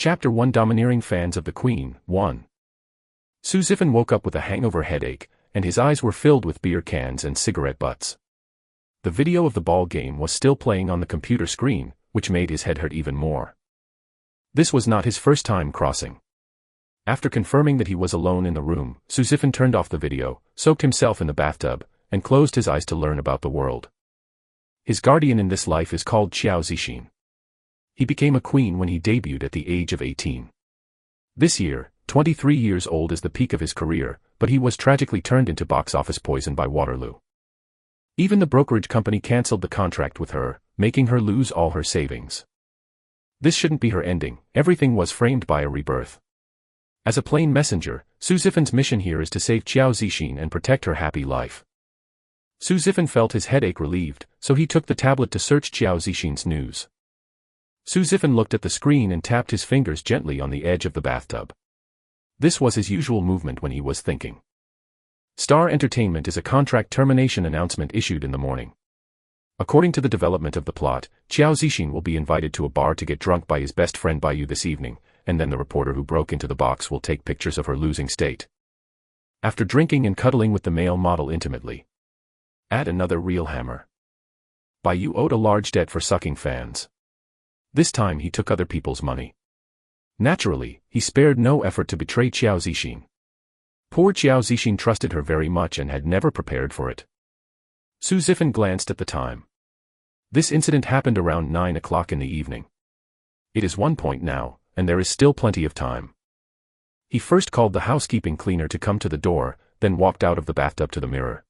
Chapter 1 Domineering Fans of the Queen, 1. Su Zifan woke up with a hangover headache, and his eyes were filled with beer cans and cigarette butts. The video of the ball game was still playing on the computer screen, which made his head hurt even more. This was not his first time crossing. After confirming that he was alone in the room, Su Zifan turned off the video, soaked himself in the bathtub, and closed his eyes to learn about the world. His guardian in this life is called Qiao Zixin. He became a queen when he debuted at the age of 18. This year, 23 years old is the peak of his career, but he was tragically turned into box office poison by Waterloo. Even the brokerage company cancelled the contract with her, making her lose all her savings. This shouldn't be her ending. Everything was framed by a rebirth. As a plain messenger, Su Zifan's mission here is to save Qiao Zixin and protect her happy life. Su Zifan felt his headache relieved, so he took the tablet to search Qiao Zixin's news. Su Zifan looked at the screen and tapped his fingers gently on the edge of the bathtub. This was his usual movement when he was thinking. Star Entertainment is a contract termination announcement issued in the morning. According to the development of the plot, Qiao Zixin will be invited to a bar to get drunk by his best friend Baiyu this evening, and then the reporter who broke into the box will take pictures of her losing state. After drinking and cuddling with the male model intimately. Add another real hammer. Baiyu owed a large debt for sucking fans. This time he took other people's money. Naturally, he spared no effort to betray Qiao Zixin. Poor Qiao Zixin trusted her very much and had never prepared for it. Su Zifan glanced at the time. This incident happened around 9 o'clock in the evening. It is 1 point now, and there is still plenty of time. He first called the housekeeping cleaner to come to the door, then walked out of the bathtub to the mirror.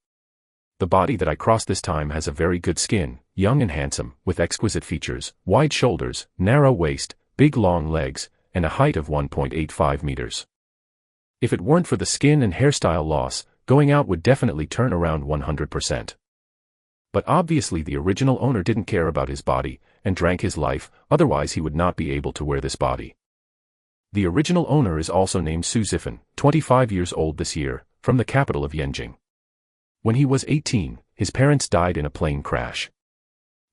The body that I crossed this time has a very good skin, young and handsome, with exquisite features, wide shoulders, narrow waist, big long legs, and a height of 1.85 meters. If it weren't for the skin and hairstyle loss, going out would definitely turn around 100%. But obviously the original owner didn't care about his body, and drank his life, otherwise he would not be able to wear this body. The original owner is also named Su Zifan, 25 years old this year, from the capital of Yanjing. When he was 18, his parents died in a plane crash.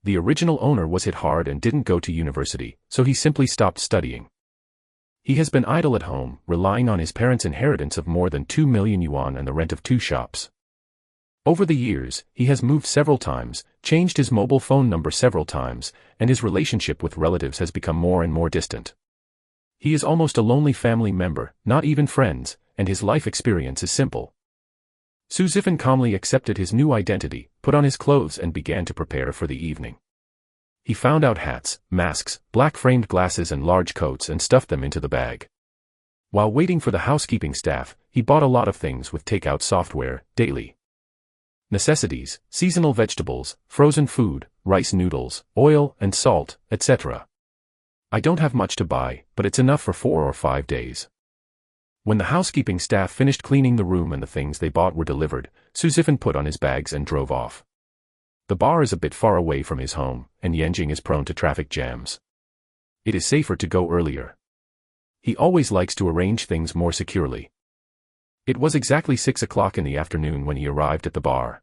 The original owner was hit hard and didn't go to university, so he simply stopped studying. He has been idle at home, relying on his parents' inheritance of more than 2 million yuan and the rent of 2 shops. Over the years, he has moved several times, changed his mobile phone number several times, and his relationship with relatives has become more and more distant. He is almost a lonely family member, not even friends, and his life experience is simple. Su Zifan calmly accepted his new identity, put on his clothes and began to prepare for the evening. He found out hats, masks, black-framed glasses and large coats and stuffed them into the bag. While waiting for the housekeeping staff, he bought a lot of things with takeout software, daily necessities, seasonal vegetables, frozen food, rice noodles, oil and salt, etc. I don't have much to buy, but it's enough for 4 or 5 days. When the housekeeping staff finished cleaning the room and the things they bought were delivered, Su Zifan put on his bags and drove off. The bar is a bit far away from his home, and Yanjing is prone to traffic jams. It is safer to go earlier. He always likes to arrange things more securely. It was exactly 6 o'clock in the afternoon when he arrived at the bar.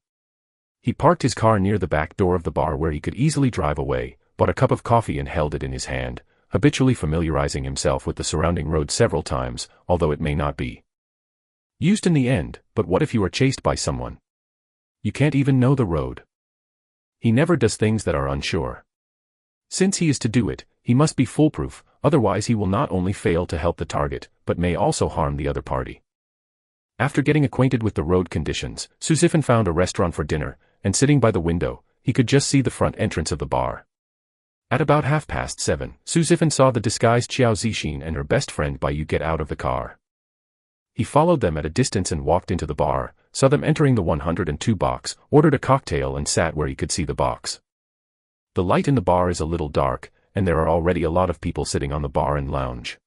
He parked his car near the back door of the bar where he could easily drive away, bought a cup of coffee and held it in his hand, habitually familiarizing himself with the surrounding road several times, although it may not be used in the end. But what if you are chased by someone? You can't even know the road. He never does things that are unsure. Since he is to do it, he must be foolproof, otherwise he will not only fail to help the target, but may also harm the other party. After getting acquainted with the road conditions, Su Zifan found a restaurant for dinner, and sitting by the window, he could just see the front entrance of the bar. At about 7:30, Su Zifan saw the disguised Qiao Zixin and her best friend Baiyu get out of the car. He followed them at a distance and walked into the bar, saw them entering the 102 box, ordered a cocktail and sat where he could see the box. The light in the bar is a little dark, and there are already a lot of people sitting on the bar and lounge.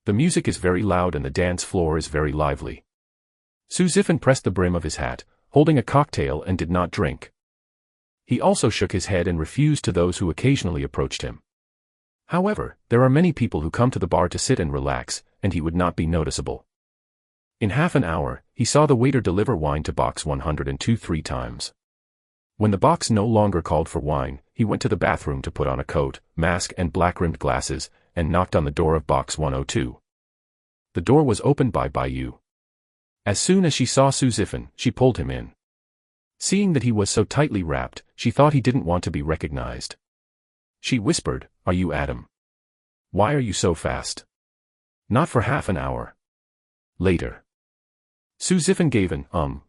The music is very loud and the dance floor is very lively. Su Zifan pressed the brim of his hat, holding a cocktail, and did not drink. He also shook his head and refused to those who occasionally approached him. However, there are many people who come to the bar to sit and relax, and he would not be noticeable. In half an hour, he saw the waiter deliver wine to box 102 3 times. When the box no longer called for wine, he went to the bathroom to put on a coat, mask and black-rimmed glasses, and knocked on the door of box 102. The door was opened by Yu. As soon as she saw Su Zifan, she pulled him in. Seeing that he was so tightly wrapped, she thought he didn't want to be recognized. She whispered, "Are you Adam? Why are you so fast?" "Not for half an hour." Later. Su Zifan gave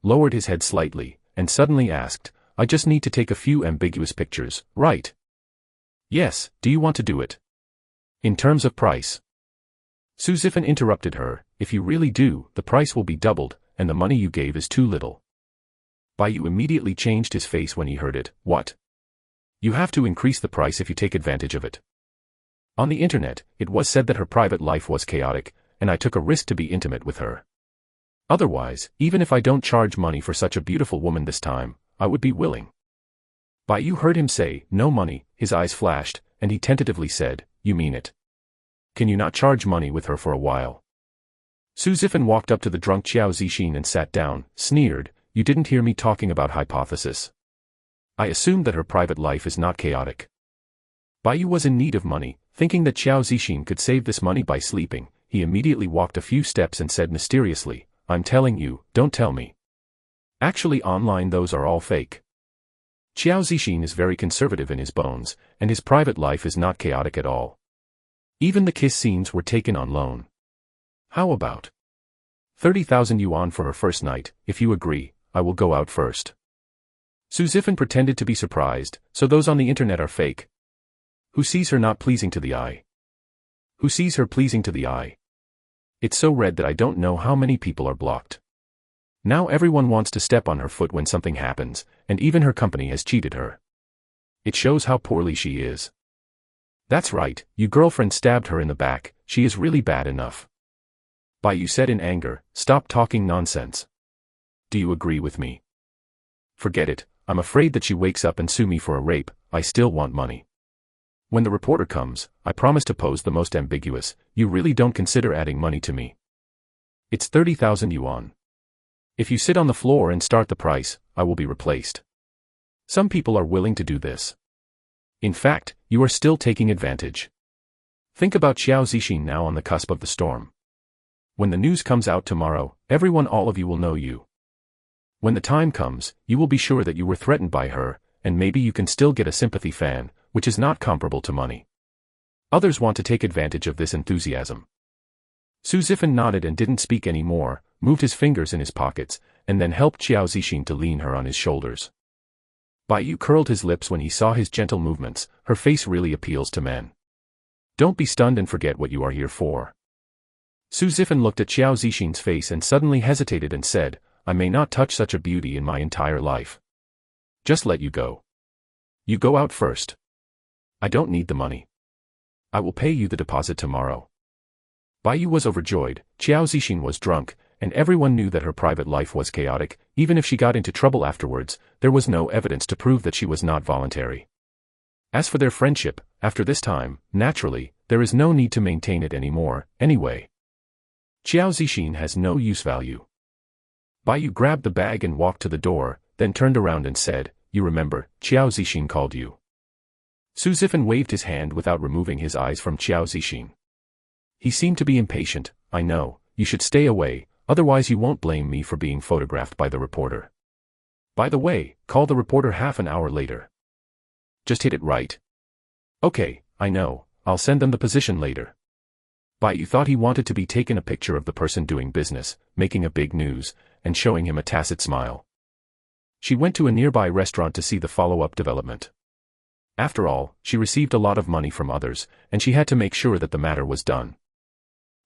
lowered his head slightly, and suddenly asked, "I just need to take a few ambiguous pictures, right?" "Yes, do you want to do it? In terms of price?" Su Zifan interrupted her, "If you really do, the price will be doubled, and the money you gave is too little." Yu immediately changed his face when he heard it. "What? You have to increase the price if you take advantage of it." On the internet, it was said that her private life was chaotic, and I took a risk to be intimate with her. Otherwise, even if I don't charge money for such a beautiful woman this time, I would be willing. Yu heard him say, "No money," his eyes flashed, and he tentatively said, "You mean it? Can you not charge money with her for a while?" Su Zifan walked up to the drunk Qiao Zixin and sat down, sneered, "You didn't hear me talking about hypothesis. I assumed that her private life is not chaotic." Yu was in need of money, thinking that Qiao Zixin could save this money by sleeping. He immediately walked a few steps and said mysteriously, "I'm telling you, don't tell me. Actually online those are all fake. Qiao Zixin is very conservative in his bones, and his private life is not chaotic at all. Even the kiss scenes were taken on loan. How about 30,000 yuan for her first night? If you agree, I will go out first." Su Zifan pretended to be surprised, "So those on the internet are fake? Who sees her not pleasing to the eye? Who sees her pleasing to the eye? It's so red that I don't know how many people are blocked. Now everyone wants to step on her foot when something happens, and even her company has cheated her. It shows how poorly she is. That's right, your girlfriend stabbed her in the back, she is really bad enough." Yu said in anger, "Stop talking nonsense. Do you agree with me?" "Forget it, I'm afraid that she wakes up and sue me for a rape, I still want money. When the reporter comes, I promise to pose the most ambiguous, you really don't consider adding money to me. It's 30,000 yuan. If you sit on the floor and start the price, I will be replaced. Some people are willing to do this. In fact, you are still taking advantage. Think about Qiao Zixin now on the cusp of the storm. When the news comes out tomorrow, all of you will know you. When the time comes, you will be sure that you were threatened by her, and maybe you can still get a sympathy fan, which is not comparable to money. Others want to take advantage of this enthusiasm." Su Zifan nodded and didn't speak any more, moved his fingers in his pockets, and then helped Qiao Zixin to lean her on his shoulders. Yu curled his lips when he saw his gentle movements. Her face really appeals to men. Don't be stunned and forget what you are here for. Su Zifan looked at Qiao Zixin's face and suddenly hesitated and said, "I may not touch such a beauty in my entire life. Just let you go. You go out first. I don't need the money. I will pay you the deposit tomorrow." Yu was overjoyed, Qiao Zixin was drunk, and everyone knew that her private life was chaotic. Even if she got into trouble afterwards, there was no evidence to prove that she was not voluntary. As for their friendship, after this time, naturally, there is no need to maintain it anymore, anyway. Qiao Zixin has no use value. Yu grabbed the bag and walked to the door, then turned around and said, "You remember, Qiao Zixin called you." Su Zifan waved his hand without removing his eyes from Qiao Zixin. He seemed to be impatient. "I know, you should stay away, otherwise you won't blame me for being photographed by the reporter. By the way, call the reporter half an hour later. Just hit it right." "Okay, I know, I'll send them the position later." Yu thought he wanted to be taken a picture of the person doing business, making a big news, and showing him a tacit smile. She went to a nearby restaurant to see the follow-up development. After all, she received a lot of money from others, and she had to make sure that the matter was done.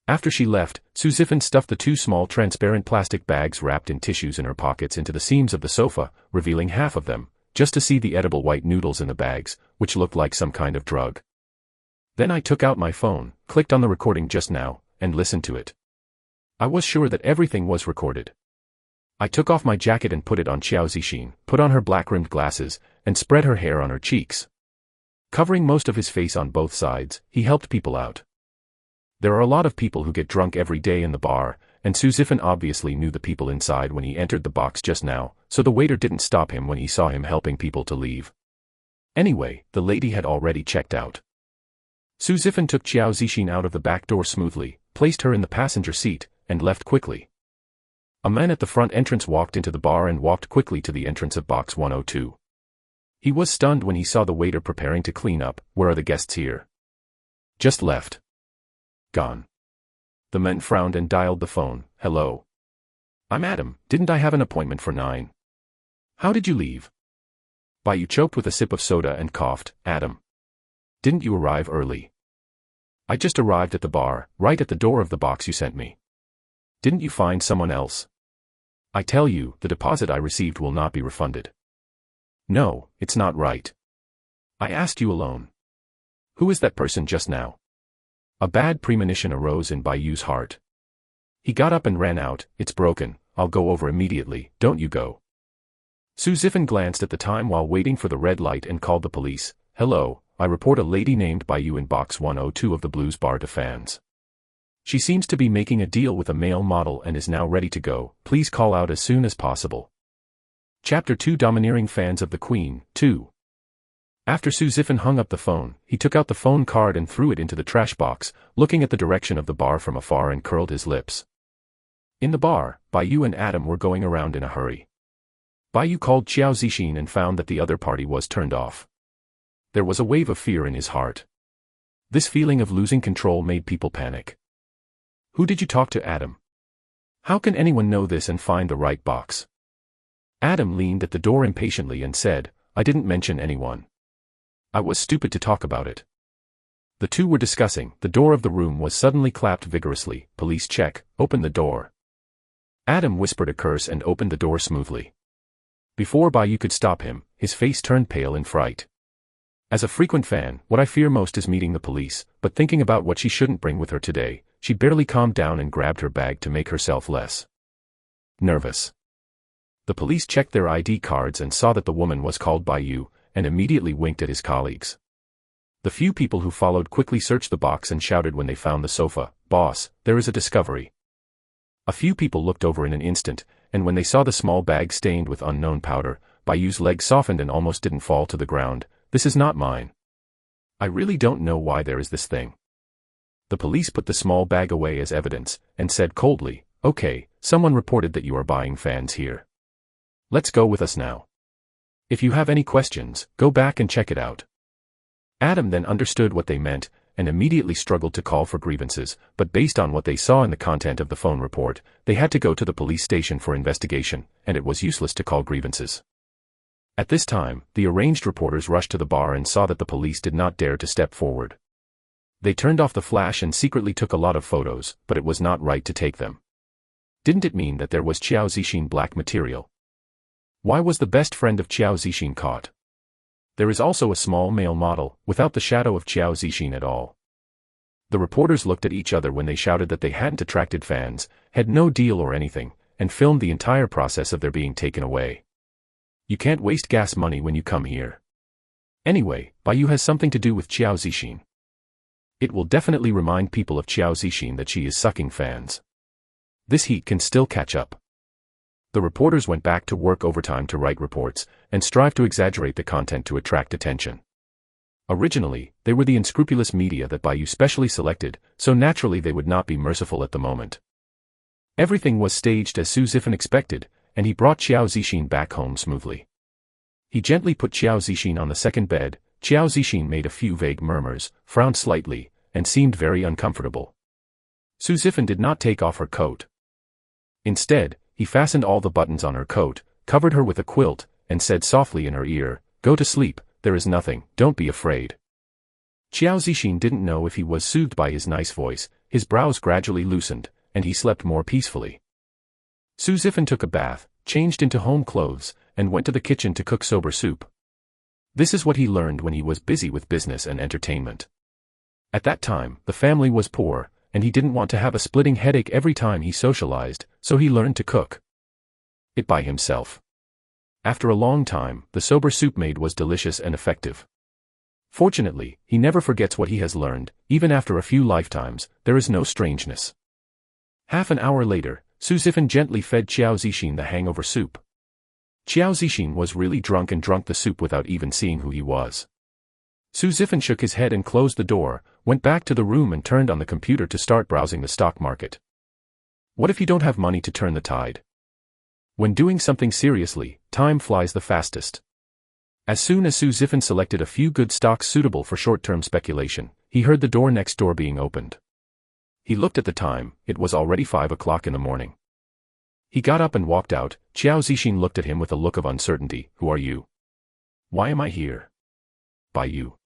After she left, Su Zifan stuffed the two small transparent plastic bags wrapped in tissues in her pockets into the seams of the sofa, revealing half of them, just to see the edible white noodles in the bags, which looked like some kind of drug. Then I took out my phone, clicked on the recording just now, and listened to it. I was sure that everything was recorded. I took off my jacket and put it on Qiao Zixin, put on her black-rimmed glasses, and spread her hair on her cheeks. Covering most of his face on both sides, he helped people out. There are a lot of people who get drunk every day in the bar, and Su Zifan obviously knew the people inside when he entered the box just now, so the waiter didn't stop him when he saw him helping people to leave. Anyway, the lady had already checked out. Su Zifan took Qiao Zixin out of the back door smoothly, placed her in the passenger seat, and left quickly. A man at the front entrance walked into the bar and walked quickly to the entrance of box 102. He was stunned when he saw the waiter preparing to clean up. Where are the guests here? Just left. Gone. The man frowned and dialed the phone. Hello. I'm Adam. Didn't I have an appointment for 9? How did you leave? Bayu choked with a sip of soda and coughed. Adam. Didn't you arrive early? I just arrived at the bar, right at the door of the box you sent me. Didn't you find someone else? I tell you, the deposit I received will not be refunded. No, it's not right. I asked you alone. Who is that person just now? A bad premonition arose in Bayu's heart. He got up and ran out. It's broken. I'll go over immediately. Don't you go. Su Zifan glanced at the time while waiting for the red light and called the police. Hello, I report a lady named Bayu in box 102 of the Blues Bar to fans. She seems to be making a deal with a male model and is now ready to go. Please call out as soon as possible. Chapter 2 Domineering Fans of the Queen, 2. After Su Zifan hung up the phone, he took out the phone card and threw it into the trash box, looking at the direction of the bar from afar and curled his lips. In the bar, Bayu and Adam were going around in a hurry. Bayu called Qiao Zixin and found that the other party was turned off. There was a wave of fear in his heart. This feeling of losing control made people panic. Who did you talk to, Adam? How can anyone know this and find the right box? Adam leaned at the door impatiently and said, I didn't mention anyone. I was stupid to talk about it. The two were discussing. The door of the room was suddenly clapped vigorously. Police check, open the door. Adam whispered a curse and opened the door smoothly. Before Bayu could stop him, his face turned pale in fright. As a frequent fan, what I fear most is meeting the police, but thinking about what she shouldn't bring with her today, she barely calmed down and grabbed her bag to make herself less nervous. The police checked their ID cards and saw that the woman was called Bayu, and immediately winked at his colleagues. The few people who followed quickly searched the box and shouted when they found the sofa, Boss, there is a discovery. A few people looked over in an instant, and when they saw the small bag stained with unknown powder, Bayu's legs softened and almost didn't fall to the ground. This is not mine. I really don't know why there is this thing. The police put the small bag away as evidence, and said coldly, Okay, someone reported that you are buying fans here. Let's go with us now. If you have any questions, go back and check it out. Adam then understood what they meant, and immediately struggled to call for grievances, but based on what they saw in the content of the phone report, they had to go to the police station for investigation, and it was useless to call grievances. At this time, the arranged reporters rushed to the bar and saw that the police did not dare to step forward. They turned off the flash and secretly took a lot of photos, but it was not right to take them. Didn't it mean that there was Qiao Zixin black material? Why was the best friend of Qiao Zixin caught? There is also a small male model, without the shadow of Qiao Zixin at all. The reporters looked at each other when they shouted that they hadn't attracted fans, had no deal or anything, and filmed the entire process of their being taken away. You can't waste gas money when you come here. Anyway, Bayu has something to do with Qiao Zixin. It will definitely remind people of Qiao Zixin that she is sucking fans. This heat can still catch up. The reporters went back to work overtime to write reports, and strive to exaggerate the content to attract attention. Originally, they were the unscrupulous media that Bayu specially selected, so naturally they would not be merciful at the moment. Everything was staged as Su Zifan expected, and he brought Qiao Zixin back home smoothly. He gently put Qiao Zixin on the second bed. Qiao Zixin made a few vague murmurs, frowned slightly, and seemed very uncomfortable. Su Zifan did not take off her coat. Instead, he fastened all the buttons on her coat, covered her with a quilt, and said softly in her ear, Go to sleep, there is nothing, don't be afraid. Qiao Zixin didn't know if he was soothed by his nice voice. His brows gradually loosened, and he slept more peacefully. Su Zifan took a bath, changed into home clothes, and went to the kitchen to cook soba soup. This is what he learned when he was busy with business and entertainment. At that time, the family was poor, and he didn't want to have a splitting headache every time he socialized, so he learned to cook it by himself. After a long time, the soba soup made was delicious and effective. Fortunately, he never forgets what he has learned. Even after a few lifetimes, there is no strangeness. Half an hour later, Su Zifan gently fed Qiao Zixin the hangover soup. Qiao Zixin was really drunk and drank the soup without even seeing who he was. Su Zifan shook his head and closed the door, went back to the room and turned on the computer to start browsing the stock market. What if you don't have money to turn the tide? When doing something seriously, time flies the fastest. As soon as Su Zifan selected a few good stocks suitable for short-term speculation, he heard the door next door being opened. He looked at the time, it was already 5 o'clock in the morning. He got up and walked out. Qiao Zixin looked at him with a look of uncertainty. Who are you? Why am I here? By you.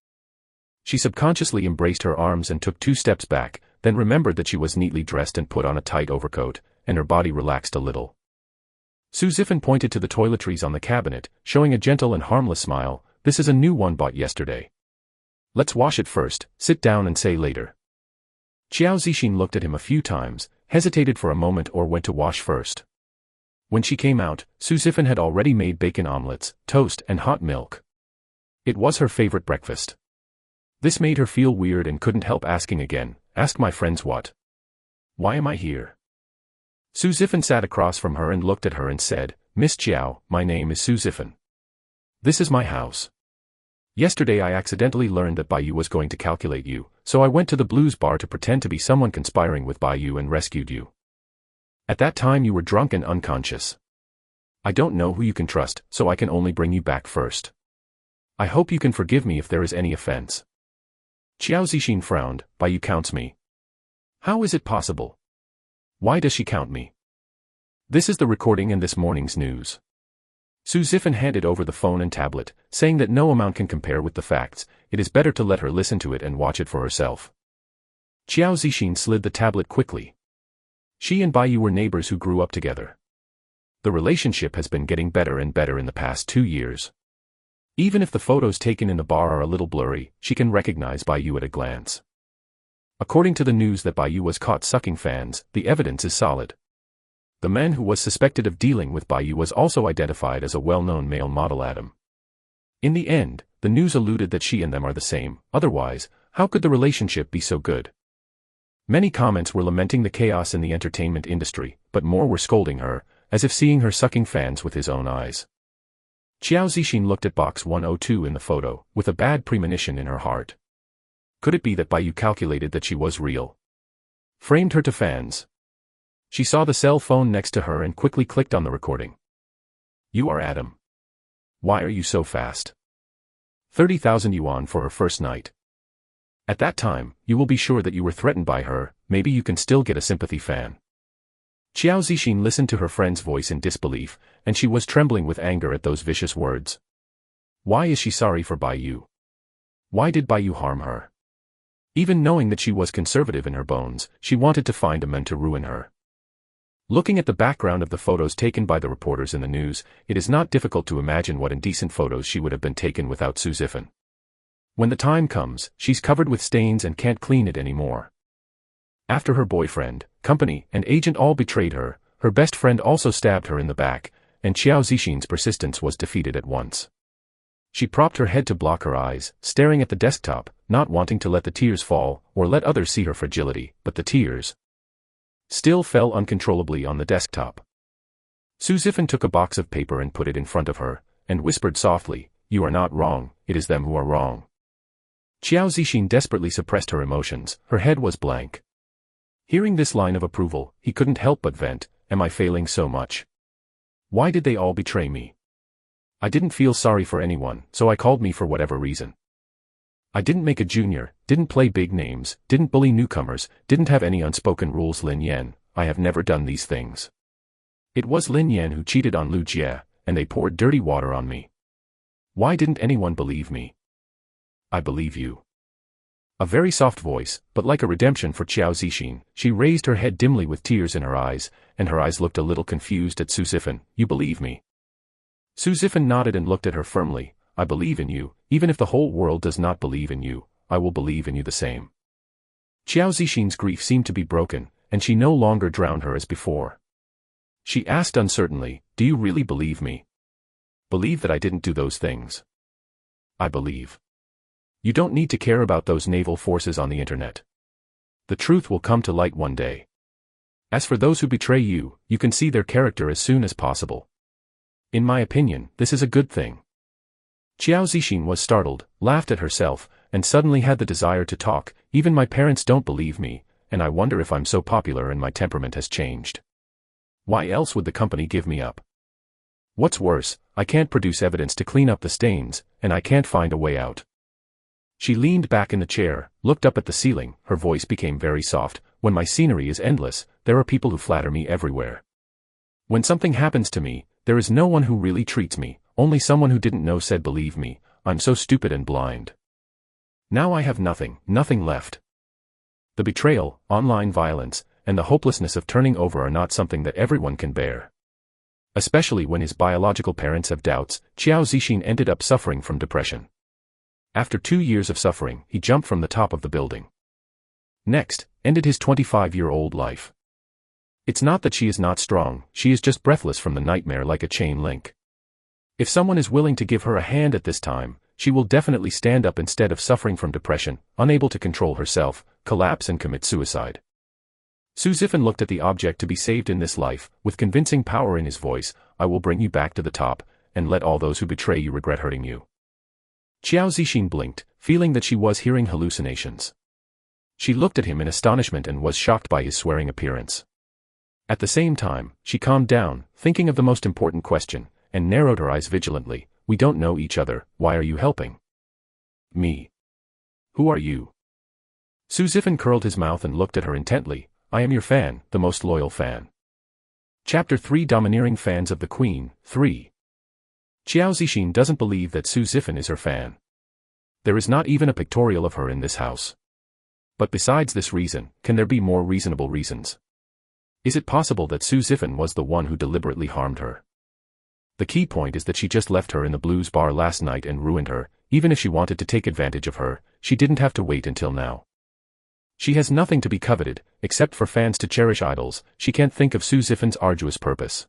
She subconsciously embraced her arms and took 2 steps back, then remembered that she was neatly dressed and put on a tight overcoat, and her body relaxed a little. Su Zifan pointed to the toiletries on the cabinet, showing a gentle and harmless smile. This is a new one bought yesterday. Let's wash it first, sit down and say later. Qiao Zixin looked at him a few times, hesitated for a moment or went to wash first. When she came out, Su Zifan had already made bacon omelets, toast and hot milk. It was her favorite breakfast. This made her feel weird and couldn't help asking again, ask my friends what? Why am I here? Su Zifan sat across from her and looked at her and said, Miss Qiao, my name is Su Zifan. This is my house. Yesterday I accidentally learned that Bai Yu was going to calculate you, so I went to the blues bar to pretend to be someone conspiring with Bai Yu and rescued you. At that time you were drunk and unconscious. I don't know who you can trust, so I can only bring you back first. I hope you can forgive me if there is any offense. Qiao Zixin frowned. Bai Yu counts me. How is it possible? Why does she count me? This is the recording in this morning's news. Su Zifan handed over the phone and tablet, saying that no amount can compare with the facts. It is better to let her listen to it and watch it for herself. Qiao Zixin slid the tablet quickly. She and Bai Yu were neighbors who grew up together. The relationship has been getting better and better in the past 2 years. Even if the photos taken in the bar are a little blurry, she can recognize Bai Yu at a glance. According to the news that Bai Yu was caught sucking fans, the evidence is solid. The man who was suspected of dealing with Bai Yu was also identified as a well-known male model Adam. In the end, the news alluded that she and them are the same, otherwise, how could the relationship be so good? Many comments were lamenting the chaos in the entertainment industry, but more were scolding her, as if seeing her sucking fans with his own eyes. Qiao Zixin looked at box 102 in the photo, with a bad premonition in her heart. Could it be that Bai Yu calculated that she was real? Framed her to fans. She saw the cell phone next to her and quickly clicked on the recording. You are Adam. Why are you so fast? 30,000 yuan for her first night. At that time, you will be sure that you were threatened by her. Maybe you can still get a sympathy fan. Qiao Zixin listened to her friend's voice in disbelief, and she was trembling with anger at those vicious words. Why is she sorry for Bai Yu? Why did Bai Yu harm her? Even knowing that she was conservative in her bones, she wanted to find a man to ruin her. Looking at the background of the photos taken by the reporters in the news, it is not difficult to imagine what indecent photos she would have been taken without Su Zifan. When the time comes, she's covered with stains and can't clean it anymore. After her boyfriend, company, and agent all betrayed her, her best friend also stabbed her in the back, and Qiao Zixin's persistence was defeated at once. She propped her head to block her eyes, staring at the desktop, not wanting to let the tears fall, or let others see her fragility, but the tears still fell uncontrollably on the desktop. Su Zifan took a box of paper and put it in front of her, and whispered softly, "You are not wrong, it is them who are wrong." Qiao Zixin desperately suppressed her emotions, her head was blank. Hearing this line of approval, he couldn't help but vent, "Am I failing so much? Why did they all betray me? I didn't feel sorry for anyone, so I called me for whatever reason. I didn't make a junior, didn't play big names, didn't bully newcomers, didn't have any unspoken rules. Lin Yan, I have never done these things. It was Lin Yan who cheated on Lu Jie, and they poured dirty water on me. Why didn't anyone believe me? I believe you." A very soft voice, but like a redemption for Qiao Zixin, she raised her head dimly with tears in her eyes, and her eyes looked a little confused at Su Zifan. "You believe me?" Su Zifan nodded and looked at her firmly. "I believe in you, even if the whole world does not believe in you, I will believe in you the same." Qiao Zixin's grief seemed to be broken, and she no longer drowned her as before. She asked uncertainly, "Do you really believe me? Believe that I didn't do those things?" "I believe. You don't need to care about those naval forces on the internet. The truth will come to light one day. As for those who betray you, you can see their character as soon as possible. In my opinion, this is a good thing." Qiao Zixin was startled, laughed at herself, and suddenly had the desire to talk. Even my parents don't believe me, and I wonder if I'm so popular and my temperament has changed. Why else would the company give me up? What's worse, I can't produce evidence to clean up the stains, and I can't find a way out. She leaned back in the chair, looked up at the ceiling, her voice became very soft. When my scenery is endless, there are people who flatter me everywhere. When something happens to me, there is no one who really treats me, only someone who didn't know said believe me, I'm so stupid and blind. Now I have nothing left. The betrayal, online violence, and the hopelessness of turning over are not something that everyone can bear. Especially when his biological parents have doubts. Qiao Zixin ended up suffering from depression. After 2 years of suffering, he jumped from the top of the building. Next, ended his 25-year-old life. It's not that she is not strong, she is just breathless from the nightmare like a chain link. If someone is willing to give her a hand at this time, she will definitely stand up instead of suffering from depression, unable to control herself, collapse and commit suicide. Su Zifan looked at the object to be saved in this life, with convincing power in his voice, I will bring you back to the top, and let all those who betray you regret hurting you. Qiao Zixin blinked, feeling that she was hearing hallucinations. She looked at him in astonishment and was shocked by his swearing appearance. At the same time, she calmed down, thinking of the most important question, and narrowed her eyes vigilantly. We don't know each other, why are you helping me? Who are you? Su Zifan curled his mouth and looked at her intently. I am your fan, the most loyal fan. Chapter 3 Domineering Fans of the Queen, 3. Qiao Zixin doesn't believe that Su Zifan is her fan. There is not even a pictorial of her in this house. But besides this reason, can there be more reasonable reasons? Is it possible that Su Zifan was the one who deliberately harmed her? The key point is that she just left her in the blues bar last night and ruined her. Even if she wanted to take advantage of her, she didn't have to wait until now. She has nothing to be coveted, except for fans to cherish idols. She can't think of Su Zifan's arduous purpose.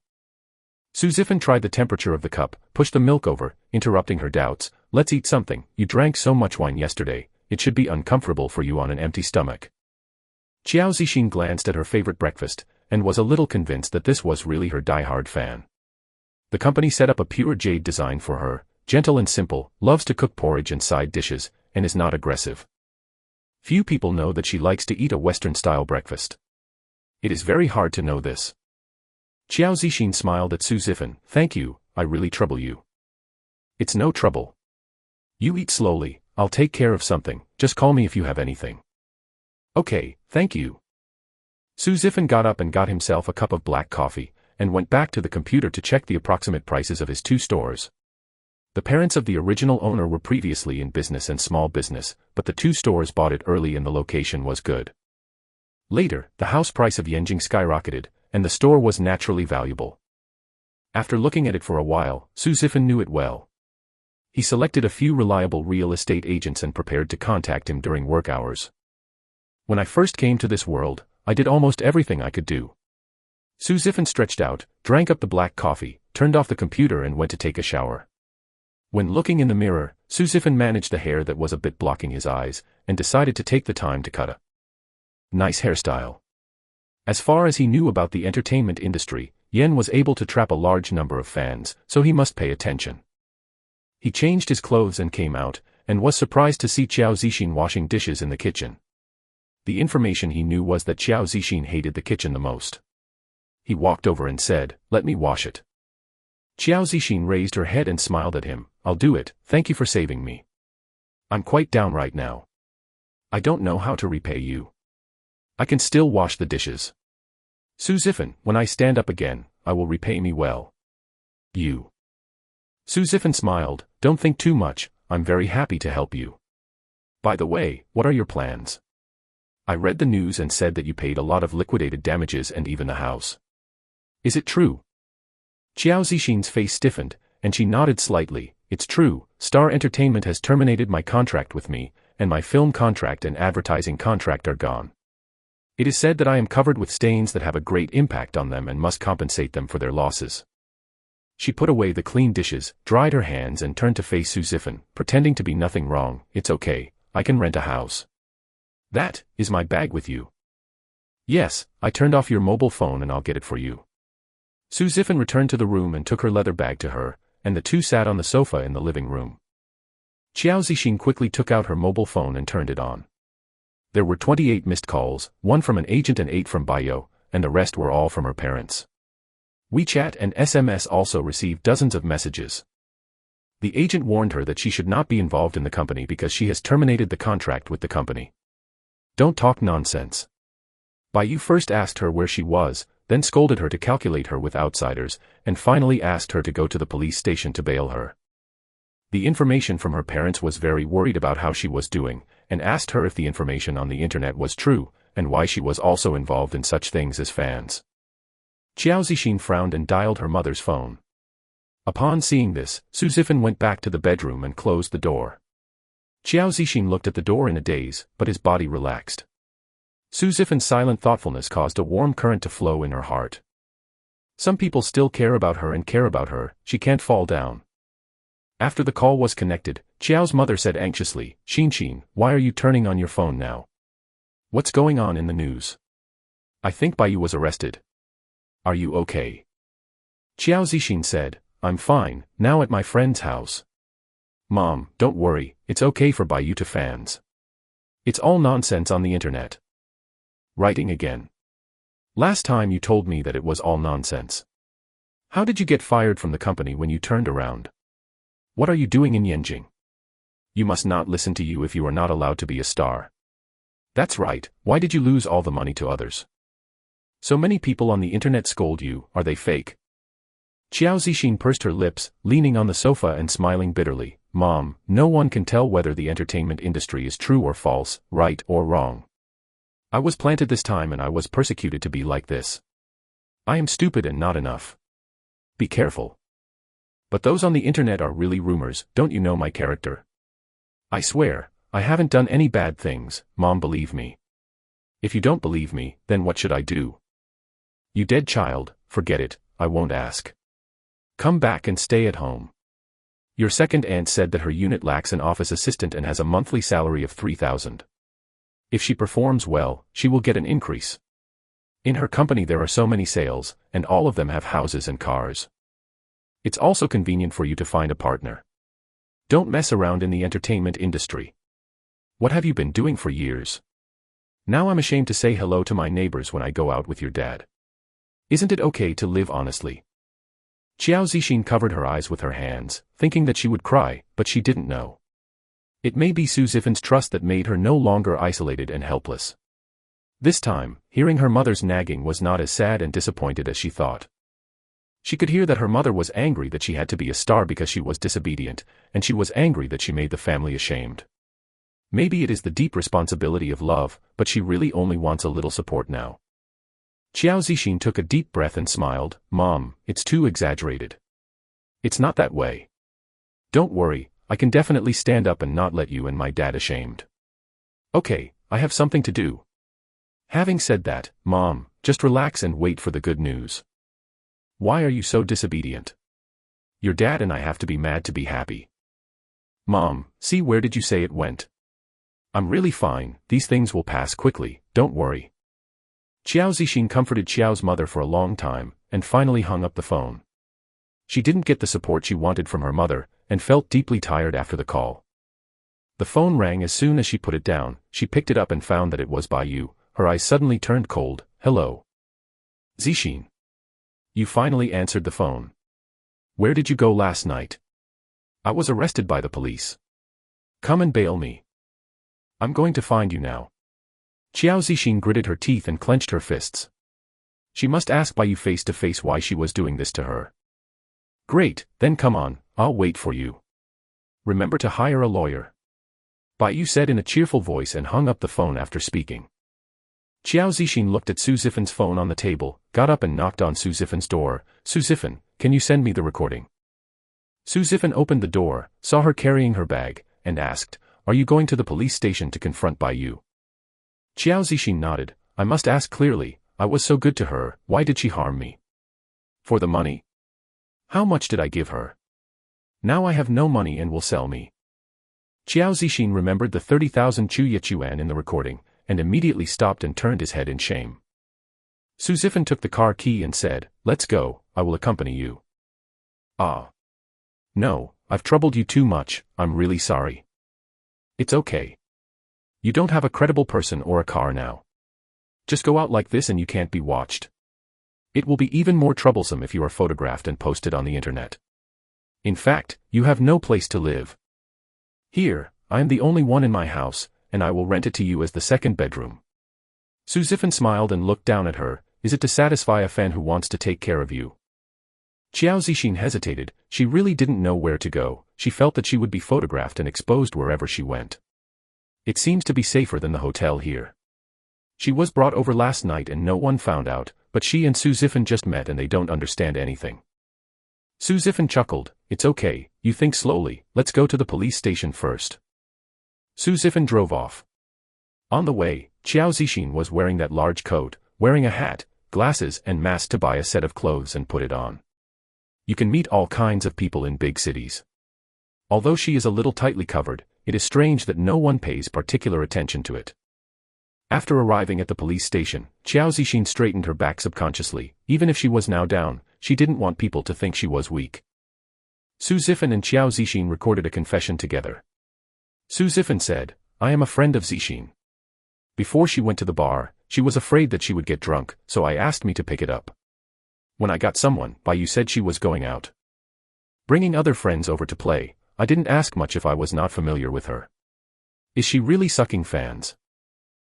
Su Zifan tried the temperature of the cup, pushed the milk over, interrupting her doubts. Let's eat something, you drank so much wine yesterday, it should be uncomfortable for you on an empty stomach. Qiao Zixin glanced at her favorite breakfast, and was a little convinced that this was really her die-hard fan. The company set up a pure jade design for her, gentle and simple, loves to cook porridge and side dishes, and is not aggressive. Few people know that she likes to eat a Western-style breakfast. It is very hard to know this. Qiao Zixin smiled at Su Zifan. Thank you, I really trouble you. It's no trouble. You eat slowly, I'll take care of something, just call me if you have anything. Okay, thank you. Su Zifan got up and got himself a cup of black coffee, and went back to the computer to check the approximate prices of his 2 stores. The parents of the original owner were previously in business and small business, but the 2 stores bought it early and the location was good. Later, the house price of Yanjing skyrocketed, and the store was naturally valuable. After looking at it for a while, Su Zifan knew it well. He selected a few reliable real estate agents and prepared to contact him during work hours. When I first came to this world, I did almost everything I could do. Su Zifan stretched out, drank up the black coffee, turned off the computer and went to take a shower. When looking in the mirror, Su Zifan managed the hair that was a bit blocking his eyes, and decided to take the time to cut a nice hairstyle. As far as he knew about the entertainment industry, Yen was able to trap a large number of fans, so he must pay attention. He changed his clothes and came out, and was surprised to see Qiao Zixin washing dishes in the kitchen. The information he knew was that Qiao Zixin hated the kitchen the most. He walked over and said, let me wash it. Qiao Zixin raised her head and smiled at him. I'll do it, thank you for saving me. I'm quite down right now. I don't know how to repay you. I can still wash the dishes. Su Zifan, when I stand up again, I will repay me well. You. Su Zifan smiled, don't think too much, I'm very happy to help you. By the way, what are your plans? I read the news and said that you paid a lot of liquidated damages and even the house. Is it true? Qiao Zixin's face stiffened, and she nodded slightly. It's true, Star Entertainment has terminated my contract with me, and my film contract and advertising contract are gone. It is said that I am covered with stains that have a great impact on them and must compensate them for their losses. She put away the clean dishes, dried her hands and turned to face Su Zifan, pretending to be nothing wrong. It's okay, I can rent a house. That, is my bag with you? Yes, I turned off your mobile phone and I'll get it for you. Su Zifan returned to the room and took her leather bag to her, and the two sat on the sofa in the living room. Qiao Zixin quickly took out her mobile phone and turned it on. There were 28 missed calls, 1 from an agent and 8 from Bayo, and the rest were all from her parents. WeChat and SMS also received dozens of messages. The agent warned her that she should not be involved in the company because she has terminated the contract with the company. Don't talk nonsense. Bayo first asked her where she was, then scolded her to calculate her with outsiders, and finally asked her to go to the police station to bail her. The information from her parents was very worried about how she was doing, and asked her if the information on the internet was true, and why she was also involved in such things as fans. Qiao Zixin frowned and dialed her mother's phone. Upon seeing this, Su Zifan went back to the bedroom and closed the door. Qiao Zixin looked at the door in a daze, but his body relaxed. Su Zifan's silent thoughtfulness caused a warm current to flow in her heart. Some people still care about her and care about her, she can't fall down. After the call was connected, Qiao's mother said anxiously, Xin, why are you turning on your phone now? What's going on in the news? I think Bayo was arrested. Are you okay? Qiao Zixin said, I'm fine, now at my friend's house. Mom, don't worry, it's okay for Bayo to fans. It's all nonsense on the internet. Writing again. Last time you told me that it was all nonsense. How did you get fired from the company when you turned around? What are you doing in Yanjing? You must not listen to you if you are not allowed to be a star. That's right, why did you lose all the money to others? So many people on the internet scold you, are they fake? Qiao Zixin pursed her lips, leaning on the sofa and smiling bitterly. Mom, no one can tell whether the entertainment industry is true or false, right or wrong. I was planted this time and I was persecuted to be like this. I am stupid and not enough. Be careful. But those on the internet are really rumors, don't you know my character? I swear, I haven't done any bad things, Mom, believe me. If you don't believe me, then what should I do? You dead child, forget it, I won't ask. Come back and stay at home. Your second aunt said that her unit lacks an office assistant and has a monthly salary of 3,000. If she performs well, she will get an increase. In her company there are so many sales, and all of them have houses and cars. It's also convenient for you to find a partner. Don't mess around in the entertainment industry. What have you been doing for years? Now I'm ashamed to say hello to my neighbors when I go out with your dad. Isn't it okay to live honestly? Qiao Zixin covered her eyes with her hands, thinking that she would cry, but she didn't know. It may be Su Zifan's trust that made her no longer isolated and helpless. This time, hearing her mother's nagging was not as sad and disappointed as she thought. She could hear that her mother was angry that she had to be a star because she was disobedient, and she was angry that she made the family ashamed. Maybe it is the deep responsibility of love, but she really only wants a little support now. Qiao Zixin took a deep breath and smiled. Mom, it's too exaggerated. It's not that way. Don't worry, I can definitely stand up and not let you and my dad ashamed. Okay, I have something to do. Having said that, Mom, just relax and wait for the good news. Why are you so disobedient? Your dad and I have to be mad to be happy. Mom, see, where did you say it went? I'm really fine, these things will pass quickly, don't worry. Qiao Zixin comforted Qiao's mother for a long time, and finally hung up the phone. She didn't get the support she wanted from her mother, and felt deeply tired after the call. The phone rang as soon as she put it down. She picked it up and found that it was Bayo. Her eyes suddenly turned cold. Hello. Zixin. You finally answered the phone. Where did you go last night? I was arrested by the police. Come and bail me. I'm going to find you now. Qiao Zixin gritted her teeth and clenched her fists. She must ask Bayo face to face why she was doing this to her. Great, then come on, I'll wait for you. Remember to hire a lawyer. Bayo said in a cheerful voice and hung up the phone after speaking. Qiao Zixin looked at Su Zifan's phone on the table, got up and knocked on Su Zifan's door. Su Zifan, can you send me the recording? Su Zifan opened the door, saw her carrying her bag, and asked, Are you going to the police station to confront Bayo? Qiao Zixin nodded. I must ask clearly, I was so good to her, why did she harm me? For the money? How much did I give her? Now I have no money and will sell me. Qiao Zixin remembered the 30,000 Chuan in the recording, and immediately stopped and turned his head in shame. Su Zifan took the car key and said, Let's go, I will accompany you. Ah. No, I've troubled you too much, I'm really sorry. It's okay. You don't have a credible person or a car now. Just go out like this and you can't be watched. It will be even more troublesome if you are photographed and posted on the internet. In fact, you have no place to live. Here, I am the only one in my house, and I will rent it to you as the second bedroom. Su Zifan smiled and looked down at her. Is it to satisfy a fan who wants to take care of you? Qiao Zixin hesitated. She really didn't know where to go. She felt that she would be photographed and exposed wherever she went. It seems to be safer than the hotel here. She was brought over last night and no one found out, but she and Su Zifan just met and they don't understand anything. Su Zifan chuckled. It's okay, you think slowly, let's go to the police station first. Su Zifan drove off. On the way, Qiao Zixin was wearing that large coat, wearing a hat, glasses and mask to buy a set of clothes and put it on. You can meet all kinds of people in big cities. Although she is a little tightly covered, it is strange that no one pays particular attention to it. After arriving at the police station, Qiao Zixin straightened her back subconsciously. Even if she was now down, she didn't want people to think she was weak. Su Zifan and Qiao Zixin recorded a confession together. Su Zifan said, I am a friend of Zixin. Before she went to the bar, she was afraid that she would get drunk, so I asked me to pick it up. When I got someone, Baiyu said she was going out. Bringing other friends over to play, I didn't ask much if I was not familiar with her. Is she really sucking fans?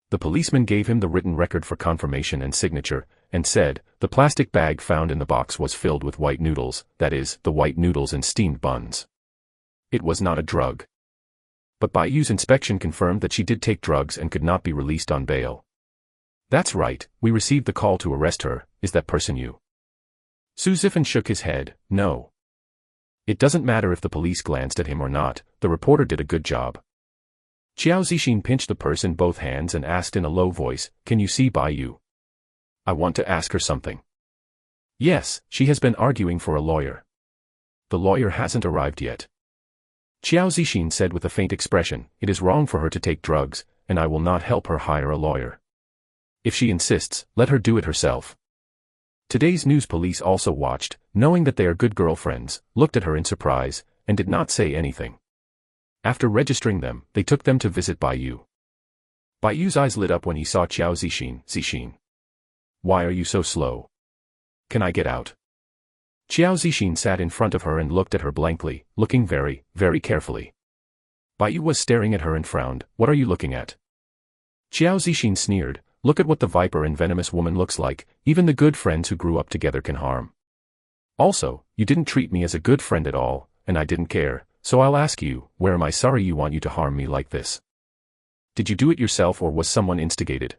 The policeman gave him the written record for confirmation and signature, and said, the plastic bag found in the box was filled with white noodles, that is, the white noodles and steamed buns. It was not a drug. But Baiyu's inspection confirmed that she did take drugs and could not be released on bail. That's right, we received the call to arrest her. Is that person you? Su Zifan shook his head. No. It doesn't matter if the police glanced at him or not, the reporter did a good job. Qiao Zixin pinched the purse in both hands and asked in a low voice, can you see Baiyu? I want to ask her something. Yes, she has been arguing for a lawyer. The lawyer hasn't arrived yet. Qiao Zixin said with a faint expression, it is wrong for her to take drugs, and I will not help her hire a lawyer. If she insists, let her do it herself. Today's news police also watched, knowing that they are good girlfriends, looked at her in surprise, and did not say anything. After registering them, they took them to visit Baiyu. Baiyu's eyes lit up when he saw Qiao Zixin. Zixin. Why are you so slow? Can I get out? Qiao Zixin sat in front of her and looked at her blankly, looking very, very carefully. Baiyu was staring at her and frowned. What are you looking at? Qiao Zixin sneered. Look at what the viper and venomous woman looks like. Even the good friends who grew up together can harm. Also, you didn't treat me as a good friend at all, and I didn't care, so I'll ask you, where am I sorry you want you to harm me like this? Did you do it yourself or was someone instigated?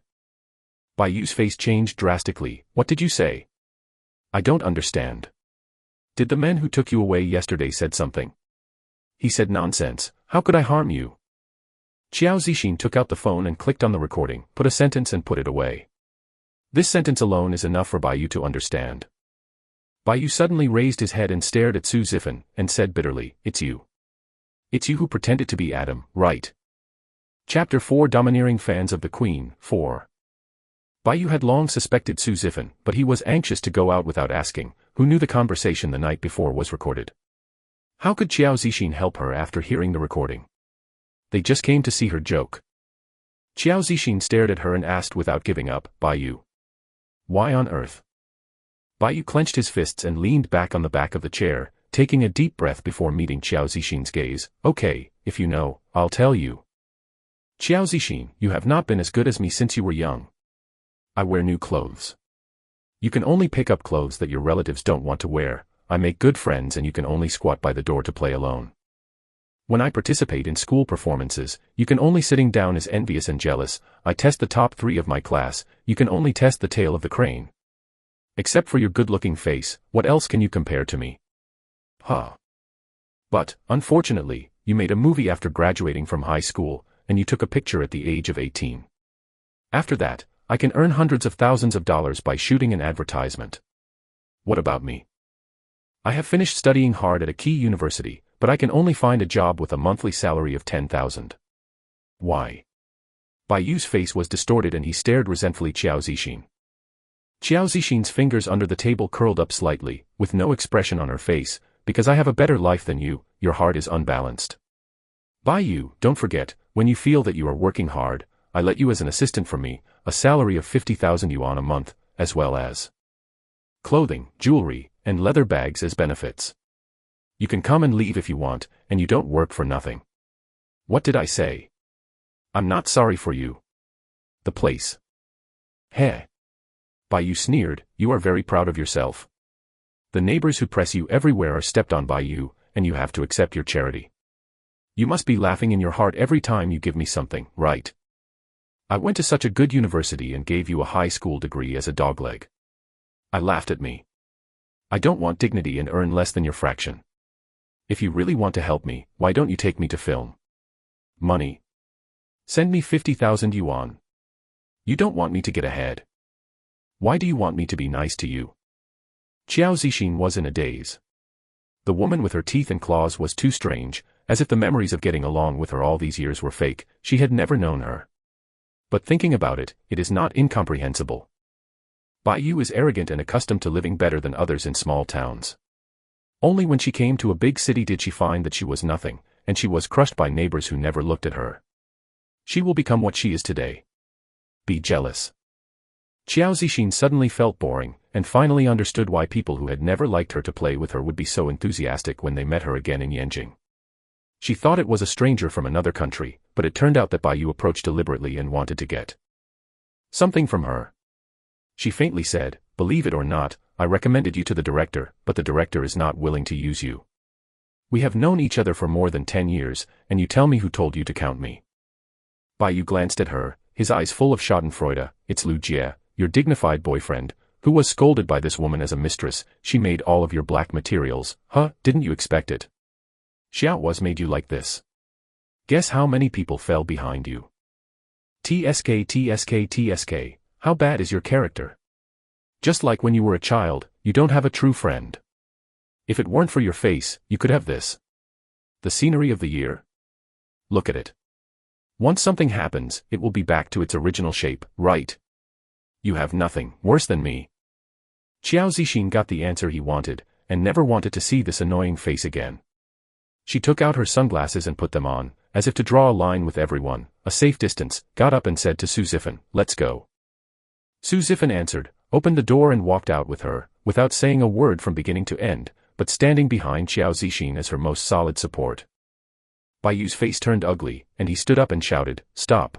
Baiyu's face changed drastically. What did you say? I don't understand. Did the men who took you away yesterday said something? He said nonsense. How could I harm you? Qiao Zixin took out the phone and clicked on the recording, put a sentence and put it away. This sentence alone is enough for Baiyu to understand. Baiyu suddenly raised his head and stared at Su Zifan, and said bitterly, it's you. It's you who pretended to be Adam, right? Chapter 4 Domineering Fans of the Queen, 4. Baiyu had long suspected Su Zifan, but he was anxious to go out without asking, who knew the conversation the night before was recorded. How could Qiao Zixin help her after hearing the recording? They just came to see her joke. Qiao Zixin stared at her and asked without giving up, Baiyu. Why on earth? Baiyu clenched his fists and leaned back on the back of the chair, taking a deep breath before meeting Qiao Zixin's gaze. Okay, if you know, I'll tell you. Qiao Zixin, you have not been as good as me since you were young. I wear new clothes. You can only pick up clothes that your relatives don't want to wear. I make good friends and you can only squat by the door to play alone. When I participate in school performances, you can only sitting down is envious and jealous. I test the top 3 of my class, you can only test the tail of the crane. Except for your good-looking face, what else can you compare to me? Huh. But, unfortunately, you made a movie after graduating from high school, and you took a picture at the age of 18. After that, I can earn hundreds of thousands of dollars by shooting an advertisement. What about me? I have finished studying hard at a key university, but I can only find a job with a monthly salary of 10,000. Why? Baiyu's face was distorted and he stared resentfully Qiao Zixin. Qiao Zixin's fingers under the table curled up slightly, with no expression on her face, because I have a better life than you, your heart is unbalanced. Bai, don't forget, when you feel that you are working hard, I let you as an assistant for me, a salary of 50,000 yuan a month, as well as clothing, jewelry, and leather bags as benefits. You can come and leave if you want, and you don't work for nothing. What did I say? I'm not sorry for you. The place. Heh. Bai sneered, you are very proud of yourself. The neighbors who press you everywhere are stepped on by you, and you have to accept your charity. You must be laughing in your heart every time you give me something, right? I went to such a good university and gave you a high school degree as a dogleg. I laughed at me. I don't want dignity and earn less than your fraction. If you really want to help me, why don't you take me to film? Money. Send me 50,000 yuan. You don't want me to get ahead. Why do you want me to be nice to you? Qiao Zixin was in a daze. The woman with her teeth and claws was too strange, as if the memories of getting along with her all these years were fake. She had never known her. But thinking about it, it is not incomprehensible. Bai is arrogant and accustomed to living better than others in small towns. Only when she came to a big city did she find that she was nothing, and she was crushed by neighbors who never looked at her. She will become what she is today. Be jealous. Qiao Zixin suddenly felt boring, and finally understood why people who had never liked her to play with her would be so enthusiastic when they met her again in Yanjing. She thought it was a stranger from another country, but it turned out that Bai approached deliberately and wanted to get something from her. She faintly said, believe it or not, I recommended you to the director, but the director is not willing to use you. We have known each other for more than 10 years, and you tell me who told you to count me. Bai glanced at her, his eyes full of schadenfreude. It's Lu Jie, your dignified boyfriend, who was scolded by this woman as a mistress. She made all of your black materials. Huh, didn't you expect it? Xiao was made you like this. Guess how many people fell behind you? TSK, how bad is your character? Just like when you were a child, you don't have a true friend. If it weren't for your face, you could have this. The scenery of the year. Look at it. Once something happens, it will be back to its original shape, right? You have nothing, worse than me. Qiao Zixin got the answer he wanted, and never wanted to see this annoying face again. She took out her sunglasses and put them on, as if to draw a line with everyone, a safe distance, got up and said to Su Zifan, let's go. Su Zifan answered, opened the door and walked out with her, without saying a word from beginning to end, but standing behind Qiao Zixin as her most solid support. Bai's face turned ugly, and he stood up and shouted, stop.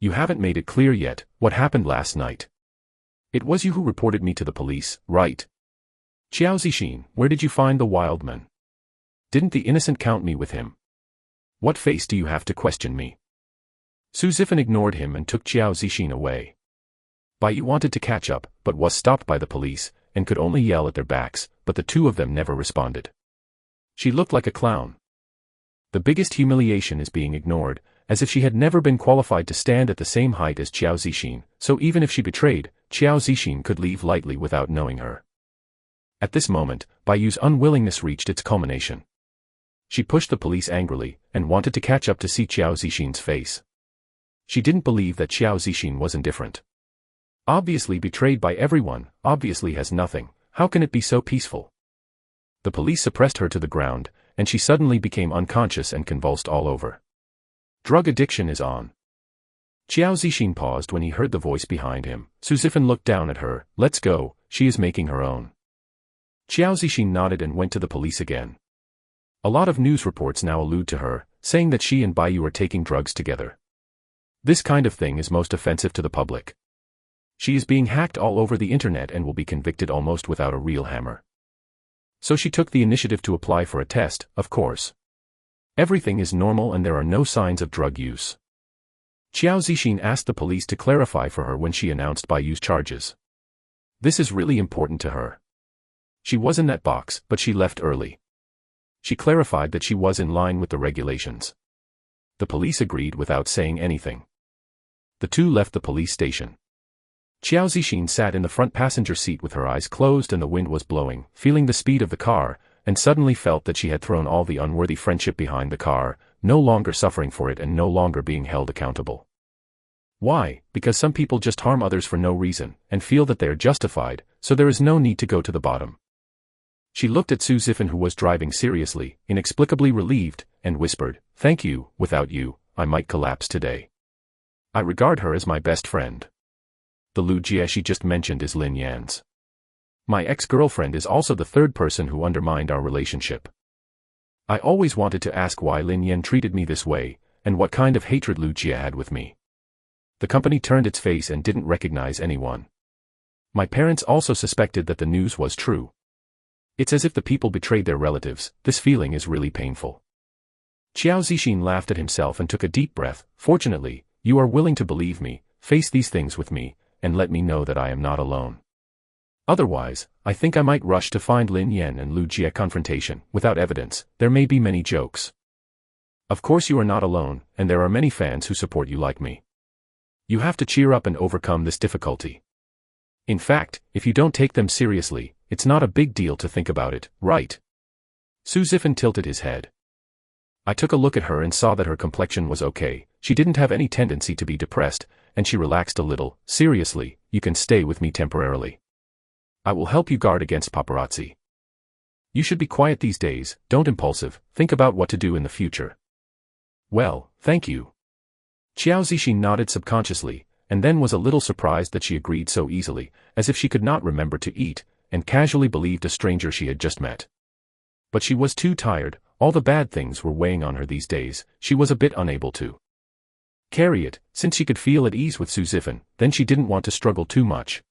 You haven't made it clear yet, what happened last night. It was you who reported me to the police, right? Qiao Zixin, where did you find the wild man? Didn't the innocent count me with him? What face do you have to question me? Su Zifan ignored him and took Qiao Zixin away. Bai wanted to catch up, but was stopped by the police, and could only yell at their backs, but the two of them never responded. She looked like a clown. The biggest humiliation is being ignored, as if she had never been qualified to stand at the same height as Qiao Zixin, so even if she betrayed, Qiao Zixin could leave lightly without knowing her. At this moment, Bai's unwillingness reached its culmination. She pushed the police angrily, and wanted to catch up to see Qiao Zixin's face. She didn't believe that Qiao Zixin was indifferent. Obviously betrayed by everyone, obviously has nothing, how can it be so peaceful? The police suppressed her to the ground, and she suddenly became unconscious and convulsed all over. Drug addiction is on. Qiao Zixin paused when he heard the voice behind him. Su Zifan looked down at her, let's go, she is making her own. Qiao Zixin nodded and went to the police again. A lot of news reports now allude to her, saying that she and Bai are taking drugs together. This kind of thing is most offensive to the public. She is being hacked all over the internet and will be convicted almost without a real hammer. So she took the initiative to apply for a test, of course. Everything is normal and there are no signs of drug use. Qiao Zixin asked the police to clarify for her when she announced Bai's charges. This is really important to her. She was in that box, but she left early. She clarified that she was in line with the regulations. The police agreed without saying anything. The two left the police station. Qiao Zixin sat in the front passenger seat with her eyes closed and the wind was blowing, feeling the speed of the car, and suddenly felt that she had thrown all the unworthy friendship behind the car, no longer suffering for it and no longer being held accountable. Why? Because some people just harm others for no reason, and feel that they are justified, so there is no need to go to the bottom. She looked at Su Zifan, who was driving seriously, inexplicably relieved, and whispered, "Thank you, without you, I might collapse today. I regard her as my best friend. The Lu Jie she just mentioned is Lin Yan's. My ex-girlfriend is also the third person who undermined our relationship. I always wanted to ask why Lin Yan treated me this way, and what kind of hatred Lu Jie had with me." The company turned its face and didn't recognize anyone. My parents also suspected that the news was true. It's as if the people betrayed their relatives. This feeling is really painful. Qiao Zixin laughed at himself and took a deep breath. "Fortunately, you are willing to believe me, face these things with me, and let me know that I am not alone. Otherwise, I think I might rush to find Lin Yan and Lu Jie confrontation. Without evidence, there may be many jokes. Of course you are not alone, and there are many fans who support you like me. You have to cheer up and overcome this difficulty. In fact, if you don't take them seriously, it's not a big deal to think about it, right?" Su Zifan tilted his head. I took a look at her and saw that her complexion was okay. She didn't have any tendency to be depressed, and she relaxed a little. "Seriously, you can stay with me temporarily. I will help you guard against paparazzi. You should be quiet these days, don't impulsive, think about what to do in the future." "Well, thank you." Qiao Zixin nodded subconsciously, and then was a little surprised that she agreed so easily, as if she could not remember to eat, and casually believed a stranger she had just met. But she was too tired, all the bad things were weighing on her these days, she was a bit unable to carry it, since she could feel at ease with Su Zifan, then she didn't want to struggle too much.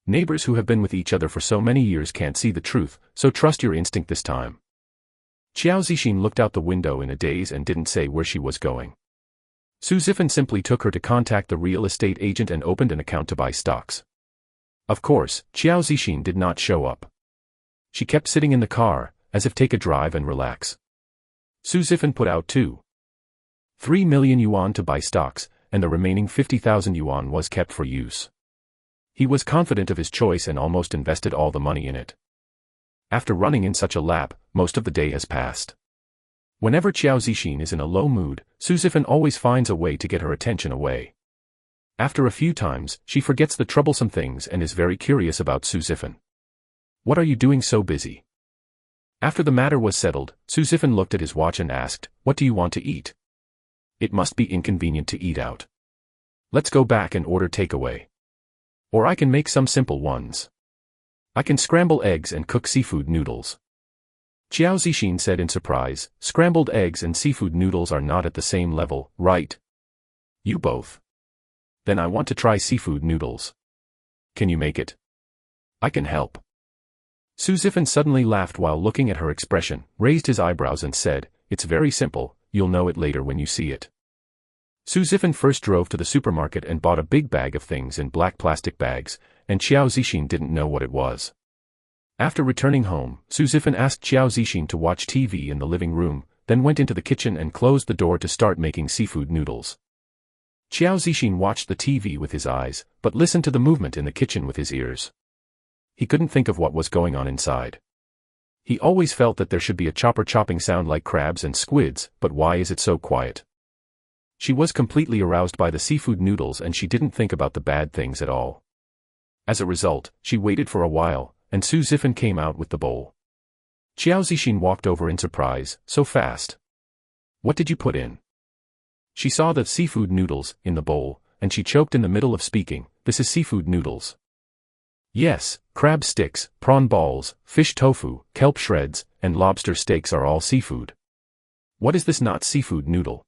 Neighbors who have been with each other for so many years can't see the truth, so trust your instinct this time. Qiao Zixin looked out the window in a daze and didn't say where she was going. Su Zifan simply took her to contact the real estate agent and opened an account to buy stocks. Of course, Qiao Zixin did not show up. She kept sitting in the car, as if take a drive and relax. Su Zifan put out 3 million yuan to buy stocks, and the remaining 50,000 yuan was kept for use. He was confident of his choice and almost invested all the money in it. After running in such a lap, most of the day has passed. Whenever Qiao Zixin is in a low mood, Su Zifan always finds a way to get her attention away. After a few times, she forgets the troublesome things and is very curious about Su Zifan. "What are you doing so busy?" After the matter was settled, Su Zifan looked at his watch and asked, "What do you want to eat?" "It must be inconvenient to eat out. Let's go back and order takeaway. Or I can make some simple ones. I can scramble eggs and cook seafood noodles." Qiao Zixin said in surprise, "Scrambled eggs and seafood noodles are not at the same level, right?" "You both. Then I want to try seafood noodles. Can you make it?" "I can help." Su Zifan suddenly laughed while looking at her expression, raised his eyebrows and said, "It's very simple, you'll know it later when you see it." Su Zifan first drove to the supermarket and bought a big bag of things in black plastic bags, and Qiao Zixin didn't know what it was. After returning home, Su Zifan asked Qiao Zixin to watch TV in the living room, then went into the kitchen and closed the door to start making seafood noodles. Qiao Zixin watched the TV with his eyes, but listened to the movement in the kitchen with his ears. He couldn't think of what was going on inside. He always felt that there should be a chopper chopping sound like crabs and squids, but why is it so quiet? She was completely aroused by the seafood noodles and she didn't think about the bad things at all. As a result, she waited for a while, and Su Zifan came out with the bowl. Qiao Zixin walked over in surprise, "So fast. What did you put in?" She saw the seafood noodles in the bowl, and she choked in the middle of speaking, "This is seafood noodles." "Yes, crab sticks, prawn balls, fish tofu, kelp shreds, and lobster steaks are all seafood. What is this not seafood noodle?"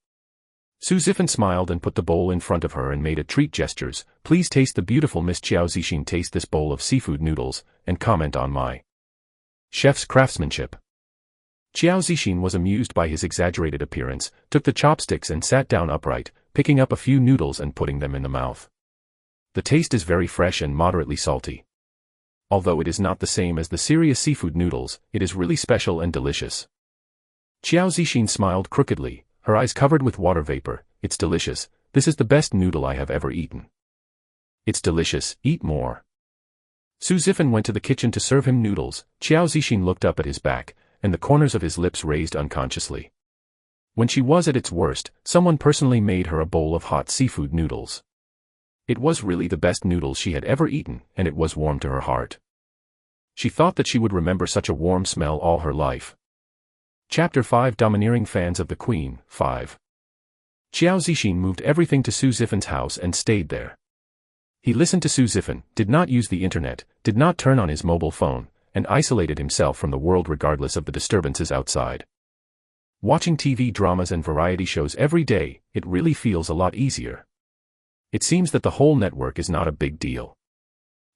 Su Zifan smiled and put the bowl in front of her and made a treat gestures. "Please taste the beautiful Miss Qiao Zixin, taste this bowl of seafood noodles, and comment on my chef's craftsmanship." Qiao Zixin was amused by his exaggerated appearance, took the chopsticks and sat down upright, picking up a few noodles and putting them in the mouth. The taste is very fresh and moderately salty. Although it is not the same as the serious seafood noodles, it is really special and delicious. Qiao Zixin smiled crookedly, her eyes covered with water vapor. "It's delicious, this is the best noodle I have ever eaten." "It's delicious, eat more." Su Zifan went to the kitchen to serve him noodles. Qiao Zixin looked up at his back, and the corners of his lips raised unconsciously. When she was at its worst, someone personally made her a bowl of hot seafood noodles. It was really the best noodles she had ever eaten, and it was warm to her heart. She thought that she would remember such a warm smell all her life. Chapter 5 Domineering Fans of the Queen, 5. Xiao Zixin moved everything to Su Zifan's house and stayed there. He listened to Su Zifan, did not use the internet, did not turn on his mobile phone, and isolated himself from the world regardless of the disturbances outside. Watching TV dramas and variety shows every day, it really feels a lot easier. It seems that the whole network is not a big deal.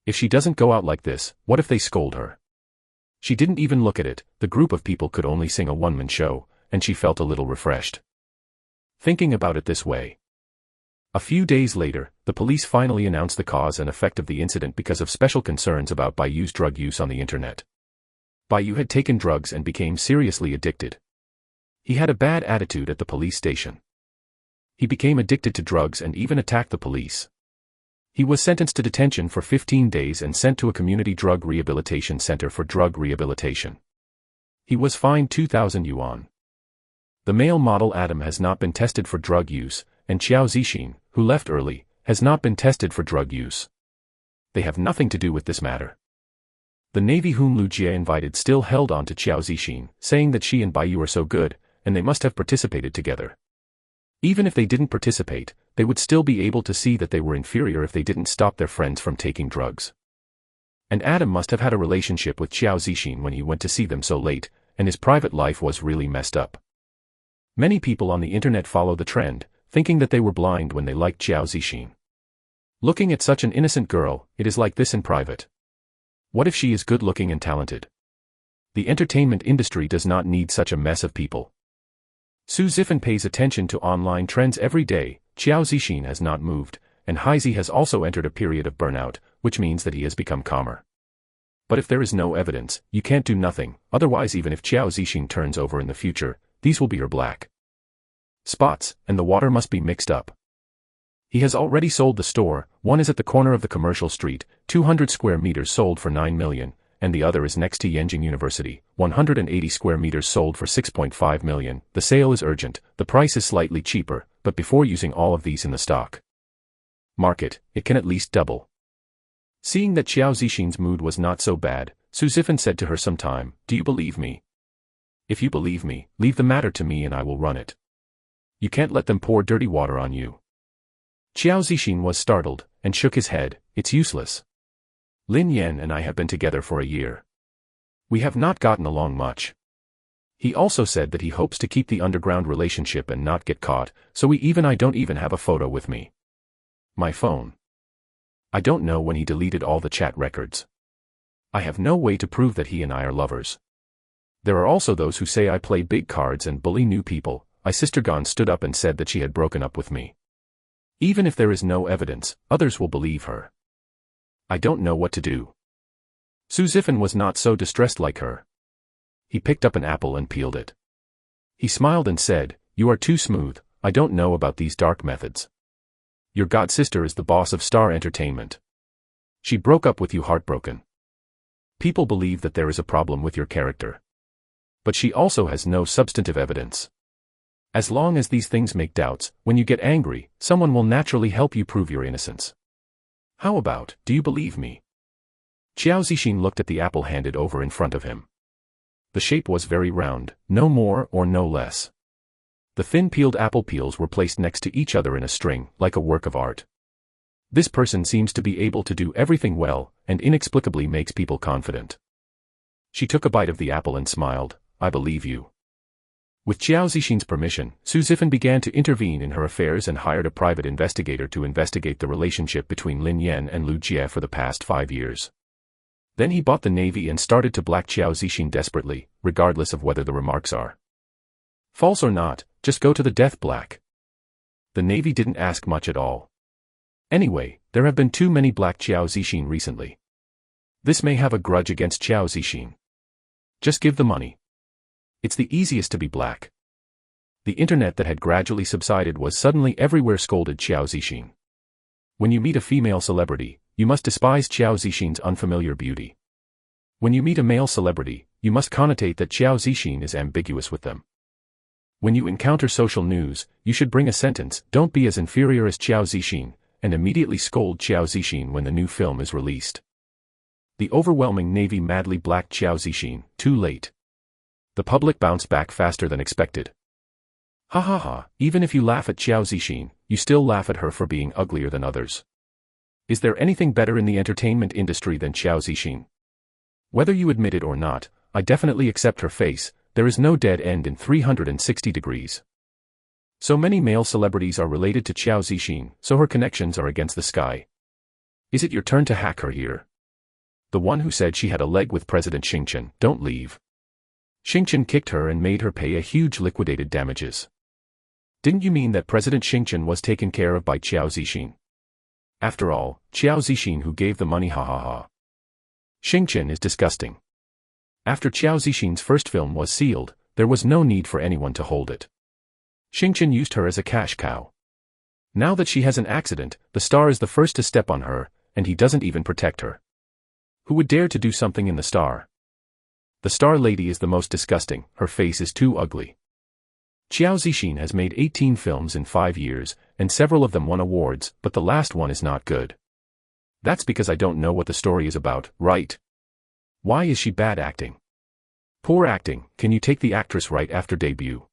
If she doesn't go out like this, what if they scold her? She didn't even look at it, the group of people could only sing a one-man show, and she felt a little refreshed. Thinking about it this way. A few days later, the police finally announced the cause and effect of the incident because of special concerns about Baiyu's drug use on the internet. Baiyu had taken drugs and became seriously addicted. He had a bad attitude at the police station. He became addicted to drugs and even attacked the police. He was sentenced to detention for 15 days and sent to a community drug rehabilitation center for drug rehabilitation. He was fined 2,000 yuan. The male model Adam has not been tested for drug use, and Xiao Zixin, who left early, has not been tested for drug use. They have nothing to do with this matter. The Navy whom Lu Jie invited still held on to Xiao Zixin, saying that she and Baiyu are so good, and they must have participated together. Even if they didn't participate, they would still be able to see that they were inferior if they didn't stop their friends from taking drugs. And Adam must have had a relationship with Xiao Zixin when he went to see them so late, and his private life was really messed up. Many people on the internet follow the trend, thinking that they were blind when they liked Xiao Zixin. Looking at such an innocent girl, it is like this in private. What if she is good-looking and talented? The entertainment industry does not need such a mess of people. Su Zifan pays attention to online trends every day. Xiao Zixin has not moved, and Haizi has also entered a period of burnout, which means that he has become calmer. But if there is no evidence, you can't do nothing, otherwise even if Xiao Zixin turns over in the future, these will be her black spots, and the water must be mixed up. He has already sold the store, one is at the corner of the commercial street, 200 square meters sold for 9 million, and the other is next to Yenjing University, 180 square meters sold for 6.5 million, the sale is urgent, the price is slightly cheaper, but before using all of these in the stock market, it can at least double. Seeing that Xiao Zixin's mood was not so bad, Su Zifan said to her sometime, "Do you believe me? If you believe me, leave the matter to me and I will run it. You can't let them pour dirty water on you." Xiao Zixin was startled, and shook his head. "It's useless. Lin Yan and I have been together for a year. We have not gotten along much." He also said that he hopes to keep the underground relationship and not get caught, so I don't even have a photo with me. My phone. I don't know when he deleted all the chat records. I have no way to prove that he and I are lovers. There are also those who say I play big cards and bully new people. My sister Gon stood up and said that she had broken up with me. Even if there is no evidence, others will believe her. I don't know what to do. Su Zifan was not so distressed like her. He picked up an apple and peeled it. He smiled and said, "You are too smooth, I don't know about these dark methods. Your god-sister is the boss of Star Entertainment. She broke up with you heartbroken. People believe that there is a problem with your character. But she also has no substantive evidence. As long as these things make doubts, when you get angry, someone will naturally help you prove your innocence. How about, do you believe me?" Xiao Zixin looked at the apple handed over in front of him. The shape was very round, no more or no less. The thin peeled apple peels were placed next to each other in a string, like a work of art. This person seems to be able to do everything well, and inexplicably makes people confident. She took a bite of the apple and smiled, "I believe you." With Xiao Zixin's permission, Su Zifan began to intervene in her affairs and hired a private investigator to investigate the relationship between Lin Yan and Lu Jie for the past 5 years. Then he bought the Navy and started to black Xiao Zixin desperately, regardless of whether the remarks are false or not, just go to the death black. The Navy didn't ask much at all. Anyway, there have been too many black Xiao Zixin recently. This may have a grudge against Xiao Zixin. Just give the money. It's the easiest to be black. The internet that had gradually subsided was suddenly everywhere scolded Xiao Zixin. When you meet a female celebrity, you must despise Xiao Zixin's unfamiliar beauty. When you meet a male celebrity, you must connotate that Xiao Zixin is ambiguous with them. When you encounter social news, you should bring a sentence, "Don't be as inferior as Xiao Zixin," and immediately scold Xiao Zixin when the new film is released. The overwhelming navy madly black Xiao Zixin, too late. The public bounced back faster than expected. Ha ha ha, even if you laugh at Xiao Zixin, you still laugh at her for being uglier than others. Is there anything better in the entertainment industry than Xiao Zixin? Whether you admit it or not, I definitely accept her face. There is no dead end in 360 degrees. So many male celebrities are related to Xiao Zixin, so her connections are against the sky. Is it your turn to hack her here? The one who said she had a leg with President Xingqian, don't leave. Xingqian kicked her and made her pay a huge liquidated damages. Didn't you mean that President Xingqian was taken care of by Xiao Zixin? After all, Xiao Zixin who gave the money, ha ha ha. Xingqian is disgusting. After Xiao Zixin's first film was sealed, there was no need for anyone to hold it. Xingqian used her as a cash cow. Now that she has an accident, the star is the first to step on her, and he doesn't even protect her. Who would dare to do something in the star? The star lady is the most disgusting, her face is too ugly. Xiao Zixin has made 18 films in 5 years, and several of them won awards, but the last one is not good. That's because I don't know what the story is about, right? Why is she bad acting? Poor acting, can you take the actress right after debut?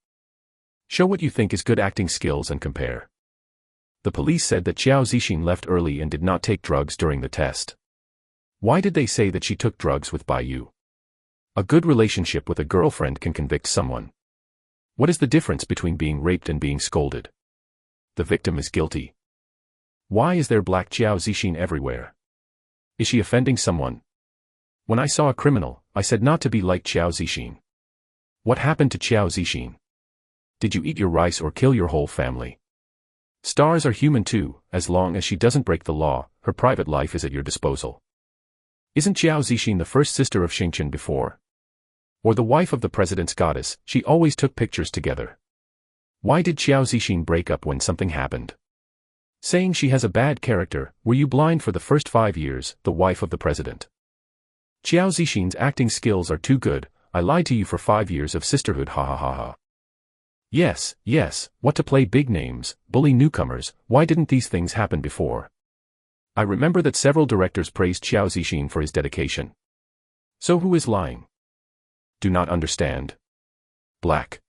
Show what you think is good acting skills and compare. The police said that Xiao Zixin left early and did not take drugs during the test. Why did they say that she took drugs with Bai? A good relationship with a girlfriend can convict someone. What is the difference between being raped and being scolded? The victim is guilty. Why is there black Xiao Zixin everywhere? Is she offending someone? When I saw a criminal, I said not to be like Xiao Zixin. What happened to Xiao Zixin? Did you eat your rice or kill your whole family? Stars are human too, as long as she doesn't break the law, her private life is at your disposal. Isn't Xiao Zixin the first sister of Xingqian before? Or the wife of the president's goddess, she always took pictures together. Why did Xiao Zixin break up when something happened? Saying she has a bad character, were you blind for the first 5 years, the wife of the president? Xiao Zixin's acting skills are too good, I lied to you for 5 years of sisterhood, ha ha ha ha. Yes, what to play big names, bully newcomers, why didn't these things happen before? I remember that several directors praised Xiao Zixin for his dedication. So who is lying? Do not understand. Black.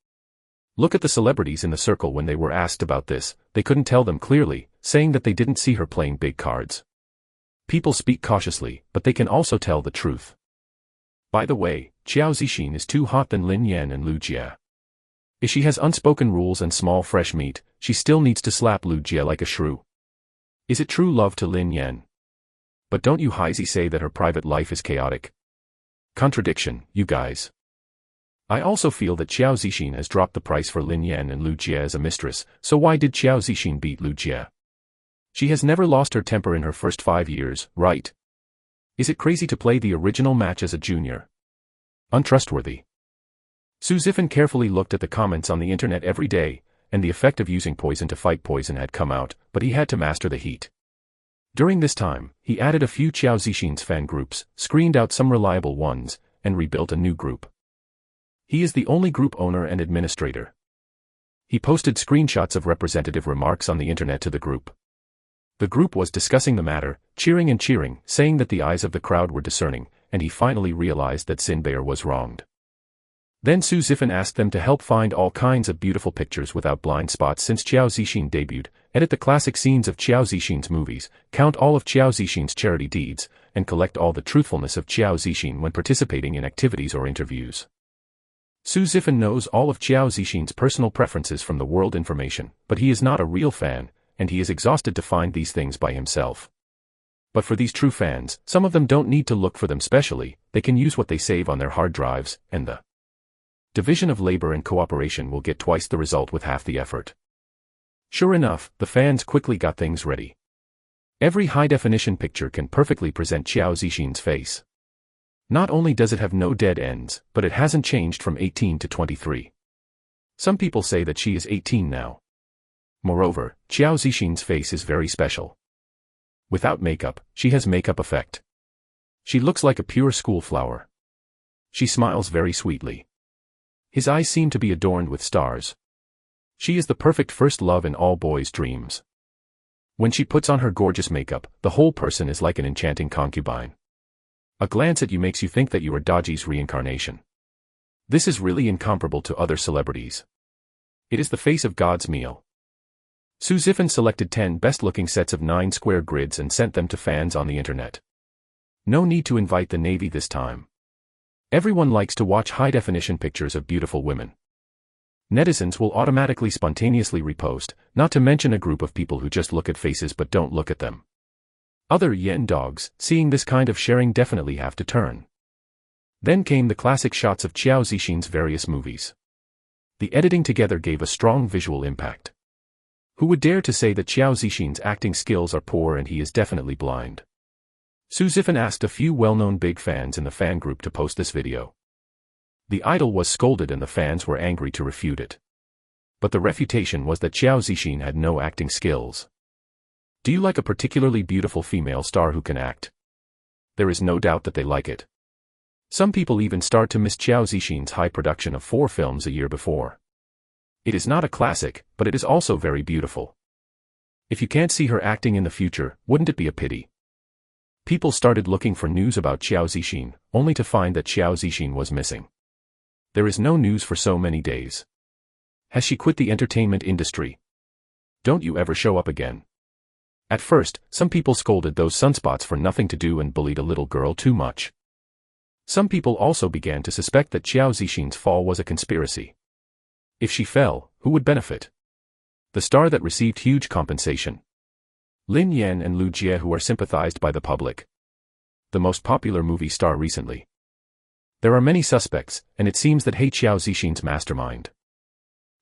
Look at the celebrities in the circle when they were asked about this, they couldn't tell them clearly, saying that they didn't see her playing big cards. People speak cautiously, but they can also tell the truth. By the way, Xiao Zixin is too hot than Lin Yan and Lu Jie. If she has unspoken rules and small fresh meat, she still needs to slap Lu Jie like a shrew. Is it true love to Lin Yan? But don't you Heisey say that her private life is chaotic? Contradiction, you guys. I also feel that Xiao Zixin has dropped the price for Lin Yan and Lu Jie as a mistress, so why did Xiao Zixin beat Lu Jie? She has never lost her temper in her first 5 years, right? Is it crazy to play the original match as a junior? Untrustworthy. Su Zifan carefully looked at the comments on the internet every day, and the effect of using poison to fight poison had come out, but he had to master the heat. During this time, he added a few Xiao Zixin's fan groups, screened out some reliable ones, and rebuilt a new group. He is the only group owner and administrator. He posted screenshots of representative remarks on the internet to the group. The group was discussing the matter, cheering and cheering, saying that the eyes of the crowd were discerning, and he finally realized that Sinbei was wronged. Then Su Zifan asked them to help find all kinds of beautiful pictures without blind spots since Xiao Zixin debuted, edit the classic scenes of Xiao Zixin's movies, count all of Xiao Zixin's charity deeds, and collect all the truthfulness of Xiao Zixin when participating in activities or interviews. Su Zifan knows all of Xiao Zixin's personal preferences from the world information, but he is not a real fan, and he is exhausted to find these things by himself. But for these true fans, some of them don't need to look for them specially, they can use what they save on their hard drives, and the division of labor and cooperation will get twice the result with half the effort. Sure enough, the fans quickly got things ready. Every high-definition picture can perfectly present Xiao Zixin's face. Not only does it have no dead ends, but it hasn't changed from 18 to 23. Some people say that she is 18 now. Moreover, Xiao Zixin's face is very special. Without makeup, she has makeup effect. She looks like a pure school flower. She smiles very sweetly. His eyes seem to be adorned with stars. She is the perfect first love in all boys' dreams. When she puts on her gorgeous makeup, the whole person is like an enchanting concubine. A glance at you makes you think that you are Daji's reincarnation. This is really incomparable to other celebrities. It is the face of God's meal. Su Zifan selected 10 best-looking sets of 9 square grids and sent them to fans on the internet. No need to invite the Navy this time. Everyone likes to watch high-definition pictures of beautiful women. Netizens will automatically spontaneously repost, not to mention a group of people who just look at faces but don't look at them. Other yen dogs, seeing this kind of sharing, definitely have to turn. Then came the classic shots of Qiao Zixin's various movies. The editing together gave a strong visual impact. Who would dare to say that Qiao Zixin's acting skills are poor and he is definitely blind? Su Zifan asked a few well-known big fans in the fan group to post this video. The idol was scolded and the fans were angry to refute it. But the refutation was that Qiao Zixin had no acting skills. Do you like a particularly beautiful female star who can act? There is no doubt that they like it. Some people even start to miss Qiao Zixin's high production of 4 films a year before. It is not a classic, but it is also very beautiful. If you can't see her acting in the future, wouldn't it be a pity? People started looking for news about Qiao Zixin, only to find that Qiao Zixin was missing. There is no news for so many days. Has she quit the entertainment industry? Don't you ever show up again? At first, some people scolded those sunspots for nothing to do and bullied a little girl too much. Some people also began to suspect that Qiao Zixin's fall was a conspiracy. If she fell, who would benefit? The star that received huge compensation. Lin Yan and Lu Jie, who are sympathized by the public. The most popular movie star recently. There are many suspects, and it seems that Qiao Zixin's mastermind.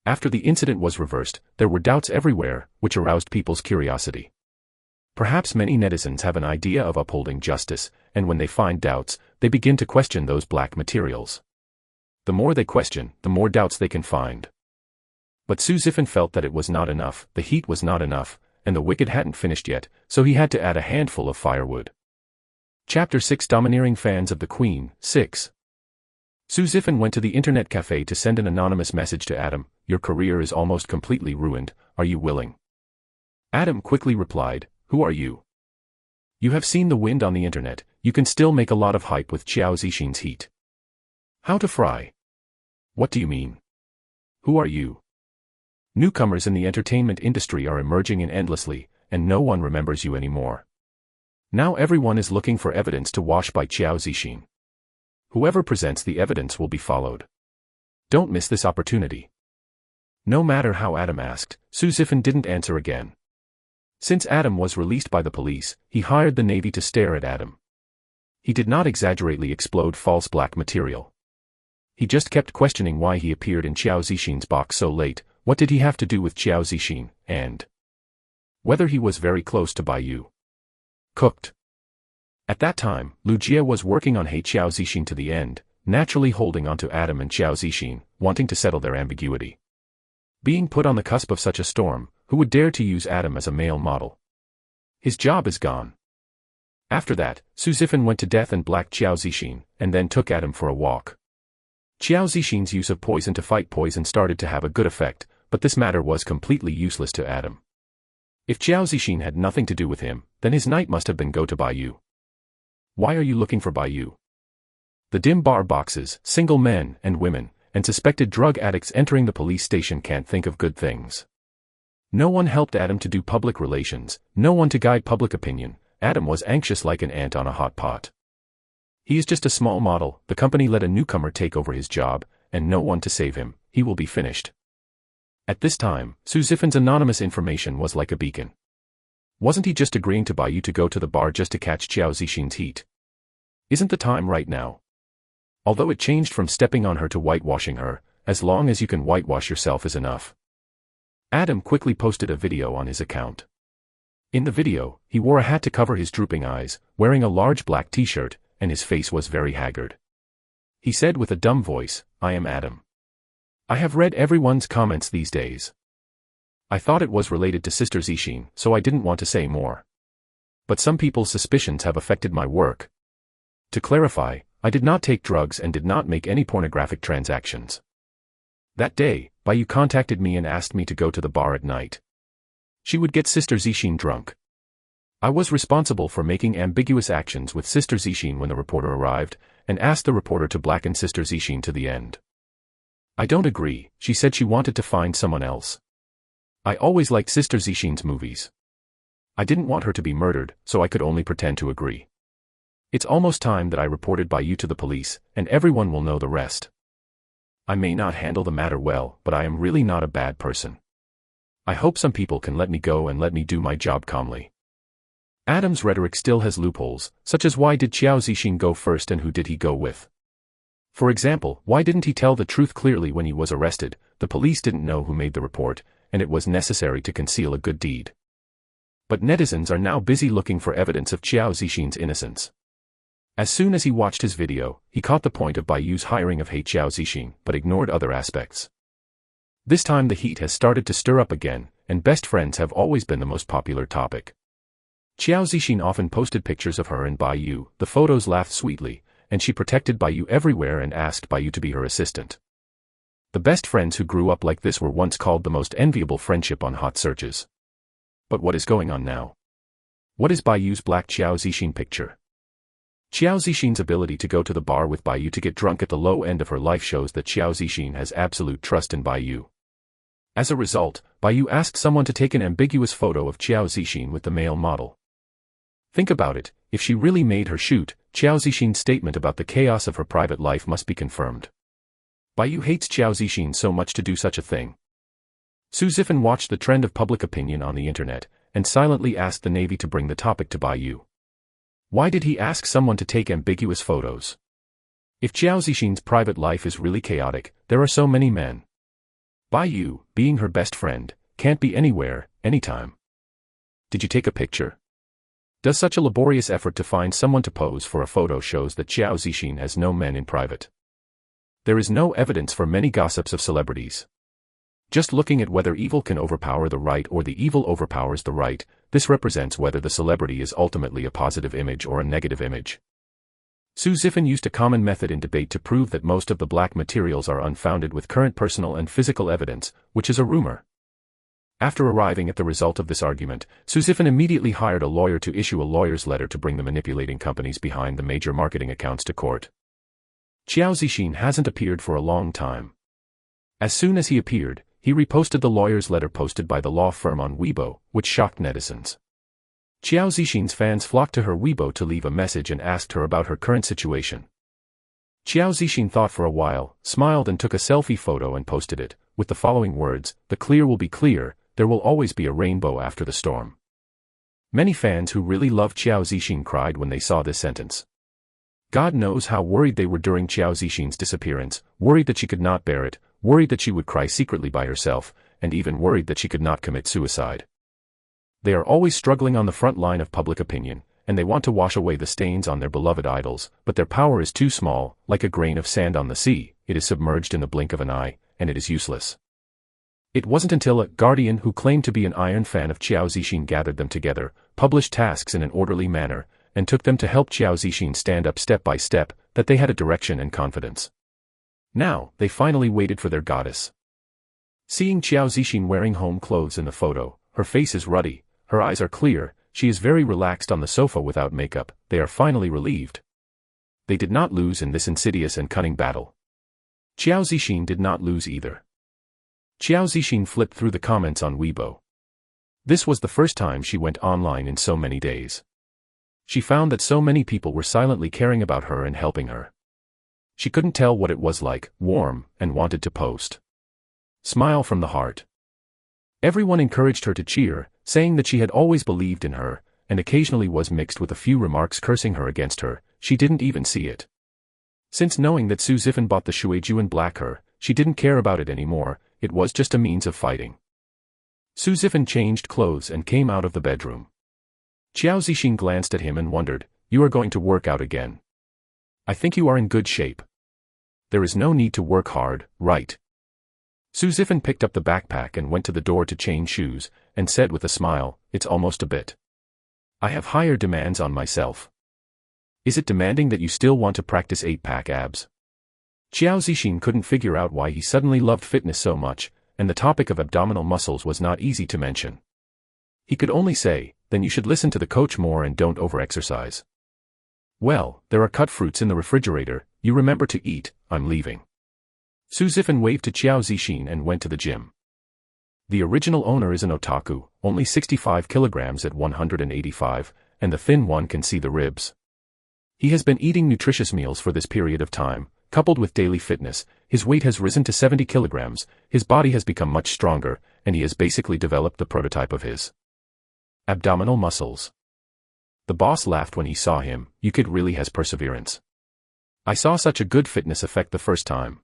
After the incident was reversed, there were doubts everywhere, which aroused people's curiosity. Perhaps many netizens have an idea of upholding justice, and when they find doubts, they begin to question those black materials. The more they question, the more doubts they can find. But Su Zifan felt that it was not enough, the heat was not enough, and the wicked hadn't finished yet, so he had to add a handful of firewood. Chapter 6: Domineering Fans of the Queen. 6. Su Zifan went to the internet cafe to send an anonymous message to Adam. Your career is almost completely ruined, are you willing? Adam quickly replied, who are you? You have seen the wind on the internet, you can still make a lot of hype with Qiao Zixin's heat. How to fry? What do you mean? Who are you? Newcomers in the entertainment industry are emerging in endlessly, and no one remembers you anymore. Now everyone is looking for evidence to wash by Qiao Zixin. Whoever presents the evidence will be followed. Don't miss this opportunity. No matter how Adam asked, Su Zifan didn't answer again. Since Adam was released by the police, he hired the Navy to stare at Adam. He did not exaggerately explode false black material. He just kept questioning why he appeared in Qiao Zixin's box so late, what did he have to do with Qiao Zixin, and whether he was very close to Baiyu. Cooked. At that time, Lu Jie was working on Qiao Zixin to the end, naturally holding on to Adam and Qiao Zixin, wanting to settle their ambiguity. Being put on the cusp of such a storm, who would dare to use Adam as a male model? His job is gone. After that, Su Zifan went to death and blacked Qiao Zixin, and then took Adam for a walk. Qiao Zixin's use of poison to fight poison started to have a good effect, but this matter was completely useless to Adam. If Qiao Zixin had nothing to do with him, then his night must have been go to Baiyu. Why are you looking for Baiyu? The dim bar boxes, single men and women, and suspected drug addicts entering the police station can't think of good things. No one helped Adam to do public relations, no one to guide public opinion. Adam was anxious like an ant on a hot pot. He is just a small model, the company let a newcomer take over his job, and no one to save him, he will be finished. At this time, Su Zifan's anonymous information was like a beacon. Wasn't he just agreeing to Baiyu to go to the bar just to catch Qiao Zixin's heat? Isn't the time right now? Although it changed from stepping on her to whitewashing her, as long as you can whitewash yourself is enough. Adam quickly posted a video on his account. In the video, he wore a hat to cover his drooping eyes, wearing a large black t-shirt, and his face was very haggard. He said with a dumb voice, I am Adam. I have read everyone's comments these days. I thought it was related to Sister Zixin, so I didn't want to say more. But some people's suspicions have affected my work. To clarify, I did not take drugs and did not make any pornographic transactions. That day, Baiyu contacted me and asked me to go to the bar at night. She would get Sister Zixin drunk. I was responsible for making ambiguous actions with Sister Zishin when the reporter arrived, and asked the reporter to blacken Sister Zishin to the end. I don't agree, she said she wanted to find someone else. I always liked Sister Zishin's movies. I didn't want her to be murdered, so I could only pretend to agree. It's almost time that I reported by you to the police, and everyone will know the rest. I may not handle the matter well, but I am really not a bad person. I hope some people can let me go and let me do my job calmly. Adam's rhetoric still has loopholes, such as why did Qiao Zixin go first and who did he go with? For example, why didn't he tell the truth clearly when he was arrested? The police didn't know who made the report, and it was necessary to conceal a good deed. But netizens are now busy looking for evidence of Qiao Zixin's innocence. As soon as he watched his video, he caught the point of Baiyu's hiring of Qiao Zixin, but ignored other aspects. This time the heat has started to stir up again, and best friends have always been the most popular topic. Qiao Zixin often posted pictures of her and Baiyu, the photos laughed sweetly, and she protected Baiyu everywhere and asked Baiyu to be her assistant. The best friends who grew up like this were once called the most enviable friendship on hot searches. But what is going on now? What is Baiyu's black Qiao Zixin picture? Qiao Zixin's ability to go to the bar with Baiyu to get drunk at the low end of her life shows that Qiao Zixin has absolute trust in Baiyu. As a result, Baiyu asked someone to take an ambiguous photo of Qiao Zixin with the male model. Think about it, if she really made her shoot, Qiao Zixin's statement about the chaos of her private life must be confirmed. Baiyu hates Qiao Zixin so much to do such a thing. Su Zifan watched the trend of public opinion on the internet, and silently asked the Navy to bring the topic to Baiyu. Why did he ask someone to take ambiguous photos? If Qiao Zixin's private life is really chaotic, there are so many men. Baiyu, being her best friend, can't be anywhere, anytime. Did you take a picture? Does such a laborious effort to find someone to pose for a photo shows that Qiao Zixin has no men in private? There is no evidence for many gossips of celebrities. Just looking at whether evil can overpower the right or the evil overpowers the right, this represents whether the celebrity is ultimately a positive image or a negative image. Su Zifan used a common method in debate to prove that most of the black materials are unfounded with current personal and physical evidence, which is a rumor. After arriving at the result of this argument, Su Zifan immediately hired a lawyer to issue a lawyer's letter to bring the manipulating companies behind the major marketing accounts to court. Qiao Zixin hasn't appeared for a long time. As soon as he appeared, he reposted the lawyer's letter posted by the law firm on Weibo, which shocked netizens. Qiao Zixin's fans flocked to her Weibo to leave a message and asked her about her current situation. Qiao Zixin thought for a while, smiled and took a selfie photo and posted it, with the following words, "The clear will be clear, there will always be a rainbow after the storm." Many fans who really love Qiao Zixin cried when they saw this sentence. God knows how worried they were during Qiao Zixin's disappearance, worried that she could not bear it, worried that she would cry secretly by herself, and even worried that she could not commit suicide. They are always struggling on the front line of public opinion, and they want to wash away the stains on their beloved idols, but their power is too small, like a grain of sand on the sea, it is submerged in the blink of an eye, and it is useless. It wasn't until a Guardian who claimed to be an iron fan of Qiao Zixin gathered them together, published tasks in an orderly manner, and took them to help Qiao Zixin stand up step by step, that they had a direction and confidence. Now, they finally waited for their goddess. Seeing Qiao Zixin wearing home clothes in the photo, her face is ruddy, her eyes are clear, she is very relaxed on the sofa without makeup, they are finally relieved. They did not lose in this insidious and cunning battle. Qiao Zixin did not lose either. Qiao Zixin flipped through the comments on Weibo. This was the first time she went online in so many days. She found that so many people were silently caring about her and helping her. She couldn't tell what it was like, warm, and wanted to post. Smile from the heart. Everyone encouraged her to cheer, saying that she had always believed in her, and occasionally was mixed with a few remarks cursing her against her, she didn't even see it. Since knowing that Su Zifan bought the Shuejuan black her, she didn't care about it anymore, it was just a means of fighting. Su Zifan changed clothes and came out of the bedroom. Qiao Zixin glanced at him and wondered, "You are going to work out again. I think you are in good shape. There is no need to work hard, right?" Su Zifan picked up the backpack and went to the door to change shoes, and said with a smile, "It's almost a bit. I have higher demands on myself. Is it demanding that you still want to practice 8-pack abs?" Qiao Zixin couldn't figure out why he suddenly loved fitness so much, and the topic of abdominal muscles was not easy to mention. He could only say, Then you should listen to the coach more and don't over-exercise. Well, there are cut fruits in the refrigerator, you remember to eat, I'm leaving. Su Zifan waved to Qiao Zixin and went to the gym. The original owner is an otaku, only 65 kilograms at 185, and the thin one can see the ribs. He has been eating nutritious meals for this period of time, coupled with daily fitness, his weight has risen to 70 kilograms, his body has become much stronger, and he has basically developed the prototype of his abdominal muscles. The boss laughed when he saw him, you kid really has perseverance. I saw such a good fitness effect the first time.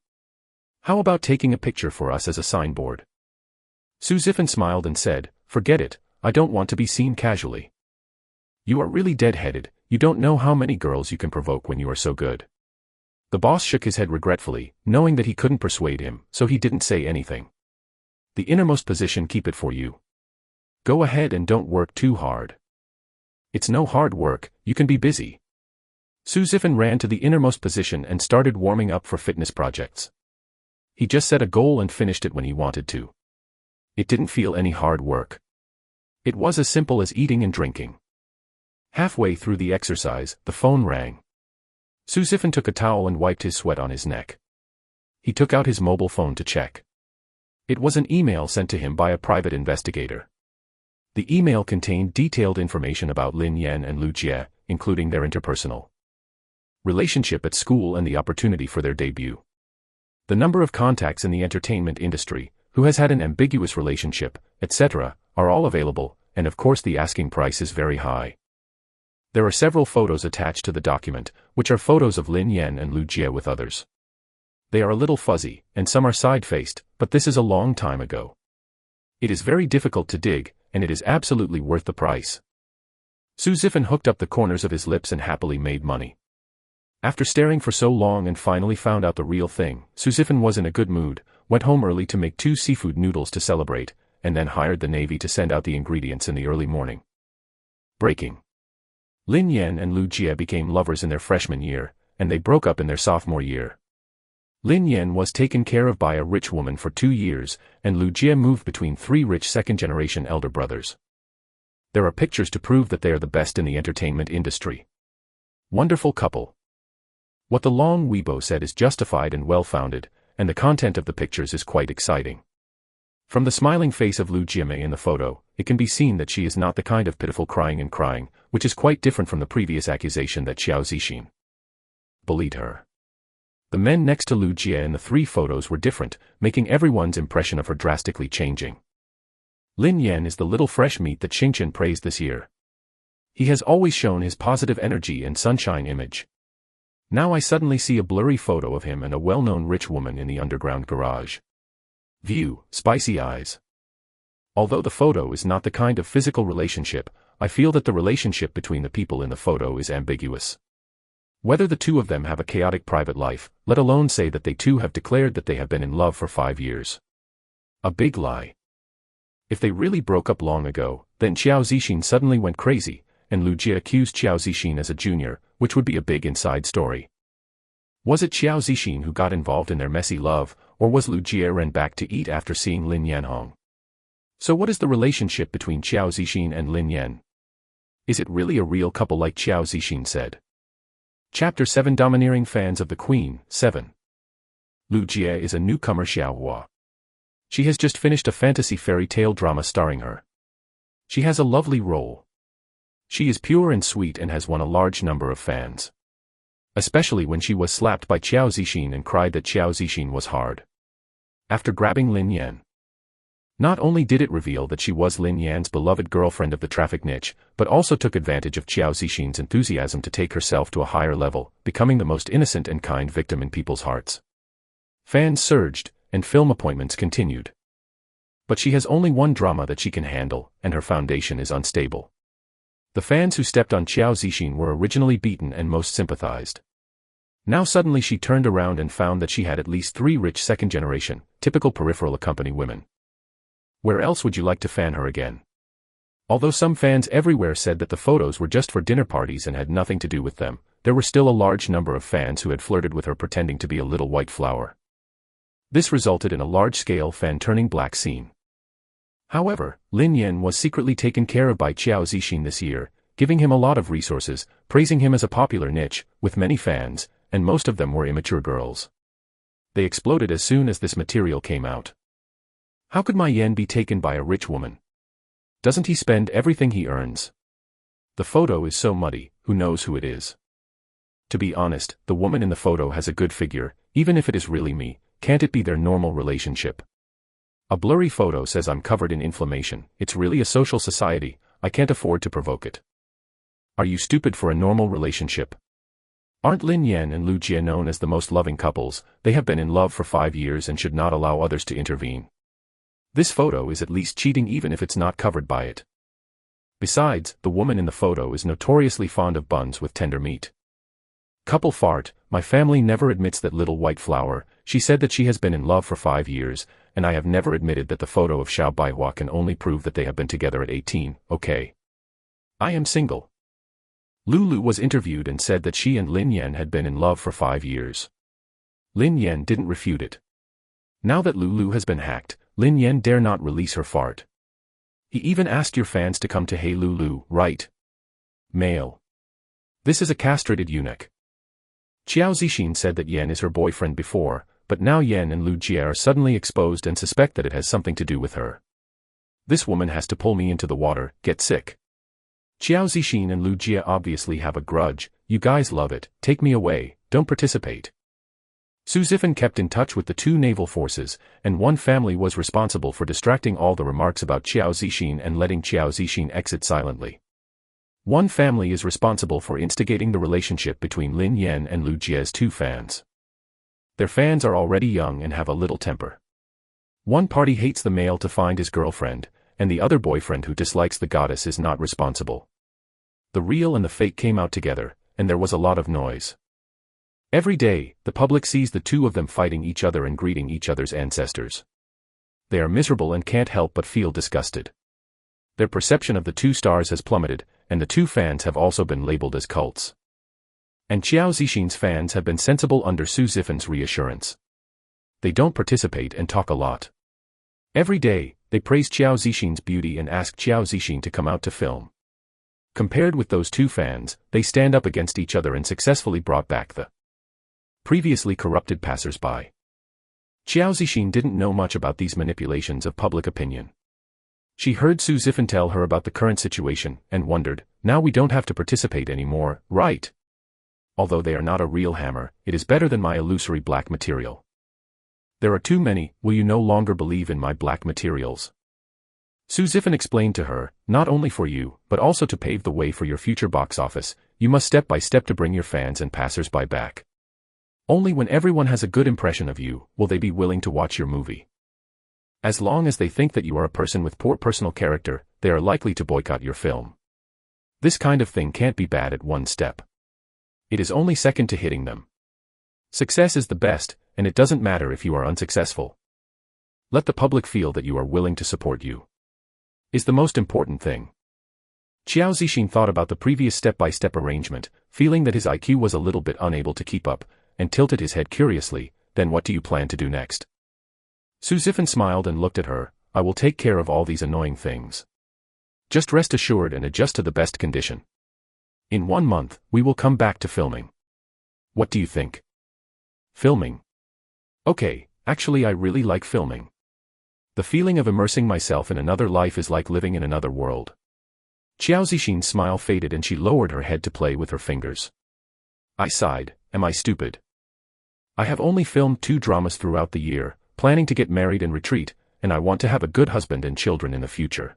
How about taking a picture for us as a signboard? Su Zifan smiled and said, forget it, I don't want to be seen casually. You are really dead-headed, you don't know how many girls you can provoke when you are so good. The boss shook his head regretfully, knowing that he couldn't persuade him, so he didn't say anything. The innermost position keep it for you. Go ahead and don't work too hard. It's no hard work, you can be busy. Su Zifan ran to the innermost position and started warming up for fitness projects. He just set a goal and finished it when he wanted to. It didn't feel any hard work. It was as simple as eating and drinking. Halfway through the exercise, the phone rang. Su Zifan took a towel and wiped his sweat on his neck. He took out his mobile phone to check. It was an email sent to him by a private investigator. The email contained detailed information about Lin Yan and Lu Jie, including their interpersonal relationship at school and the opportunity for their debut. The number of contacts in the entertainment industry, who has had an ambiguous relationship, etc., are all available, and of course the asking price is very high. There are several photos attached to the document, which are photos of Lin Yan and Lu Jie with others. They are a little fuzzy, and some are side-faced, but this is a long time ago. It is very difficult to dig, and it is absolutely worth the price. Su Zifan hooked up the corners of his lips and happily made money. After staring for so long and finally found out the real thing, Su Zifan was in a good mood, went home early to make 2 seafood noodles to celebrate, and then hired the Navy to send out the ingredients in the early morning. Breaking. Lin Yan and Lu Jie became lovers in their freshman year, and they broke up in their sophomore year. Lin Yan was taken care of by a rich woman for 2 years, and Lu Jie moved between 3 rich second-generation elder brothers. There are pictures to prove that they are the best in the entertainment industry. Wonderful couple. What the long Weibo said is justified and well-founded, and the content of the pictures is quite exciting. From the smiling face of Lu Jiemei in the photo, it can be seen that she is not the kind of pitiful crying, which is quite different from the previous accusation that Qiao Zixin bullied her. The men next to Lu Jie in the 3 photos were different, making everyone's impression of her drastically changing. Lin Yan is the little fresh meat that Xingchen praised this year. He has always shown his positive energy and sunshine image. Now I suddenly see a blurry photo of him and a well-known rich woman in the underground garage. View, spicy eyes. Although the photo is not the kind of physical relationship, I feel that the relationship between the people in the photo is ambiguous. Whether the two of them have a chaotic private life, let alone say that they too have declared that they have been in love for 5 years. A big lie. If they really broke up long ago, then Qiao Zixin suddenly went crazy, and Lu Jie accused Qiao Zixin as a junior, which would be a big inside story. Was it Qiao Zixin who got involved in their messy love, or was Lu Jie ran back to eat after seeing Lin Yan home? So what is the relationship between Qiao Zixin and Lin Yan? Is it really a real couple like Qiao Zixin said? Chapter 7 Domineering Fans of the Queen, 7. Lu Jie is a newcomer Xiaohua. She has just finished a fantasy fairy tale drama starring her. She has a lovely role. She is pure and sweet and has won a large number of fans. Especially when she was slapped by Qiao Zixin and cried that Qiao Zixin was hard. After grabbing Lin Yan. Not only did it reveal that she was Lin Yan's beloved girlfriend of the traffic niche, but also took advantage of Qiao Zixin's enthusiasm to take herself to a higher level, becoming the most innocent and kind victim in people's hearts. Fans surged, and film appointments continued. But she has only one drama that she can handle, and her foundation is unstable. The fans who stepped on Qiao Zixin were originally beaten and most sympathized. Now suddenly she turned around and found that she had at least 3 rich second-generation, typical peripheral accompany women. Where else would you like to fan her again? Although some fans everywhere said that the photos were just for dinner parties and had nothing to do with them, there were still a large number of fans who had flirted with her pretending to be a little white flower. This resulted in a large-scale fan-turning black scene. However, Lin Yan was secretly taken care of by Qiao Zixin this year, giving him a lot of resources, praising him as a popular niche, with many fans, and most of them were immature girls. They exploded as soon as this material came out. How could my Yan be taken by a rich woman? Doesn't he spend everything he earns? The photo is so muddy, who knows who it is? To be honest, the woman in the photo has a good figure, even if it is really me, can't it be their normal relationship? A blurry photo says I'm covered in inflammation, it's really a social society, I can't afford to provoke it. Are you stupid for a normal relationship? Aren't Lin Yan and Lu Jie known as the most loving couples? They have been in love for 5 years and should not allow others to intervene. This photo is at least cheating even if it's not covered by it. Besides, the woman in the photo is notoriously fond of buns with tender meat. Couple fart, my family never admits that little white flower, she said that she has been in love for 5 years, and I have never admitted that the photo of Xiao Baihua can only prove that they have been together at 18, okay? I am single. Lulu was interviewed and said that she and Lin Yan had been in love for 5 years. Lin Yan didn't refute it. Now that Lulu has been hacked, Lin Yan dare not release her fart. He even asked your fans to come to Hey Lulu, right? Male. This is a castrated eunuch. Qiao Zixin said that Yan is her boyfriend before, but now Yan and Lu Jie are suddenly exposed and suspect that it has something to do with her. This woman has to pull me into the water, get sick. Qiao Zixin and Lu Jie obviously have a grudge, you guys love it, take me away, don't participate. Su Zifan kept in touch with the 2 naval forces, and one family was responsible for distracting all the remarks about Qiao Zixin and letting Qiao Zixin exit silently. One family is responsible for instigating the relationship between Lin Yan and Lu Jie's 2 fans. Their fans are already young and have a little temper. One party hates the male to find his girlfriend, and the other boyfriend who dislikes the goddess is not responsible. The real and the fake came out together, and there was a lot of noise. Every day, the public sees the 2 of them fighting each other and greeting each other's ancestors. They are miserable and can't help but feel disgusted. Their perception of the 2 stars has plummeted, and the 2 fans have also been labeled as cults. And Qiao Zixin's fans have been sensible under Su Zifan's reassurance. They don't participate and talk a lot. Every day, they praise Qiao Zixin's beauty and ask Qiao Zixin to come out to film. Compared with those 2 fans, they stand up against each other and successfully brought back the previously corrupted passers-by. Qiao Zixin didn't know much about these manipulations of public opinion. She heard Su Zifan tell her about the current situation, and wondered, now we don't have to participate anymore, right? Although they are not a real hammer, it is better than my illusory black material. There are too many, will you no longer believe in my black materials? Su Zifan explained to her, not only for you, but also to pave the way for your future box office, you must step by step to bring your fans and passers-by back. Only when everyone has a good impression of you, will they be willing to watch your movie. As long as they think that you are a person with poor personal character, they are likely to boycott your film. This kind of thing can't be bad at one step. It is only second to hitting them. Success is the best, and it doesn't matter if you are unsuccessful. Let the public feel that you are willing to support you. Is the most important thing. Qiao Zixin thought about the previous step-by-step arrangement, feeling that his IQ was a little bit unable to keep up, and tilted his head curiously, then what do you plan to do next? Su Zifan smiled and looked at her, I will take care of all these annoying things. Just rest assured and adjust to the best condition. In 1 month, we will come back to filming. What do you think? Filming. Okay, actually I really like filming. The feeling of immersing myself in another life is like living in another world. Qiao Zixin's smile faded and she lowered her head to play with her fingers. I sighed, am I stupid? I have only filmed 2 dramas throughout the year, planning to get married and retreat, and I want to have a good husband and children in the future.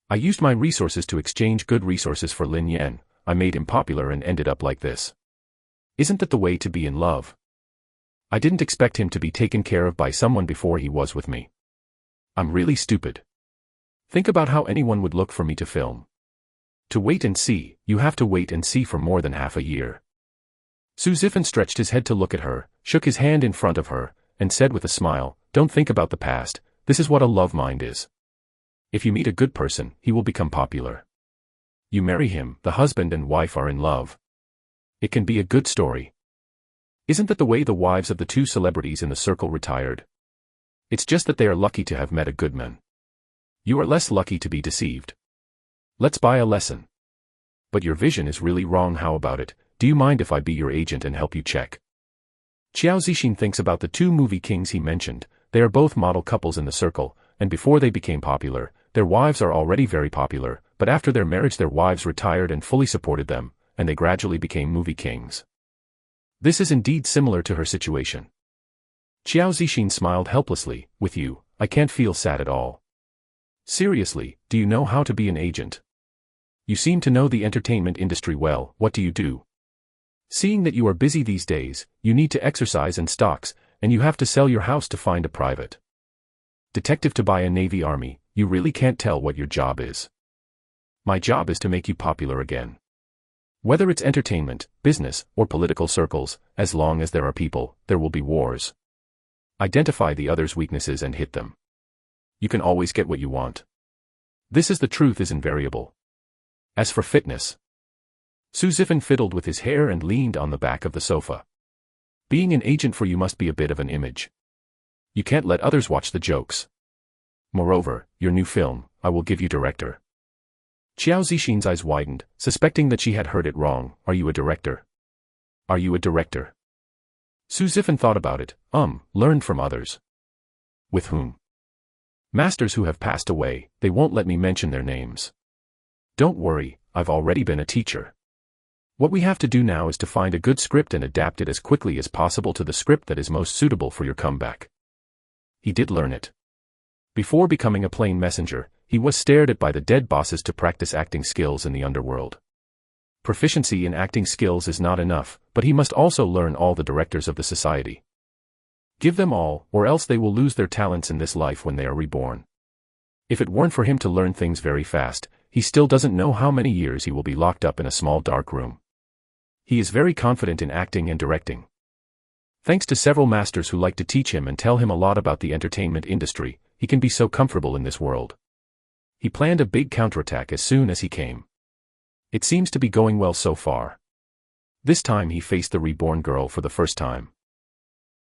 I used my resources to exchange good resources for Lin Yan, I made him popular and ended up like this. Isn't that the way to be in love? I didn't expect him to be taken care of by someone before he was with me. I'm really stupid. Think about how anyone would look for me to film. To wait and see, you have to wait and see for more than half a year. Su Zifan stretched his head to look at her, shook his hand in front of her, and said with a smile, don't think about the past, this is what a love mind is. If you meet a good person, he will become popular. You marry him, the husband and wife are in love. It can be a good story. Isn't that the way the wives of the 2 celebrities in the circle retired? It's just that they are lucky to have met a good man. You are less lucky to be deceived. Let's buy a lesson. But your vision is really wrong. How about it? Do you mind if I be your agent and help you check? Qiao Zixin thinks about the two movie kings he mentioned. They are both model couples in the circle, and before they became popular, their wives are already very popular, but after their marriage their wives retired and fully supported them, and they gradually became movie kings. This is indeed similar to her situation. Qiao Zixin smiled helplessly. With you, I can't feel sad at all. Seriously, do you know how to be an agent? You seem to know the entertainment industry well. What do you do? Seeing that you are busy these days, you need to exercise and stocks, and you have to sell your house to find a private detective to buy a Navy army. You really can't tell what your job is. My job is to make you popular again. Whether it's entertainment, business, or political circles, as long as there are people, there will be wars. Identify the other's weaknesses and hit them. You can always get what you want. This is the truth is invariable. As for fitness, Su Zifan fiddled with his hair and leaned on the back of the sofa. Being an agent for you must be a bit of an image. You can't let others watch the jokes. Moreover, your new film, I will give you director. Qiao Zixin's eyes widened, suspecting that she had heard it wrong. Are you a director? Are you a director? Su Zifan thought about it. Learned from others. With whom? Masters who have passed away. They won't let me mention their names. Don't worry, I've already been a teacher. What we have to do now is to find a good script and adapt it as quickly as possible to the script that is most suitable for your comeback. He did learn it. Before becoming a plain messenger, he was stared at by the dead bosses to practice acting skills in the underworld. Proficiency in acting skills is not enough, but he must also learn all the directors of the society. Give them all, or else they will lose their talents in this life when they are reborn. If it weren't for him to learn things very fast, he still doesn't know how many years he will be locked up in a small dark room. He is very confident in acting and directing. Thanks to several masters who like to teach him and tell him a lot about the entertainment industry, he can be so comfortable in this world. He planned a big counterattack as soon as he came. It seems to be going well so far. This time he faced the reborn girl for the first time.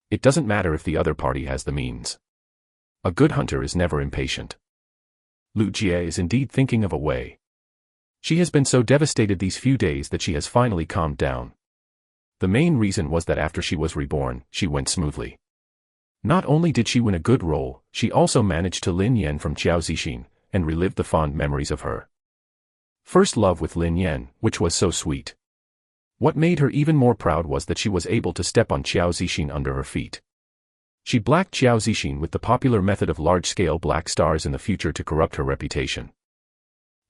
It doesn't matter if the other party has the means. A good hunter is never impatient. Lu Jie is indeed thinking of a way. She has been so devastated these few days that she has finally calmed down. The main reason was that after she was reborn, she went smoothly. Not only did she win a good role, she also managed to Lin Yan from Qiao Zixin, and relived the fond memories of her first love with Lin Yan, which was so sweet. What made her even more proud was that she was able to step on Qiao Zixin under her feet. She blacked Qiao Zixin with the popular method of large-scale black stars in the future to corrupt her reputation.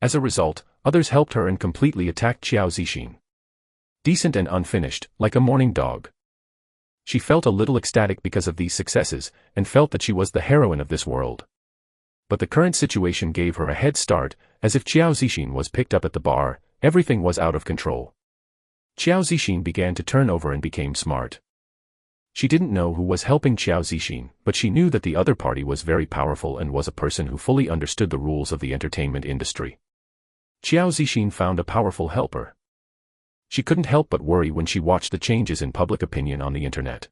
As a result, others helped her and completely attacked Qiao Zixin. Decent and unfinished, like a mourning dog. She felt a little ecstatic because of these successes, and felt that she was the heroine of this world. But the current situation gave her a head start, as if Qiao Zixin was picked up at the bar, everything was out of control. Qiao Zixin began to turn over and became smart. She didn't know who was helping Qiao Zixin, but she knew that the other party was very powerful and was a person who fully understood the rules of the entertainment industry. Qiao Zixin found a powerful helper. She couldn't help but worry when she watched the changes in public opinion on the internet.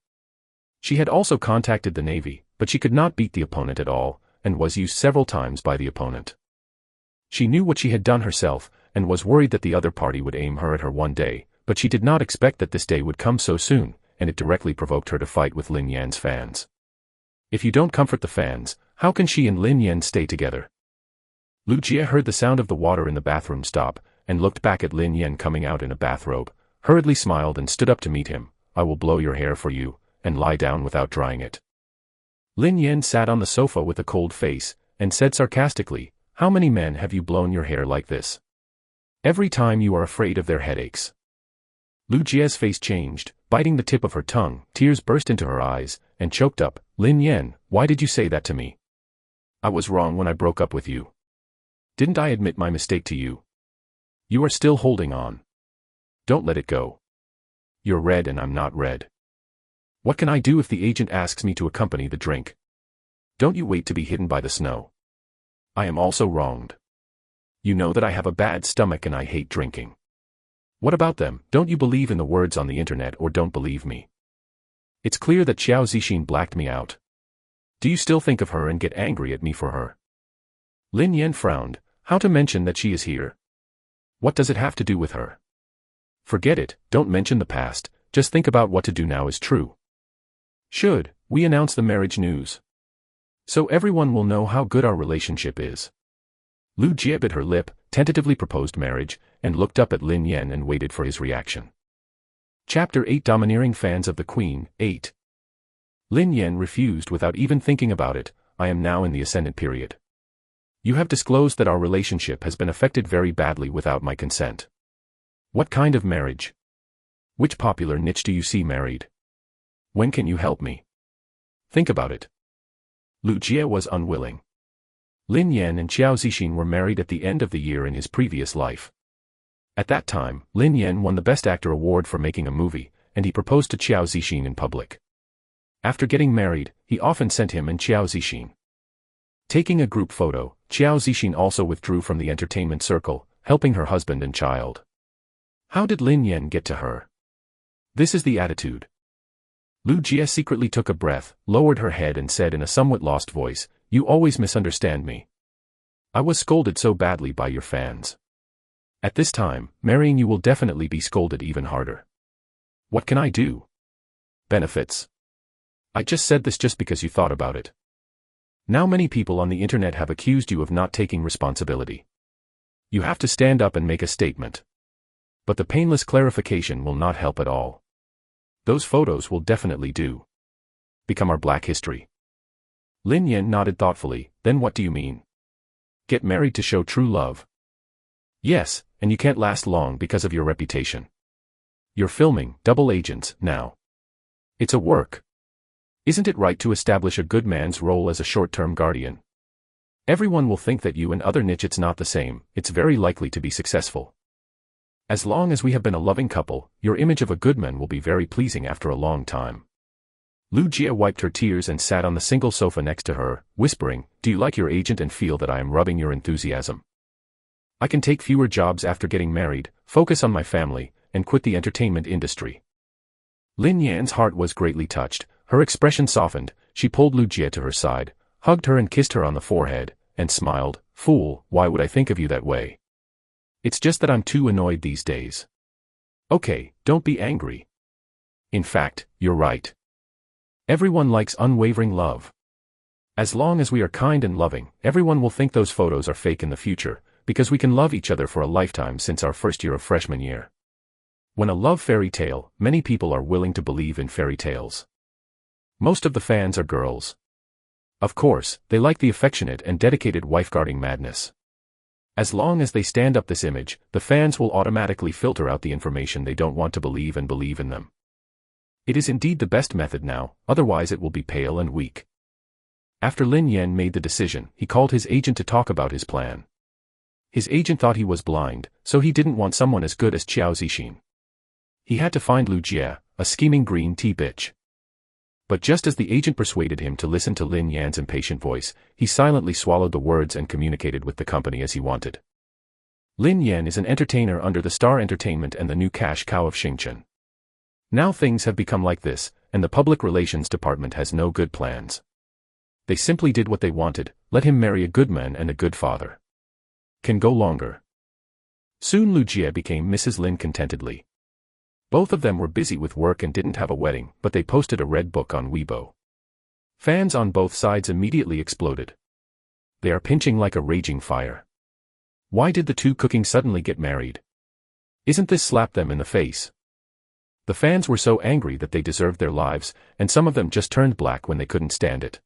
She had also contacted the Navy, but she could not beat the opponent at all, and was used several times by the opponent. She knew what she had done herself, and was worried that the other party would aim her at her one day, but she did not expect that this day would come so soon, and it directly provoked her to fight with Lin Yan's fans. If you don't comfort the fans, how can she and Lin Yan stay together? Lu Jie heard the sound of the water in the bathroom stop, and looked back at Lin Yan coming out in a bathrobe, hurriedly smiled and stood up to meet him. I will blow your hair for you, and lie down without drying it. Lin Yan sat on the sofa with a cold face, and said sarcastically, how many men have you blown your hair like this? Every time you are afraid of their headaches. Lu Jie's face changed, biting the tip of her tongue, tears burst into her eyes, and choked up. Lin Yan, why did you say that to me? I was wrong when I broke up with you. Didn't I admit my mistake to you? You are still holding on. Don't let it go. You're red and I'm not red. What can I do if the agent asks me to accompany the drink? Don't you wait to be hidden by the snow. I am also wronged. You know that I have a bad stomach and I hate drinking. What about them? Don't you believe in the words on the internet or don't believe me? It's clear that Qiao Zixin blacked me out. Do you still think of her and get angry at me for her? Lin Yan frowned. How to mention that she is here? What does it have to do with her? Forget it, don't mention the past, just think about what to do now is true. Should we announce the marriage news? So everyone will know how good our relationship is. Lu Jie bit her lip, tentatively proposed marriage, and looked up at Lin Yan and waited for his reaction. Chapter 8 Domineering Fans of the Queen, 8. Lin Yan refused without even thinking about it. I am now in the ascendant period. You have disclosed that our relationship has been affected very badly without my consent. What kind of marriage? Which popular niche do you see married? When can you help me? Think about it. Lu Jie was unwilling. Lin Yan and Qiao Zixin were married at the end of the year in his previous life. At that time, Lin Yan won the Best Actor award for making a movie, and he proposed to Qiao Zixin in public. After getting married, he often sent him and Qiao Zixin. Taking a group photo, Qiao Zixin also withdrew from the entertainment circle, helping her husband and child. How did Lin Yan get to her? This is the attitude. Lu Jie secretly took a breath, lowered her head and said in a somewhat lost voice, "You always misunderstand me. I was scolded so badly by your fans. At this time, marrying you will definitely be scolded even harder. What can I do? Benefits. I just said this just because you thought about it. Now many people on the internet have accused you of not taking responsibility. You have to stand up and make a statement. But the painless clarification will not help at all. Those photos will definitely do. Become our black history." Lin Yan nodded thoughtfully. Then what do you mean? Get married to show true love? Yes, and you can't last long because of your reputation. You're filming double agents now. It's a work. Isn't it right to establish a good man's role as a short-term guardian? Everyone will think that you and other niche it's not the same, it's very likely to be successful. As long as we have been a loving couple, your image of a good man will be very pleasing after a long time. Lu Jie wiped her tears and sat on the single sofa next to her, whispering, "Do you like your agent and feel that I am rubbing your enthusiasm? I can take fewer jobs after getting married, focus on my family, and quit the entertainment industry." Lin Yan's heart was greatly touched, her expression softened, she pulled Lu Jie to her side, hugged her and kissed her on the forehead, and smiled, "Fool, why would I think of you that way? It's just that I'm too annoyed these days. Okay, don't be angry. In fact, you're right. Everyone likes unwavering love. As long as we are kind and loving, everyone will think those photos are fake in the future, because we can love each other for a lifetime since our first year of freshman year. When a love fairy tale, many people are willing to believe in fairy tales. Most of the fans are girls. Of course, they like the affectionate and dedicated wife-guarding madness. As long as they stand up this image, the fans will automatically filter out the information they don't want to believe and believe in them. It is indeed the best method now, otherwise it will be pale and weak. After Lin Yan made the decision, he called his agent to talk about his plan. His agent thought he was blind, so he didn't want someone as good as Qiao Zixin. He had to find Lu Jie, a scheming green tea bitch. But just as the agent persuaded him to listen to Lin Yan's impatient voice, he silently swallowed the words and communicated with the company as he wanted. Lin Yan is an entertainer under the Star Entertainment and the new cash cow of Xingchen. Now things have become like this, and the public relations department has no good plans. They simply did what they wanted, let him marry a good man and a good father. Can go longer. Soon Lu Jie became Mrs. Lin contentedly. Both of them were busy with work and didn't have a wedding, but they posted a red book on Weibo. Fans on both sides immediately exploded. They are pinching like a raging fire. Why did the two cooking suddenly get married? Isn't this slap them in the face? The fans were so angry that they deserved their lives, and some of them just turned black when they couldn't stand it.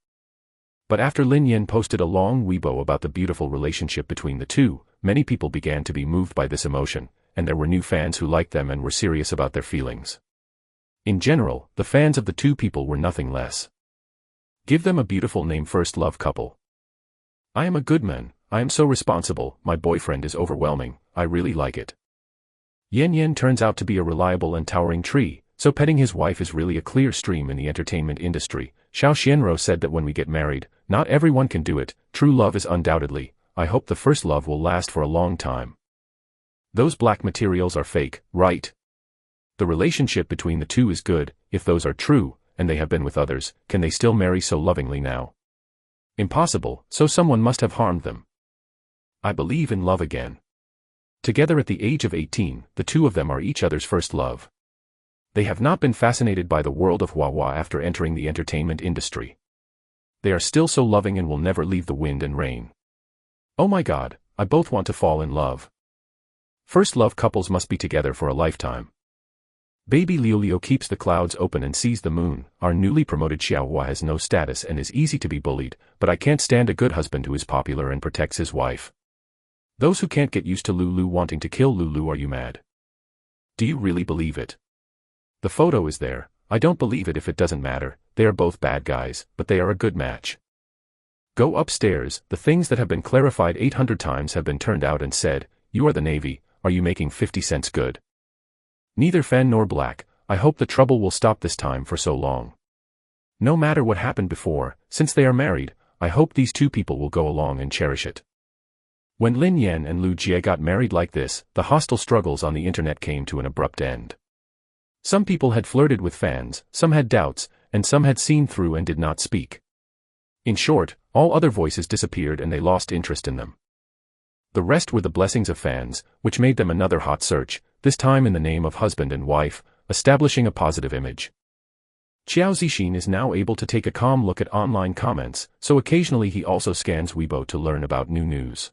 But after Lin Yan posted a long Weibo about the beautiful relationship between the two, many people began to be moved by this emotion, and there were new fans who liked them and were serious about their feelings. In general, the fans of the two people were nothing less. Give them a beautiful name, first love couple. I am a good man, I am so responsible, my boyfriend is overwhelming, I really like it. Yan Yan turns out to be a reliable and towering tree, so petting his wife is really a clear stream in the entertainment industry. Xiao Xianro said that when we get married, not everyone can do it, true love is undoubtedly, I hope the first love will last for a long time. Those black materials are fake, right? The relationship between the two is good, if those are true, and they have been with others, can they still marry so lovingly now? Impossible, so someone must have harmed them. I believe in love again. Together at the age of 18, the two of them are each other's first love. They have not been fascinated by the world of Manhwa after entering the entertainment industry. They are still so loving and will never leave the wind and rain. Oh my God, I both want to fall in love. First love couples must be together for a lifetime. Baby Liu keeps the clouds open and sees the moon. Our newly promoted Xiaohua has no status and is easy to be bullied, but I can't stand a good husband who is popular and protects his wife. Those who can't get used to Lulu wanting to kill Lulu, are you mad? Do you really believe it? The photo is there. I don't believe it if it doesn't matter. They are both bad guys, but they are a good match. Go upstairs. The things that have been clarified 800 times have been turned out and said, you are the Navy, are you making 50 cents good? Neither fan nor black. I hope the trouble will stop this time for so long. No matter what happened before, since they are married, I hope these two people will go along and cherish it. When Lin Yan and Lu Jie got married like this, the hostile struggles on the internet came to an abrupt end. Some people had flirted with fans, some had doubts, and some had seen through and did not speak. In short, all other voices disappeared and they lost interest in them. The rest were the blessings of fans, which made them another hot search, this time in the name of husband and wife, establishing a positive image. Qiao Zixin is now able to take a calm look at online comments, so occasionally he also scans Weibo to learn about new news.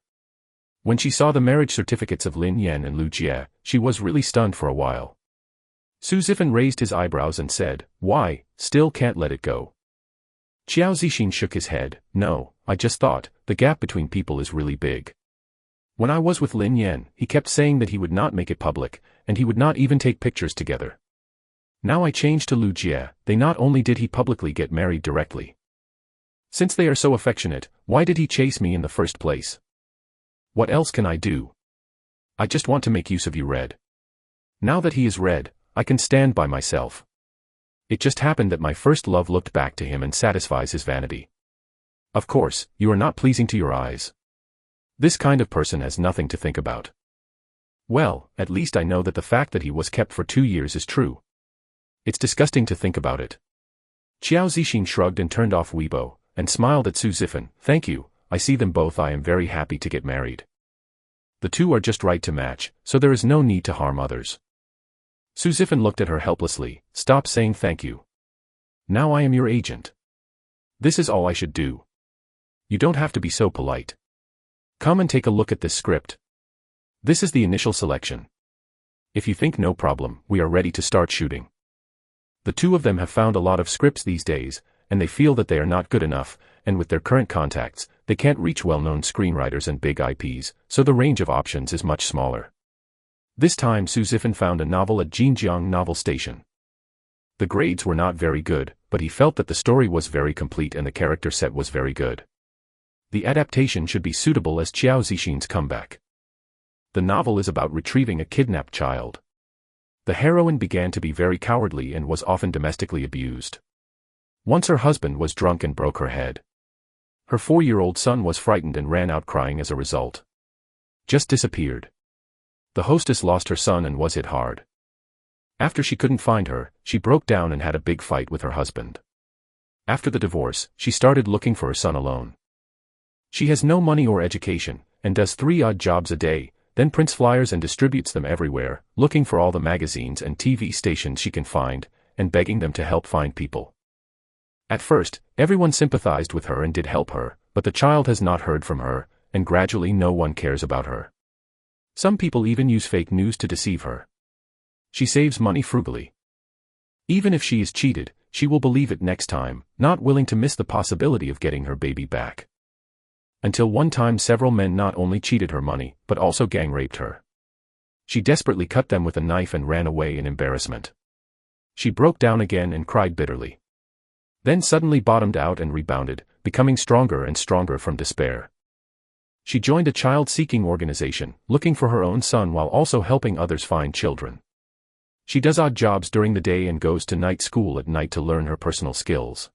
When she saw the marriage certificates of Lin Yan and Lu Jie, she was really stunned for a while. Su Zifan raised his eyebrows and said, "Why, still can't let it go?" Qiao Zixin shook his head, "No, I just thought, the gap between people is really big. When I was with Lin Yan, he kept saying that he would not make it public, and he would not even take pictures together. Now I changed to Lu Jie, they not only did he publicly get married directly. Since they are so affectionate, why did he chase me in the first place? What else can I do? I just want to make use of you, Red. Now that he is Red, I can stand by myself. It just happened that my first love looked back to him and satisfies his vanity. Of course, you are not pleasing to your eyes. This kind of person has nothing to think about. Well, at least I know that the fact that he was kept for 2 years is true. It's disgusting to think about it." Qiao Zixin shrugged and turned off Weibo, and smiled at Su Zifan. "Thank you, I see them both. I am very happy to get married. The two are just right to match, so there is no need to harm others." Su Zifan looked at her helplessly. "Stop saying thank you. Now I am your agent. This is all I should do. You don't have to be so polite. Come and take a look at this script. This is the initial selection. If you think no problem, we are ready to start shooting." The two of them have found a lot of scripts these days, and they feel that they are not good enough, and with their current contacts, they can't reach well-known screenwriters and big IPs, so the range of options is much smaller. This time Su Zifan found a novel at Jinjiang Novel Station. The grades were not very good, but he felt that the story was very complete and the character set was very good. The adaptation should be suitable as Qiao Zixin's comeback. The novel is about retrieving a kidnapped child. The heroine began to be very cowardly and was often domestically abused. Once her husband was drunk and broke her head. Her 4-year-old son was frightened and ran out crying as a result. Just disappeared. The hostess lost her son and was hit hard. After she couldn't find her, she broke down and had a big fight with her husband. After the divorce, she started looking for her son alone. She has no money or education, and does 3 odd jobs a day, then prints flyers and distributes them everywhere, looking for all the magazines and TV stations she can find, and begging them to help find people. At first, everyone sympathized with her and did help her, but the child has not heard from her, and gradually no one cares about her. Some people even use fake news to deceive her. She saves money frugally. Even if she is cheated, she will believe it next time, not willing to miss the possibility of getting her baby back. Until one time several men not only cheated her money, but also gang-raped her. She desperately cut them with a knife and ran away in embarrassment. She broke down again and cried bitterly. Then suddenly bottomed out and rebounded, becoming stronger and stronger from despair. She joined a child-seeking organization, looking for her own son while also helping others find children. She does odd jobs during the day and goes to night school at night to learn her personal skills.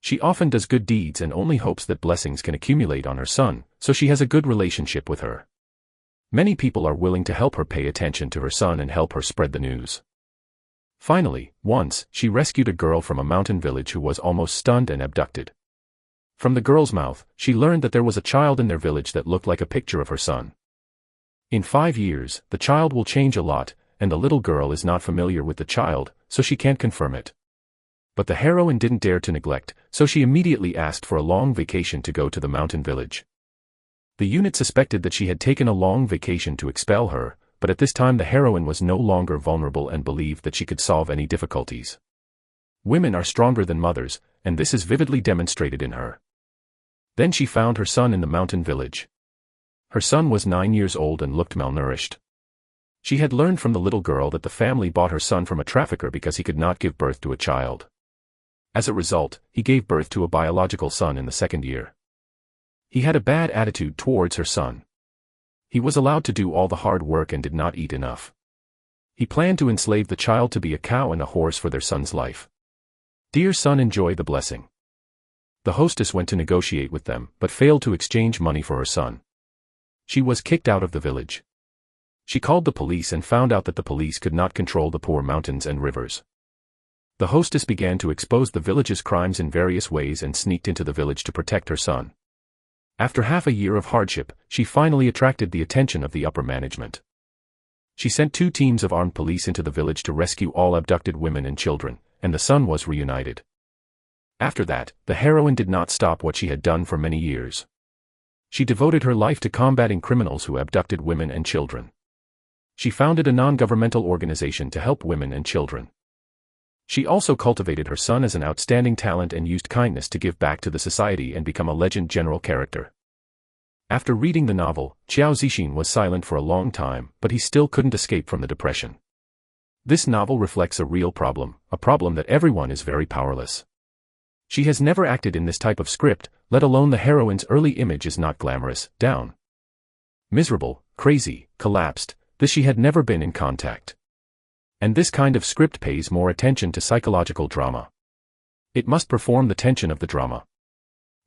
She often does good deeds and only hopes that blessings can accumulate on her son, so she has a good relationship with her. Many people are willing to help her pay attention to her son and help her spread the news. Finally, once, she rescued a girl from a mountain village who was almost stunned and abducted. From the girl's mouth, she learned that there was a child in their village that looked like a picture of her son. In 5 years, the child will change a lot, and the little girl is not familiar with the child, so she can't confirm it. But the heroine didn't dare to neglect, so she immediately asked for a long vacation to go to the mountain village. The unit suspected that she had taken a long vacation to expel her, but at this time the heroine was no longer vulnerable and believed that she could solve any difficulties. Women are stronger than mothers, and this is vividly demonstrated in her. Then she found her son in the mountain village. Her son was 9 years old and looked malnourished. She had learned from the little girl that the family bought her son from a trafficker because he could not give birth to a child. As a result, he gave birth to a biological son in the 2nd year. He had a bad attitude towards her son. He was allowed to do all the hard work and did not eat enough. He planned to enslave the child to be a cow and a horse for their son's life. Dear son, enjoy the blessing. The hostess went to negotiate with them, but failed to exchange money for her son. She was kicked out of the village. She called the police and found out that the police could not control the poor mountains and rivers. The hostess began to expose the village's crimes in various ways and sneaked into the village to protect her son. After half a year of hardship, she finally attracted the attention of the upper management. She sent 2 teams of armed police into the village to rescue all abducted women and children, and the son was reunited. After that, the heroine did not stop what she had done for many years. She devoted her life to combating criminals who abducted women and children. She founded a non-governmental organization to help women and children. She also cultivated her son as an outstanding talent and used kindness to give back to the society and become a legend general character. After reading the novel, Qiao Zixin was silent for a long time, but he still couldn't escape from the depression. This novel reflects a real problem, a problem that everyone is very powerless. She has never acted in this type of script, let alone the heroine's early image is not glamorous, down. Miserable, crazy, collapsed, this she had never been in contact. And this kind of script pays more attention to psychological drama. It must perform the tension of the drama.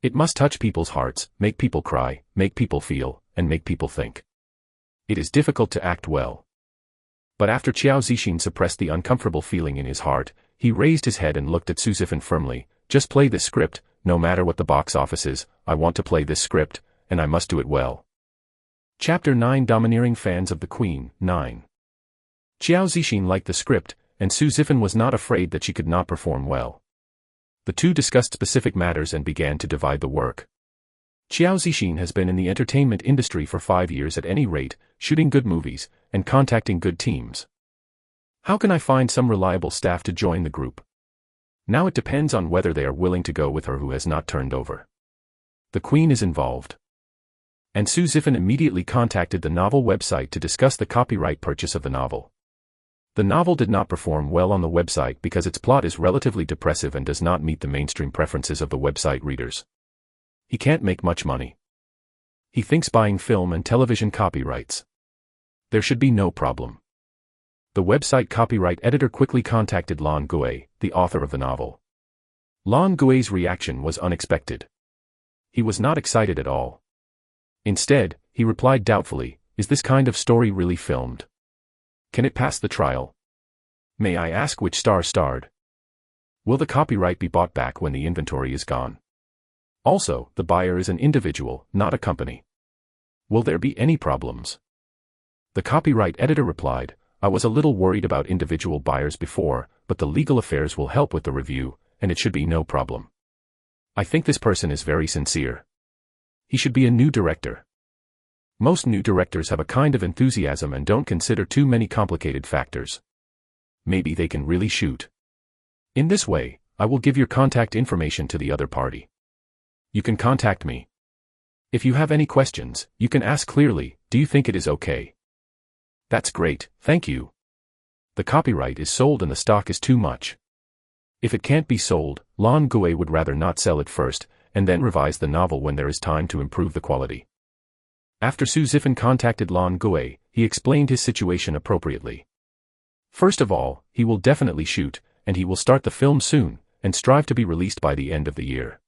It must touch people's hearts, make people cry, make people feel, and make people think. It is difficult to act well. But after Qiao Zixin suppressed the uncomfortable feeling in his heart, he raised his head and looked at Su Zifan firmly. Just play this script, no matter what the box office is, I want to play this script, and I must do it well. Chapter 9 Domineering Fans of the Queen, 9. Qiao Zixin liked the script, and Su Zifan was not afraid that she could not perform well. The two discussed specific matters and began to divide the work. Qiao Zixin has been in the entertainment industry for 5 years at any rate, shooting good movies, and contacting good teams. How can I find some reliable staff to join the group? Now it depends on whether they are willing to go with her who has not turned over. The Queen is involved. And Su Zifan immediately contacted the novel website to discuss the copyright purchase of the novel. The novel did not perform well on the website because its plot is relatively depressive and does not meet the mainstream preferences of the website readers. He can't make much money. He thinks buying film and television copyrights. There should be no problem. The website copyright editor quickly contacted Lan Gui, the author of the novel. Lan Gui's reaction was unexpected. He was not excited at all. Instead, he replied doubtfully, "Is this kind of story really filmed? Can it pass the trial? May I ask which star starred? Will the copyright be bought back when the inventory is gone? Also, the buyer is an individual, not a company. Will there be any problems?" The copyright editor replied, "I was a little worried about individual buyers before, but the legal affairs will help with the review, and it should be no problem. I think this person is very sincere. He should be a new director. Most new directors have a kind of enthusiasm and don't consider too many complicated factors. Maybe they can really shoot. In this way, I will give your contact information to the other party. You can contact me. If you have any questions, you can ask clearly. Do you think it is okay?" "That's great, thank you. The copyright is sold and the stock is too much. If it can't be sold, Lan Gui would rather not sell it first, and then revise the novel when there is time to improve the quality." After Su Zifan contacted Lan Gui, he explained his situation appropriately. First of all, he will definitely shoot, and he will start the film soon, and strive to be released by the end of the year.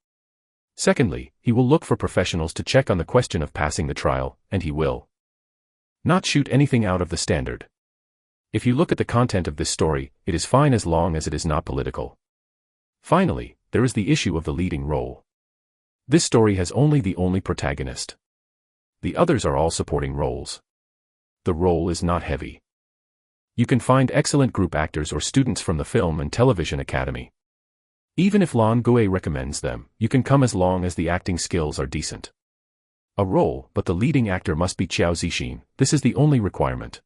Secondly, he will look for professionals to check on the question of passing the trial, and he will not shoot anything out of the standard. If you look at the content of this story, it is fine as long as it is not political. Finally, there is the issue of the leading role. This story has only the only protagonist. The others are all supporting roles. The role is not heavy. You can find excellent group actors or students from the Film and Television Academy. Even if Lan Gui recommends them, you can come as long as the acting skills are decent. A role, but the leading actor must be Qiao Zixin. This is the only requirement.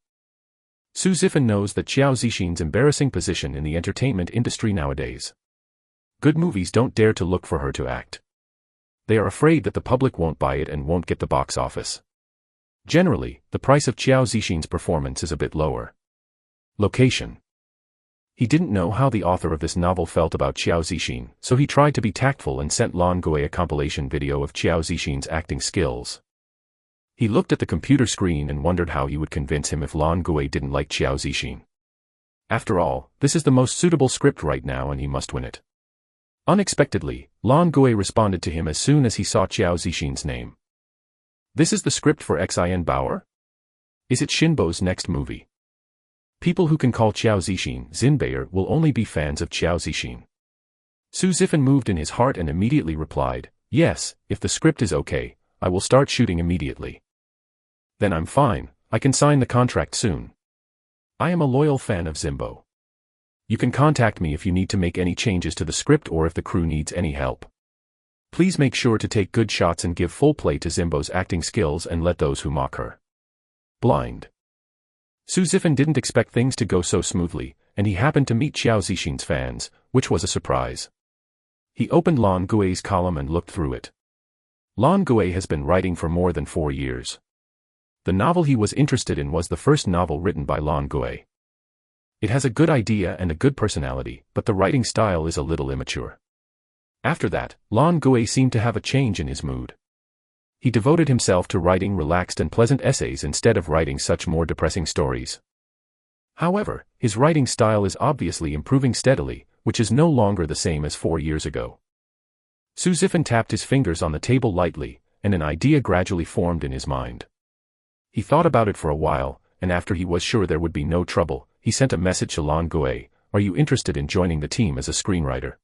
Su Zifan knows that Qiao Zixin's embarrassing position in the entertainment industry nowadays. Good movies don't dare to look for her to act. They are afraid that the public won't buy it and won't get the box office. Generally, the price of Qiao Zixin's performance is a bit lower. Location. He didn't know how the author of this novel felt about Qiao Zixin, so he tried to be tactful and sent Lan Gui a compilation video of Qiao Zixin's acting skills. He looked at the computer screen and wondered how he would convince him if Lan Gui didn't like Qiao Zixin. After all, this is the most suitable script right now and he must win it. Unexpectedly, Lan Gui responded to him as soon as he saw Qiao Zixin's name. This is the script for Xin Bauer? Is it Shinbo's next movie? People who can call Qiao Zixin Xinbei'er will only be fans of Qiao Zixin. Su Zifan moved in his heart and immediately replied, yes, if the script is okay, I will start shooting immediately. Then I'm fine, I can sign the contract soon. I am a loyal fan of Xinbo. You can contact me if you need to make any changes to the script or if the crew needs any help. Please make sure to take good shots and give full play to Xinbo's acting skills and let those who mock her blind. Su Zifan didn't expect things to go so smoothly, and he happened to meet Qiao Zixin's fans, which was a surprise. He opened Lan Gui's column and looked through it. Lan Gui has been writing for more than 4 years. The novel he was interested in was the first novel written by Lan Gui. It has a good idea and a good personality, but the writing style is a little immature. After that, Lan Gui seemed to have a change in his mood. He devoted himself to writing relaxed and pleasant essays instead of writing such more depressing stories. However, his writing style is obviously improving steadily, which is no longer the same as 4 years ago. Su Zifan tapped his fingers on the table lightly, and an idea gradually formed in his mind. He thought about it for a while, and after he was sure there would be no trouble, he sent a message to Lan Gui, are you interested in joining the team as a screenwriter?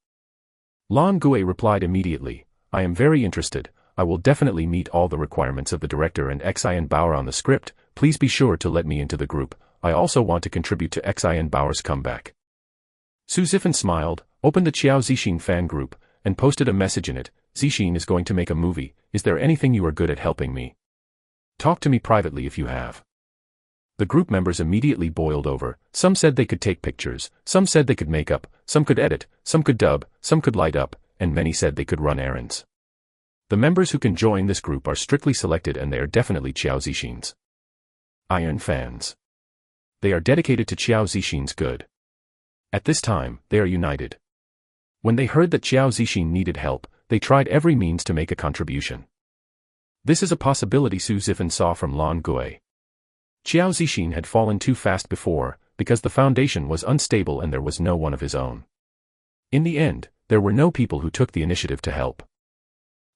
Lan Gui replied immediately, I am very interested. I will definitely meet all the requirements of the director and Xin Bauer on the script, please be sure to let me into the group, I also want to contribute to Xin Bauer's comeback. Su Zifan smiled, opened the Qiao Zixin fan group, and posted a message in it, Zixin is going to make a movie, is there anything you are good at helping me? Talk to me privately if you have. The group members immediately boiled over, some said they could take pictures, some said they could make up, some could edit, some could dub, some could light up, and many said they could run errands. The members who can join this group are strictly selected and they are definitely Qiao Zixin's iron fans. They are dedicated to Qiao Zixin's good. At this time, they are united. When they heard that Qiao Zixin needed help, they tried every means to make a contribution. This is a possibility Su Zifan saw from Lan Gui. Qiao Zixin had fallen too fast before, because the foundation was unstable and there was no one of his own. In the end, there were no people who took the initiative to help.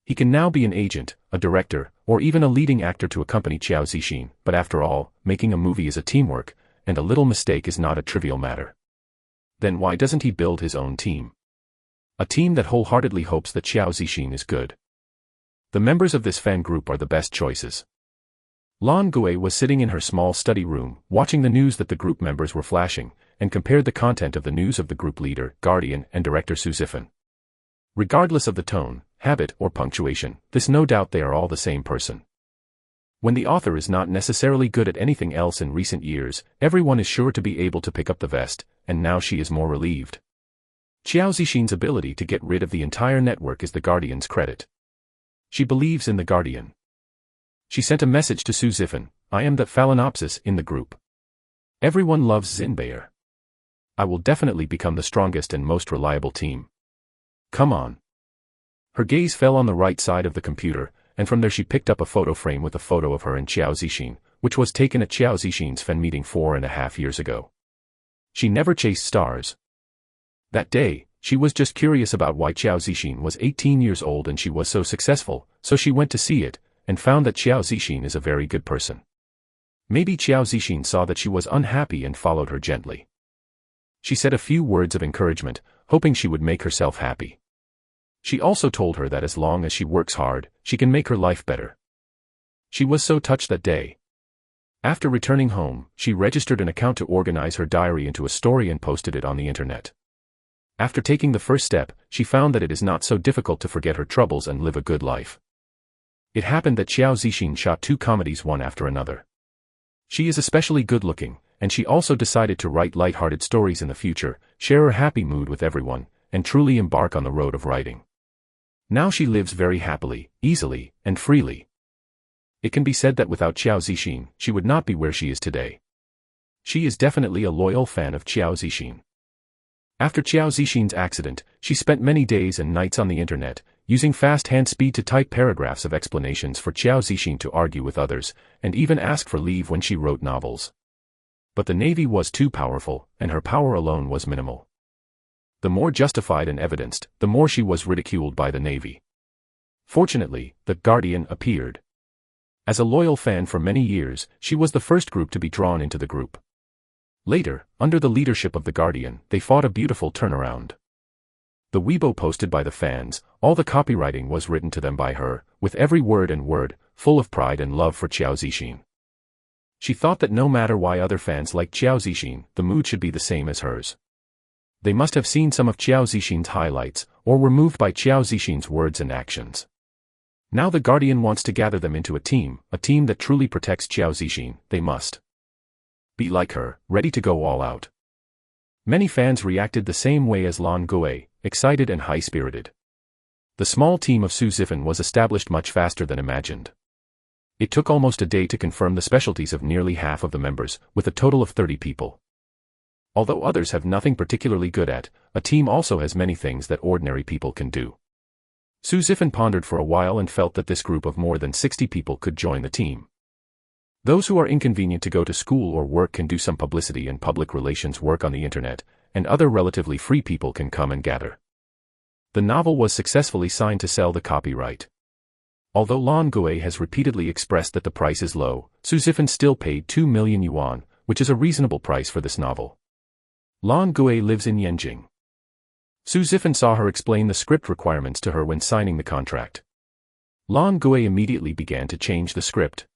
He can now be an agent, a director, or even a leading actor to accompany Qiao Zixin, but after all, making a movie is a teamwork, and a little mistake is not a trivial matter. Then why doesn't he build his own team? A team that wholeheartedly hopes that Qiao Zixin is good. The members of this fan group are the best choices. Lan Gui was sitting in her small study room, watching the news that the group members were flashing, and compared the content of the news of the group leader, guardian, and director Su Zifan. Regardless of the tone, habit, or punctuation, this no doubt they are all the same person. When the author is not necessarily good at anything else in recent years, everyone is sure to be able to pick up the vest, and now she is more relieved. Qiao Zixin's ability to get rid of the entire network is the Guardian's credit. She believes in the Guardian. She sent a message to Su Zifan, I am the Phalaenopsis in the group. Everyone loves Xinbei'er. I will definitely become the strongest and most reliable team. Come on. Her gaze fell on the right side of the computer, and from there she picked up a photo frame with a photo of her and Qiao Zixin, which was taken at Qiao Zixin's fan meeting 4.5 years ago. She never chased stars. That day, she was just curious about why Qiao Zixin was 18 years old and she was so successful, so she went to see it, and found that Qiao Zixin is a very good person. Maybe Qiao Zixin saw that she was unhappy and followed her gently. She said a few words of encouragement, hoping she would make herself happy. She also told her that as long as she works hard, she can make her life better. She was so touched that day. After returning home, she registered an account to organize her diary into a story and posted it on the internet. After taking the first step, she found that it is not so difficult to forget her troubles and live a good life. It happened that Xiao Zixin shot 2 comedies one after another. She is especially good-looking, and she also decided to write light-hearted stories in the future, share her happy mood with everyone, and truly embark on the road of writing. Now she lives very happily, easily, and freely. It can be said that without Xiao Zixin, she would not be where she is today. She is definitely a loyal fan of Xiao Zixin. After Xiao Zixin's accident, she spent many days and nights on the internet, using fast hand speed to type paragraphs of explanations for Xiao Zixin to argue with others, and even ask for leave when she wrote novels. But the Navy was too powerful, and her power alone was minimal. The more justified and evidenced, the more she was ridiculed by the Navy. Fortunately, the Guardian appeared. As a loyal fan for many years, she was the first group to be drawn into the group. Later, under the leadership of the Guardian, they fought a beautiful turnaround. The Weibo posted by the fans, all the copywriting was written to them by her, with every word and word, full of pride and love for Xiao Zixin. She thought that no matter why other fans liked Xiao Zixin, the mood should be the same as hers. They must have seen some of Xiao Zixin's highlights, or were moved by Xiao Zixin's words and actions. Now the Guardian wants to gather them into a team that truly protects Xiao Zixin. They must be like her, ready to go all out. Many fans reacted the same way as Lan Gui, excited and high-spirited. The small team of Su Zifan was established much faster than imagined. It took almost a day to confirm the specialties of nearly half of the members, with a total of 30 people. Although others have nothing particularly good at, a team also has many things that ordinary people can do. Su Zifan pondered for a while and felt that this group of more than 60 people could join the team. Those who are inconvenient to go to school or work can do some publicity and public relations work on the internet, and other relatively free people can come and gather. The novel was successfully signed to sell the copyright. Although Lan Gui has repeatedly expressed that the price is low, Su Zifan still paid 2 million yuan, which is a reasonable price for this novel. Lan Gui lives in Yanjing. Su Zifan saw her explain the script requirements to her when signing the contract. Lan Gui immediately began to change the script.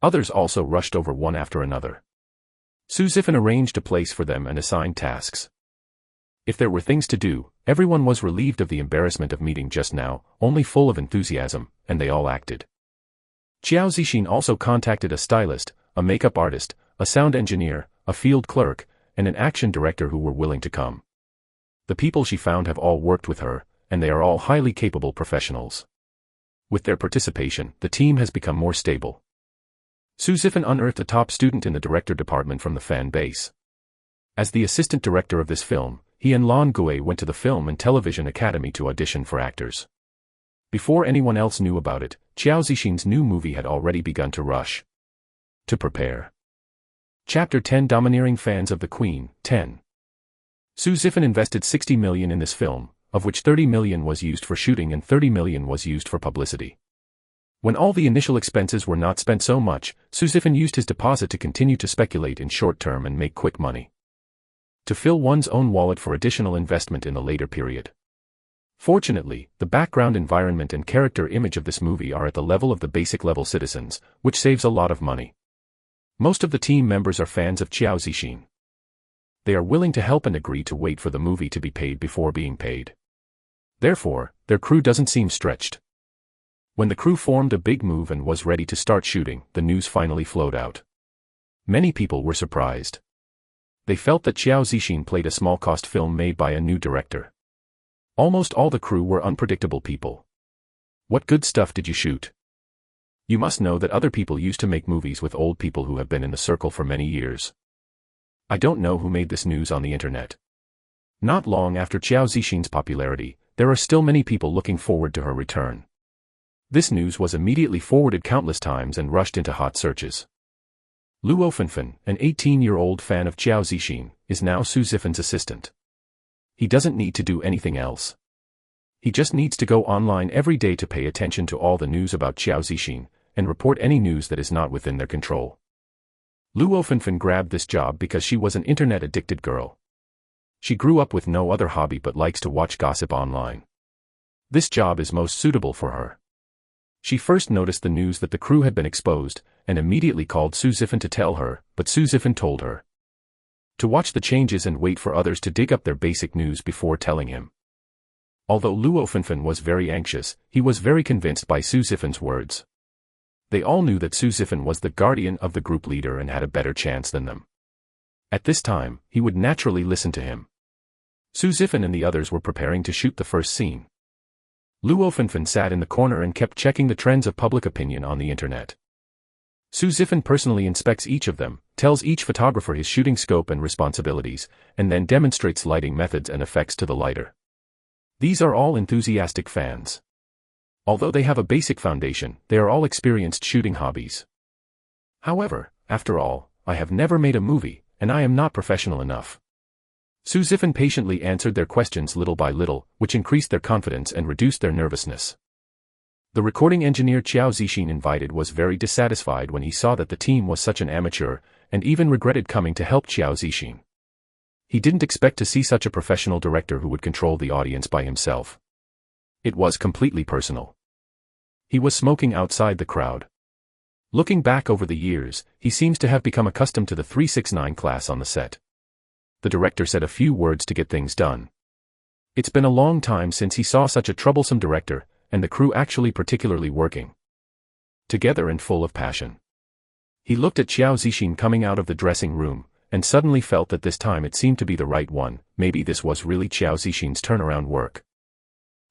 Others also rushed over one after another. Su Zifan arranged a place for them and assigned tasks. If there were things to do, everyone was relieved of the embarrassment of meeting just now, only full of enthusiasm, and they all acted. Xiao Zixin also contacted a stylist, a makeup artist, a sound engineer, a field clerk, and an action director who were willing to come. The people she found have all worked with her, and they are all highly capable professionals. With their participation, the team has become more stable. Su Zifan unearthed a top student in the director department from the fan base. As the assistant director of this film, he and Lan Gui went to the Film and Television Academy to audition for actors. Before anyone else knew about it, Xiao Zixin's new movie had already begun to rush. To prepare. Chapter 10 Domineering Fans of the Queen, 10. Su Zifan invested 60 million in this film, of which 30 million was used for shooting and 30 million was used for publicity. When all the initial expenses were not spent so much, Su Zifan used his deposit to continue to speculate in short term and make quick money. To fill one's own wallet for additional investment in the later period. Fortunately, the background environment and character image of this movie are at the level of the basic level citizens, which saves a lot of money. Most of the team members are fans of Xiao Zixin. They are willing to help and agree to wait for the movie to be paid before being paid. Therefore, their crew doesn't seem stretched. When the crew formed a big move and was ready to start shooting, the news finally flowed out. Many people were surprised. They felt that Xiao Zixin played a small-cost film made by a new director. Almost all the crew were unpredictable people. What good stuff did you shoot? You must know that other people used to make movies with old people who have been in the circle for many years. I don't know who made this news on the internet. Not long after Xiao Zixin's popularity, there are still many people looking forward to her return. This news was immediately forwarded countless times and rushed into hot searches. Luo Fenfen, an 18-year-old fan of Xiao Zixin, is now Su Zifan's assistant. He doesn't need to do anything else. He just needs to go online every day to pay attention to all the news about Xiao Zixin, and report any news that is not within their control. Luo Fenfen grabbed this job because she was an internet-addicted girl. She grew up with no other hobby but likes to watch gossip online. This job is most suitable for her. She first noticed the news that the crew had been exposed, and immediately called Su Zifan to tell her, but Su Zifan told her to watch the changes and wait for others to dig up their basic news before telling him. Although Luo Fanfan was very anxious, he was very convinced by Su Zifan's words. They all knew that Su Zifan was the guardian of the group leader and had a better chance than them. At this time, he would naturally listen to him. Su Zifan and the others were preparing to shoot the first scene. Luo Fanfan sat in the corner and kept checking the trends of public opinion on the internet. Su Zifan personally inspects each of them, tells each photographer his shooting scope and responsibilities, and then demonstrates lighting methods and effects to the lighter. These are all enthusiastic fans. Although they have a basic foundation, they are all experienced shooting hobbies. However, after all, I have never made a movie, and I am not professional enough. Su Zifan patiently answered their questions little by little, which increased their confidence and reduced their nervousness. The recording engineer Qiao Zixin invited was very dissatisfied when he saw that the team was such an amateur, and even regretted coming to help Qiao Zixin. He didn't expect to see such a professional director who would control the audience by himself. It was completely personal. He was smoking outside the crowd. Looking back over the years, he seems to have become accustomed to the 369 class on the set. The director said a few words to get things done. It's been a long time since he saw such a troublesome director, and the crew actually particularly working together and full of passion. He looked at Qiao Zixin coming out of the dressing room, and suddenly felt that this time it seemed to be the right one. Maybe this was really Qiao Zixin's turnaround work.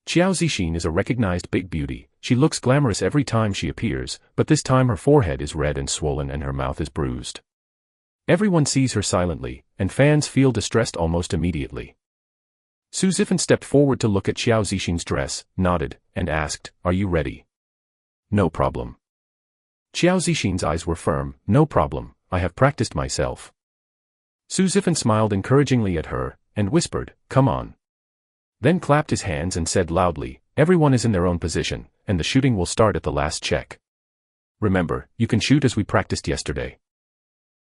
Qiao Zixin is a recognized big beauty. She looks glamorous every time she appears, but this time her forehead is red and swollen and her mouth is bruised. Everyone sees her silently, and fans feel distressed almost immediately. Su Zifan stepped forward to look at Qiao Zixin's dress, nodded, and asked, "Are you ready?" "No problem." Qiao Zixin's eyes were firm. "No problem, I have practiced myself." Su Zifan smiled encouragingly at her, and whispered, "Come on." Then clapped his hands and said loudly, "Everyone is in their own position, and the shooting will start at the last check. Remember, you can shoot as we practiced yesterday.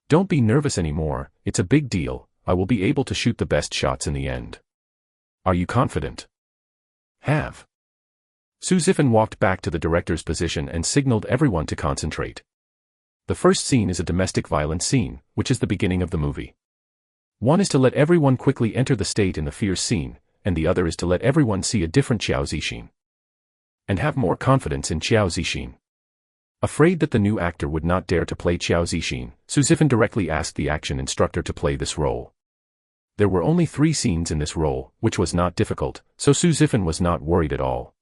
Don't be nervous anymore, it's a big deal, I will be able to shoot the best shots in the end. Are you confident?" "Have." Su Zifan walked back to the director's position and signaled everyone to concentrate. The first scene is a domestic violence scene, which is the beginning of the movie. One is to let everyone quickly enter the state in the fierce scene, and the other is to let everyone see a different Qiao Zixin. And have more confidence in Qiao Zixin. Afraid that the new actor would not dare to play Qiao Zixin, Su Zifan directly asked the action instructor to play this role. There were only 3 scenes in this role, which was not difficult, so Su Zifan was not worried at all.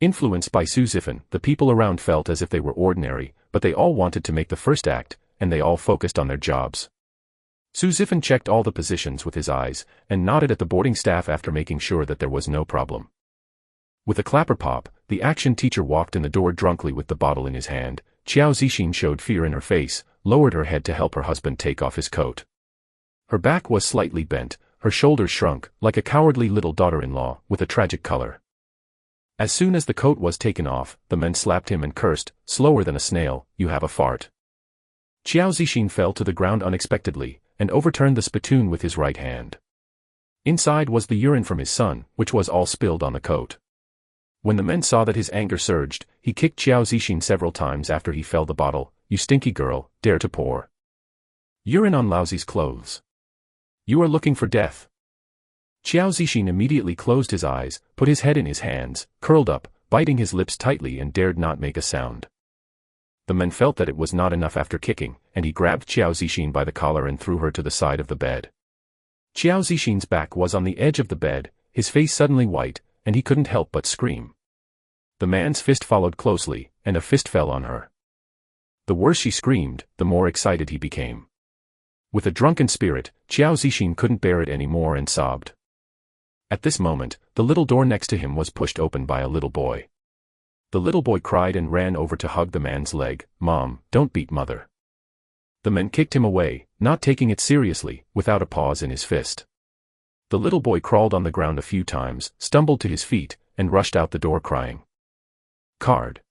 Influenced by Su Zifan, the people around felt as if they were ordinary, but they all wanted to make the first act, and they all focused on their jobs. Su Zifan checked all the positions with his eyes, and nodded at the boarding staff after making sure that there was no problem. With a clapper pop, the action teacher walked in the door drunkenly with the bottle in his hand. Qiao Zixin showed fear in her face, lowered her head to help her husband take off his coat. Her back was slightly bent, her shoulders shrunk, like a cowardly little daughter-in-law, with a tragic color. As soon as the coat was taken off, the men slapped him and cursed, "Slower than a snail, you have a fart." Qiao Zixin fell to the ground unexpectedly, and overturned the spittoon with his right hand. Inside was the urine from his son, which was all spilled on the coat. When the men saw that his anger surged, he kicked Qiao Zixin several times after he fell the bottle. "You stinky girl, dare to pour urine on Laozi's clothes. You are looking for death." Qiao Zixin immediately closed his eyes, put his head in his hands, curled up, biting his lips tightly and dared not make a sound. The men felt that it was not enough after kicking, and he grabbed Qiao Zixin by the collar and threw her to the side of the bed. Qiao Zixin's back was on the edge of the bed, his face suddenly white, and he couldn't help but scream. The man's fist followed closely, and a fist fell on her. The worse she screamed, the more excited he became. With a drunken spirit, Qiao Zixin couldn't bear it anymore and sobbed. At this moment, the little door next to him was pushed open by a little boy. The little boy cried and ran over to hug the man's leg. "Mom, don't beat mother." The men kicked him away, not taking it seriously, without a pause in his fist. The little boy crawled on the ground a few times, stumbled to his feet, and rushed out the door crying. Card.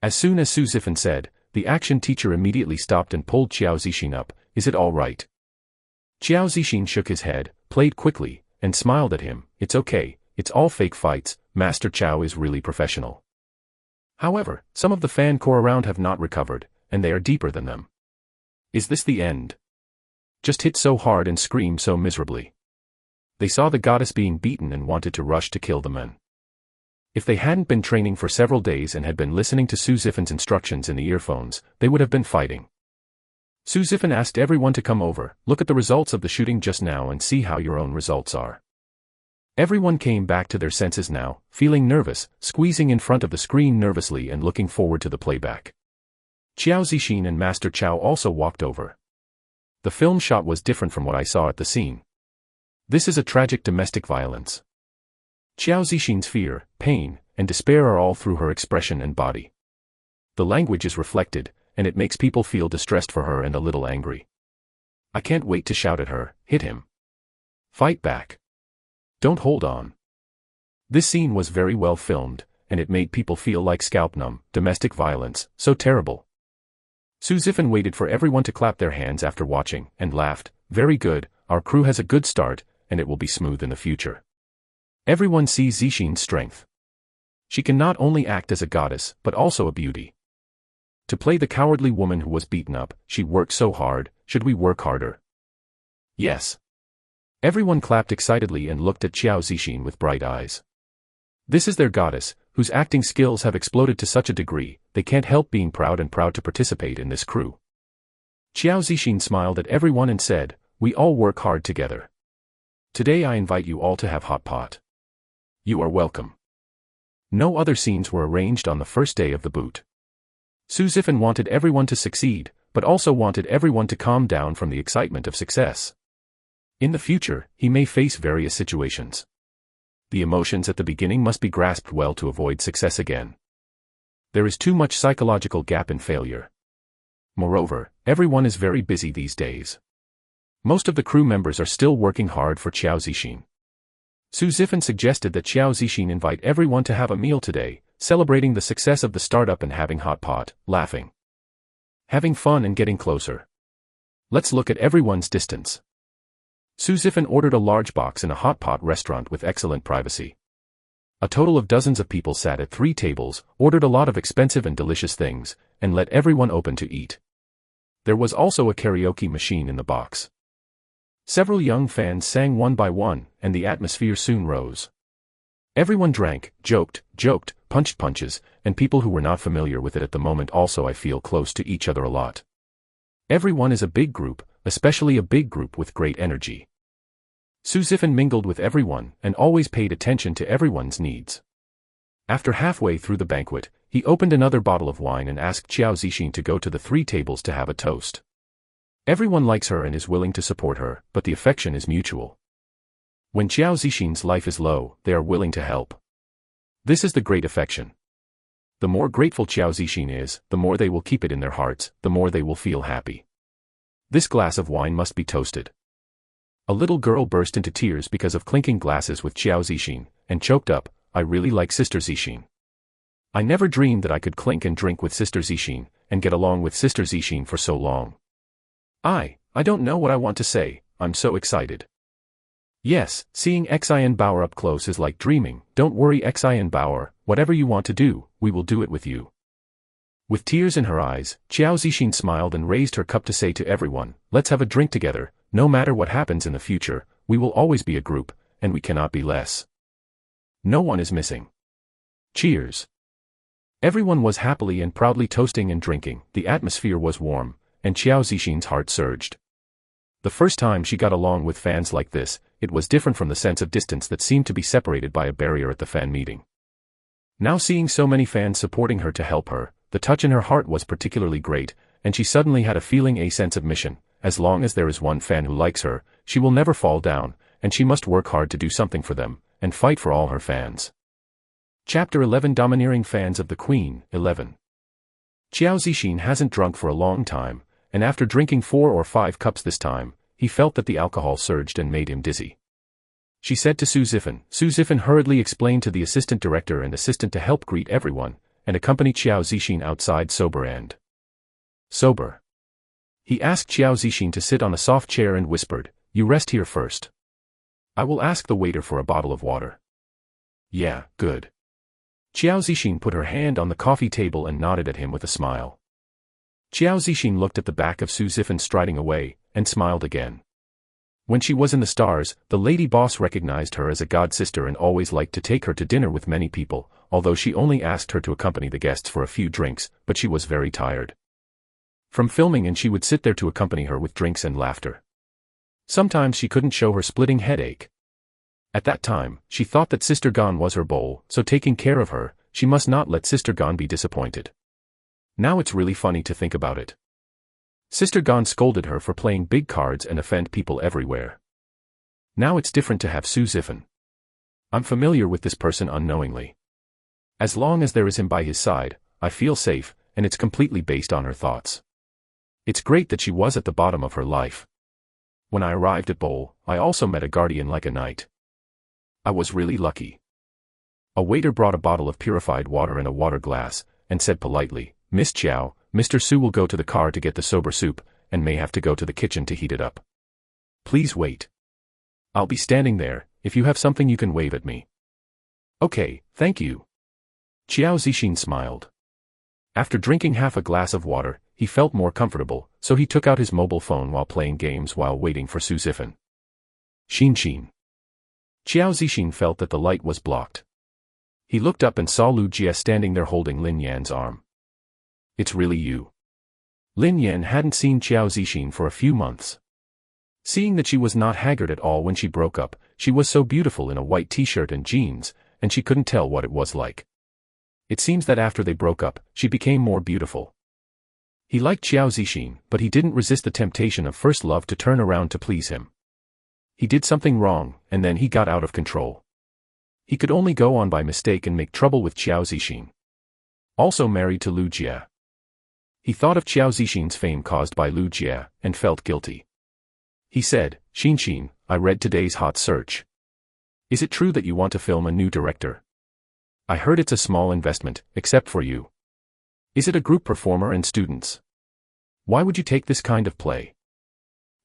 As soon as Su Zifan said, the action teacher immediately stopped and pulled Qiao Zixin up. "Is it all right?" Qiao Zixin shook his head, played quickly, and smiled at him. "It's okay, it's all fake fights, Master Chow is really professional. However, some of the fan core around have not recovered, and they are deeper than them. Is this the end? Just hit so hard and scream so miserably. They saw the goddess being beaten and wanted to rush to kill the men. If they hadn't been training for several days and had been listening to Su Zifan's instructions in the earphones, they would have been fighting. Su Zifan asked everyone to come over, look at the results of the shooting just now and see how your own results are. Everyone came back to their senses now, feeling nervous, squeezing in front of the screen nervously and looking forward to the playback. Qiao Zixin and Master Chow also walked over. The film shot was different from what I saw at the scene. This is a tragic domestic violence. Qiao Zixin's fear, pain, and despair are all through her expression and body. The language is reflected, and it makes people feel distressed for her and a little angry. I can't wait to shout at her, hit him. Fight back. Don't hold on. This scene was very well filmed, and it made people feel like scalp numb, domestic violence, so terrible. Su Zifan waited for everyone to clap their hands after watching, and laughed, very good, our crew has a good start, and it will be smooth in the future. Everyone sees Zixin's strength. She can not only act as a goddess, but also a beauty. To play the cowardly woman who was beaten up, she worked so hard, should we work harder? Yes. Everyone clapped excitedly and looked at Qiao Zixin with bright eyes. This is their goddess, whose acting skills have exploded to such a degree, they can't help being proud to participate in this crew. Qiao Zixin smiled at everyone and said, we all work hard together. Today I invite you all to have hot pot. You are welcome. No other scenes were arranged on the first day of the boot. Su Zifan wanted everyone to succeed, but also wanted everyone to calm down from the excitement of success. In the future, he may face various situations. The emotions at the beginning must be grasped well to avoid success again. There is too much psychological gap in failure. Moreover, everyone is very busy these days. Most of the crew members are still working hard for Qiao Zixin. Su Zifan suggested that Qiao Zixin invite everyone to have a meal today, celebrating the success of the startup and having hot pot, laughing. Having fun and getting closer. Let's look at everyone's distance. Su Zifan ordered a large box in a hot pot restaurant with excellent privacy. A total of dozens of people sat at 3 tables, ordered a lot of expensive and delicious things, and let everyone open to eat. There was also a karaoke machine in the box. Several young fans sang one by one, and the atmosphere soon rose. Everyone drank, joked, punched punches, and people who were not familiar with it at the moment also I feel close to each other a lot. Everyone is a big group, especially a big group with great energy. Su Zifan mingled with everyone and always paid attention to everyone's needs. After halfway through the banquet, he opened another bottle of wine and asked Qiao Zixin to go to the 3 tables to have a toast. Everyone likes her and is willing to support her, but the affection is mutual. When Qiao Zixin's life is low, they are willing to help. This is the great affection. The more grateful Qiao Zixin is, the more they will keep it in their hearts, the more they will feel happy. This glass of wine must be toasted. A little girl burst into tears because of clinking glasses with Qiao Zixin, and choked up, I really like Sister Zixin. I never dreamed that I could clink and drink with Sister Zixin, and get along with Sister Zixin for so long. I don't know what I want to say, I'm so excited. Yes, seeing Xin Bauer up close is like dreaming, don't worry Xin Bauer, whatever you want to do, we will do it with you. With tears in her eyes, Qiao Zixin smiled and raised her cup to say to everyone, let's have a drink together, no matter what happens in the future, we will always be a group, and we cannot be less. No one is missing. Cheers. Everyone was happily and proudly toasting and drinking, the atmosphere was warm, and Qiao Zixin's heart surged. The first time she got along with fans like this, it was different from the sense of distance that seemed to be separated by a barrier at the fan meeting. Now seeing so many fans supporting her to help her, the touch in her heart was particularly great, and she suddenly had a sense of mission. As long as there is one fan who likes her, she will never fall down, and she must work hard to do something for them, and fight for all her fans. Chapter 11 Domineering Fans of the Queen, 11. Qiao Zixin hasn't drunk for a long time, and after drinking 4 or 5 cups this time, he felt that the alcohol surged and made him dizzy. She said to Su Zifan. Su Zifan hurriedly explained to the assistant director and assistant to help greet everyone, and accompany Qiao Zixin outside sober. He asked Qiao Zixin to sit on a soft chair and whispered, you rest here first. I will ask the waiter for a bottle of water. Yeah, good. Qiao Zixin put her hand on the coffee table and nodded at him with a smile. Qiao Zixin looked at the back of Su Zifan striding away, and smiled again. When she was in the stars, the lady boss recognized her as a god sister and always liked to take her to dinner with many people, although she only asked her to accompany the guests for a few drinks, but she was very tired from filming and she would sit there to accompany her with drinks and laughter. Sometimes she couldn't show her splitting headache. At that time, she thought that Sister Gon was her bowl, so taking care of her, she must not let Sister Gon be disappointed. Now it's really funny to think about it. Sister Gon scolded her for playing big cards and offend people everywhere. Now it's different to have Su Zifan. I'm familiar with this person unknowingly. As long as there is him by his side, I feel safe, and it's completely based on her thoughts. It's great that she was at the bottom of her life. When I arrived at Bowl, I also met a guardian like a knight. I was really lucky. A waiter brought a bottle of purified water and a water glass, and said politely, "Miss Qiao, Mr. Su will go to the car to get the sober soup, and may have to go to the kitchen to heat it up. Please wait. I'll be standing there, if you have something you can wave at me." "Okay, thank you." Qiao Zixin smiled. After drinking half a glass of water, he felt more comfortable, so he took out his mobile phone while playing games while waiting for Su Zifan. Xin. Qiao Zixin felt that the light was blocked. He looked up and saw Lu Jie standing there holding Lin Yan's arm. "It's really you." Lin Yan hadn't seen Qiao Zixin for a few months. Seeing that she was not haggard at all when she broke up, she was so beautiful in a white t-shirt and jeans, and she couldn't tell what it was like. It seems that after they broke up, she became more beautiful. He liked Qiao Zixin, but he didn't resist the temptation of first love to turn around to please him. He did something wrong, and then he got out of control. He could only go on by mistake and make trouble with Qiao Zixin. Also married to Lu Jie. He thought of Qiao Zixin's fame caused by Lu Jie, and felt guilty. He said, "Xin, I read today's hot search. Is it true that you want to film a new director? I heard it's a small investment, except for you. Is it a group performer and students? Why would you take this kind of play?"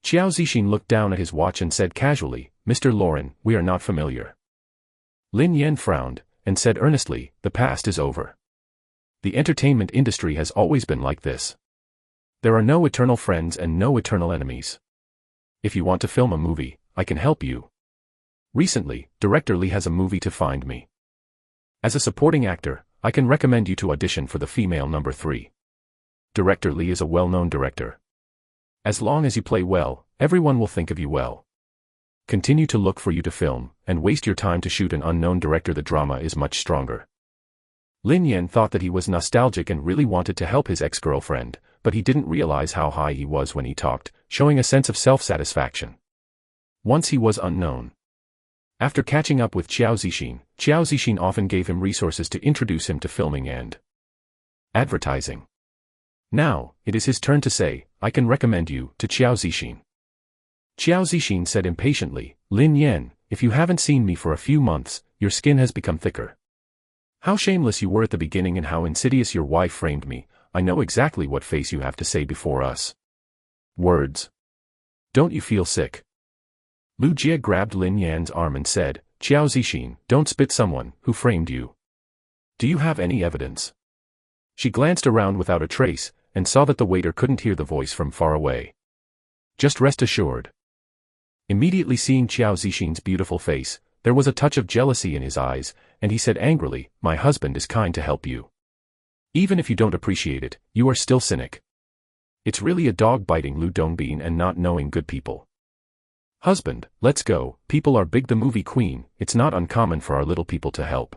Qiao Zixin looked down at his watch and said casually, "Mr. Lauren, we are not familiar." Lin Yan frowned, and said earnestly, "The past is over. The entertainment industry has always been like this. There are no eternal friends and no eternal enemies. If you want to film a movie, I can help you. Recently, Director Lee has a movie to find me. As a supporting actor, I can recommend you to audition for the female number 3. Director Lee is a well-known director. As long as you play well, everyone will think of you well. Continue to look for you to film, and waste your time to shoot an unknown director. The drama is much stronger." Lin Yan thought that he was nostalgic and really wanted to help his ex-girlfriend, but he didn't realize how high he was when he talked, showing a sense of self-satisfaction. Once he was unknown. After catching up with Qiao Zixin often gave him resources to introduce him to filming and advertising. Now, it is his turn to say, "I can recommend you," to Qiao Zixin. Qiao Zixin said impatiently, "Lin Yan, if you haven't seen me for a few months, your skin has become thicker. How shameless you were at the beginning and how insidious your wife framed me. I know exactly what face you have to say before us. Words. Don't you feel sick?" Lu Jie grabbed Lin Yan's arm and said, "Qiao Zixin, don't spit someone who framed you. Do you have any evidence?" She glanced around without a trace, and saw that the waiter couldn't hear the voice from far away. "Just rest assured." Immediately seeing Qiao Zixin's beautiful face, there was a touch of jealousy in his eyes, and he said angrily, "My husband is kind to help you. Even if you don't appreciate it, you are still cynic. It's really a dog biting Lu Dongbin and not knowing good people. Husband, let's go, people are big. The movie queen, it's not uncommon for our little people to help.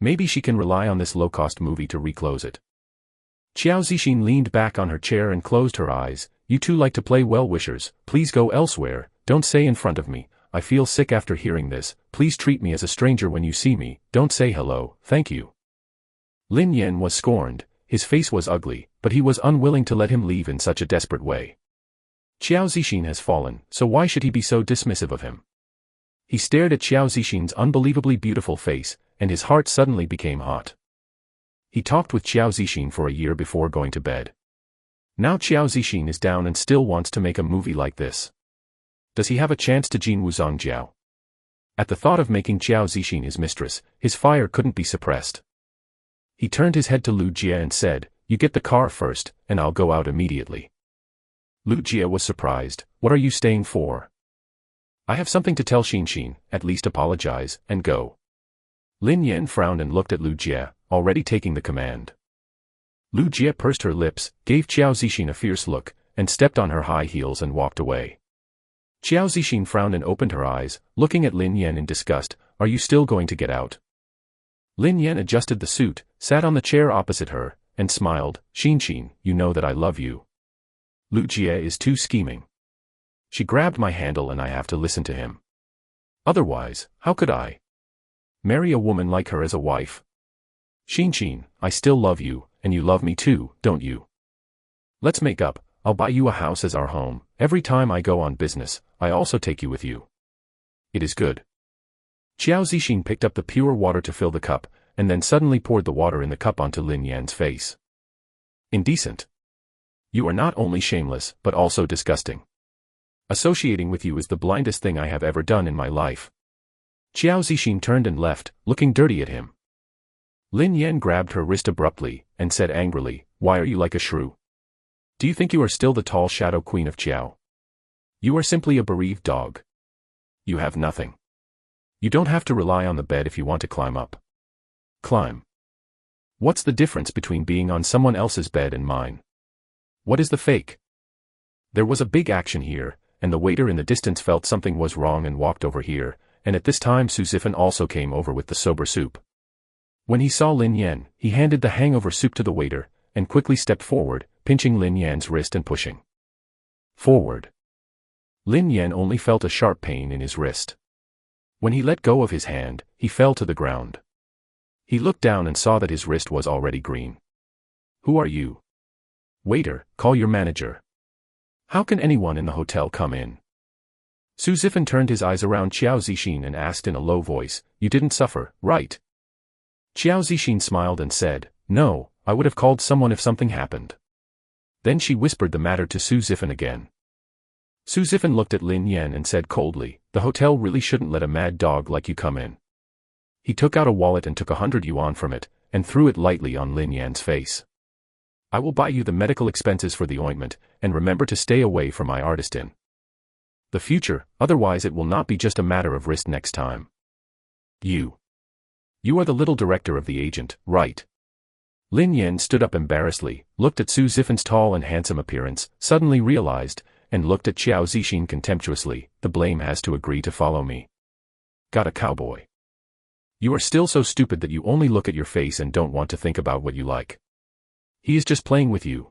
Maybe she can rely on this low-cost movie to reclose it." Qiao Zixin leaned back on her chair and closed her eyes. "You two like to play well-wishers, please go elsewhere, don't say in front of me. I feel sick after hearing this. Please treat me as a stranger when you see me, don't say hello, thank you." Lin Yan was scorned, his face was ugly, but he was unwilling to let him leave in such a desperate way. Qiao Zixin has fallen, so why should he be so dismissive of him? He stared at Qiao Zixin's unbelievably beautiful face, and his heart suddenly became hot. He talked with Qiao Zixin for a year before going to bed. Now Qiao Zixin is down and still wants to make a movie like this. Does he have a chance to Jin Wuzhongjiao? At the thought of making Qiao Zixin his mistress, his fire couldn't be suppressed. He turned his head to Lu Jie and said, "You get the car first, and I'll go out immediately." Lu Jie was surprised. "What are you staying for?" "I have something to tell Xin, at least apologize, and go." Lin Yan frowned and looked at Lu Jie, already taking the command. Lu Jie pursed her lips, gave Qiao Zixin a fierce look, and stepped on her high heels and walked away. Qiao Zixin frowned and opened her eyes, looking at Lin Yan in disgust. "Are you still going to get out?" Lin Yan adjusted the suit, sat on the chair opposite her, and smiled. Xin, you know that I love you. Lu Jie is too scheming. She grabbed my handle and I have to listen to him. Otherwise, how could I marry a woman like her as a wife? Xin, I still love you, and you love me too, don't you? Let's make up. I'll buy you a house as our home. Every time I go on business, I also take you with you. It is good. Qiao Zixin picked up the pure water to fill the cup, and then suddenly poured the water in the cup onto Lin Yan's face. Indecent. You are not only shameless, but also disgusting. Associating with you is the blindest thing I have ever done in my life. Qiao Zixin turned and left, looking dirty at him. Lin Yan grabbed her wrist abruptly, and said angrily, "Why are you like a shrew? Do you think you are still the tall shadow queen of Qiao? You are simply a bereaved dog. You have nothing. You don't have to rely on the bed if you want to climb up. Climb. What's the difference between being on someone else's bed and mine? What is the fake?" There was a big action here, and the waiter in the distance felt something was wrong and walked over here, and at this time Su Zifan also came over with the sober soup. When he saw Lin Yan, he handed the hangover soup to the waiter, and quickly stepped forward, pinching Lin Yan's wrist and pushing forward. Lin Yan only felt a sharp pain in his wrist. When he let go of his hand, he fell to the ground. He looked down and saw that his wrist was already green. "Who are you?" "Waiter, call your manager." "How can anyone in the hotel come in?" Su Zifan turned his eyes around Qiao Zixin and asked in a low voice, "You didn't suffer, right?" Qiao Zixin smiled and said, "No, I would have called someone if something happened." Then she whispered the matter to Su Zifan again. Su Zifan looked at Lin Yan and said coldly, "The hotel really shouldn't let a mad dog like you come in." He took out a wallet and took 100 yuan from it, and threw it lightly on Lin Yan's face. "I will buy you the medical expenses for the ointment, and remember to stay away from my artist in the future, otherwise it will not be just a matter of wrist next time. You are the little director of the agent, right?" Lin Yan stood up embarrassedly, looked at Su Zifan's tall and handsome appearance, suddenly realized, and looked at Qiao Zixin contemptuously, "The blame has to agree to follow me. Got a cowboy. You are still so stupid that you only look at your face and don't want to think about what you like. He is just playing with you.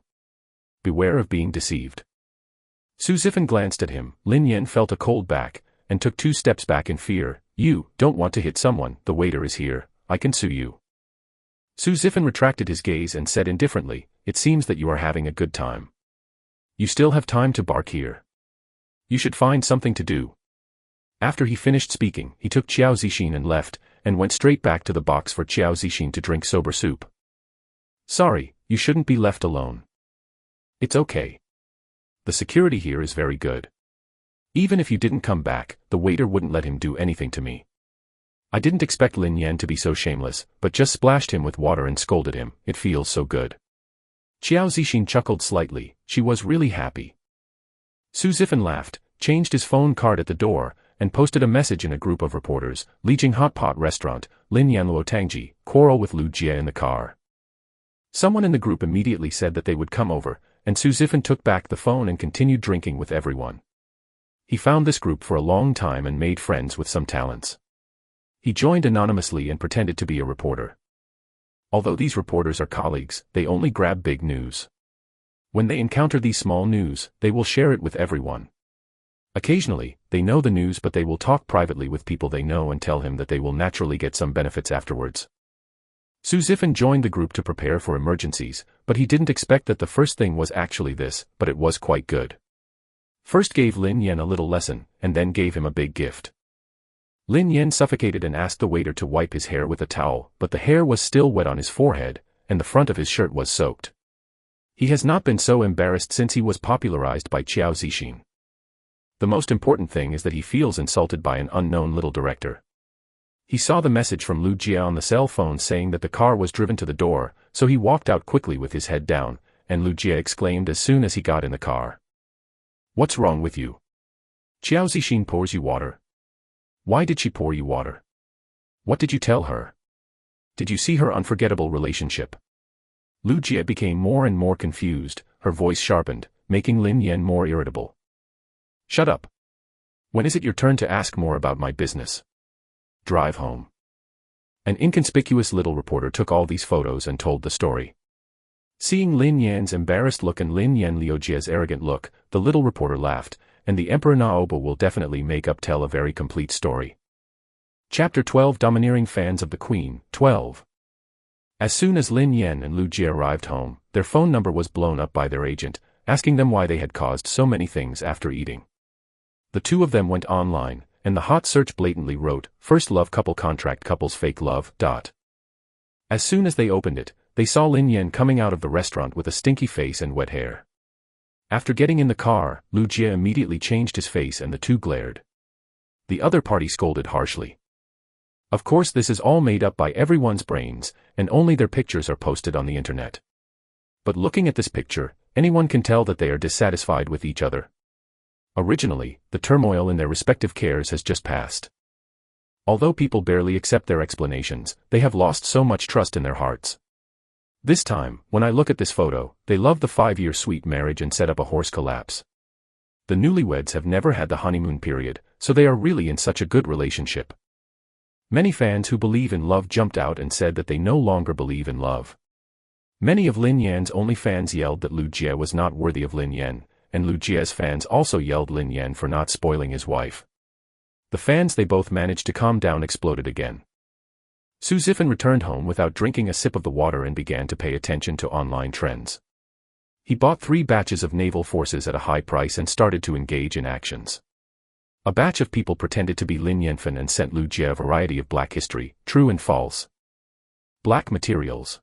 Beware of being deceived." Su Zifan glanced at him. Lin Yan felt a cold back, and took 2 steps back in fear. "You don't want to hit someone, the waiter is here, I can sue you." Su Zifan retracted his gaze and said indifferently, "It seems that you are having a good time. You still have time to bark here. You should find something to do." After he finished speaking, he took Qiao Zixin and left, and went straight back to the box for Qiao Zixin to drink sober soup. "Sorry, you shouldn't be left alone." "It's okay. The security here is very good. Even if you didn't come back, the waiter wouldn't let him do anything to me. I didn't expect Lin Yan to be so shameless, but just splashed him with water and scolded him. It feels so good." Qiao Zixin chuckled slightly. She was really happy. Su Zifan laughed, changed his phone card at the door, and posted a message in a group of reporters. Lijing Hot Pot Restaurant, Lin Yan Luotangji, quarrel with Lu Jie in the car. Someone in the group immediately said that they would come over, and Su Zifan took back the phone and continued drinking with everyone. He found this group for a long time and made friends with some talents. He joined anonymously and pretended to be a reporter. Although these reporters are colleagues, they only grab big news. When they encounter these small news, they will share it with everyone. Occasionally, they know the news but they will talk privately with people they know and tell him that they will naturally get some benefits afterwards. Su Zifan joined the group to prepare for emergencies, but he didn't expect that the first thing was actually this, but it was quite good. First gave Lin Yan a little lesson, and then gave him a big gift. Lin Yan suffocated and asked the waiter to wipe his hair with a towel, but the hair was still wet on his forehead, and the front of his shirt was soaked. He has not been so embarrassed since he was popularized by Qiao Zixin. The most important thing is that he feels insulted by an unknown little director. He saw the message from Lu Jie on the cell phone saying that the car was driven to the door, so he walked out quickly with his head down, and Lu Jie exclaimed as soon as he got in the car. "What's wrong with you? Qiao Zixin pours you water. Why did she pour you water? What did you tell her? Did you see her unforgettable relationship?" Lu Jie became more and more confused, her voice sharpened, making Lin Yan more irritable. "Shut up. When is it your turn to ask more about my business? Drive home." An inconspicuous little reporter took all these photos and told the story. Seeing Lin Yan's embarrassed look and Lin Yan Liu Jie's arrogant look, the little reporter laughed, and the Emperor Naoba will definitely tell a very complete story. Chapter 12 Domineering Fans of the Queen, 12. As soon as Lin Yan and Lu Jie arrived home, their phone number was blown up by their agent, asking them why they had caused so many things after eating. The two of them went online, and the hot search blatantly wrote, "First love couple contract couples fake love." As soon as they opened it, they saw Lin Yan coming out of the restaurant with a stinky face and wet hair. After getting in the car, Lu Jie immediately changed his face and the two glared. The other party scolded harshly. Of course this is all made up by everyone's brains, and only their pictures are posted on the internet. But looking at this picture, anyone can tell that they are dissatisfied with each other. Originally, the turmoil in their respective cares has just passed. Although people barely accept their explanations, they have lost so much trust in their hearts. This time, when I look at this photo, they love the 5-year sweet marriage and set up a horse collapse. The newlyweds have never had the honeymoon period, so they are really in such a good relationship. Many fans who believe in love jumped out and said that they no longer believe in love. Many of Lin Yan's only fans yelled that Lu Jie was not worthy of Lin Yan, and Lu Jie's fans also yelled Lin Yan for not spoiling his wife. The fans they both managed to calm down exploded again. Su Zifan returned home without drinking a sip of the water and began to pay attention to online trends. He bought 3 batches of naval forces at a high price and started to engage in actions. A batch of people pretended to be Lin Yanfen and sent Lu Jie a variety of black history, true and false. Black materials.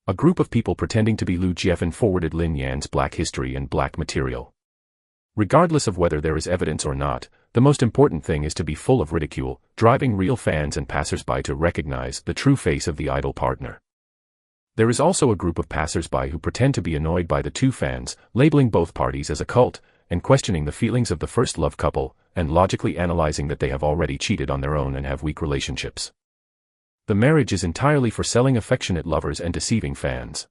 A group of people pretending to be Lu Jiefan forwarded Lin Yan's black history and black material. Regardless of whether there is evidence or not, the most important thing is to be full of ridicule, driving real fans and passersby to recognize the true face of the idol partner. There is also a group of passersby who pretend to be annoyed by the two fans, labeling both parties as a cult, and questioning the feelings of the first love couple, and logically analyzing that they have already cheated on their own and have weak relationships. The marriage is entirely for selling affectionate lovers and deceiving fans.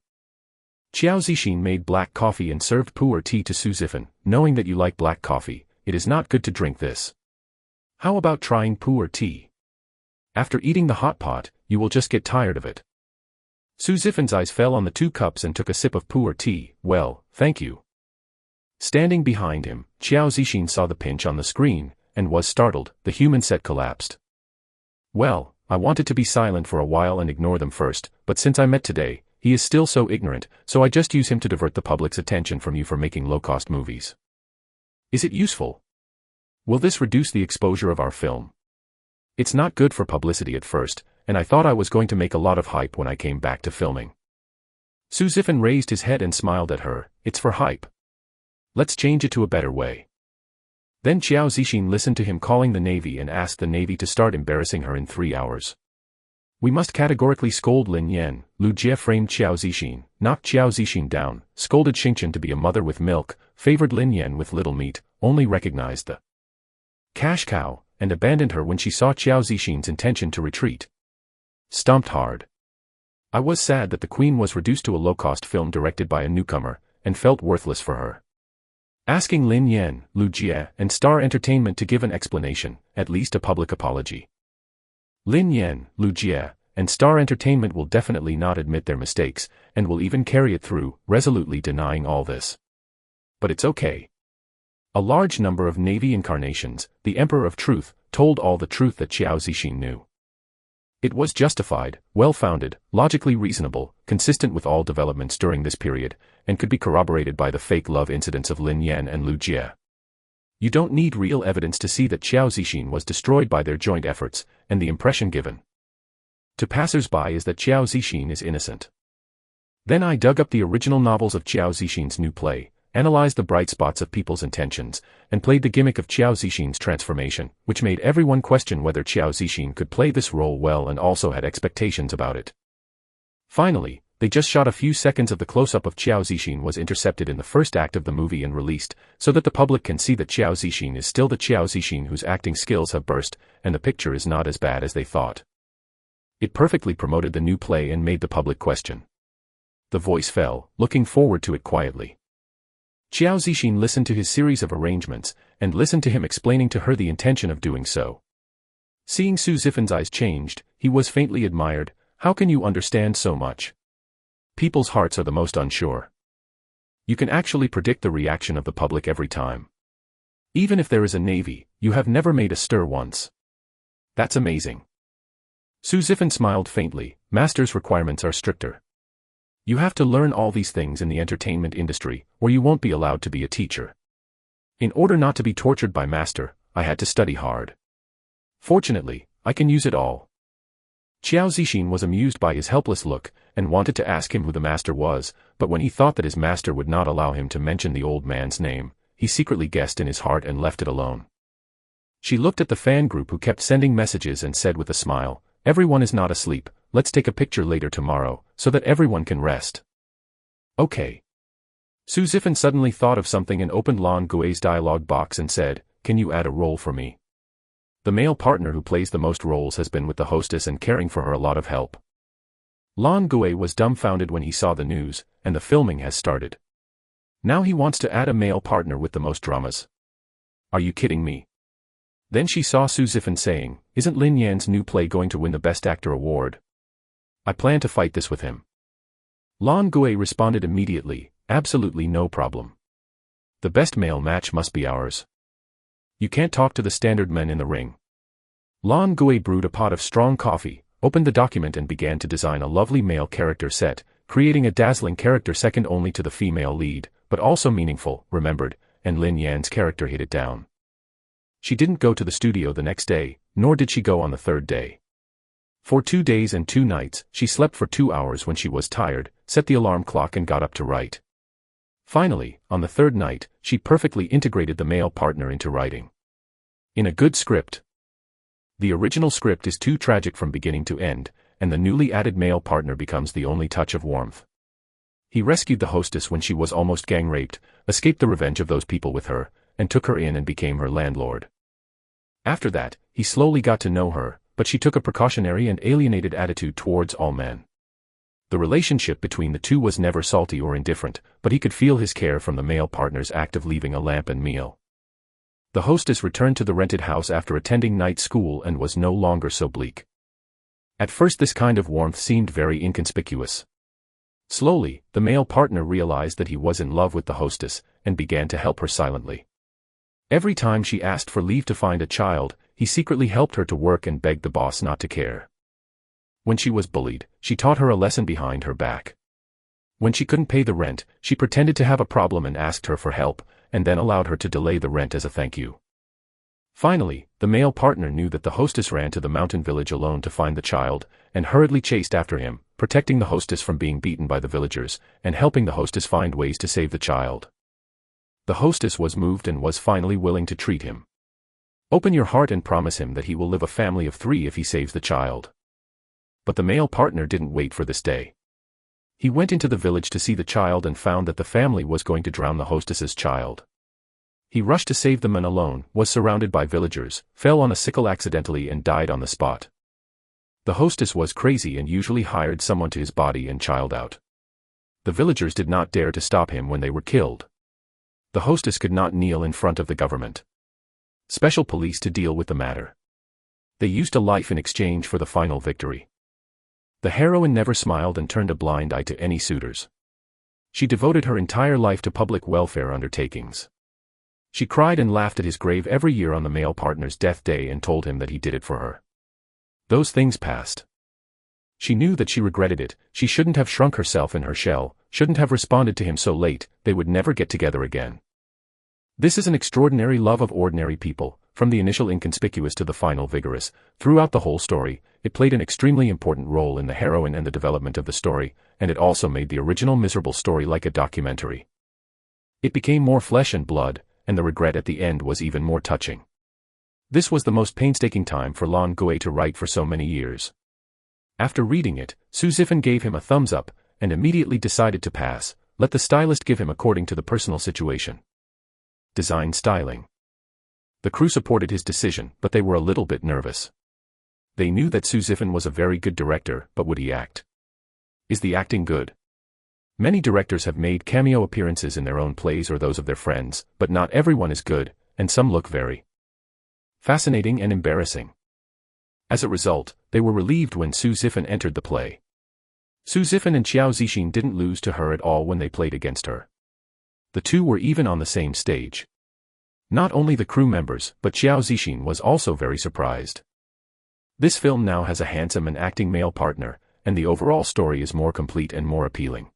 Qiao Zixin made black coffee and served pu'er tea to Su Zifan, knowing that you like black coffee. It is not good to drink this. How about trying pu'er tea? After eating the hot pot, you will just get tired of it. Su Zifan's eyes fell on the 2 cups and took a sip of pu'er tea. "Well, thank you." Standing behind him, Qiao Zixin saw the pinch on the screen, and was startled. The human set collapsed. "Well, I wanted to be silent for a while and ignore them first, but since I met today, he is still so ignorant, so I just use him to divert the public's attention from you for making low-cost movies. Is it useful? Will this reduce the exposure of our film? It's not good for publicity at first, and I thought I was going to make a lot of hype when I came back to filming." Su Zifan raised his head and smiled at her. "It's for hype. Let's change it to a better way." Then Qiao Zixin listened to him calling the Navy and asked the Navy to start embarrassing her in 3 hours. "We must categorically scold Lin Yan." Lu Jie framed Qiao Zixin, knocked Qiao Zixin down, scolded Xingqian to be a mother with milk, favored Lin Yan with little meat, only recognized the cash cow, and abandoned her when she saw Qiao Zixin's intention to retreat. Stomped hard. I was sad that the Queen was reduced to a low-cost film directed by a newcomer, and felt worthless for her. Asking Lin Yan, Lu Jie, and Star Entertainment to give an explanation, at least a public apology. Lin Yan, Lu Jie, and Star Entertainment will definitely not admit their mistakes, and will even carry it through, resolutely denying all this. But it's okay. A large number of Navy incarnations, the Emperor of Truth, told all the truth that Qiao Zixin knew. It was justified, well-founded, logically reasonable, consistent with all developments during this period, and could be corroborated by the fake love incidents of Lin Yan and Lu Jie. You don't need real evidence to see that Qiao Zixin was destroyed by their joint efforts, and the impression given to passers-by is that Qiao Zixin is innocent. Then I dug up the original novels of Qiao Zixin's new play, analyzed the bright spots of people's intentions, and played the gimmick of Qiao Zixin's transformation, which made everyone question whether Qiao Zixin could play this role well and also had expectations about it. Finally, they just shot a few seconds of the close-up of Qiao Zixin was intercepted in the first act of the movie and released, so that the public can see that Qiao Zixin is still the Qiao Zixin whose acting skills have burst, and the picture is not as bad as they thought. It perfectly promoted the new play and made the public question. The voice fell, looking forward to it quietly. Qiao Zixin listened to his series of arrangements, and listened to him explaining to her the intention of doing so. Seeing Su Zifan's eyes changed, he was faintly admired. How can you understand so much? People's hearts are the most unsure. You can actually predict the reaction of the public every time. Even if there is a navy, you have never made a stir once. That's amazing. Su Zifan smiled faintly. Master's requirements are stricter. You have to learn all these things in the entertainment industry, or you won't be allowed to be a teacher. In order not to be tortured by master, I had to study hard. Fortunately, I can use it all. Qiao Zixin was amused by his helpless look, and wanted to ask him who the master was, but when he thought that his master would not allow him to mention the old man's name, he secretly guessed in his heart and left it alone. She looked at the fan group who kept sending messages and said with a smile, "Everyone is not asleep, let's take a picture later tomorrow, so that everyone can rest." Okay. Su Zifan suddenly thought of something and opened Lan Gui's dialogue box and said, "Can you add a role for me? The male partner who plays the most roles has been with the hostess and caring for her a lot of help." Lan Gui was dumbfounded when he saw the news, and the filming has started. Now he wants to add a male partner with the most dramas. Are you kidding me? Then she saw Su Zifan saying, "Isn't Lin Yan's new play going to win the Best Actor award? I plan to fight this with him." Lan Gui responded immediately, "Absolutely no problem. The best male match must be ours. You can't talk to the standard men in the ring." Lan Gui brewed a pot of strong coffee, opened the document and began to design a lovely male character set, creating a dazzling character second only to the female lead, but also meaningful, remembered, and Lin Yan's character hit it down. She didn't go to the studio the next day, nor did she go on the third day. For 2 days and 2 nights, she slept for 2 hours when she was tired, set the alarm clock and got up to write. Finally, on the third night, she perfectly integrated the male partner into writing. In a good script. The original script is too tragic from beginning to end, and the newly added male partner becomes the only touch of warmth. He rescued the hostess when she was almost gang-raped, escaped the revenge of those people with her, and took her in and became her landlord. After that, he slowly got to know her, but she took a precautionary and alienated attitude towards all men. The relationship between the two was never salty or indifferent, but he could feel his care from the male partner's act of leaving a lamp and meal. The hostess returned to the rented house after attending night school and was no longer so bleak. At first this kind of warmth seemed very inconspicuous. Slowly, the male partner realized that he was in love with the hostess, and began to help her silently. Every time she asked for leave to find a child, he secretly helped her to work and begged the boss not to care. When she was bullied, she taught her a lesson behind her back. When she couldn't pay the rent, she pretended to have a problem and asked her for help, and then allowed her to delay the rent as a thank you. Finally, the male partner knew that the hostess ran to the mountain village alone to find the child, and hurriedly chased after him, protecting the hostess from being beaten by the villagers, and helping the hostess find ways to save the child. The hostess was moved and was finally willing to treat him. Open your heart and promise him that he will live a family of 3 if he saves the child. But the male partner didn't wait for this day. He went into the village to see the child and found that the family was going to drown the hostess's child. He rushed to save the man alone, was surrounded by villagers, fell on a sickle accidentally and died on the spot. The hostess was crazy and usually hired someone to his body and child out. The villagers did not dare to stop him when they were killed. The hostess could not kneel in front of the government. Special police to deal with the matter. They used a life in exchange for the final victory. The heroine never smiled and turned a blind eye to any suitors. She devoted her entire life to public welfare undertakings. She cried and laughed at his grave every year on the male partner's death day and told him that he did it for her. Those things passed. She knew that she regretted it. She shouldn't have shrunk herself in her shell, shouldn't have responded to him so late. They would never get together again. This is an extraordinary love of ordinary people, from the initial inconspicuous to the final vigorous. Throughout the whole story, it played an extremely important role in the heroine and the development of the story, and it also made the original miserable story like a documentary. It became more flesh and blood, and the regret at the end was even more touching. This was the most painstaking time for Lan Gui to write for so many years. After reading it, Su Zifan gave him a thumbs up, and immediately decided to pass, let the stylist give him according to the personal situation. Design styling. The crew supported his decision, but they were a little bit nervous. They knew that Su Zifan was a very good director, but would he act? Is the acting good? Many directors have made cameo appearances in their own plays or those of their friends, but not everyone is good, and some look very fascinating and embarrassing. As a result, they were relieved when Su Zifan entered the play. Su Zifan and Qiao Zixin didn't lose to her at all when they played against her. The two were even on the same stage. Not only the crew members, but Qiao Zixin was also very surprised. This film now has a handsome and acting male partner, and the overall story is more complete and more appealing.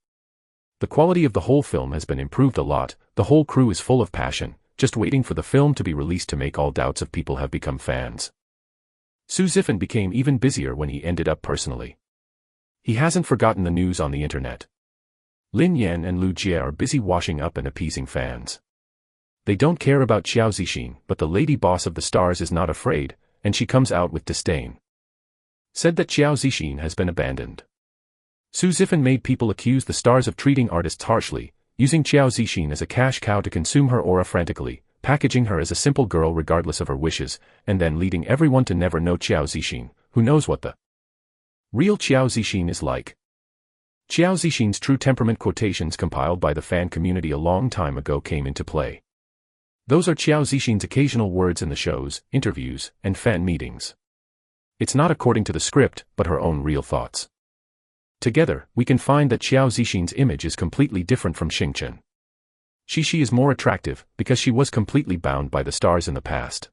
The quality of the whole film has been improved a lot, the whole crew is full of passion, just waiting for the film to be released to make all doubts of people have become fans. Su Zifan became even busier when he ended up personally. He hasn't forgotten the news on the internet. Lin Yan and Lu Jie are busy washing up and appeasing fans. They don't care about Qiao Zixin, but the lady boss of the stars is not afraid, and she comes out with disdain. Said that Qiao Zixin has been abandoned. Su Zifan made people accuse the stars of treating artists harshly, using Qiao Zixin as a cash cow to consume her aura frantically, packaging her as a simple girl regardless of her wishes, and then leading everyone to never know Qiao Zixin, who knows what the real Qiao Zixin is like. Qiao Zixin's true temperament quotations compiled by the fan community a long time ago came into play. Those are Qiao Zixin's occasional words in the shows, interviews, and fan meetings. It's not according to the script, but her own real thoughts. Together, we can find that Qiao Zixin's image is completely different from Xingchen. She is more attractive, because she was completely bound by the stars in the past.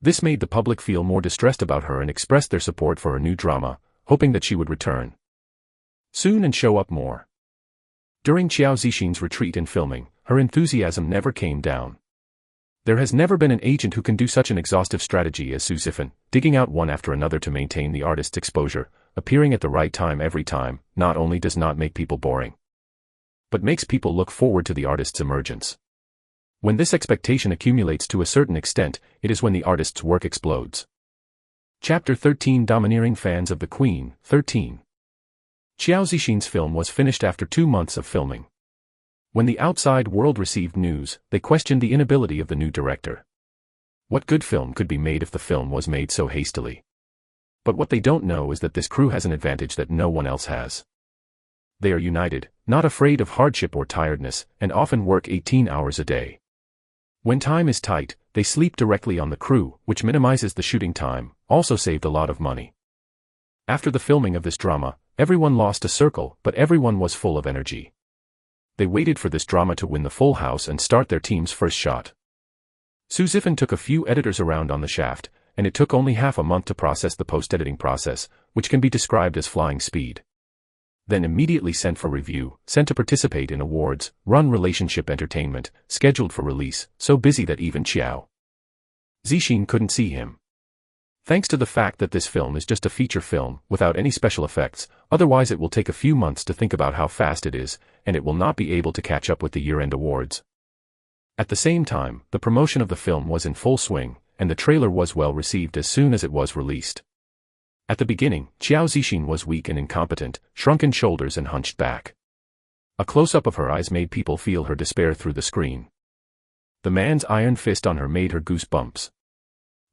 This made the public feel more distressed about her and expressed their support for her new drama, hoping that she would return soon and show up more. During Qiao Zixin's retreat and filming, her enthusiasm never came down. There has never been an agent who can do such an exhaustive strategy as Su Zifan, digging out one after another to maintain the artist's exposure, appearing at the right time every time, not only does not make people boring, but makes people look forward to the artist's emergence. When this expectation accumulates to a certain extent, it is when the artist's work explodes. Chapter 13 Domineering Fans of the Queen, 13. Qiao Zixin's film was finished after 2 months of filming. When the outside world received news, they questioned the inability of the new director. What good film could be made if the film was made so hastily? But what they don't know is that this crew has an advantage that no one else has. They are united, not afraid of hardship or tiredness, and often work 18 hours a day. When time is tight, they sleep directly on the crew, which minimizes the shooting time, also saved a lot of money. After the filming of this drama, everyone lost a circle, but everyone was full of energy. They waited for this drama to win the full house and start their team's first shot. Su Zifan took a few editors around on the shaft, and it took only half a month to process the post-editing process, which can be described as flying speed. Then immediately sent for review, sent to participate in awards, run relationship entertainment, scheduled for release, so busy that even Qiao Zixin couldn't see him. Thanks to the fact that this film is just a feature film, without any special effects, otherwise it will take a few months to think about how fast it is, and it will not be able to catch up with the year-end awards. At the same time, the promotion of the film was in full swing, and the trailer was well received as soon as it was released. At the beginning, Qiao Zixin was weak and incompetent, shrunken shoulders and hunched back. A close-up of her eyes made people feel her despair through the screen. The man's iron fist on her made her goosebumps.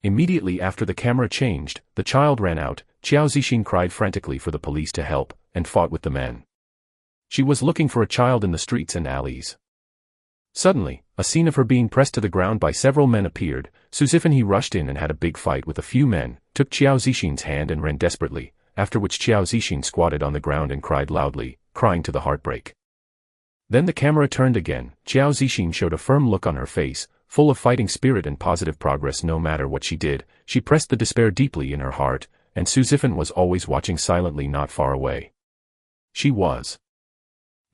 Immediately after the camera changed, the child ran out, Qiao Zixin cried frantically for the police to help, and fought with the men. She was looking for a child in the streets and alleys. Suddenly, a scene of her being pressed to the ground by several men appeared. Su Zifan he rushed in and had a big fight with a few men, took Qiao Zixin's hand and ran desperately, after which Qiao Zixin squatted on the ground and cried loudly, crying to the heartbreak. Then the camera turned again, Qiao Zixin showed a firm look on her face, full of fighting spirit and positive progress no matter what she did. She pressed the despair deeply in her heart, and Su Zifan was always watching silently not far away. She was.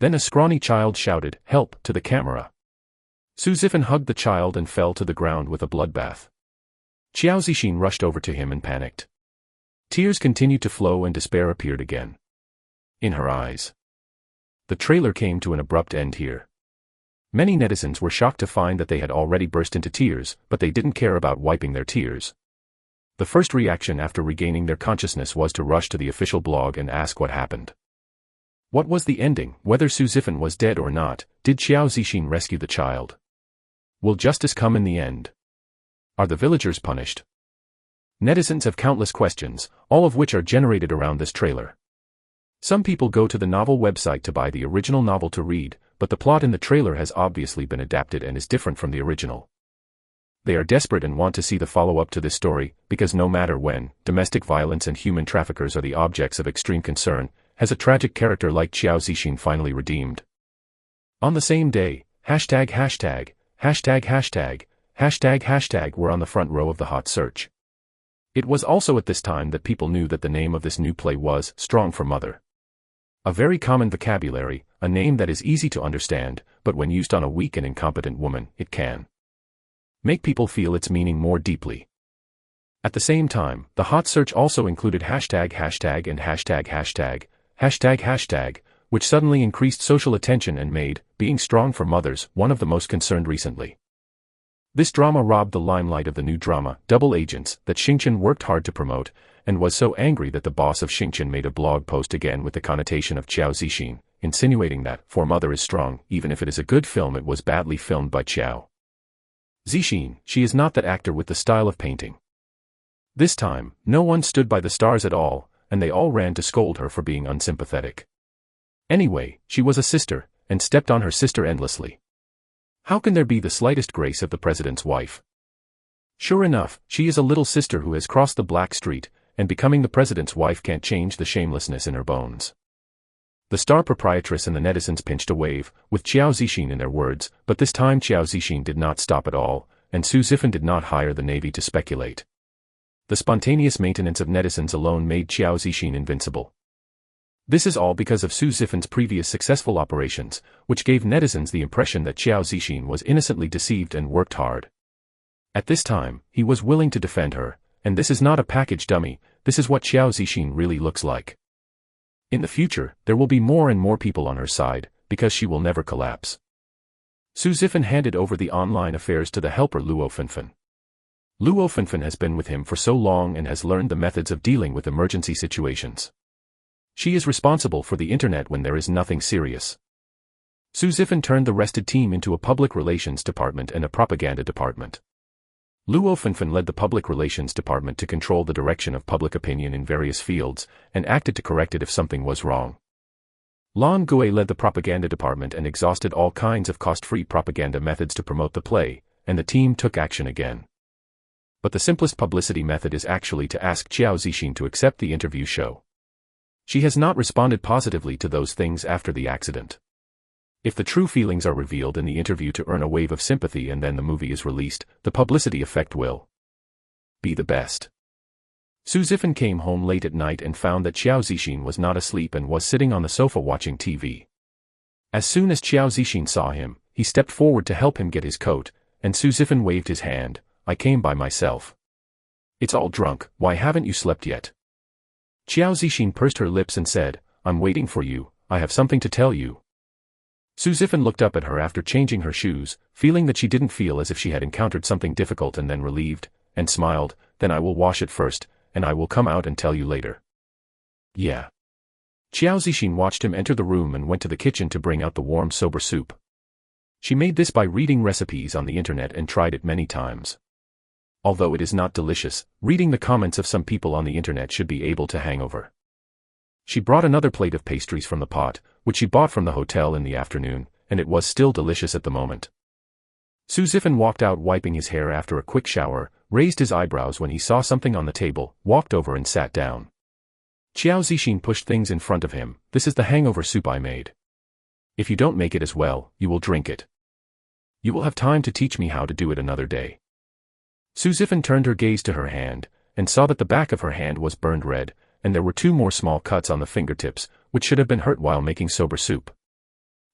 Then a scrawny child shouted, "Help," to the camera. Su Zifan hugged the child and fell to the ground with a bloodbath. Qiao Zixin rushed over to him and panicked. Tears continued to flow and despair appeared again in her eyes. The trailer came to an abrupt end here. Many netizens were shocked to find that they had already burst into tears, but they didn't care about wiping their tears. The first reaction after regaining their consciousness was to rush to the official blog and ask what happened. What was the ending? Whether Su Zifan was dead or not, did Xiao Zixin rescue the child? Will justice come in the end? Are the villagers punished? Netizens have countless questions, all of which are generated around this trailer. Some people go to the novel website to buy the original novel to read, but the plot in the trailer has obviously been adapted and is different from the original. They are desperate and want to see the follow-up to this story, because no matter when, domestic violence and human traffickers are the objects of extreme concern, has a tragic character like Xiao Zixin finally redeemed. On the same day, hashtag were on the front row of the hot search. It was also at this time that people knew that the name of this new play was Strong for Mother. A very common vocabulary, a name that is easy to understand, but when used on a weak and incompetent woman, it can make people feel its meaning more deeply. At the same time, the hot search also included hashtag and hashtag, which suddenly increased social attention and made Being Strong for Mothers one of the most concerned recently. This drama robbed the limelight of the new drama, Double Agents, that Xingqian worked hard to promote, and was so angry that the boss of Xingqian made a blog post again with the connotation of Xiao Zixin, insinuating that, For Mother is strong, even if it is a good film it was badly filmed by Xiao Zixin, she is not that actor with the style of painting. This time, no one stood by the stars at all, and they all ran to scold her for being unsympathetic. Anyway, she was a sister, and stepped on her sister endlessly. How can there be the slightest grace of the president's wife? Sure enough, she is a little sister who has crossed the black street, and becoming the president's wife can't change the shamelessness in her bones. The star proprietress and the netizens pinched a wave, with Xiao Zixin in their words, but this time Xiao Zixin did not stop at all, and Su Zifan did not hire the navy to speculate. The spontaneous maintenance of netizens alone made Xiao Zixin invincible. This is all because of Su Zifan's previous successful operations, which gave netizens the impression that Xiao Zixin was innocently deceived and worked hard. At this time, he was willing to defend her, and this is not a package dummy, this is what Xiao Zixin really looks like. In the future, there will be more and more people on her side, because she will never collapse. Su Zifan handed over the online affairs to the helper Luo Fenfen. Luo Fenfen has been with him for so long and has learned the methods of dealing with emergency situations. She is responsible for the internet when there is nothing serious. Su Zifan turned the rested team into a public relations department and a propaganda department. Luo Fenfen led the public relations department to control the direction of public opinion in various fields, and acted to correct it if something was wrong. Lan Gui led the propaganda department and exhausted all kinds of cost-free propaganda methods to promote the play, and the team took action again. But the simplest publicity method is actually to ask Xiao Zixin to accept the interview show. She has not responded positively to those things after the accident. If the true feelings are revealed in the interview to earn a wave of sympathy and then the movie is released, the publicity effect will be the best. Su Zifan came home late at night and found that Xiao Zixin was not asleep and was sitting on the sofa watching TV. As soon as Xiao Zixin saw him, he stepped forward to help him get his coat, and Su Zifan waved his hand. I came by myself. It's all drunk, why haven't you slept yet? Xiao Zixin pursed her lips and said, I'm waiting for you, I have something to tell you. Su Zifan looked up at her after changing her shoes, feeling that she didn't feel as if she had encountered something difficult and then relieved, and smiled, then I will wash it first, and I will come out and tell you later. Yeah. Xiao Zixin watched him enter the room and went to the kitchen to bring out the warm soba soup. She made this by reading recipes on the internet and tried it many times. Although it is not delicious, reading the comments of some people on the internet should be able to hangover. She brought another plate of pastries from the pot, which she bought from the hotel in the afternoon, and it was still delicious at the moment. Su Zifan walked out wiping his hair after a quick shower, raised his eyebrows when he saw something on the table, walked over and sat down. Xiao Zixin pushed things in front of him. This is the hangover soup I made. If you don't make it as well, you will drink it. You will have time to teach me how to do it another day. Su Zifan turned her gaze to her hand, and saw that the back of her hand was burned red, and there were 2 more small cuts on the fingertips, which should have been hurt while making soba soup.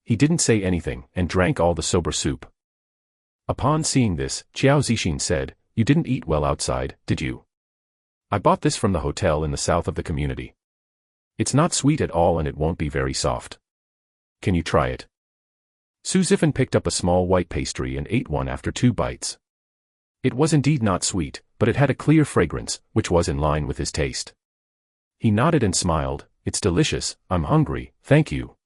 He didn't say anything, and drank all the soba soup. Upon seeing this, Xiao Zixin said, You didn't eat well outside, did you? I bought this from the hotel in the south of the community. It's not sweet at all and it won't be very soft. Can you try it? Su Zifan picked up a small white pastry and ate one after 2 bites. It was indeed not sweet, but it had a clear fragrance, which was in line with his taste. He nodded and smiled. It's delicious, I'm hungry, thank you.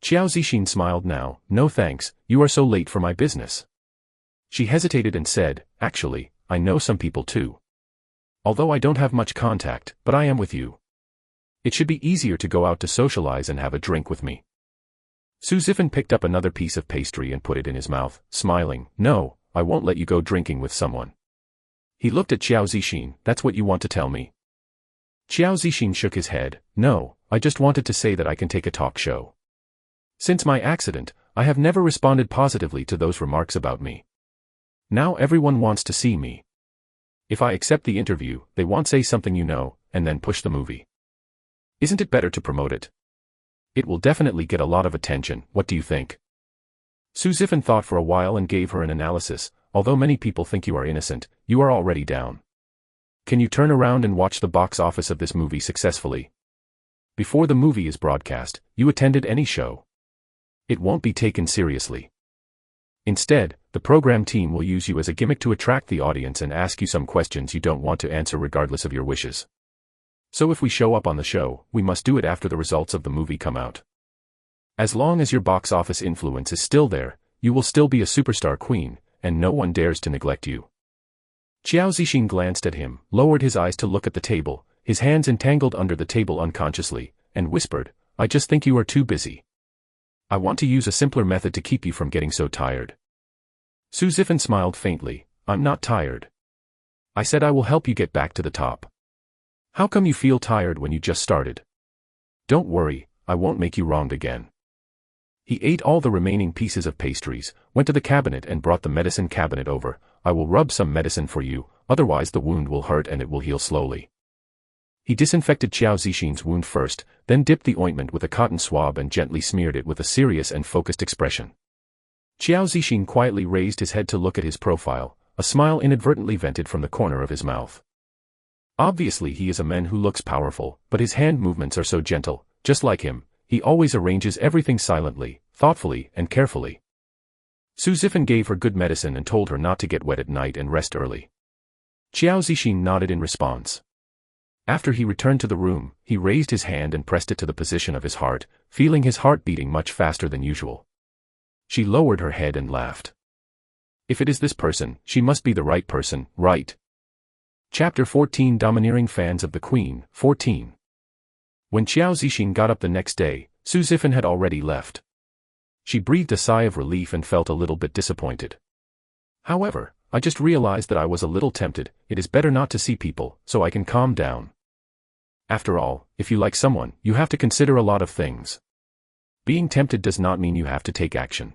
Qiao Zixin smiled now. No thanks, you are so late for my business. She hesitated and said, actually, I know some people too. Although I don't have much contact, but I am with you. It should be easier to go out to socialize and have a drink with me. Su Zifan picked up another piece of pastry and put it in his mouth, smiling. No, I won't let you go drinking with someone. He looked at Qiao Zixin. That's what you want to tell me? Qiao Zixin shook his head. No, I just wanted to say that I can take a talk show. Since my accident, I have never responded positively to those remarks about me. Now everyone wants to see me. If I accept the interview, they won't say something and then push the movie. Isn't it better to promote it? It will definitely get a lot of attention, what do you think? Su Zifan thought for a while and gave her an analysis. Although many people think you are innocent, you are already down. Can you turn around and watch the box office of this movie successfully? Before the movie is broadcast, you attended any show. It won't be taken seriously. Instead, the program team will use you as a gimmick to attract the audience and ask you some questions you don't want to answer regardless of your wishes. So if we show up on the show, we must do it after the results of the movie come out. As long as your box office influence is still there, you will still be a superstar queen, and no one dares to neglect you. Qiao Zixin glanced at him, lowered his eyes to look at the table, his hands entangled under the table unconsciously, and whispered, I just think you are too busy. I want to use a simpler method to keep you from getting so tired. Su Zifan smiled faintly. I'm not tired. I said I will help you get back to the top. How come you feel tired when you just started? Don't worry, I won't make you wronged again. He ate all the remaining pieces of pastries, went to the cabinet and brought the medicine cabinet over. I will rub some medicine for you, otherwise the wound will hurt and it will heal slowly. He disinfected Qiao Zixin's wound first, then dipped the ointment with a cotton swab and gently smeared it with a serious and focused expression. Qiao Zixin quietly raised his head to look at his profile, a smile inadvertently vented from the corner of his mouth. Obviously he is a man who looks powerful, but his hand movements are so gentle. Just like him, he always arranges everything silently, thoughtfully, and carefully. Su Zifan gave her good medicine and told her not to get wet at night and rest early. Qiao Zixin nodded in response. After he returned to the room, he raised his hand and pressed it to the position of his heart, feeling his heart beating much faster than usual. She lowered her head and laughed. If it is this person, she must be the right person, right? Chapter 14 Domineering Fans of the Queen, 14. When Qiao Zixin got up the next day, Su Zifan had already left. She breathed a sigh of relief and felt a little bit disappointed. However, I just realized that I was a little tempted. It is better not to see people, so I can calm down. After all, if you like someone, you have to consider a lot of things. Being tempted does not mean you have to take action.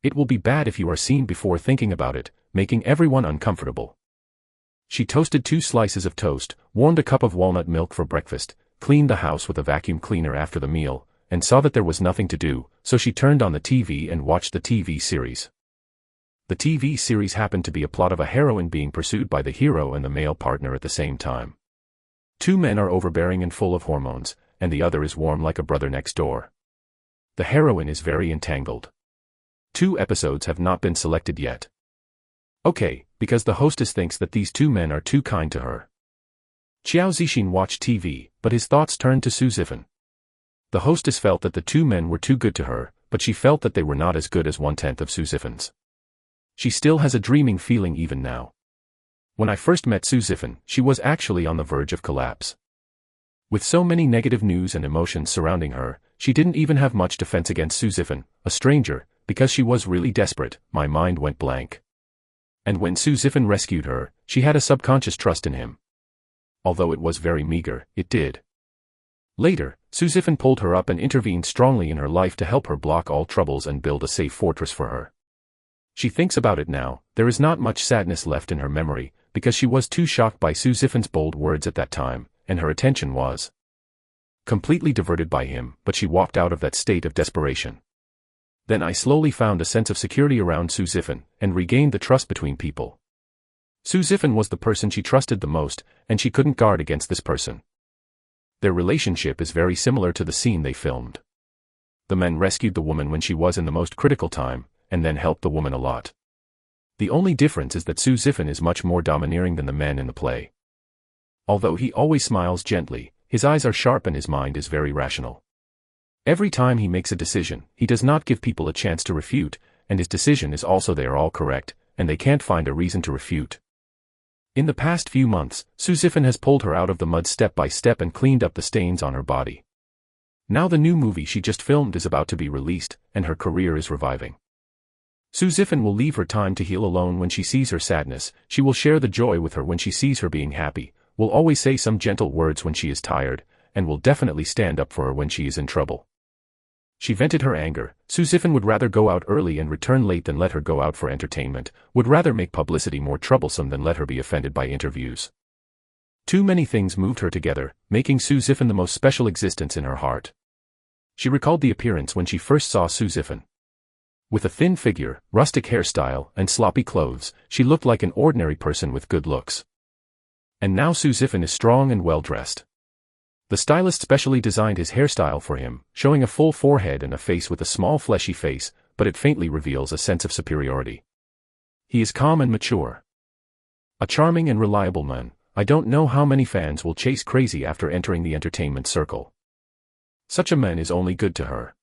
It will be bad if you are seen before thinking about it, making everyone uncomfortable. She toasted 2 slices of toast, warmed a cup of walnut milk for breakfast, cleaned the house with a vacuum cleaner after the meal, and saw that there was nothing to do, so she turned on the TV and watched the TV series. The TV series happened to be a plot of a heroine being pursued by the hero and the male partner at the same time. 2 men are overbearing and full of hormones, and the other is warm like a brother next door. The heroine is very entangled. 2 episodes have not been selected yet. Okay, because the hostess thinks that these 2 men are too kind to her. Qiao Zixin watched TV, but his thoughts turned to Su Zifan. The hostess felt that the 2 men were too good to her, but she felt that they were not as good as 1/10 of Su Zifan's. She still has a dreaming feeling even now. When I first met Su Zifan, she was actually on the verge of collapse. With so many negative news and emotions surrounding her, she didn't even have much defense against Su Zifan, a stranger, because she was really desperate. My mind went blank. And when Su Zifan rescued her, she had a subconscious trust in him. Although it was very meager, it did. Later, Su Zifan pulled her up and intervened strongly in her life to help her block all troubles and build a safe fortress for her. She thinks about it now, there is not much sadness left in her memory, because she was too shocked by Su Zifan's bold words at that time, and her attention was completely diverted by him, but she walked out of that state of desperation. Then I slowly found a sense of security around Su Zifan, and regained the trust between people. Su Zifan was the person she trusted the most, and she couldn't guard against this person. Their relationship is very similar to the scene they filmed. the men rescued the woman when she was in the most critical time, and then helped the woman a lot. The only difference is that Su Zifan is much more domineering than the men in the play. Although he always smiles gently, his eyes are sharp and his mind is very rational. Every time he makes a decision, he does not give people a chance to refute, and his decision is also they are all correct, and they can't find a reason to refute. In the past few months, Su Zifan has pulled her out of the mud step by step and cleaned up the stains on her body. Now the new movie she just filmed is about to be released, and her career is reviving. Su Zifan will leave her time to heal alone when she sees her sadness, she will share the joy with her when she sees her being happy, will always say some gentle words when she is tired, and will definitely stand up for her when she is in trouble. She vented her anger. Su Zifan would rather go out early and return late than let her go out for entertainment, would rather make publicity more troublesome than let her be offended by interviews. Too many things moved her together, making Su Zifan the most special existence in her heart. She recalled the appearance when she first saw Su Zifan. With a thin figure, rustic hairstyle, and sloppy clothes, she looked like an ordinary person with good looks. And now Su Zifan is strong and well-dressed. The stylist specially designed his hairstyle for him, showing a full forehead and a face with a small fleshy face, but it faintly reveals a sense of superiority. He is calm and mature. A charming and reliable man. I don't know how many fans will chase crazy after entering the entertainment circle. Such a man is only good to her.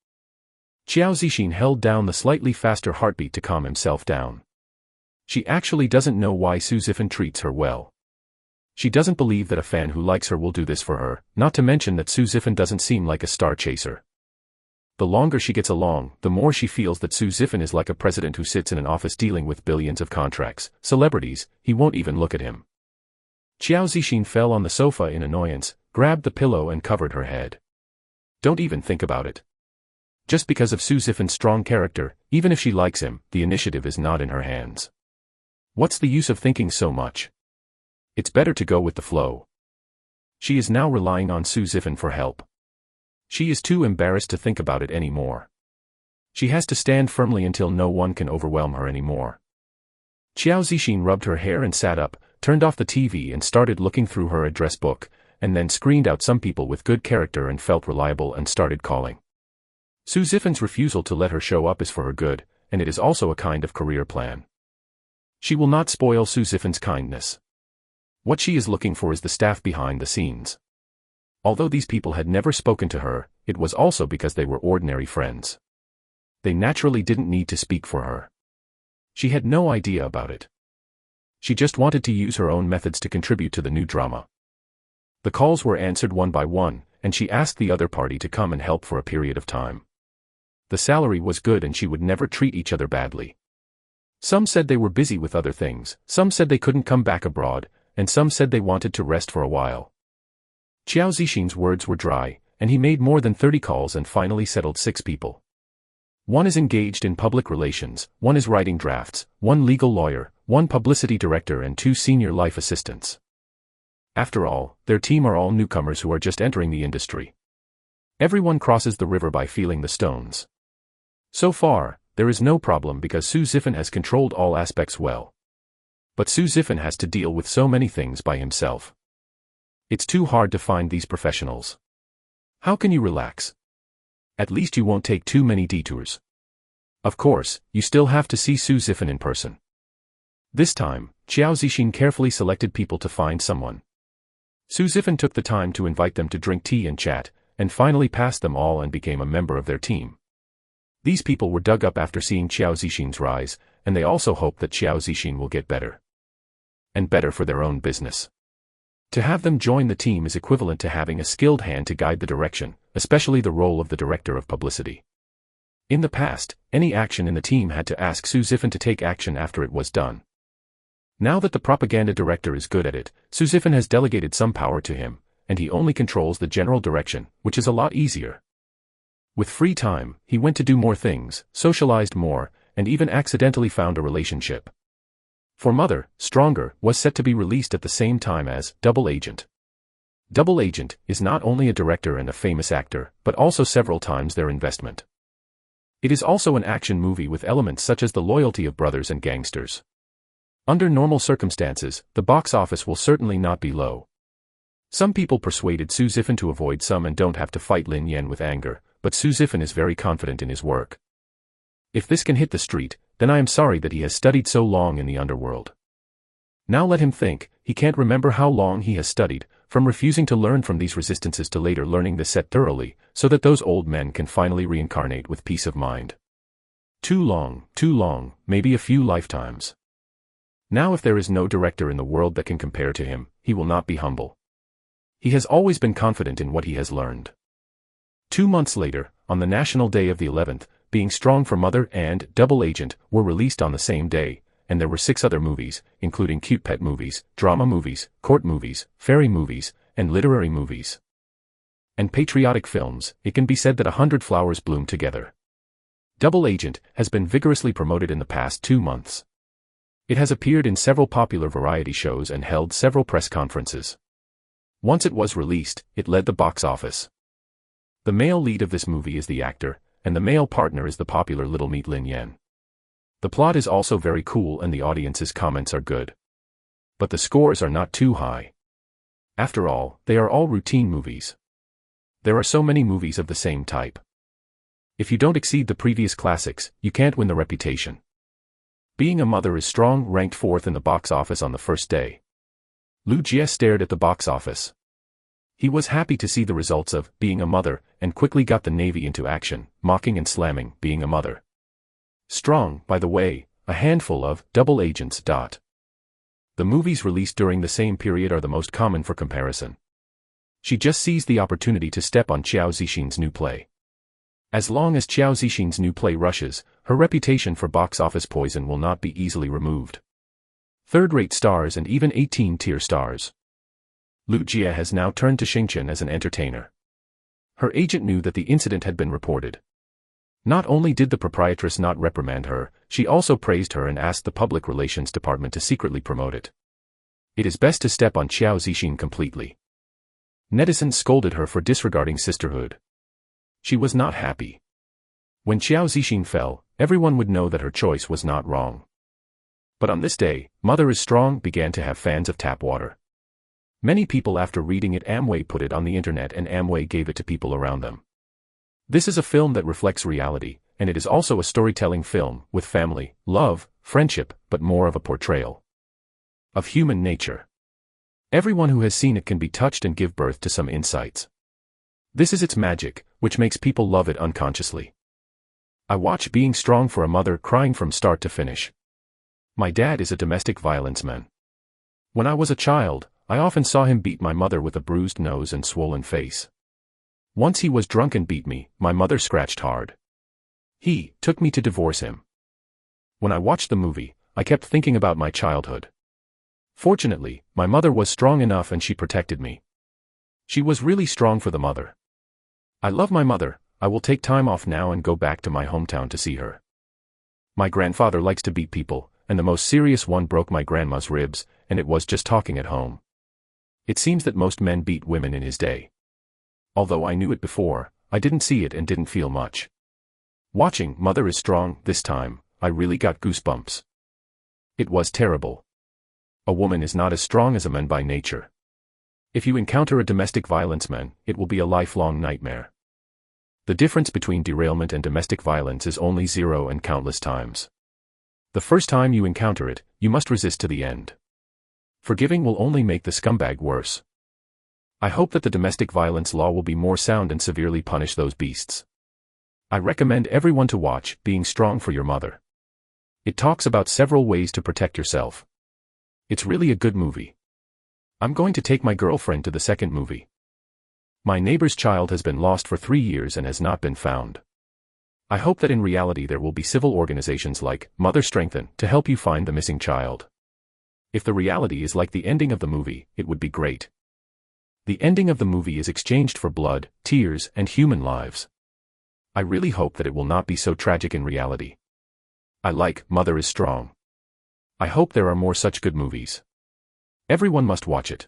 Qiao Zixin held down the slightly faster heartbeat to calm himself down. She actually doesn't know why Su Zifan treats her well. She doesn't believe that a fan who likes her will do this for her, not to mention that Su Zifan doesn't seem like a star chaser. The longer she gets along, the more she feels that Su Zifan is like a president who sits in an office dealing with billions of contracts, celebrities, he won't even look at him. Qiao Zixin fell on the sofa in annoyance, grabbed the pillow and covered her head. Don't even think about it. Just because of Su Zifan's strong character, even if she likes him, the initiative is not in her hands. What's the use of thinking so much? It's better to go with the flow. She is now relying on Su Zifan for help. She is too embarrassed to think about it anymore. She has to stand firmly until no one can overwhelm her anymore. Qiao Zixin rubbed her hair and sat up, turned off the TV and started looking through her address book, and then screened out some people with good character and felt reliable and started calling. Su Zifan's refusal to let her show up is for her good, and it is also a kind of career plan. She will not spoil Su Zifan's kindness. What she is looking for is the staff behind the scenes. Although these people had never spoken to her, it was also because they were ordinary friends. They naturally didn't need to speak for her. She had no idea about it. She just wanted to use her own methods to contribute to the new drama. The calls were answered one by one, and she asked the other party to come and help for a period of time. The salary was good and she would never treat each other badly. Some said they were busy with other things, some said they couldn't come back abroad, and some said they wanted to rest for a while. Qiao Zixin's words were dry, and he made more than 30 calls and finally settled 6 people. One is engaged in public relations, one is writing drafts, one legal lawyer, one publicity director and 2 senior life assistants. After all, their team are all newcomers who are just entering the industry. Everyone crosses the river by feeling the stones. So far, there is no problem because Su Zifan has controlled all aspects well. But Su Zifan has to deal with so many things by himself. It's too hard to find these professionals. How can you relax? At least you won't take too many detours. Of course, you still have to see Su Zifan in person. This time, Qiao Zixin carefully selected people to find someone. Su Zifan took the time to invite them to drink tea and chat, and finally passed them all and became a member of their team. These people were dug up after seeing Qiao Zixin's rise, and they also hope that Qiao Zixin will get better. And better for their own business. To have them join the team is equivalent to having a skilled hand to guide the direction, especially the role of the director of publicity. In the past, any action in the team had to ask Su Zifan to take action after it was done. Now that the propaganda director is good at it, Su Zifan has delegated some power to him, and he only controls the general direction, which is a lot easier. With free time, he went to do more things, socialized more, and even accidentally found a relationship. For Mother, Stronger was set to be released at the same time as Double Agent. Double Agent is not only a director and a famous actor, but also several times their investment. It is also an action movie with elements such as the loyalty of brothers and gangsters. Under normal circumstances, the box office will certainly not be low. Some people persuaded Su Zifan to avoid some and don't have to fight Lin Yan with anger, but Suzifan is very confident in his work. If this can hit the street, then I am sorry that he has studied so long in the underworld. Now let him think, he can't remember how long he has studied, from refusing to learn from these resistances to later learning the set thoroughly, so that those old men can finally reincarnate with peace of mind. Too long, maybe a few lifetimes. Now if there is no director in the world that can compare to him, he will not be humble. He has always been confident in what he has learned. 2 months later, on the National Day of the 11th, Being Strong for Mother and Double Agent were released on the same day, and there were 6 other movies, including cute pet movies, drama movies, court movies, fairy movies, and literary movies. And patriotic films. It can be said that 100 flowers bloom together. Double Agent has been vigorously promoted in the past 2 months. It has appeared in several popular variety shows and held several press conferences. Once it was released, it led the box office. The male lead of this movie is the actor, and the male partner is the popular Little Meat Lin Yen. The plot is also very cool and the audience's comments are good. But the scores are not too high. After all, they are all routine movies. There are so many movies of the same type. If you don't exceed the previous classics, you can't win the reputation. Being a Mother is Strong ranked 4th in the box office on the first day. Lu Jie stared at the box office. He was happy to see the results of Being a Mother, and quickly got the Navy into action, mocking and slamming Being a Mother. Strong, by the way, a handful of double agents. The movies released during the same period are the most common for comparison. She just seized the opportunity to step on Qiao Zixin's new play. As long as Qiao Zixin's new play rushes, her reputation for box office poison will not be easily removed. Third-rate stars and even 18-tier stars. Lu Jie has now turned to Xingchen as an entertainer. Her agent knew that the incident had been reported. Not only did the proprietress not reprimand her, she also praised her and asked the public relations department to secretly promote it. It is best to step on Qiao Zixin completely. Netizens scolded her for disregarding sisterhood. She was not happy. When Qiao Zixin fell, everyone would know that her choice was not wrong. But on this day, Mother is Strong began to have fans of tap water. Many people after reading it Amway put it on the internet and Amway gave it to people around them. This is a film that reflects reality, and it is also a storytelling film, with family, love, friendship, but more of a portrayal of human nature. Everyone who has seen it can be touched and give birth to some insights. This is its magic, which makes people love it unconsciously. I watch Being Strong for a Mother crying from start to finish. My dad is a domestic violence man. When I was a child, I often saw him beat my mother with a bruised nose and swollen face. Once he was drunk and beat me, my mother scratched hard. He took me to divorce him. When I watched the movie, I kept thinking about my childhood. Fortunately, my mother was strong enough and she protected me. She was really strong for the mother. I love my mother. I will take time off now and go back to my hometown to see her. My grandfather likes to beat people, and the most serious one broke my grandma's ribs, and it was just talking at home. It seems that most men beat women in his day. Although I knew it before, I didn't see it and didn't feel much. Watching Mother is Strong this time, I really got goosebumps. It was terrible. A woman is not as strong as a man by nature. If you encounter a domestic violence man, it will be a lifelong nightmare. The difference between derailment and domestic violence is only 0 and countless times. The first time you encounter it, you must resist to the end. Forgiving will only make the scumbag worse. I hope that the domestic violence law will be more sound and severely punish those beasts. I recommend everyone to watch Being Strong for Your Mother. It talks about several ways to protect yourself. It's really a good movie. I'm going to take my girlfriend to the second movie. My neighbor's child has been lost for 3 years and has not been found. I hope that in reality there will be civil organizations like Mother Strengthen to help you find the missing child. If the reality is like the ending of the movie, it would be great. The ending of the movie is exchanged for blood, tears, and human lives. I really hope that it will not be so tragic in reality. I like Mother is Strong. I hope there are more such good movies. Everyone must watch it.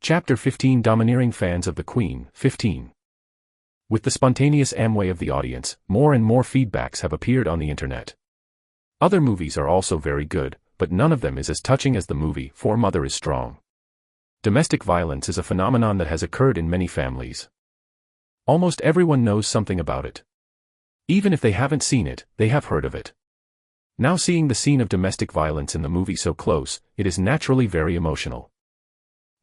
Chapter 15 Domineering Fans of the Queen 15. With the spontaneous Amway of the audience, more and more feedbacks have appeared on the internet. Other movies are also very good, but none of them is as touching as the movie For Mother is Strong. Domestic violence is a phenomenon that has occurred in many families. Almost everyone knows something about it. Even if they haven't seen it, they have heard of it. Now seeing the scene of domestic violence in the movie so close, it is naturally very emotional.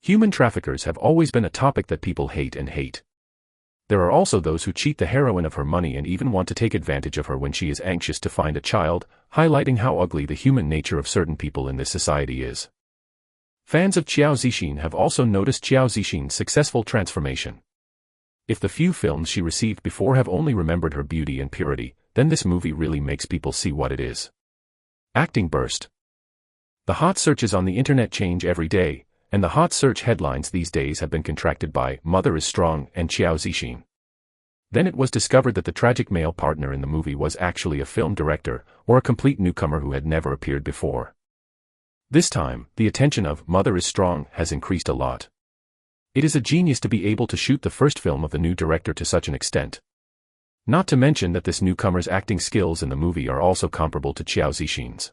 Human traffickers have always been a topic that people hate and hate. There are also those who cheat the heroine of her money and even want to take advantage of her when she is anxious to find a child, highlighting how ugly the human nature of certain people in this society is. Fans of Qiao Zixin have also noticed Qiao Zixin's successful transformation. If the few films she received before have only remembered her beauty and purity, then this movie really makes people see what it is. Acting burst. The hot searches on the internet change every day, and the hot search headlines these days have been contracted by "Mother is Strong" and Qiao Zixin. Then it was discovered that the tragic male partner in the movie was actually a film director, or a complete newcomer who had never appeared before. This time, the attention of "Mother is Strong" has increased a lot. It is a genius to be able to shoot the first film of the new director to such an extent. Not to mention that this newcomer's acting skills in the movie are also comparable to Qiao Zixin's.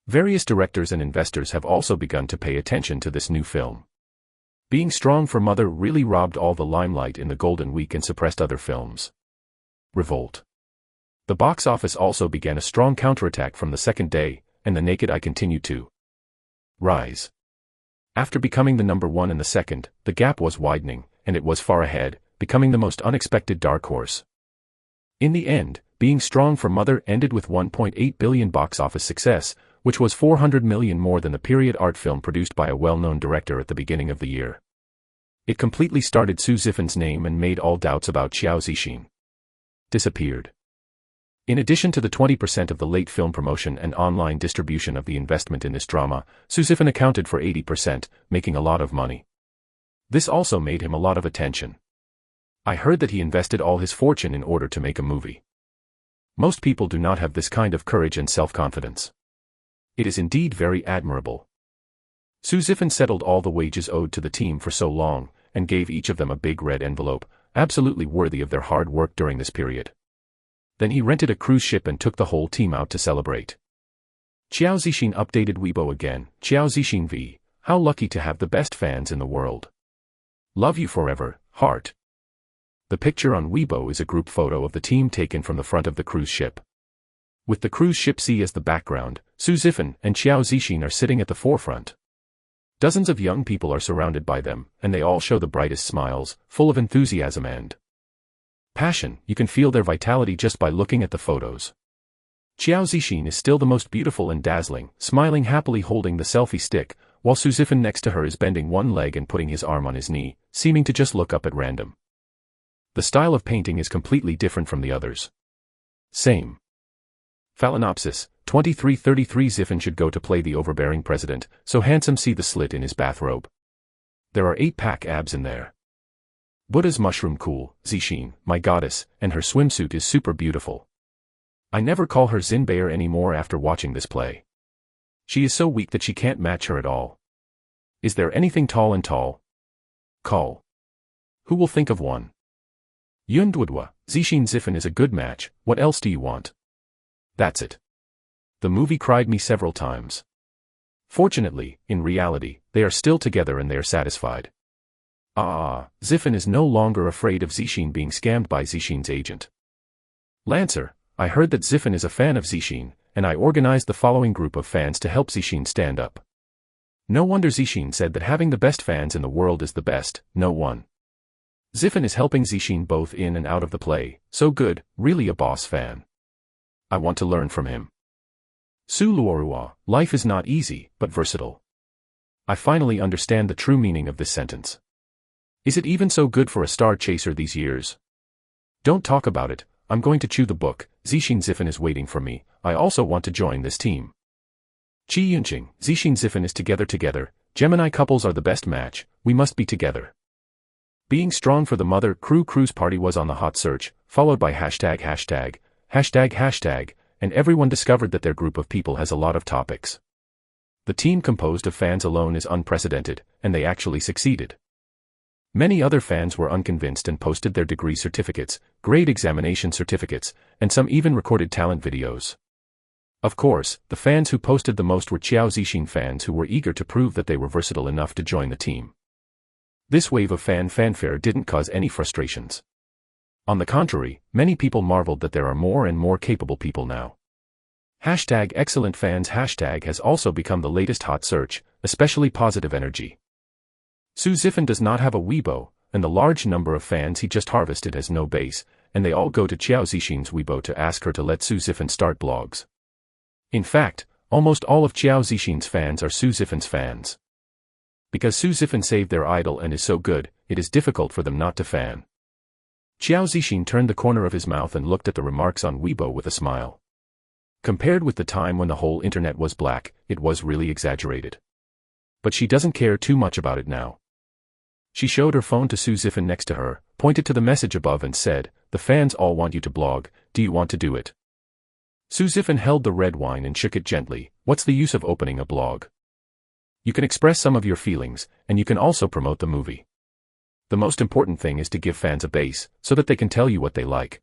Various directors and investors have also begun to pay attention to this new film. Being Strong for Mother really robbed all the limelight in the Golden Week and suppressed other films. Revolt. The box office also began a strong counterattack from the second day, and The Naked Eye continued to rise. After becoming the number one in the second, the gap was widening, and it was far ahead, becoming the most unexpected dark horse. In the end, Being Strong for Mother ended with 1.8 billion box office success, which was 400 million more than the period art film produced by a well-known director at the beginning of the year. It completely started Su Zifin's name and made all doubts about Qiao Zixin disappeared. In addition to the 20% of the late film promotion and online distribution of the investment in this drama, Su Zifin accounted for 80%, making a lot of money. This also made him a lot of attention. I heard that he invested all his fortune in order to make a movie. Most people do not have this kind of courage and self-confidence. It is indeed very admirable. Su Zifin settled all the wages owed to the team for so long, and gave each of them a big red envelope, absolutely worthy of their hard work during this period. Then he rented a cruise ship and took the whole team out to celebrate. Qiao Zixin updated Weibo again. Qiao Zixin V. How lucky to have the best fans in the world. Love you forever, heart. The picture on Weibo is a group photo of the team taken from the front of the cruise ship. With the cruise ship sea as the background, Su Zifin and Qiao Zixin are sitting at the forefront. Dozens of young people are surrounded by them, and they all show the brightest smiles, full of enthusiasm and passion. You can feel their vitality just by looking at the photos. Qiao Zixin is still the most beautiful and dazzling, smiling happily holding the selfie stick, while Su Zifin next to her is bending one leg and putting his arm on his knee, seeming to just look up at random. The style of painting is completely different from the others. Same. Phalaenopsis, 2333 Zifin should go to play the overbearing president, so handsome, see the slit in his bathrobe. There are 8-pack abs in there. Buddha's mushroom cool, Zixin, my goddess, and her swimsuit is super beautiful. I never call her Zinbayer anymore after watching this play. She is so weak that she can't match her at all. Is there anything tall and tall? Call. Who will think of one? Yundwudwa, Zixin Zifin is a good match, what else do you want? That's it. The movie cried me several times. Fortunately, in reality, they are still together and they are satisfied. Zifin is no longer afraid of Zixin being scammed by Zixin's agent. Lancer, I heard that Zifin is a fan of Zixin, and I organized the following group of fans to help Zixin stand up. No wonder Zixin said that having the best fans in the world is the best, no one. Zifin is helping Zixin both in and out of the play, so good, really a boss fan. I want to learn from him. Su Luorua, life is not easy, but versatile. I finally understand the true meaning of this sentence. Is it even so good for a star chaser these years? Don't talk about it, I'm going to chew the book. Zixin Zifin is waiting for me, I also want to join this team. Qi Yunqing, Zixin Zifin is together, Gemini couples are the best match, we must be together. Being Strong for the Mother crew cruise party was on the hot search, followed by hashtag, and everyone discovered that their group of people has a lot of topics. The team composed of fans alone is unprecedented, and they actually succeeded. Many other fans were unconvinced and posted their degree certificates, grade examination certificates, and some even recorded talent videos. Of course, the fans who posted the most were Qiao Zixin fans who were eager to prove that they were versatile enough to join the team. This wave of fanfare didn't cause any frustrations. On the contrary, many people marveled that there are more and more capable people now. #ExcellentFans has also become the latest hot search, especially positive energy. Su Zifan does not have a Weibo, and the large number of fans he just harvested has no base, and they all go to Qiao Zixin's Weibo to ask her to let Su Zifan start blogs. In fact, almost all of Qiao Zixin's fans are Su Zifan's fans. Because Su Zifan saved their idol and is so good, it is difficult for them not to fan. Qiao Zixin turned the corner of his mouth and looked at the remarks on Weibo with a smile. Compared with the time when the whole internet was black, it was really exaggerated. But she doesn't care too much about it now. She showed her phone to Su Zifan next to her, pointed to the message above and said, "The fans all want you to blog, do you want to do it?" Su Zifan held the red wine and shook it gently. What's the use of opening a blog? You can express some of your feelings, and you can also promote the movie. The most important thing is to give fans a base, so that they can tell you what they like.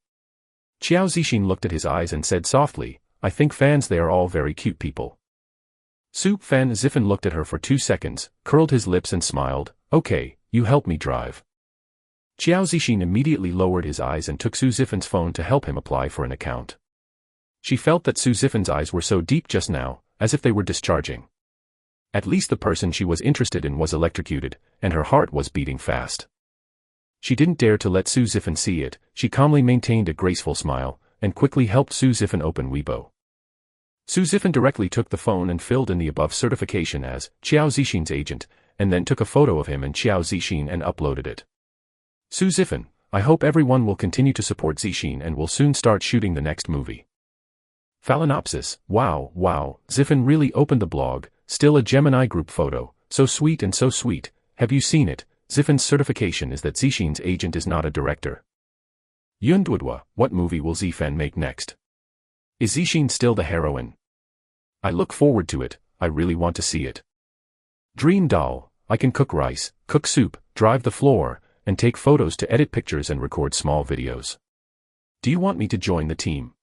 Qiao Zixin looked at his eyes and said softly, "I think fans they are all very cute people." Su Fan Zifan looked at her for 2 seconds, curled his lips and smiled, "Okay, you help me drive." Qiao Zixin immediately lowered his eyes and took Su Zifan's phone to help him apply for an account. She felt that Su Zifan's eyes were so deep just now, as if they were discharging. At least the person she was interested in was electrocuted, and her heart was beating fast. She didn't dare to let Su Zifan see it. She calmly maintained a graceful smile, and quickly helped Su Zifan open Weibo. Su Zifan directly took the phone and filled in the above certification as Qiao Zixin's agent, and then took a photo of him and Qiao Zixin and uploaded it. Su Zifan, I hope everyone will continue to support Zixin and will soon start shooting the next movie. Phalaenopsis, wow, Zifan really opened the blog, still a Gemini group photo, so sweet and so sweet, have you seen it? Zifan's certification is that Zixin's agent is not a director. Yundwudwa, what movie will Zifan make next? Is Zixin still the heroine? I look forward to it, I really want to see it. Dream doll, I can cook rice, cook soup, drive the floor, and take photos to edit pictures and record small videos. Do you want me to join the team?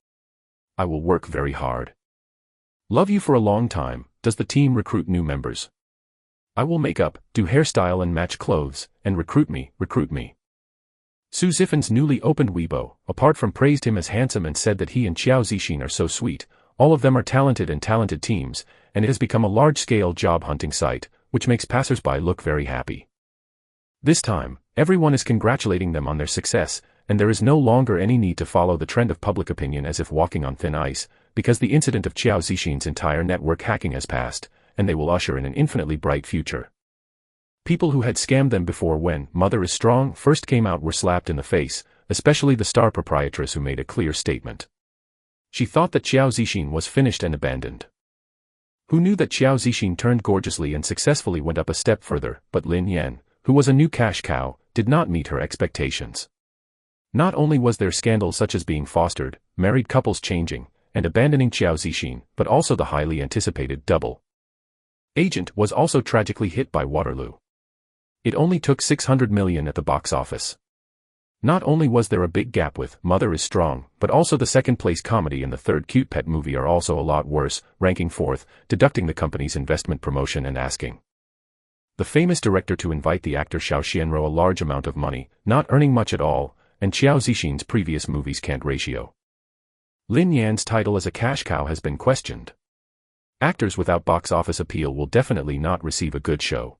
I will work very hard. Love you for a long time. Does the team recruit new members? I will make up, do hairstyle and match clothes, and recruit me. Su Zifan's newly opened Weibo, apart from praised him as handsome and said that he and Qiao Zixin are so sweet, all of them are talented teams, and it has become a large-scale job hunting site, which makes passers-by look very happy. This time, everyone is congratulating them on their success, and there is no longer any need to follow the trend of public opinion as if walking on thin ice, because the incident of Qiao Zixin's entire network hacking has passed, and they will usher in an infinitely bright future. People who had scammed them before when Mother is Strong first came out were slapped in the face, especially the star proprietress who made a clear statement. She thought that Qiao Zixin was finished and abandoned. Who knew that Qiao Zixin turned gorgeously and successfully went up a step further, but Lin Yan, who was a new cash cow, did not meet her expectations. Not only was there scandals such as being fostered, married couples changing, and abandoning Qiao Zixin, but also the highly anticipated double agent was also tragically hit by Waterloo. It only took 600 million at the box office. Not only was there a big gap with Mother is Strong, but also the second-place comedy and the third cute pet movie are also a lot worse, ranking fourth, deducting the company's investment promotion and asking the famous director to invite the actor Xiao Xianro a large amount of money, not earning much at all, and Qiao Zixin's previous movies can't ratio. Lin Yan's title as a cash cow has been questioned. Actors without box office appeal will definitely not receive a good show.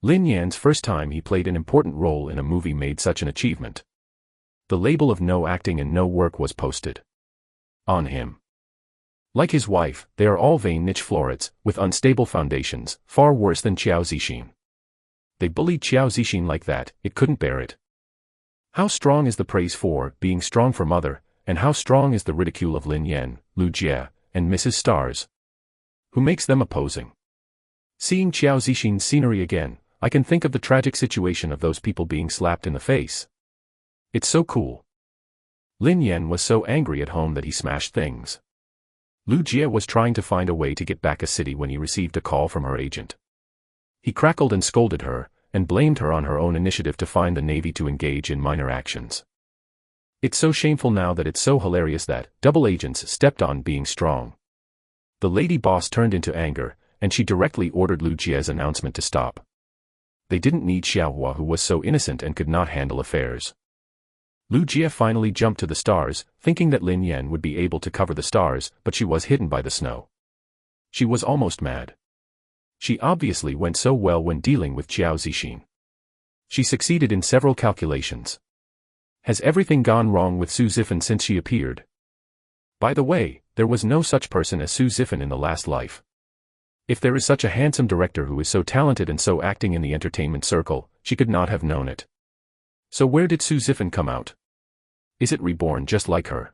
Lin Yan's first time he played an important role in a movie made such an achievement. The label of no acting and no work was posted on him. Like his wife, they are all vain niche florets, with unstable foundations, far worse than Qiao Zixin. They bullied Qiao Zixin like that, it couldn't bear it. How strong is the praise for being strong for Mother, and how strong is the ridicule of Lin Yan, Lu Jie, and Mrs. Stars? Who makes them opposing? Seeing Qiao Zixin's scenery again, I can think of the tragic situation of those people being slapped in the face. It's so cool. Lin Yan was so angry at home that he smashed things. Lu Jie was trying to find a way to get back a city when he received a call from her agent. He crackled and scolded her, and blamed her on her own initiative to find the Navy to engage in minor actions. It's so shameful now that it's so hilarious that double agents stepped on being strong. The lady boss turned into anger, and she directly ordered Lu Jie's announcement to stop. They didn't need Xiaohua, who was so innocent and could not handle affairs. Lu Jie finally jumped to the stars, thinking that Lin Yan would be able to cover the stars, but she was hidden by the snow. She was almost mad. She obviously went so well when dealing with Qiao Zixin. She succeeded in several calculations. Has everything gone wrong with Su Zifan since she appeared? By the way, there was no such person as Su Zifan in the last life. If there is such a handsome director who is so talented and so acting in the entertainment circle, she could not have known it. So where did Su Zifan come out? Is it reborn just like her?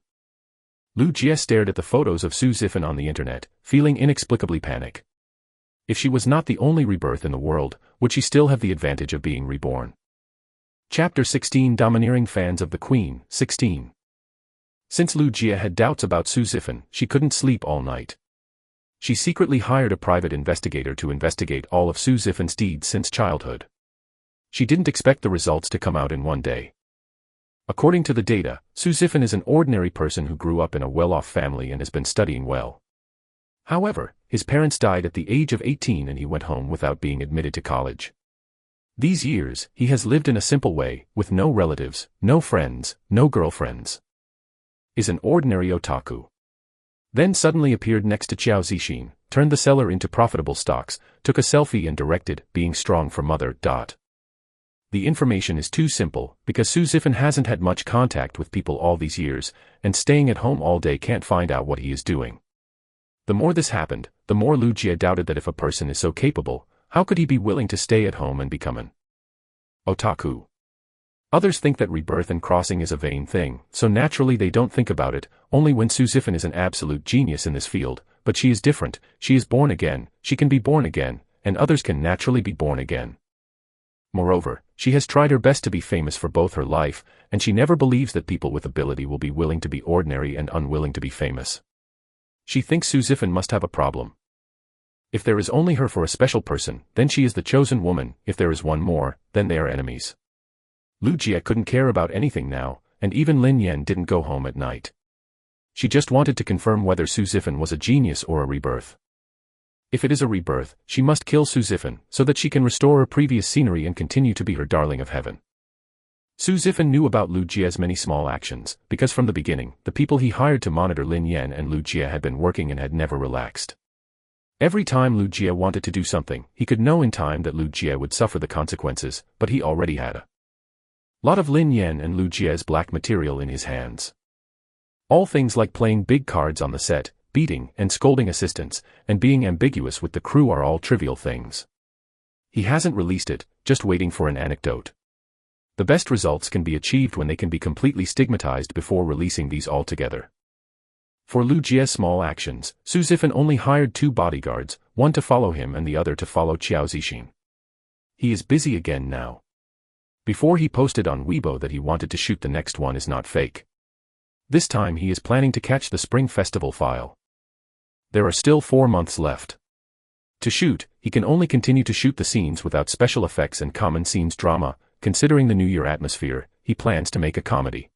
Lu Jie stared at the photos of Su Zifan on the internet, feeling inexplicably panic. If she was not the only rebirth in the world, would she still have the advantage of being reborn? Chapter 16 Domineering Fans of the Queen, 16. Since Lu Jie had doubts about Su Zifan, she couldn't sleep all night. She secretly hired a private investigator to investigate all of Su Zifan's deeds since childhood. She didn't expect the results to come out in one day. According to the data, Su Zifan is an ordinary person who grew up in a well-off family and has been studying well. However, his parents died at the age of 18 and he went home without being admitted to college. These years, he has lived in a simple way, with no relatives, no friends, no girlfriends. Is an ordinary otaku. Then suddenly appeared next to Qiao Zixin, turned the seller into profitable stocks, took a selfie and directed, being strong for mother. The information is too simple, because Su Zifan hasn't had much contact with people all these years, and staying at home all day can't find out what he is doing. The more this happened, the more Lu Jie doubted that if a person is so capable, how could he be willing to stay at home and become an otaku? Others think that rebirth and crossing is a vain thing, so naturally they don't think about it, only when Su Zifan is an absolute genius in this field, but she is different, she is born again, she can be born again, and others can naturally be born again. Moreover, she has tried her best to be famous for both her life, and she never believes that people with ability will be willing to be ordinary and unwilling to be famous. She thinks Su Zifan must have a problem. If there is only her for a special person, then she is the chosen woman, if there is one more, then they are enemies. Lu Jie couldn't care about anything now, and even Lin Yan didn't go home at night. She just wanted to confirm whether Su Zifan was a genius or a rebirth. If it is a rebirth, she must kill Su Zifan, so that she can restore her previous scenery and continue to be her darling of heaven. Su Zifan knew about Lu Jie's many small actions, because from the beginning, the people he hired to monitor Lin Yan and Lu Jie had been working and had never relaxed. Every time Lu Jie wanted to do something, he could know in time that Lu Jie would suffer the consequences, but he already had a lot of Lin Yan and Lu Jie's black material in his hands. All things like playing big cards on the set, beating and scolding assistants, and being ambiguous with the crew are all trivial things. He hasn't released it, just waiting for an anecdote. The best results can be achieved when they can be completely stigmatized before releasing these altogether. For Lu Jie's small actions, Su Zifan only hired 2 bodyguards, one to follow him and the other to follow Qiao Zixin. He is busy again now. Before he posted on Weibo that he wanted to shoot the next one is not fake. This time he is planning to catch the Spring Festival file. There are still 4 months left. To shoot, he can only continue to shoot the scenes without special effects and common scenes drama. Considering the New Year atmosphere, he plans to make a comedy.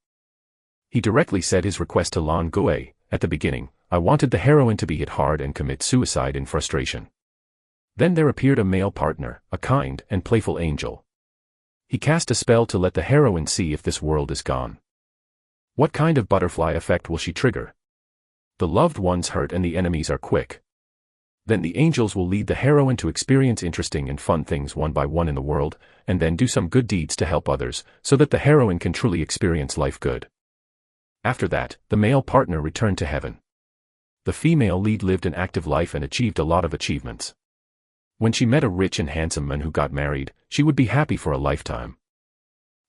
He directly said his request to Lan Gui. At the beginning, I wanted the heroine to be hit hard and commit suicide in frustration. Then there appeared a male partner, a kind and playful angel. He cast a spell to let the heroine see if this world is gone. What kind of butterfly effect will she trigger? The loved ones hurt and the enemies are quick. Then the angels will lead the heroine to experience interesting and fun things one by one in the world, and then do some good deeds to help others, so that the heroine can truly experience life good. After that, the male partner returned to heaven. The female lead lived an active life and achieved a lot of achievements. When she met a rich and handsome man who got married, she would be happy for a lifetime.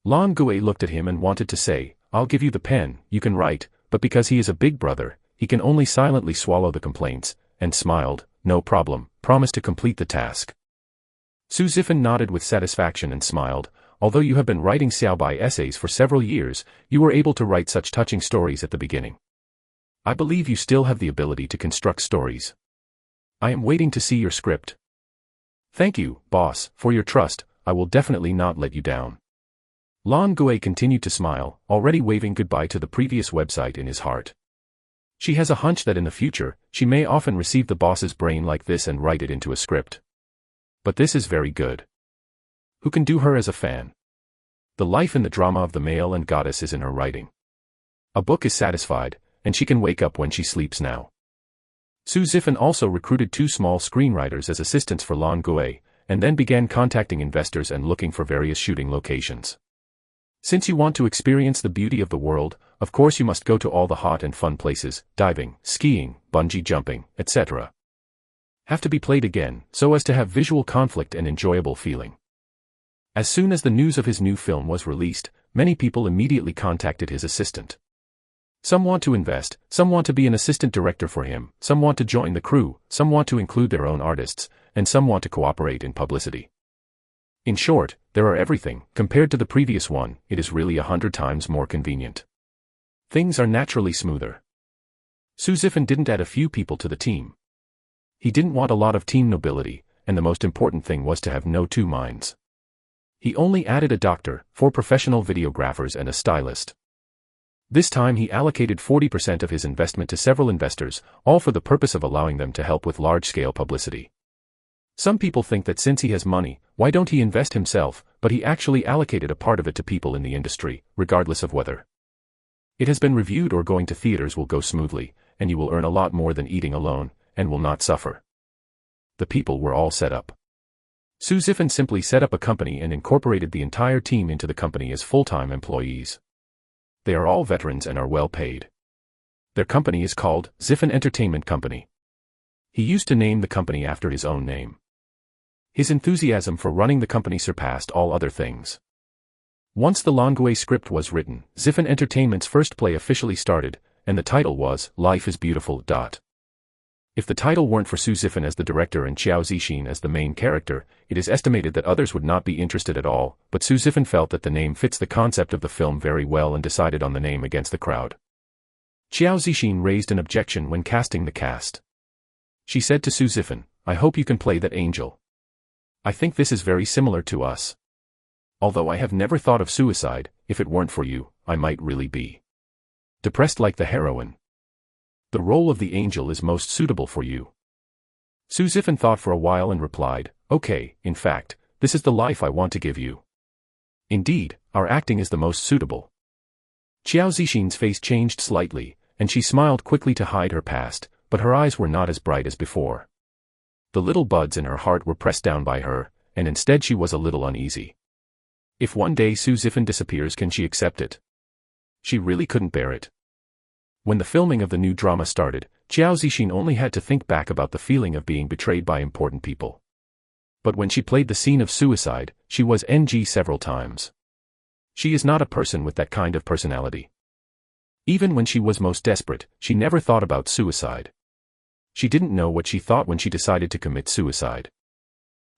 Lan Gui looked at him and wanted to say, I'll give you the pen, you can write, but because he is a big brother, he can only silently swallow the complaints, and smiled, no problem, promised to complete the task. Su Zifan nodded with satisfaction and smiled, although you have been writing Xiaobai essays for several years, you were able to write such touching stories at the beginning. I believe you still have the ability to construct stories. I am waiting to see your script. Thank you, boss, for your trust, I will definitely not let you down. Lan Gui continued to smile, already waving goodbye to the previous website in his heart. She has a hunch that in the future, she may often receive the boss's brain like this and write it into a script. But this is very good. Who can do her as a fan? The life in the drama of the male and goddess is in her writing. A book is satisfied, and she can wake up when she sleeps now. Su Zifan also recruited 2 small screenwriters as assistants for Lan Gui, and then began contacting investors and looking for various shooting locations. Since you want to experience the beauty of the world, of course you must go to all the hot and fun places, diving, skiing, bungee jumping, etc. Have to be played again, so as to have visual conflict and enjoyable feeling. As soon as the news of his new film was released, many people immediately contacted his assistant. Some want to invest, some want to be an assistant director for him, some want to join the crew, some want to include their own artists, and some want to cooperate in publicity. In short, there are everything. Compared to the previous one, it is really 100 times more convenient. Things are naturally smoother. Su Zifan didn't add a few people to the team. He didn't want a lot of team nobility, and the most important thing was to have no 2 minds. He only added a doctor, 4 professional videographers and a stylist. This time he allocated 40% of his investment to several investors, all for the purpose of allowing them to help with large-scale publicity. Some people think that since he has money, why don't he invest himself, but he actually allocated a part of it to people in the industry, regardless of whether it has been reviewed or going to theaters will go smoothly, and you will earn a lot more than eating alone, and will not suffer. The people were all set up. Su Zifan simply set up a company and incorporated the entire team into the company as full-time employees. They are all veterans and are well paid. Their company is called Zifan Entertainment Company. He used to name the company after his own name. His enthusiasm for running the company surpassed all other things. Once the Lan Gui script was written, Zifan Entertainment's first play officially started, and the title was Life is Beautiful. If the title weren't for Su Zifan as the director and Qiao Zixin as the main character, it is estimated that others would not be interested at all, but Su Zifan felt that the name fits the concept of the film very well and decided on the name against the crowd. Qiao Zixin raised an objection when casting the cast. She said to Su Zifan, "I hope you can play that angel. I think this is very similar to us. Although I have never thought of suicide, if it weren't for you, I might really be depressed like the heroine. The role of the angel is most suitable for you." Su Zifan thought for a while and replied, "Okay, in fact, this is the life I want to give you. Indeed, our acting is the most suitable." Qiao Zixin's face changed slightly, and she smiled quickly to hide her past, but her eyes were not as bright as before. The little buds in her heart were pressed down by her, and instead she was a little uneasy. If one day Su Zifan disappears, can she accept it? She really couldn't bear it. When the filming of the new drama started, Qiao Zixin only had to think back about the feeling of being betrayed by important people. But when she played the scene of suicide, she was NG several times. She is not a person with that kind of personality. Even when she was most desperate, she never thought about suicide. She didn't know what she thought when she decided to commit suicide.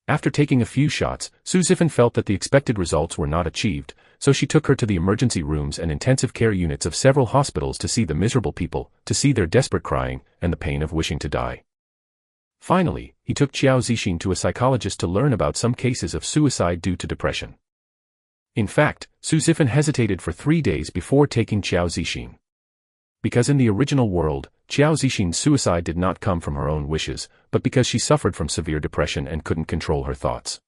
After taking a few shots, Su Zifan felt that the expected results were not achieved, so she took her to the emergency rooms and intensive care units of several hospitals to see the miserable people, to see their desperate crying, and the pain of wishing to die. Finally, he took Qiao Zixin to a psychologist to learn about some cases of suicide due to depression. In fact, Su Zifan hesitated for 3 days before taking Qiao Zixin. Because in the original world, Qiao Zixin's suicide did not come from her own wishes, but because she suffered from severe depression and couldn't control her thoughts.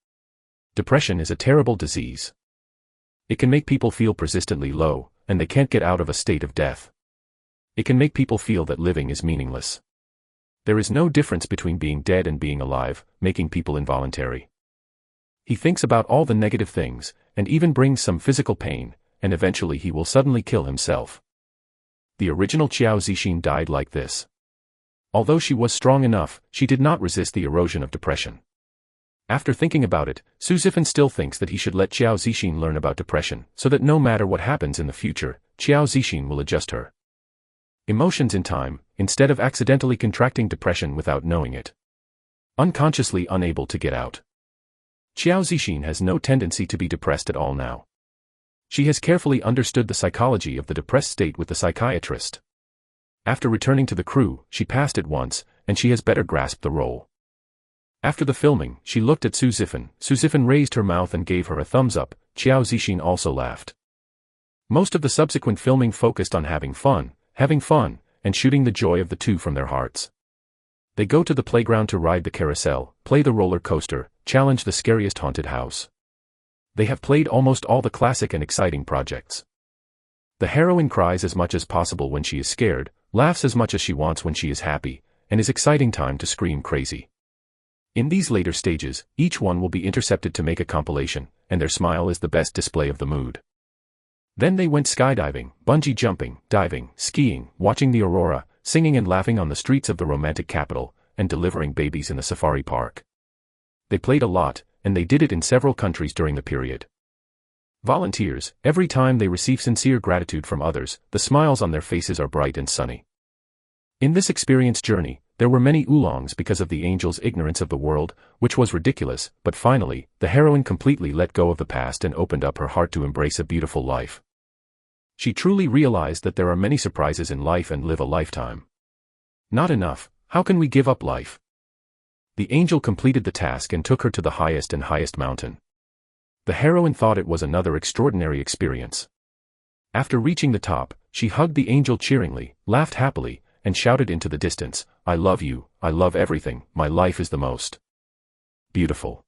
Depression is a terrible disease. It can make people feel persistently low, and they can't get out of a state of death. It can make people feel that living is meaningless. There is no difference between being dead and being alive, making people involuntary. He thinks about all the negative things, and even brings some physical pain, and eventually he will suddenly kill himself. The original Qiao Zixin died like this. Although she was strong enough, she did not resist the erosion of depression. After thinking about it, Su Zifan still thinks that he should let Qiao Zixin learn about depression, so that no matter what happens in the future, Qiao Zixin will adjust her emotions in time, instead of accidentally contracting depression without knowing it. Unconsciously unable to get out. Qiao Zixin has no tendency to be depressed at all now. She has carefully understood the psychology of the depressed state with the psychiatrist. After returning to the crew, she passed it once, and she has better grasped the role. After the filming, she looked at Su Zifan. Su Zifan raised her mouth and gave her a thumbs up. Qiao Zixin also laughed. Most of the subsequent filming focused on having fun, and shooting the joy of the two from their hearts. They go to the playground to ride the carousel, play the roller coaster, challenge the scariest haunted house. They have played almost all the classic and exciting projects. The heroine cries as much as possible when she is scared, laughs as much as she wants when she is happy, and is exciting time to scream crazy. In these later stages, each one will be intercepted to make a compilation, and their smile is the best display of the mood. Then they went skydiving, bungee jumping, diving, skiing, watching the aurora, singing and laughing on the streets of the romantic capital, and delivering babies in the safari park. They played a lot, and they did it in several countries during the period. Volunteers, every time they receive sincere gratitude from others, the smiles on their faces are bright and sunny. In this experience journey, there were many oolongs because of the angel's ignorance of the world, which was ridiculous, but finally, the heroine completely let go of the past and opened up her heart to embrace a beautiful life. She truly realized that there are many surprises in life and live a lifetime. Not enough, how can we give up life? The angel completed the task and took her to the highest and highest mountain. The heroine thought it was another extraordinary experience. After reaching the top, she hugged the angel cheeringly, laughed happily, and shouted into the distance, "I love you, I love everything, my life is the most beautiful."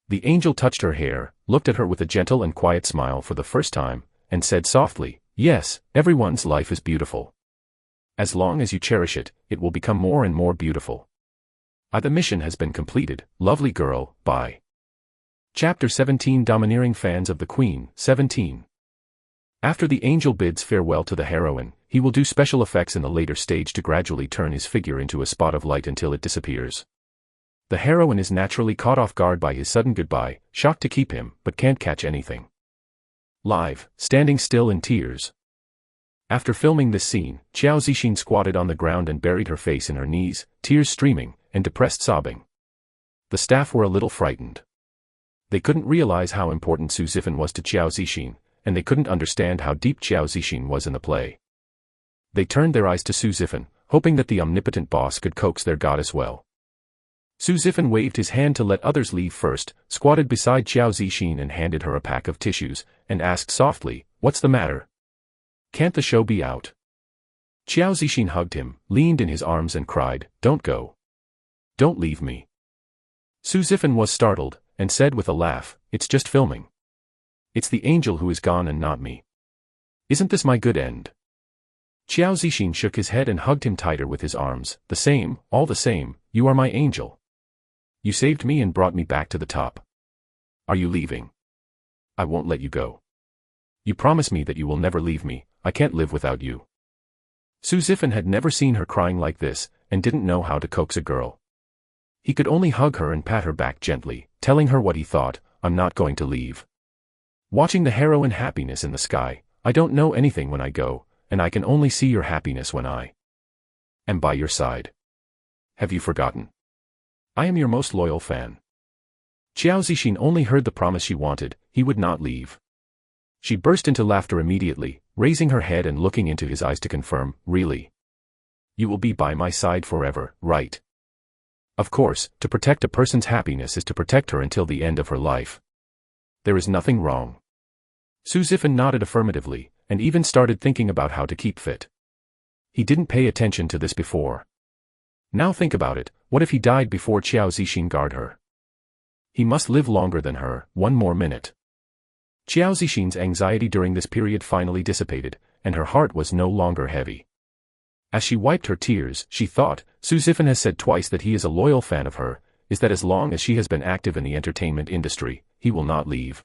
The angel touched her hair, looked at her with a gentle and quiet smile for the first time, and said softly, "Yes, everyone's life is beautiful. As long as you cherish it, it will become more and more beautiful. The mission has been completed, lovely girl, bye." Chapter 17 Domineering Fans of the Queen, 17. After the angel bids farewell to the heroine, he will do special effects in the later stage to gradually turn his figure into a spot of light until it disappears. The heroine is naturally caught off guard by his sudden goodbye, shocked to keep him, but can't catch anything. Live, standing still in tears. After filming this scene, Xiao Zixin squatted on the ground and buried her face in her knees, tears streaming, and depressed sobbing. The staff were a little frightened. They couldn't realize how important Su Zifan was to Xiao Zixin, and they couldn't understand how deep Xiao Zixin was in the play. They turned their eyes to Su Zifan, hoping that the omnipotent boss could coax their goddess well. Su Zifan waved his hand to let others leave first, squatted beside Xiao Zixin and handed her a pack of tissues, and asked softly, "What's the matter? Can't the show be out?" Xiao Zixin hugged him, leaned in his arms and cried, "Don't go. Don't leave me." Su Zifan was startled, and said with a laugh, "It's just filming. It's the angel who is gone and not me. Isn't this my good end?" Xiao Zixin shook his head and hugged him tighter with his arms. "The same, all the same, you are my angel. You saved me and brought me back to the top. Are you leaving? I won't let you go. You promise me that you will never leave me, I can't live without you." Su Zifan had never seen her crying like this, and didn't know how to coax a girl. He could only hug her and pat her back gently, telling her what he thought, "I'm not going to leave. Watching the heroine happiness in the sky, I don't know anything when I go, and I can only see your happiness when I am by your side. Have you forgotten? I am your most loyal fan." Xiao Zixin only heard the promise she wanted, he would not leave. She burst into laughter immediately, raising her head and looking into his eyes to confirm, "Really? You will be by my side forever, right?" Of course, to protect a person's happiness is to protect her until the end of her life. There is nothing wrong. Su Zifan nodded affirmatively, and even started thinking about how to keep fit. He didn't pay attention to this before. Now think about it, what if he died before Xiao Zixin guard her? He must live longer than her, one more minute. Xiao Zixin's anxiety during this period finally dissipated, and her heart was no longer heavy. As she wiped her tears, she thought, Su Zifan has said twice that he is a loyal fan of her, is that as long as she has been active in the entertainment industry, he will not leave.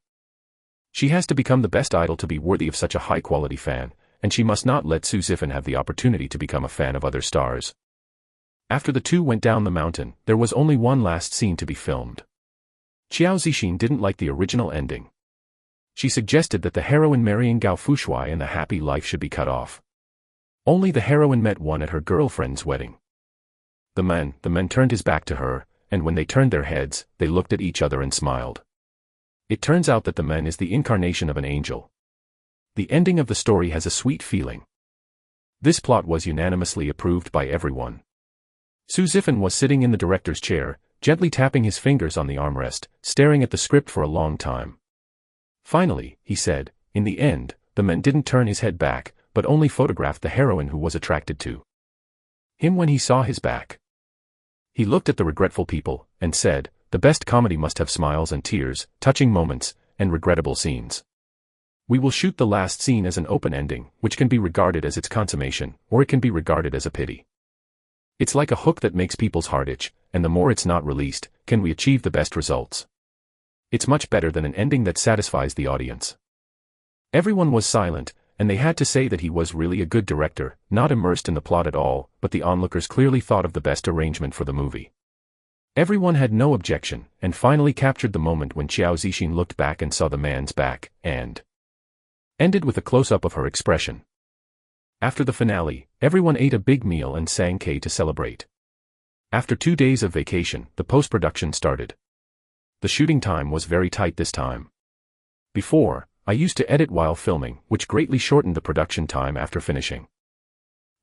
She has to become the best idol to be worthy of such a high-quality fan, and she must not let Su Zifan have the opportunity to become a fan of other stars. After the two went down the mountain, there was only one last scene to be filmed. Xiao Zixin didn't like the original ending. She suggested that the heroine marrying Gao Fushuai and the happy life should be cut off. Only the heroine met one at her girlfriend's wedding. The man turned his back to her, and when they turned their heads, they looked at each other and smiled. It turns out that the man is the incarnation of an angel. The ending of the story has a sweet feeling. This plot was unanimously approved by everyone. Su Zifan was sitting in the director's chair, gently tapping his fingers on the armrest, staring at the script for a long time. Finally, he said, in the end, the man didn't turn his head back, but only photographed the heroine who was attracted to him when he saw his back. He looked at the regretful people, and said, "The best comedy must have smiles and tears, touching moments, and regrettable scenes. We will shoot the last scene as an open ending, which can be regarded as its consummation, or it can be regarded as a pity. It's like a hook that makes people's heart itch, and the more it's not released, can we achieve the best results. It's much better than an ending that satisfies the audience. Everyone was silent, and they had to say that he was really a good director, not immersed in the plot at all, but the onlookers clearly thought of the best arrangement for the movie. Everyone had no objection, and finally captured the moment when Xiao Zixin looked back and saw the man's back, and ended with a close-up of her expression. After the finale, everyone ate a big meal and sang K to celebrate. After 2 days of vacation, the post-production started. The shooting time was very tight this time. Before, I used to edit while filming, which greatly shortened the production time after finishing.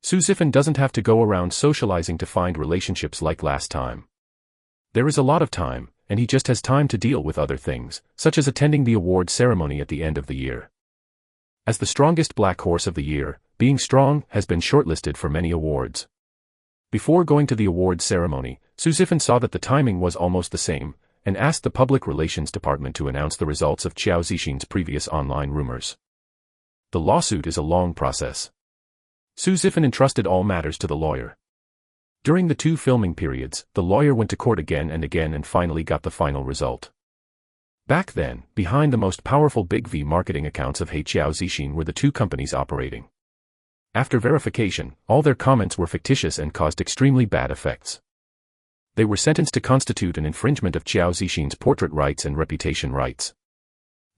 Su Zifan doesn't have to go around socializing to find relationships like last time. There is a lot of time, and he just has time to deal with other things, such as attending the award ceremony at the end of the year. As the strongest black horse of the year, Being Strong has been shortlisted for many awards. Before going to the awards ceremony, Su Zifan saw that the timing was almost the same, and asked the Public Relations Department to announce the results of Xiao Zixin's previous online rumors. The lawsuit is a long process. Su Zifan entrusted all matters to the lawyer. During the 2 filming periods, the lawyer went to court again and finally got the final result. Back then, behind the most powerful Big V marketing accounts of Xiao Zixin were the 2 companies operating. After verification, all their comments were fictitious and caused extremely bad effects. They were sentenced to constitute an infringement of Xiao Zixin's portrait rights and reputation rights.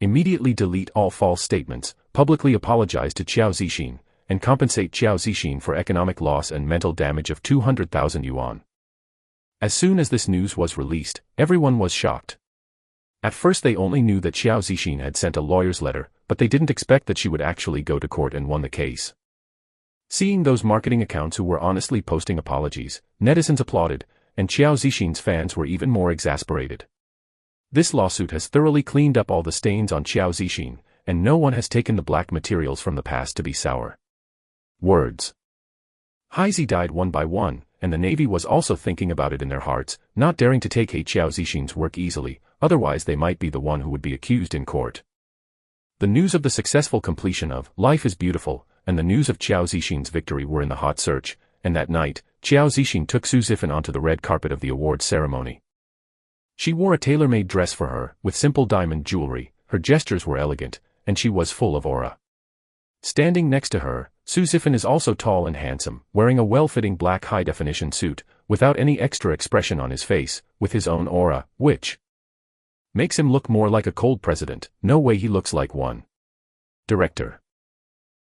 Immediately delete all false statements, publicly apologize to Xiao Zixin, and compensate Xiao Zixin for economic loss and mental damage of 200,000 yuan. As soon as this news was released, everyone was shocked. At first they only knew that Xiao Zixin had sent a lawyer's letter, but they didn't expect that she would actually go to court and won the case. Seeing those marketing accounts who were honestly posting apologies, netizens applauded, and Xiao Zixin's fans were even more exasperated. This lawsuit has thoroughly cleaned up all the stains on Xiao Zixin, and no one has taken the black materials from the past to be sour. Words. Heizi died one by one, and the Navy was also thinking about it in their hearts, not daring to take Xiao Zixin's work easily, otherwise they might be the one who would be accused in court. The news of the successful completion of Life is Beautiful, and the news of Xiao Zixin's victory were in the hot search, and that night, Xiao Zixin took Su Zifan onto the red carpet of the awards ceremony. She wore a tailor-made dress for her, with simple diamond jewelry, her gestures were elegant, and she was full of aura. Standing next to her, Su Zifan is also tall and handsome, wearing a well-fitting black high-definition suit, without any extra expression on his face, with his own aura, which makes him look more like a cold president. No way he looks like one. Director.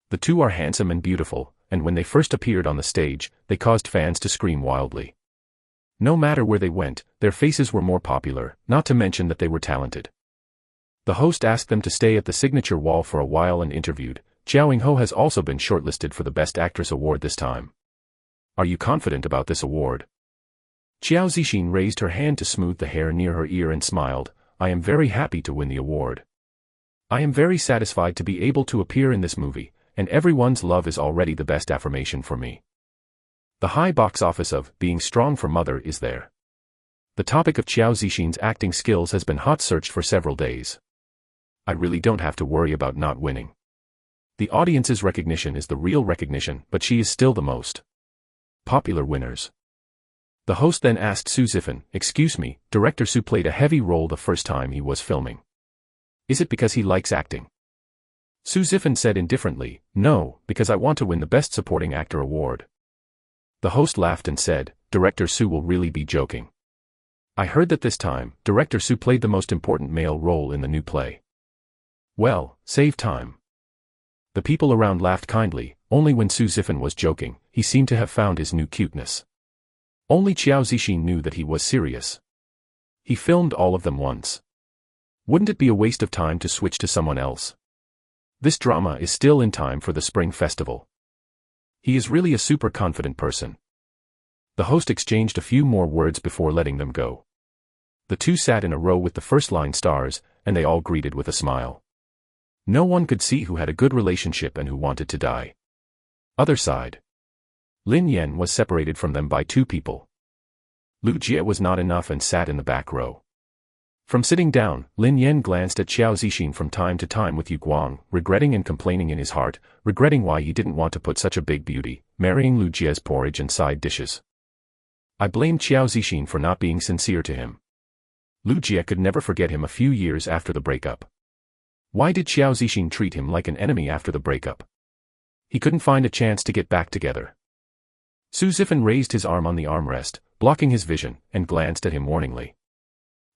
The 2 are handsome and beautiful, and when they first appeared on the stage, they caused fans to scream wildly. No matter where they went, their faces were more popular, not to mention that they were talented. The host asked them to stay at the signature wall for a while and interviewed. Zhao Yingho has also been shortlisted for the Best Actress award this time. Are you confident about this award? Xiao Zixin raised her hand to smooth the hair near her ear and smiled. I am very happy to win the award. I am very satisfied to be able to appear in this movie, and everyone's love is already the best affirmation for me. The high box office of Being Strong for Mother is there. The topic of Xiao Zixin's acting skills has been hot searched for several days. I really don't have to worry about not winning. The audience's recognition is the real recognition, but she is still the most popular winners. The host then asked Su Zifan, excuse me, Director Su played a heavy role the first time he was filming. Is it because he likes acting? Su Zifan said indifferently, no, because I want to win the Best Supporting Actor award. The host laughed and said, Director Su will really be joking. I heard that this time, Director Su played the most important male role in the new play. Well, save time. The people around laughed kindly. Only when Su Zifan was joking, he seemed to have found his new cuteness. Only Xiao Zixin knew that he was serious. He filmed all of them once. Wouldn't it be a waste of time to switch to someone else? This drama is still in time for the Spring Festival. He is really a super confident person. The host exchanged a few more words before letting them go. The 2 sat in a row with the first-line stars, and they all greeted with a smile. No one could see who had a good relationship and who wanted to die. Other side. Lin Yan was separated from them by 2 people. Lu Jie was not enough and sat in the back row. From sitting down, Lin Yan glanced at Xiao Zixin from time to time with Yu Guang, regretting and complaining in his heart, regretting why he didn't want to put such a big beauty, marrying Lu Jie's porridge and side dishes. I blamed Xiao Zixin for not being sincere to him. Lu Jie could never forget him a few years after the breakup. Why did Xiao Zixin treat him like an enemy after the breakup? He couldn't find a chance to get back together. Su Zifan raised his arm on the armrest, blocking his vision, and glanced at him warningly.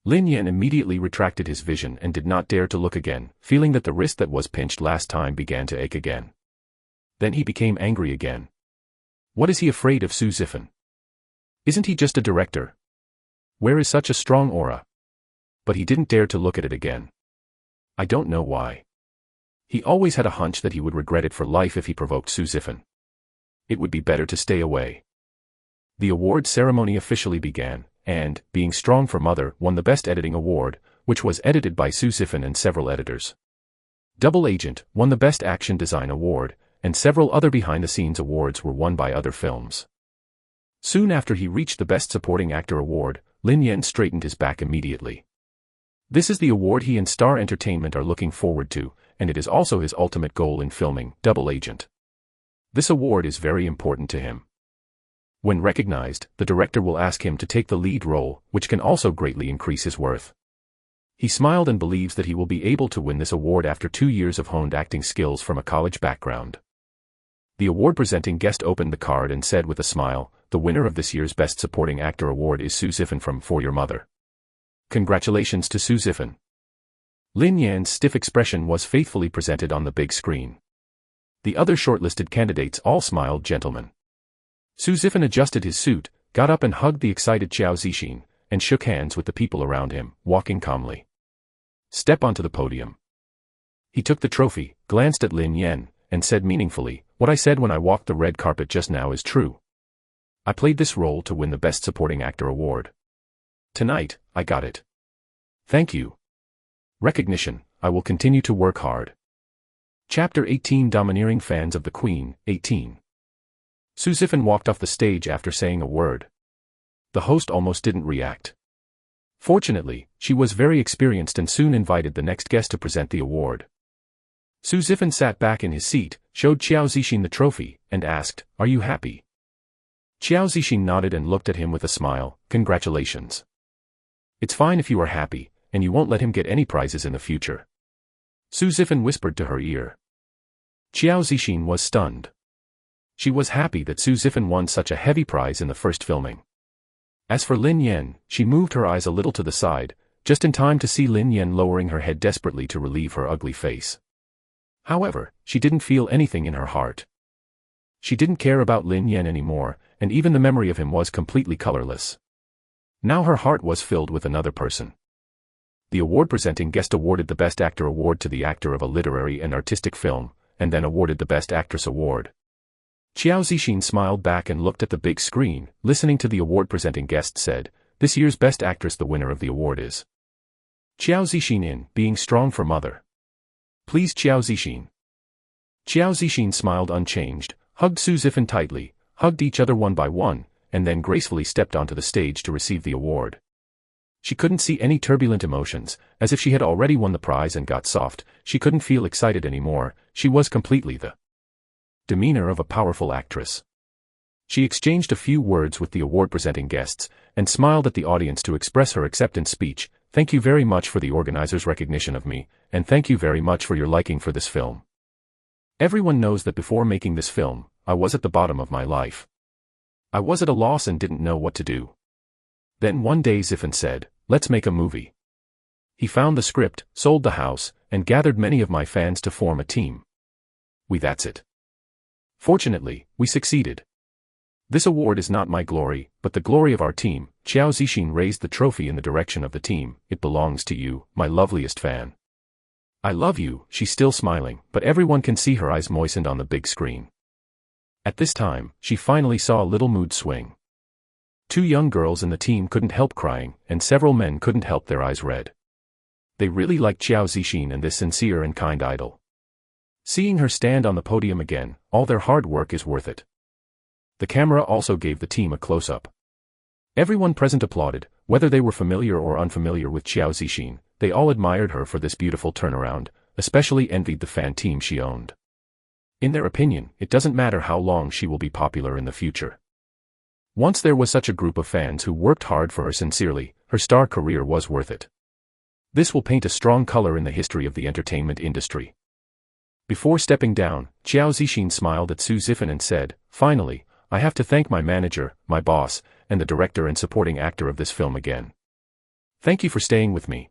Lin Yan immediately retracted his vision and did not dare to look again, feeling that the wrist that was pinched last time began to ache again. Then he became angry again. What is he afraid of Su Zifan? Isn't he just a director? Where is such a strong aura? But he didn't dare to look at it again. I don't know why. He always had a hunch that he would regret it for life if he provoked Su Zifan. It would be better to stay away. The award ceremony officially began, and, being strong for Mother, won the Best Editing Award, which was edited by Su Zifan and several editors. Double Agent won the Best Action Design Award, and several other behind-the-scenes awards were won by other films. Soon after he reached the Best Supporting Actor Award, Lin Yan straightened his back immediately. This is the award he and Star Entertainment are looking forward to, and it is also his ultimate goal in filming Double Agent. This award is very important to him. When recognized, the director will ask him to take the lead role, which can also greatly increase his worth. He smiled and believes that he will be able to win this award after 2 years of honed acting skills from a college background. The award-presenting guest opened the card and said with a smile, "The winner of this year's Best Supporting Actor Award is Su Zifan from For Your Mother. Congratulations to Su Zifan." Lin Yan's stiff expression was faithfully presented on the big screen. The other shortlisted candidates all smiled gentlemen. Su Zifan adjusted his suit, got up and hugged the excited Xiao Zixin, and shook hands with the people around him, walking calmly. "Step onto the podium." He took the trophy, glanced at Lin Yan, and said meaningfully, "What I said when I walked the red carpet just now is true. I played this role to win the Best Supporting Actor Award. Tonight, I got it. Thank you. Recognition, I will continue to work hard." Chapter 18 Domineering Fans of the Queen, 18. Su Zifan walked off the stage after saying a word. The host almost didn't react. Fortunately, she was very experienced and soon invited the next guest to present the award. Su Zifan sat back in his seat, showed Xiao Zixin the trophy, and asked, "Are you happy?" Xiao Zixin nodded and looked at him with a smile, "Congratulations. It's fine if you are happy, and you won't let him get any prizes in the future." Su Zifan whispered to her ear. Xiao Zixin was stunned. She was happy that Su Zifan won such a heavy prize in the first filming. As for Lin Yan, she moved her eyes a little to the side, just in time to see Lin Yan lowering her head desperately to relieve her ugly face. However, she didn't feel anything in her heart. She didn't care about Lin Yan anymore, and even the memory of him was completely colorless. Now her heart was filled with another person. The award-presenting guest awarded the Best Actor Award to the actor of a literary and artistic film, and then awarded the Best Actress Award. Xiao Zixin smiled back and looked at the big screen, listening to the award-presenting guest said, "This year's Best Actress, the winner of the award is Xiao Zixin in Being Strong for Mother. Please, Xiao Zixin." Xiao Zixin smiled unchanged, hugged Su Zifan tightly, hugged each other one by one, and then gracefully stepped onto the stage to receive the award. She couldn't see any turbulent emotions, as if she had already won the prize and got soft. She couldn't feel excited anymore. She was completely the demeanor of a powerful actress. She exchanged a few words with the award-presenting guests, and smiled at the audience to express her acceptance speech. "Thank you very much for the organizers' recognition of me, and thank you very much for your liking for this film. Everyone knows that before making this film, I was at the bottom of my life. I was at a loss and didn't know what to do. Then one day Zifan said, 'Let's make a movie.' He found the script, sold the house, and gathered many of my fans to form a team. That's it. Fortunately, we succeeded. This award is not my glory, but the glory of our team." Xiao Zixin raised the trophy in the direction of the team. "It belongs to you, my loveliest fan." "I love you," she's still smiling, but everyone can see her eyes moistened on the big screen. At this time, she finally saw a little mood swing. 2 young girls in the team couldn't help crying, and several men couldn't help their eyes red. They really liked Xiao Zixin and this sincere and kind idol. Seeing her stand on the podium again, all their hard work is worth it. The camera also gave the team a close-up. Everyone present applauded, whether they were familiar or unfamiliar with Xiao Zixin, they all admired her for this beautiful turnaround, especially envied the fan team she owned. In their opinion, it doesn't matter how long she will be popular in the future. Once there was such a group of fans who worked hard for her sincerely, her star career was worth it. This will paint a strong color in the history of the entertainment industry. Before stepping down, Xiao Zixin smiled at Su Zifan and said, "Finally, I have to thank my manager, my boss, and the director and supporting actor of this film again. Thank you for staying with me."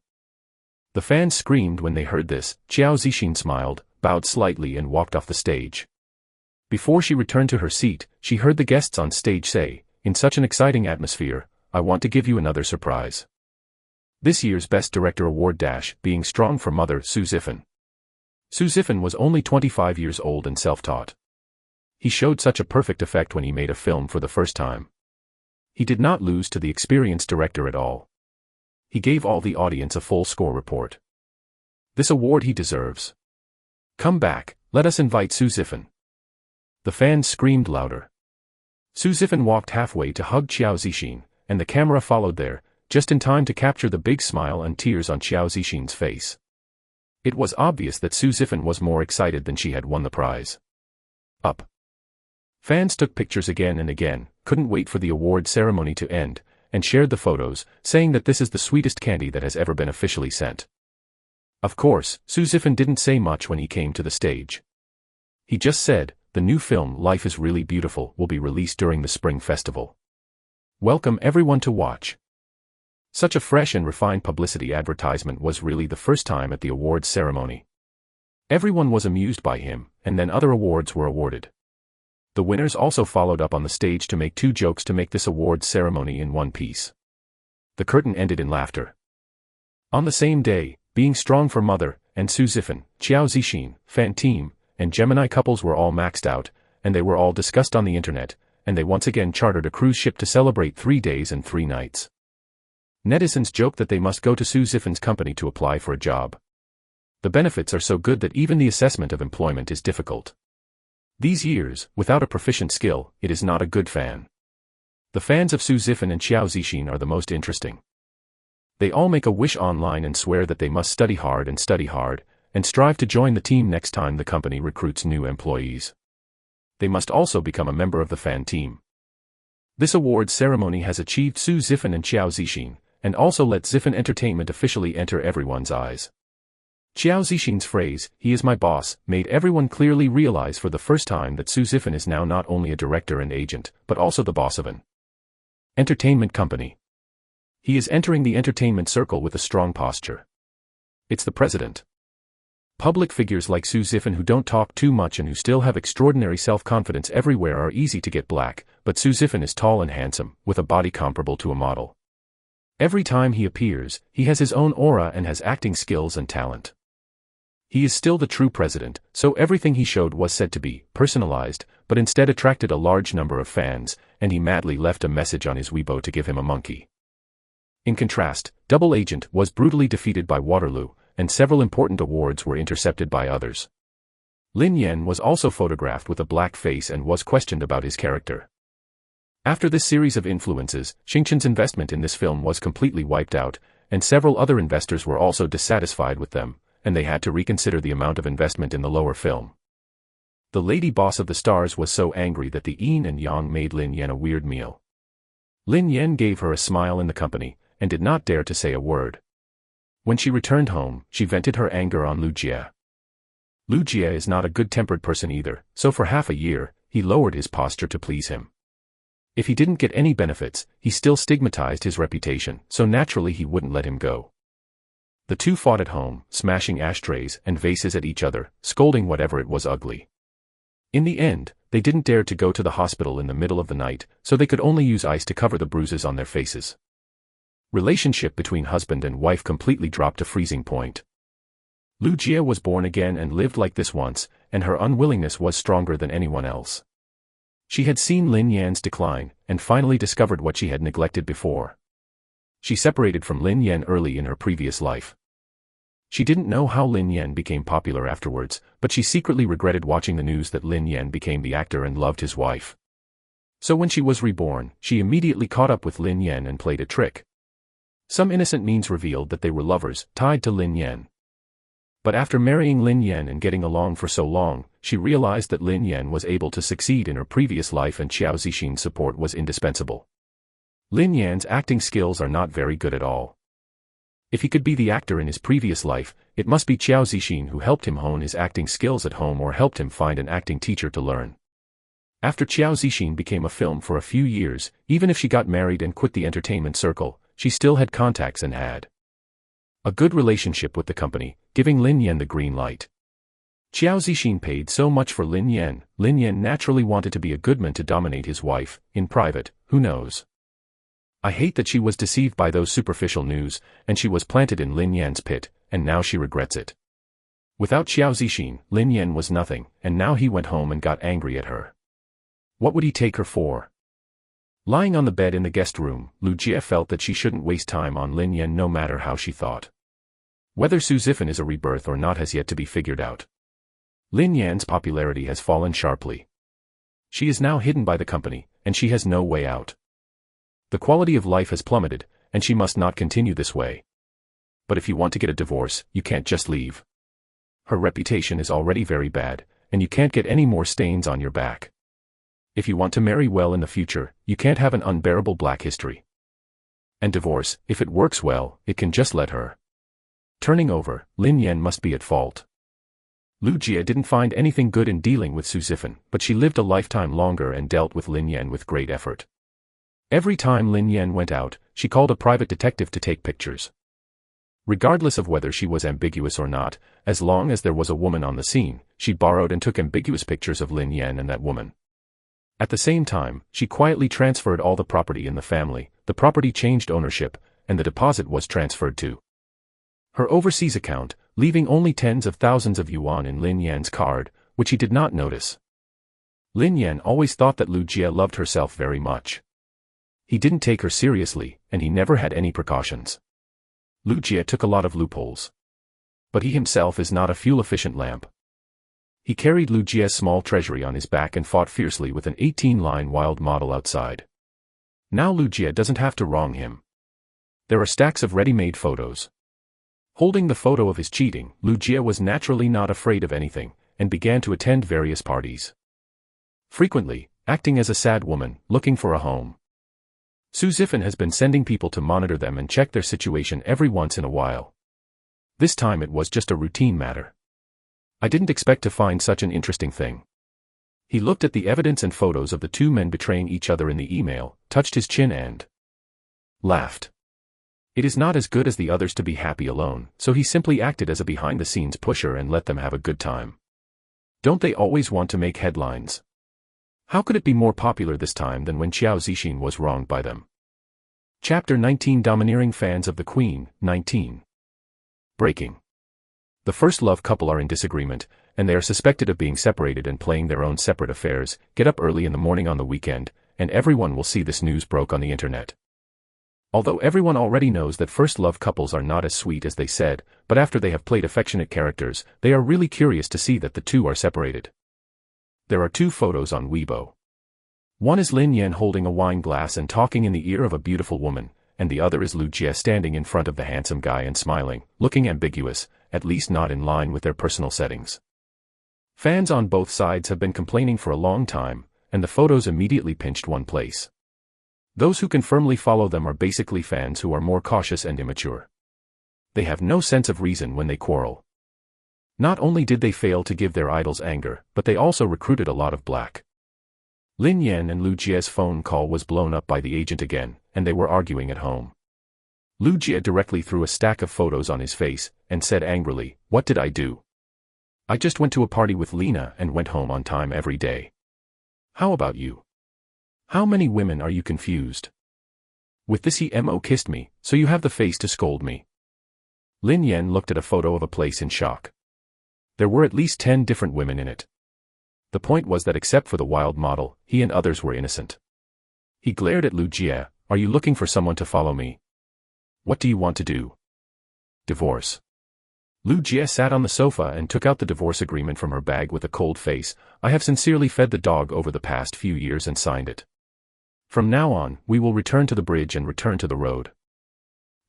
The fans screamed when they heard this. Xiao Zixin smiled, bowed slightly and walked off the stage. Before she returned to her seat, she heard the guests on stage say, "In such an exciting atmosphere, I want to give you another surprise. This year's Best Director Award being strong for mother Su Zifan." Su Zifan was only 25 years old and self-taught. He showed such a perfect effect when he made a film for the first time. He did not lose to the experienced director at all. He gave all the audience a full score report. This award he deserves. Come back, let us invite Su Zifan. The fans screamed louder. Su Zifan walked halfway to hug Xiao Zixin, and the camera followed there, just in time to capture the big smile and tears on Xiao Zixin's face. It was obvious that Su Zifan was more excited than she had won the prize. Up. Fans took pictures again and again, couldn't wait for the award ceremony to end, and shared the photos, saying that this is the sweetest candy that has ever been officially sent. Of course, Su Zifan didn't say much when he came to the stage. He just said, "The new film Life is Really Beautiful will be released during the Spring Festival. Welcome everyone to watch." Such a fresh and refined publicity advertisement was really the first time at the awards ceremony. Everyone was amused by him, and then other awards were awarded. The winners also followed up on the stage to make 2 jokes to make this awards ceremony in one piece. The curtain ended in laughter. On the same day, being strong for mother, and Su Zifan, Xiao Zixin, fan team, and Gemini couples were all maxed out, and they were all discussed on the internet, and they once again chartered a cruise ship to celebrate 3 days and 3 nights. Netizens joked that they must go to Su Zifan's company to apply for a job. The benefits are so good that even the assessment of employment is difficult. These years, without a proficient skill, it is not a good fan. The fans of Su Zifan and Xiao Zixin are the most interesting. They all make a wish online and swear that they must study hard, and strive to join the team next time the company recruits new employees. They must also become a member of the fan team. This awards ceremony has achieved Su Zifan and Xiao Zixin, and also let Zifan Entertainment officially enter everyone's eyes. Xiao Zixin's phrase, "He is my boss," made everyone clearly realize for the first time that Su Zifan is now not only a director and agent, but also the boss of an entertainment company. He is entering the entertainment circle with a strong posture. It's the president. Public figures like Su Zifan who don't talk too much and who still have extraordinary self-confidence everywhere are easy to get black, but Su Zifan is tall and handsome, with a body comparable to a model. Every time he appears, he has his own aura and has acting skills and talent. He is still the true president, so everything he showed was said to be personalized, but instead attracted a large number of fans, and he madly left a message on his Weibo to give him a monkey. In contrast, Double Agent was brutally defeated by Waterloo, and several important awards were intercepted by others. Lin Yan was also photographed with a black face and was questioned about his character. After this series of influences, Xingchen's investment in this film was completely wiped out, and several other investors were also dissatisfied with them, and they had to reconsider the amount of investment in the lower film. The lady boss of the stars was so angry that the yin and yang made Lin Yan a weird meal. Lin Yan gave her a smile in the company, and did not dare to say a word. When she returned home, she vented her anger on Lu Jie. Lu Jie is not a good-tempered person either, so for half a year, he lowered his posture to please him. If he didn't get any benefits, he still stigmatized his reputation, so naturally he wouldn't let him go. The two fought at home, smashing ashtrays and vases at each other, scolding whatever it was ugly. In the end, they didn't dare to go to the hospital in the middle of the night, so they could only use ice to cover the bruises on their faces. Relationship between husband and wife completely dropped to freezing point. Lu Jie was born again and lived like this once, and her unwillingness was stronger than anyone else. She had seen Lin Yan's decline, and finally discovered what she had neglected before. She separated from Lin Yan early in her previous life. She didn't know how Lin Yan became popular afterwards, but she secretly regretted watching the news that Lin Yan became the actor and loved his wife. So when she was reborn, she immediately caught up with Lin Yan and played a trick. Some innocent means revealed that they were lovers, tied to Lin Yan. But after marrying Lin Yan and getting along for so long, she realized that Lin Yan was able to succeed in her previous life and Xiao Zixin's support was indispensable. Lin Yan's acting skills are not very good at all. If he could be the actor in his previous life, it must be Xiao Zixin who helped him hone his acting skills at home or helped him find an acting teacher to learn. After Xiao Zixin became a film for a few years, even if she got married and quit the entertainment circle, she still had contacts and had a good relationship with the company, giving Lin Yan the green light. Xiao Zixin paid so much for Lin Yan naturally wanted to be a good man to dominate his wife. In private, who knows? I hate that she was deceived by those superficial news, and she was planted in Lin Yan's pit, and now she regrets it. Without Xiao Zixin, Lin Yan was nothing, and now he went home and got angry at her. What would he take her for? Lying on the bed in the guest room, Lu Jie felt that she shouldn't waste time on Lin Yan no matter how she thought. Whether Su Zifan is a rebirth or not has yet to be figured out. Lin Yan's popularity has fallen sharply. She is now hidden by the company, and she has no way out. The quality of life has plummeted, and she must not continue this way. But if you want to get a divorce, you can't just leave. Her reputation is already very bad, and you can't get any more stains on your back. If you want to marry well in the future, you can't have an unbearable black history. And divorce, if it works well, it can just let her. Turning over, Lin Yan must be at fault. Lu Jie didn't find anything good in dealing with Su Zifan, but she lived a lifetime longer and dealt with Lin Yan with great effort. Every time Lin Yan went out, she called a private detective to take pictures. Regardless of whether she was ambiguous or not, as long as there was a woman on the scene, she borrowed and took ambiguous pictures of Lin Yan and that woman. At the same time, she quietly transferred all the property in the family, the property changed ownership, and the deposit was transferred to her overseas account, leaving only tens of thousands of yuan in Lin Yan's card, which he did not notice. Lin Yan always thought that Lu Jie loved herself very much. He didn't take her seriously, and he never had any precautions. Lu Jie took a lot of loopholes. But he himself is not a fuel-efficient lamp. He carried Lu Jie's small treasury on his back and fought fiercely with an 18-line wild model outside. Now Lu Jie doesn't have to wrong him. There are stacks of ready-made photos. Holding the photo of his cheating, Lu Jie was naturally not afraid of anything, and began to attend various parties. Frequently, acting as a sad woman, looking for a home. Su Zifan has been sending people to monitor them and check their situation every once in a while. This time it was just a routine matter. I didn't expect to find such an interesting thing. He looked at the evidence and photos of the two men betraying each other in the email, touched his chin and laughed. It is not as good as the others to be happy alone, so he simply acted as a behind-the-scenes pusher and let them have a good time. Don't they always want to make headlines? How could it be more popular this time than when Xiao Zixin was wronged by them? Chapter 19 Domineering Fans of the Queen, 19. Breaking. The first love couple are in disagreement, and they are suspected of being separated and playing their own separate affairs, get up early in the morning on the weekend, and everyone will see this news broke on the internet. Although everyone already knows that first love couples are not as sweet as they said, but after they have played affectionate characters, they are really curious to see that the two are separated. There are two photos on Weibo. One is Lin Yan holding a wine glass and talking in the ear of a beautiful woman, and the other is Lu Jie standing in front of the handsome guy and smiling, looking ambiguous, at least not in line with their personal settings. Fans on both sides have been complaining for a long time, and the photos immediately pinched one place. Those who can firmly follow them are basically fans who are more cautious and immature. They have no sense of reason when they quarrel. Not only did they fail to give their idols anger, but they also recruited a lot of black. Lin Yan and Lu Jie's phone call was blown up by the agent again, and they were arguing at home. Lu Jie directly threw a stack of photos on his face, and said angrily, "What did I do? I just went to a party with Lena and went home on time every day. How about you? How many women are you confused? With this he kissed me, so you have the face to scold me." Lin Yan looked at a photo of a place in shock. There were at least 10 different women in it. The point was that except for the wild model, he and others were innocent. He glared at Lu Jie, "Are you looking for someone to follow me? What do you want to do? Divorce?" Lu Jie sat on the sofa and took out the divorce agreement from her bag with a cold face. "I have sincerely fed the dog over the past few years and signed it. From now on, we will return to the bridge and return to the road."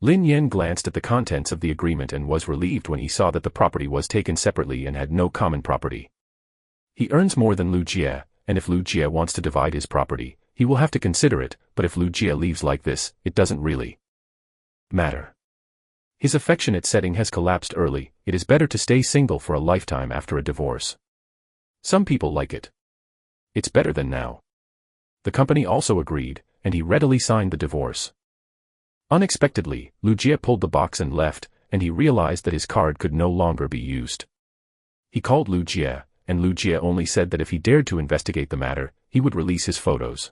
Lin Yan glanced at the contents of the agreement and was relieved when he saw that the property was taken separately and had no common property. He earns more than Lu Jie, and if Lu Jie wants to divide his property, he will have to consider it, but if Lu Jie leaves like this, it doesn't really matter. His affectionate setting has collapsed early. It is better to stay single for a lifetime after a divorce. Some people like it. It's better than now. The company also agreed, and he readily signed the divorce. Unexpectedly, Lu Jie pulled the box and left, and he realized that his card could no longer be used. He called Lu Jie, and Lu Jie only said that if he dared to investigate the matter, he would release his photos.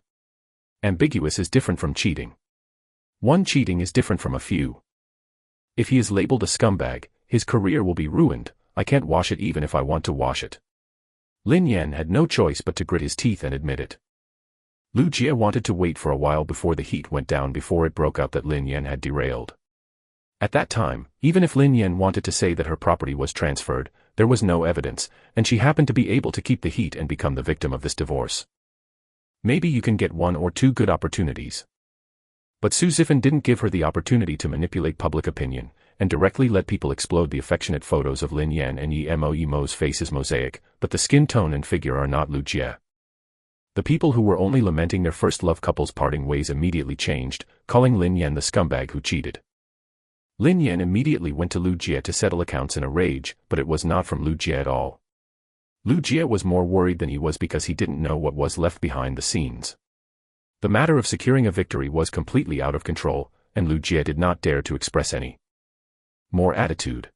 Ambiguous is different from cheating. One cheating is different from a few. If he is labeled a scumbag, his career will be ruined. I can't wash it even if I want to wash it. Lin Yan had no choice but to grit his teeth and admit it. Lu Jie wanted to wait for a while before the heat went down before it broke out that Lin Yan had derailed. At that time, even if Lin Yan wanted to say that her property was transferred, there was no evidence, and she happened to be able to keep the heat and become the victim of this divorce. Maybe you can get 1 or 2 good opportunities. But Su Zifan didn't give her the opportunity to manipulate public opinion, and directly let people explode the affectionate photos of Lin Yan and Mo's face is mosaic, but the skin tone and figure are not Lu Jie. The people who were only lamenting their first love couple's parting ways immediately changed, calling Lin Yan the scumbag who cheated. Lin Yan immediately went to Lu Jie to settle accounts in a rage, but it was not from Lu Jie at all. Lu Jie was more worried than he was because he didn't know what was left behind the scenes. The matter of securing a victory was completely out of control, and Lu Jie did not dare to express any more attitude.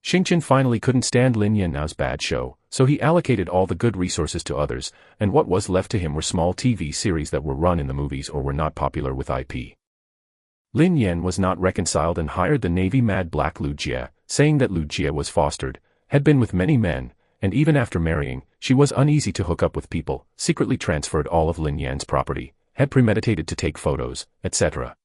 Xingqian finally couldn't stand Lin Yan's bad show, so he allocated all the good resources to others, and what was left to him were small TV series that were run in the movies or were not popular with IP. Lin Yan was not reconciled and hired the Navy Mad Black Lu Jie, saying that Lu Jie was fostered, had been with many men, and even after marrying, she was uneasy to hook up with people, secretly transferred all of Lin Yan's property, had premeditated to take photos, etc.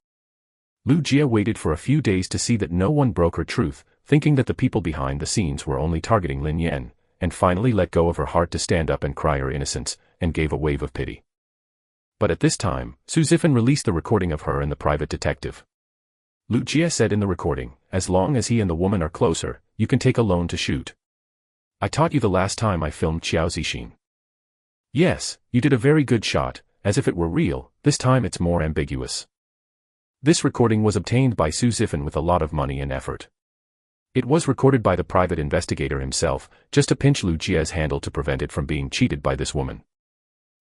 Lu Jie waited for a few days to see that no one broke her truth, thinking that the people behind the scenes were only targeting Lin Yan, and finally let go of her heart to stand up and cry her innocence, and gave a wave of pity. But at this time, Su Zifan released the recording of her and the private detective. Lu Jie said in the recording, as long as he and the woman are closer, you can take a loan to shoot. I taught you the last time I filmed Xiao Zixin. Yes, you did a very good shot, as if it were real, this time it's more ambiguous. This recording was obtained by Su Zifan with a lot of money and effort. It was recorded by the private investigator himself, just to pinch Lu Jie's handle to prevent it from being cheated by this woman.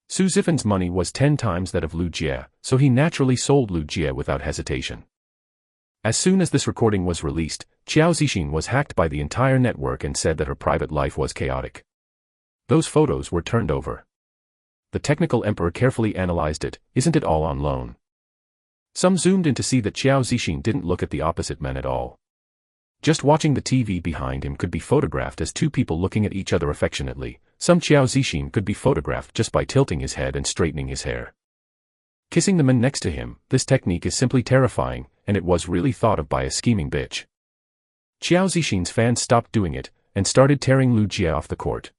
Su Zifan's money was 10 times that of Lu Jie, so he naturally sold Lu Jie without hesitation. As soon as this recording was released, Xiao Zixin was hacked by the entire network and said that her private life was chaotic. Those photos were turned over. The technical emperor carefully analyzed it. Isn't it all on loan? Some zoomed in to see that Xiao Zixin didn't look at the opposite men at all. Just watching the TV behind him could be photographed as 2 people looking at each other affectionately. Some Xiao Zixin could be photographed just by tilting his head and straightening his hair. Kissing the man next to him, this technique is simply terrifying, and it was really thought of by a scheming bitch. Xiao Zixin's fans stopped doing it, and started tearing Lu Jie off the court.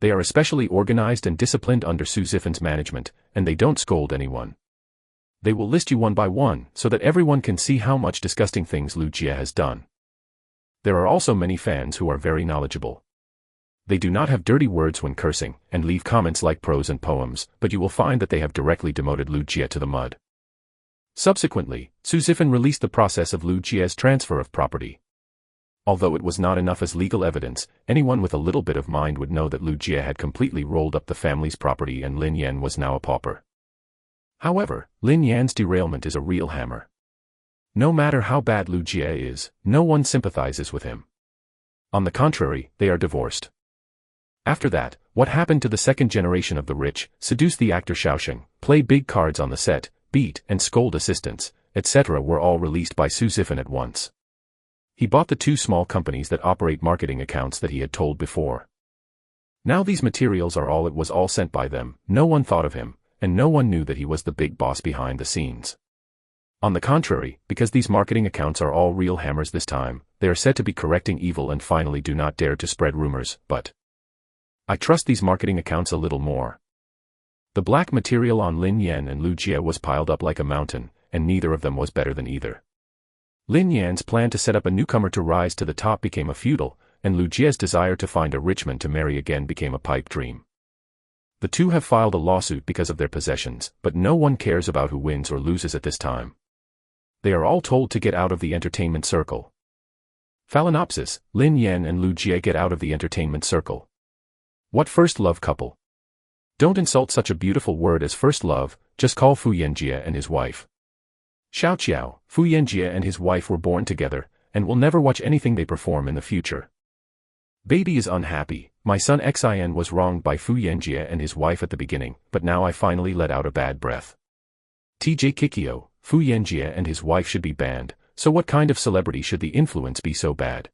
They are especially organized and disciplined under Su Zifan's management, and they don't scold anyone. They will list you one by one, so that everyone can see how much disgusting things Lu Jie has done. There are also many fans who are very knowledgeable. They do not have dirty words when cursing, and leave comments like prose and poems, but you will find that they have directly demoted Lu Jie to the mud. Subsequently, Su Zifan released the process of Lu Jie's transfer of property. Although it was not enough as legal evidence, anyone with a little bit of mind would know that Lu Jie had completely rolled up the family's property and Lin Yan was now a pauper. However, Lin Yan's derailment is a real hammer. No matter how bad Lu Jie is, no one sympathizes with him. On the contrary, they are divorced. After that, what happened to the second generation of the rich, seduce the actor Shaoxing, play big cards on the set, beat and scold assistants, etc. were all released by Su Zifan at once. He bought the 2 small companies that operate marketing accounts that he had told before. Now these materials are all it was all sent by them, no one thought of him, and no one knew that he was the big boss behind the scenes. On the contrary, because these marketing accounts are all real hammers this time, they are said to be correcting evil and finally do not dare to spread rumors, but I trust these marketing accounts a little more. The black material on Lin Yan and Lu Jie was piled up like a mountain, and neither of them was better than either. Lin Yan's plan to set up a newcomer to rise to the top became a futile, and Lu Jie's desire to find a rich man to marry again became a pipe dream. The two have filed a lawsuit because of their possessions, but no one cares about who wins or loses at this time. They are all told to get out of the entertainment circle. Phalaenopsis: Lin Yan and Lu Jie get out of the entertainment circle. What first love couple? Don't insult such a beautiful word as first love, just call Fu Yanjie and his wife. Xiao Qiao, Fu Yanjie and his wife were born together, and will never watch anything they perform in the future. Baby is unhappy. My son Xin was wronged by Fu Yanjie and his wife at the beginning, but now I finally let out a bad breath. TJ Kikyo, Fu Yanjie and his wife should be banned, so what kind of celebrity should the influence be so bad?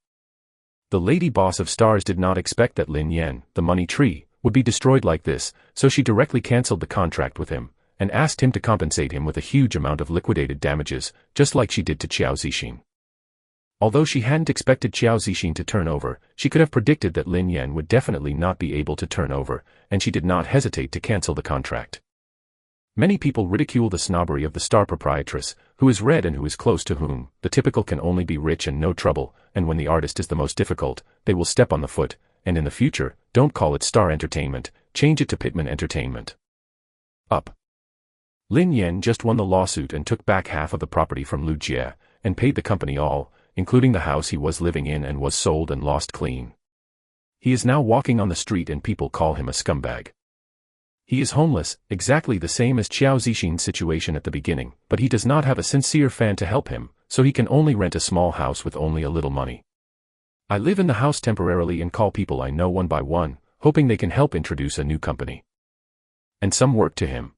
The lady boss of stars did not expect that Lin Yan, the money tree, would be destroyed like this, so she directly cancelled the contract with him, and asked him to compensate him with a huge amount of liquidated damages, just like she did to Qiao Zixin. Although she hadn't expected Qiao Zixin to turn over, she could have predicted that Lin Yan would definitely not be able to turn over, and she did not hesitate to cancel the contract. Many people ridicule the snobbery of the star proprietress, who is red and who is close to whom the typical can only be rich and no trouble, and when the artist is the most difficult, they will step on the foot, and in the future, don't call it Star Entertainment, change it to Pitman Entertainment. Up. Lin Yan just won the lawsuit and took back half of the property from Lu Jie, and paid the company all, including the house he was living in, and was sold and lost clean. He is now walking on the street and people call him a scumbag. He is homeless, exactly the same as Qiao Zixin's situation at the beginning, but he does not have a sincere fan to help him, so he can only rent a small house with only a little money. I live in the house temporarily and call people I know one by one, hoping they can help introduce a new company. And some work to him.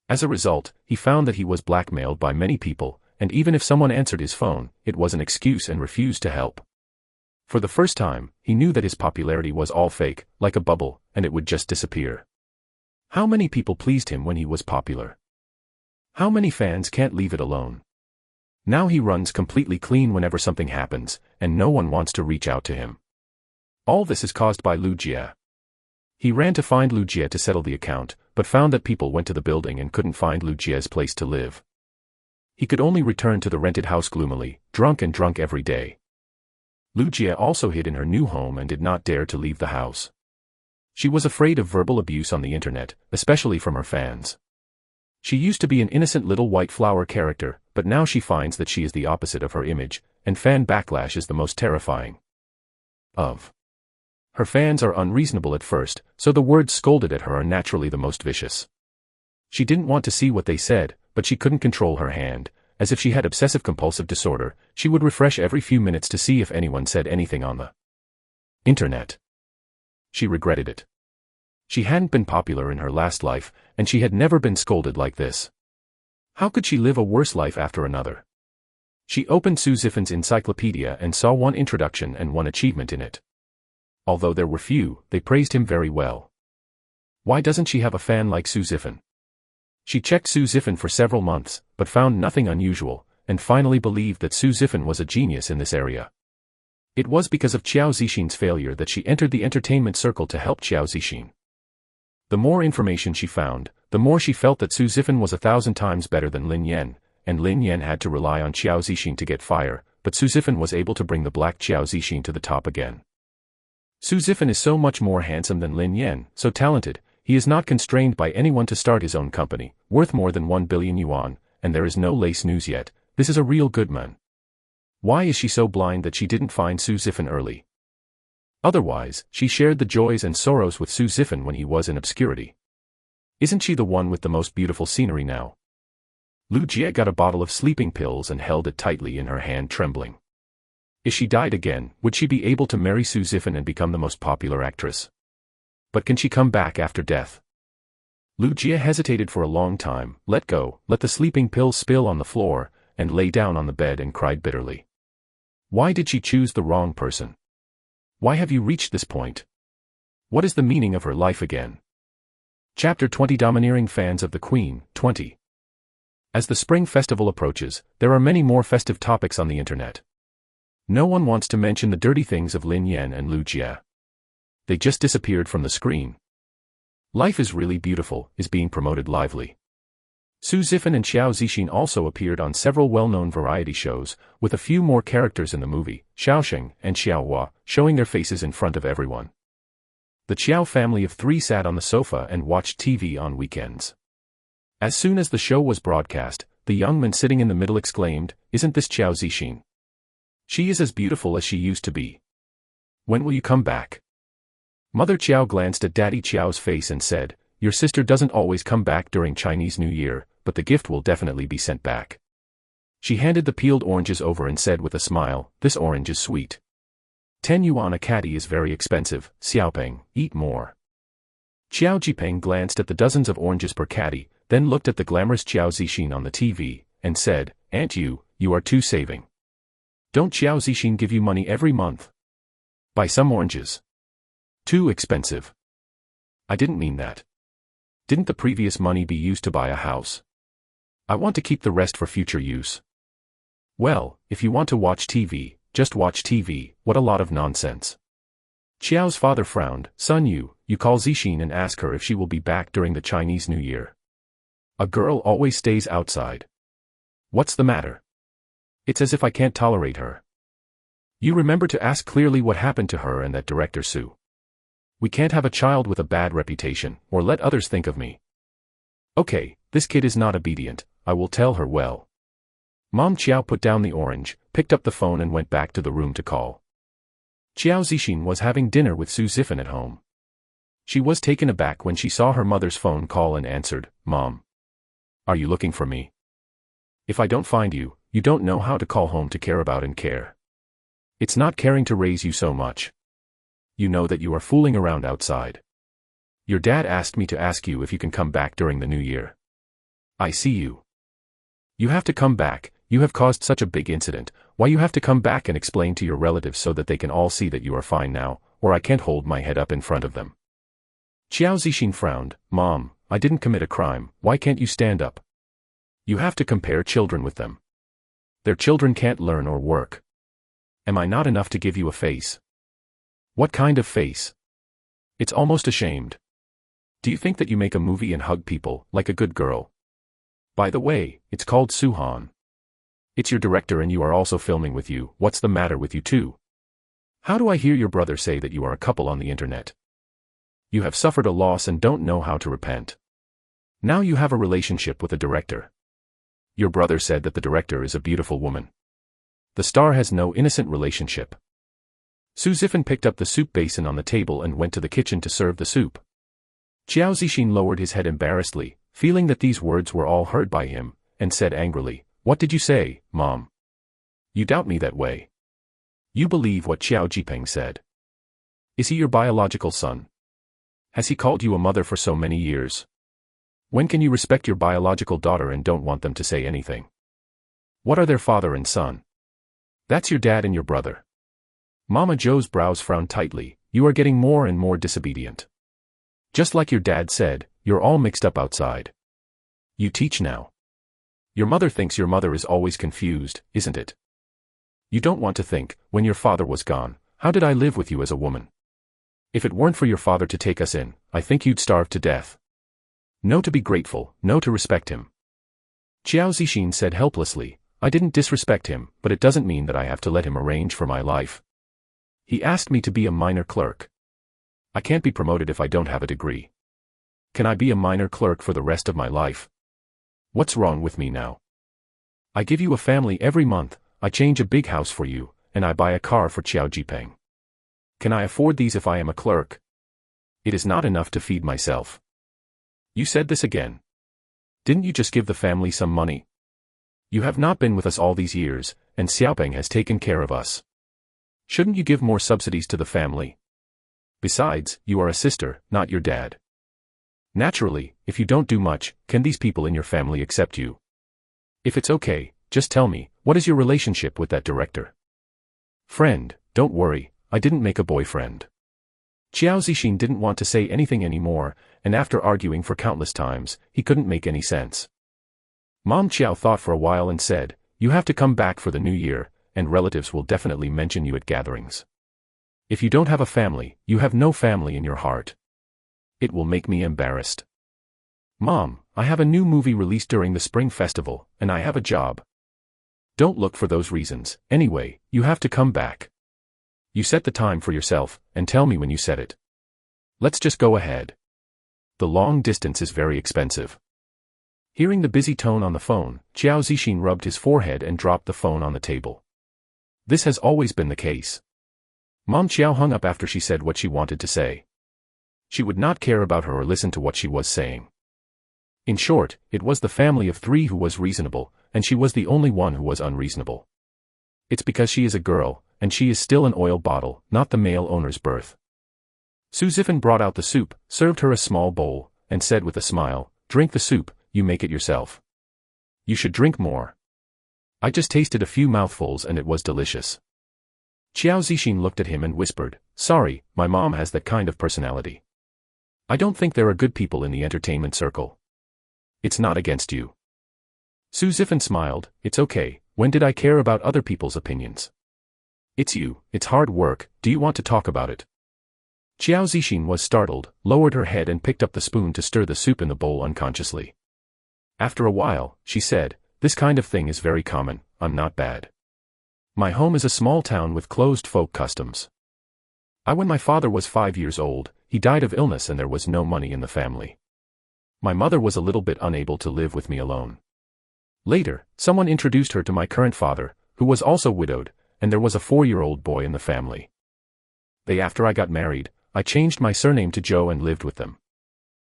As a result, he found that he was blackmailed by many people, and even if someone answered his phone, it was an excuse and refused to help. For the first time, he knew that his popularity was all fake, like a bubble, and it would just disappear. How many people pleased him when he was popular? How many fans can't leave it alone? Now he runs completely clean whenever something happens, and no one wants to reach out to him. All this is caused by Lu Jie. He ran to find Lu Jie to settle the account, but found that people went to the building and couldn't find Lu Jie's place to live. He could only return to the rented house gloomily, drunk every day. Lu Jie also hid in her new home and did not dare to leave the house. She was afraid of verbal abuse on the internet, especially from her fans. She used to be an innocent little white flower character, but now she finds that she is the opposite of her image, and fan backlash is the most terrifying. Her fans are unreasonable at first, so the words scolded at her are naturally the most vicious. She didn't want to see what they said, but she couldn't control her hand. As if she had obsessive-compulsive disorder, she would refresh every few minutes to see if anyone said anything on the internet. She regretted it. She hadn't been popular in her last life, and she had never been scolded like this. How could she live a worse life after another? She opened Su Zifin's encyclopedia and saw one introduction and one achievement in it. Although there were few, they praised him very well. Why doesn't she have a fan like Su Zifin? She checked Su Zifin for several months, but found nothing unusual, and finally believed that Su Zifin was a genius in this area. It was because of Qiao Zixin's failure that she entered the entertainment circle to help Qiao Zixin. The more information she found, the more she felt that Su Zifin was 1,000 times better than Lin Yan, and Lin Yan had to rely on Qiao Zixin to get fire, but Su Zifin was able to bring the black Qiao Zixin to the top again. Su Zifin is so much more handsome than Lin Yan, so talented. He is not constrained by anyone to start his own company, worth more than 1 billion yuan, and there is no lace news yet. This is a real good man. Why is she so blind that she didn't find Su Zifin early? Otherwise, she shared the joys and sorrows with Su Zifin when he was in obscurity. Isn't she the one with the most beautiful scenery now? Lu Jie got a bottle of sleeping pills and held it tightly in her hand, trembling. If she died again, would she be able to marry Su Zifin and become the most popular actress? But can she come back after death? Lu Jie hesitated for a long time, let go, let the sleeping pills spill on the floor, and lay down on the bed and cried bitterly. Why did she choose the wrong person? Why have you reached this point? What is the meaning of her life again? Chapter 20 Domineering Fans of the Queen, 20. As the Spring Festival approaches, there are many more festive topics on the internet. No one wants to mention the dirty things of Lin Yan and Lu Jie. They just disappeared from the screen. Life is really beautiful is being promoted lively. Su Zifan and Xiao Zixin also appeared on several well-known variety shows, with a few more characters in the movie, Xiaosheng and Xiaohua, showing their faces in front of everyone. The Qiao family of 3 sat on the sofa and watched TV on weekends. As soon as the show was broadcast, the young man sitting in the middle exclaimed, "Isn't this Xiao Zixin? She is as beautiful as she used to be. When will you come back?" Mother Qiao glanced at Daddy Qiao's face and said, "Your sister doesn't always come back during Chinese New Year, but the gift will definitely be sent back." She handed the peeled oranges over and said with a smile, "This orange is sweet. 10 yuan a caddy is very expensive, Xiaopeng, eat more." Xiao Jipeng glanced at the dozens of oranges per caddy, then looked at the glamorous Xiao Zixin on the TV, and said, "Aunt you are too saving. Don't Xiao Zixin give you money every month? Buy some oranges. Too expensive." "I didn't mean that. Didn't the previous money be used to buy a house? I want to keep the rest for future use." "Well, if you want to watch TV, just watch TV, what a lot of nonsense." Qiao's father frowned. "Son, you call Zixin and ask her if she will be back during the Chinese New Year. A girl always stays outside. What's the matter? It's as if I can't tolerate her. You remember to ask clearly what happened to her and that director Su. We can't have a child with a bad reputation, or let others think of me. Okay, this kid is not obedient, I will tell her well." Mom Qiao put down the orange, picked up the phone and went back to the room to call. Xiao Zixin was having dinner with Su Zifan at home. She was taken aback when she saw her mother's phone call and answered, "Mom. Are you looking for me? If I don't find you, you don't know how to call home to care about and care. It's not caring to raise you so much. You know that you are fooling around outside. Your dad asked me to ask you if you can come back during the New Year. I see you. You have to come back, you have caused such a big incident, why you have to come back and explain to your relatives so that they can all see that you are fine now, or I can't hold my head up in front of them." Xiao Zixin frowned. "Mom, I didn't commit a crime, why can't you stand up? You have to compare children with them. Their children can't learn or work. Am I not enough to give you a face? What kind of face? It's almost ashamed. Do you think that you make a movie and hug people, like a good girl? By the way, it's called Suhan. It's your director and you are also filming with you, what's the matter with you two? How do I hear your brother say that you are a couple on the internet? You have suffered a loss and don't know how to repent. Now you have a relationship with a director. Your brother said that the director is a beautiful woman. The star has no innocent relationship." Su Zifan picked up the soup basin on the table and went to the kitchen to serve the soup. Xiao Zixin lowered his head embarrassedly, feeling that these words were all heard by him, and said angrily, "What did you say, Mom? You doubt me that way. You believe what Xiao Jipeng said. Is he your biological son? Has he called you a mother for so many years? When can you respect your biological daughter and don't want them to say anything? What are their father and son? That's your dad and your brother." Mama Zhou's brows frowned tightly. "You are getting more and more disobedient. Just like your dad said, you're all mixed up outside. You teach now. Your mother thinks your mother is always confused, isn't it? You don't want to think, when your father was gone, how did I live with you as a woman? If it weren't for your father to take us in, I think you'd starve to death. No to be grateful, no to respect him." Xiao Zixin said helplessly, "I didn't disrespect him, but it doesn't mean that I have to let him arrange for my life. He asked me to be a minor clerk. I can't be promoted if I don't have a degree. Can I be a minor clerk for the rest of my life? What's wrong with me now? I give you a family every month, I change a big house for you, and I buy a car for Xiao Jipeng. Can I afford these if I am a clerk? It is not enough to feed myself." "You said this again. Didn't you just give the family some money? You have not been with us all these years, and Xiaopeng has taken care of us. Shouldn't you give more subsidies to the family? Besides, you are a sister, not your dad. Naturally, if you don't do much, can these people in your family accept you? If it's okay, just tell me, what is your relationship with that director?" "Friend, don't worry, I didn't make a boyfriend." Xiao Zixin didn't want to say anything anymore, and after arguing for countless times, he couldn't make any sense. Mom Qiao thought for a while and said, "You have to come back for the New Year, and relatives will definitely mention you at gatherings. If you don't have a family, you have no family in your heart. It will make me embarrassed." Mom, I have a new movie released during the Spring Festival, and I have a job. Don't look for those reasons. Anyway, you have to come back. You set the time for yourself, and tell me when you set it. Let's just go ahead. The long distance is very expensive. Hearing the busy tone on the phone, Qiao Zixin rubbed his forehead and dropped the phone on the table. This has always been the case. Mom Qiao hung up after she said what she wanted to say. She would not care about her or listen to what she was saying. In short, it was the family of three who was reasonable, and she was the only one who was unreasonable. It's because she is a girl, and she is still an oil bottle, not the male owner's birth. Su Zifan brought out the soup, served her a small bowl, and said with a smile, "Drink the soup, you make it yourself. You should drink more. I just tasted a few mouthfuls and it was delicious." Qiao Zixin looked at him and whispered, "Sorry, my mom has that kind of personality. I don't think there are good people in the entertainment circle. It's not against you." Su Zifan smiled, "It's okay, when did I care about other people's opinions? It's you, it's hard work, do you want to talk about it?" Qiao Zixin was startled, lowered her head and picked up the spoon to stir the soup in the bowl unconsciously. After a while, she said, "This kind of thing is very common, I'm not bad. My home is a small town with closed folk customs. When my father was 5 years old, he died of illness and there was no money in the family. My mother was a little bit unable to live with me alone. Later, someone introduced her to my current father, who was also widowed, and there was a 4-year-old boy in the family. After I got married, I changed my surname to Zhou and lived with them.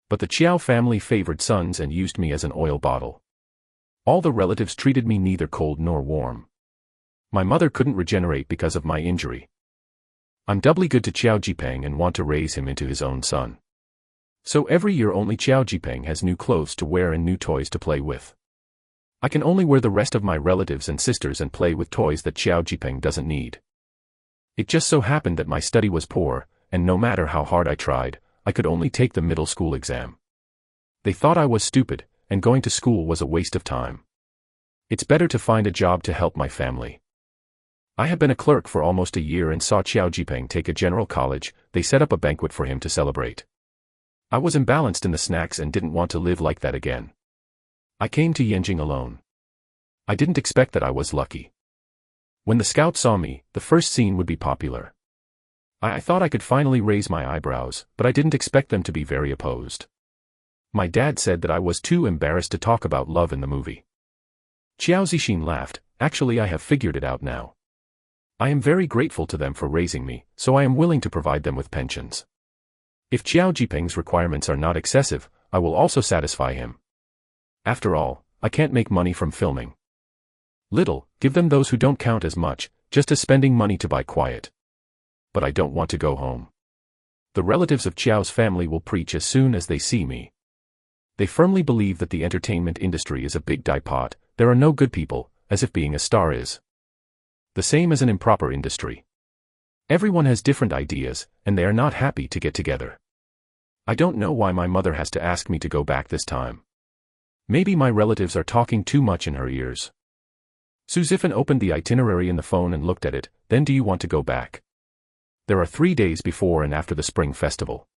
But the Qiao family favored sons and used me as an oil bottle. All the relatives treated me neither cold nor warm. My mother couldn't regenerate because of my injury. I'm doubly good to Qiao Jipeng and want to raise him into his own son. So every year only Qiao Jipeng has new clothes to wear and new toys to play with. I can only wear the rest of my relatives and sisters and play with toys that Qiao Jipeng doesn't need. It just so happened that my study was poor, and no matter how hard I tried, I could only take the middle school exam. They thought I was stupid, and going to school was a waste of time. It's better to find a job to help my family. I had been a clerk for almost a year and saw Qiao Jipeng take a general college. They set up a banquet for him to celebrate. I was imbalanced in the snacks and didn't want to live like that again. I came to Yanjing alone. I didn't expect that I was lucky. When the scouts saw me, the first scene would be popular. I thought I could finally raise my eyebrows, but I didn't expect them to be very opposed. My dad said that I was too embarrassed to talk about love in the movie. Qiao Zixin laughed, "Actually I have figured it out now. I am very grateful to them for raising me, so I am willing to provide them with pensions. If Qiao Jipeng's requirements are not excessive, I will also satisfy him. After all, I can't make money from filming. Little, give them those who don't count as much, just as spending money to buy quiet. But I don't want to go home. The relatives of Qiao's family will preach as soon as they see me. They firmly believe that the entertainment industry is a big dye pot, there are no good people, as if being a star is the same as an improper industry. Everyone has different ideas, and they are not happy to get together. I don't know why my mother has to ask me to go back this time. Maybe my relatives are talking too much in her ears." Su Zifan opened the itinerary in the phone and looked at it. "Then do you want to go back? There are 3 days before and after the Spring Festival.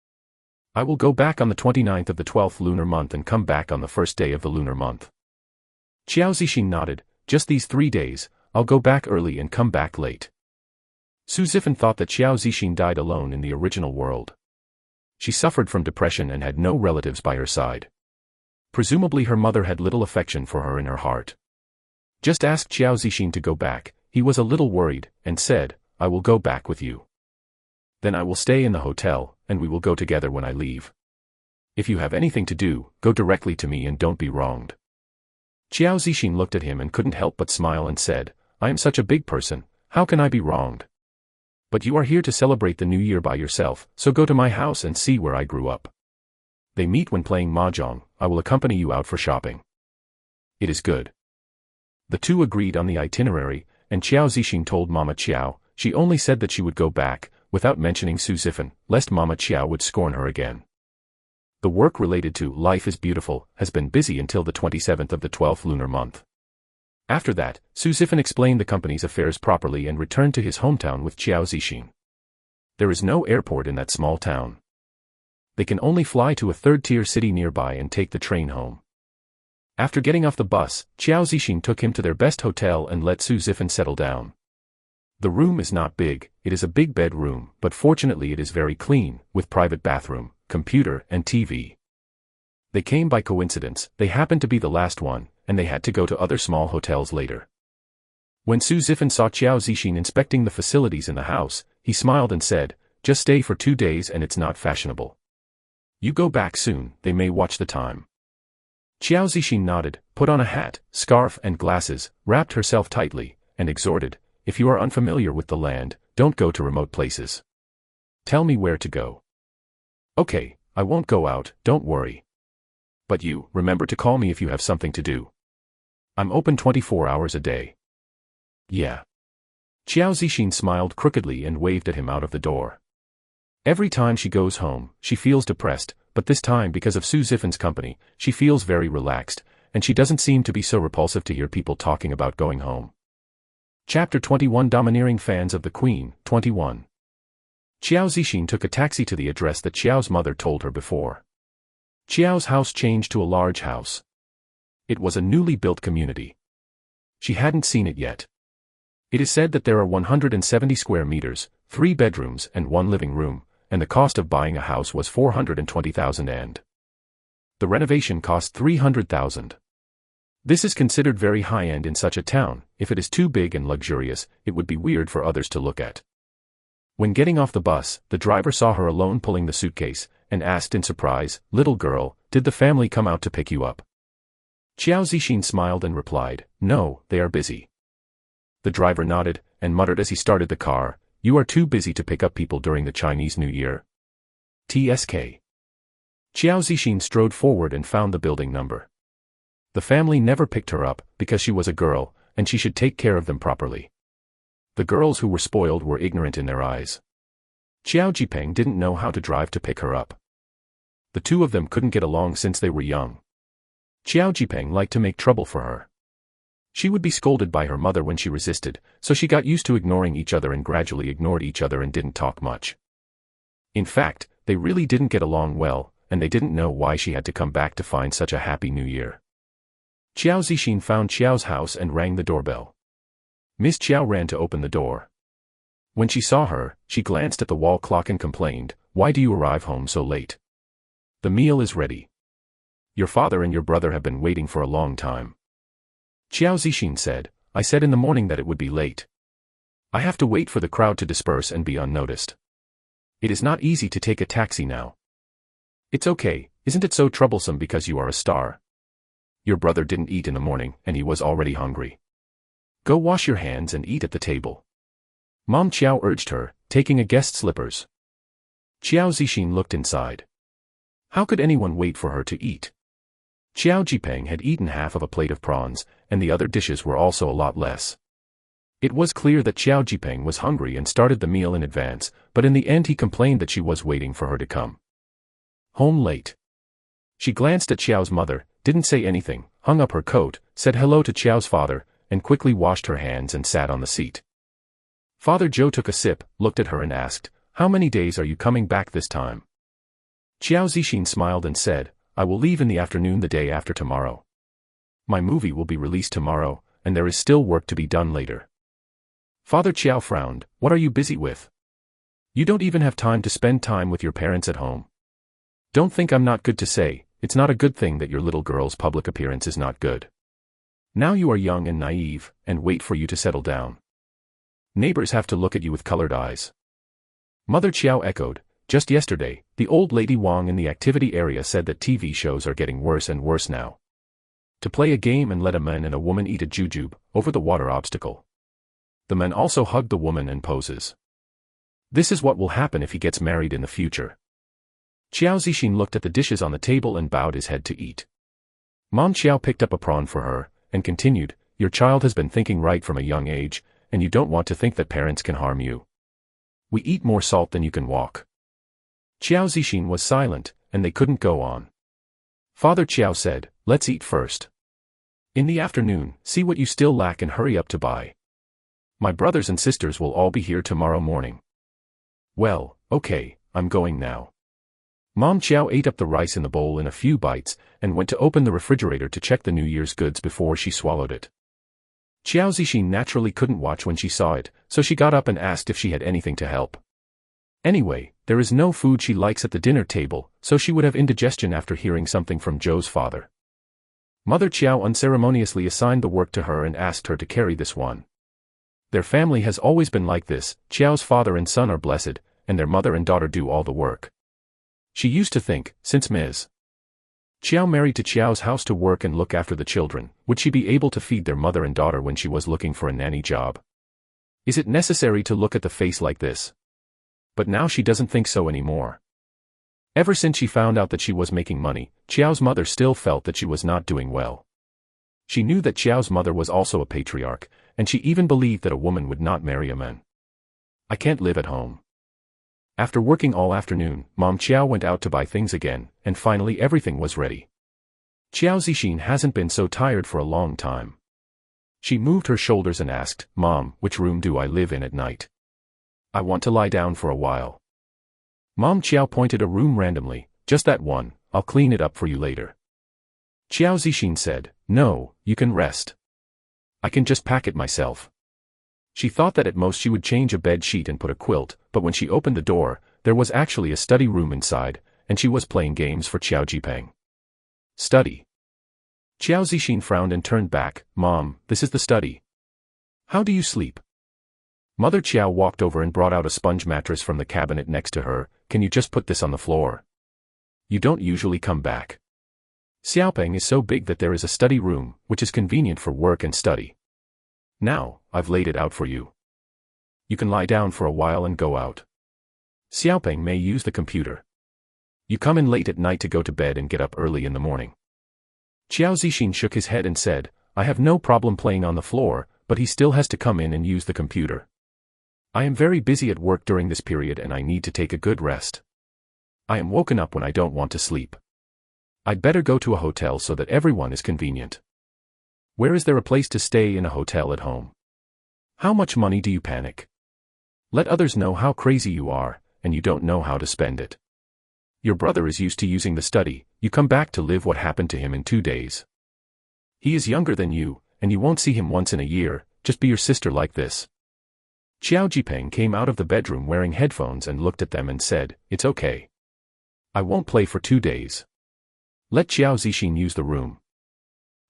I will go back on the 29th of the 12th lunar month and come back on the first day of the lunar month." Qiao Zixin nodded. "Just these 3 days, I'll go back early and come back late." Su Zifan thought that Qiao Zixin died alone in the original world. She suffered from depression and had no relatives by her side. Presumably her mother had little affection for her in her heart. Just ask Qiao Zixin to go back. He was a little worried, and said, "I will go back with you. Then I will stay in the hotel, and we will go together when I leave. If you have anything to do, go directly to me and don't be wronged." Qiao Zixin looked at him and couldn't help but smile and said, "I am such a big person, how can I be wronged? But you are here to celebrate the new year by yourself, so go to my house and see where I grew up. They meet when playing mahjong. I will accompany you out for shopping." "It is good." The two agreed on the itinerary, and Qiao Zixin told Mama Qiao. She only said that she would go back, without mentioning Su Zifan, lest Mama Qiao would scorn her again. The work related to Life is Beautiful has been busy until the 27th of the 12th lunar month. After that, Su Zifan explained the company's affairs properly and returned to his hometown with Qiao Zixin. There is no airport in that small town. They can only fly to a third-tier city nearby and take the train home. After getting off the bus, Qiao Zixin took him to their best hotel and let Su Zifan settle down. The room is not big, it is a big bedroom, but fortunately it is very clean, with private bathroom, computer, and TV. They came by coincidence, they happened to be the last one, and they had to go to other small hotels later. When Su Zifan saw Qiao Zixin inspecting the facilities in the house, he smiled and said, "Just stay for 2 days and it's not fashionable. You go back soon, they may watch the time." Qiao Zixin nodded, put on a hat, scarf and glasses, wrapped herself tightly, and exhorted, "If you are unfamiliar with the land, don't go to remote places. Tell me where to go." "Okay, I won't go out, don't worry. But you, remember to call me if you have something to do. I'm open 24 hours a day." "Yeah." Qiao Zixin smiled crookedly and waved at him out of the door. Every time she goes home, she feels depressed, but this time because of Su Zifan's company, she feels very relaxed, and she doesn't seem to be so repulsive to hear people talking about going home. Chapter 21 Domineering Fans of the Queen, 21. Qiao Zixin took a taxi to the address that Qiao's mother told her before. Qiao's house changed to a large house. It was a newly built community. She hadn't seen it yet. It is said that there are 170 square meters, 3 bedrooms and 1 living room, and the cost of buying a house was 420,000 and the renovation cost 300,000. This is considered very high-end in such a town. If it is too big and luxurious, it would be weird for others to look at. When getting off the bus, the driver saw her alone pulling the suitcase, and asked in surprise, "Little girl, did the family come out to pick you up?" Qiao Zixin smiled and replied, "No, they are busy." The driver nodded, and muttered as he started the car, "You are too busy to pick up people during the Chinese New Year. TSK." Qiao Zixin strode forward and found the building number. The family never picked her up, because she was a girl, and she should take care of them properly. The girls who were spoiled were ignorant in their eyes. Qiao Jipeng didn't know how to drive to pick her up. The two of them couldn't get along since they were young. Qiao Jipeng liked to make trouble for her. She would be scolded by her mother when she resisted, so she got used to ignoring each other and gradually ignored each other and didn't talk much. In fact, they really didn't get along well, and they didn't know why she had to come back to find such a happy new year. Qiao Zixin found Qiao's house and rang the doorbell. Miss Qiao ran to open the door. When she saw her, she glanced at the wall clock and complained, "Why do you arrive home so late? The meal is ready. Your father and your brother have been waiting for a long time." Qiao Zixin said, "I said in the morning that it would be late. I have to wait for the crowd to disperse and be unnoticed. It is not easy to take a taxi now." "It's okay, isn't it so troublesome because you are a star? Your brother didn't eat in the morning, and he was already hungry. Go wash your hands and eat at the table." Mom Qiao urged her, taking a guest's slippers. Qiao Zixin looked inside. How could anyone wait for her to eat? Qiao Jipeng had eaten half of a plate of prawns, and the other dishes were also a lot less. It was clear that Qiao Jipeng was hungry and started the meal in advance, but in the end he complained that she was waiting for her to come home late. She glanced at Qiao's mother, didn't say anything, hung up her coat, said hello to Qiao's father, and quickly washed her hands and sat on the seat. Father Zhou took a sip, looked at her and asked, "How many days are you coming back this time?" Qiao Zixin smiled and said, "I will leave in the afternoon the day after tomorrow. My movie will be released tomorrow, and there is still work to be done later." Father Qiao frowned, "What are you busy with? You don't even have time to spend time with your parents at home. Don't think I'm not good to say, it's not a good thing that your little girl's public appearance is not good. Now you are young and naive, and wait for you to settle down. Neighbors have to look at you with colored eyes." Mother Qiao echoed, "Just yesterday, the old lady Wang in the activity area said that TV shows are getting worse and worse now. To play a game and let a man and a woman eat a jujube, over the water obstacle. The man also hugged the woman and poses. This is what will happen if he gets married in the future." Qiao Zixin looked at the dishes on the table and bowed his head to eat. Mom Qiao picked up a prawn for her, and continued, "Your child has been thinking right from a young age, and you don't want to think that parents can harm you. We eat more salt than you can walk." Qiao Zixin was silent, and they couldn't go on. Father Qiao said, "Let's eat first. In the afternoon, see what you still lack and hurry up to buy. My brothers and sisters will all be here tomorrow morning." "Well, okay, I'm going now." Mom Chiao ate up the rice in the bowl in a few bites, and went to open the refrigerator to check the New Year's goods before she swallowed it. Xiao Zixin naturally couldn't watch when she saw it, so she got up and asked if she had anything to help. Anyway, there is no food she likes at the dinner table, so she would have indigestion after hearing something from Zhou's father. Mother Chiao unceremoniously assigned the work to her and asked her to carry this one. Their family has always been like this. Chiao's father and son are blessed, and their mother and daughter do all the work. She used to think, since Ms. Chiao married to Chiao's house to work and look after the children, would she be able to feed their mother and daughter when she was looking for a nanny job? Is it necessary to look at the face like this? But now she doesn't think so anymore. Ever since she found out that she was making money, Chiao's mother still felt that she was not doing well. She knew that Chiao's mother was also a patriarch, and she even believed that a woman would not marry a man. I can't live at home. After working all afternoon, Mom Chiao went out to buy things again, and finally everything was ready. Xiao Zixin hasn't been so tired for a long time. She moved her shoulders and asked, "Mom, which room do I live in at night? I want to lie down for a while." Mom Chiao pointed a room randomly, "Just that one, I'll clean it up for you later." Xiao Zixin said, "No, you can rest. I can just pack it myself." She thought that at most she would change a bed sheet and put a quilt, but when she opened the door, there was actually a study room inside, and she was playing games for Xiao Jipeng. Study. Xiao Zixin frowned and turned back. "Mom, this is the study. How do you sleep?" Mother Chiao walked over and brought out a sponge mattress from the cabinet next to her. "Can you just put this on the floor? You don't usually come back. Xiaopeng is so big that there is a study room, which is convenient for work and study. Now, I've laid it out for you. You can lie down for a while and go out. Xiaopeng may use the computer. You come in late at night to go to bed and get up early in the morning." Xiao Zixin shook his head and said, "I have no problem playing on the floor, but he still has to come in and use the computer. I am very busy at work during this period and I need to take a good rest. I am woken up when I don't want to sleep. I'd better go to a hotel so that everyone is convenient. Where is there a place to stay in a hotel at home? How much money do you panic? Let others know how crazy you are, and you don't know how to spend it. Your brother is used to using the study, you come back to live what happened to him in 2 days. He is younger than you, and you won't see him once in a year, just be your sister like this." Xiao Jipeng came out of the bedroom wearing headphones and looked at them and said, "It's okay. I won't play for 2 days. Let Xiao Zixin use the room."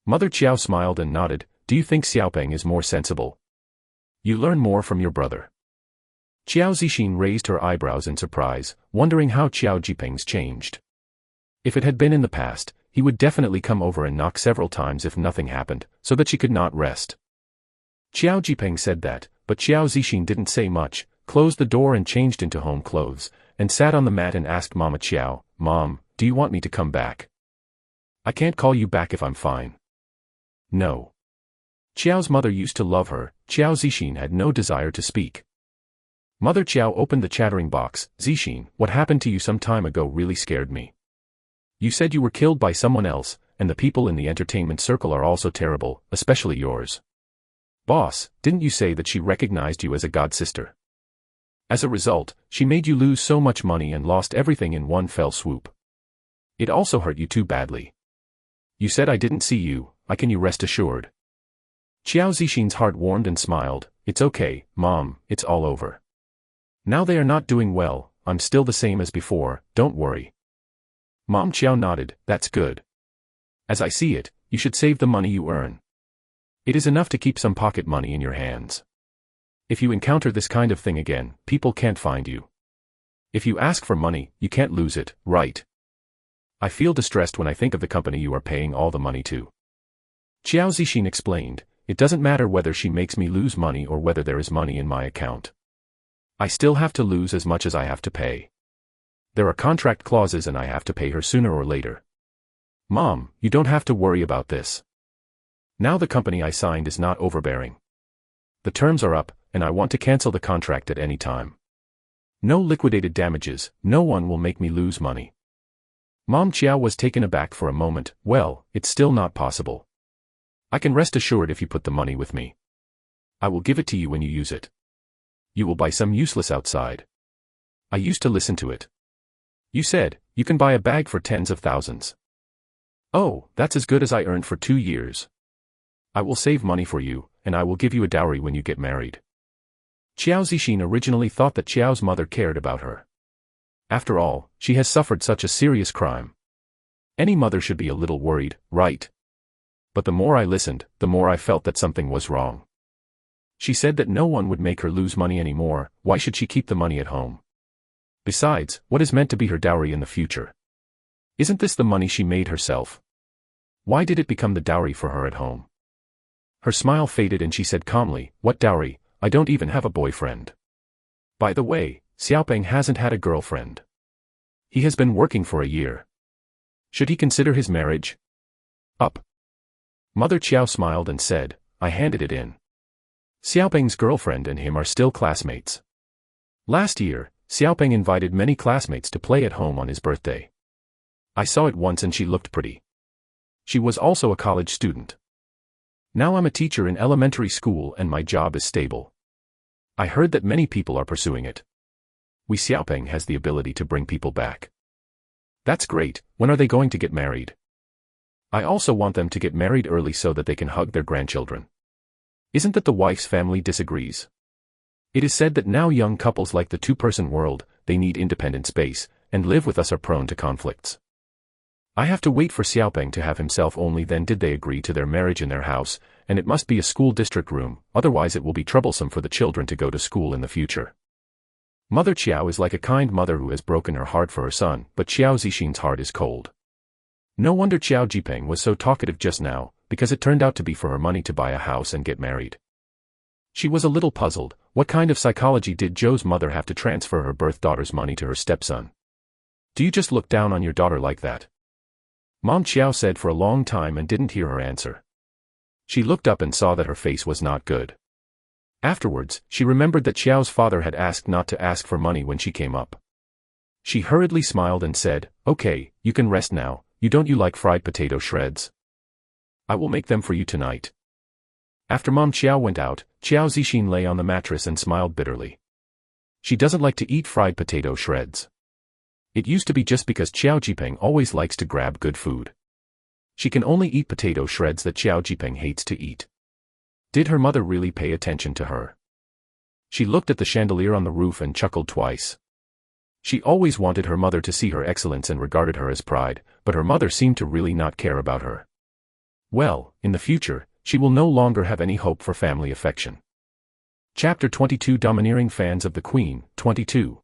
Mother Chiao smiled and nodded. "Do you think Xiaopeng is more sensible? You learn more from your brother." Xiao Zixin raised her eyebrows in surprise, wondering how Xiao Jipeng's changed. If it had been in the past, he would definitely come over and knock several times if nothing happened, so that she could not rest. Xiao Jipeng said that, but Xiao Zixin didn't say much, closed the door and changed into home clothes, and sat on the mat and asked Mama Chiao, "Mom, do you want me to come back? I can't call you back if I'm fine." "No." Chiao's mother used to love her. Xiao Zixin had no desire to speak. Mother Chiao opened the chattering box. "Zixin, what happened to you some time ago really scared me. You said you were killed by someone else, and the people in the entertainment circle are also terrible, especially yours. Boss, didn't you say that she recognized you as a god sister? As a result, she made you lose so much money and lost everything in one fell swoop. It also hurt you too badly. You said I didn't see you, can you rest assured?" Xiao Zixin's heart warmed and smiled. "It's okay, Mom, it's all over. Now they are not doing well, I'm still the same as before, don't worry." Mom Chiao nodded. "That's good. As I see it, you should save the money you earn. It is enough to keep some pocket money in your hands. If you encounter this kind of thing again, people can't find you. If you ask for money, you can't lose it, right? I feel distressed when I think of the company you are paying all the money to." Xiao Zixin explained, "It doesn't matter whether she makes me lose money or whether there is money in my account. I still have to lose as much as I have to pay. There are contract clauses and I have to pay her sooner or later. Mom, you don't have to worry about this. Now the company I signed is not overbearing. The terms are up, and I want to cancel the contract at any time. No liquidated damages, no one will make me lose money." Mom Chiao was taken aback for a moment. "Well, it's still not possible. I can rest assured if you put the money with me. I will give it to you when you use it. You will buy some useless outside. I used to listen to it. You said, you can buy a bag for tens of thousands. Oh, that's as good as I earned for 2 years. I will save money for you, and I will give you a dowry when you get married. Qiao Zixin originally thought that Qiao's mother cared about her. After all, she has suffered such a serious crime. Any mother should be a little worried, right? But the more I listened, the more I felt that something was wrong. She said that no one would make her lose money anymore. Why should she keep the money at home? Besides, what is meant to be her dowry in the future? Isn't this the money she made herself? Why did it become the dowry for her at home? Her smile faded and she said calmly, "What dowry? I don't even have a boyfriend. By the way, Xiaopeng hasn't had a girlfriend. He has been working for a year. Should he consider his marriage up?" Mother Qiao smiled and said, "I handed it in. Xiaopeng's girlfriend and him are still classmates. Last year, Xiaopeng invited many classmates to play at home on his birthday. I saw it once and she looked pretty. She was also a college student. Now I'm a teacher in elementary school and my job is stable. I heard that many people are pursuing it. Xiaopeng has the ability to bring people back. That's great. When are they going to get married? I also want them to get married early so that they can hug their grandchildren. Isn't that the wife's family disagrees? It is said that now young couples like the two-person world, they need independent space, and live with us are prone to conflicts. I have to wait for Xiaopeng to have himself, only then did they agree to their marriage in their house, and it must be a school district room, otherwise it will be troublesome for the children to go to school in the future. Mother Qiao is like a kind mother who has broken her heart for her son, but Qiao Zixin's heart is cold. No wonder Qiao Jipeng was so talkative just now, because it turned out to be for her money to buy a house and get married. She was a little puzzled. What kind of psychology did Zhou's mother have to transfer her birth daughter's money to her stepson? Do you just look down on your daughter like that? Mom Qiao said for a long time and didn't hear her answer. She looked up and saw that her face was not good. Afterwards, she remembered that Qiao's father had asked not to ask for money when she came up. She hurriedly smiled and said, "Okay, you can rest now. You like fried potato shreds? I will make them for you tonight." After Mom Qiao went out, Qiao Zixin lay on the mattress and smiled bitterly. She doesn't like to eat fried potato shreds. It used to be just because Qiao Jipeng always likes to grab good food. She can only eat potato shreds that Qiao Jipeng hates to eat. Did her mother really pay attention to her? She looked at the chandelier on the roof and chuckled twice. She always wanted her mother to see her excellence and regarded her as pride, but her mother seemed to really not care about her. Well, in the future, she will no longer have any hope for family affection. Chapter 22 Domineering Fans of the Queen, 22.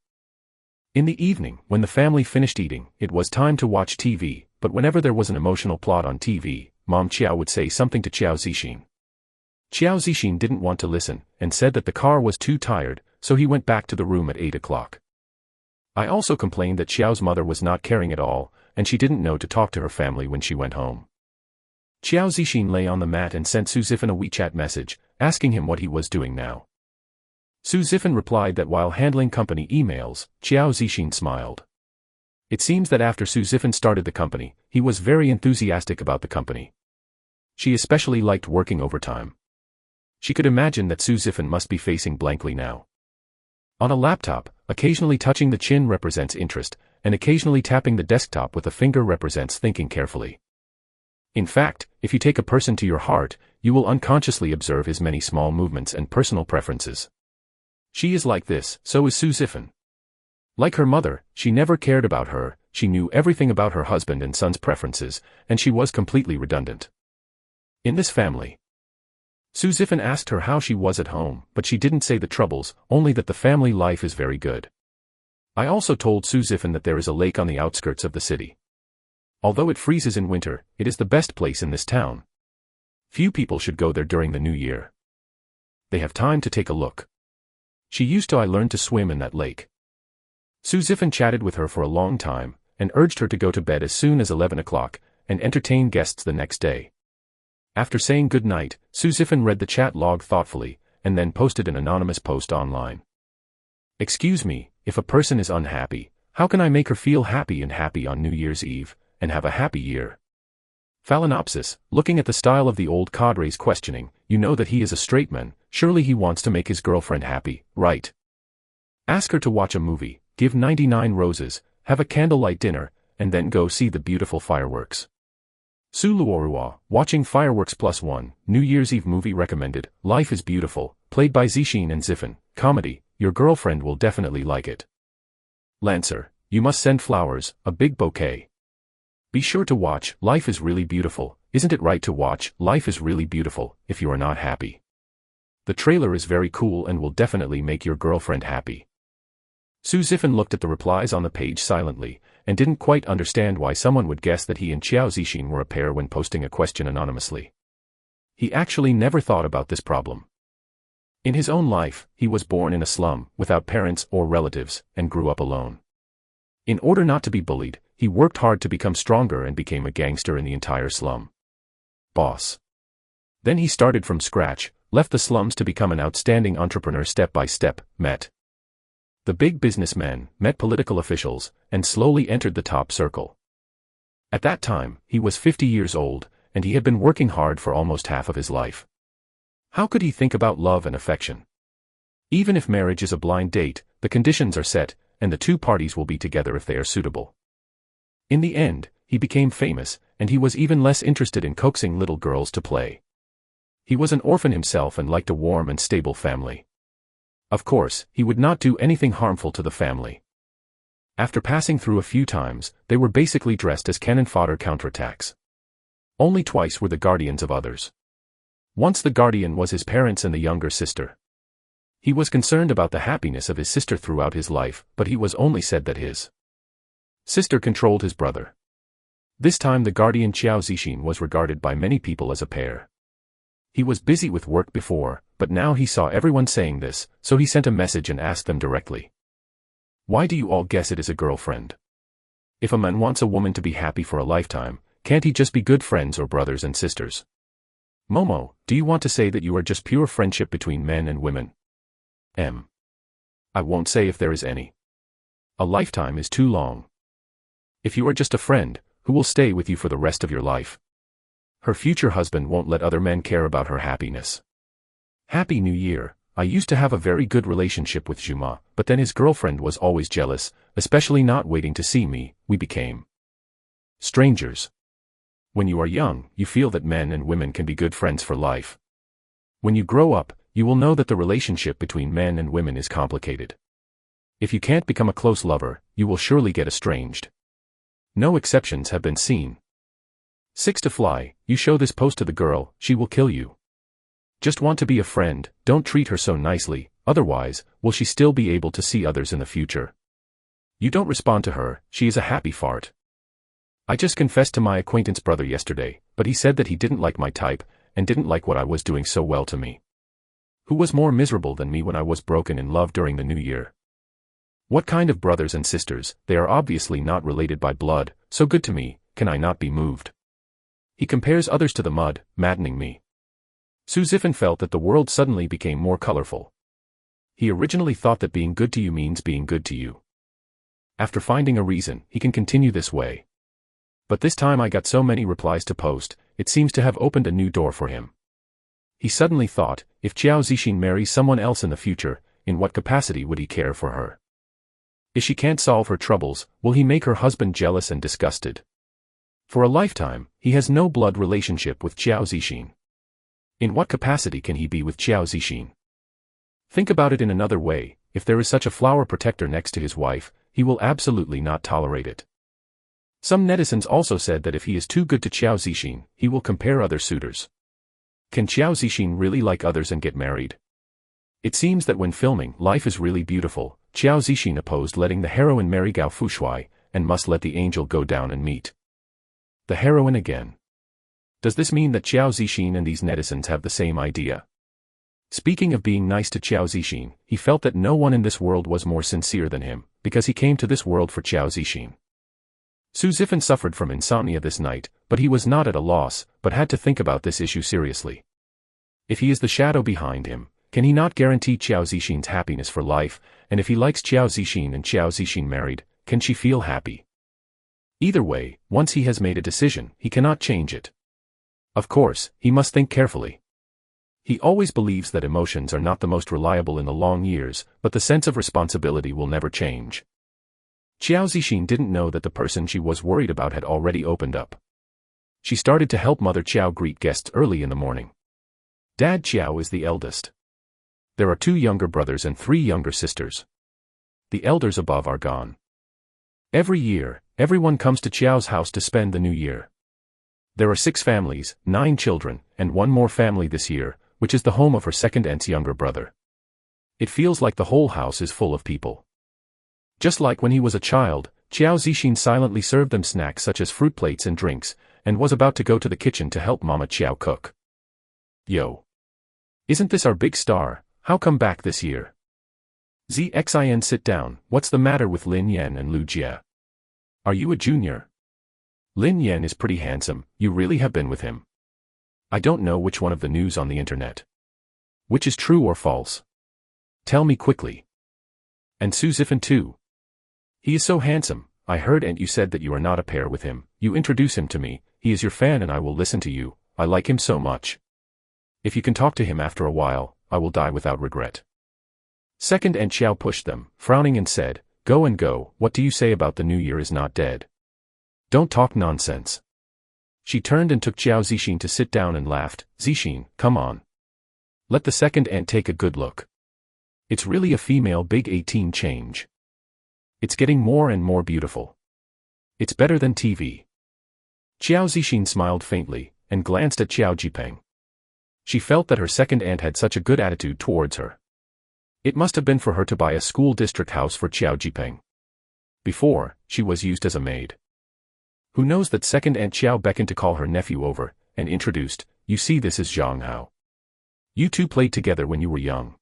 In the evening, when the family finished eating, it was time to watch TV, but whenever there was an emotional plot on TV, Mom Qiao would say something to Qiao Zixin. Qiao Zixin didn't want to listen, and said that the car was too tired, so he went back to the room at 8 o'clock. I also complained that Qiao's mother was not caring at all, and she didn't know to talk to her family when she went home. Qiao Zixin lay on the mat and sent Su Zifan a WeChat message, asking him what he was doing now. Su Zifan replied that while handling company emails, Qiao Zixin smiled. It seems that after Su Zifan started the company, he was very enthusiastic about the company. She especially liked working overtime. She could imagine that Su Zifan must be facing blankly now. On a laptop, occasionally touching the chin represents interest, and occasionally tapping the desktop with a finger represents thinking carefully. In fact, if you take a person to your heart, you will unconsciously observe his many small movements and personal preferences. She is like this, so is Su Zifan. Like her mother, she never cared about her, she knew everything about her husband and son's preferences, and she was completely redundant. In this family, Su Zifan asked her how she was at home, but she didn't say the troubles, only that the family life is very good. I also told Su Zifan that there is a lake on the outskirts of the city. Although it freezes in winter, it is the best place in this town. Few people should go there during the new year. They have time to take a look. She used to I learned to swim in that lake. Su Zifan chatted with her for a long time, and urged her to go to bed as soon as 11 o'clock, and entertain guests the next day. After saying good night, Su Zifan read the chat log thoughtfully, and then posted an anonymous post online. Excuse me, if a person is unhappy, how can I make her feel happy on New Year's Eve, and have a happy year? Phalaenopsis, looking at the style of the old cadre's questioning, you know that he is a straight man, surely he wants to make his girlfriend happy, right? Ask her to watch a movie, give 99 roses, have a candlelight dinner, and then go see the beautiful fireworks. Su Luorua, watching Fireworks +1, New Year's Eve movie recommended, Life is Beautiful, played by Zixin and Ziffin, comedy, your girlfriend will definitely like it. Lancer, you must send flowers, a big bouquet. Be sure to watch Life is Really Beautiful, isn't it right to watch Life is Really Beautiful if you are not happy? The trailer is very cool and will definitely make your girlfriend happy. Su Ziffin looked at the replies on the page silently, and didn't quite understand why someone would guess that he and Xiao Zixin were a pair when posting a question anonymously. He actually never thought about this problem. In his own life, he was born in a slum, without parents or relatives, and grew up alone. In order not to be bullied, he worked hard to become stronger and became a gangster in the entire slum. Boss. Then he started from scratch, left the slums to become an outstanding entrepreneur step by step, met the big businessmen, met political officials, and slowly entered the top circle. At that time, he was 50 years old, and he had been working hard for almost half of his life. How could he think about love and affection? Even if marriage is a blind date, the conditions are set, and the two parties will be together if they are suitable. In the end, he became famous, and he was even less interested in coaxing little girls to play. He was an orphan himself and liked a warm and stable family. Of course, he would not do anything harmful to the family. After passing through a few times, they were basically dressed as cannon fodder counterattacks. Only twice were the guardians of others. Once the guardian was his parents and the younger sister. He was concerned about the happiness of his sister throughout his life, but he was only said that his sister controlled his brother. This time the guardian Xiao Zixin was regarded by many people as a pair. He was busy with work before, but now he saw everyone saying this, so he sent a message and asked them directly. Why do you all guess it is a girlfriend? If a man wants a woman to be happy for a lifetime, can't he just be good friends or brothers and sisters? Momo, do you want to say that you are just pure friendship between men and women? I won't say if there is any. A lifetime is too long. If you are just a friend, who will stay with you for the rest of your life? Her future husband won't let other men care about her happiness. Happy New Year. I used to have a very good relationship with Juma, but then his girlfriend was always jealous, especially not waiting to see me. We became strangers. When you are young, you feel that men and women can be good friends for life. When you grow up, you will know that the relationship between men and women is complicated. If you can't become a close lover, you will surely get estranged. No exceptions have been seen. 6 to fly, you show this post to the girl, she will kill you. Just want to be a friend, don't treat her so nicely, otherwise, will she still be able to see others in the future? You don't respond to her, she is a happy fart. I just confessed to my acquaintance brother yesterday, but he said that he didn't like my type, and didn't like what I was doing so well to me. Who was more miserable than me when I was broken in love during the New Year? What kind of brothers and sisters, they are obviously not related by blood, so good to me, can I not be moved? He compares others to the mud, maddening me. Su Ziffin felt that the world suddenly became more colorful. He originally thought that being good to you means being good to you. After finding a reason, he can continue this way. But this time I got so many replies to post, it seems to have opened a new door for him. He suddenly thought, if Xiao Zixin marries someone else in the future, in what capacity would he care for her? If she can't solve her troubles, will he make her husband jealous and disgusted? For a lifetime, he has no blood relationship with Xiao Zixin. In what capacity can he be with Xiao Zixin? Think about it in another way, if there is such a flower protector next to his wife, he will absolutely not tolerate it. Some netizens also said that if he is too good to Xiao Zixin, he will compare other suitors. Can Xiao Zixin really like others and get married? It seems that when filming Life is Really Beautiful, Xiao Zixin opposed letting the heroine marry Gao Fushuai, and must let the angel go down and meet the heroine again. Does this mean that Xiao Zixin and these netizens have the same idea? Speaking of being nice to Xiao Zixin, he felt that no one in this world was more sincere than him, because he came to this world for Xiao Zixin. Su Ziffin suffered from insomnia this night, but he was not at a loss, but had to think about this issue seriously. If he is the shadow behind him, can he not guarantee Xiao Zixin's happiness for life, and if he likes Xiao Zixin and Xiao Zixin married, can she feel happy? Either way, once he has made a decision, he cannot change it. Of course, he must think carefully. He always believes that emotions are not the most reliable in the long years, but the sense of responsibility will never change. Qiao Zixin didn't know that the person she was worried about had already opened up. She started to help Mother Qiao greet guests early in the morning. Dad Qiao is the eldest. There are 2 younger brothers and 3 younger sisters. The elders above are gone. Every year, everyone comes to Qiao's house to spend the new year. There are 6 families, 9 children, and 1 more family this year, which is the home of her second aunt's younger brother. It feels like the whole house is full of people. Just like when he was a child, Qiao Zixin silently served them snacks such as fruit plates and drinks, and was about to go to the kitchen to help Mama Qiao cook. Yo! Isn't this our big star? How come back this year? Zxin, sit down. What's the matter with Lin Yan and Lu Jie? Are you a junior? Lin Yan is pretty handsome. You really have been with him. I don't know which one of the news on the internet. Which is true or false? Tell me quickly. And Su Zifan too. He is so handsome. I heard and you said that you are not a pair with him. You introduce him to me. He is your fan and I will listen to you. I like him so much. If you can talk to him after a while, I will die without regret. Second Aunt Qiao pushed them, frowning and said, Go and go. What do you say about the new year is not dead? Don't talk nonsense. She turned and took Qiao Zixin to sit down and laughed. Zixin, come on. Let the second aunt take a good look. It's really a female big 18 change. It's getting more and more beautiful. It's better than TV. Qiao Zixin smiled faintly, and glanced at Qiao Jipeng. She felt that her second aunt had such a good attitude towards her. It must have been for her to buy a school district house for Qiao Jipeng. Before, she was used as a maid. Who knows that second Aunt Qiao beckoned to call her nephew over, and introduced, You see, this is Zhang Hao. You 2 played together when you were young.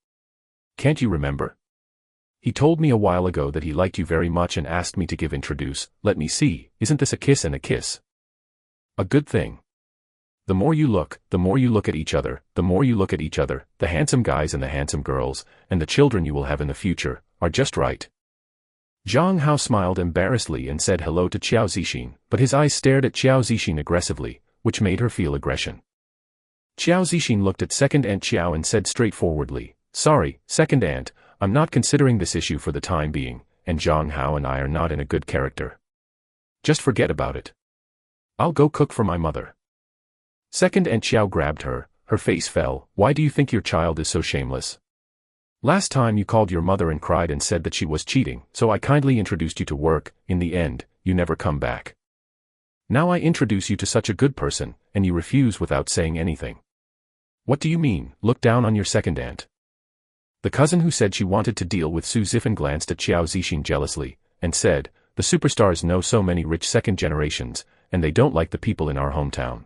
Can't you remember? He told me a while ago that he liked you very much and asked me to give introduce. Let me see, isn't this a kiss and a kiss? A good thing. The more you look at each other, the more you look at each other, the handsome guys and the handsome girls, and the children you will have in the future, are just right. Zhang Hao smiled embarrassedly and said hello to Qiao Zixin, but his eyes stared at Qiao Zixin aggressively, which made her feel aggression. Qiao Zixin looked at second Aunt Qiao and said straightforwardly, Sorry, second aunt, I'm not considering this issue for the time being, and Zhang Hao and I are not in a good character. Just forget about it. I'll go cook for my mother. Second Aunt Qiao grabbed her, her face fell. Why do you think your child is so shameless? Last time you called your mother and cried and said that she was cheating, so I kindly introduced you to work. In the end, you never come back. Now I introduce you to such a good person, and you refuse without saying anything. What do you mean? Look down on your second aunt. The cousin who said she wanted to deal with Su Zifan glanced at Qiao Zixin jealously, and said, The superstars know so many rich second generations, and they don't like the people in our hometown.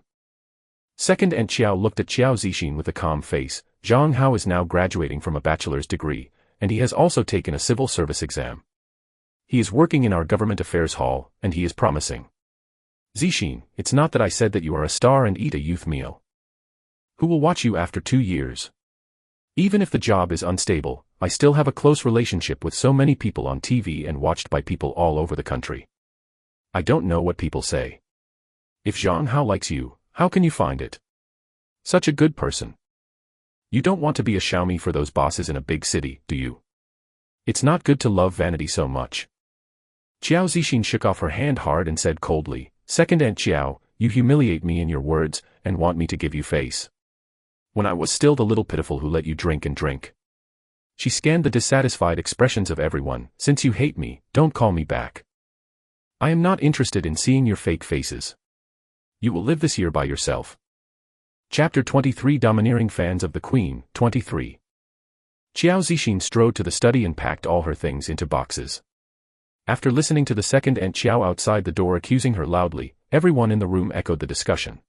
Second Aunt Qiao looked at Qiao Zixin with a calm face. Zhang Hao is now graduating from a bachelor's degree, and he has also taken a civil service exam. He is working in our government affairs hall, and he is promising. Zixin, it's not that I said that you are a star and eat a youth meal. Who will watch you after 2 years? Even if the job is unstable, I still have a close relationship with so many people on TV and watched by people all over the country. I don't know what people say. If Zhang Hao likes you, how can you find it? Such a good person. You don't want to be a Xiaomi for those bosses in a big city, do you? It's not good to love vanity so much. Qiao Zixin shook off her hand hard and said coldly, Second Aunt Qiao, you humiliate me in your words, and want me to give you face. When I was still the little pitiful who let you drink and drink. She scanned the dissatisfied expressions of everyone. Since you hate me, don't call me back. I am not interested in seeing your fake faces. You will live this year by yourself. Chapter 23 Domineering Fans of the Queen, 23. Qiao Zixin strode to the study and packed all her things into boxes. After listening to the second Aunt Qiao outside the door accusing her loudly, everyone in the room echoed the discussion.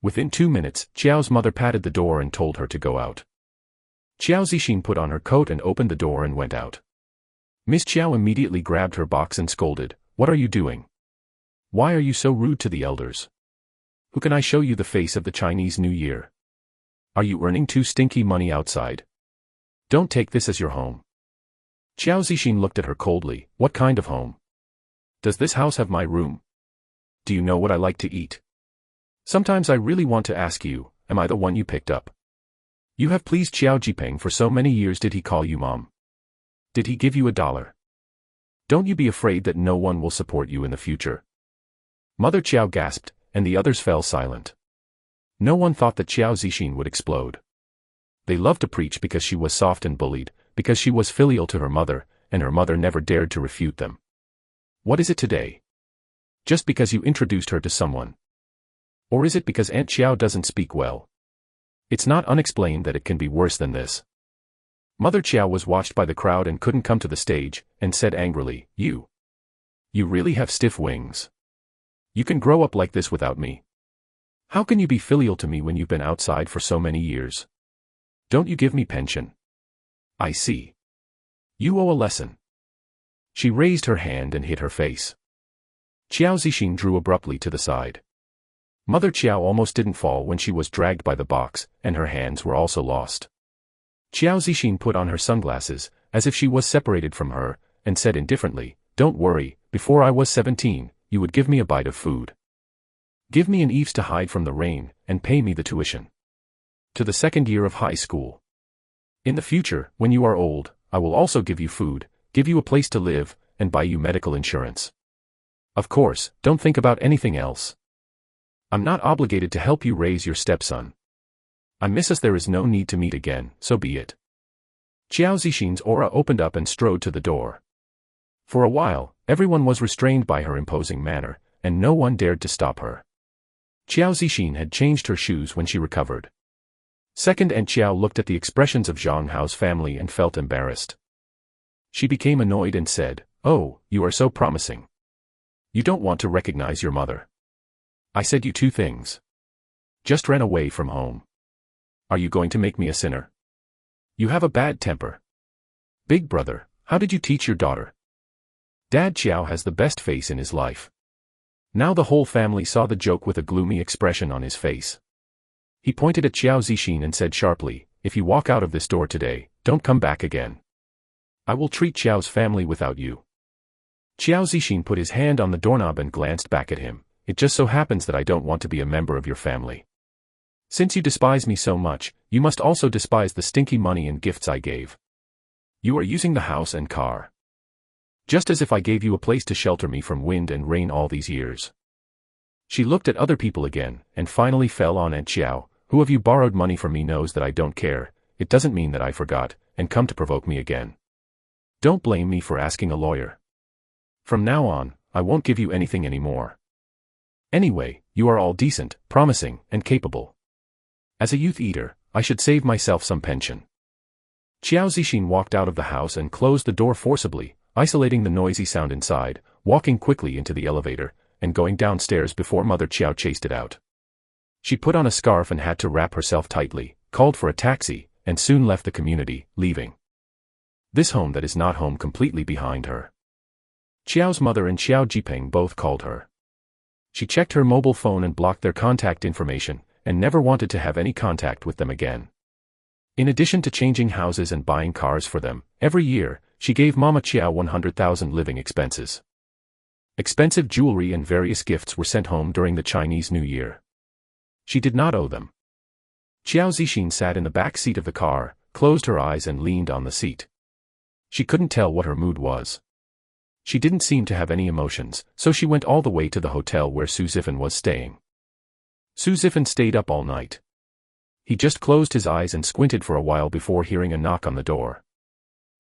Within 2 minutes, Qiao's mother patted the door and told her to go out. Qiao Zixin put on her coat and opened the door and went out. Miss Qiao immediately grabbed her box and scolded, What are you doing? Why are you so rude to the elders? Who can I show you the face of the Chinese New Year? Are you earning too stinky money outside? Don't take this as your home. Qiao Zixin looked at her coldly. What kind of home? Does this house have my room? Do you know what I like to eat? Sometimes I really want to ask you, am I the one you picked up? You have pleased Qiao Jipeng for so many years. Did he call you mom? Did he give you $1? Don't you be afraid that no one will support you in the future. Mother Chiao gasped, and the others fell silent. No one thought that Qiao Zixin would explode. They loved to preach because she was soft and bullied, because she was filial to her mother, and her mother never dared to refute them. What is it today? Just because you introduced her to someone? Or is it because Aunt Qiao doesn't speak well? It's not unexplained that it can be worse than this. Mother Qiao was watched by the crowd and couldn't come to the stage, and said angrily, You really have stiff wings. You can grow up like this without me. How can you be filial to me when you've been outside for so many years? Don't you give me pension? I see. You owe a lesson. She raised her hand and hit her face. Qiao Zixin drew abruptly to the side. Mother Qiao almost didn't fall when she was dragged by the box, and her hands were also lost. Qiao Zixin put on her sunglasses, as if she was separated from her, and said indifferently, Don't worry, before I was 17, you would give me a bite of food. Give me an eaves to hide from the rain, and pay me the tuition. To the second year of high school. In the future, when you are old, I will also give you food, give you a place to live, and buy you medical insurance. Of course, don't think about anything else. I'm not obligated to help you raise your stepson. I miss us. There is no need to meet again, so be it. Qiao Zixin's aura opened up and strode to the door. For a while, everyone was restrained by her imposing manner, and no one dared to stop her. Qiao Zixin had changed her shoes when she recovered. Second Aunt Qiao looked at the expressions of Zhang Hao's family and felt embarrassed. She became annoyed and said, Oh, you are so promising. You don't want to recognize your mother. I said you 2 things. Just ran away from home. Are you going to make me a sinner? You have a bad temper. Big brother, how did you teach your daughter? Dad Qiao has the best face in his life. Now the whole family saw the joke with a gloomy expression on his face. He pointed at Qiao Zixin and said sharply, If you walk out of this door today, don't come back again. I will treat Qiao's family without you. Qiao Zixin put his hand on the doorknob and glanced back at him. It just so happens that I don't want to be a member of your family. Since you despise me so much, you must also despise the stinky money and gifts I gave. You are using the house and car. Just as if I gave you a place to shelter me from wind and rain all these years. She looked at other people again, and finally fell on Aunt Qiao. Who of you borrowed money from me knows that I don't care. It doesn't mean that I forgot, and come to provoke me again. Don't blame me for asking a lawyer. From now on, I won't give you anything anymore. Anyway, you are all decent, promising, and capable. As a youth eater, I should save myself some pension. Qiao Zixin walked out of the house and closed the door forcibly, isolating the noisy sound inside, walking quickly into the elevator, and going downstairs before Mother Qiao chased it out. She put on a scarf and had to wrap herself tightly, called for a taxi, and soon left the community, leaving this home that is not home completely behind her. Qiao's mother and Qiao Jipeng both called her. She checked her mobile phone and blocked their contact information, and never wanted to have any contact with them again. In addition to changing houses and buying cars for them, every year, she gave Mama Qiao 100,000 living expenses. Expensive jewelry and various gifts were sent home during the Chinese New Year. She did not owe them. Qiao Zixin sat in the back seat of the car, closed her eyes and leaned on the seat. She couldn't tell what her mood was. She didn't seem to have any emotions, so she went all the way to the hotel where Su Zifan was staying. Su Zifan stayed up all night. He just closed his eyes and squinted for a while before hearing a knock on the door.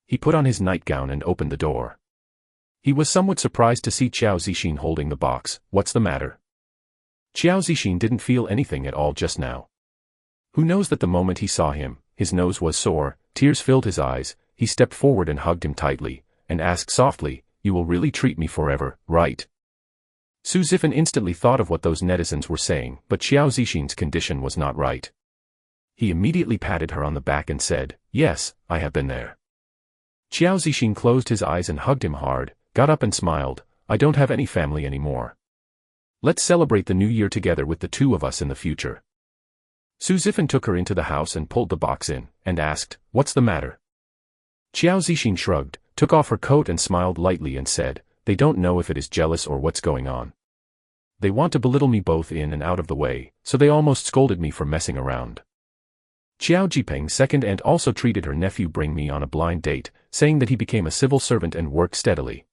He put on his nightgown and opened the door. He was somewhat surprised to see Qiao Zixin holding the box. What's the matter? Qiao Zixin didn't feel anything at all just now. Who knows that the moment he saw him, his nose was sore, tears filled his eyes, he stepped forward and hugged him tightly, and asked softly, You will really treat me forever, right? Su Zifan instantly thought of what those netizens were saying, but Qiao Zixin's condition was not right. He immediately patted her on the back and said, Yes, I have been there. Qiao Zixin closed his eyes and hugged him hard, got up and smiled, I don't have any family anymore. Let's celebrate the new year together with the 2 of us in the future. Su Zifan took her into the house and pulled the box in, and asked, What's the matter? Qiao Zixin shrugged, took off her coat and smiled lightly and said, They don't know if it is jealous or what's going on. They want to belittle me both in and out of the way, so they almost scolded me for messing around. Qiao Jipeng's second aunt also treated her nephew bring me on a blind date, saying that he became a civil servant and worked steadily.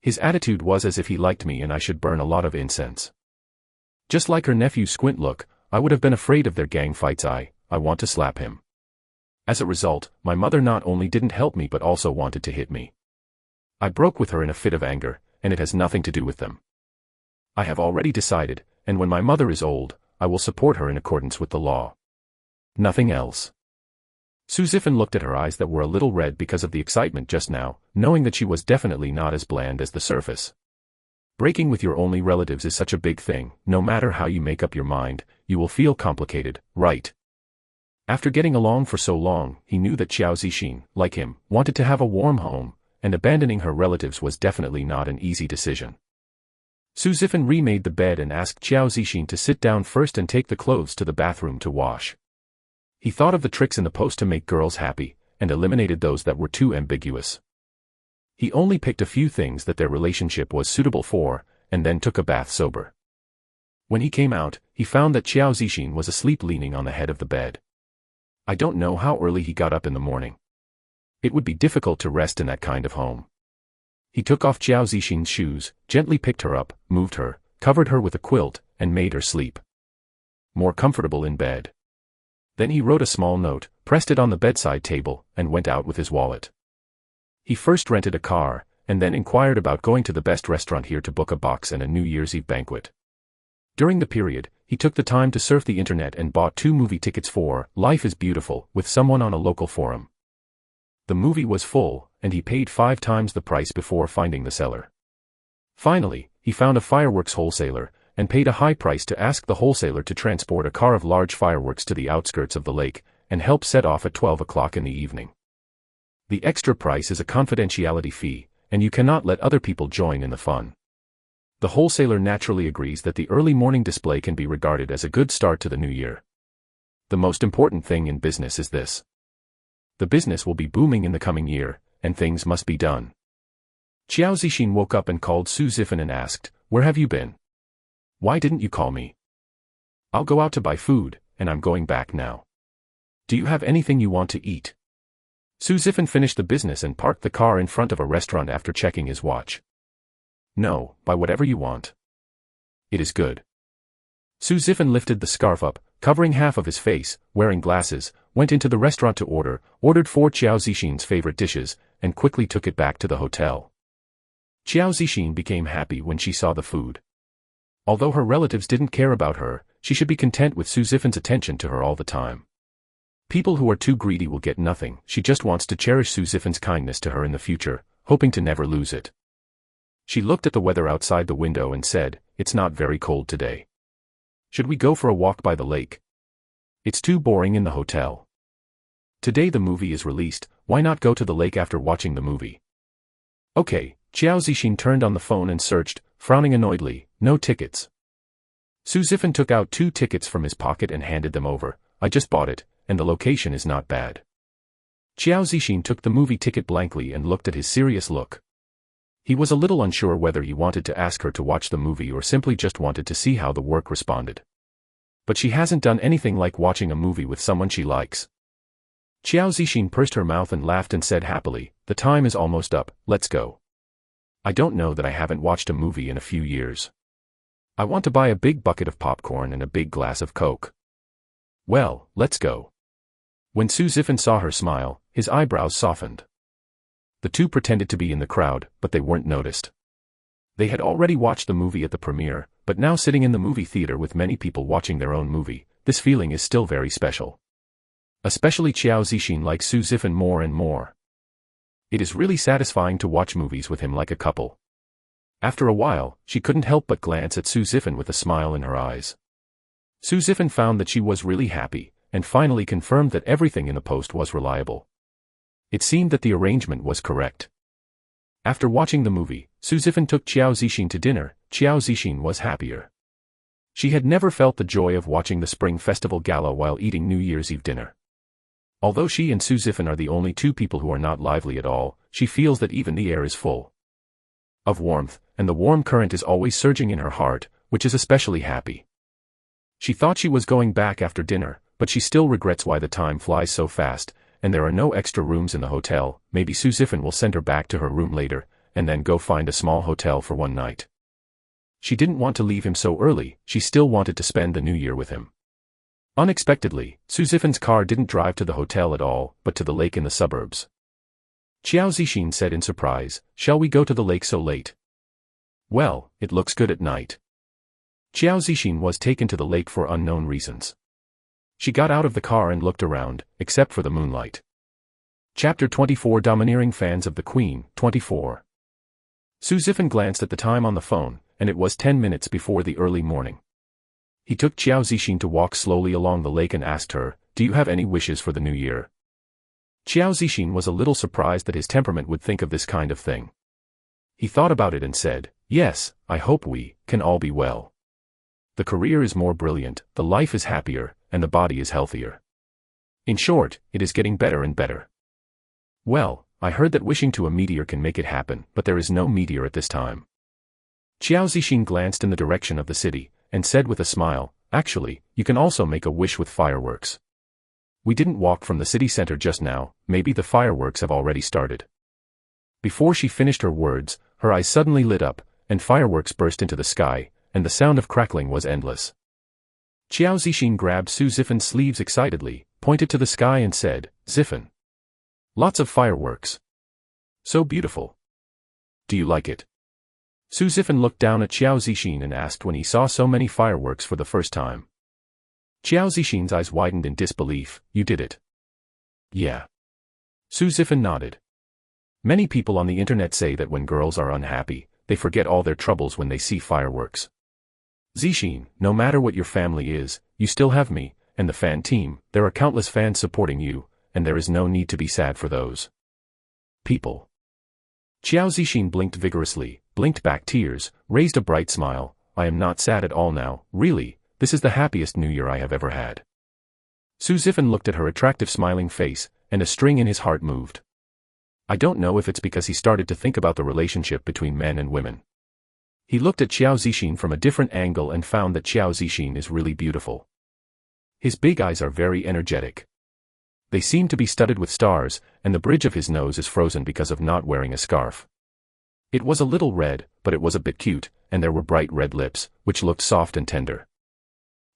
His attitude was as if he liked me and I should burn a lot of incense. Just like her nephew's squint look, I would have been afraid of their gang fights. I want to slap him. As a result, my mother not only didn't help me but also wanted to hit me. I broke with her in a fit of anger, and it has nothing to do with them. I have already decided, and when my mother is old, I will support her in accordance with the law. Nothing else. Suzifan looked at her eyes that were a little red because of the excitement just now, knowing that she was definitely not as bland as the surface. Breaking with your only relatives is such a big thing. No matter how you make up your mind, you will feel complicated, right? After getting along for so long, he knew that Xiao Zixin, like him, wanted to have a warm home, and abandoning her relatives was definitely not an easy decision. Suzifan remade the bed and asked Xiao Zixin to sit down first and take the clothes to the bathroom to wash. He thought of the tricks in the post to make girls happy, and eliminated those that were too ambiguous. He only picked a few things that their relationship was suitable for, and then took a bath sober. When he came out, he found that Xiao Zixin was asleep leaning on the head of the bed. I don't know how early he got up in the morning. It would be difficult to rest in that kind of home. He took off Xiao Zixin's shoes, gently picked her up, moved her, covered her with a quilt, and made her sleep more comfortable in bed. Then he wrote a small note, pressed it on the bedside table, and went out with his wallet. He first rented a car, and then inquired about going to the best restaurant here to book a box and a New Year's Eve banquet. During the period, he took the time to surf the internet and bought 2 movie tickets for Life is Beautiful with someone on a local forum. The movie was full, and he paid 5 times the price before finding the seller. Finally, he found a fireworks wholesaler, and paid a high price to ask the wholesaler to transport a car of large fireworks to the outskirts of the lake, and help set off at 12 o'clock in the evening. The extra price is a confidentiality fee, and you cannot let other people join in the fun. The wholesaler naturally agrees that the early morning display can be regarded as a good start to the new year. The most important thing in business is this. The business will be booming in the coming year, and things must be done. Xiao Zixin woke up and called Suzifan and asked, "Where have you been? Why didn't you call me? I'll go out to buy food, and I'm going back now. Do you have anything you want to eat?" Suzifan finished the business and parked the car in front of a restaurant after checking his watch. "No, buy whatever you want. It is good." Suzifan lifted the scarf up, covering half of his face, wearing glasses, went into the restaurant to ordered 4 Xiao Zixin's favorite dishes, and quickly took it back to the hotel. Xiao Zixin became happy when she saw the food. Although her relatives didn't care about her, she should be content with Suzifan's attention to her all the time. People who are too greedy will get nothing. She just wants to cherish Suzifan's kindness to her in the future, hoping to never lose it. She looked at the weather outside the window and said, "It's not very cold today. Should we go for a walk by the lake? It's too boring in the hotel. Today the movie is released, why not go to the lake after watching the movie?" "Okay." Xiao Zixin turned on the phone and searched, frowning annoyedly, "No tickets." Suzifan took out 2 tickets from his pocket and handed them over. "I just bought it, and the location is not bad." Xiao Zixin took the movie ticket blankly and looked at his serious look. He was a little unsure whether he wanted to ask her to watch the movie or simply just wanted to see how the work responded. But she hasn't done anything like watching a movie with someone she likes. Xiao Zixin pursed her mouth and laughed and said happily, "The time is almost up, let's go. I don't know that I haven't watched a movie in a few years. I want to buy a big bucket of popcorn and a big glass of Coke." "Well, let's go." When Suzifan saw her smile, his eyebrows softened. The two pretended to be in the crowd, but they weren't noticed. They had already watched the movie at the premiere, but now sitting in the movie theater with many people watching their own movie, this feeling is still very special. Especially Xiao Zixin likes Suzifan more and more. It is really satisfying to watch movies with him like a couple. After a while, she couldn't help but glance at Suzifan with a smile in her eyes. Suzifan found that she was really happy, and finally confirmed that everything in the post was reliable. It seemed that the arrangement was correct. After watching the movie, Suzifan took Xiao Zixin to dinner. Xiao Zixin was happier. She had never felt the joy of watching the Spring Festival Gala while eating New Year's Eve dinner. Although she and Suzifan are the only 2 people who are not lively at all, she feels that even the air is full of warmth, and the warm current is always surging in her heart, which is especially happy. She thought she was going back after dinner, but she still regrets why the time flies so fast, and there are no extra rooms in the hotel. Maybe Suzifan will send her back to her room later, and then go find a small hotel for one night. She didn't want to leave him so early, she still wanted to spend the new year with him. Unexpectedly, Su Zifan's car didn't drive to the hotel at all, but to the lake in the suburbs. Qiao Zixin said in surprise, "Shall we go to the lake so late?" "Well, it looks good at night." Qiao Zixin was taken to the lake for unknown reasons. She got out of the car and looked around, except for the moonlight. Chapter 24 Domineering Fans of the Queen, 24. Su Zifan glanced at the time on the phone, and it was 10 minutes before the early morning. He took Qiao Zixin to walk slowly along the lake and asked her, "Do you have any wishes for the new year?" Qiao Zixin was a little surprised that his temperament would think of this kind of thing. He thought about it and said, "Yes, I hope we can all be well. The career is more brilliant, the life is happier, and the body is healthier. In short, it is getting better and better." "Well, I heard that wishing to a meteor can make it happen, but there is no meteor at this time." Qiao Zixin glanced in the direction of the city, and said with a smile, "Actually, you can also make a wish with fireworks. We didn't walk from the city center just now, maybe the fireworks have already started." Before she finished her words, her eyes suddenly lit up, and fireworks burst into the sky, and the sound of crackling was endless. Qiao Zixin grabbed Su Zifan's sleeves excitedly, pointed to the sky and said, "Zifan. Lots of fireworks. So beautiful. Do you like it?" Su Zifan looked down at Qiao Zixin and asked when he saw so many fireworks for the first time. Qiao Zixin's eyes widened in disbelief. "You did it?" "Yeah." Su Zifan nodded. Many people on the internet say that when girls are unhappy, they forget all their troubles when they see fireworks. Zixin, no matter what your family is, you still have me, and the fan team, there are countless fans supporting you, and there is no need to be sad for those people. Qiao Zixin blinked vigorously, blinked back tears, raised a bright smile. "I am not sad at all now, really, this is the happiest New Year I have ever had." Su Zifan looked at her attractive smiling face, and a string in his heart moved. I don't know if it's because he started to think about the relationship between men and women. He looked at Qiao Zixin from a different angle and found that Qiao Zixin is really beautiful. His big eyes are very energetic. They seem to be studded with stars, and the bridge of his nose is frozen because of not wearing a scarf. It was a little red, but it was a bit cute, and there were bright red lips, which looked soft and tender.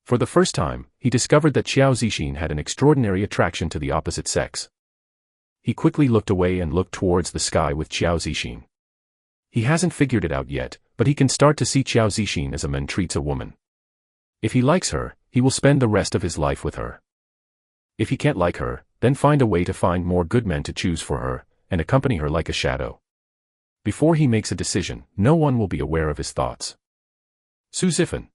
For the first time, he discovered that Qiao Zixin had an extraordinary attraction to the opposite sex. He quickly looked away and looked towards the sky with Qiao Zixin. He hasn't figured it out yet, but he can start to see Qiao Zixin as a man treats a woman. If he likes her, he will spend the rest of his life with her. If he can't like her, then find a way to find more good men to choose for her, and accompany her like a shadow. Before he makes a decision, no one will be aware of his thoughts. Su Zifan.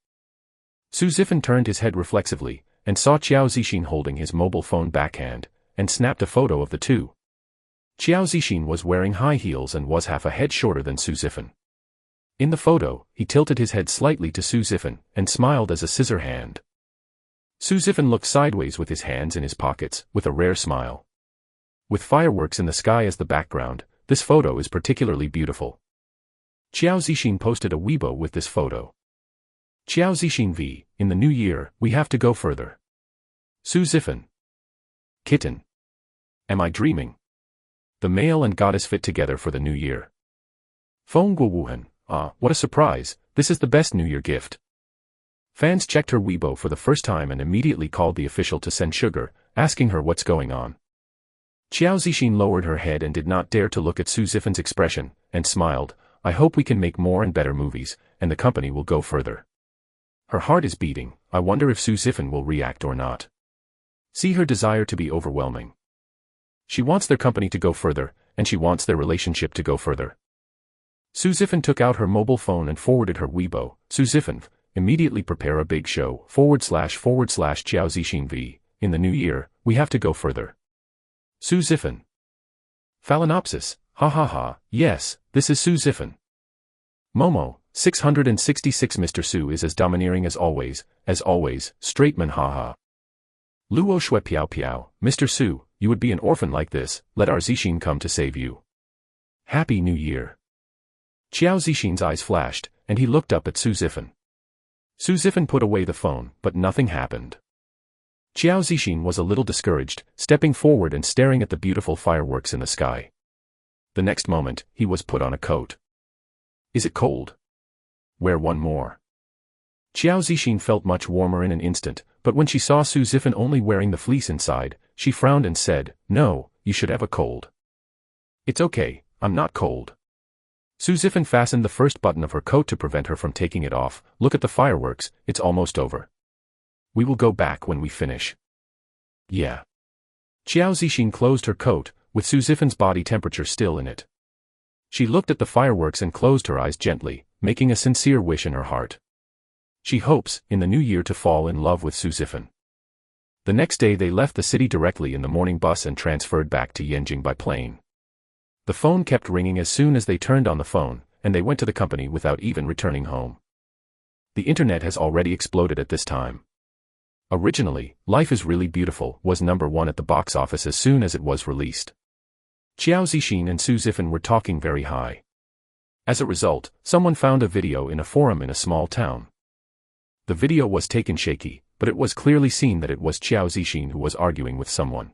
Su Zifan turned his head reflexively, and saw Qiao Zixin holding his mobile phone backhand, and snapped a photo of the two. Qiao Zixin was wearing high heels and was half a head shorter than Su Zifan. In the photo, he tilted his head slightly to Su Zifan, and smiled as a scissor hand. Su Zifan looked sideways with his hands in his pockets, with a rare smile. With fireworks in the sky as the background, this photo is particularly beautiful. Qiao Zixin posted a Weibo with this photo. Qiao Zixin v. In the new year, we have to go further. Su Zifan. Kitten. Am I dreaming? The male and goddess fit together for the new year. Feng Guowuhan. Ah, what a surprise, this is the best New Year gift. Fans checked her Weibo for the first time and immediately called the official to send sugar, asking her what's going on. Qiao Zixin lowered her head and did not dare to look at Su Zifan's expression, and smiled. "I hope we can make more and better movies, and the company will go further." Her heart is beating. I wonder if Su Zifan will react or not. See her desire to be overwhelming. She wants their company to go further, and she wants their relationship to go further. Su Zifan took out her mobile phone and forwarded her Weibo. Su Zifan, immediately prepare a big show, / Qiao Zixin v. In the new year, we have to go further. Su Zifan. Phalaenopsis, ha ha ha, yes, this is Su Zifan. Momo, 666 Mr. Su is as domineering as always, straight man ha ha. Luo Shui Piao Piao, Mr. Su, you would be an orphan like this, let our Zixin come to save you. Happy New Year. Qiao Zixin's eyes flashed, and he looked up at Su Zifan. Su Zifan put away the phone, but nothing happened. Qiao Zixin was a little discouraged, stepping forward and staring at the beautiful fireworks in the sky. The next moment, he was put on a coat. Is it cold? Wear one more. Xiao Zixin felt much warmer in an instant, but when she saw Su Zifan only wearing the fleece inside, she frowned and said, "No, you should have a cold." "It's okay, I'm not cold." Su Zifan fastened the first button of her coat to prevent her from taking it off. "Look at the fireworks, it's almost over. We will go back when we finish." "Yeah." Xiao Zixin closed her coat, with Su Zifan's body temperature still in it. She looked at the fireworks and closed her eyes gently, making a sincere wish in her heart. She hopes, in the new year, to fall in love with Su Zifan. The next day they left the city directly in the morning bus and transferred back to Yanjing by plane. The phone kept ringing as soon as they turned on the phone, and they went to the company without even returning home. The internet has already exploded at this time. Originally, Life is Really Beautiful was #1 at the box office as soon as it was released. Xiao Zixin and Su Zifan were talking very high. As a result, someone found a video in a forum in a small town. The video was taken shaky, but it was clearly seen that it was Xiao Zixin who was arguing with someone.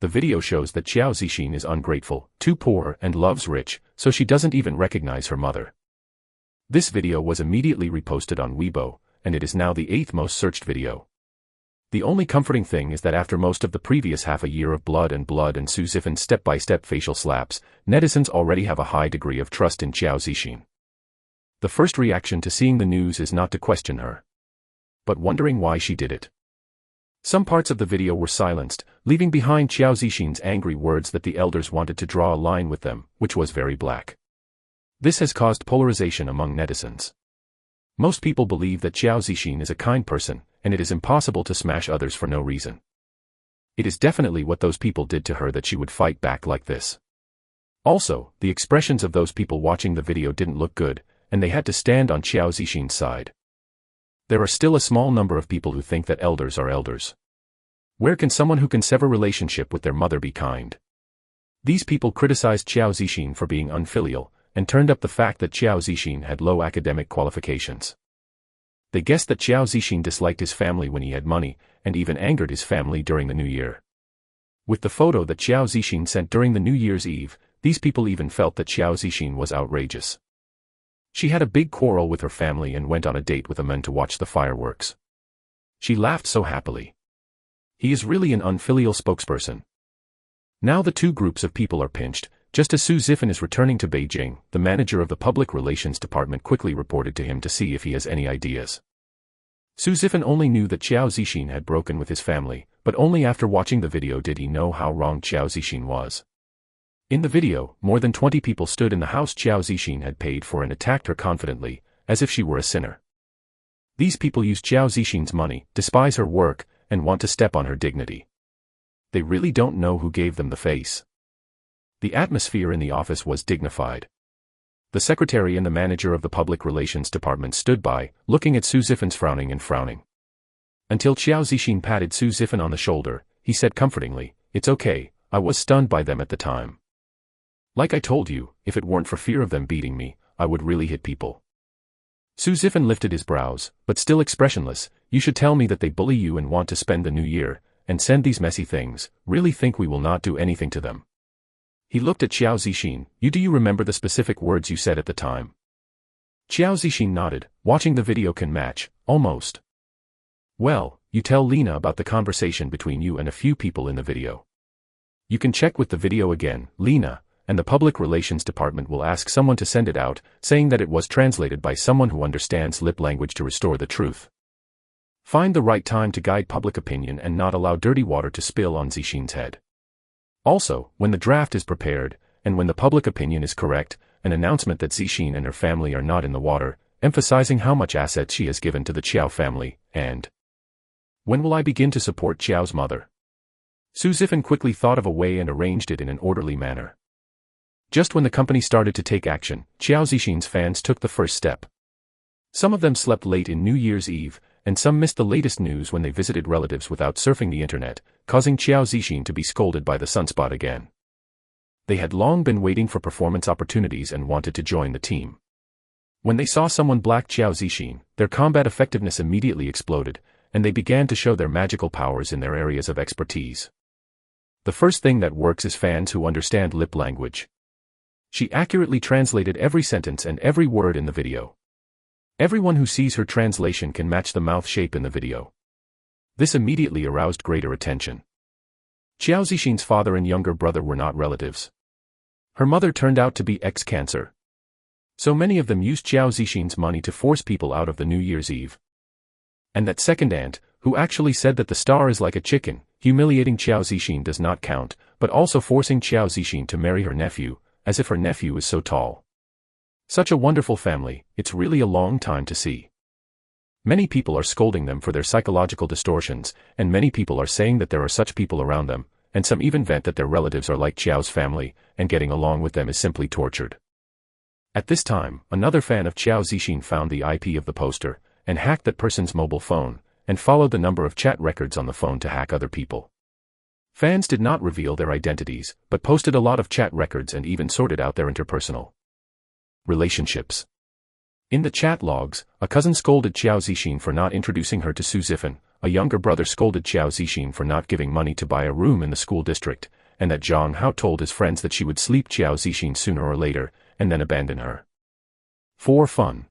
The video shows that Xiao Zixin is ungrateful, too poor, and loves rich, so she doesn't even recognize her mother. This video was immediately reposted on Weibo, and it is now the 8th most searched video. The only comforting thing is that after most of the previous half a year of blood and Su Zifan's step-by-step facial slaps, netizens already have a high degree of trust in Xiao Zixin. The first reaction to seeing the news is not to question her, but wondering why she did it. Some parts of the video were silenced, leaving behind Xiao Zixin's angry words that the elders wanted to draw a line with them, which was very black. This has caused polarization among netizens. Most people believe that Xiao Zixin is a kind person, and it is impossible to smash others for no reason. It is definitely what those people did to her that she would fight back like this. Also, the expressions of those people watching the video didn't look good, and they had to stand on Xiao Zixin's side. There are still a small number of people who think that elders are elders. Where can someone who can sever relationship with their mother be kind? These people criticized Xiao Zixin for being unfilial, and turned up the fact that Xiao Zixin had low academic qualifications. They guessed that Xiao Zixin disliked his family when he had money, and even angered his family during the New Year. With the photo that Xiao Zixin sent during the New Year's Eve, these people even felt that Xiao Zixin was outrageous. She had a big quarrel with her family and went on a date with a man to watch the fireworks. She laughed so happily. He is really an unfilial spokesperson. Now the two groups of people are pinched. Just as Su Zifan is returning to Beijing, the manager of the Public Relations Department quickly reported to him to see if he has any ideas. Su Zifan only knew that Xiao Zixin had broken with his family, but only after watching the video did he know how wrong Xiao Zixin was. In the video, more than 20 people stood in the house Xiao Zixin had paid for and attacked her confidently, as if she were a sinner. These people use Xiao Zixin's money, despise her work, and want to step on her dignity. They really don't know who gave them the face. The atmosphere in the office was dignified. The secretary and the manager of the Public Relations Department stood by, looking at Su Zifan's frowning and frowning. Until Xiao Zixin patted Su Zifan on the shoulder, he said comfortingly, "It's okay, I was stunned by them at the time. Like I told you, if it weren't for fear of them beating me, I would really hit people." Su Zifan lifted his brows, but still expressionless. "You should tell me that they bully you and want to spend the new year, and send these messy things, really think we will not do anything to them." He looked at Xiao Zixin. Do you remember the specific words you said at the time?" Xiao Zixin nodded. "Watching the video can match, almost." "Well, you tell Lena about the conversation between you and a few people in the video. You can check with the video again, Lena, and the Public Relations Department will ask someone to send it out, saying that it was translated by someone who understands lip language to restore the truth. Find the right time to guide public opinion and not allow dirty water to spill on Zixin's head. Also, when the draft is prepared, and when the public opinion is correct, an announcement that Zixin and her family are not in the water, emphasizing how much assets she has given to the Qiao family, and when will I begin to support Qiao's mother?" Su Zifan quickly thought of a way and arranged it in an orderly manner. Just when the company started to take action, Xiao Zixin's fans took the first step. Some of them slept late in New Year's Eve, and some missed the latest news when they visited relatives without surfing the internet, causing Xiao Zixin to be scolded by the sunspot again. They had long been waiting for performance opportunities and wanted to join the team. When they saw someone black Xiao Zixin, their combat effectiveness immediately exploded, and they began to show their magical powers in their areas of expertise. The first thing that works is fans who understand lip language. She accurately translated every sentence and every word in the video. Everyone who sees her translation can match the mouth shape in the video. This immediately aroused greater attention. Qiao Zixin's father and younger brother were not relatives. Her mother turned out to be ex-cancer. So many of them used Qiao Zixin's money to force people out of the New Year's Eve. And that second aunt, who actually said that the star is like a chicken, humiliating Qiao Zixin does not count, but also forcing Qiao Zixin to marry her nephew, as if her nephew is so tall. Such a wonderful family, it's really a long time to see. Many people are scolding them for their psychological distortions, and many people are saying that there are such people around them, and some even vent that their relatives are like Qiao's family, and getting along with them is simply tortured. At this time, another fan of Qiao Zixin found the IP of the poster, and hacked that person's mobile phone, and followed the number of chat records on the phone to hack other people. Fans did not reveal their identities, but posted a lot of chat records and even sorted out their interpersonal relationships. In the chat logs, a cousin scolded Qiao Zixin for not introducing her to Su Zifan, a younger brother scolded Qiao Zixin for not giving money to buy a room in the school district, and that Zhang Hao told his friends that she would sleep Qiao Zixin sooner or later, and then abandon her. For fun.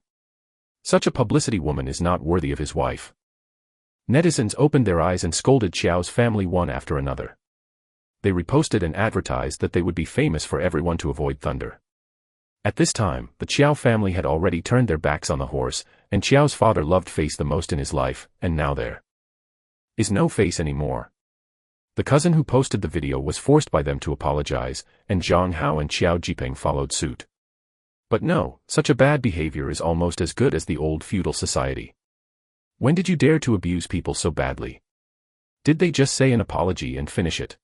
Such a publicity woman is not worthy of his wife. Netizens opened their eyes and scolded Qiao's family one after another. They reposted and advertised that they would be famous for everyone to avoid thunder. At this time, the Qiao family had already turned their backs on the horse, and Qiao's father loved face the most in his life, and now there is no face anymore. The cousin who posted the video was forced by them to apologize, and Zhang Hao and Qiao Jipeng followed suit. But no, such a bad behavior is almost as good as the old feudal society. When did you dare to abuse people so badly? Did they just say an apology and finish it?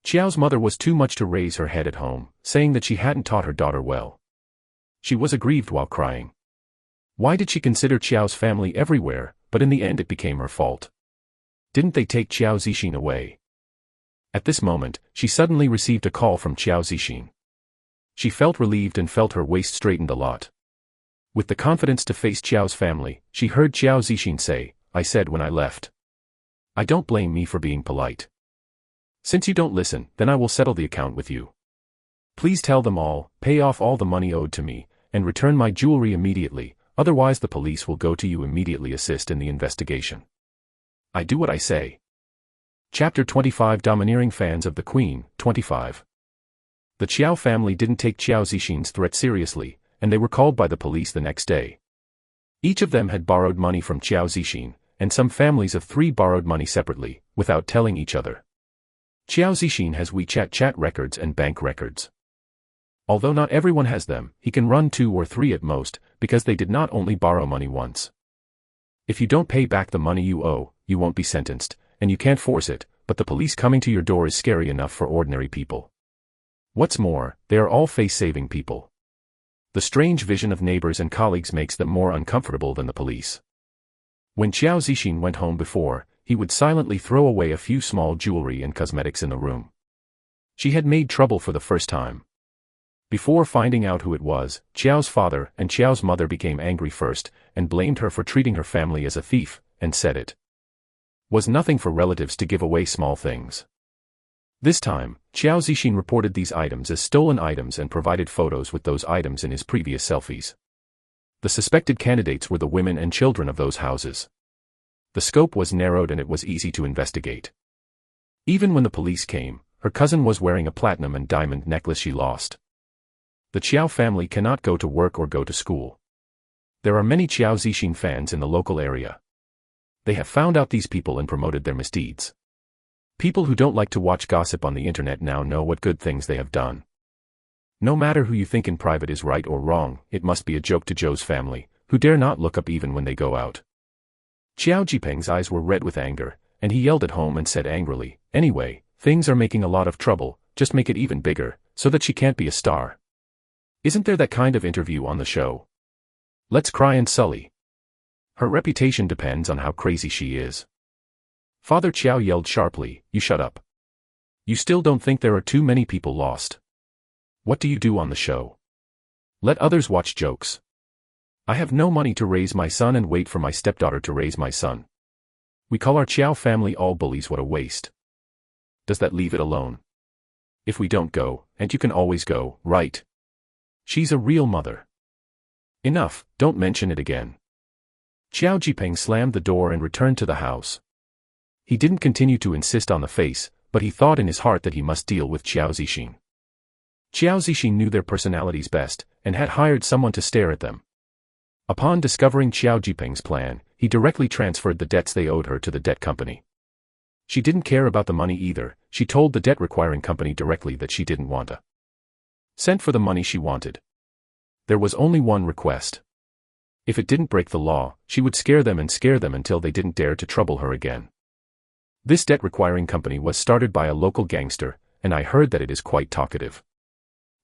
Qiao's mother was too much to raise her head at home, saying that she hadn't taught her daughter well. She was aggrieved while crying. Why did she consider Qiao's family everywhere, but in the end it became her fault? Didn't they take Qiao Zixin away? At this moment, she suddenly received a call from Qiao Zixin. She felt relieved and felt her waist straightened a lot. With the confidence to face Qiao's family, she heard Qiao Zixin say, "I said when I left. I don't blame me for being polite. Since you don't listen, then I will settle the account with you. Please tell them all, pay off all the money owed to me, and return my jewelry immediately, otherwise the police will go to you immediately assist in the investigation. I do what I say." Chapter 25 Domineering Fans of the Queen, 25. The Qiao family didn't take Qiao Zixin's threat seriously, and they were called by the police the next day. Each of them had borrowed money from Qiao Zixin, and some families of 3 borrowed money separately, without telling each other. Qiao Zixin has WeChat chat records and bank records. Although not everyone has them, he can run 2 or 3 at most, because they did not only borrow money once. If you don't pay back the money you owe, you won't be sentenced, and you can't force it, but the police coming to your door is scary enough for ordinary people. What's more, they are all face-saving people. The strange vision of neighbors and colleagues makes them more uncomfortable than the police. When Qiao Zixin went home before, he would silently throw away a few small jewelry and cosmetics in the room. She had made trouble for the first time. Before finding out who it was, Qiao's father and Qiao's mother became angry first, and blamed her for treating her family as a thief, and said it was nothing for relatives to give away small things. This time, Qiao Zixin reported these items as stolen items and provided photos with those items in his previous selfies. The suspected candidates were the women and children of those houses. The scope was narrowed and it was easy to investigate. Even when the police came, her cousin was wearing a platinum and diamond necklace she lost. The Qiao family cannot go to work or go to school. There are many Qiao Zixin fans in the local area. They have found out these people and promoted their misdeeds. People who don't like to watch gossip on the internet now know what good things they have done. No matter who you think in private is right or wrong, it must be a joke to Zhou's family, who dare not look up even when they go out. Qiao Jipeng's eyes were red with anger, and he yelled at home and said angrily, "Anyway, things are making a lot of trouble, just make it even bigger, so that she can't be a star. Isn't there that kind of interview on the show? Let's cry and sully. Her reputation depends on how crazy she is." Father Qiao yelled sharply, "You shut up. You still don't think there are too many people lost? What do you do on the show? Let others watch jokes. I have no money to raise my son and wait for my stepdaughter to raise my son. We call our Qiao family all bullies, what a waste. Does that leave it alone? If we don't go, and you can always go, right? She's a real mother. Enough, don't mention it again. Xiao Jipeng slammed the door and returned to the house. He didn't continue to insist on the face, but he thought in his heart that he must deal with Xiao Zixin. Xiao Zixin knew their personalities best, and had hired someone to stare at them. Upon discovering Xiao Jipeng's plan, he directly transferred the debts they owed her to the debt company. She didn't care about the money either. She told the debt-requiring company directly that she didn't want a cent for the money she wanted. There was only one request. If it didn't break the law, she would scare them until they didn't dare to trouble her again. This debt-requiring company was started by a local gangster, and I heard that it is quite talkative.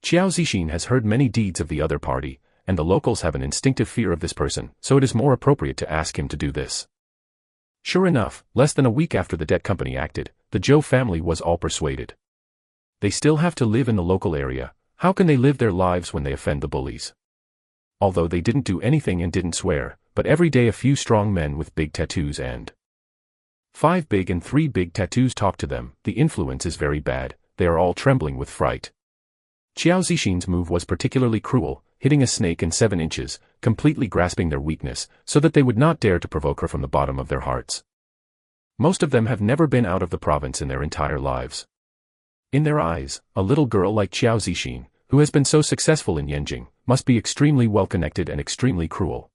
Xiao Zixin has heard many deeds of the other party, and the locals have an instinctive fear of this person, so it is more appropriate to ask him to do this. Sure enough, less than a week after the debt company acted, the Zhou family was all persuaded. They still have to live in the local area. How can they live their lives when they offend the bullies? Although they didn't do anything and didn't swear, but every day a few strong men with big tattoos and 5 big and 3 big tattoos talk to them. The influence is very bad. They are all trembling with fright. Xiao Zixin's move was particularly cruel, hitting a snake in 7 inches, completely grasping their weakness, so that they would not dare to provoke her from the bottom of their hearts. Most of them have never been out of the province in their entire lives. In their eyes, a little girl like Xiao Zixin, who has been so successful in Yanjing, must be extremely well-connected and extremely cruel.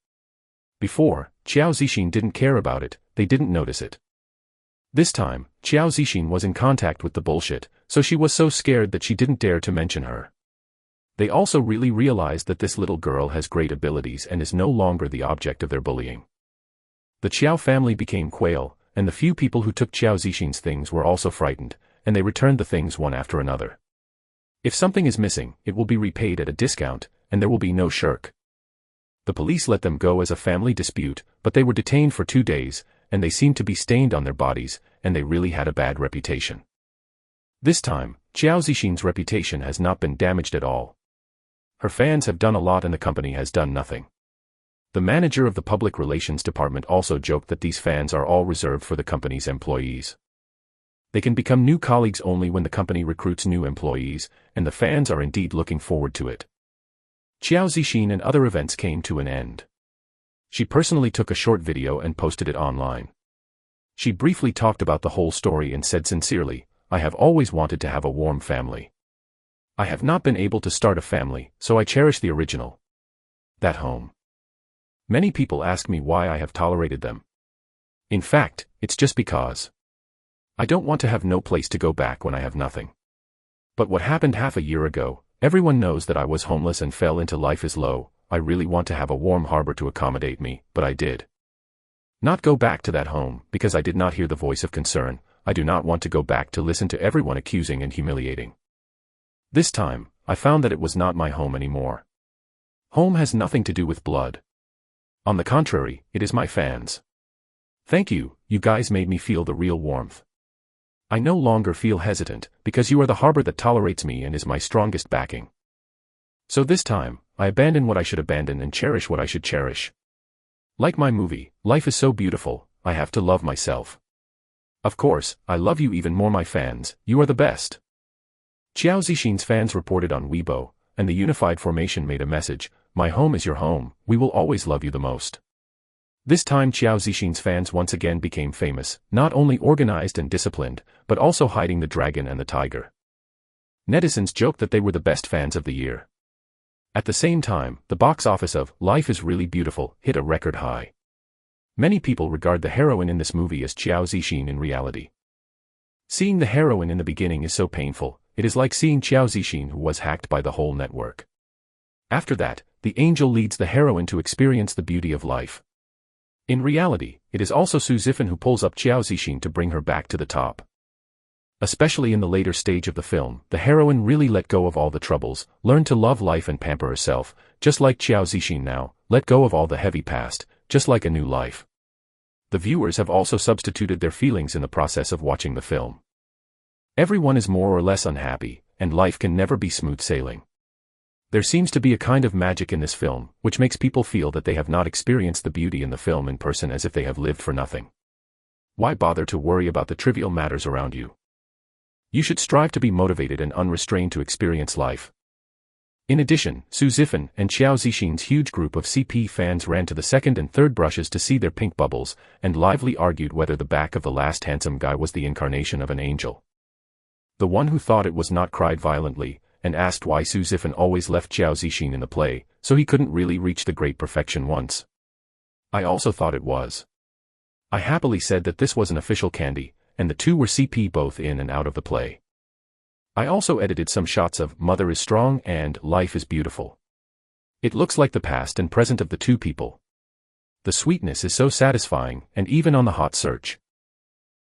Before, Xiao Zixin didn't care about it, they didn't notice it. This time, Xiao Zixin was in contact with the bullshit, so she was so scared that she didn't dare to mention her. They also really realized that this little girl has great abilities and is no longer the object of their bullying. The Xiao family became quail, and the few people who took Xiao Zixin's things were also frightened, and they returned the things one after another. If something is missing, it will be repaid at a discount, and there will be no shirk. The police let them go as a family dispute, but they were detained for 2 days, and they seemed to be stained on their bodies, and they really had a bad reputation. This time, Xiao Zixin's reputation has not been damaged at all. Her fans have done a lot and the company has done nothing. The manager of the public relations department also joked that these fans are all reserved for the company's employees. They can become new colleagues only when the company recruits new employees, and the fans are indeed looking forward to it. Xiao Zixin and other events came to an end. She personally took a short video and posted it online. She briefly talked about the whole story and said sincerely, "I have always wanted to have a warm family. I have not been able to start a family, so I cherish the original. That home. Many people ask me why I have tolerated them. In fact, it's just because I don't want to have no place to go back when I have nothing. But what happened half a year ago, everyone knows that I was homeless and fell into life is low. I really want to have a warm harbor to accommodate me, but I did not go back to that home, because I did not hear the voice of concern. I do not want to go back to listen to everyone accusing and humiliating. This time, I found that it was not my home anymore. Home has nothing to do with blood. On the contrary, it is my fans. Thank you, you guys made me feel the real warmth. I no longer feel hesitant, because you are the harbor that tolerates me and is my strongest backing. So this time, I abandon what I should abandon and cherish what I should cherish. Like my movie, life is so beautiful, I have to love myself. Of course, I love you even more, my fans, you are the best." Xiao Zixin's fans reported on Weibo, and the unified formation made a message, "My home is your home, we will always love you the most." This time Xiao Zixin's fans once again became famous, not only organized and disciplined, but also hiding the dragon and the tiger. Netizens joked that they were the best fans of the year. At the same time, the box office of Life is Really Beautiful hit a record high. Many people regard the heroine in this movie as Xiao Zixin in reality. Seeing the heroine in the beginning is so painful, it is like seeing Xiao Zixin who was hacked by the whole network. After that, the angel leads the heroine to experience the beauty of life. In reality, it is also Su Zifan who pulls up Xiao Zixin to bring her back to the top. Especially in the later stage of the film, the heroine really let go of all the troubles, learned to love life and pamper herself, just like Xiao Zixin now, let go of all the heavy past, just like a new life. The viewers have also substituted their feelings in the process of watching the film. Everyone is more or less unhappy, and life can never be smooth sailing. There seems to be a kind of magic in this film, which makes people feel that they have not experienced the beauty in the film in person, as if they have lived for nothing. Why bother to worry about the trivial matters around you? You should strive to be motivated and unrestrained to experience life. In addition, Su Zifan and Xiao Zixin's huge group of CP fans ran to the second and third brushes to see their pink bubbles, and lively argued whether the back of the last handsome guy was the incarnation of an angel. The one who thought it was not cried violently, and asked why Su Zifan always left Xiao Zixin in the play, so he couldn't really reach the great perfection once. I also thought it was. I happily said that this was an official candy, and the two were CP both in and out of the play. I also edited some shots of Mother is Strong and Life is Beautiful. It looks like the past and present of the two people. The sweetness is so satisfying, and even on the hot search.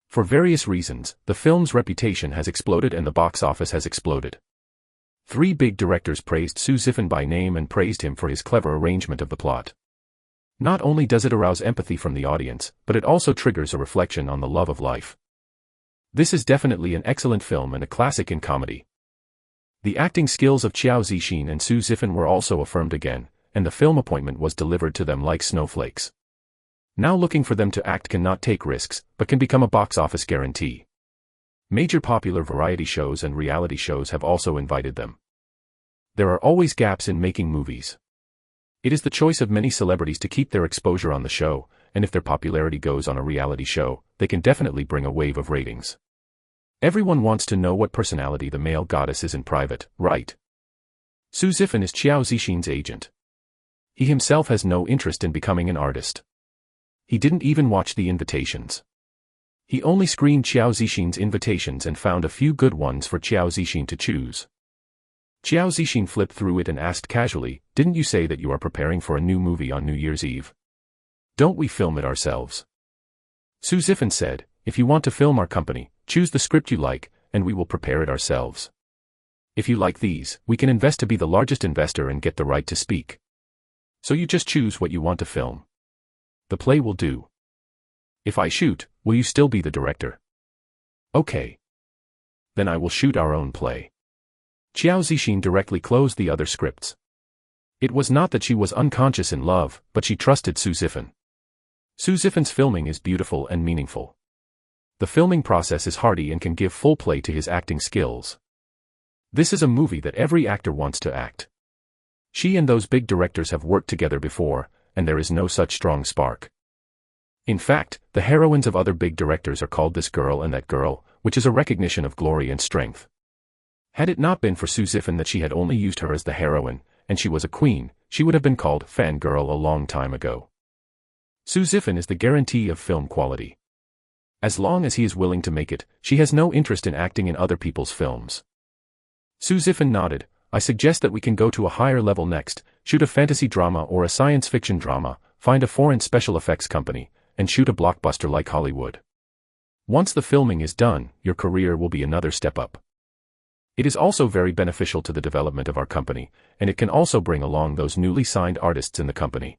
For various reasons, the film's reputation has exploded and the box office has exploded. 3 big directors praised Su Zifan by name and praised him for his clever arrangement of the plot. Not only does it arouse empathy from the audience, but it also triggers a reflection on the love of life. This is definitely an excellent film and a classic in comedy. The acting skills of Xiao Zixin and Su Zifan were also affirmed again, and the film appointment was delivered to them like snowflakes. Now looking for them to act cannot take risks, but can become a box office guarantee. Major popular variety shows and reality shows have also invited them. There are always gaps in making movies. It is the choice of many celebrities to keep their exposure on the show, and if their popularity goes on a reality show, they can definitely bring a wave of ratings. Everyone wants to know what personality the male goddess is in private, right? Su Zifan is Xiao Zixin's agent. He himself has no interest in becoming an artist. He didn't even watch the invitations. He only screened Xiao Zixin's invitations and found a few good ones for Xiao Zixin to choose. Xiao Zixin flipped through it and asked casually, "Didn't you say that you are preparing for a new movie on New Year's Eve? Don't we film it ourselves?" Su Zifan said, "If you want to film our company, choose the script you like, and we will prepare it ourselves. If you like these, we can invest to be the largest investor and get the right to speak. So you just choose what you want to film. The play will do. If I shoot, will you still be the director?" "Okay. Then I will shoot our own play." Xiao Zixin directly closed the other scripts. It was not that she was unconscious in love, but she trusted Su Zifan. Su Zifan's filming is beautiful and meaningful. The filming process is hearty and can give full play to his acting skills. This is a movie that every actor wants to act. She and those big directors have worked together before, and there is no such strong spark. In fact, the heroines of other big directors are called This Girl and That Girl, which is a recognition of glory and strength. Had it not been for Su Zifan that she had only used her as the heroine, and she was a queen, she would have been called Fangirl a long time ago. Su Zifan is the guarantee of film quality. As long as he is willing to make it, she has no interest in acting in other people's films. Su Zifan nodded. "I suggest that we can go to a higher level next, shoot a fantasy drama or a science fiction drama, find a foreign special effects company, and shoot a blockbuster like Hollywood. Once the filming is done, your career will be another step up. It is also very beneficial to the development of our company, and it can also bring along those newly signed artists in the company."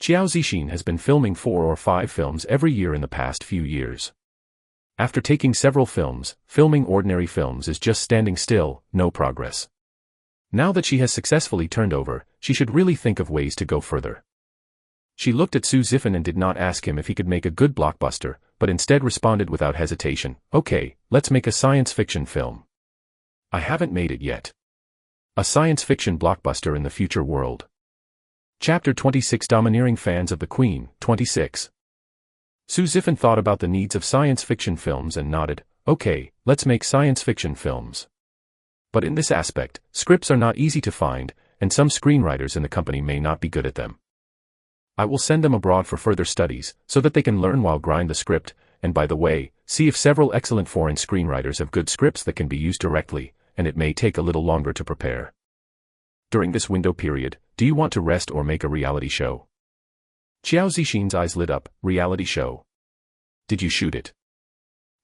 Xiao Zixin has been filming 4 or 5 films every year in the past few years. After taking several films, filming ordinary films is just standing still, no progress. Now that she has successfully turned over, she should really think of ways to go further. She looked at Su Zifan and did not ask him if he could make a good blockbuster, but instead responded without hesitation, "Okay, let's make a science fiction film. I haven't made it yet. A science fiction blockbuster in the future world." Chapter 26 Domineering Fans of the Queen, 26. Su Zifan thought about the needs of science fiction films and nodded, "Okay, let's make science fiction films. But in this aspect, scripts are not easy to find, and some screenwriters in the company may not be good at them. I will send them abroad for further studies, so that they can learn while grind the script, and by the way, see if several excellent foreign screenwriters have good scripts that can be used directly, and it may take a little longer to prepare. During this window period, do you want to rest or make a reality show?" Xiao Zixin's eyes lit up. "Reality show? Did you shoot it?"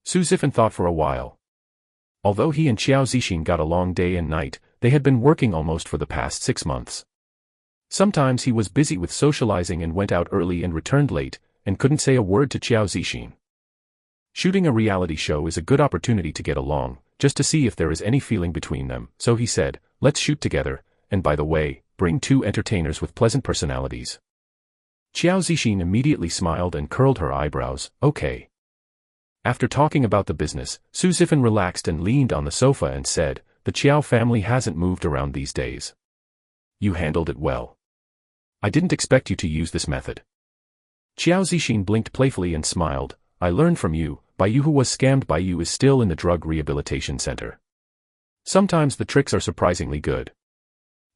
Su Zifan thought for a while. Although he and Xiao Zixin got along day and night, they had been working almost for the past 6 months. Sometimes he was busy with socializing and went out early and returned late, and couldn't say a word to Xiao Zixin. Shooting a reality show is a good opportunity to get along, just to see if there is any feeling between them, so he said, "Let's shoot together, and by the way, bring 2 entertainers with pleasant personalities." Xiao Zixin immediately smiled and curled her eyebrows. "Okay." After talking about the business, Su Zifan relaxed and leaned on the sofa and said, the Chiao family hasn't moved around these days. You handled it well. I didn't expect you to use this method. Qiao Zixin blinked playfully and smiled. I learned from you, by you who was scammed by you is still in the drug rehabilitation center. Sometimes the tricks are surprisingly good.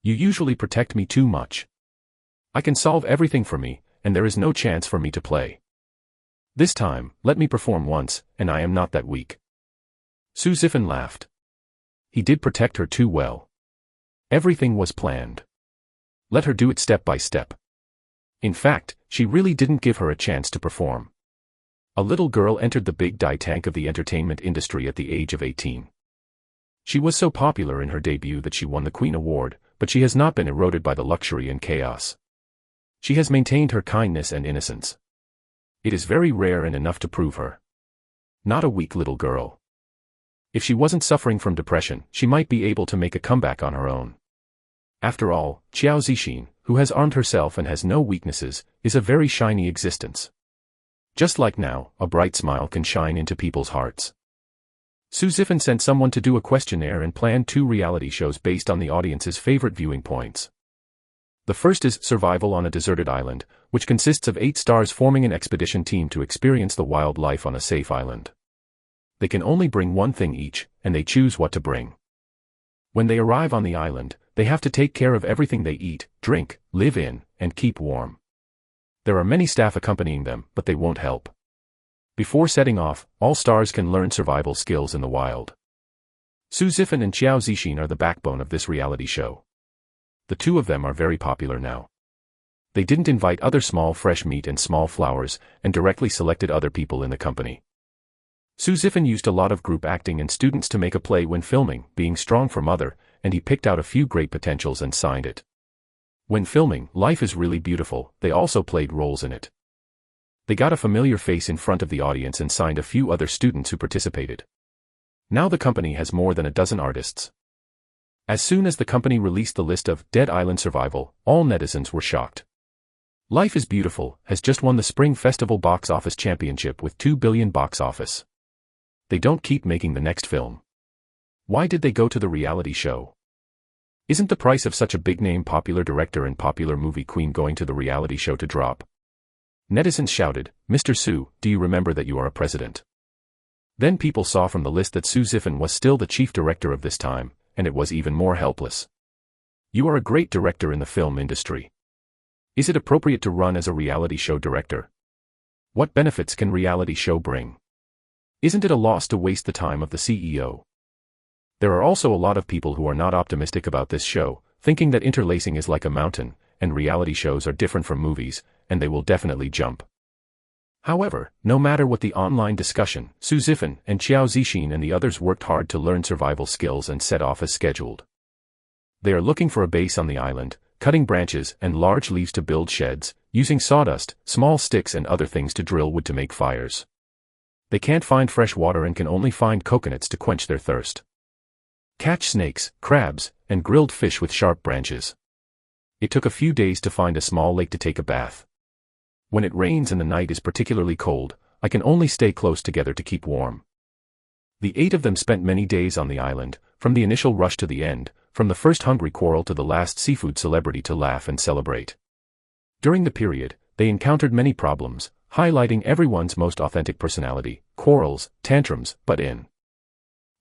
You usually protect me too much. I can solve everything for me, and there is no chance for me to play. This time, let me perform once, and I am not that weak. Su Zifan laughed. He did protect her too well. Everything was planned. Let her do it step by step. In fact, she really didn't give her a chance to perform. A little girl entered the big dye tank of the entertainment industry at the age of 18. She was so popular in her debut that she won the Queen Award, but she has not been eroded by the luxury and chaos. She has maintained her kindness and innocence. It is very rare and enough to prove her. Not a weak little girl. If she wasn't suffering from depression, she might be able to make a comeback on her own. After all, Qiao Zixin, who has armed herself and has no weaknesses, is a very shiny existence. Just like now, a bright smile can shine into people's hearts. Su Zifan sent someone to do a questionnaire and planned 2 reality shows based on the audience's favorite viewing points. The first is Survival on a Deserted Island, which consists of 8 stars forming an expedition team to experience the wildlife on a safe island. They can only bring one thing each, and they choose what to bring. When they arrive on the island, they have to take care of everything they eat, drink, live in, and keep warm. There are many staff accompanying them, but they won't help. Before setting off, all stars can learn survival skills in the wild. Su Zifan and Qiao Zixin are the backbone of this reality show. The 2 of them are very popular now. They didn't invite other small fresh meat and small flowers, and directly selected other people in the company. Su Zifan used a lot of group acting and students to make a play when filming, being strong for mother, and he picked out a few great potentials and signed it. When filming, Life is Really Beautiful, they also played roles in it. They got a familiar face in front of the audience and signed a few other students who participated. Now the company has more than a dozen artists. As soon as the company released the list of Dead Island Survival, all netizens were shocked. Life is Beautiful has just won the Spring Festival Box Office Championship with 2 billion box office. They don't keep making the next film. Why did they go to the reality show? Isn't the price of such a big-name popular director and popular movie queen going to the reality show to drop? Netizens shouted, Mr. Su, do you remember that you are a president? Then people saw from the list that Su Zifan was still the chief director of this time, and it was even more helpless. You are a great director in the film industry. Is it appropriate to run as a reality show director? What benefits can reality show bring? Isn't it a loss to waste the time of the CEO? There are also a lot of people who are not optimistic about this show, thinking that interlacing is like a mountain, and reality shows are different from movies, and they will definitely jump. However, no matter what the online discussion, Su Zifan and Qiao Zixin and the others worked hard to learn survival skills and set off as scheduled. They are looking for a base on the island, cutting branches and large leaves to build sheds, using sawdust, small sticks and other things to drill wood to make fires. They can't find fresh water and can only find coconuts to quench their thirst. Catch snakes, crabs, and grilled fish with sharp branches. It took a few days to find a small lake to take a bath. When it rains and the night is particularly cold, I can only stay close together to keep warm. The 8 of them spent many days on the island, from the initial rush to the end, from the first hungry quarrel to the last seafood celebrity to laugh and celebrate. During the period, they encountered many problems, highlighting everyone's most authentic personality, quarrels, tantrums, but in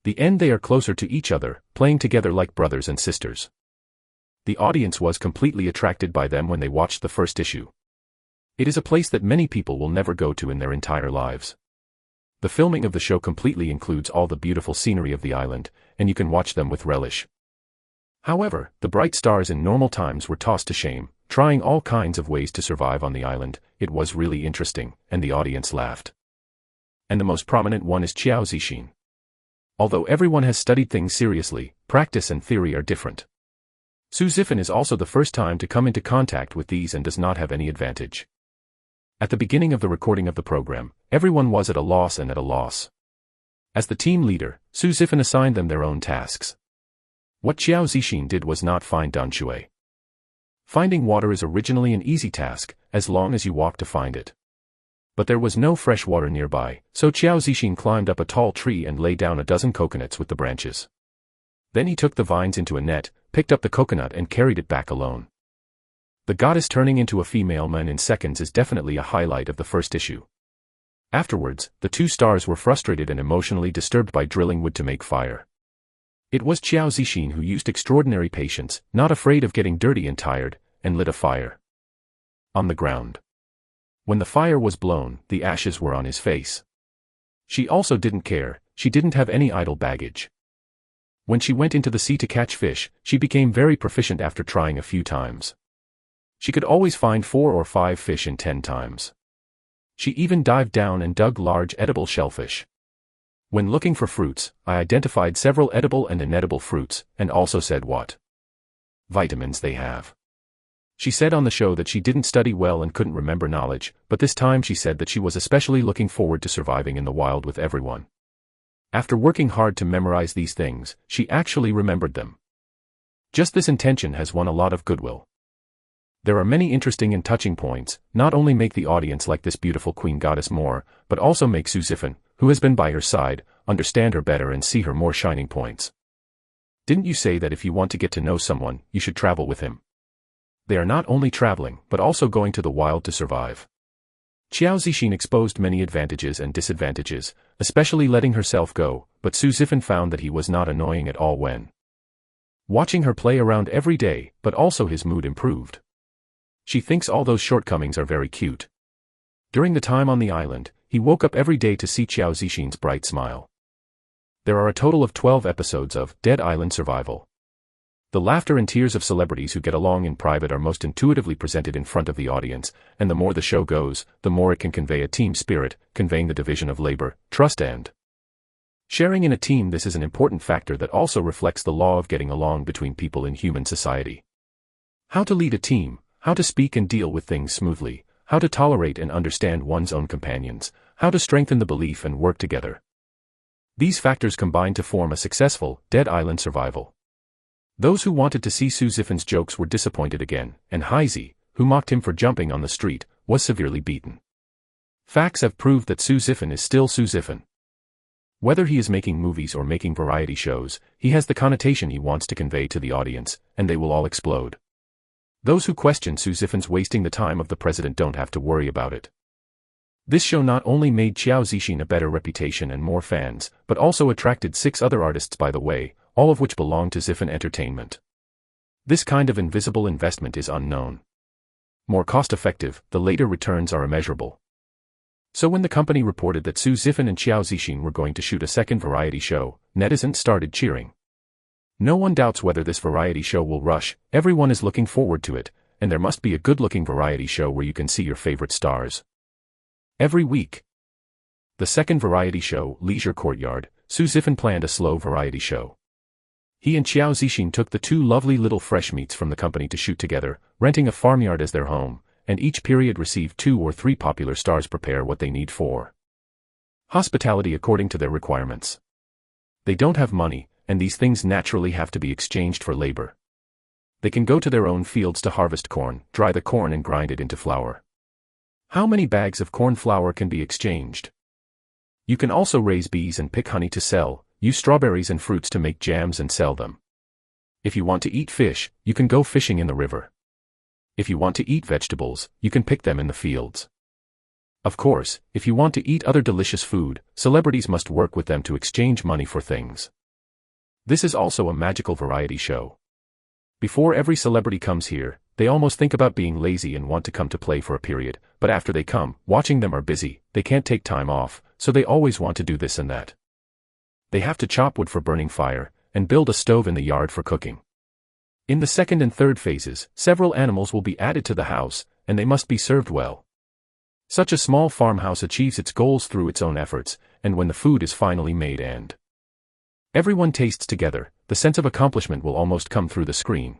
the end they are closer to each other, playing together like brothers and sisters. The audience was completely attracted by them when they watched the first issue. It is a place that many people will never go to in their entire lives. The filming of the show completely includes all the beautiful scenery of the island, and you can watch them with relish. However, the bright stars in normal times were tossed to shame, trying all kinds of ways to survive on the island. It was really interesting, and the audience laughed. And the most prominent one is Qiao Zixin. Although everyone has studied things seriously, practice and theory are different. Su Zifan is also the first time to come into contact with these and does not have any advantage. At the beginning of the recording of the program, everyone was at a loss and at a loss. As the team leader, Su Zifan assigned them their own tasks. What Qiao Zixin did was not find Danshui. Finding water is originally an easy task, as long as you walk to find it. But there was no fresh water nearby, so Qiao Zixin climbed up a tall tree and lay down a dozen coconuts with the branches. Then he took the vines into a net, picked up the coconut and carried it back alone. The goddess turning into a female man in seconds is definitely a highlight of the first issue. Afterwards, the two stars were frustrated and emotionally disturbed by drilling wood to make fire. It was Qiao Zixin who used extraordinary patience, not afraid of getting dirty and tired, and lit a fire. On the ground. When the fire was blown, the ashes were on his face. She also didn't care, she didn't have any idle baggage. When she went into the sea to catch fish, she became very proficient after trying a few times. She could always find 4 or 5 fish in 10 times. She even dived down and dug large edible shellfish. When looking for fruits, I identified several edible and inedible fruits, and also said what vitamins they have. She said on the show that she didn't study well and couldn't remember knowledge, but this time she said that she was especially looking forward to surviving in the wild with everyone. After working hard to memorize these things, she actually remembered them. Just this intention has won a lot of goodwill. There are many interesting and touching points, not only make the audience like this beautiful queen goddess more, but also make Su Zifan, who has been by her side, understand her better and see her more shining points. Didn't you say that if you want to get to know someone, you should travel with him? They are not only traveling, but also going to the wild to survive. Qiao Zixin exposed many advantages and disadvantages, especially letting herself go, but Su Zifan found that he was not annoying at all when watching her play around every day, but also his mood improved. She thinks all those shortcomings are very cute. During the time on the island, he woke up every day to see Qiao Zixin's bright smile. There are a total of 12 episodes of Dead Island Survival. The laughter and tears of celebrities who get along in private are most intuitively presented in front of the audience, and the more the show goes, the more it can convey a team spirit, conveying the division of labor, trust and sharing in a team. This is an important factor that also reflects the law of getting along between people in human society. How to lead a team, how to speak and deal with things smoothly, how to tolerate and understand one's own companions, how to strengthen the belief and work together. These factors combine to form a successful, Dead Island Survival. Those who wanted to see Su Zifan's jokes were disappointed again, and Haizi, who mocked him for jumping on the street, was severely beaten. Facts have proved that Su Zifan is still Su Zifan. Whether he is making movies or making variety shows, he has the connotation he wants to convey to the audience, and they will all explode. Those who question Su Zifan's wasting the time of the president don't have to worry about it. This show not only made Qiao Zixin a better reputation and more fans, but also attracted 6 other artists, by the way, all of which belong to Zifan Entertainment. This kind of invisible investment is unknown. More cost-effective, the later returns are immeasurable. So when the company reported that Su Zifan and Qiao Zixin were going to shoot a second variety show, netizens started cheering. No one doubts whether this variety show will rush, everyone is looking forward to it, and there must be a good-looking variety show where you can see your favorite stars every week. The second variety show, Leisure Courtyard, Su Zifan planned a slow variety show. He and Qiao Zixin took the 2 lovely little fresh meats from the company to shoot together, renting a farmyard as their home, and each period received 2 or 3 popular stars prepare what they need for hospitality according to their requirements. They don't have money, and these things naturally have to be exchanged for labor. They can go to their own fields to harvest corn, dry the corn and grind it into flour. How many bags of corn flour can be exchanged? You can also raise bees and pick honey to sell, use strawberries and fruits to make jams and sell them. If you want to eat fish, you can go fishing in the river. If you want to eat vegetables, you can pick them in the fields. Of course, if you want to eat other delicious food, celebrities must work with them to exchange money for things. This is also a magical variety show. Before every celebrity comes here, they almost think about being lazy and want to come to play for a period, but after they come, watching them are busy, they can't take time off, so they always want to do this and that. They have to chop wood for burning fire, and build a stove in the yard for cooking. In the second and third phases, several animals will be added to the house, and they must be served well. Such a small farmhouse achieves its goals through its own efforts, and when the food is finally made and everyone tastes together, the sense of accomplishment will almost come through the screen.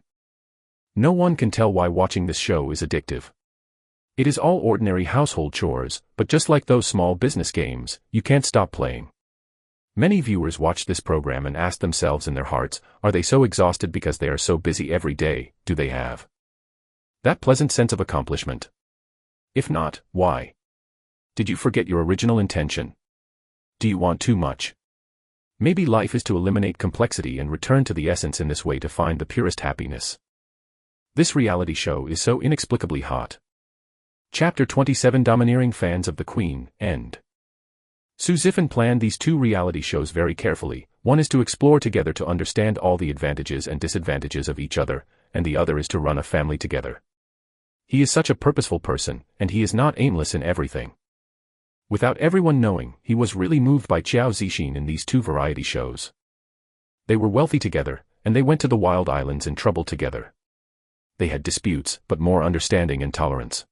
No one can tell why watching this show is addictive. It is all ordinary household chores, but just like those small business games, you can't stop playing. Many viewers watch this program and ask themselves in their hearts, are they so exhausted because they are so busy every day? Do they have that pleasant sense of accomplishment? If not, why? Did you forget your original intention? Do you want too much? Maybe life is to eliminate complexity and return to the essence in this way to find the purest happiness. This reality show is so inexplicably hot. Chapter 27 Domineering Fans of the Queen, End. Su Zifan planned these two reality shows very carefully. One is to explore together to understand all the advantages and disadvantages of each other, and the other is to run a family together. He is such a purposeful person, and he is not aimless in everything. Without everyone knowing, he was really moved by Qiao Zixin in these two variety shows. They were wealthy together, and they went to the wild islands in trouble together. They had disputes, but more understanding and tolerance.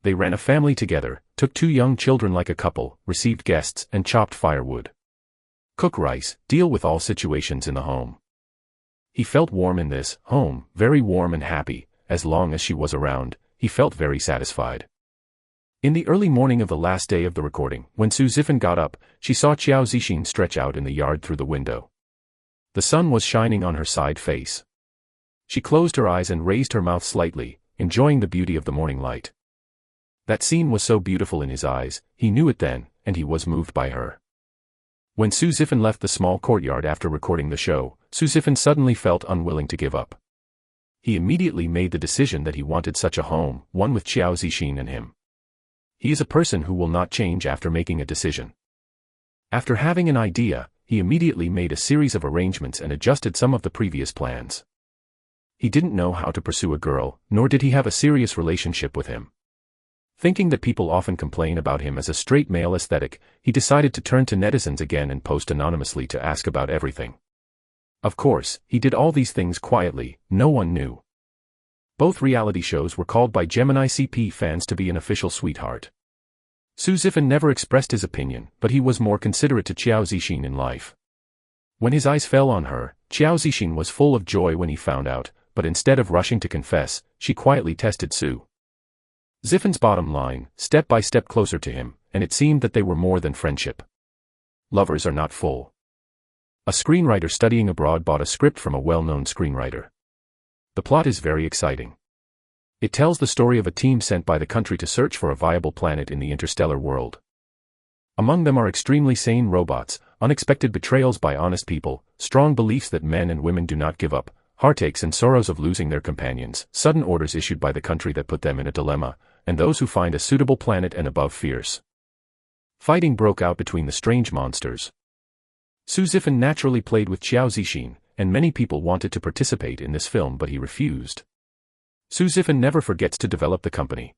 They ran a family together, took two young children like a couple, received guests, and chopped firewood. Cook rice, deal with all situations in the home. He felt warm in this home, very warm and happy. As long as she was around, he felt very satisfied. In the early morning of the last day of the recording, when Su Zifan got up, she saw Qiao Zixin stretch out in the yard through the window. The sun was shining on her side face. She closed her eyes and raised her mouth slightly, enjoying the beauty of the morning light. That scene was so beautiful in his eyes, he knew it then, and he was moved by her. When Su Zifan left the small courtyard after recording the show, Su Zifan suddenly felt unwilling to give up. He immediately made the decision that he wanted such a home, one with Qiao Zixin and him. He is a person who will not change after making a decision. After having an idea, he immediately made a series of arrangements and adjusted some of the previous plans. He didn't know how to pursue a girl, nor did he have a serious relationship with him. Thinking that people often complain about him as a straight male aesthetic, he decided to turn to netizens again and post anonymously to ask about everything. Of course, he did all these things quietly, no one knew. Both reality shows were called by Gemini CP fans to be an official sweetheart. Su Zifan never expressed his opinion, but he was more considerate to Qiao Zixin in life. When his eyes fell on her, Qiao Zixin was full of joy when he found out, but instead of rushing to confess, she quietly tested Su Zifan's bottom line, step by step closer to him, and it seemed that they were more than friendship. Lovers are not full. A screenwriter studying abroad bought a script from a well-known screenwriter. The plot is very exciting. It tells the story of a team sent by the country to search for a viable planet in the interstellar world. Among them are extremely sane robots, unexpected betrayals by honest people, strong beliefs that men and women do not give up, heartaches and sorrows of losing their companions, sudden orders issued by the country that put them in a dilemma, and those who find a suitable planet and above fears. Fighting broke out between the strange monsters. Su Zifan naturally played with Qiao Zixin, and many people wanted to participate in this film but he refused. Su Zifan never forgets to develop the company.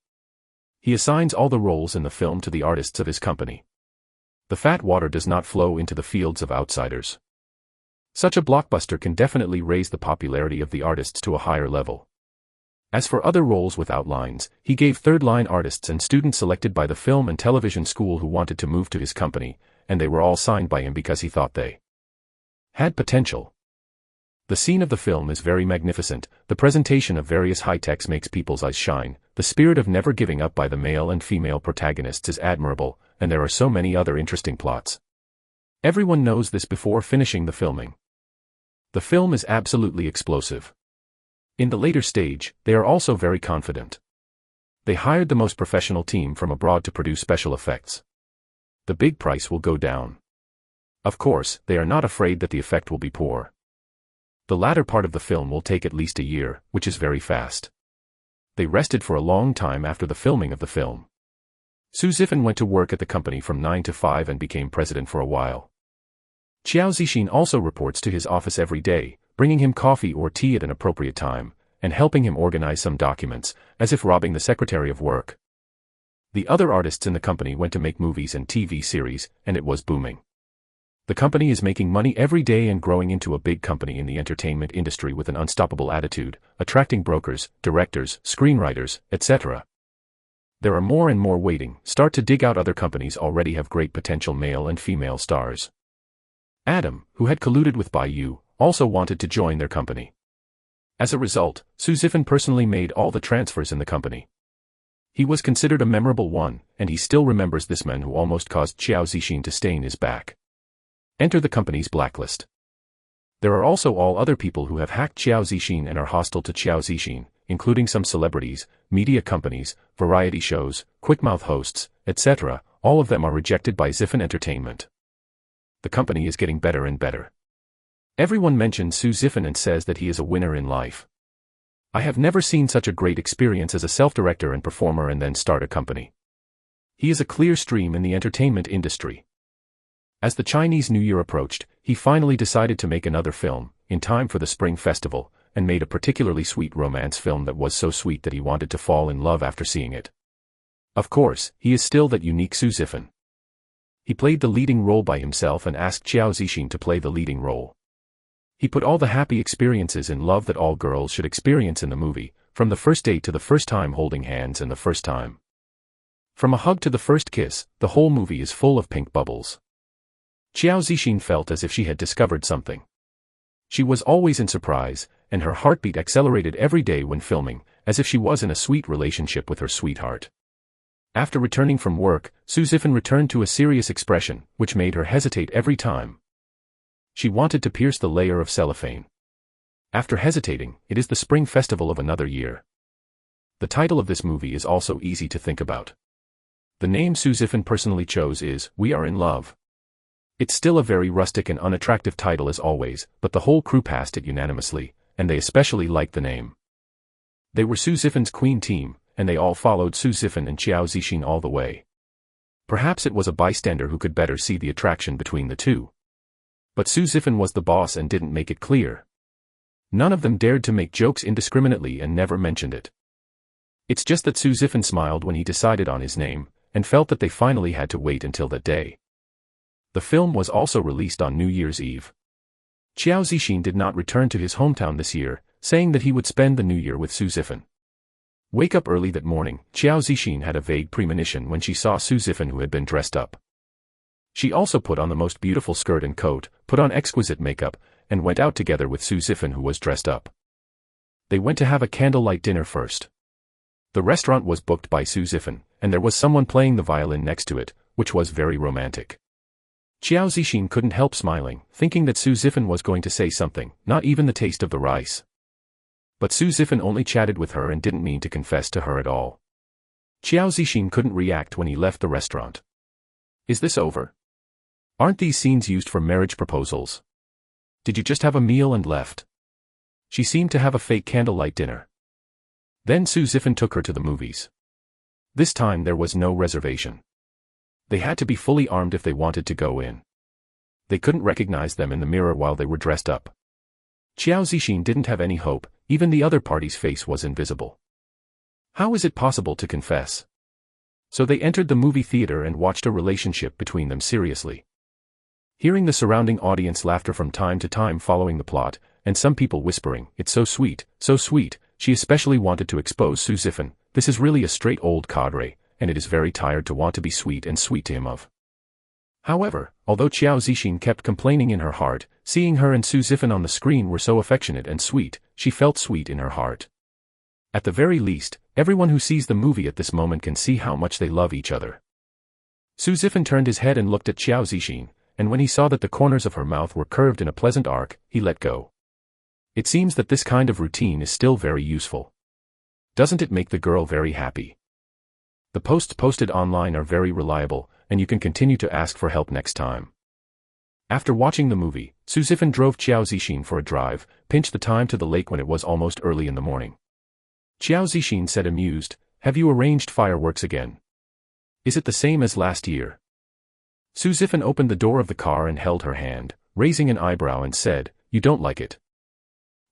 He assigns all the roles in the film to the artists of his company. The fat water does not flow into the fields of outsiders. Such a blockbuster can definitely raise the popularity of the artists to a higher level. As for other roles without lines, he gave third-line artists and students selected by the film and television school who wanted to move to his company, and they were all signed by him because he thought they had potential. The scene of the film is very magnificent, the presentation of various high-techs makes people's eyes shine, the spirit of never giving up by the male and female protagonists is admirable, and there are so many other interesting plots. Everyone knows this before finishing the filming. The film is absolutely explosive. In the later stage, they are also very confident. They hired the most professional team from abroad to produce special effects. The big price will go down. Of course, they are not afraid that the effect will be poor. The latter part of the film will take at least a year, which is very fast. They rested for a long time after the filming of the film. Su Zifan went to work at the company from 9 to 5 and became president for a while. Qiao Zixin also reports to his office every day, bringing him coffee or tea at an appropriate time, and helping him organize some documents, as if robbing the secretary of work. The other artists in the company went to make movies and TV series, and it was booming. The company is making money every day and growing into a big company in the entertainment industry with an unstoppable attitude, attracting brokers, directors, screenwriters, etc. There are more and more waiting. Start to dig out other companies already have great potential male and female stars. Adam, who had colluded with Bai, also wanted to join their company. As a result, Su Zifan personally made all the transfers in the company. He was considered a memorable one, and he still remembers this man who almost caused Qiao Zixin to stain his back. Enter the company's blacklist. There are also all other people who have hacked Qiao Zixin and are hostile to Qiao Zixin, including some celebrities, media companies, variety shows, quickmouth hosts, etc. All of them are rejected by Zifan Entertainment. the company is getting better and better. Everyone mentions Su Zifan and says that he is a winner in life. I have never seen such a great experience as a self-director and performer and then start a company. He is a clear stream in the entertainment industry. As the Chinese New Year approached, he finally decided to make another film, in time for the Spring Festival, and made a particularly sweet romance film that was so sweet that he wanted to fall in love after seeing it. Of course, he is still that unique Su Zifan. He played the leading role by himself and asked Qiao Zixin to play the leading role. He put all the happy experiences in love that all girls should experience in the movie, from the first date to the first time holding hands and the first time. From a hug to the first kiss, the whole movie is full of pink bubbles. Qiao Zixin felt as if she had discovered something. She was always in surprise, and her heartbeat accelerated every day when filming, as if she was in a sweet relationship with her sweetheart. After returning from work, Su Zifan returned to a serious expression, which made her hesitate every time. She wanted to pierce the layer of cellophane. After hesitating, it is the Spring Festival of another year. The title of this movie is also easy to think about. The name Su Zifan personally chose is We Are in Love. It's still a very rustic and unattractive title as always, but the whole crew passed it unanimously, and they especially liked the name. They were Su Zifan's queen team, and they all followed Su Zifan and Qiao Zixin all the way. Perhaps it was a bystander who could better see the attraction between the two. But Su Zifan was the boss and didn't make it clear. None of them dared to make jokes indiscriminately and never mentioned it. It's just that Su Zifan smiled when he decided on his name, and felt that they finally had to wait until that day. The film was also released on New Year's Eve. Qiao Zixin did not return to his hometown this year, saying that he would spend the New Year with Su Zifan. Wake up early that morning, Qiao Zixin had a vague premonition when she saw Su Zifan who had been dressed up. She also put on the most beautiful skirt and coat, put on exquisite makeup, and went out together with Su Zifan who was dressed up. They went to have a candlelight dinner first. The restaurant was booked by Su Zifan, and there was someone playing the violin next to it, which was very romantic. Qiao Zixin couldn't help smiling, thinking that Su Zifan was going to say something, not even the taste of the rice. But Su Zifan only chatted with her and didn't mean to confess to her at all. Qiao Zixin couldn't react when he left the restaurant. Is this over? Aren't these scenes used for marriage proposals? Did you just have a meal and left? She seemed to have a fake candlelight dinner. Then Su Zifan took her to the movies. This time there was no reservation. They had to be fully armed if they wanted to go in. They couldn't recognize them in the mirror while they were dressed up. Qiao Zixin didn't have any hope, even the other party's face was invisible. How is it possible to confess? So they entered the movie theater and watched a relationship between them seriously. Hearing the surrounding audience laughter from time to time following the plot, and some people whispering, "It's so sweet," she especially wanted to expose Su Zifan. This is really a straight old cadre, and it is very tired to want to be sweet and sweet to him of. However, although Qiao Zixin kept complaining in her heart, seeing her and Su Zifan on the screen were so affectionate and sweet, she felt sweet in her heart. At the very least, everyone who sees the movie at this moment can see how much they love each other. Su Zifan turned his head and looked at Qiao Zixin, and when he saw that the corners of her mouth were curved in a pleasant arc, he let go. It seems that this kind of routine is still very useful. Doesn't it make the girl very happy? The posts posted online are very reliable, and you can continue to ask for help next time. After watching the movie, Su Zifan drove Qiao Zixin for a drive, pinched the time to the lake when it was almost early in the morning. Qiao Zixin said amused, "Have you arranged fireworks again? Is it the same as last year?" Su Zifan opened the door of the car and held her hand, raising an eyebrow and said, "You don't like it?"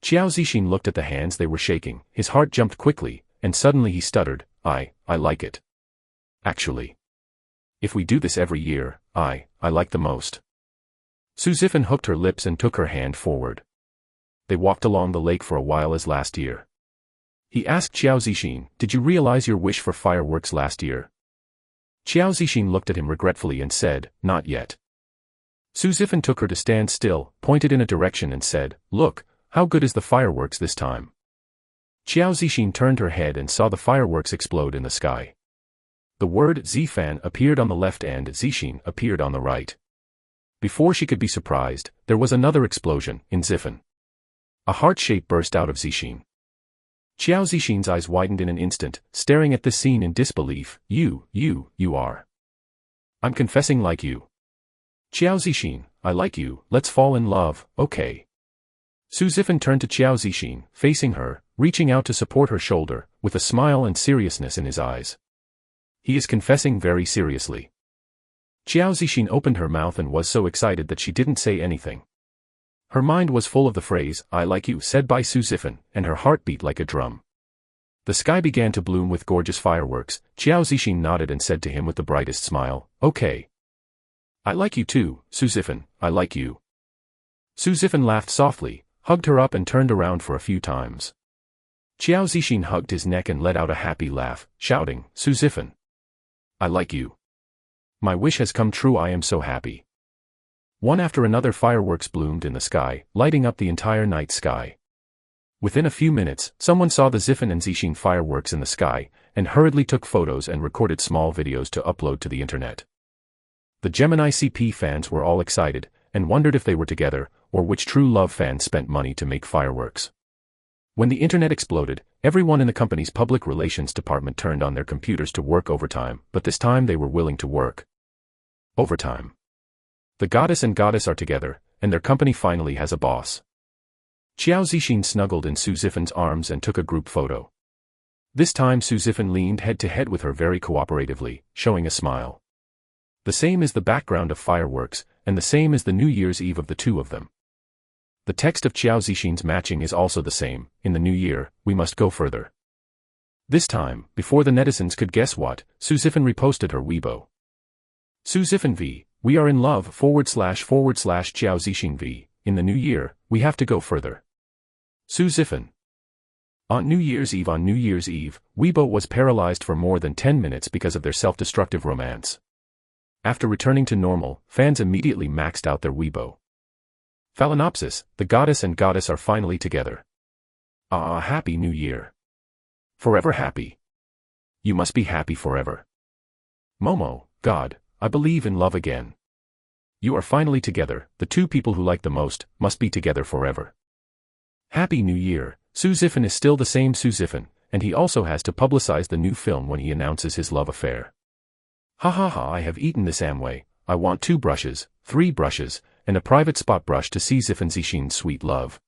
Qiao Zixin looked at the hands they were shaking, his heart jumped quickly, and suddenly he stuttered, I like it. Actually. If we do this every year, I like the most." Su Zifan hooked her lips and took her hand forward. They walked along the lake for a while as last year. He asked Qiao Zixin, "Did you realize your wish for fireworks last year?" Qiao Zixin looked at him regretfully and said, "Not yet." Su Zifan took her to stand still, pointed in a direction and said, "Look, how good is the fireworks this time?" Qiao Zixin turned her head and saw the fireworks explode in the sky. The word Zifan appeared on the left and Zixin appeared on the right. Before she could be surprised, there was another explosion, in Zifan. A heart shape burst out of Zixin. Qiao Zixin's eyes widened in an instant, staring at this scene in disbelief. You are. I'm confessing like you. Qiao Zixin, I like you, let's fall in love, okay. Su Zifan turned to Qiao Zixin, facing her, reaching out to support her shoulder, with a smile and seriousness in his eyes. He is confessing very seriously. Qiao Zixin opened her mouth and was so excited that she didn't say anything. Her mind was full of the phrase, I like you, said by Su Zifan, and her heart beat like a drum. The sky began to bloom with gorgeous fireworks. Qiao Zixin nodded and said to him with the brightest smile, okay. I like you too, Su Zifan, I like you. Su Zifan laughed softly, hugged her up and turned around for a few times. Qiao Zixin hugged his neck and let out a happy laugh, shouting, Su Zifan. I like you. My wish has come true, I am so happy. One after another fireworks bloomed in the sky, lighting up the entire night sky. Within a few minutes, someone saw the Zifan and Zixin fireworks in the sky, and hurriedly took photos and recorded small videos to upload to the internet. The Gemini CP fans were all excited, and wondered if they were together, or which true love fans spent money to make fireworks. When the internet exploded, everyone in the company's public relations department turned on their computers to work overtime, but this time they were willing to work overtime. The goddess and goddess are together, and their company finally has a boss. Qiao Zixin snuggled in Su Zifan's arms and took a group photo. This time Su Zifan leaned head to head with her very cooperatively, showing a smile. The same is the background of fireworks, and the same is the New Year's Eve of the two of them. The text of Qiao Zixin's matching is also the same, in the new year, we must go further. This time, before the netizens could guess what, Su Zifan reposted her Weibo. Su Zifan v. We are in love // Qiao Zixin v. In the new year, we have to go further. Su Zifan. On New Year's Eve, Weibo was paralyzed for more than 10 minutes because of their self-destructive romance. After returning to normal, fans immediately maxed out their Weibo. Phalaenopsis, the goddess and goddess are finally together. Ah, happy new year. Forever happy. You must be happy forever. Momo, God, I believe in love again. You are finally together, the two people who like the most, must be together forever. Happy New Year. Su Zifan is still the same Su Zifan, and he also has to publicize the new film when he announces his love affair. Ha ha ha, I have eaten this Amway, I want 2 brushes, 3 brushes, and a private spot brush to see Zifan Zixin's sweet love.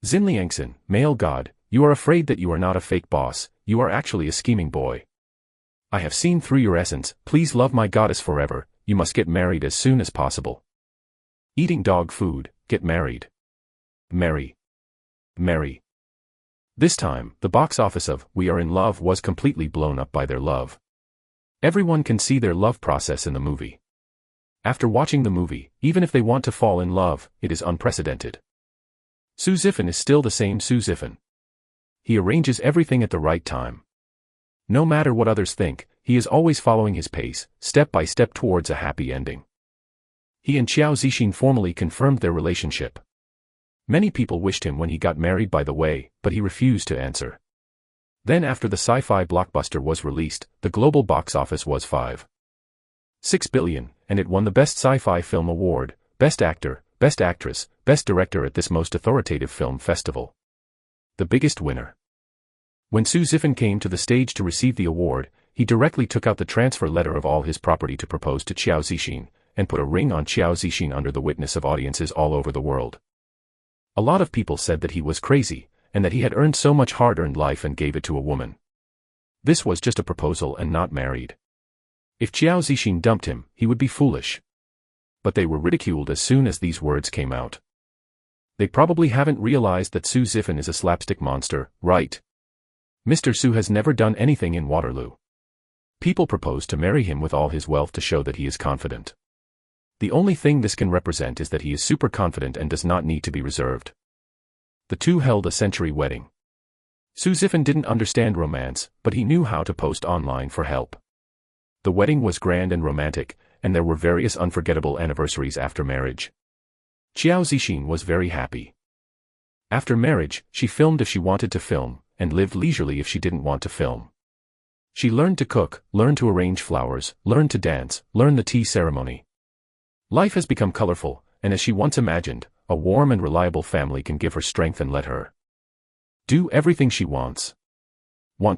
Xinliangxin, male god, you are afraid that you are not a fake boss, you are actually a scheming boy. I have seen through your essence, please love my goddess forever, you must get married as soon as possible. Eating dog food, get married. Marry. Marry. This time, the box office of We Are in Love was completely blown up by their love. Everyone can see their love process in the movie. After watching the movie, even if they want to fall in love, it is unprecedented. Su Zifan is still the same Su Zifan. He arranges everything at the right time. No matter what others think, he is always following his pace, step by step towards a happy ending. He and Qiao Zixin formally confirmed their relationship. Many people wished him when he got married, by the way, but he refused to answer. Then after the sci-fi blockbuster was released, the global box office was 5.6 billion, and it won the Best Sci-Fi Film Award, Best Actor, Best Actress, Best Director at this most authoritative film festival. The biggest winner. When Su Zifan came to the stage to receive the award, he directly took out the transfer letter of all his property to propose to Qiao Zixin, and put a ring on Qiao Zixin under the witness of audiences all over the world. A lot of people said that he was crazy, and that he had earned so much hard-earned life and gave it to a woman. This was just a proposal and not married. If Qiao Zixin dumped him, he would be foolish. But they were ridiculed as soon as these words came out. They probably haven't realized that Su Zifan is a slapstick monster, right? Mr. Su has never done anything in Waterloo. People propose to marry him with all his wealth to show that he is confident. The only thing this can represent is that he is super confident and does not need to be reserved. The two held a century wedding. Su Zifan didn't understand romance, but he knew how to post online for help. The wedding was grand and romantic, and there were various unforgettable anniversaries after marriage. Qiao Zixin was very happy. After marriage, she filmed if she wanted to film, and lived leisurely if she didn't want to film. She learned to cook, learned to arrange flowers, learned to dance, learned the tea ceremony. Life has become colorful, and as she once imagined, a warm and reliable family can give her strength and let her do everything she want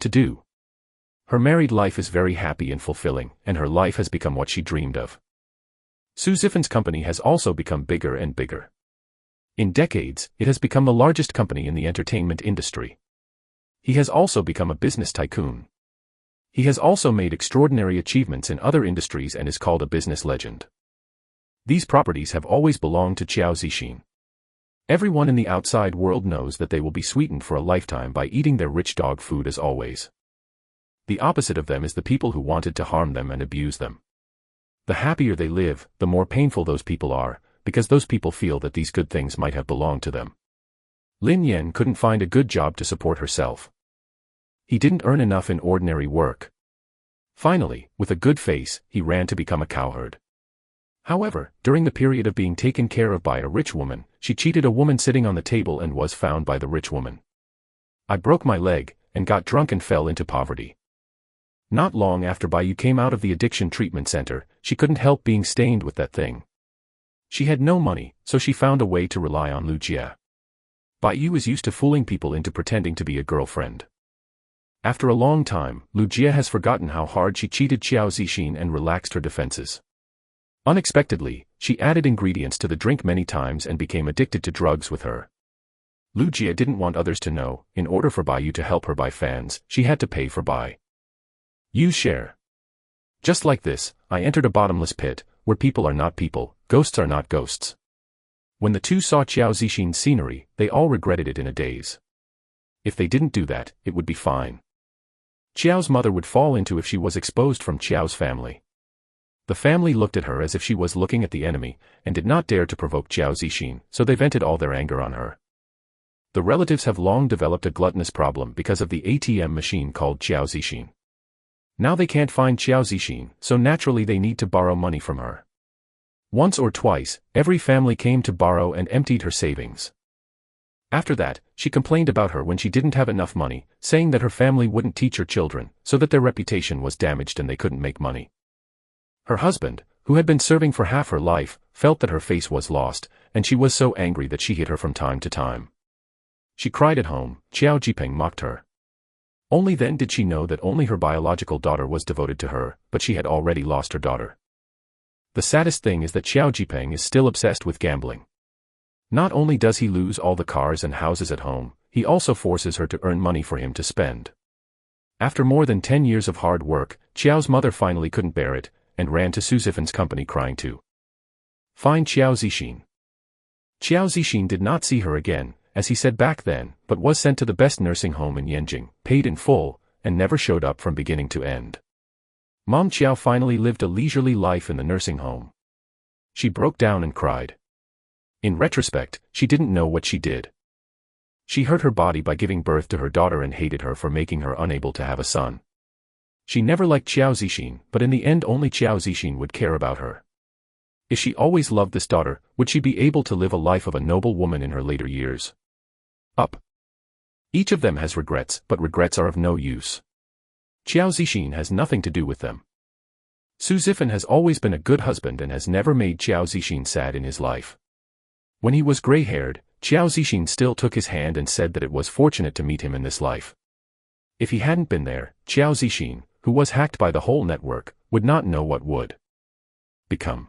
to do. Her married life is very happy and fulfilling, and her life has become what she dreamed of. Su Zifen's company has also become bigger and bigger. In decades, it has become the largest company in the entertainment industry. He has also become a business tycoon. He has also made extraordinary achievements in other industries and is called a business legend. These properties have always belonged to Qiao Zixin. Everyone in the outside world knows that they will be sweetened for a lifetime by eating their rich dog food as always. The opposite of them is the people who wanted to harm them and abuse them. The happier they live, the more painful those people are, because those people feel that these good things might have belonged to them. Lin Yan couldn't find a good job to support herself. He didn't earn enough in ordinary work. Finally, with a good face, he ran to become a cowherd. However, during the period of being taken care of by a rich woman, she cheated a woman sitting on the table and was found by the rich woman. I broke my leg, and got drunk and fell into poverty. Not long after Baiyu came out of the addiction treatment center, she couldn't help being stained with that thing. She had no money, so she found a way to rely on Lu Jie. Baiyu is used to fooling people into pretending to be a girlfriend. After a long time, Lu Jie has forgotten how hard she cheated Qiao Zixin and relaxed her defenses. Unexpectedly, she added ingredients to the drink many times and became addicted to drugs with her. Lu Jie didn't want others to know. In order for Baiyu to help her buy fans, she had to pay for Baiyu's share. Just like this, I entered a bottomless pit, where people are not people, ghosts are not ghosts. When the two saw Qiao Zixin's scenery, they all regretted it in a daze. If they didn't do that, it would be fine. Qiao's mother would fall into if she was exposed from Qiao's family. The family looked at her as if she was looking at the enemy, and did not dare to provoke Qiao Zixin, so they vented all their anger on her. The relatives have long developed a gluttonous problem because of the ATM machine called Qiao Zixin. Now they can't find Qiao Zixin, so naturally they need to borrow money from her. Once or twice, every family came to borrow and emptied her savings. After that, she complained about her when she didn't have enough money, saying that her family wouldn't teach her children, so that their reputation was damaged and they couldn't make money. Her husband, who had been serving for half her life, felt that her face was lost, and she was so angry that she hit her from time to time. She cried at home. Qiao Jipeng mocked her. Only then did she know that only her biological daughter was devoted to her, but she had already lost her daughter. The saddest thing is that Qiao Jipeng is still obsessed with gambling. Not only does he lose all the cars and houses at home, he also forces her to earn money for him to spend. After more than 10 years of hard work, Qiao's mother finally couldn't bear it, and ran to Su Zifen's company crying to find Qiao Zixin. Qiao Zixin did not see her again, as he said back then, but was sent to the best nursing home in Yanjing, paid in full, and never showed up from beginning to end. Mom Qiao finally lived a leisurely life in the nursing home. She broke down and cried. In retrospect, she didn't know what she did. She hurt her body by giving birth to her daughter and hated her for making her unable to have a son. She never liked Qiao Zixin, but in the end only Qiao Zixin would care about her. If she always loved this daughter, would she be able to live a life of a noble woman in her later years? Each of them has regrets, but regrets are of no use. Qiao Zixin has nothing to do with them. Su Zifen has always been a good husband and has never made Qiao Zixin sad in his life. When he was gray-haired, Qiao Zixin still took his hand and said that it was fortunate to meet him in this life. If he hadn't been there, Qiao Zixin, who was hacked by the whole network, would not know what would become.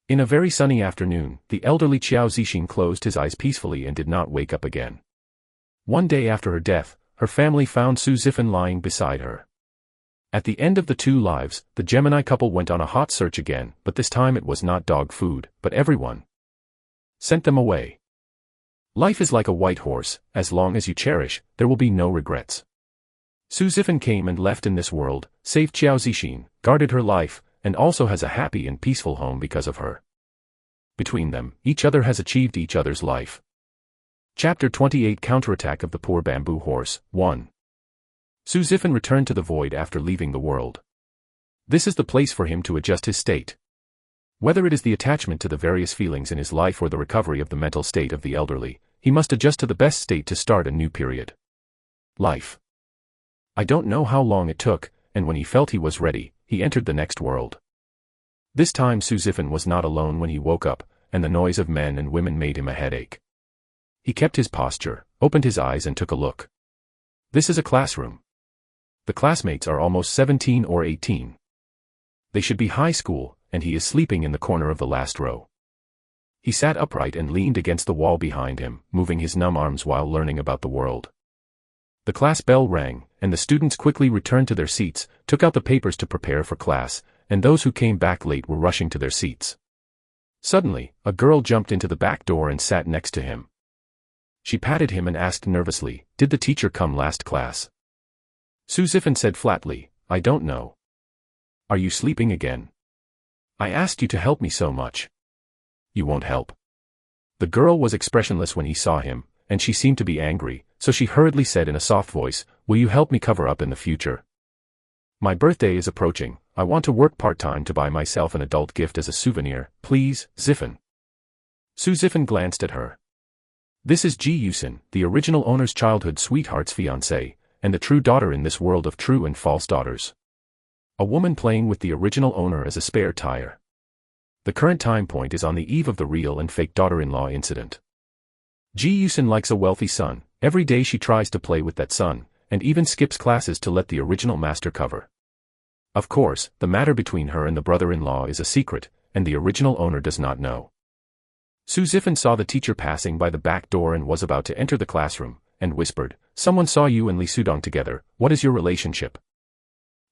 In a very sunny afternoon, the elderly Qiao Zixin closed his eyes peacefully and did not wake up again. One day after her death, her family found Su Zifen lying beside her. At the end of the 2 lives, the Gemini couple went on a hot search again, but this time it was not dog food, but everyone sent them away. Life is like a white horse, as long as you cherish, there will be no regrets. Su Zifen came and left in this world, saved Qiao Zixin, guarded her life, and also has a happy and peaceful home because of her. Between them, each other has achieved each other's life. Chapter 28 Counterattack of the Poor Bamboo Horse, 1. Su Zifen returned to the void after leaving the world. This is the place for him to adjust his state. Whether it is the attachment to the various feelings in his life or the recovery of the mental state of the elderly, he must adjust to the best state to start a new period. Life. I don't know how long it took, and when he felt he was ready, he entered the next world. This time Su Zifen was not alone when he woke up, and the noise of men and women made him a headache. He kept his posture, opened his eyes and took a look. This is a classroom. The classmates are almost 17 or 18. They should be high school, and he is sleeping in the corner of the last row. He sat upright and leaned against the wall behind him, moving his numb arms while learning about the world. The class bell rang, and the students quickly returned to their seats, took out the papers to prepare for class, and those who came back late were rushing to their seats. Suddenly, a girl jumped into the back door and sat next to him. She patted him and asked nervously, "Did the teacher come last class?" Suzifan said flatly, "I don't know." "Are you sleeping again? I asked you to help me so much. You won't help." The girl was expressionless when he saw him, and she seemed to be angry, so she hurriedly said in a soft voice, "Will you help me cover up in the future? My birthday is approaching. I want to work part-time to buy myself an adult gift as a souvenir, please, Zifan." Suzifan glanced at her. This is Ji Yusin, the original owner's childhood sweetheart's fiancée, and the true daughter in this world of true and false daughters. A woman playing with the original owner as a spare tire. The current time point is on the eve of the real and fake daughter-in-law incident. Ji Yusin likes a wealthy son. Every day she tries to play with that son, and even skips classes to let the original master cover. Of course, the matter between her and the brother-in-law is a secret, and the original owner does not know. Suzifan saw the teacher passing by the back door and was about to enter the classroom, and whispered, "Someone saw you and Lee Sudong together. What is your relationship?"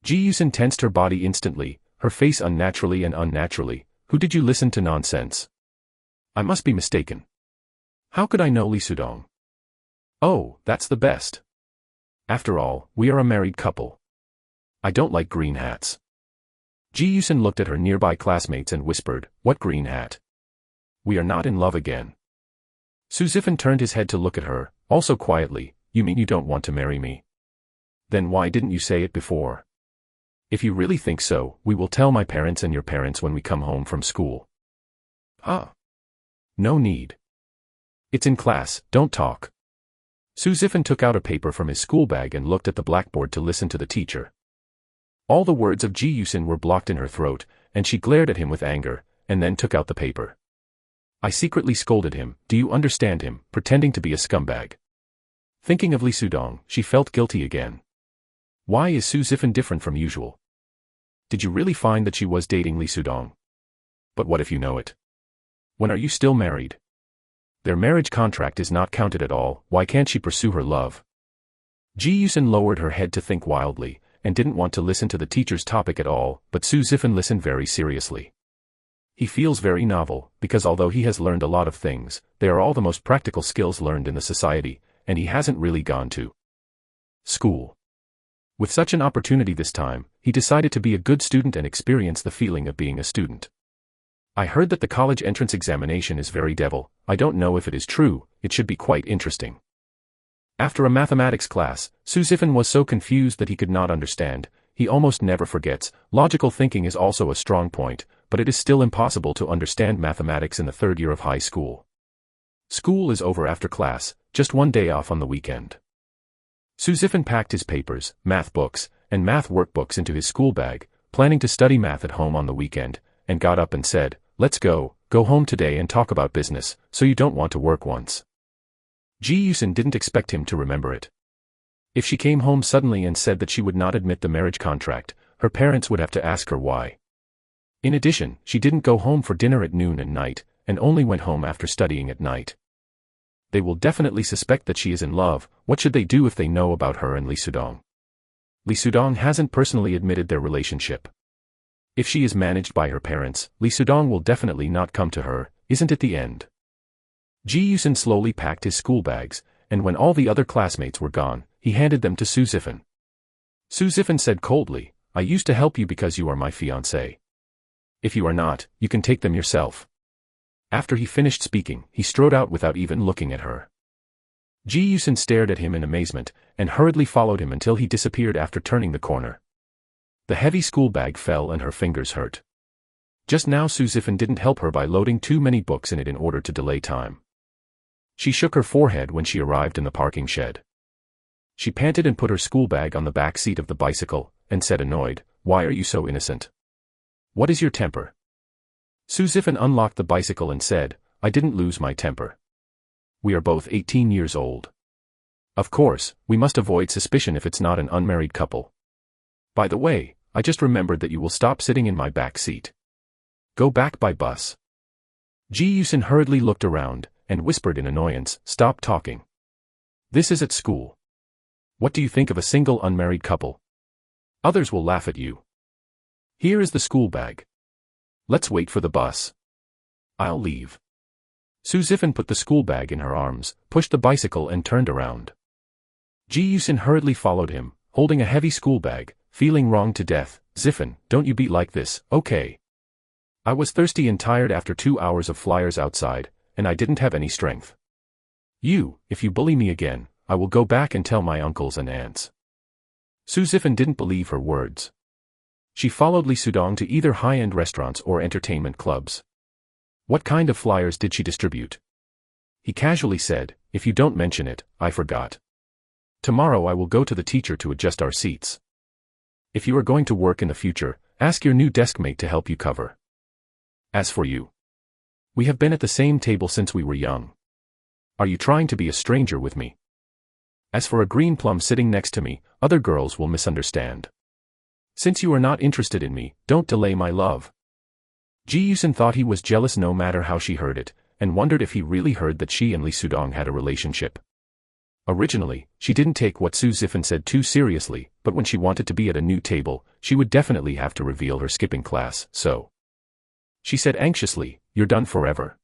Ji Yusin tensed her body instantly, her face unnaturally and unnaturally. "Who did you listen to nonsense? I must be mistaken. How could I know Lee Sudong? Oh, that's the best. After all, we are a married couple. I don't like green hats." Ji Yusin looked at her nearby classmates and whispered, "What green hat? We are not in love again." Suzifan turned his head to look at her, also quietly, "You mean you don't want to marry me? Then why didn't you say it before? If you really think so, we will tell my parents and your parents when we come home from school." "Ah. No need. It's in class, don't talk." Suzifan took out a paper from his school bag and looked at the blackboard to listen to the teacher. All the words of Ji Yusin were blocked in her throat, and she glared at him with anger, and then took out the paper. "I secretly scolded him, do you understand him, pretending to be a scumbag." Thinking of Lee Sudong, she felt guilty again. Why is Suzifan different from usual? Did you really find that she was dating Lee Sudong? But what if you know it? When are you still married? Their marriage contract is not counted at all, why can't she pursue her love? Ji Yusin lowered her head to think wildly, and didn't want to listen to the teacher's topic at all, but Suzifan listened very seriously. He feels very novel, because although he has learned a lot of things, they are all the most practical skills learned in the society, and he hasn't really gone to school. With such an opportunity this time, he decided to be a good student and experience the feeling of being a student. "I heard that the college entrance examination is very devil. I don't know if it is true, it should be quite interesting." After a mathematics class, Suzifan was so confused that he could not understand. He almost never forgets. Logical thinking is also a strong point, but it is still impossible to understand mathematics in the third year of high school. School is over after class, just one day off on the weekend. Suzifan packed his papers, math books, and math workbooks into his school bag, planning to study math at home on the weekend, and got up and said, "Let's go home today and talk about business, so you don't want to work once." Ji Yusin didn't expect him to remember it. If she came home suddenly and said that she would not admit the marriage contract, her parents would have to ask her why. In addition, she didn't go home for dinner at noon and night, and only went home after studying at night. They will definitely suspect that she is in love. What should they do if they know about her and Lee Sudong? Lee Sudong hasn't personally admitted their relationship. If she is managed by her parents, Lee Sudong will definitely not come to her, isn't it the end? Ji Yusin slowly packed his school bags, and when all the other classmates were gone, he handed them to Suzifan. Suzifan said coldly, "I used to help you because you are my fiancé. If you are not, you can take them yourself." After he finished speaking, he strode out without even looking at her. Ji Yusin stared at him in amazement, and hurriedly followed him until he disappeared after turning the corner. The heavy school bag fell and her fingers hurt. Just now Suzifan didn't help her by loading too many books in it in order to delay time. She shook her forehead when she arrived in the parking shed. She panted and put her school bag on the back seat of the bicycle, and said annoyed, "Why are you so innocent? What is your temper?" Suzifan unlocked the bicycle and said, "I didn't lose my temper. We are both 18 years old. Of course, we must avoid suspicion if it's not an unmarried couple. By the way, I just remembered that you will stop sitting in my back seat." Go back by bus. Ji Yusin hurriedly looked around, and whispered in annoyance, stop talking. This is at school. What do you think of a single unmarried couple? Others will laugh at you. Here is the school bag. Let's wait for the bus. I'll leave. Su Zifan put the school bag in her arms, pushed the bicycle and turned around. Ji Yusin hurriedly followed him, holding a heavy school bag, feeling wronged to death. Zifan, don't you be like this, okay? I was thirsty and tired after 2 hours of flyers outside, and I didn't have any strength. If you bully me again, I will go back and tell my uncles and aunts. Su Zifan didn't believe her words. She followed Li Sudong to either high-end restaurants or entertainment clubs. What kind of flyers did she distribute? He casually said, if you don't mention it, I forgot. Tomorrow I will go to the teacher to adjust our seats. If you are going to work in the future, ask your new deskmate to help you cover. As for you, we have been at the same table since we were young. Are you trying to be a stranger with me? As for a green plum sitting next to me, other girls will misunderstand. Since you are not interested in me, don't delay my love. Ji Yusin thought he was jealous no matter how she heard it, and wondered if he really heard that she and Li Sudong had a relationship. Originally, she didn't take what Su Zifan said too seriously, but when she wanted to be at a new table, she would definitely have to reveal her skipping class, so. She said anxiously, you're done forever.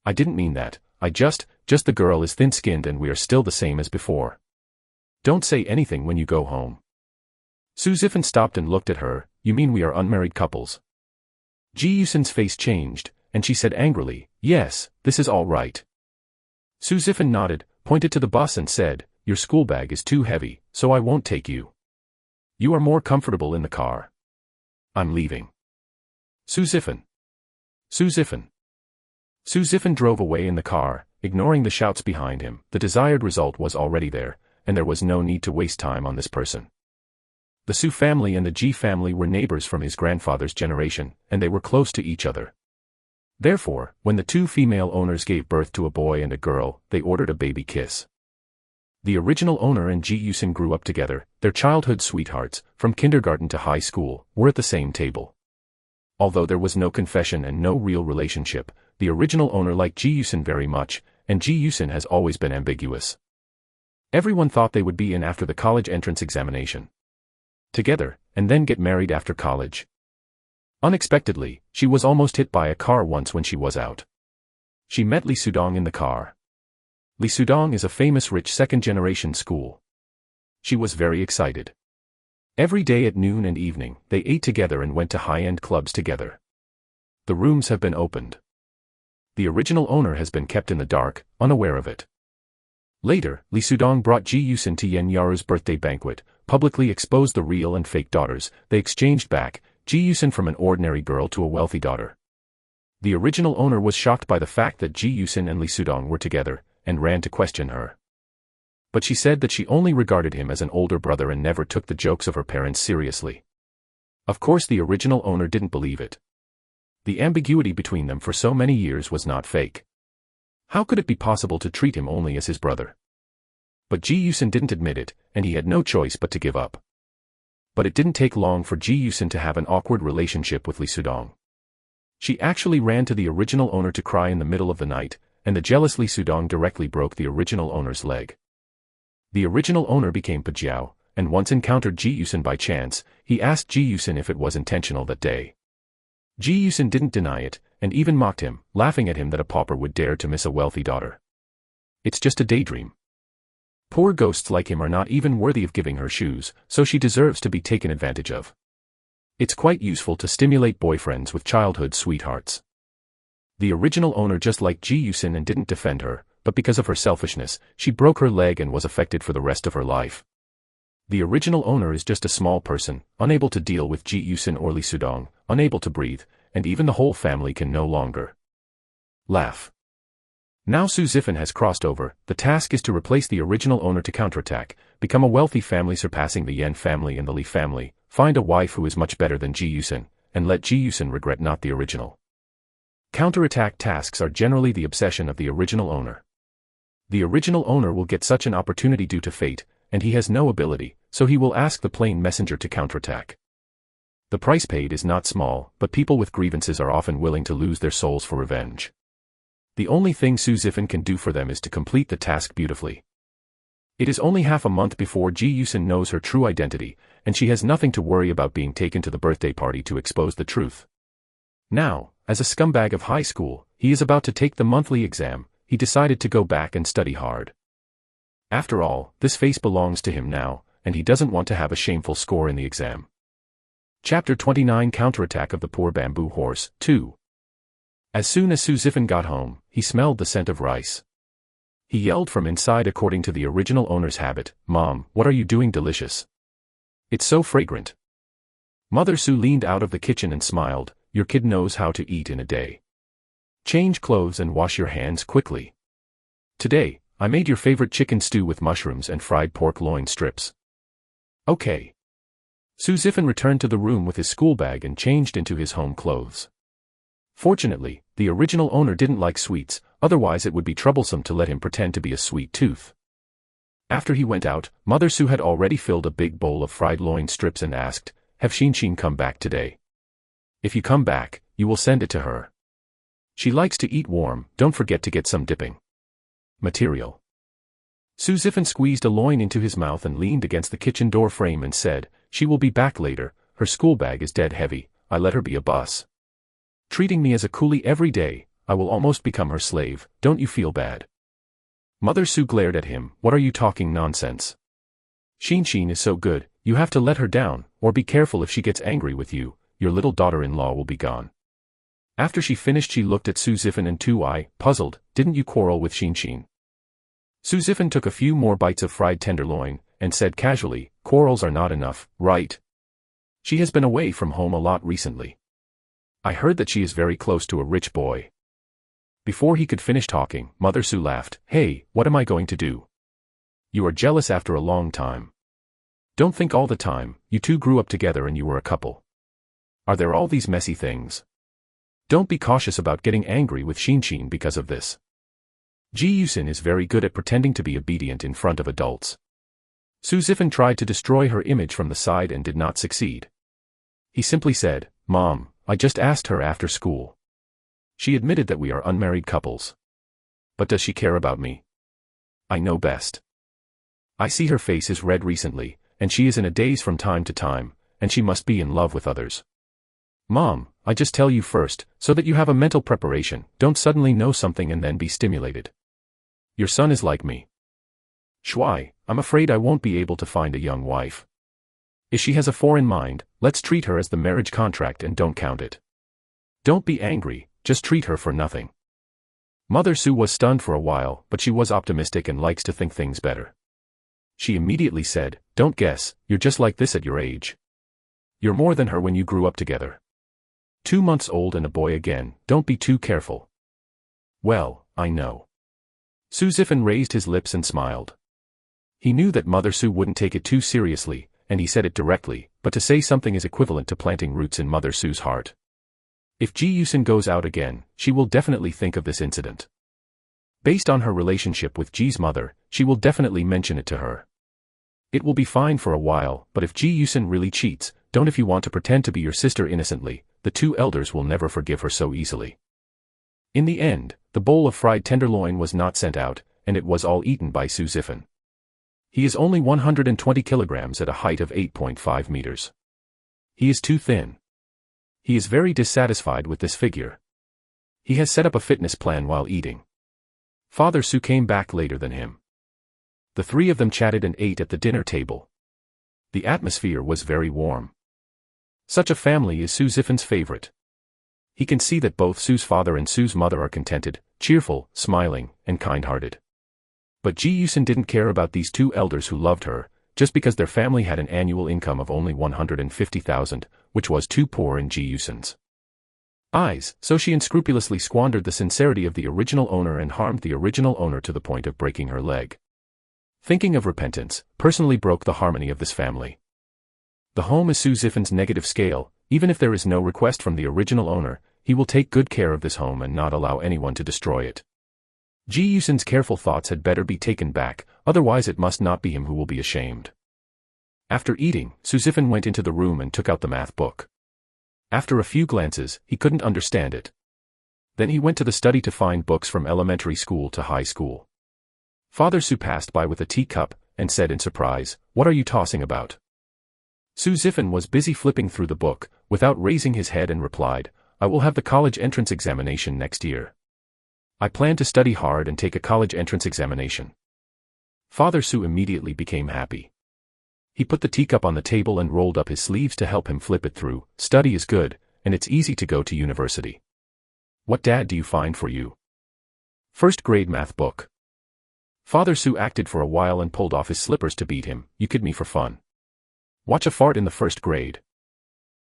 I didn't mean that, just the girl is thin-skinned and we are still the same as before. Don't say anything when you go home. Su Zifan stopped and looked at her, you mean we are unmarried couples? Ji Yusin's face changed, and she said angrily, yes, this is all right. Su Zifan nodded, pointed to the bus and said, your school bag is too heavy, so I won't take you. You are more comfortable in the car. I'm leaving. Su Zifan. Su Zifan. Su Zifan drove away in the car, ignoring the shouts behind him. The desired result was already there, and there was no need to waste time on this person. The Su family and the Ji family were neighbors from his grandfather's generation, and they were close to each other. Therefore, when the two female owners gave birth to a boy and a girl, they ordered a baby kiss. The original owner and Ji Yusin grew up together, their childhood sweethearts, from kindergarten to high school, were at the same table. Although there was no confession and no real relationship, the original owner liked Ji Yusin very much, and Ji Yusin has always been ambiguous. Everyone thought they would be in after the college entrance examination. Together, and then get married after college. Unexpectedly, she was almost hit by a car once when she was out. She met Li Sudong in the car. Li Sudong is a famous rich second-generation school. She was very excited. Every day at noon and evening, they ate together and went to high-end clubs together. The rooms have been opened. The original owner has been kept in the dark, unaware of it. Later, Li Sudong brought Ji Yusin to Yen Yaru's birthday banquet, publicly exposed the real and fake daughters. They exchanged back, Ji Yusin from an ordinary girl to a wealthy daughter. The original owner was shocked by the fact that Ji Yusin and Li Sudong were together, and ran to question her. But she said that she only regarded him as an older brother and never took the jokes of her parents seriously. Of course the original owner didn't believe it. The ambiguity between them for so many years was not fake. How could it be possible to treat him only as his brother? But Ji Yusin didn't admit it, and he had no choice but to give up. But it didn't take long for Ji Yusin to have an awkward relationship with Li Sudong. She actually ran to the original owner to cry in the middle of the night, and the jealous Li Sudong directly broke the original owner's leg. The original owner became Pajiao, and once encountered Ji Yusin by chance. He asked Ji Yusin if it was intentional that day. Ji Yusin didn't deny it, and even mocked him, laughing at him that a pauper would dare to miss a wealthy daughter. It's just a daydream. Poor ghosts like him are not even worthy of giving her shoes, so she deserves to be taken advantage of. It's quite useful to stimulate boyfriends with childhood sweethearts. The original owner just liked Ji Yusin and didn't defend her, but because of her selfishness, she broke her leg and was affected for the rest of her life. The original owner is just a small person, unable to deal with Ji Yusin or Li Sudong, unable to breathe, and even the whole family can no longer laugh. Now Su Zifan has crossed over. The task is to replace the original owner to counterattack, become a wealthy family surpassing the Yen family and the Li family, find a wife who is much better than Ji Yusin, and let Ji Yusin regret not the original. Counterattack tasks are generally the obsession of the original owner. The original owner will get such an opportunity due to fate, and he has no ability, so he will ask the plain messenger to counterattack. The price paid is not small, but people with grievances are often willing to lose their souls for revenge. The only thing Su Zifan can do for them is to complete the task beautifully. It is only half a month before Ji Yusin knows her true identity, and she has nothing to worry about being taken to the birthday party to expose the truth. Now, as a scumbag of high school, he is about to take the monthly exam. He decided to go back and study hard. After all, this face belongs to him now, and he doesn't want to have a shameful score in the exam. Chapter 29 Counterattack of the Poor Bamboo Horse, 2. As soon as Su Zifan got home, he smelled the scent of rice. He yelled from inside according to the original owner's habit, "Mom, what are you doing delicious? It's so fragrant." Mother Su leaned out of the kitchen and smiled, "Your kid knows how to eat in a day. Change clothes and wash your hands quickly. Today, I made your favorite chicken stew with mushrooms and fried pork loin strips." Okay. Su Zifan returned to the room with his school bag and changed into his home clothes. Fortunately, the original owner didn't like sweets, otherwise it would be troublesome to let him pretend to be a sweet tooth. After he went out, Mother Su had already filled a big bowl of fried loin strips and asked, "Have Xin come back today? If you come back, you will send it to her. She likes to eat warm, don't forget to get some dipping material." Su Zifan squeezed a loin into his mouth and leaned against the kitchen door frame and said, "She will be back later, her school bag is dead heavy, I let her be a bus. Treating me as a coolie every day, I will almost become her slave, don't you feel bad?" Mother Su glared at him, "What are you talking nonsense? Xin is so good, you have to let her down, or be careful if she gets angry with you, your little daughter-in-law will be gone." After she finished she looked at Su Zifan and two-eye, puzzled, "Didn't you quarrel with Xin?" Su Zifan took a few more bites of fried tenderloin, and said casually, "Quarrels are not enough, right? She has been away from home a lot recently. I heard that she is very close to a rich boy." Before he could finish talking, Mother Su laughed, "Hey, what am I going to do? You are jealous after a long time. Don't think all the time, you two grew up together and you were a couple. Are there all these messy things? Don't be cautious about getting angry with Xin because of this. Ji Yusin is very good at pretending to be obedient in front of adults." Su Zifan tried to destroy her image from the side and did not succeed. He simply said, "Mom, I just asked her after school. She admitted that we are unmarried couples. But does she care about me? I know best. I see her face is red recently, and she is in a daze from time to time, and she must be in love with others. Mom, I just tell you first, so that you have a mental preparation, don't suddenly know something and then be stimulated. Your son is like me. Shuai, I'm afraid I won't be able to find a young wife. If she has a foreign mind, let's treat her as the marriage contract and don't count it. Don't be angry, just treat her for nothing." Mother Su was stunned for a while, but she was optimistic and likes to think things better. She immediately said, "Don't guess, you're just like this at your age. You're more than her when you grew up together. 2 months old and a boy again, don't be too careful." "Well, I know." Su Zifan raised his lips and smiled. He knew that Mother Su wouldn't take it too seriously, and he said it directly, but to say something is equivalent to planting roots in Mother Su's heart. If Ji Yusin goes out again, she will definitely think of this incident. Based on her relationship with Ji's mother, she will definitely mention it to her. It will be fine for a while, but if Ji Yusin really cheats, don't if you want to pretend to be your sister innocently, the two elders will never forgive her so easily. In the end, the bowl of fried tenderloin was not sent out, and it was all eaten by Su Zifan. He is only 120 kilograms at a height of 8.5 meters. He is too thin. He is very dissatisfied with this figure. He has set up a fitness plan while eating. Father Su came back later than him. The three of them chatted and ate at the dinner table. The atmosphere was very warm. Such a family is Su Zifan's favorite. He can see that both Su's father and Su's mother are contented, cheerful, smiling, and kind-hearted. But Ji Yusin didn't care about these two elders who loved her, just because their family had an annual income of only 150,000, which was too poor in Ji Yusin's eyes, so she unscrupulously squandered the sincerity of the original owner and harmed the original owner to the point of breaking her leg. Thinking of repentance, personally broke the harmony of this family. The home is Su Zifan's negative scale. Even if there is no request from the original owner, he will take good care of this home and not allow anyone to destroy it. Ji Yusin's careful thoughts had better be taken back, otherwise it must not be him who will be ashamed. After eating, Su Zifan went into the room and took out the math book. After a few glances, he couldn't understand it. Then he went to the study to find books from elementary school to high school. Father Su passed by with a teacup, and said in surprise, "What are you tossing about?" Su Zifan was busy flipping through the book, without raising his head, and replied, "I will have the college entrance examination next year. I plan to study hard and take a college entrance examination." Father Su immediately became happy. He put the teacup on the table and rolled up his sleeves to help him flip it through. "Study is good, and it's easy to go to university. What dad do you find for you?" "First grade math book." Father Su acted for a while and pulled off his slippers to beat him. "You kid me for fun. Watch a fart in the first grade."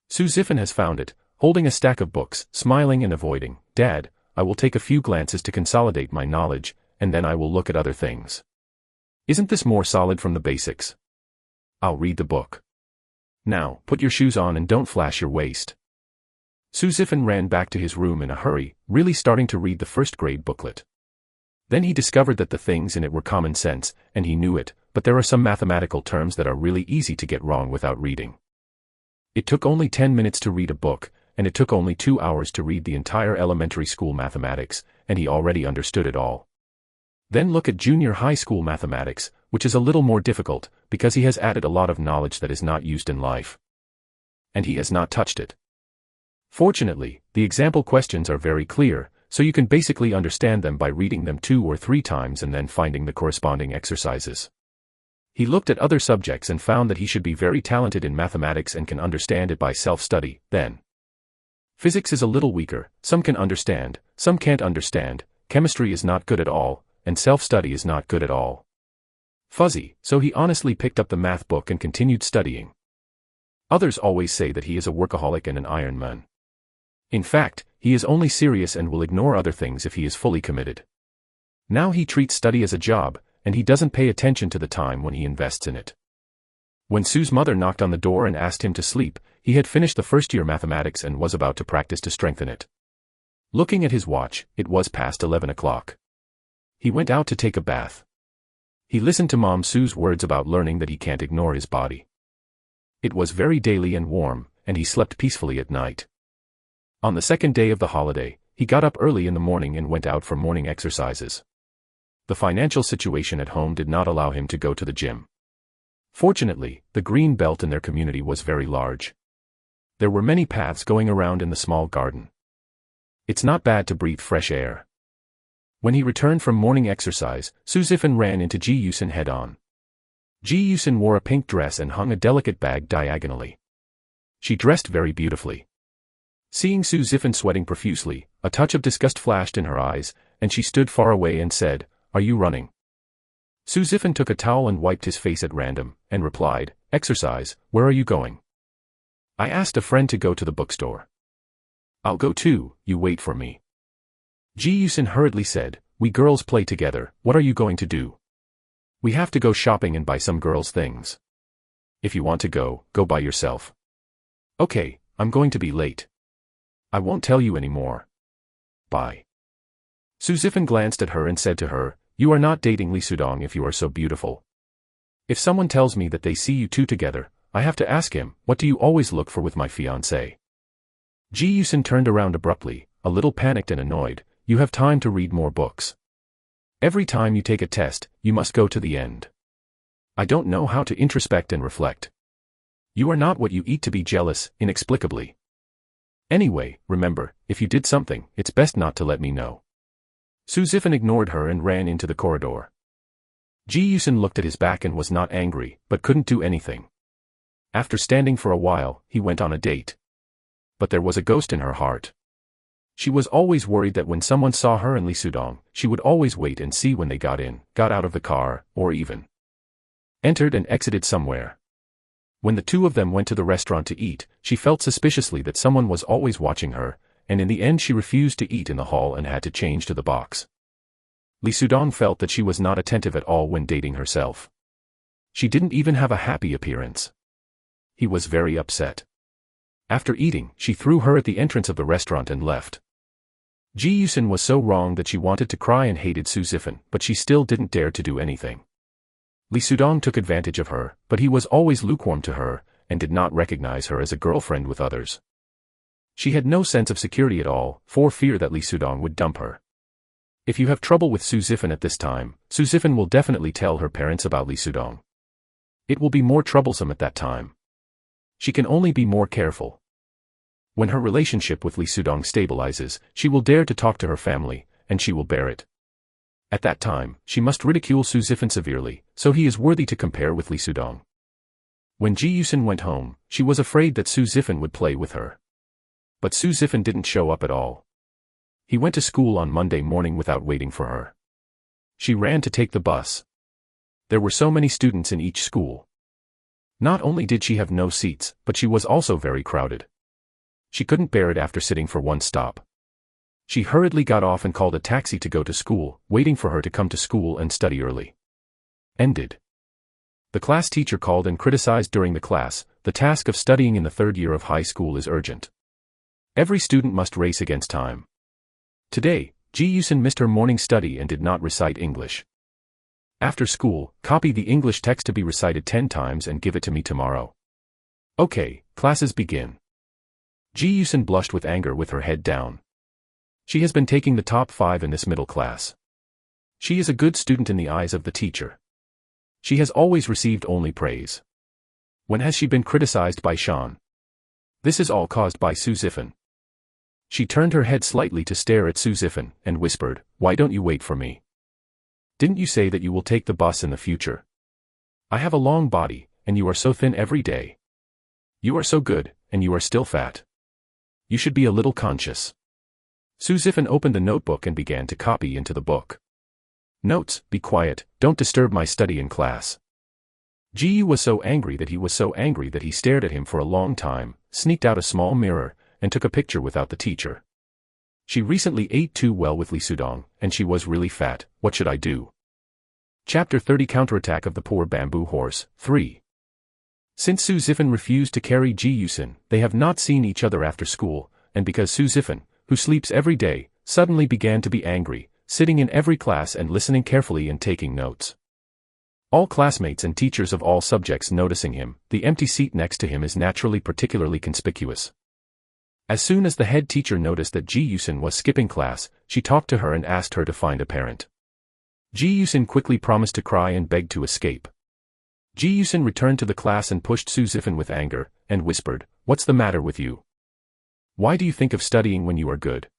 Su Zifan has found it, holding a stack of books, smiling and avoiding. "Dad, I will take a few glances to consolidate my knowledge, and then I will look at other things. Isn't this more solid from the basics? I'll read the book. Now, put your shoes on and don't flash your waist." Su Zifan ran back to his room in a hurry, really starting to read the first grade booklet. Then he discovered that the things in it were common sense, and he knew it, but there are some mathematical terms that are really easy to get wrong without reading. It took only 10 minutes to read a book, and it took only 2 hours to read the entire elementary school mathematics, and he already understood it all. Then look at junior high school mathematics, which is a little more difficult, because he has added a lot of knowledge that is not used in life. And he has not touched it. Fortunately, the example questions are very clear, so you can basically understand them by reading them 2 or 3 times and then finding the corresponding exercises. He looked at other subjects and found that he should be very talented in mathematics and can understand it by self-study. Then, physics is a little weaker, some can understand, some can't understand, chemistry is not good at all, and self-study is not good at all. Fuzzy, so he honestly picked up the math book and continued studying. Others always say that he is a workaholic and an Iron Man. In fact, he is only serious and will ignore other things if he is fully committed. Now he treats study as a job, and he doesn't pay attention to the time when he invests in it. When Su's mother knocked on the door and asked him to sleep, he had finished the first-year mathematics and was about to practice to strengthen it. Looking at his watch, it was past 11 o'clock. He went out to take a bath. He listened to Mom Su's words about learning that he can't ignore his body. It was very daily and warm, and he slept peacefully at night. On the second day of the holiday, he got up early in the morning and went out for morning exercises. The financial situation at home did not allow him to go to the gym. Fortunately, the green belt in their community was very large. There were many paths going around in the small garden. It's not bad to breathe fresh air. When he returned from morning exercise, Su Zifan ran into Ji Yusin head-on. Ji Yusin wore a pink dress and hung a delicate bag diagonally. She dressed very beautifully. Seeing Su Zifan sweating profusely, a touch of disgust flashed in her eyes, and she stood far away and said, "Are you running?" Su Zifan took a towel and wiped his face at random, and replied, "Exercise, where are you going?" "I asked a friend to go to the bookstore." "I'll go too, you wait for me." Ji Yusin hurriedly said, "We girls play together, what are you going to do?" "We have to go shopping and buy some girls' things." "If you want to go, go by yourself." "Okay, I'm going to be late. I won't tell you anymore. Bye." Su Zifan glanced at her and said to her, "You are not dating Li Sudong if you are so beautiful. If someone tells me that they see you two together, I have to ask him, what do you always look for with my fiancé?" Ji Yusin turned around abruptly, a little panicked and annoyed. "You have time to read more books. Every time you take a test, you must go to the end. I don't know how to introspect and reflect. You are not what you eat to be jealous, inexplicably. Anyway, remember, if you did something, it's best not to let me know." Su Zifan ignored her and ran into the corridor. Ji Yusin looked at his back and was not angry, but couldn't do anything. After standing for a while, he went on a date. But there was a ghost in her heart. She was always worried that when someone saw her and Li Sudong, she would always wait and see when they got in, got out of the car, or even entered and exited somewhere. When the two of them went to the restaurant to eat, she felt suspiciously that someone was always watching her, and in the end she refused to eat in the hall and had to change to the box. Li Sudong felt that she was not attentive at all when dating herself. She didn't even have a happy appearance. He was very upset. After eating, she threw her at the entrance of the restaurant and left. Ji Yusin was so wrong that she wanted to cry and hated Su Zifan, but she still didn't dare to do anything. Li Sudong took advantage of her, but he was always lukewarm to her, and did not recognize her as a girlfriend with others. She had no sense of security at all, for fear that Li Sudong would dump her. If you have trouble with Su Zifan at this time, Su Zifan will definitely tell her parents about Li Sudong. It will be more troublesome at that time. She can only be more careful. When her relationship with Li Sudong stabilizes, she will dare to talk to her family, and she will bear it. At that time, she must ridicule Su Zifan severely, so he is worthy to compare with Li Sudong. When Ji Yusin went home, she was afraid that Su Zifan would play with her. But Su Zifan didn't show up at all. He went to school on Monday morning without waiting for her. She ran to take the bus. There were so many students in each school. Not only did she have no seats, but she was also very crowded. She couldn't bear it after sitting for one stop. She hurriedly got off and called a taxi to go to school, waiting for her to come to school and study early. Ended. The class teacher called and criticized during the class, the task of studying in the third year of high school is urgent. Every student must race against time. Today, Ji Yusin missed her morning study and did not recite English. After school, copy the English text to be recited 10 times and give it to me tomorrow. Okay, classes begin. Ji Yusin blushed with anger with her head down. She has been taking the top 5 in this middle class. She is a good student in the eyes of the teacher. She has always received only praise. When has she been criticized by Shan? This is all caused by Su Zifan. She turned her head slightly to stare at Su Zifan, and whispered, "Why don't you wait for me? Didn't you say that you will take the bus in the future? I have a long body, and you are so thin every day. You are so good, and you are still fat. You should be a little conscious." Su Zifan opened the notebook and began to copy into the book. Notes: be quiet, don't disturb my study in class. Ji Yu was so angry that he stared at him for a long time, sneaked out a small mirror, and took a picture without the teacher. She recently ate too well with Li Sudong, and she was really fat. What should I do? Chapter 30 Counterattack of the Poor Bamboo Horse, 3. Since Su Zifan refused to carry Ji Yusin, they have not seen each other after school, and because Su Zifan, who sleeps every day, suddenly began to be angry, sitting in every class and listening carefully and taking notes. All classmates and teachers of all subjects noticing him, the empty seat next to him is naturally particularly conspicuous. As soon as the head teacher noticed that Ji Yusin was skipping class, she talked to her and asked her to find a parent. Ji Yusin quickly promised to cry and begged to escape. Ji Yusin returned to the class and pushed Su Zifan with anger, and whispered, "What's the matter with you? Why do you think of studying when you are good?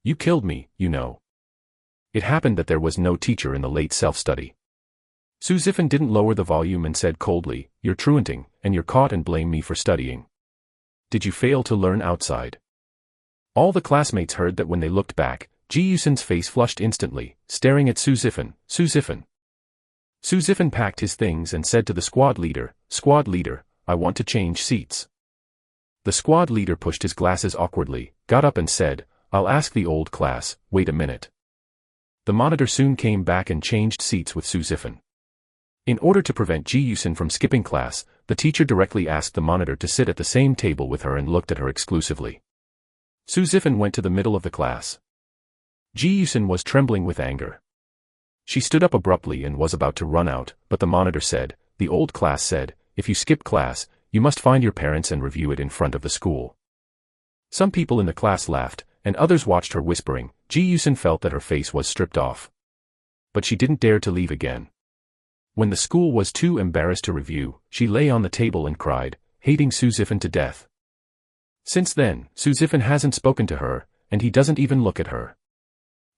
You killed me, you know." It happened that there was no teacher in the late self-study. Su Zifan didn't lower the volume and said coldly, "You're truanting, and you're caught and blame me for studying. Did you fail to learn outside?" All the classmates heard that when they looked back, Ji Yusin's face flushed instantly, staring at Su Zifan. Su Zifan packed his things and said to the squad leader, "Squad leader, I want to change seats." The squad leader pushed his glasses awkwardly, got up and said, "I'll ask the old class, wait a minute." The monitor soon came back and changed seats with Su Zifan. In order to prevent Ji Yusin from skipping class, the teacher directly asked the monitor to sit at the same table with her and looked at her exclusively. Su Zifan went to the middle of the class. Ji Yusin was trembling with anger. She stood up abruptly and was about to run out, but the monitor said, "The old class said, if you skip class, you must find your parents and review it in front of the school." Some people in the class laughed, and others watched her whispering. Ji Yusin felt that her face was stripped off. But she didn't dare to leave again. When the school was too embarrassed to review, she lay on the table and cried, hating Su Zifan to death. Since then, Su Zifan hasn't spoken to her, and he doesn't even look at her.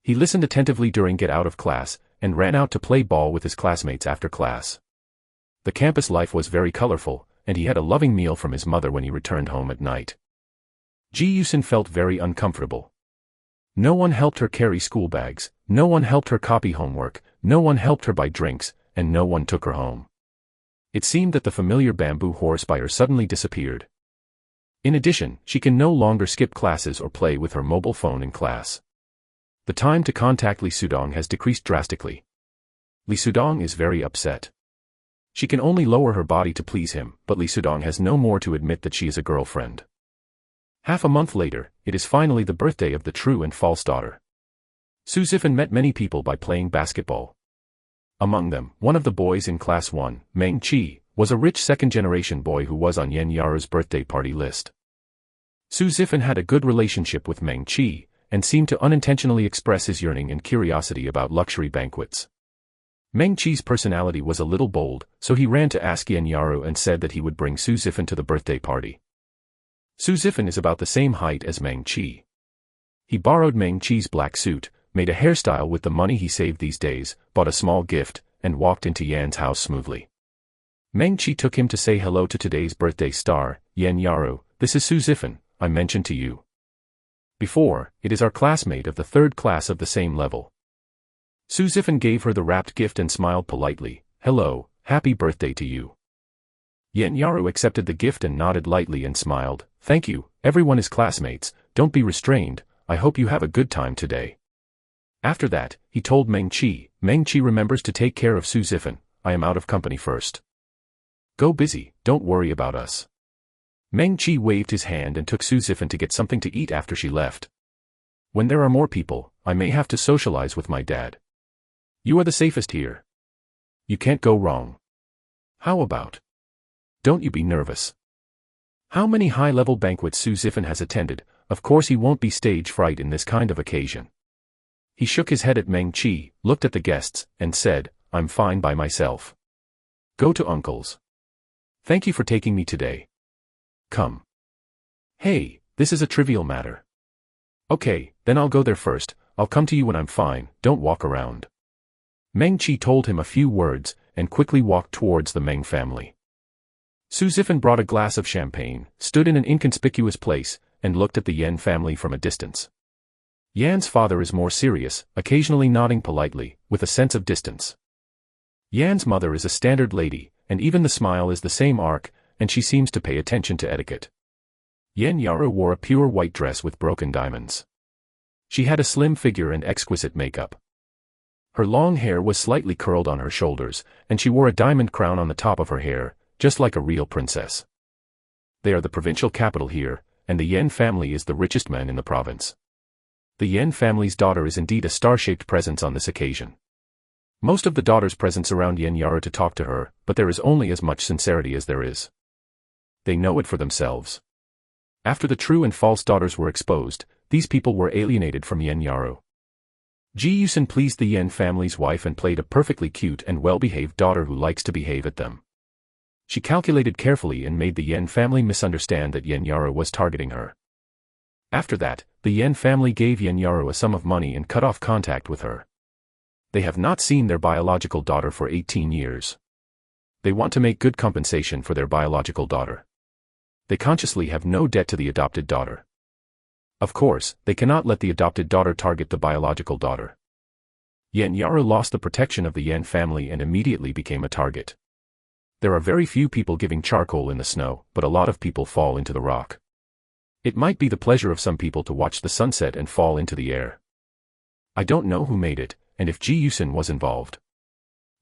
He listened attentively during get out of class, and ran out to play ball with his classmates after class. The campus life was very colorful, and he had a loving meal from his mother when he returned home at night. Ji Yusin felt very uncomfortable. No one helped her carry school bags, no one helped her copy homework, no one helped her buy drinks, and no one took her home. It seemed that the familiar bamboo horse by her suddenly disappeared. In addition, she can no longer skip classes or play with her mobile phone in class. The time to contact Li Sudong has decreased drastically. Li Sudong is very upset. She can only lower her body to please him, but Li Sudong has no more to admit that she is a girlfriend. Half a month later, it is finally the birthday of the true and false daughter. Su Zifan met many people by playing basketball. Among them, one of the boys in Class 1, Meng Chi, was a rich second-generation boy who was on Yan Yara's birthday party list. Su Zifan had a good relationship with Meng Qi, and seemed to unintentionally express his yearning and curiosity about luxury banquets. Meng Qi's personality was a little bold, so he ran to ask Yan Yaru and said that he would bring Su Zifan to the birthday party. Su Zifan is about the same height as Meng Qi. He borrowed Meng Qi's black suit, made a hairstyle with the money he saved these days, bought a small gift, and walked into Yan's house smoothly. Meng Qi took him to say hello to today's birthday star. Yan Yaru, this is Su Zifan, I mentioned to you before, it is our classmate of the 3rd class of the same level. Su Zifan gave her the wrapped gift and smiled politely. Hello, happy birthday to you. Yan Yaru accepted the gift and nodded lightly and smiled. Thank you, everyone is classmates, don't be restrained, I hope you have a good time today. After that, he told Meng Qi. Meng Qi remembers to take care of Su Zifan, I am out of company first. Go busy, don't worry about us. Meng Qi waved his hand and took Su Zifan to get something to eat after she left. When there are more people, I may have to socialize with my dad. You are the safest here. You can't go wrong. How about? Don't you be nervous. How many high-level banquets Su Zifan has attended, of course he won't be stage fright in this kind of occasion. He shook his head at Meng Qi, looked at the guests, and said, I'm fine by myself. Go to uncle's. Thank you for taking me today. Come. Hey, this is a trivial matter. Okay, then I'll go there first, I'll come to you when I'm fine, don't walk around. Meng Qi told him a few words, and quickly walked towards the Meng family. Su Zifan brought a glass of champagne, stood in an inconspicuous place, and looked at the Yan family from a distance. Yan's father is more serious, occasionally nodding politely, with a sense of distance. Yan's mother is a standard lady, and even the smile is the same arc, and she seems to pay attention to etiquette. Yan Yaru wore a pure white dress with broken diamonds. She had a slim figure and exquisite makeup. Her long hair was slightly curled on her shoulders, and she wore a diamond crown on the top of her hair, just like a real princess. They are the provincial capital here, and the Yan family is the richest man in the province. The Yan family's daughter is indeed a star-shaped presence on this occasion. Most of the daughters present surround Yan Yaru to talk to her, but there is only as much sincerity as there is. They know it for themselves. After the true and false daughters were exposed, these people were alienated from Yan Yaru. Ji Yusin pleased the Yan family's wife and played a perfectly cute and well-behaved daughter who likes to behave at them. She calculated carefully and made the Yan family misunderstand that Yan Yaru was targeting her. After that, the Yan family gave Yan Yaru a sum of money and cut off contact with her. They have not seen their biological daughter for 18 years. They want to make good compensation for their biological daughter. They consciously have no debt to the adopted daughter. Of course, they cannot let the adopted daughter target the biological daughter. Yan Yaru lost the protection of the Yan family and immediately became a target. There are very few people giving charcoal in the snow, but a lot of people fall into the rock. It might be the pleasure of some people to watch the sunset and fall into the air. I don't know who made it, and if Ji Yusin was involved.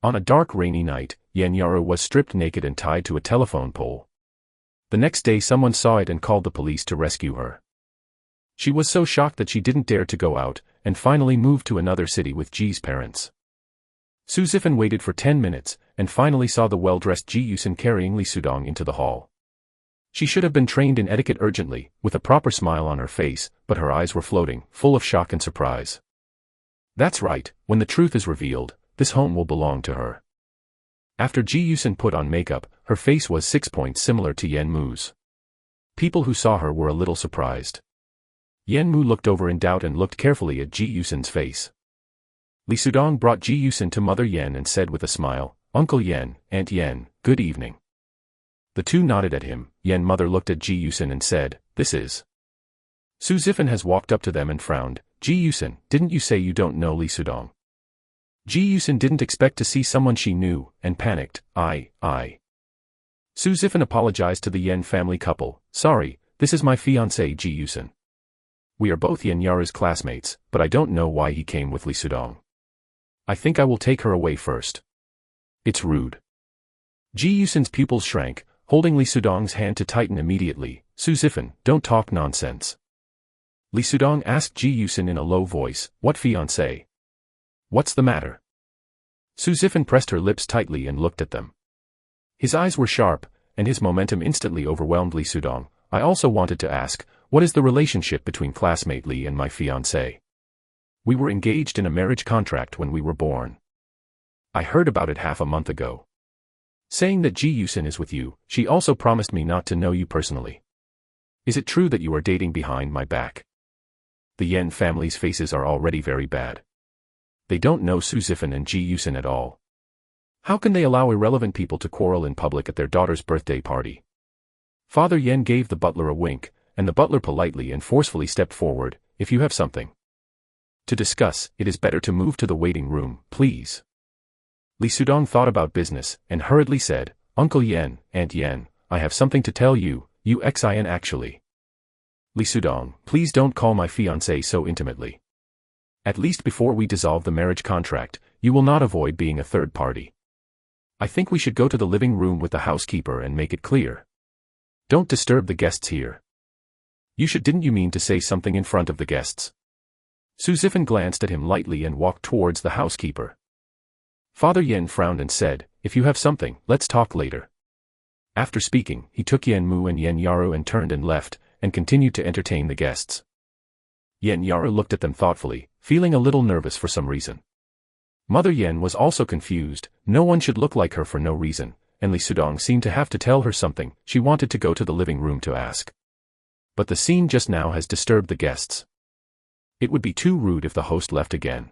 On a dark rainy night, Yan Yaru was stripped naked and tied to a telephone pole. The next day someone saw it and called the police to rescue her. She was so shocked that she didn't dare to go out, and finally moved to another city with Ji's parents. Su Zifan waited for 10 minutes, and finally saw the well-dressed Ji Yusin carrying Li Sudong into the hall. She should have been trained in etiquette urgently, with a proper smile on her face, but her eyes were floating, full of shock and surprise. That's right, when the truth is revealed, this home will belong to her. After Ji Yusin put on makeup, her face was 6 points similar to Yan Mu's. People who saw her were a little surprised. Yan Mu looked over in doubt and looked carefully at Ji Yusin's face. Li Sudong brought Ji Yusin to Mother Yan and said with a smile, Uncle Yan, Aunt Yan, good evening. The two nodded at him. Yan Mother looked at Ji Yusin and said, this is. Su Zifan has walked up to them and frowned. Ji Yusin, didn't you say you don't know Li Sudong? Ji Yusin didn't expect to see someone she knew, and panicked. I. Su Zifan apologized to the Yan family couple. Sorry, this is my fiancé Ji Yusin. We are both Yan Yaru's classmates, but I don't know why he came with Li Sudong. I think I will take her away first. It's rude. Ji Yusin's pupils shrank, holding Li Sudong's hand to tighten immediately. Su Zifan, don't talk nonsense. Li Sudong asked Ji Yusin in a low voice, what fiancé? What's the matter? Su Zifan pressed her lips tightly and looked at them. His eyes were sharp, and his momentum instantly overwhelmed Li Sudong. I also wanted to ask, what is the relationship between classmate Lee and my fiancé? We were engaged in a marriage contract when we were born. I heard about it half a month ago. Saying that Ji Yusin is with you, she also promised me not to know you personally. Is it true that you are dating behind my back? The Yen family's faces are already very bad. They don't know Su Zifan and Ji Yusin at all. How can they allow irrelevant people to quarrel in public at their daughter's birthday party? Father Yen gave the butler a wink, and the butler politely and forcefully stepped forward. If you have something to discuss, it is better to move to the waiting room, please. Li Sudong thought about business, and hurriedly said, Uncle Yen, Aunt Yen, I have something to tell you, Xin actually. Li Sudong, please don't call my fiancé so intimately. At least before we dissolve the marriage contract, you will not avoid being a third party. I think we should go to the living room with the housekeeper and make it clear. Don't disturb the guests here. Didn't you mean to say something in front of the guests? Su Zifan glanced at him lightly and walked towards the housekeeper. Father Yen frowned and said, if you have something, let's talk later. After speaking, he took Yen Mu and Yen Yaru and turned and left, and continued to entertain the guests. Yen Yaru looked at them thoughtfully, feeling a little nervous for some reason. Mother Yen was also confused. No one should look like her for no reason, and Li Sudong seemed to have to tell her something. She wanted to go to the living room to ask. But the scene just now has disturbed the guests. It would be too rude if the host left again.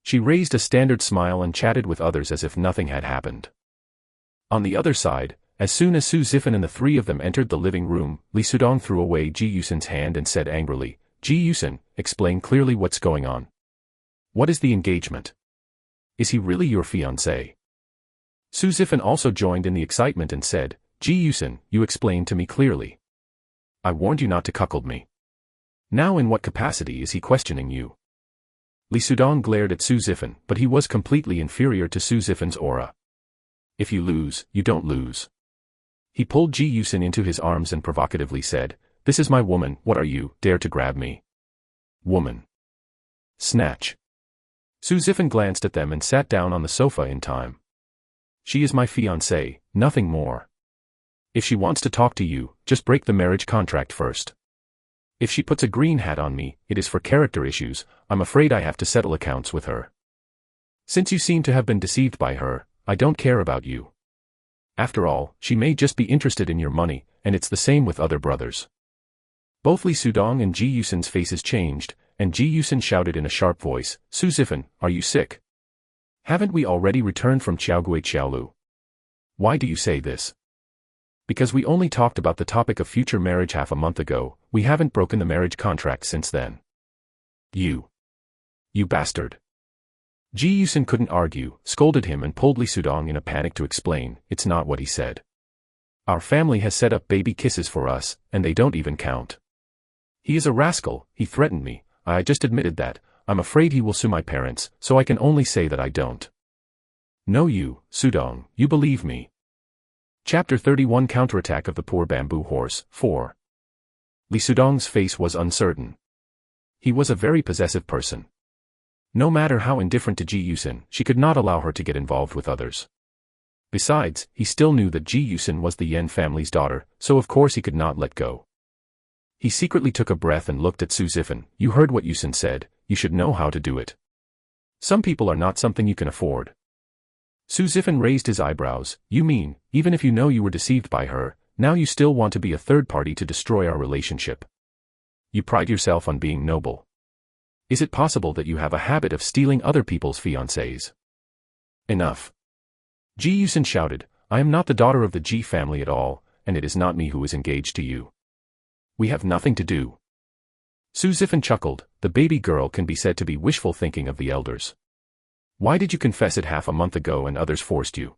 She raised a standard smile and chatted with others as if nothing had happened. On the other side, as soon as Su Zifan and the three of them entered the living room, Li Sudong threw away Ji Yusin's hand and said angrily, Ji Yusin, explain clearly what's going on. What is the engagement? Is he really your fiancé? Su Zifan also joined in the excitement and said, Ji Yusin, you explain to me clearly. I warned you not to cuckold me. Now in what capacity is he questioning you? Li Sudong glared at Su Zifan, but he was completely inferior to Su Zifan's aura. If you lose, you don't lose. He pulled Ji Yusin into his arms and provocatively said, this is my woman, what are you, dare to grab me? Woman. Snatch. Su Zifan glanced at them and sat down on the sofa in time. She is my fiancée, nothing more. If she wants to talk to you, just break the marriage contract first. If she puts a green hat on me, it is for character issues. I'm afraid I have to settle accounts with her. Since you seem to have been deceived by her, I don't care about you. After all, she may just be interested in your money, and it's the same with other brothers. Both Li Sudong and Ji Yusin's faces changed, and Ji Yusin shouted in a sharp voice, Su Zifan, are you sick? Haven't we already returned from Qiaogui Qiaolu? Why do you say this? Because we only talked about the topic of future marriage half a month ago, we haven't broken the marriage contract since then. You bastard. Ji Yusin couldn't argue, scolded him and pulled Li Sudong in a panic to explain, it's not what he said. Our family has set up baby kisses for us, and they don't even count. He is a rascal, he threatened me, I just admitted that, I'm afraid he will sue my parents, so I can only say that I don't. No you, Sudong, you believe me. Chapter 31 Counterattack of the Poor Bamboo Horse, 4. Li Sudong's face was uncertain. He was a very possessive person. No matter how indifferent to Ji Yusin, she could not allow her to get involved with others. Besides, he still knew that Ji Yusin was the Yen family's daughter, so of course he could not let go. He secretly took a breath and looked at Su Zifan. You heard what Yusin said, you should know how to do it. Some people are not something you can afford. Su Zifan raised his eyebrows, you mean, even if you know you were deceived by her, now you still want to be a third party to destroy our relationship. You pride yourself on being noble. Is it possible that you have a habit of stealing other people's fiancés? Enough. Ji Yusin shouted, I am not the daughter of the Ji family at all, and it is not me who is engaged to you. We have nothing to do. Su Zifan chuckled, the baby girl can be said to be wishful thinking of the elders. Why did you confess it half a month ago and others forced you?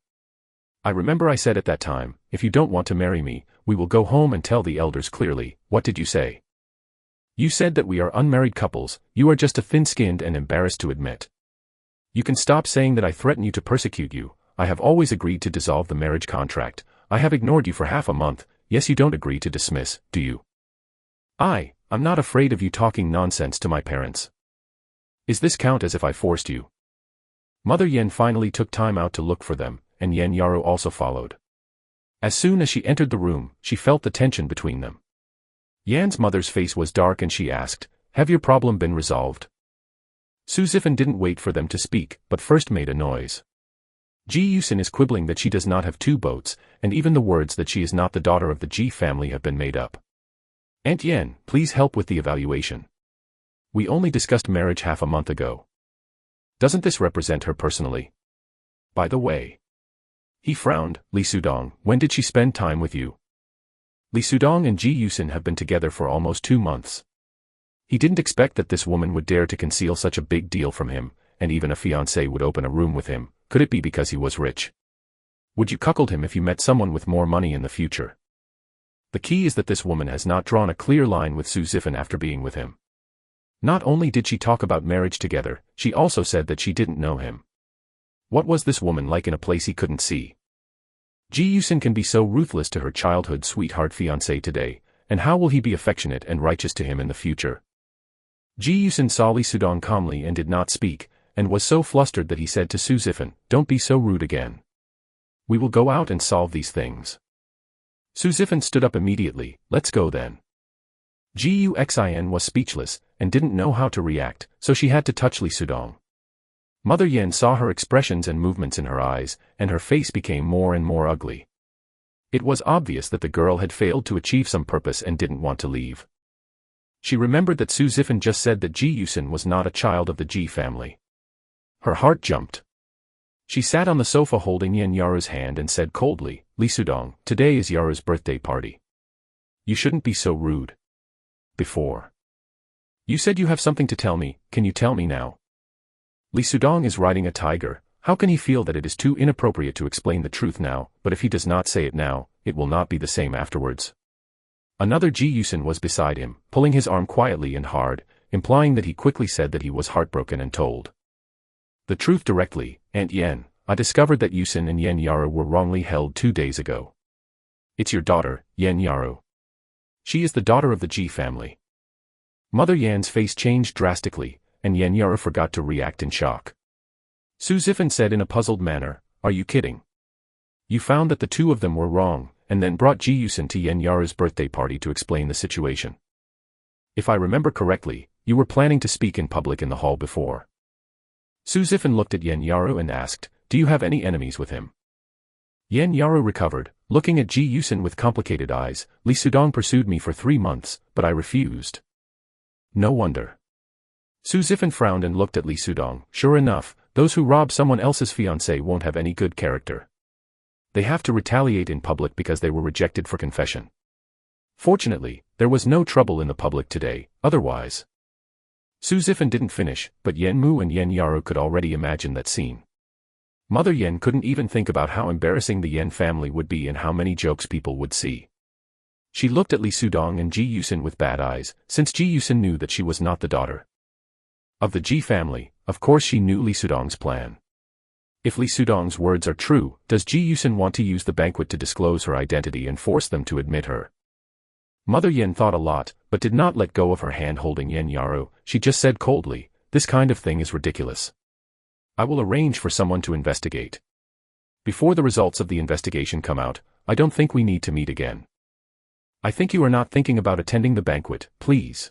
I remember I said at that time, if you don't want to marry me, we will go home and tell the elders clearly. What did you say? You said that we are unmarried couples, you are just a thin-skinned and embarrassed to admit. You can stop saying that I threaten you to persecute you. I have always agreed to dissolve the marriage contract. I have ignored you for half a month. Yes, you don't agree to dismiss, do you? I'm not afraid of you talking nonsense to my parents. Is this count as if I forced you? Mother Yen finally took time out to look for them, and Yen Yaru also followed. As soon as she entered the room, she felt the tension between them. Yan's mother's face was dark and she asked, "Have your problem been resolved?" Su Zifan didn't wait for them to speak, but first made a noise. Ji Yusin is quibbling that she does not have two boats, and even the words that she is not the daughter of the Ji family have been made up. "Aunt Yan, please help with the evaluation. We only discussed marriage half a month ago. Doesn't this represent her personally? By the way." He frowned. "Li Sudong, when did she spend time with you?" Li Sudong and Ji Yusin have been together for almost 2 months. He didn't expect that this woman would dare to conceal such a big deal from him, and even a fiancé would open a room with him. Could it be because he was rich? Would you cuckold him if you met someone with more money in the future? The key is that this woman has not drawn a clear line with Su Zifan after being with him. Not only did she talk about marriage together, she also said that she didn't know him. What was this woman like in a place he couldn't see? Ji Yusin can be so ruthless to her childhood sweetheart fiancé today, and how will he be affectionate and righteous to him in the future? Ji Yusin saw Li Sudong calmly and did not speak, and was so flustered that he said to Su Zifan, "Don't be so rude again. We will go out and solve these things." Su Zifan stood up immediately. "Let's go then." Ji Yuxin was speechless, and didn't know how to react, so she had to touch Li Sudong. Mother Yan saw her expressions and movements in her eyes, and her face became more and more ugly. It was obvious that the girl had failed to achieve some purpose and didn't want to leave. She remembered that Su Zifan just said that Ji Yusin was not a child of the Ji family. Her heart jumped. She sat on the sofa holding Yan Yaru's hand and said coldly, "Li Sudong, today is Yaru's birthday party. You shouldn't be so rude. Before. You said you have something to tell me, can you tell me now?" Li Sudong is riding a tiger. How can he feel that it is too inappropriate to explain the truth now, but if he does not say it now, it will not be the same afterwards? Another Ji Yusin was beside him, pulling his arm quietly and hard, implying that he quickly said that he was heartbroken and told the truth directly. "Aunt Yan, I discovered that Yusin and Yan Yaru were wrongly held 2 days ago. It's your daughter, Yan Yaru. She is the daughter of the Ji family." Mother Yan's face changed drastically, and Yan Yaru forgot to react in shock. Su Zifan said in a puzzled manner, "Are you kidding? You found that the two of them were wrong, and then brought Ji Yusin to Yan Yaru's birthday party to explain the situation. If I remember correctly, you were planning to speak in public in the hall before." Su Zifan looked at Yan Yaru and asked, "Do you have any enemies with him?" Yan Yaru recovered, looking at Ji Yusin with complicated eyes. "Li Sudong pursued me for 3 months, but I refused." "No wonder." Su Zifan frowned and looked at Li Sudong. "Sure enough, those who rob someone else's fiancé won't have any good character. They have to retaliate in public because they were rejected for confession. Fortunately, there was no trouble in the public today, otherwise." Su Zifan didn't finish, but Yan Mu and Yan Yaru could already imagine that scene. Mother Yan couldn't even think about how embarrassing the Yan family would be and how many jokes people would see. She looked at Li Sudong and Ji Yusin with bad eyes, since Ji Yusin knew that she was not the daughter of the Ji family. Of course she knew Li Sudong's plan. If Li Sudong's words are true, does Ji Yusin want to use the banquet to disclose her identity and force them to admit her? Mother Yan thought a lot, but did not let go of her hand holding Yan Yaru. She just said coldly, "This kind of thing is ridiculous. I will arrange for someone to investigate. Before the results of the investigation come out, I don't think we need to meet again. I think you are not thinking about attending the banquet, please."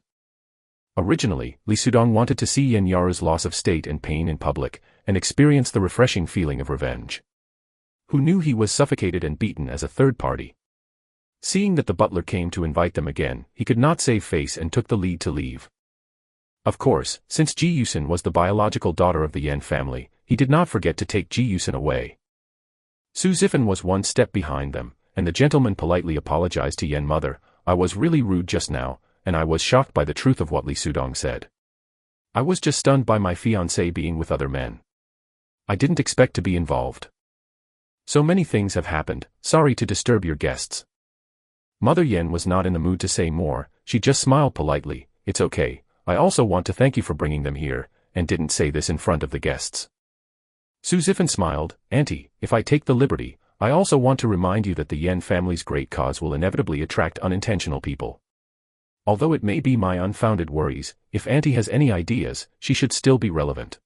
Originally, Li Sudong wanted to see Yan Yaru's loss of state and pain in public, and experience the refreshing feeling of revenge. Who knew he was suffocated and beaten as a third party? Seeing that the butler came to invite them again, he could not save face and took the lead to leave. Of course, since Ji Yusin was the biological daughter of the Yan family, he did not forget to take Ji Yusin away. Su Zifan was one step behind them, and the gentleman politely apologized to Yan mother. "I was really rude just now, and I was shocked by the truth of what Li Sudong said. I was just stunned by my fiancé being with other men. I didn't expect to be involved. So many things have happened, sorry to disturb your guests." Mother Yan was not in the mood to say more, she just smiled politely. "It's okay, I also want to thank you for bringing them here," and didn't say this in front of the guests. Su Zifan smiled, "Auntie, if I take the liberty, I also want to remind you that the Yan family's great cause will inevitably attract unintentional people. Although it may be my unfounded worries, if Auntie has any ideas, she should still be relevant.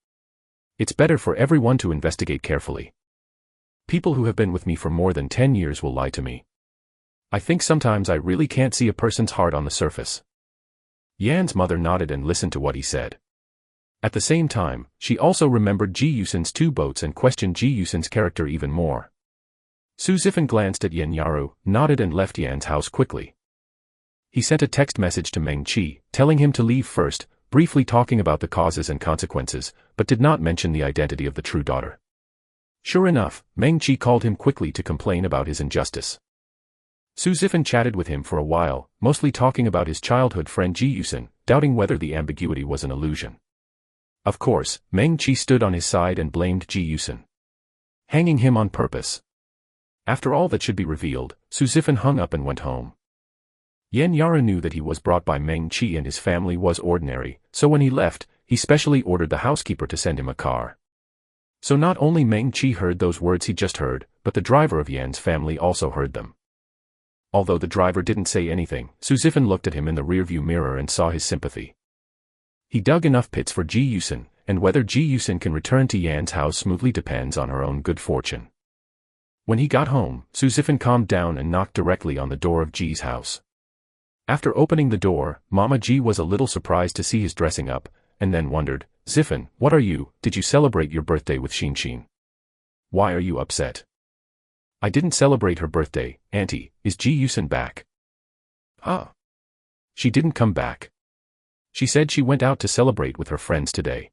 It's better for everyone to investigate carefully. People who have been with me for more than 10 years will lie to me. I think sometimes I really can't see a person's heart on the surface. Yan's mother nodded and listened to what he said. At the same time, she also remembered Ji Yusun's two boats and questioned Ji Yusun's character even more. Su Zifan glanced at Yan Yaru, nodded and left Yan's house quickly. He sent a text message to Meng Qi, telling him to leave first, briefly talking about the causes and consequences, but did not mention the identity of the true daughter. Sure enough, Meng Qi called him quickly to complain about his injustice. Su Zifan chatted with him for a while, mostly talking about his childhood friend Ji Yusun, doubting whether the ambiguity was an illusion. Of course, Meng Qi stood on his side and blamed Ji Yusun. Hanging him on purpose. After all that should be revealed, Su Zifan hung up and went home. Yan Yara knew that he was brought by Meng Qi and his family was ordinary, so when he left, he specially ordered the housekeeper to send him a car. So not only Meng Qi heard those words he just heard, but the driver of Yan's family also heard them. Although the driver didn't say anything, Su Zifan looked at him in the rearview mirror and saw his sympathy. He dug enough pits for Ji Yusun, and whether Ji Yusun can return to Yan's house smoothly depends on her own good fortune. When he got home, Su Zifan calmed down and knocked directly on the door of Ji's house. After opening the door, Mama Ji was a little surprised to see his dressing up, and then wondered, "Zifan, what are you? Did you celebrate your birthday with Xin? Why are you upset?" "I didn't celebrate her birthday, Auntie. Is Ji Yusun back?" "Huh? She didn't come back. She said she went out to celebrate with her friends today.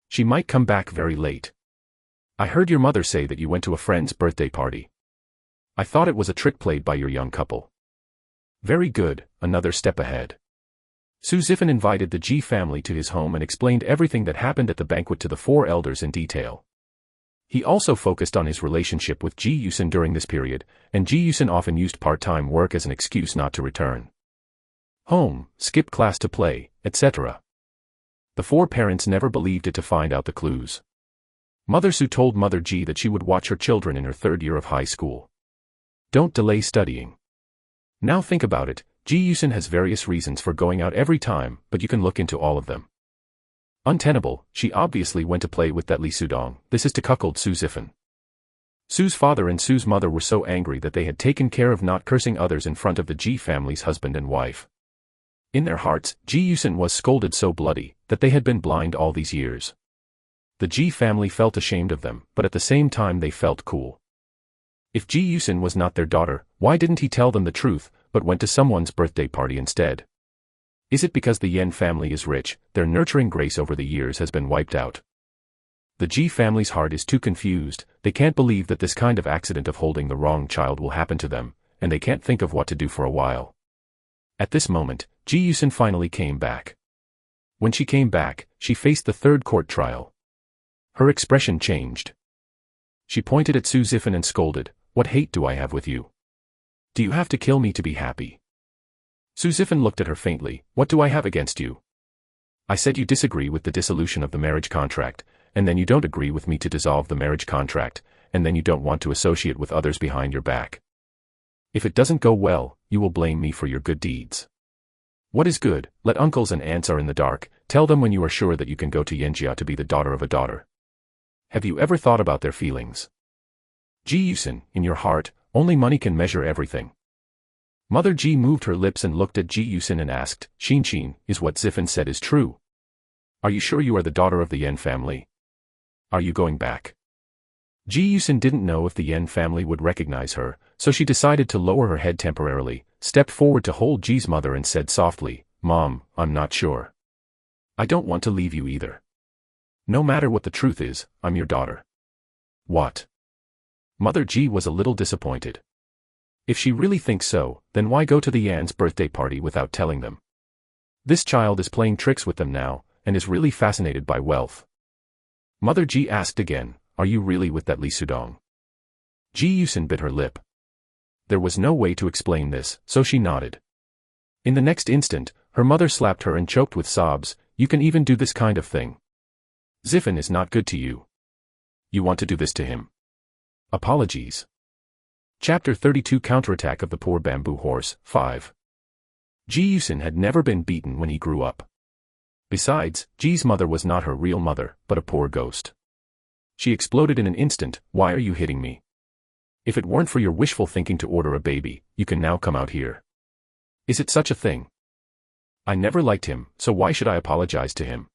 She might come back very late. I heard your mother say that you went to a friend's birthday party. I thought it was a trick played by your young couple." "Very good, another step ahead." Su Zifan invited the Ji family to his home and explained everything that happened at the banquet to the four elders in detail. He also focused on his relationship with Ji Yusun during this period, and Ji Yusun often used part-time work as an excuse not to return home, skip class to play, etc. The four parents never believed it to find out the clues. Mother Su told Mother Ji that she would watch her children in her third year of high school. Don't delay studying. Now think about it, Ji Yusun has various reasons for going out every time, but you can look into all of them. Untenable, she obviously went to play with that Li Sudong. This is to cuckold Su Zifan. Su's father and Su's mother were so angry that they had taken care of not cursing others in front of the Ji family's husband and wife. In their hearts, Ji Yusun was scolded so bloody that they had been blind all these years. The Ji family felt ashamed of them, but at the same time they felt cool. If Ji Yusun was not their daughter, why didn't he tell them the truth, but went to someone's birthday party instead? Is it because the Yan family is rich, their nurturing grace over the years has been wiped out? The Ji family's heart is too confused, they can't believe that this kind of accident of holding the wrong child will happen to them, and they can't think of what to do for a while. At this moment, Ji Yusun finally came back. When she came back, she faced the third court trial. Her expression changed. She pointed at Su Zifan and scolded, "What hate do I have with you? Do you have to kill me to be happy?" Su Zifan looked at her faintly, "What do I have against you? I said you disagree with the dissolution of the marriage contract, and then you don't agree with me to dissolve the marriage contract, and then you don't want to associate with others behind your back. If it doesn't go well, you will blame me for your good deeds. What is good? Let uncles and aunts are in the dark, tell them when you are sure that you can go to Yanjia to be the daughter of a daughter. Have you ever thought about their feelings? Ji Yusun, in your heart, only money can measure everything." Mother Ji moved her lips and looked at Ji Yusun and asked, "Xin, is what Zifan said is true? Are you sure you are the daughter of the Yan family? Are you going back?" Ji Yusun didn't know if the Yan family would recognize her, so she decided to lower her head temporarily, stepped forward to hold Ji's mother and said softly, "Mom, I'm not sure. I don't want to leave you either. No matter what the truth is, I'm your daughter." "What?" Mother Ji was a little disappointed. If she really thinks so, then why go to the Yan's birthday party without telling them? This child is playing tricks with them now, and is really fascinated by wealth. Mother Ji asked again, "Are you really with that Li Sudong?" Ji Yusun bit her lip. There was no way to explain this, so she nodded. In the next instant, her mother slapped her and choked with sobs, "You can even do this kind of thing. Zifan is not good to you. You want to do this to him. Apologies." Chapter 32 Counterattack of the Poor Bamboo Horse, 5. Ji Yusun had never been beaten when he grew up. Besides, Ji's mother was not her real mother, but a poor ghost. She exploded in an instant, "Why are you hitting me? If it weren't for your wishful thinking to order a baby, you can now come out here. Is it such a thing? I never liked him, so why should I apologize to him?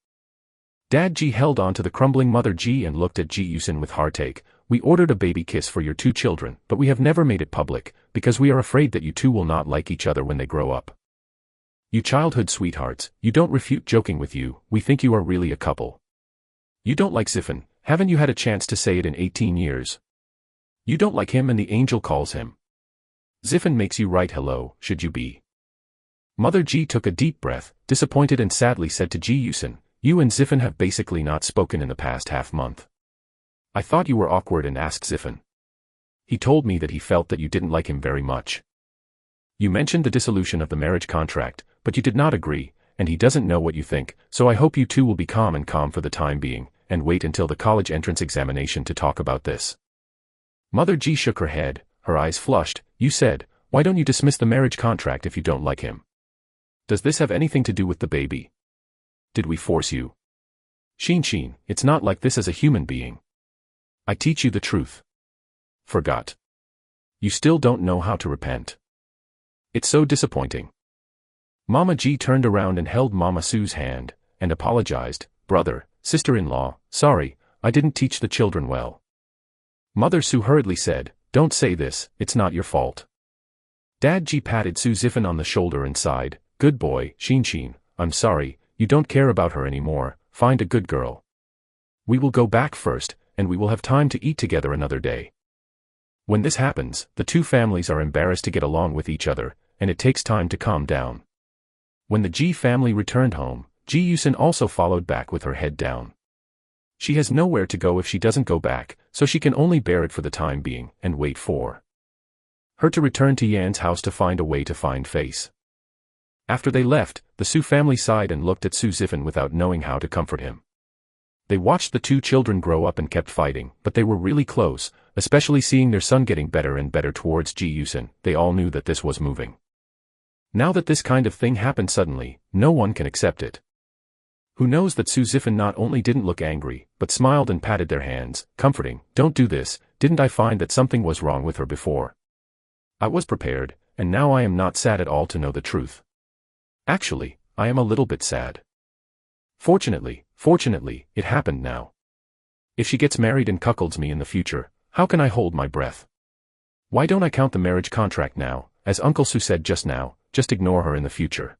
Dad Ji held on to the crumbling Mother Ji and looked at Ji Yusin with heartache. We ordered a baby kiss for your 2 children, but we have never made it public, because we are afraid that you two will not like each other when they grow up. You childhood sweethearts, you don't refute joking with you, we think you are really a couple. You don't like Ziffin, haven't you had a chance to say it in 18 years? You don't like him and the angel calls him. Ziffin makes you right hello, should you be? Mother Ji took a deep breath, disappointed and sadly said to Ji Yusin, you and Ziffin have basically not spoken in the past half-month. I thought you were awkward and asked Ziffin. He told me that he felt that you didn't like him very much. You mentioned the dissolution of the marriage contract, but you did not agree, and he doesn't know what you think, so I hope you two will be calm for the time being, and wait until the college entrance examination to talk about this. Mother Ji shook her head, her eyes flushed. You said, why don't you dismiss the marriage contract if you don't like him? Does this have anything to do with the baby? Did we force you? Shin, it's not like this as a human being. I teach you the truth. Forgot. You still don't know how to repent. It's so disappointing. Mama Ji turned around and held Mama Su's hand, and apologized, brother, sister-in-law, sorry, I didn't teach the children well. Mother Su hurriedly said, don't say this, it's not your fault. Dad Ji patted Su Ziffin on the shoulder and sighed, good boy, Shin, I'm sorry, you don't care about her anymore, find a good girl. We will go back first, and we will have time to eat together another day. When this happens, the two families are embarrassed to get along with each other, and it takes time to calm down. When the Ji family returned home, Ji Yusin also followed back with her head down. She has nowhere to go if she doesn't go back, so she can only bear it for the time being, and wait for her to return to Yan's house to find a way to find face. After they left, the Su family sighed and looked at Su Ziffin without knowing how to comfort him. They watched the 2 children grow up and kept fighting, but they were really close, especially seeing their son getting better and better towards Ji Yusin. They all knew that this was moving. Now that this kind of thing happened suddenly, no one can accept it. Who knows that Su Ziffin not only didn't look angry, but smiled and patted their hands, comforting, don't do this, didn't I find that something was wrong with her before? I was prepared, and now I am not sad at all to know the truth. Actually, I am a little bit sad. Fortunately, it happened now. If she gets married and cuckolds me in the future, how can I hold my breath? Why don't I count the marriage contract now, as Uncle Su said just now, just ignore her in the future.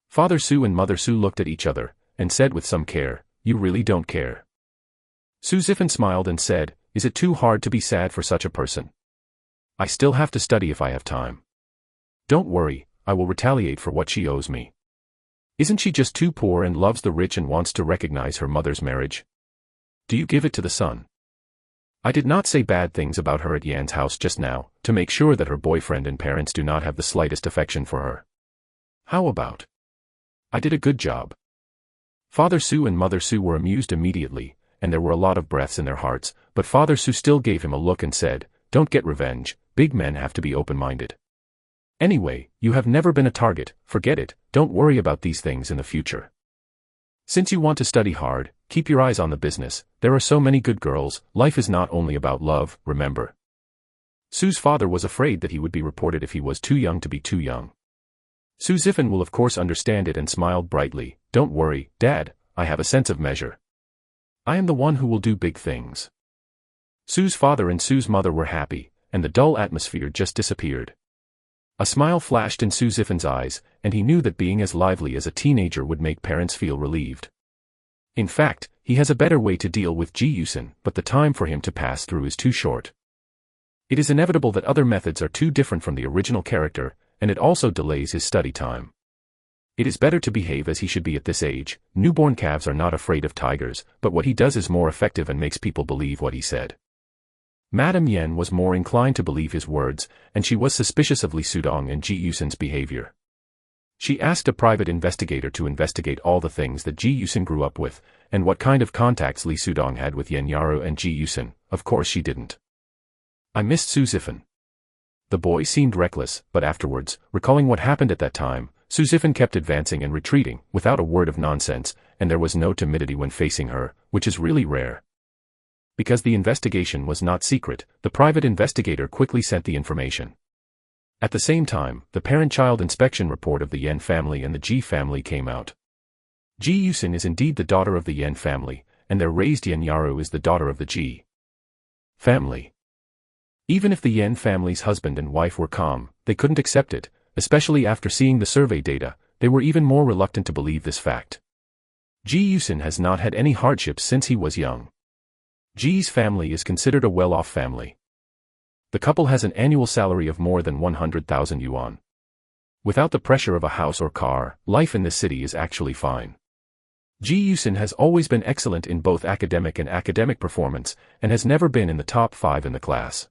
Father Su and Mother Su looked at each other, and said with some care, you really don't care. Su Ziffin smiled and said, is it too hard to be sad for such a person? I still have to study if I have time. Don't worry, I will retaliate for what she owes me. Isn't she just too poor and loves the rich and wants to recognize her mother's marriage? Do you give it to the son? I did not say bad things about her at Yan's house just now, to make sure that her boyfriend and parents do not have the slightest affection for her. How about? I did a good job. Father Su and Mother Su were amused immediately, and there were a lot of breaths in their hearts, but Father Su still gave him a look and said, don't get revenge, big men have to be open-minded. Anyway, you have never been a target, forget it, don't worry about these things in the future. Since you want to study hard, keep your eyes on the business, there are so many good girls, life is not only about love, remember. Su's father was afraid that he would be reported if he was too young to be too young. Su Ziffin will of course understand it and smiled brightly, don't worry, Dad, I have a sense of measure. I am the one who will do big things. Su's father and Su's mother were happy, and the dull atmosphere just disappeared. A smile flashed in Su Ziffin's eyes, and he knew that being as lively as a teenager would make parents feel relieved. In fact, he has a better way to deal with Ji Yusin, but the time for him to pass through is too short. It is inevitable that other methods are too different from the original character, and it also delays his study time. It is better to behave as he should be at this age. Newborn calves are not afraid of tigers, but what he does is more effective and makes people believe what he said. Madame Yen was more inclined to believe his words, and she was suspicious of Li Sudong and Ji Yusin's behavior. She asked a private investigator to investigate all the things that Ji Yusin grew up with, and what kind of contacts Li Sudong had with Yen Yaru and Ji Yusin. Of course she didn't. I missed Su Ziffin. The boy seemed reckless, but afterwards, recalling what happened at that time, Su Ziffin kept advancing and retreating, without a word of nonsense, and there was no timidity when facing her, which is really rare. Because the investigation was not secret, the private investigator quickly sent the information. At the same time, the parent-child inspection report of the Yen family and the Ji family came out. Ji Yusin is indeed the daughter of the Yen family, and their raised Yen Yaru is the daughter of the Ji family. Even if the Yen family's husband and wife were calm, they couldn't accept it, especially after seeing the survey data. They were even more reluctant to believe this fact. Ji Yusin has not had any hardships since he was young. Ji's family is considered a well-off family. The couple has an annual salary of more than 100,000 yuan. Without the pressure of a house or car, life in this city is actually fine. Ji Yusin has always been excellent in both academic and academic performance, and has never been in the top 5 in the class.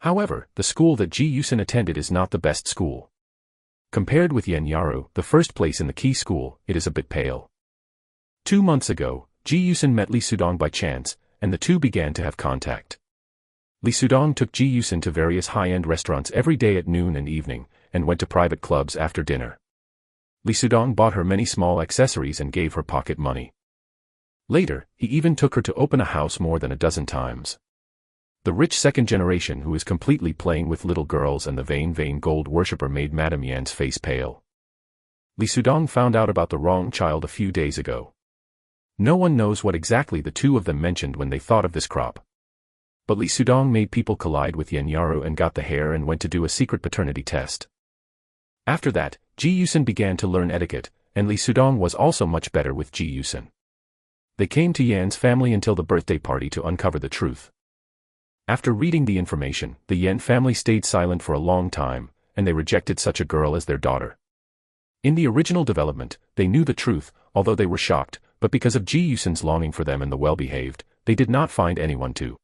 However, the school that Ji Yusin attended is not the best school. Compared with Yen Yaru, the first place in the key school, it is a bit pale. 2 months ago, Ji Yusin met Li Sudong by chance, and the two began to have contact. Li Sudong took Ji Yusin to various high-end restaurants every day at noon and evening, and went to private clubs after dinner. Li Sudong bought her many small accessories and gave her pocket money. Later, he even took her to open a house more than a dozen times. The rich second generation who is completely playing with little girls and the vain gold worshipper made Madame Yan's face pale. Li Sudong found out about the wrong child a few days ago. No one knows what exactly the two of them mentioned when they thought of this crop. But Li Sudong made people collide with Yen Yaru and got the hair and went to do a secret paternity test. After that, Ji Yusin began to learn etiquette, and Li Sudong was also much better with Ji Yusin. They came to Yan's family until the birthday party to uncover the truth. After reading the information, the Yen family stayed silent for a long time, and they rejected such a girl as their daughter. In the original development, they knew the truth, although they were shocked, but because of Ji Yusin's longing for them and the well-behaved, they did not find anyone to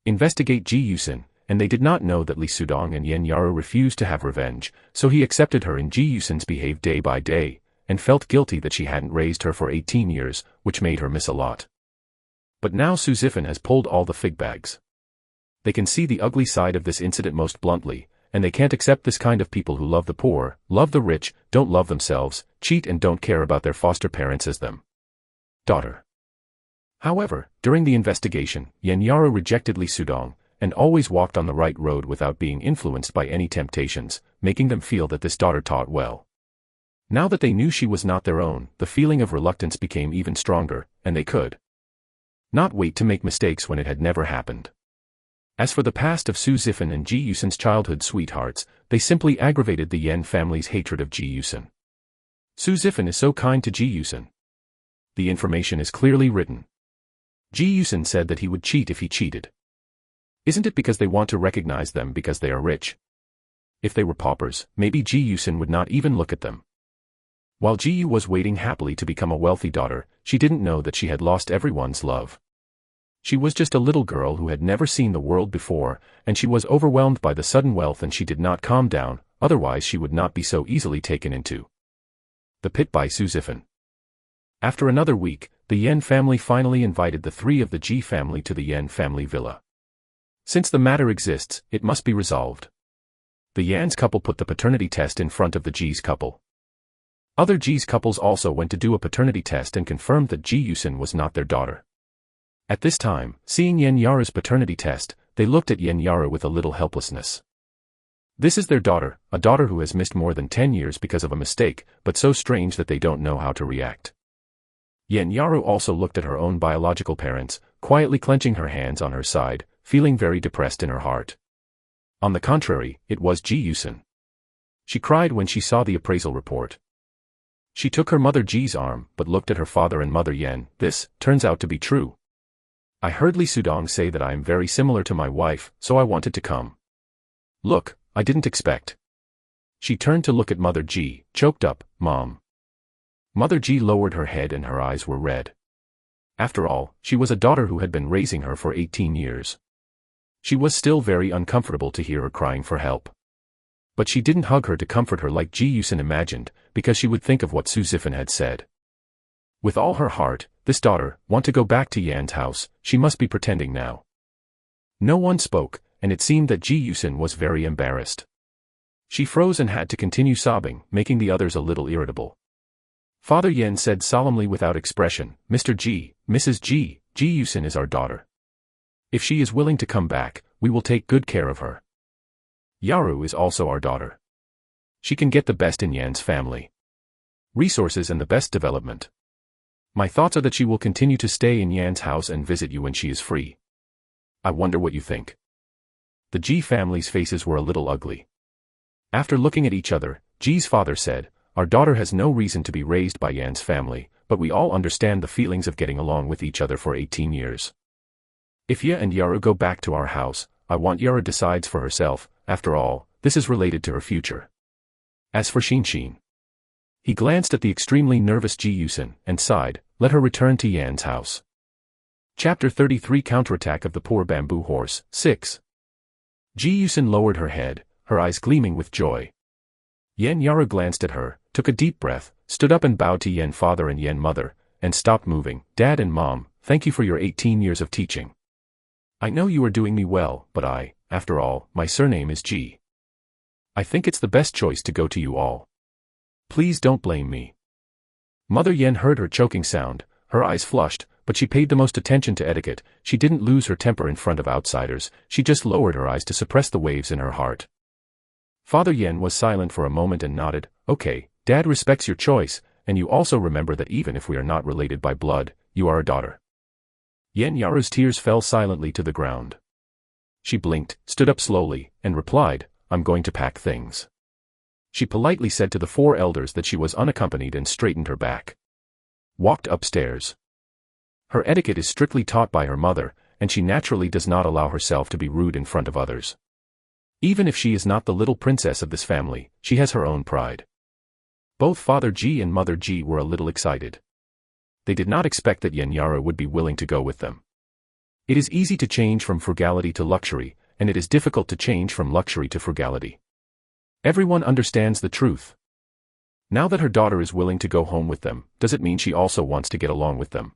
investigate Ji Yusin, and they did not know that Li Sudong and Yen Yaru refused to have revenge, so he accepted her in Ji Yusin's behave day by day, and felt guilty that she hadn't raised her for 18 years, which made her miss a lot. But now Su Zifan has pulled all the fig bags. They can see the ugly side of this incident most bluntly, and they can't accept this kind of people who love the poor, love the rich, don't love themselves, cheat and don't care about their foster parents as them. Daughter. However, during the investigation, Yen Yaru rejected Li Sudong, and always walked on the right road without being influenced by any temptations, making them feel that this daughter taught well. Now that they knew she was not their own, the feeling of reluctance became even stronger, and they could not wait to make mistakes when it had never happened. As for the past of Su Zifan and Ji Yusin's childhood sweethearts, they simply aggravated the Yen family's hatred of Ji Yusin. Su Zifan is so kind to Ji Yusin. The information is clearly written. Ji Yusin said that he would cheat if he cheated. Isn't it because they want to recognize them because they are rich? If they were paupers, maybe Ji Yusin would not even look at them. While Ji Yu was waiting happily to become a wealthy daughter, she didn't know that she had lost everyone's love. She was just a little girl who had never seen the world before, and she was overwhelmed by the sudden wealth and she did not calm down, otherwise she would not be so easily taken into the pit by Su Zifan. After another week, the Yen family finally invited the three of the Ji family to the Yen family villa. Since the matter exists, it must be resolved. The Yan's couple put the paternity test in front of the Ji's couple. Other Ji's couples also went to do a paternity test and confirmed that Ji Yusin was not their daughter. At this time, seeing Yen Yaru's paternity test, they looked at Yen Yaru with a little helplessness. This is their daughter, a daughter who has missed more than 10 years because of a mistake, but so strange that they don't know how to react. Yen Yaru also looked at her own biological parents, quietly clenching her hands on her side, feeling very depressed in her heart. On the contrary, it was Ji Yusin. She cried when she saw the appraisal report. She took her mother Ji's arm, but looked at her father and mother Yen. This turns out to be true. I heard Li Sudong say that I am very similar to my wife, so I wanted to come. Look, I didn't expect. She turned to look at Mother Ji, choked up, Mom. Mother Ji lowered her head and her eyes were red. After all, she was a daughter who had been raising her for 18 years. She was still very uncomfortable to hear her crying for help. But she didn't hug her to comfort her like Ji Yusin imagined, because she would think of what Su Zifan had said. With all her heart, this daughter, want to go back to Yan's house, she must be pretending now. No one spoke, and it seemed that Ji Yusin was very embarrassed. She froze and had to continue sobbing, making the others a little irritable. Father Yen said solemnly without expression, Mr. Ji, Mrs. Ji, Ji Yusin is our daughter. If she is willing to come back, we will take good care of her. Yaru is also our daughter. She can get the best in Yan's family. Resources and the best development. My thoughts are that she will continue to stay in Yan's house and visit you when she is free. I wonder what you think. The Ji family's faces were a little ugly. After looking at each other, Ji's father said, "Our daughter has no reason to be raised by Yan's family, but we all understand the feelings of getting along with each other for 18 years. If Ye and Yaru go back to our house, I want Yaru decides for herself. After all, this is related to her future." As for Shinshin, he glanced at the extremely nervous Ji Yusin and sighed, "Let her return to Yan's house." Chapter 33 Counterattack of the Poor Bamboo Horse, 6. Ji Yusin lowered her head, her eyes gleaming with joy. Yan Yaru glanced at her, took a deep breath, stood up and bowed to Yan father and Yan mother, and stopped moving. "Dad and Mom, thank you for your 18 years of teaching. I know you are doing me well, but after all, my surname is Ji. I think it's the best choice to go to you all. Please don't blame me." Mother Yan heard her choking sound, her eyes flushed, but she paid the most attention to etiquette. She didn't lose her temper in front of outsiders, she just lowered her eyes to suppress the waves in her heart. Father Yan was silent for a moment and nodded, "Okay, Dad respects your choice, and you also remember that even if we are not related by blood, you are a daughter." Yan Yaru's tears fell silently to the ground. She blinked, stood up slowly, and replied, "I'm going to pack things." She politely said to the 4 elders that she was unaccompanied and straightened her back. Walked upstairs. Her etiquette is strictly taught by her mother, and she naturally does not allow herself to be rude in front of others. Even if she is not the little princess of this family, she has her own pride. Both Father Ji and Mother Ji were a little excited. They did not expect that Yan Yaru would be willing to go with them. It is easy to change from frugality to luxury, and it is difficult to change from luxury to frugality. Everyone understands the truth. Now that her daughter is willing to go home with them, does it mean she also wants to get along with them?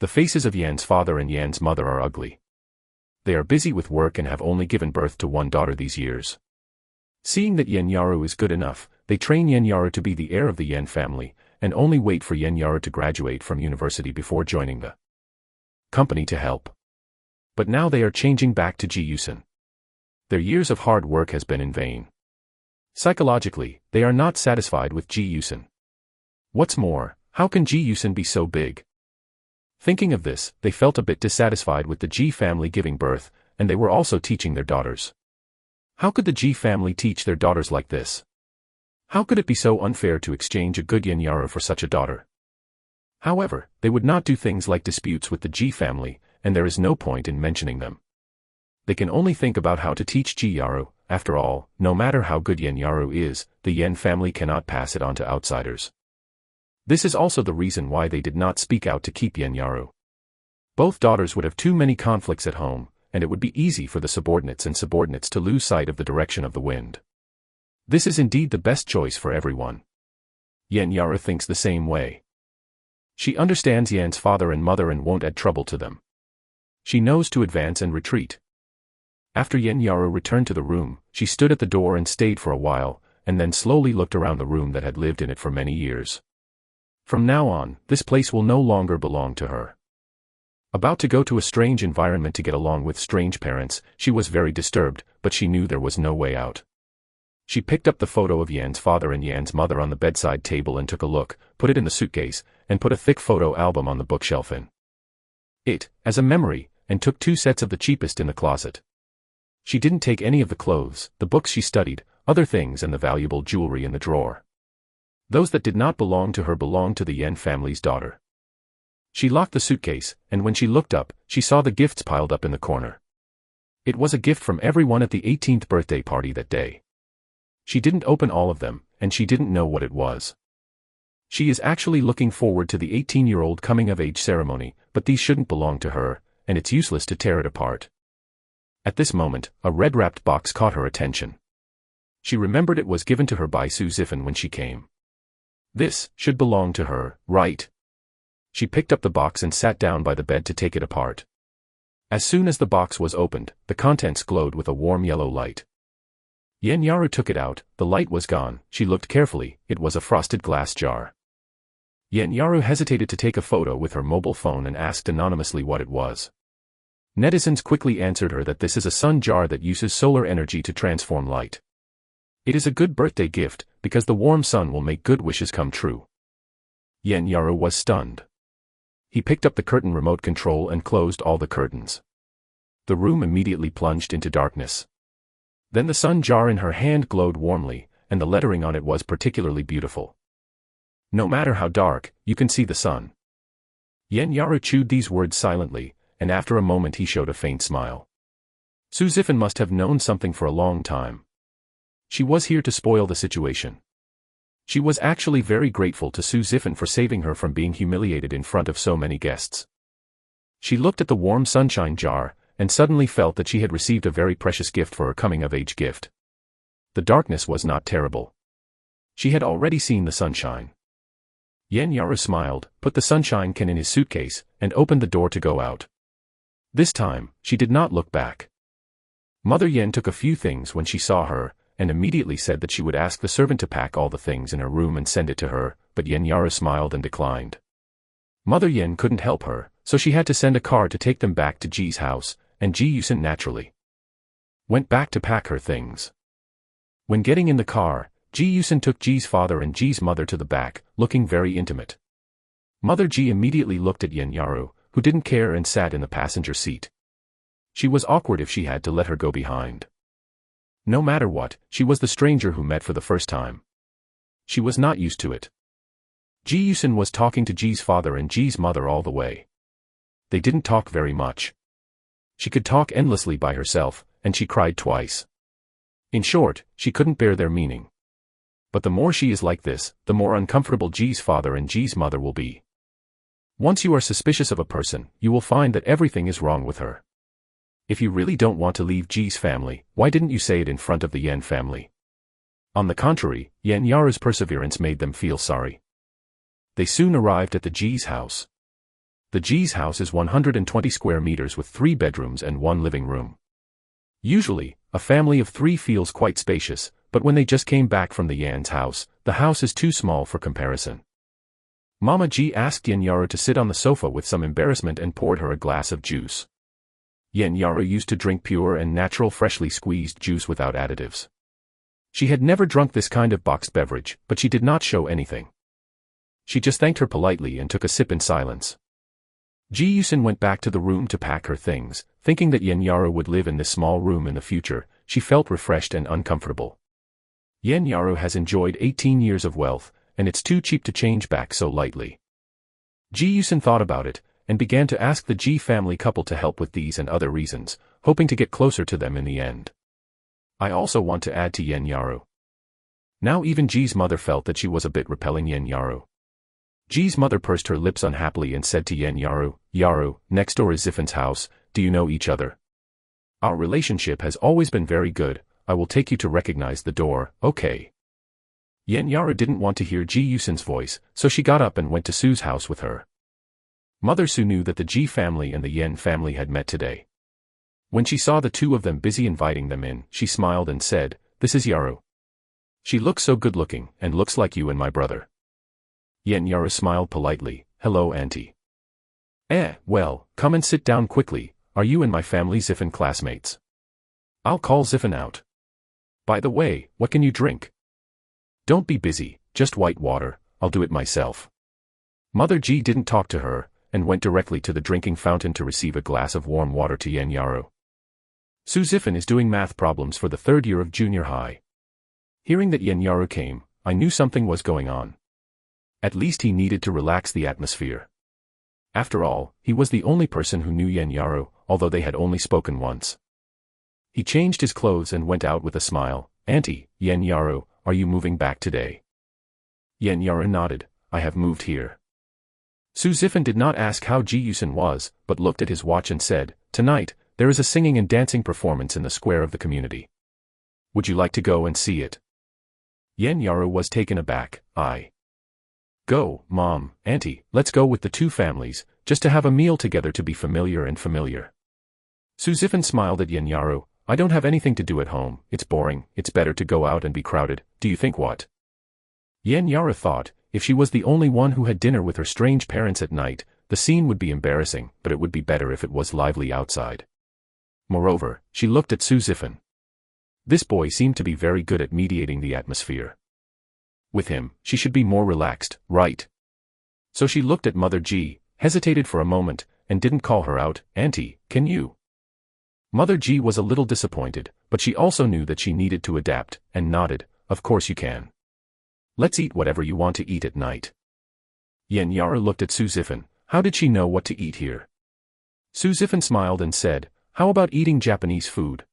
The faces of Yan's father and Yan's mother are ugly. They are busy with work and have only given birth to one daughter these years. Seeing that Yan Yaru is good enough, they train Yan Yaru to be the heir of the Yan family, and only wait for Yan Yaru to graduate from university before joining the company to help. But now they are changing back to Ji Yusin. Their years of hard work has been in vain. Psychologically, they are not satisfied with Ji Yusin. What's more, how can Ji Yusin be so big? Thinking of this, they felt a bit dissatisfied with the Ji family giving birth, and they were also teaching their daughters. How could the Ji family teach their daughters like this? How could it be so unfair to exchange a good Yan Yaru for such a daughter? However, they would not do things like disputes with the Ji family, and there is no point in mentioning them. They can only think about how to teach Ji Yaru. After all, no matter how good Yan Yaru is, the Yan family cannot pass it on to outsiders. This is also the reason why they did not speak out to keep Yan Yaru. Both daughters would have too many conflicts at home, and it would be easy for the subordinates to lose sight of the direction of the wind. This is indeed the best choice for everyone. Yan Yaru thinks the same way. She understands Yan's father and mother and won't add trouble to them. She knows to advance and retreat. After Yan Yaru returned to the room, she stood at the door and stayed for a while, and then slowly looked around the room that had lived in it for many years. From now on, this place will no longer belong to her. About to go to a strange environment to get along with strange parents, she was very disturbed, but she knew there was no way out. She picked up the photo of Yan's father and Yan's mother on the bedside table and took a look, put it in the suitcase, and put a thick photo album on the bookshelf in it, as a memory, and took 2 sets of the cheapest in the closet. She didn't take any of the clothes, the books she studied, other things and the valuable jewelry in the drawer. Those that did not belong to her belonged to the Yan family's daughter. She locked the suitcase, and when she looked up, she saw the gifts piled up in the corner. It was a gift from everyone at the 18th birthday party that day. She didn't open all of them, and she didn't know what it was. She is actually looking forward to the 18-year-old coming-of-age ceremony, but these shouldn't belong to her, and it's useless to tear it apart. At this moment, a red-wrapped box caught her attention. She remembered it was given to her by Su Zifan when she came. This should belong to her, right? She picked up the box and sat down by the bed to take it apart. As soon as the box was opened, the contents glowed with a warm yellow light. Yan Yaru took it out, the light was gone. She looked carefully, it was a frosted glass jar. Yan Yaru hesitated to take a photo with her mobile phone and asked anonymously what it was. Netizens quickly answered her that this is a sun jar that uses solar energy to transform light. It is a good birthday gift, because the warm sun will make good wishes come true. Yen Yaru was stunned. He picked up the curtain remote control and closed all the curtains. The room immediately plunged into darkness. Then the sun jar in her hand glowed warmly, and the lettering on it was particularly beautiful. No matter how dark, you can see the sun. Yen Yaru chewed these words silently, and after a moment he showed a faint smile. Su Zifan must have known something for a long time. She was here to spoil the situation. She was actually very grateful to Su Zifan for saving her from being humiliated in front of so many guests. She looked at the warm sunshine jar, and suddenly felt that she had received a very precious gift for her coming-of-age gift. The darkness was not terrible. She had already seen the sunshine. Yen Yaru smiled, put the sunshine can in his suitcase, and opened the door to go out. This time, she did not look back. Mother Yen took a few things when she saw her, and immediately said that she would ask the servant to pack all the things in her room and send it to her, but Yen Yaru smiled and declined. Mother Yen couldn't help her, so she had to send a car to take them back to Ji's house, and Ji Yusen naturally went back to pack her things. When getting in the car, Ji Yusen took Ji's father and Ji's mother to the back, looking very intimate. Mother Ji immediately looked at Yen Yaru, who didn't care and sat in the passenger seat. She was awkward if she had to let her go behind. No matter what, she was the stranger who met for the first time. She was not used to it. Ji Yusen was talking to Ji's father and Ji's mother all the way. They didn't talk very much. She could talk endlessly by herself, and she cried twice. In short, she couldn't bear their meaning. But the more she is like this, the more uncomfortable Ji's father and Ji's mother will be. Once you are suspicious of a person, you will find that everything is wrong with her. If you really don't want to leave Ji's family, why didn't you say it in front of the Yen family? On the contrary, Yen Yaru's perseverance made them feel sorry. They soon arrived at the Ji's house. The Ji's house is 120 square meters with 3 bedrooms and 1 living room. Usually, a family of 3 feels quite spacious, but when they just came back from the Yan's house, the house is too small for comparison. Mama Ji asked Yen Yaru to sit on the sofa with some embarrassment and poured her a glass of juice. Yen Yaru used to drink pure and natural freshly squeezed juice without additives. She had never drunk this kind of boxed beverage, but she did not show anything. She just thanked her politely and took a sip in silence. Ji Yusen went back to the room to pack her things, thinking that Yen Yaru would live in this small room in the future. She felt refreshed and uncomfortable. Yen Yaru has enjoyed 18 years of wealth, and it's too cheap to change back so lightly. Ji Yusen thought about it, and began to ask the Ji family couple to help with these and other reasons, hoping to get closer to them in the end. I also want to add to Yen Yaru. Now even Ji's mother felt that she was a bit repelling Yen Yaru. Ji's mother pursed her lips unhappily and said to Yen Yaru, "Yaru, next door is Zifan's house, do you know each other? Our relationship has always been very good, I will take you to recognize the door, okay?" Yen Yaru didn't want to hear Ji Yusen's voice, so she got up and went to Su's house with her. Mother Su knew that the Ji family and the Yen family had met today. When she saw the two of them busy inviting them in, she smiled and said, "This is Yaru. She looks so good-looking, and looks like you and my brother." Yen Yaru smiled politely, "Hello, auntie." Well, come and sit down quickly, are you and my family Zifan classmates? I'll call Zifan out. By the way, what can you drink? Don't be busy, just white water, I'll do it myself. Mother Ji didn't talk to her, and went directly to the drinking fountain to receive a glass of warm water to Yen Yaru. Su Zifan is doing math problems for the 3rd year of junior high. Hearing that Yen Yaru came, I knew something was going on. At least he needed to relax the atmosphere. After all, he was the only person who knew Yen Yaru, although they had only spoken once. He changed his clothes and went out with a smile. "Auntie, Yen Yaru, are you moving back today?" Yen Yaru nodded, "I have moved here." Su Zifan did not ask how Ji Yusen was, but looked at his watch and said, "Tonight, there is a singing and dancing performance in the square of the community. Would you like to go and see it?" Yen Yaru was taken aback. Go, Mom, Auntie, let's go with the two families, just to have a meal together to be familiar and familiar." Su Zifan smiled at Yen Yaru, "I don't have anything to do at home, it's boring, it's better to go out and be crowded, do you think what?" Yen Yaru thought, if she was the only one who had dinner with her strange parents at night, the scene would be embarrassing, but it would be better if it was lively outside. Moreover, she looked at Suzifan. This boy seemed to be very good at mediating the atmosphere. With him, she should be more relaxed, right? So she looked at Mother G, hesitated for a moment, and didn't call her out. Auntie, can you? Mother G was a little disappointed, but she also knew that she needed to adapt, and nodded. Of course you can. Let's eat whatever you want to eat at night. Yen Yara looked at Suzifan. How did she know what to eat here? Suzifan smiled and said, how about eating Japanese food?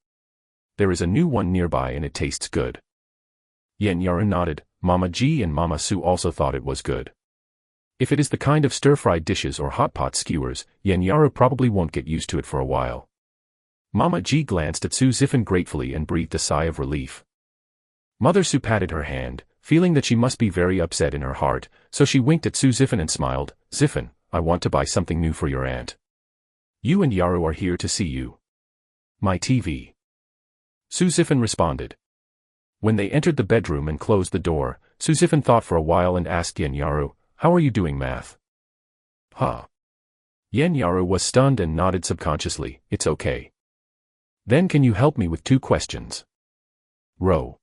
There is a new one nearby and it tastes good. Yen Yara nodded. Mama G and Mama Su also thought it was good. If it is the kind of stir-fried dishes or hot pot skewers, Yen Yara probably won't get used to it for a while. Mama G glanced at Suzifan gratefully and breathed a sigh of relief. Mother Su patted her hand, feeling that she must be very upset in her heart, so she winked at Suzifan and smiled. Zifan, I want to buy something new for your aunt. You and Yaru are here to see you. My TV. Suzifan responded. When they entered the bedroom and closed the door, Suzifan thought for a while and asked Yen Yaru, how are you doing math? Huh. Yen Yaru was stunned and nodded subconsciously. It's okay. Then can you help me with 2 questions? Row.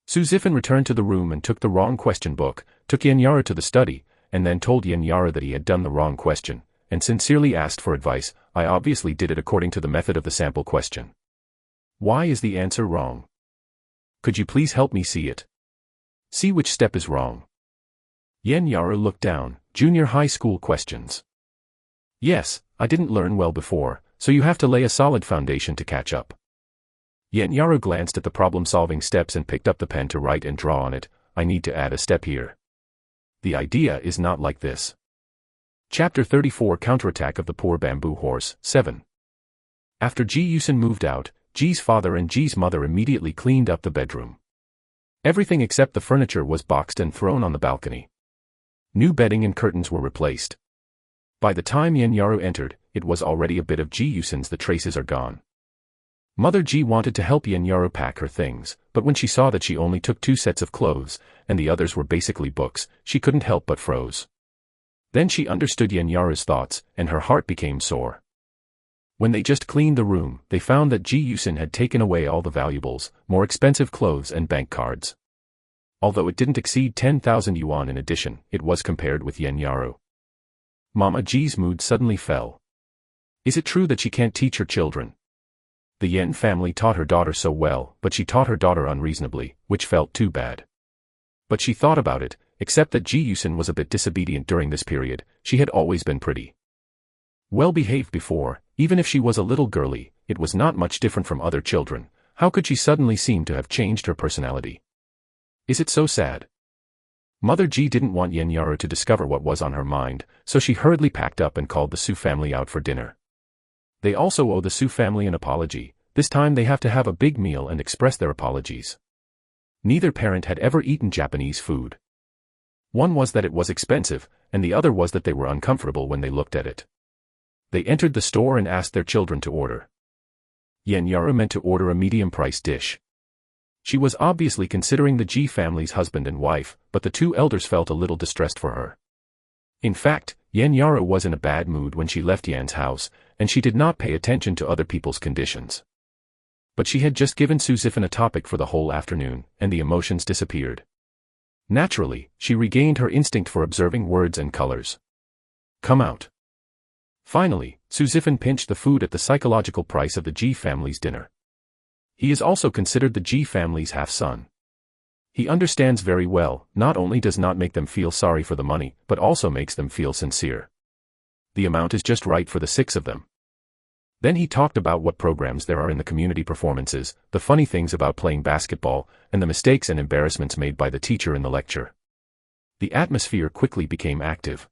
Suzifan returned to the room and took the wrong question book, took Yen Yaru to the study, and then told Yen Yaru that he had done the wrong question, and sincerely asked for advice. I obviously did it according to the method of the sample question. Why is the answer wrong? Could you please help me see it? See which step is wrong. Yen Yaru looked down. Junior high school questions. Yes, I didn't learn well before, so you have to lay a solid foundation to catch up. Yen Yaru glanced at the problem-solving steps and picked up the pen to write and draw on it. I need to add a step here. The idea is not like this. Chapter 34 Counterattack of the Poor Bamboo Horse, 7. After Ji Yusin moved out, Ji's father and Ji's mother immediately cleaned up the bedroom. Everything except the furniture was boxed and thrown on the balcony. New bedding and curtains were replaced. By the time Yen Yaru entered, it was already a bit of Ji Yusin's. The traces are gone. Mother Ji wanted to help Yen Yaru pack her things, but when she saw that she only took 2 sets of clothes, and the others were basically books, she couldn't help but froze. Then she understood Yen Yaru's thoughts, and her heart became sore. When they just cleaned the room, they found that Ji Yusin had taken away all the valuables, more expensive clothes and bank cards. Although it didn't exceed 10,000 yuan in addition, it was compared with Yen Yaru. Mama Ji's mood suddenly fell. Is it true that she can't teach her children? The Yen family taught her daughter so well, but she taught her daughter unreasonably, which felt too bad. But she thought about it, except that Ji Yusin was a bit disobedient during this period. She had always been pretty well-behaved before. Even if she was a little girly, it was not much different from other children. How could she suddenly seem to have changed her personality? Is it so sad? Mother Ji didn't want Yen Yaru to discover what was on her mind, so she hurriedly packed up and called the Su family out for dinner. They also owe the Su family an apology. This time they have to have a big meal and express their apologies. Neither parent had ever eaten Japanese food. One was that it was expensive, and the other was that they were uncomfortable when they looked at it. They entered the store and asked their children to order. Yen Yaru meant to order a medium-priced dish. She was obviously considering the Ji family's husband and wife, but the 2 elders felt a little distressed for her. In fact, Yen Yaru was in a bad mood when she left Yan's house, and she did not pay attention to other people's conditions. But she had just given Suzifan a topic for the whole afternoon, and the emotions disappeared. Naturally, she regained her instinct for observing words and colors. Come out. Finally, Suzifan pinched the food at the psychological price of the Ji family's dinner. He is also considered the Ji family's half-son. He understands very well, not only does not make them feel sorry for the money, but also makes them feel sincere. The amount is just right for the 6 of them. Then he talked about what programs there are in the community performances, the funny things about playing basketball, and the mistakes and embarrassments made by the teacher in the lecture. The atmosphere quickly became active.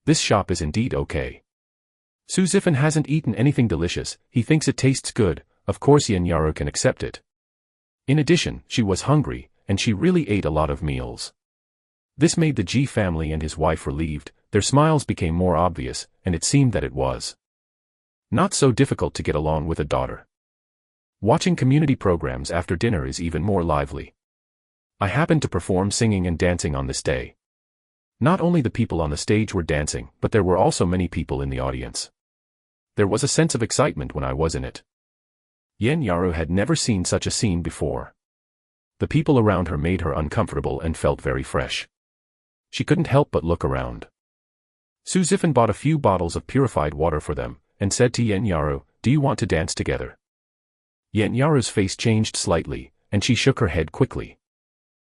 This shop is indeed okay. Suzifan hasn't eaten anything delicious. He thinks it tastes good. Of course Yen Yaru can accept it. In addition, she was hungry, and she really ate a lot of meals. This made the Ji family and his wife relieved. Their smiles became more obvious, and it seemed that it was not so difficult to get along with a daughter. Watching community programs after dinner is even more lively. I happened to perform singing and dancing on this day. Not only the people on the stage were dancing, but there were also many people in the audience. There was a sense of excitement when I was in it. Yen Yaru had never seen such a scene before. The people around her made her uncomfortable and felt very fresh. She couldn't help but look around. Su Zifan bought a few bottles of purified water for them, and said to Yen Yaru, "Do you want to dance together?" Yen Yaru's face changed slightly, and she shook her head quickly.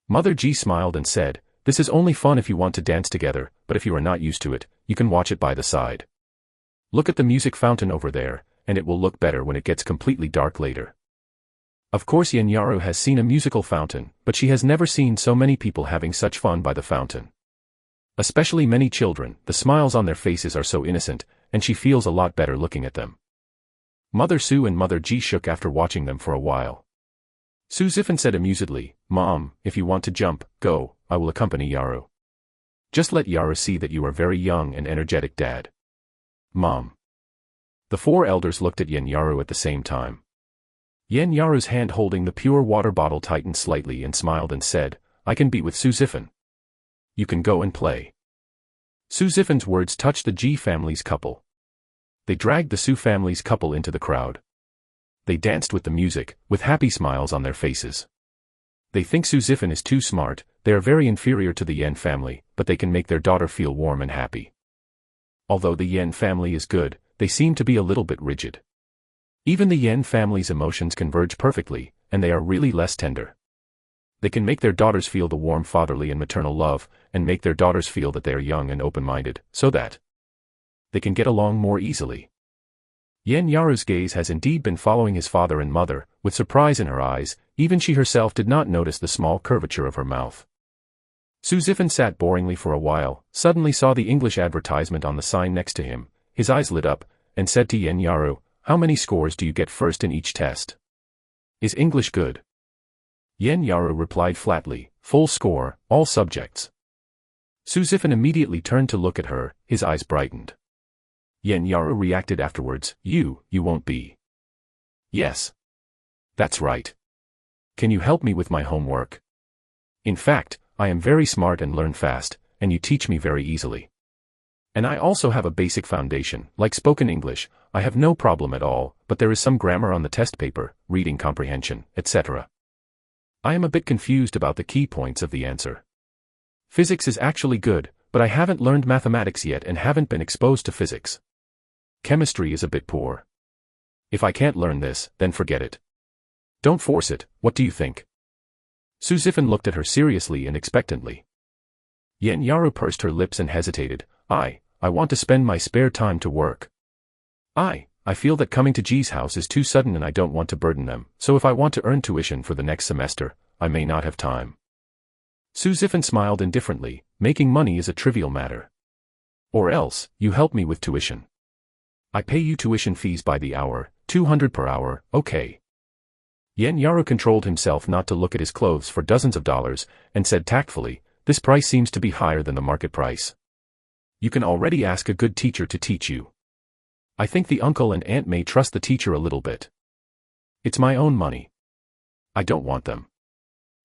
Mother Ji smiled and said, "This is only fun if you want to dance together, but if you are not used to it, you can watch it by the side. Look at the music fountain over there, and it will look better when it gets completely dark later." Of course Yen Yaru has seen a musical fountain, but she has never seen so many people having such fun by the fountain. Especially many children, the smiles on their faces are so innocent, and she feels a lot better looking at them. Mother Su and Mother Ji shook after watching them for a while. Su Zifan said amusedly, "Mom, if you want to jump, go, I will accompany Yaru. Just let Yaru see that you are very young and energetic, Dad." "Mom." The four elders looked at Yen Yaru at the same time. Yen Yaru's hand holding the pure water bottle tightened slightly and smiled and said, "I can be with Su Zifan. You can go and play." Su Zifan's words touched the Ji family's couple. They dragged the Su family's couple into the crowd. They danced with the music, with happy smiles on their faces. They think Su Zifan is too smart, they are very inferior to the Yen family, but they can make their daughter feel warm and happy. Although the Yen family is good, they seem to be a little bit rigid. Even the Yen family's emotions converge perfectly, and they are really less tender. They can make their daughters feel the warm fatherly and maternal love, and make their daughters feel that they are young and open-minded, so that they can get along more easily. Yen Yaru's gaze has indeed been following his father and mother, with surprise in her eyes. Even she herself did not notice the small curvature of her mouth. Su Zifan sat boringly for a while, suddenly saw the English advertisement on the sign next to him, his eyes lit up, and said to Yen Yaru, "How many scores do you get first in each test? Is English good?" Yen Yaru replied flatly, "Full score, all subjects." Su Zifan immediately turned to look at her, his eyes brightened. Yen Yaru reacted afterwards, You won't be." "Yes. That's right. Can you help me with my homework? In fact, I am very smart and learn fast, and you teach me very easily. And I also have a basic foundation, like spoken English, I have no problem at all, but there is some grammar on the test paper, reading comprehension, etc. I am a bit confused about the key points of the answer. Physics is actually good, but I haven't learned mathematics yet and haven't been exposed to physics. Chemistry is a bit poor. If I can't learn this, then forget it. Don't force it, what do you think?" Su Zifan looked at her seriously and expectantly. Yen Yaru pursed her lips and hesitated. I want to spend my spare time to work. I feel that coming to Ji's house is too sudden and I don't want to burden them, so if I want to earn tuition for the next semester, I may not have time." Su Zifan smiled indifferently, making money is a trivial matter. "Or else, you help me with tuition. I pay you tuition fees by the hour, 200 per hour, okay?" Yen Yaru controlled himself not to look at his clothes for dozens of dollars, and said tactfully, "This price seems to be higher than the market price. You can already ask a good teacher to teach you. I think the uncle and aunt may trust the teacher a little bit. It's my own money. I don't want them.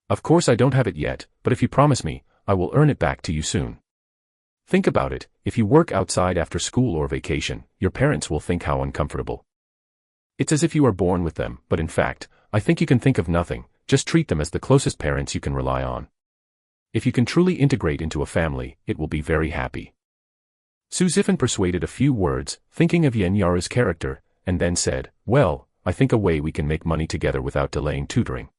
Of course I don't have it yet, but if you promise me, I will earn it back to you soon. Think about it, if you work outside after school or vacation, your parents will think how uncomfortable. It's as if you are born with them, but in fact, I think you can think of nothing, just treat them as the closest parents you can rely on. If you can truly integrate into a family, it will be very happy." Su Zifan persuaded a few words, thinking of Yen Yaru's character, and then said, "Well, I think a way we can make money together without delaying tutoring.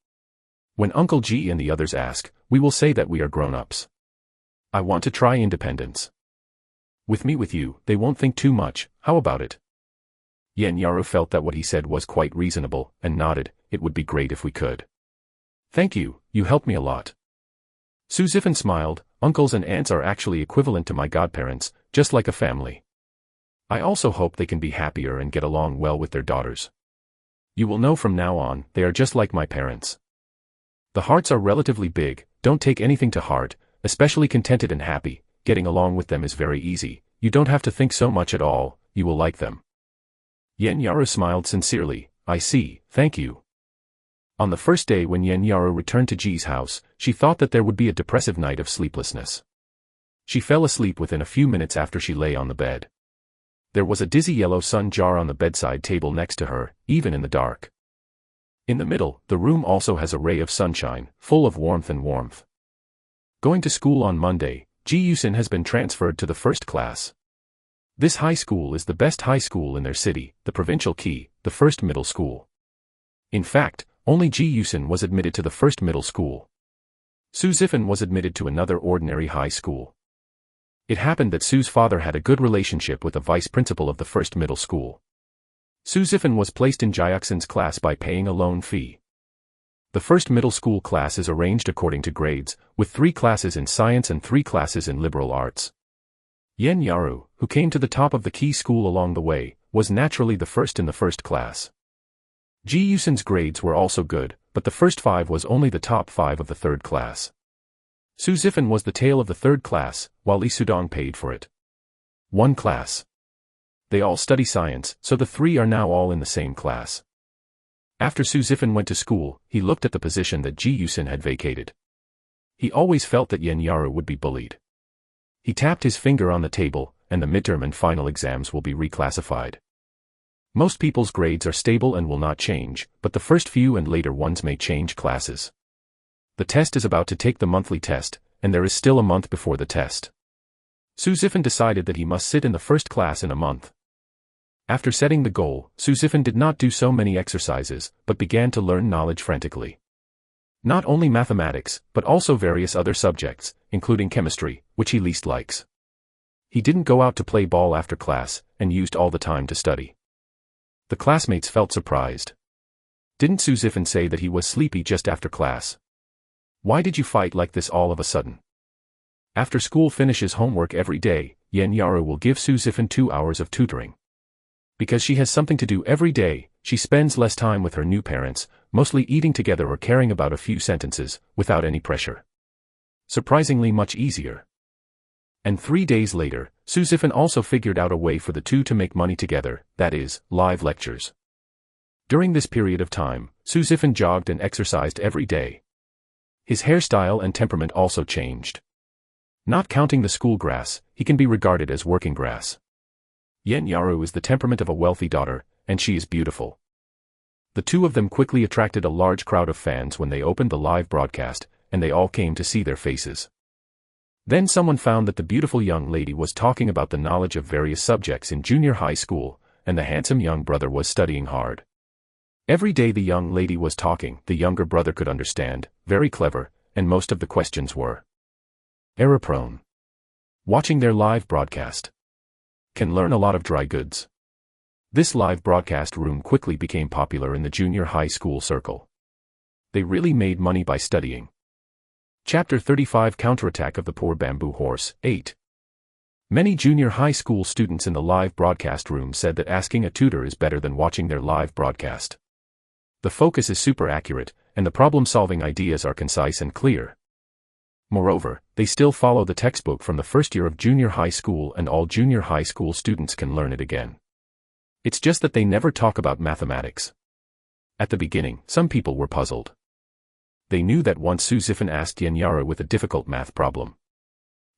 When Uncle Ji and the others ask, we will say that we are grown-ups. I want to try independence. With me with you, they won't think too much, how about it?" Yen Yaru felt that what he said was quite reasonable, and nodded, "It would be great if we could. Thank you, you helped me a lot." Su Zifan smiled, "Uncles and aunts are actually equivalent to my godparents, just like a family. I also hope they can be happier and get along well with their daughters. You will know from now on, they are just like my parents. The hearts are relatively big, don't take anything to heart, especially contented and happy, getting along with them is very easy, you don't have to think so much at all, you will like them." Yen Yaru smiled sincerely, "I see, thank you." On the first day when Yen Yaru returned to Ji's house, she thought that there would be a depressive night of sleeplessness. She fell asleep within a few minutes after she lay on the bed. There was a dizzy yellow sun jar on the bedside table next to her, even in the dark. In the middle, the room also has a ray of sunshine, full of warmth and warmth. Going to school on Monday, Ji Yusin has been transferred to the first class. This high school is the best high school in their city, the provincial key, the first middle school. In fact, only Ji Yusin was admitted to the first middle school. Su Zifan was admitted to another ordinary high school. It happened that Su's father had a good relationship with the vice principal of the first middle school. Su Zifan was placed in Jiuxin's class by paying a loan fee. The first middle school class is arranged according to grades, with 3 classes in science and 3 classes in liberal arts. Yen Yaru, who came to the top of the key school along the way, was naturally the first in the first class. Ji Yusin's grades were also good, but the first 5 was only the top 5 of the third class. Su Zifan was the tail of the third class, while Li Sudong paid for it. 1 class. They all study science, so the 3 are now all in the same class. After Su Zifan went to school, he looked at the position that Ji Yusin had vacated. He always felt that Yen Yaru would be bullied. He tapped his finger on the table, and the midterm and final exams will be reclassified. Most people's grades are stable and will not change, but the first few and later ones may change classes. The test is about to take the monthly test, and there is still a month before the test. Su Zifan decided that he must sit in the first class in a month. After setting the goal, Su Zifan did not do so many exercises, but began to learn knowledge frantically. Not only mathematics, but also various other subjects, including chemistry, which he least likes. He didn't go out to play ball after class, and used all the time to study. The classmates felt surprised. Didn't Su Zifan say that he was sleepy just after class? Why did you fight like this all of a sudden? After school finishes homework every day, Yen Yaru will give Su Zifan 2 hours of tutoring. Because she has something to do every day, she spends less time with her new parents, mostly eating together or caring about a few sentences, without any pressure. Surprisingly much easier. And 3 days later, Su Zifan also figured out a way for the two to make money together, that is, live lectures. During this period of time, Su Zifan jogged and exercised every day. His hairstyle and temperament also changed. Not counting the school grass, he can be regarded as working grass. Yen Yaru is the temperament of a wealthy daughter, and she is beautiful. The two of them quickly attracted a large crowd of fans when they opened the live broadcast, and they all came to see their faces. Then someone found that the beautiful young lady was talking about the knowledge of various subjects in junior high school, and the handsome young brother was studying hard. Every day the young lady was talking, the younger brother could understand, very clever, and most of the questions were error-prone. Watching their live broadcast can learn a lot of dry goods. This live broadcast room quickly became popular in the junior high school circle. They really made money by studying. Chapter 35 Counterattack of the Poor Bamboo Horse, 8. Many junior high school students in the live broadcast room said that asking a tutor is better than watching their live broadcast. The focus is super accurate, and the problem-solving ideas are concise and clear. Moreover, they still follow the textbook from the first year of junior high school, and all junior high school students can learn it again. It's just that they never talk about mathematics. At the beginning, some people were puzzled. They knew that once Su Zifan asked Yen Yaru with a difficult math problem.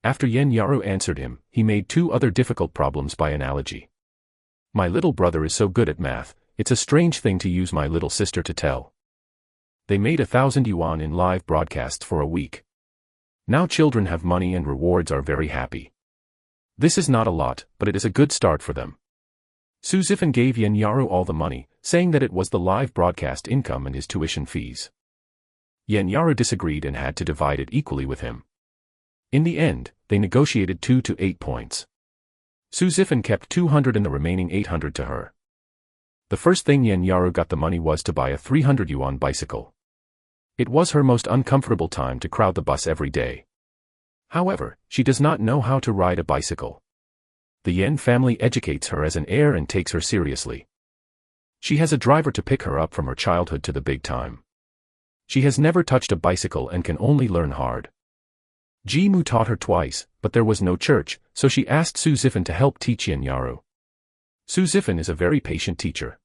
After Yen Yaru answered him, he made 2 other difficult problems by analogy. My little brother is so good at math, it's a strange thing to use my little sister to tell. They made 1,000 yuan in live broadcasts for a week. Now children have money and rewards are very happy. This is not a lot, but it is a good start for them. Su Zifan gave Yen Yaru all the money, saying that it was the live broadcast income and his tuition fees. Yen Yaru disagreed and had to divide it equally with him. In the end, they negotiated 2 to 8 points. Su Zifan kept 200 and the remaining 800 to her. The first thing Yen Yaru got the money was to buy a 300 yuan bicycle. It was her most uncomfortable time to crowd the bus every day. However, she does not know how to ride a bicycle. The Yen family educates her as an heir and takes her seriously. She has a driver to pick her up from her childhood to the big time. She has never touched a bicycle and can only learn hard. Ji Mu taught her twice, but there was no church, so she asked Su Zifan to help teach Yen Yaru. Su Zifan is a very patient teacher.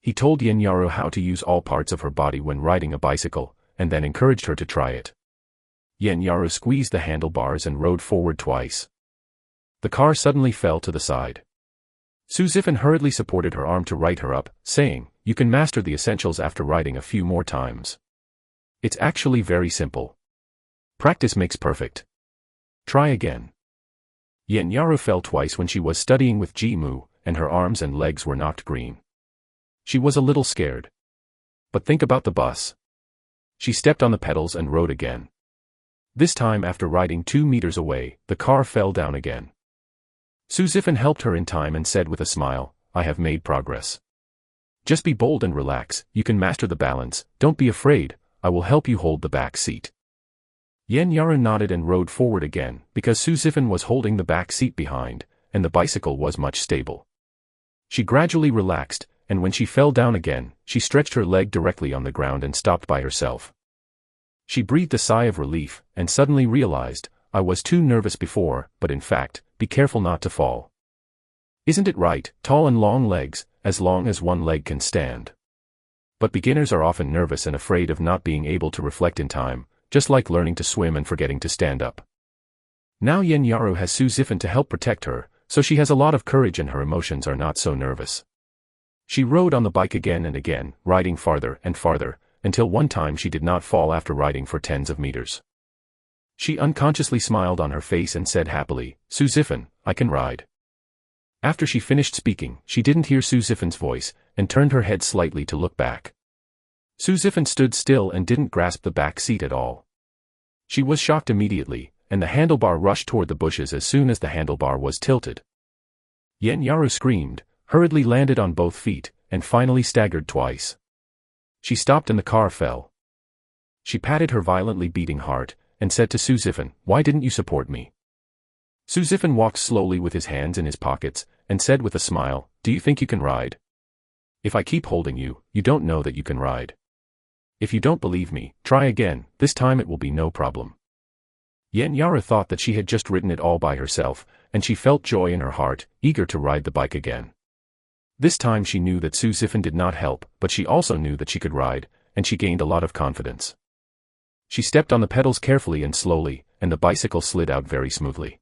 He told Yen Yaru how to use all parts of her body when riding a bicycle, and then encouraged her to try it. Yen Yaru squeezed the handlebars and rode forward twice. The car suddenly fell to the side. Su Zifan hurriedly supported her arm to right her up, saying, "You can master the essentials after riding a few more times. It's actually very simple. Practice makes perfect. Try again." Yen Yaru fell twice when she was studying with Ji Mu, and her arms and legs were knocked green. She was a little scared. But think about the bus. She stepped on the pedals and rode again. This time, after riding 2 meters away, the car fell down again. Su Zifan helped her in time and said with a smile, "I have made progress. Just be bold and relax, you can master the balance, don't be afraid, I will help you hold the back seat." Yen Yaru nodded and rode forward again, because Su Zifan was holding the back seat behind, and the bicycle was much stable. She gradually relaxed, and when she fell down again, she stretched her leg directly on the ground and stopped by herself. She breathed a sigh of relief, and suddenly realized, "I was too nervous before, but in fact, be careful not to fall. Isn't it right, tall and long legs, as long as one leg can stand?" But beginners are often nervous and afraid of not being able to reflect in time, just like learning to swim and forgetting to stand up. Now Yen Yaru has Su Zifan to help protect her, so she has a lot of courage and her emotions are not so nervous. She rode on the bike again and again, riding farther and farther, until one time she did not fall after riding for tens of meters. She unconsciously smiled on her face and said happily, "Su Zifan, I can ride." After she finished speaking, she didn't hear Su Zifan's voice, and turned her head slightly to look back. Su Zifan stood still and didn't grasp the back seat at all. She was shocked immediately, and the handlebar rushed toward the bushes as soon as the handlebar was tilted. Yen Yaru screamed, hurriedly landed on both feet, and finally staggered twice. She stopped and the car fell. She patted her violently beating heart, and said to Su Zifan, "Why didn't you support me?" Su Zifan walked slowly with his hands in his pockets, and said with a smile, "Do you think you can ride? If I keep holding you, you don't know that you can ride. If you don't believe me, try again, this time it will be no problem." Yen Yaru thought that she had just ridden it all by herself, and she felt joy in her heart, eager to ride the bike again. This time she knew that Su Zifan did not help, but she also knew that she could ride, and she gained a lot of confidence. She stepped on the pedals carefully and slowly, and the bicycle slid out very smoothly.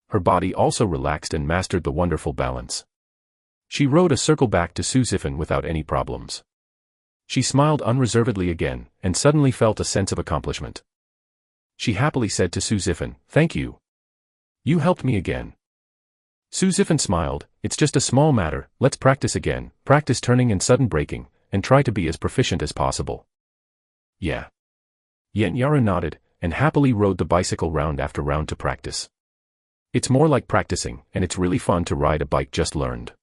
Her body also relaxed and mastered the wonderful balance. She rode a circle back to Su Zifan without any problems. She smiled unreservedly again, and suddenly felt a sense of accomplishment. She happily said to Su Zifan, "Thank you. You helped me again." Su Zifan smiled, "It's just a small matter, let's practice again, practice turning and sudden braking, and try to be as proficient as possible." "Yeah." Yen Yaru nodded, and happily rode the bicycle round after round to practice. It's more like practicing, and it's really fun to ride a bike just learned.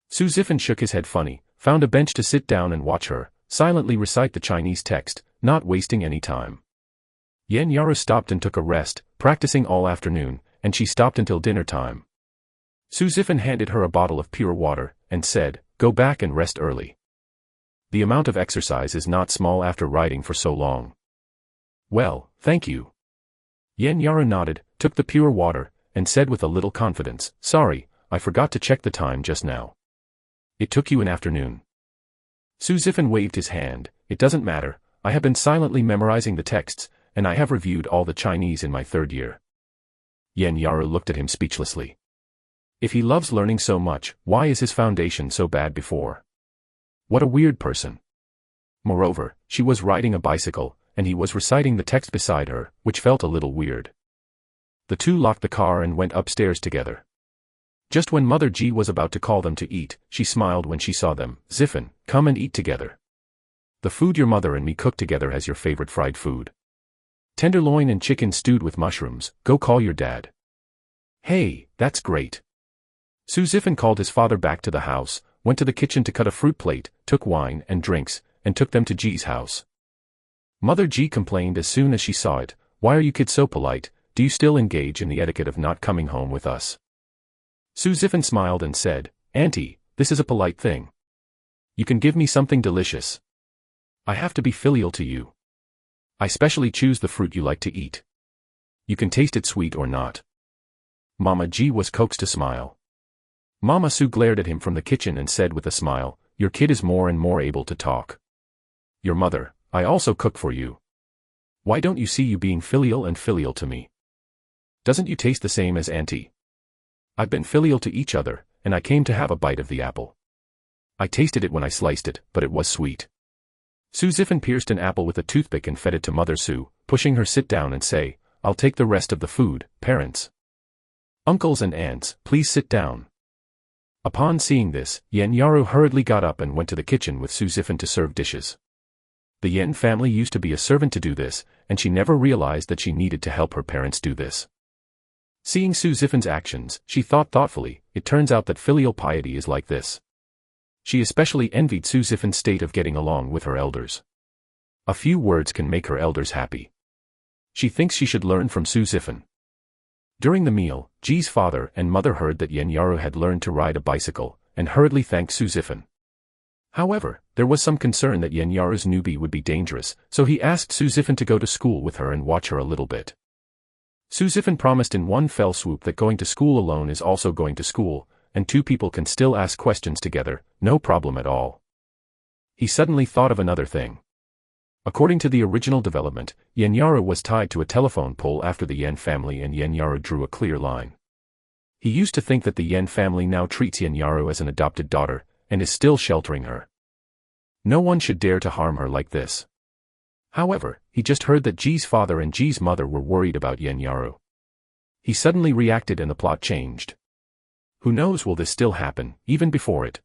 Su Zifan shook his head funny, found a bench to sit down and watch her, silently recite the Chinese text, not wasting any time. Yen Yaru stopped and took a rest, practicing all afternoon, and she stopped until dinner time. Su Zifan handed her a bottle of pure water, and said, "Go back and rest early. The amount of exercise is not small after riding for so long." "Well, thank you." Yen Yaru nodded, took the pure water, and said with a little confidence, "Sorry, I forgot to check the time just now. It took you an afternoon." Su Zifan waved his hand, "It doesn't matter, I have been silently memorizing the texts, and I have reviewed all the Chinese in my 3rd year." Yen Yaru looked at him speechlessly. If he loves learning so much, why is his foundation so bad before? What a weird person. Moreover, she was riding a bicycle, and he was reciting the text beside her, which felt a little weird. The two locked the car and went upstairs together. Just when Mother Ji was about to call them to eat, she smiled when she saw them. "Zifan, come and eat together. The food your mother and me cooked together has your favorite fried food. Tenderloin and chicken stewed with mushrooms, go call your dad." "Hey, that's great." Su Zifan called his father back to the house, went to the kitchen to cut a fruit plate, took wine and drinks, and took them to Ji's house. Mother Ji complained as soon as she saw it, "Why are you kids so polite, do you still engage in the etiquette of not coming home with us?" Su Zifan smiled and said, "Auntie, this is a polite thing. You can give me something delicious. I have to be filial to you. I specially choose the fruit you like to eat. You can taste it sweet or not." Mama Ji was coaxed to smile. Mama Su glared at him from the kitchen and said with a smile, "Your kid is more and more able to talk. Your mother, I also cook for you. Why don't you see you being filial and filial to me? Doesn't you taste the same as Auntie? I've been filial to each other, and I came to have a bite of the apple. I tasted it when I sliced it, but it was sweet. Su Zifan pierced an apple with a toothpick and fed it to Mother Su, pushing her sit down and say, "I'll take the rest of the food, parents. Uncles and aunts, please sit down." Upon seeing this, Yen Yaru hurriedly got up and went to the kitchen with Su Zifan to serve dishes. The Yen family used to be a servant to do this, and she never realized that she needed to help her parents do this. Seeing Su Zifan's actions, she thought thoughtfully, it turns out that filial piety is like this. She especially envied Su Zifan's state of getting along with her elders. A few words can make her elders happy. She thinks she should learn from Su Zifan. During the meal, Ji's father and mother heard that Yen Yaru had learned to ride a bicycle, and hurriedly thanked Su Zifan. However, there was some concern that Yen Yaru's newbie would be dangerous, so he asked Su Zifan to go to school with her and watch her a little bit. Su Zifan promised in one fell swoop that going to school alone is also going to school, and two people can still ask questions together, no problem at all. He suddenly thought of another thing. According to the original development, Yen Yaru was tied to a telephone pole after the Yen family, and Yen Yaru drew a clear line. He used to think that the Yen family now treats Yen Yaru as an adopted daughter, and is still sheltering her. No one should dare to harm her like this. However, he just heard that Ji's father and Ji's mother were worried about Yen Yaru. He suddenly reacted and the plot changed. Who knows, will this still happen, even before it?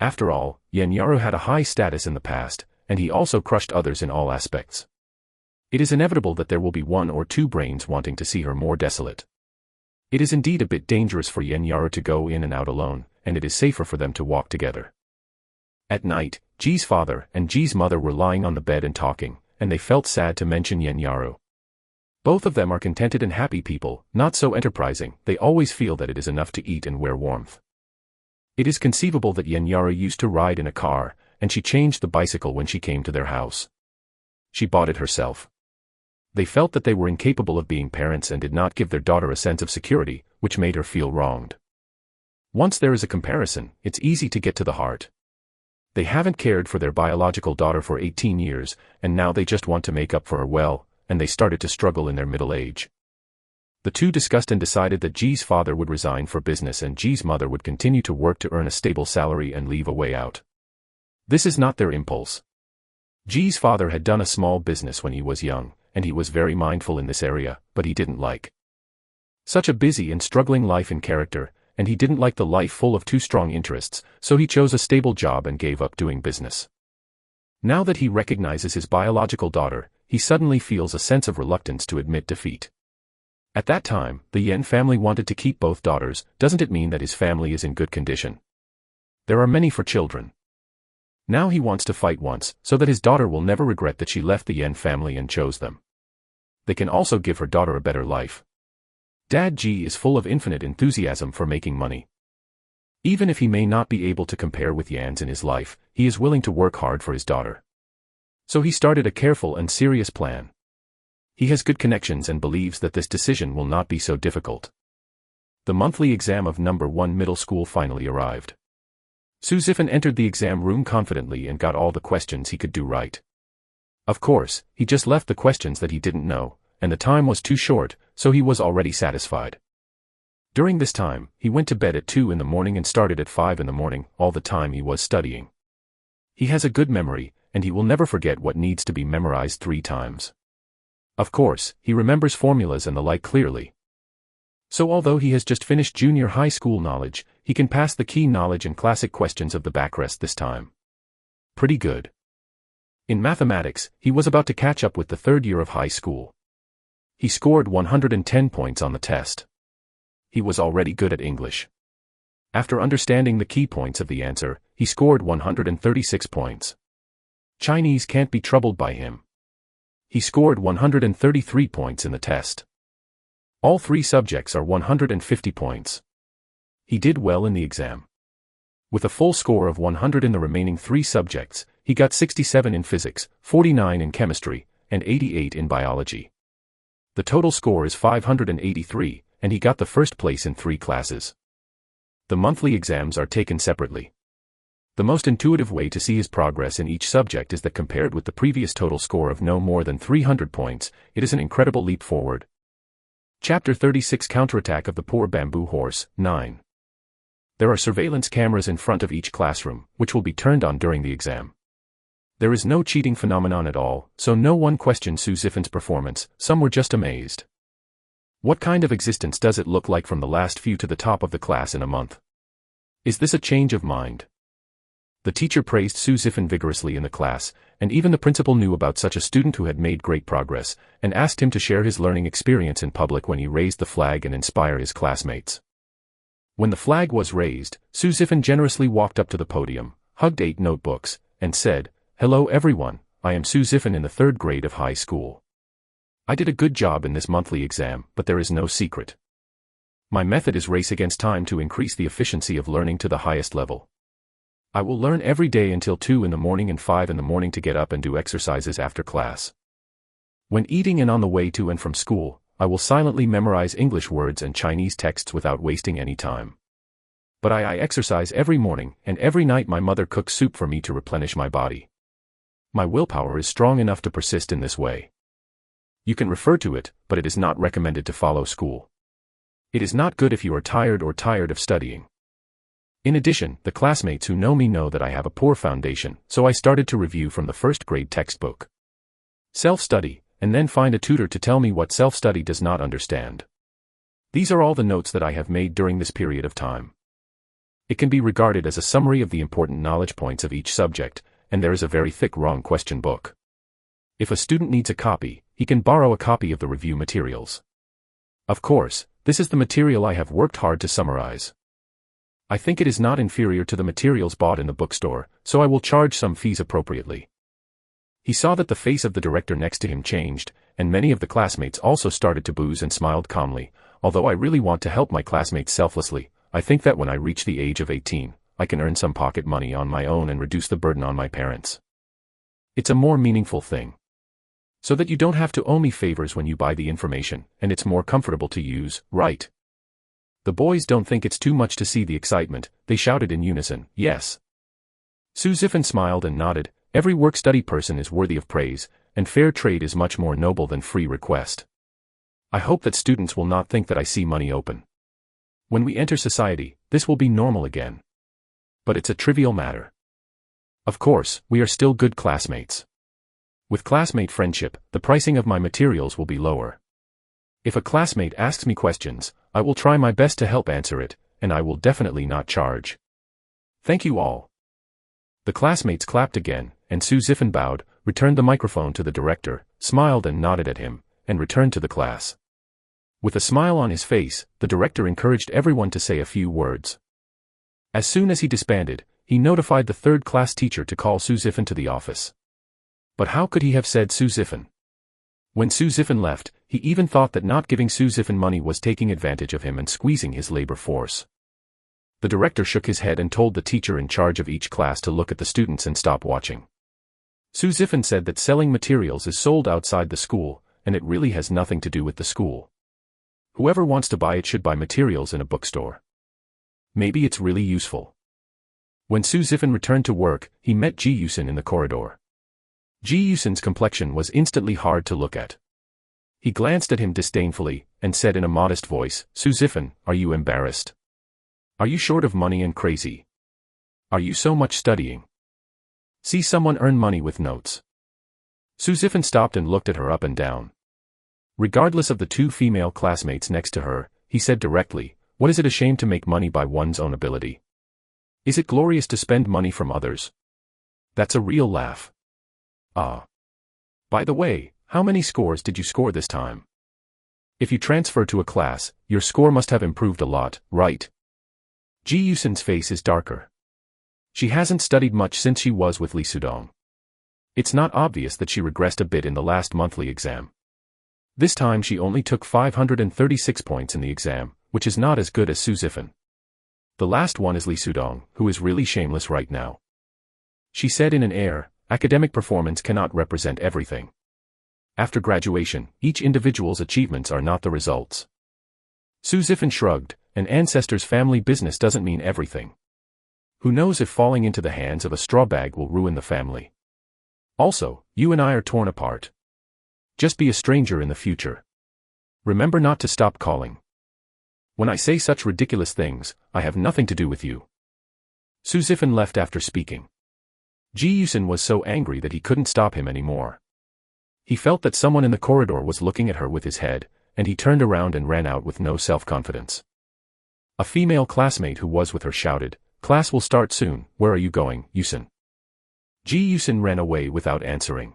After all, Yen Yaru had a high status in the past, and he also crushed others in all aspects. It is inevitable that there will be one or two brains wanting to see her more desolate. It is indeed a bit dangerous for Yen Yaru to go in and out alone, and it is safer for them to walk together. At night, Ji's father and Ji's mother were lying on the bed and talking, and they felt sad to mention Yen Yaru. Both of them are contented and happy people, not so enterprising. They always feel that it is enough to eat and wear warmth. It is conceivable that Yen Yaru used to ride in a car, and she changed the bicycle when she came to their house. She bought it herself. They felt that they were incapable of being parents and did not give their daughter a sense of security, which made her feel wronged. Once there is a comparison, it's easy to get to the heart. They haven't cared for their biological daughter for 18 years, and now they just want to make up for her well, and they started to struggle in their middle age. The two discussed and decided that Ji's father would resign for business and Ji's mother would continue to work to earn a stable salary and leave a way out. This is not their impulse. Ji's father had done a small business when he was young, and he was very mindful in this area, but he didn't like such a busy and struggling life in character, and he didn't like the life full of too strong interests, so he chose a stable job and gave up doing business. Now that he recognizes his biological daughter, he suddenly feels a sense of reluctance to admit defeat. At that time, the Yen family wanted to keep both daughters. Doesn't it mean that his family is in good condition? There are many for children. Now he wants to fight once, so that his daughter will never regret that she left the Yen family and chose them. They can also give her daughter a better life. Dad Ji is full of infinite enthusiasm for making money. Even if he may not be able to compare with Yan's in his life, he is willing to work hard for his daughter. So he started a careful and serious plan. He has good connections and believes that this decision will not be so difficult. The monthly exam of number 1 middle school finally arrived. Su Zifan entered the exam room confidently and got all the questions he could do right. Of course, he just left the questions that he didn't know, and the time was too short, so he was already satisfied. During this time, he went to bed at 2 in the morning and started at 5 in the morning, all the time he was studying. He has a good memory, and he will never forget what needs to be memorized 3 times. Of course, he remembers formulas and the like clearly. So although he has just finished junior high school knowledge, he can pass the key knowledge and classic questions of the backrest this time. Pretty good. In mathematics, he was about to catch up with the 3rd year of high school. He scored 110 points on the test. He was already good at English. After understanding the key points of the answer, he scored 136 points. Chinese can't be troubled by him. He scored 133 points in the test. All 3 subjects are 150 points. He did well in the exam. With a full score of 100 in the remaining 3 subjects, he got 67 in physics, 49 in chemistry, and 88 in biology. The total score is 583, and he got the first place in 3 classes. The monthly exams are taken separately. The most intuitive way to see his progress in each subject is that compared with the previous total score of no more than 300 points, it is an incredible leap forward. Chapter 36 Counterattack of the Poor Bamboo Horse, 9. There are surveillance cameras in front of each classroom, which will be turned on during the exam. There is no cheating phenomenon at all, so no one questioned Su Zifin's performance, some were just amazed. What kind of existence does it look like from the last few to the top of the class in a month? Is this a change of mind? The teacher praised Su Zifin vigorously in the class, and even the principal knew about such a student who had made great progress, and asked him to share his learning experience in public when he raised the flag and inspire his classmates. When the flag was raised, Su Zifin generously walked up to the podium, hugged 8 notebooks, and said, "Hello everyone, I am Su Zifin in the 3rd grade of high school. I did a good job in this monthly exam, but there is no secret. My method is race against time to increase the efficiency of learning to the highest level. I will learn every day until 2 in the morning and 5 in the morning to get up and do exercises after class. When eating and on the way to and from school, I will silently memorize English words and Chinese texts without wasting any time. But I exercise every morning, and every night my mother cooks soup for me to replenish my body. My willpower is strong enough to persist in this way. You can refer to it, but it is not recommended to follow school. It is not good if you are tired or tired of studying. In addition, the classmates who know me know that I have a poor foundation, so I started to review from the 1st grade textbook. Self-study, and then find a tutor to tell me what self-study does not understand. These are all the notes that I have made during this period of time. It can be regarded as a summary of the important knowledge points of each subject, and there is a very thick wrong question book. If a student needs a copy, he can borrow a copy of the review materials. Of course, this is the material I have worked hard to summarize. I think it is not inferior to the materials bought in the bookstore, so I will charge some fees appropriately. He saw that the face of the director next to him changed, and many of the classmates also started to booze and smiled calmly. Although I really want to help my classmates selflessly, I think that when I reach the age of 18, I can earn some pocket money on my own and reduce the burden on my parents. It's a more meaningful thing. So that you don't have to owe me favors when you buy the information, and it's more comfortable to use, right? The boys don't think it's too much to see the excitement, they shouted in unison, yes. Su Zifin smiled and nodded. Every work-study person is worthy of praise, and fair trade is much more noble than free request. I hope that students will not think that I see money open. When we enter society, this will be normal again. But it's a trivial matter. Of course, we are still good classmates. With classmate friendship, the pricing of my materials will be lower. If a classmate asks me questions, I will try my best to help answer it, and I will definitely not charge. Thank you all. The classmates clapped again, and Su Zifin bowed, returned the microphone to the director, smiled and nodded at him, and returned to the class. With a smile on his face, the director encouraged everyone to say a few words. As soon as he disbanded, he notified the 3rd class teacher to call Su Zifin to the office. But how could he have said Su Zifin? When Su Zifin left, he even thought that not giving Su Zifin money was taking advantage of him and squeezing his labor force. The director shook his head and told the teacher in charge of each class to look at the students and stop watching. Su Zifin said that selling materials is sold outside the school, and it really has nothing to do with the school. Whoever wants to buy it should buy materials in a bookstore. Maybe it's really useful. When Su Zifin returned to work, he met Ji Yusin in the corridor. Ji Yusin's complexion was instantly hard to look at. He glanced at him disdainfully, and said in a modest voice, "Su Zifin, are you embarrassed? Are you short of money and crazy? Are you so much studying? See someone earn money with notes." Su Zifin stopped and looked at her up and down. Regardless of the 2 female classmates next to her, he said directly, "What is it a shame to make money by one's own ability? Is it glorious to spend money from others? That's a real laugh. Ah. By the way, how many scores did you score this time? If you transfer to a class, your score must have improved a lot, right?" Ji Yusin's face is darker. She hasn't studied much since she was with Li Sudong. It's not obvious that she regressed a bit in the last monthly exam. This time she only took 536 points in the exam, which is not as good as Su Zifin. The last one is Li Sudong, who is really shameless right now. She said in an air, "Academic performance cannot represent everything. After graduation, each individual's achievements are not the results." Su Zifin shrugged, "An ancestor's family business doesn't mean everything. Who knows if falling into the hands of a straw bag will ruin the family. Also, you and I are torn apart. Just be a stranger in the future. Remember not to stop calling." When I say such ridiculous things, I have nothing to do with you. Su Zifan left after speaking. Ji Yusin was so angry that he couldn't stop him anymore. He felt that someone in the corridor was looking at her with his head, and he turned around and ran out with no self-confidence. A female classmate who was with her shouted, "Class will start soon, where are you going, Yusin?" Ji Yusin ran away without answering.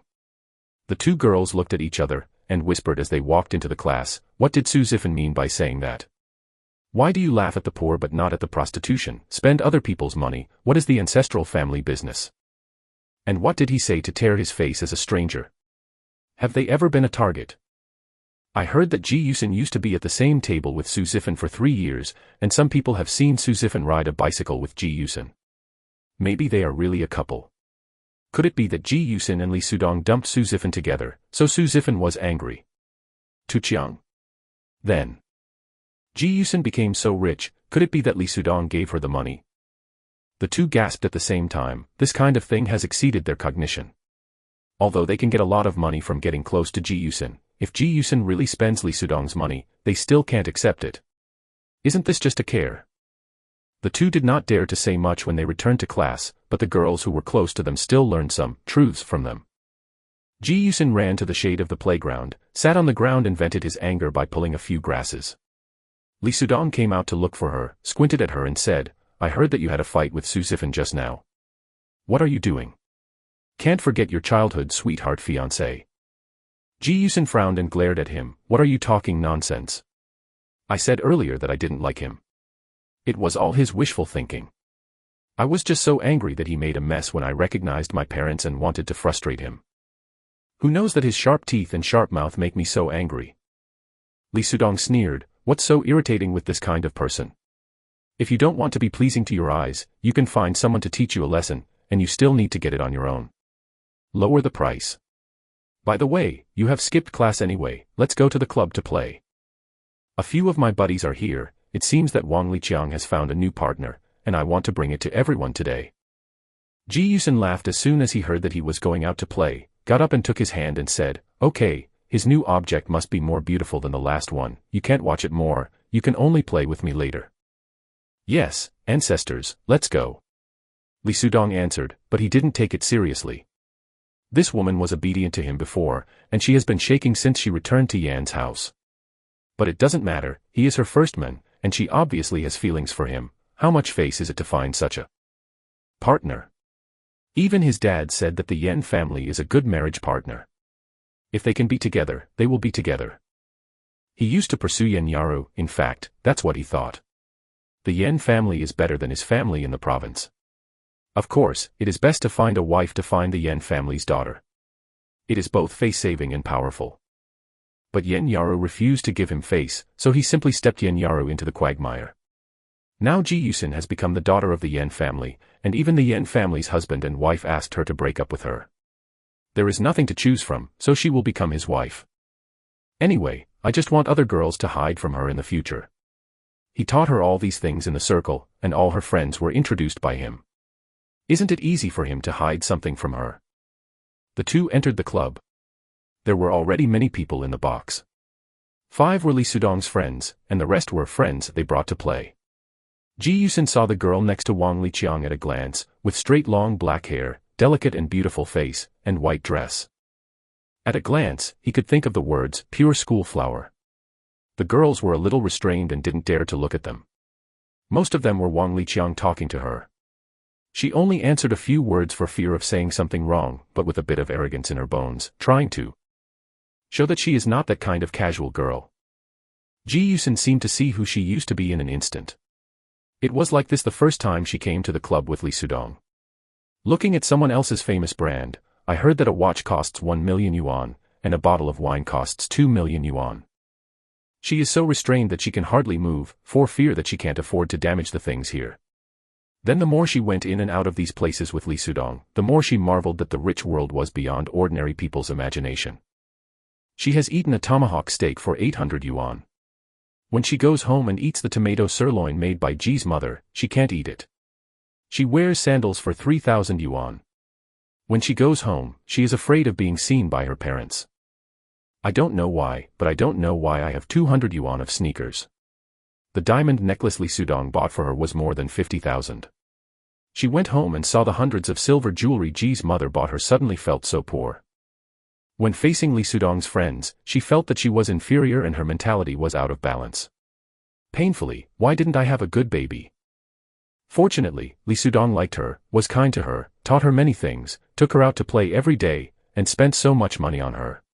The two girls looked at each other, and whispered as they walked into the class, "What did Su Zifan mean by saying that? Why do you laugh at the poor but not at the prostitution, spend other people's money, what is the ancestral family business? And what did he say to tear his face as a stranger? Have they ever been a target? I heard that Ji Yusin used to be at the same table with Su Zifan for 3 years, and some people have seen Su Zifan ride a bicycle with Ji Yusin. Maybe they are really a couple. Could it be that Ji Yusin and Li Sudong dumped Su Zifan together, so Su Zifan was angry? Tu Chiang. Then Ji Yusin became so rich, could it be that Li Sudong gave her the money? The two gasped at the same time. This kind of thing has exceeded their cognition. Although they can get a lot of money from getting close to Ji Yusin, if Ji Yusin really spends Li Sudong's money, they still can't accept it. Isn't this just a care? The two did not dare to say much when they returned to class, but the girls who were close to them still learned some truths from them. Ji Yusin ran to the shade of the playground, sat on the ground and vented his anger by pulling a few grasses. Li Sudong came out to look for her, squinted at her and said, "I heard that you had a fight with Su Zifan just now. What are you doing? Can't forget your childhood sweetheart fiancé." Ji Yusin frowned and glared at him. "What are you talking nonsense? I said earlier that I didn't like him. It was all his wishful thinking. I was just so angry that he made a mess when I recognized my parents and wanted to frustrate him. Who knows that his sharp teeth and sharp mouth make me so angry?" Li Sudong sneered, "What's so irritating with this kind of person? If you don't want to be pleasing to your eyes, you can find someone to teach you a lesson, and you still need to get it on your own. Lower the price. By the way, you have skipped class anyway, let's go to the club to play. A few of my buddies are here. It seems that Wang Liqiang has found a new partner, and I want to bring it to everyone today." Ji Yusin laughed as soon as he heard that he was going out to play, got up and took his hand and said, "Okay, his new object must be more beautiful than the last one, you can't watch it more, you can only play with me later." "Yes, ancestors, let's go." Li Sudong answered, but he didn't take it seriously. This woman was obedient to him before, and she has been shaking since she returned to Yan's house. But it doesn't matter, he is her first man, and she obviously has feelings for him. How much face is it to find such a partner? Even his dad said that the Yan family is a good marriage partner. If they can be together, they will be together. He used to pursue Yan Yaru, in fact, that's what he thought. The Yan family is better than his family in the province. Of course, it is best to find a wife to find the Yan family's daughter. It is both face-saving and powerful. But Yan Yaru refused to give him face, so he simply stepped Yan Yaru into the quagmire. Now Ji Yusin has become the daughter of the Yan family, and even the Yan family's husband and wife asked her to break up with her. There is nothing to choose from, so she will become his wife. Anyway, I just want other girls to hide from her in the future. He taught her all these things in the circle, and all her friends were introduced by him. Isn't it easy for him to hide something from her? The two entered the club. There were already many people in the box. 5 were Li Sudong's friends, and the rest were friends they brought to play. Ji Yusin saw the girl next to Wang Liqiang at a glance, with straight long black hair, delicate and beautiful face, and white dress. At a glance, he could think of the words, pure school flower. The girls were a little restrained and didn't dare to look at them. Most of them were Wang Liqiang talking to her. She only answered a few words for fear of saying something wrong, but with a bit of arrogance in her bones, trying to show that she is not that kind of casual girl. Ji Yusin seemed to see who she used to be in an instant. It was like this the first time she came to the club with Li Sudong. Looking at someone else's famous brand, I heard that a watch costs 1 million yuan, and a bottle of wine costs 2 million yuan. She is so restrained that she can hardly move, for fear that she can't afford to damage the things here. Then the more she went in and out of these places with Li Sudong, the more she marveled that the rich world was beyond ordinary people's imagination. She has eaten a tomahawk steak for 800 yuan. When she goes home and eats the tomato sirloin made by Ji's mother, she can't eat it. She wears sandals for 3,000 yuan. When she goes home, she is afraid of being seen by her parents. I don't know why, but I don't know why I have 200 yuan of sneakers. The diamond necklace Li Sudong bought for her was more than 50,000. She went home and saw the hundreds of silver jewelry Ji's mother bought her. Suddenly felt so poor. When facing Li Sudong's friends, she felt that she was inferior and her mentality was out of balance. Painfully, why didn't I have a good baby? Fortunately, Li Sudong liked her, was kind to her, taught her many things, took her out to play every day, and spent so much money on her.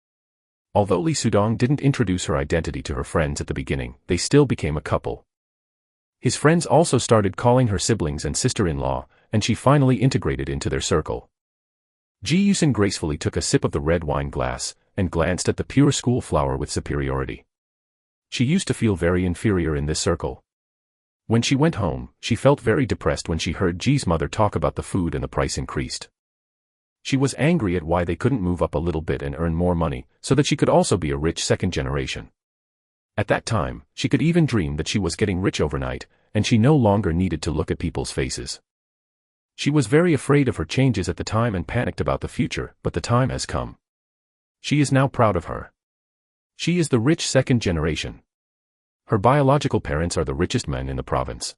Although Li Sudong didn't introduce her identity to her friends at the beginning, they still became a couple. His friends also started calling her siblings and sister-in-law, and she finally integrated into their circle. Ji Yusin gracefully took a sip of the red wine glass, and glanced at the pure school flower with superiority. She used to feel very inferior in this circle. When she went home, she felt very depressed when she heard Ji's mother talk about the food and the price increased. She was angry at why they couldn't move up a little bit and earn more money, so that she could also be a rich second generation. At that time, she could even dream that she was getting rich overnight, and she no longer needed to look at people's faces. She was very afraid of her changes at the time and panicked about the future, but the time has come. She is now proud of her. She is the rich second generation. Her biological parents are the richest men in the province.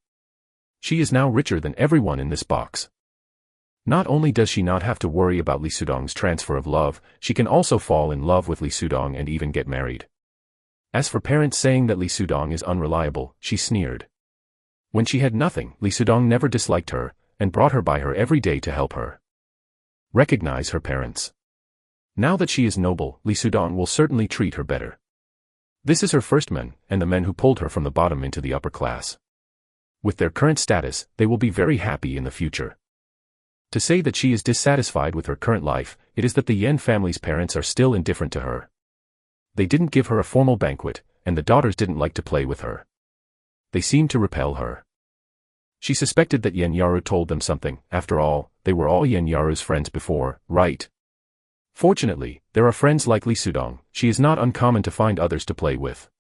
She is now richer than everyone in this box. Not only does she not have to worry about Li Sudong's transfer of love, she can also fall in love with Li Sudong and even get married. As for parents saying that Li Sudong is unreliable, she sneered. When she had nothing, Li Sudong never disliked her, and brought her by her every day to help her. Recognize her parents. Now that she is noble, Li Sudong will certainly treat her better. This is her first men, and the men who pulled her from the bottom into the upper class. With their current status, they will be very happy in the future. To say that she is dissatisfied with her current life, it is that the Yen family's parents are still indifferent to her. They didn't give her a formal banquet, and the daughters didn't like to play with her. They seemed to repel her. She suspected that Yen Yaru told them something. After all, they were all Yen Yaru's friends before, right? Fortunately, there are friends like Li Sudong. She is not uncommon to find others to play with.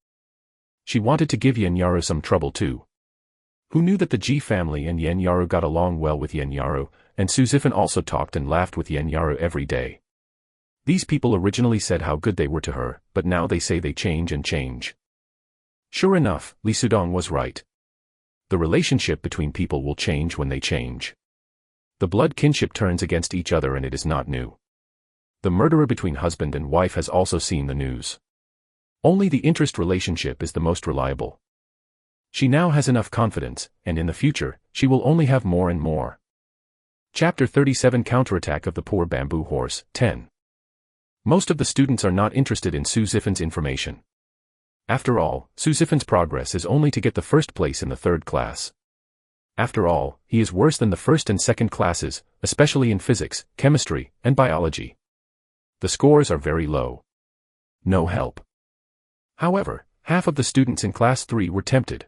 She wanted to give Yen Yaru some trouble too. Who knew that the Ji family and Yen Yaru got along well with Yen Yaru, and Su Zifan also talked and laughed with Yen Yaru every day. These people originally said how good they were to her, but now they say they change and change. Sure enough, Li Sudong was right. The relationship between people will change when they change. The blood kinship turns against each other and it is not new. The murderer between husband and wife has also seen the news. Only the interest relationship is the most reliable. She now has enough confidence, and in the future, she will only have more and more. Chapter 37 Counterattack of the Poor Bamboo Horse, 10. Most of the students are not interested in Su Zifan's information. After all, Su Zifan's progress is only to get the first place in the third class. After all, he is worse than the first and second classes, especially in physics, chemistry, and biology. The scores are very low. No help. However, half of the students in class 3 were tempted.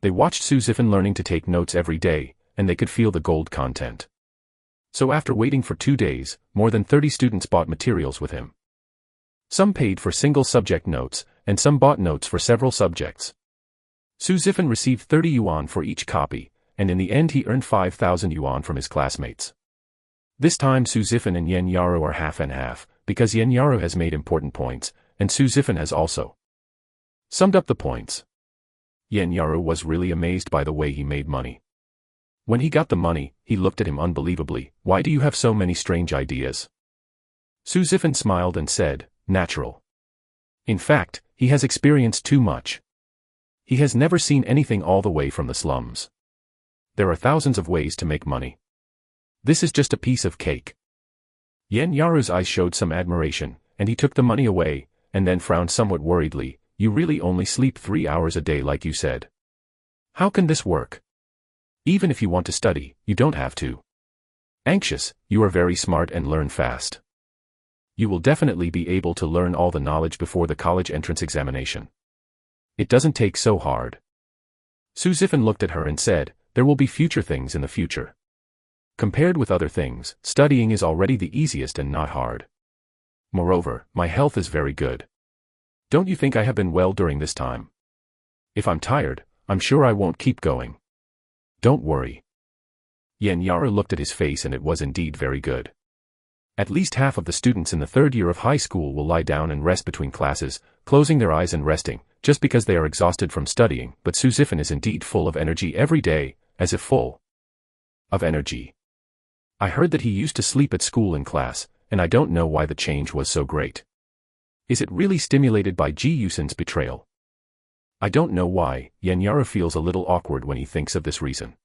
They watched Su Zifan learning to take notes every day, and they could feel the gold content. So after waiting for 2 days, more than 30 students bought materials with him. Some paid for single subject notes, and some bought notes for several subjects. Su Zifan received 30 yuan for each copy, and in the end he earned 5,000 yuan from his classmates. This time Su Zifan and Yen Yaru are half and half, because Yen Yaru has made important points, and Su Zifan has also summed up the points. Yen Yaru was really amazed by the way he made money. When he got the money, he looked at him unbelievably. Why do you have so many strange ideas? Su Zifan smiled and said, natural. In fact, he has experienced too much. He has never seen anything all the way from the slums. There are thousands of ways to make money. This is just a piece of cake. Yen Yaru's eyes showed some admiration, and he took the money away, and then frowned somewhat worriedly. You really only sleep 3 hours a day like you said. How can this work? Even if you want to study, you don't have to. Anxious, you are very smart and learn fast. You will definitely be able to learn all the knowledge before the college entrance examination. It doesn't take so hard. Su Zifan looked at her and said, there will be future things in the future. Compared with other things, studying is already the easiest and not hard. Moreover, my health is very good. Don't you think I have been well during this time? If I'm tired, I'm sure I won't keep going. Don't worry. Yen Yaru looked at his face and it was indeed very good. At least half of the students in the third year of high school will lie down and rest between classes, closing their eyes and resting, just because they are exhausted from studying, but Suzifan is indeed full of energy every day, as if full of energy. I heard that he used to sleep at school in class, and I don't know why the change was so great. Is it really stimulated by Ji Yusun's betrayal? I don't know why, Yenyara feels a little awkward when he thinks of this reason.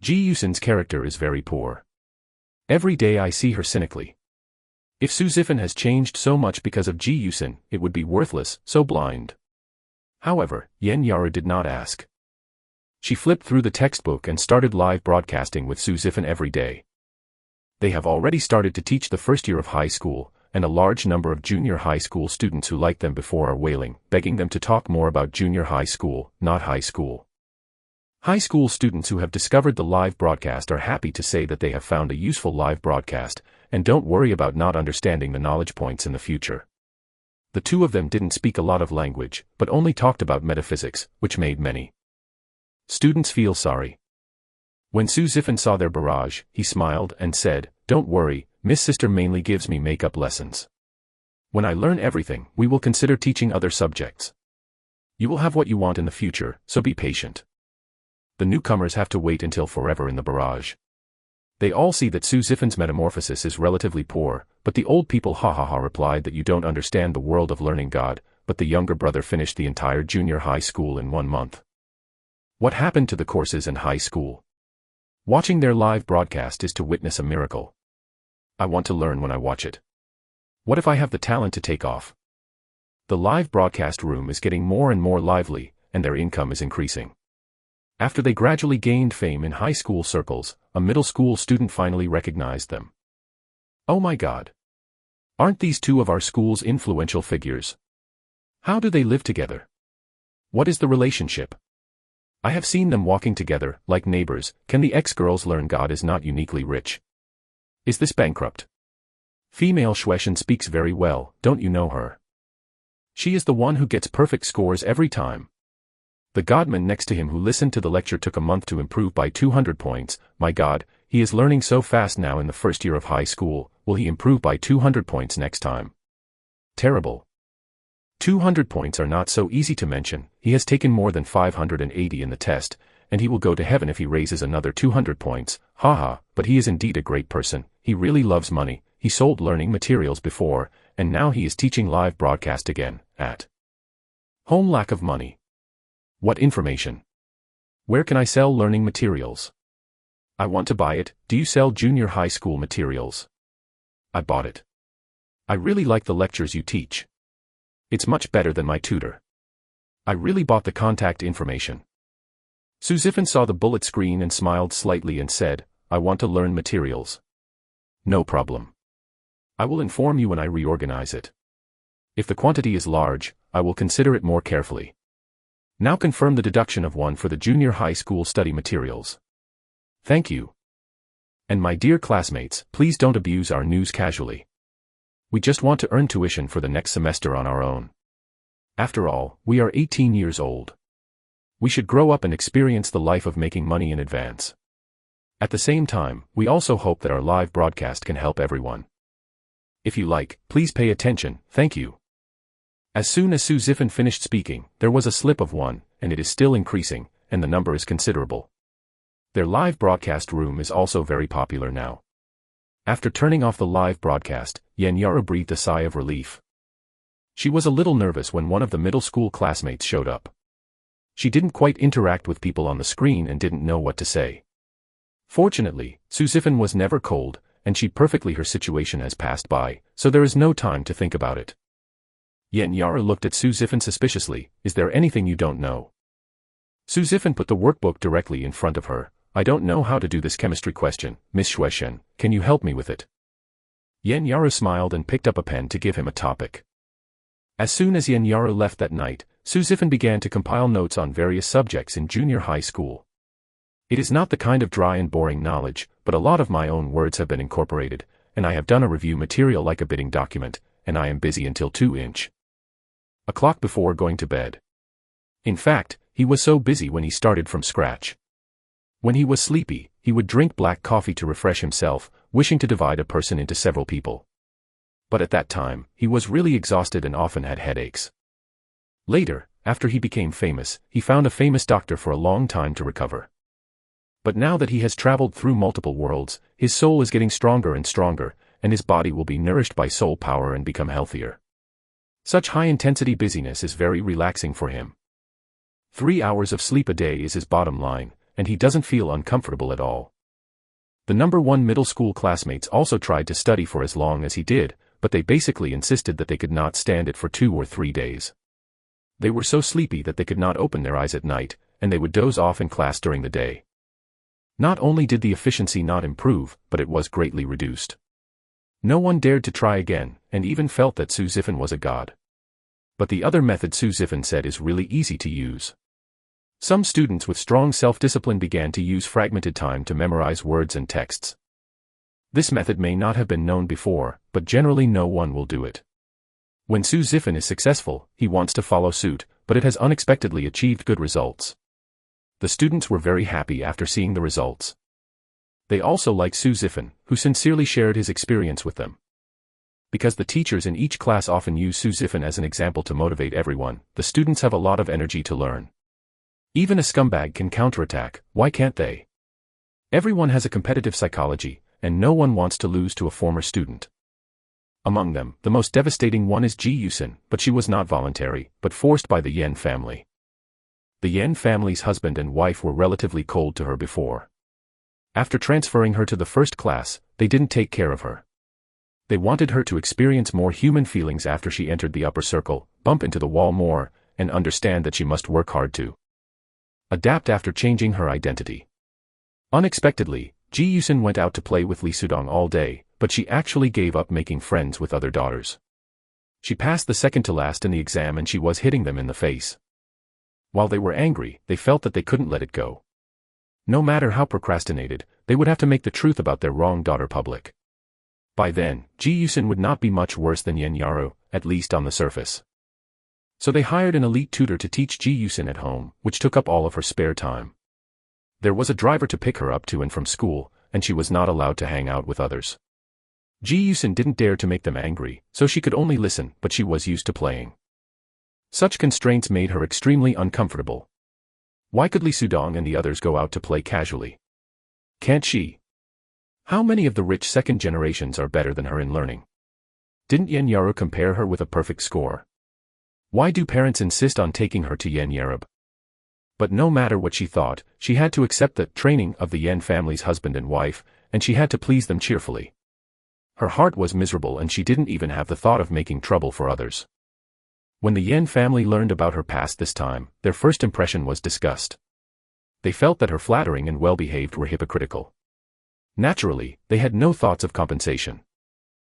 Ji Yusun's character is very poor. Every day I see her cynically. If Suzifan has changed so much because of Ji Yusun, it would be worthless, so blind. However, Yenyara did not ask. She flipped through the textbook and started live broadcasting with Suzifan every day. They have already started to teach the first year of high school, and a large number of junior high school students who liked them before are wailing, begging them to talk more about junior high school, not high school. High school students who have discovered the live broadcast are happy to say that they have found a useful live broadcast, and don't worry about not understanding the knowledge points in the future. The two of them didn't speak a lot of language, but only talked about metaphysics, which made many students feel sorry. When Suzifan saw their barrage, he smiled and said, "Don't worry, Miss Sister mainly gives me makeup lessons. When I learn everything, we will consider teaching other subjects. You will have what you want in the future, so be patient." The newcomers have to wait until forever in the barrage. They all see that Suzifan's metamorphosis is relatively poor, but the old people replied that you don't understand the world of learning God, but the younger brother finished the entire junior high school in 1 month. What happened to the courses in high school? Watching their live broadcast is to witness a miracle. I want to learn when I watch it. What if I have the talent to take off? The live broadcast room is getting more and more lively, and their income is increasing. After they gradually gained fame in high school circles, a middle school student finally recognized them. "Oh my God! Aren't these two of our school's influential figures? How do they live together? What is the relationship? I have seen them walking together, like neighbors. Can the ex-girls learn God is not uniquely rich? Is this bankrupt? Female Shueishan speaks very well, don't you know her? She is the one who gets perfect scores every time. The godman next to him who listened to the lecture took a month to improve by 200 points, my God, he is learning so fast now in the first year of high school, will he improve by 200 points next time? Terrible. 200 points are not so easy to mention, he has taken more than 580 in the test, and he will go to heaven if he raises another 200 points, but he is indeed a great person, he really loves money, he sold learning materials before, and now he is teaching live broadcast again, at home. Lack of money. What information? Where can I sell learning materials? I want to buy it. Do you sell junior high school materials? I bought it. I really like the lectures you teach. It's much better than my tutor. I really bought the contact information. Suzifan saw the bullet screen and smiled slightly and said, I want to learn materials. No problem. I will inform you when I reorganize it. If the quantity is large, I will consider it more carefully. Now confirm the deduction of 1 for the junior high school study materials. Thank you. And my dear classmates, please don't abuse our news casually. We just want to earn tuition for the next semester on our own. After all, we are 18 years old. We should grow up and experience the life of making money in advance. At the same time, we also hope that our live broadcast can help everyone. If you like, please pay attention, thank you. As soon as Suzifan finished speaking, there was a slip of 1, and it is still increasing, and the number is considerable. Their live broadcast room is also very popular now. After turning off the live broadcast, Yenyara breathed a sigh of relief. She was a little nervous when one of the middle school classmates showed up. She didn't quite interact with people on the screen and didn't know what to say. Fortunately, Suzifan was never cold, and she perfectly her situation has passed by, so there is no time to think about it. Yenyara looked at Suzifan suspiciously, is there anything you don't know? Suzifan put the workbook directly in front of her. I don't know how to do this chemistry question, Miss Shueishan, can you help me with it? Yenyara smiled and picked up a pen to give him a topic. As soon as Yenyara left that night, Suzifan began to compile notes on various subjects in junior high school. It is not the kind of dry and boring knowledge, but a lot of my own words have been incorporated, and I have done a review material like a bidding document, and I am busy until 2:00 before going to bed. In fact, he was so busy when he started from scratch. When he was sleepy, he would drink black coffee to refresh himself, wishing to divide a person into several people. But at that time, he was really exhausted and often had headaches. Later, after he became famous, he found a famous doctor for a long time to recover. But now that he has traveled through multiple worlds, his soul is getting stronger and stronger, and his body will be nourished by soul power and become healthier. Such high-intensity busyness is very relaxing for him. 3 hours of sleep a day is his bottom line, and he doesn't feel uncomfortable at all. The #1 middle school classmates also tried to study for as long as he did, but they basically insisted that they could not stand it for 2 or 3 days. They were so sleepy that they could not open their eyes at night, and they would doze off in class during the day. Not only did the efficiency not improve, but it was greatly reduced. No one dared to try again, and even felt that Su Zifan was a god. But the other method Su Zifan said is really easy to use. Some students with strong self-discipline began to use fragmented time to memorize words and texts. This method may not have been known before, but generally no one will do it. When Su Zifan is successful, he wants to follow suit, but it has unexpectedly achieved good results. The students were very happy after seeing the results. They also liked Su Zifan, who sincerely shared his experience with them. Because the teachers in each class often use Su Zifan as an example to motivate everyone, the students have a lot of energy to learn. Even a scumbag can counterattack, why can't they? Everyone has a competitive psychology, and no one wants to lose to a former student. Among them, the most devastating one is Ji Yusin, but she was not voluntary, but forced by the Yen family. The Yen family's husband and wife were relatively cold to her before. After transferring her to the first class, they didn't take care of her. They wanted her to experience more human feelings after she entered the upper circle, bump into the wall more, and understand that she must work hard to adapt after changing her identity. Unexpectedly, Ji Yusin went out to play with Li Sudong all day, but she actually gave up making friends with other daughters. She passed the second to last in the exam and she was hitting them in the face. While they were angry, they felt that they couldn't let it go. No matter how procrastinated, they would have to make the truth about their wrong daughter public. By then, Ji Yusin would not be much worse than Yen Yaru, at least on the surface. So they hired an elite tutor to teach Ji Yusin at home, which took up all of her spare time. There was a driver to pick her up to and from school, and she was not allowed to hang out with others. Ji Yusin didn't dare to make them angry, so she could only listen, but she was used to playing. Such constraints made her extremely uncomfortable. Why could Li Sudong and the others go out to play casually? Can't she? How many of the rich second generations are better than her in learning? Didn't Yen Yaru compare her with a perfect score? Why do parents insist on taking her to Yen Yarub? But no matter what she thought, she had to accept the training of the Yen family's husband and wife, and she had to please them cheerfully. Her heart was miserable and she didn't even have the thought of making trouble for others. When the Yen family learned about her past this time, their first impression was disgust. They felt that her flattering and well-behaved were hypocritical. Naturally, they had no thoughts of compensation.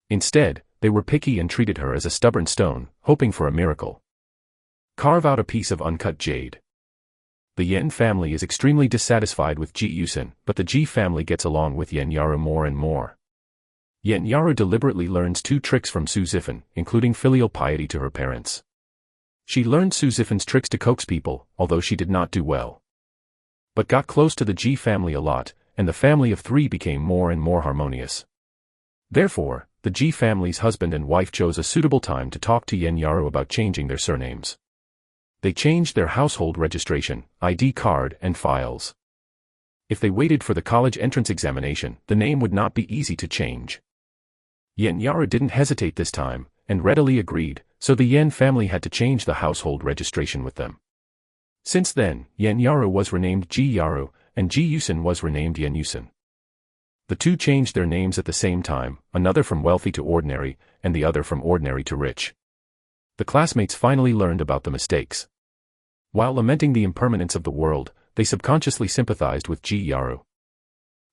Instead, they were picky and treated her as a stubborn stone, hoping for a miracle. Carve out a piece of uncut jade. The Yen family is extremely dissatisfied with Ji Yusin, but the Ji family gets along with Yen Yaru more and more. Yen Yaru deliberately learns 2 tricks from Su Zifan, including filial piety to her parents. She learned Su Zifan's tricks to coax people, although she did not do well. But got close to the Ji family a lot, and the family of 3 became more and more harmonious. Therefore, the Ji family's husband and wife chose a suitable time to talk to Yen Yaru about changing their surnames. They changed their household registration, ID card, and files. If they waited for the college entrance examination, the name would not be easy to change. Yen Yaru didn't hesitate this time, and readily agreed, so the Yen family had to change the household registration with them. Since then, Yen Yaru was renamed Ji Yaru, and Ji Yusin was renamed Yen Yusin. The 2 changed their names at the same time, another from wealthy to ordinary, and the other from ordinary to rich. The classmates finally learned about the mistakes. While lamenting the impermanence of the world, they subconsciously sympathized with Ji Yaru.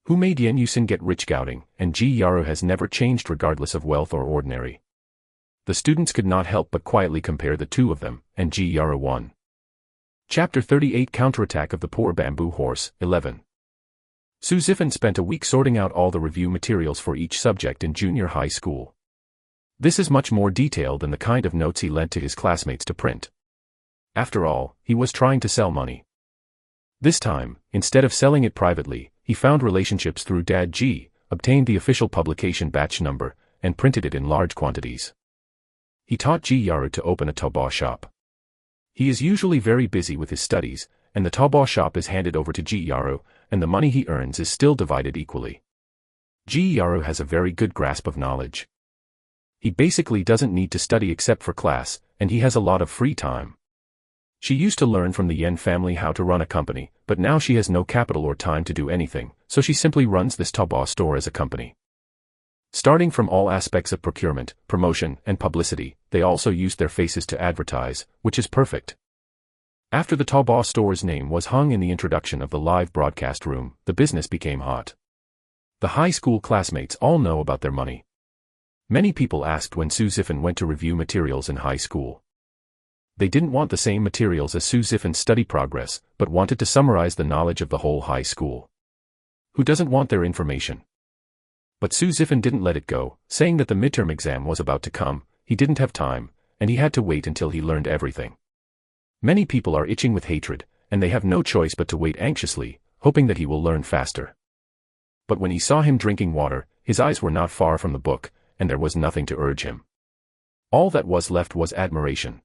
Who made Yen Yusin get rich scouting, and Ji Yaru has never changed regardless of wealth or ordinary. The students could not help but quietly compare the 2 of them, and Ji Yaru won. Chapter 38 Counterattack of the Poor Bamboo Horse, 11. Su Zifan spent a week sorting out all the review materials for each subject in junior high school. This is much more detailed than the kind of notes he lent to his classmates to print. After all, he was trying to sell money. This time, instead of selling it privately, he found relationships through Dad G, obtained the official publication batch number, and printed it in large quantities. He taught Ji Yaru to open a Taobao shop. He is usually very busy with his studies, and the Taobao shop is handed over to Ji Yaru, and the money he earns is still divided equally. Ji Yaru has a very good grasp of knowledge. He basically doesn't need to study except for class, and he has a lot of free time. She used to learn from the Yen family how to run a company, but now she has no capital or time to do anything, so she simply runs this Taobao store as a company. Starting from all aspects of procurement, promotion, and publicity, they also used their faces to advertise, which is perfect. After the Taobao store's name was hung in the introduction of the live broadcast room, the business became hot. The high school classmates all know about their money. Many people asked when Su Zifan went to review materials in high school. They didn't want the same materials as Su Zifan's study progress, but wanted to summarize the knowledge of the whole high school. Who doesn't want their information? But Su Zifan didn't let it go, saying that the midterm exam was about to come, he didn't have time, and he had to wait until he learned everything. Many people are itching with hatred, and they have no choice but to wait anxiously, hoping that he will learn faster. But when he saw him drinking water, his eyes were not far from the book, and there was nothing to urge him. All that was left was admiration.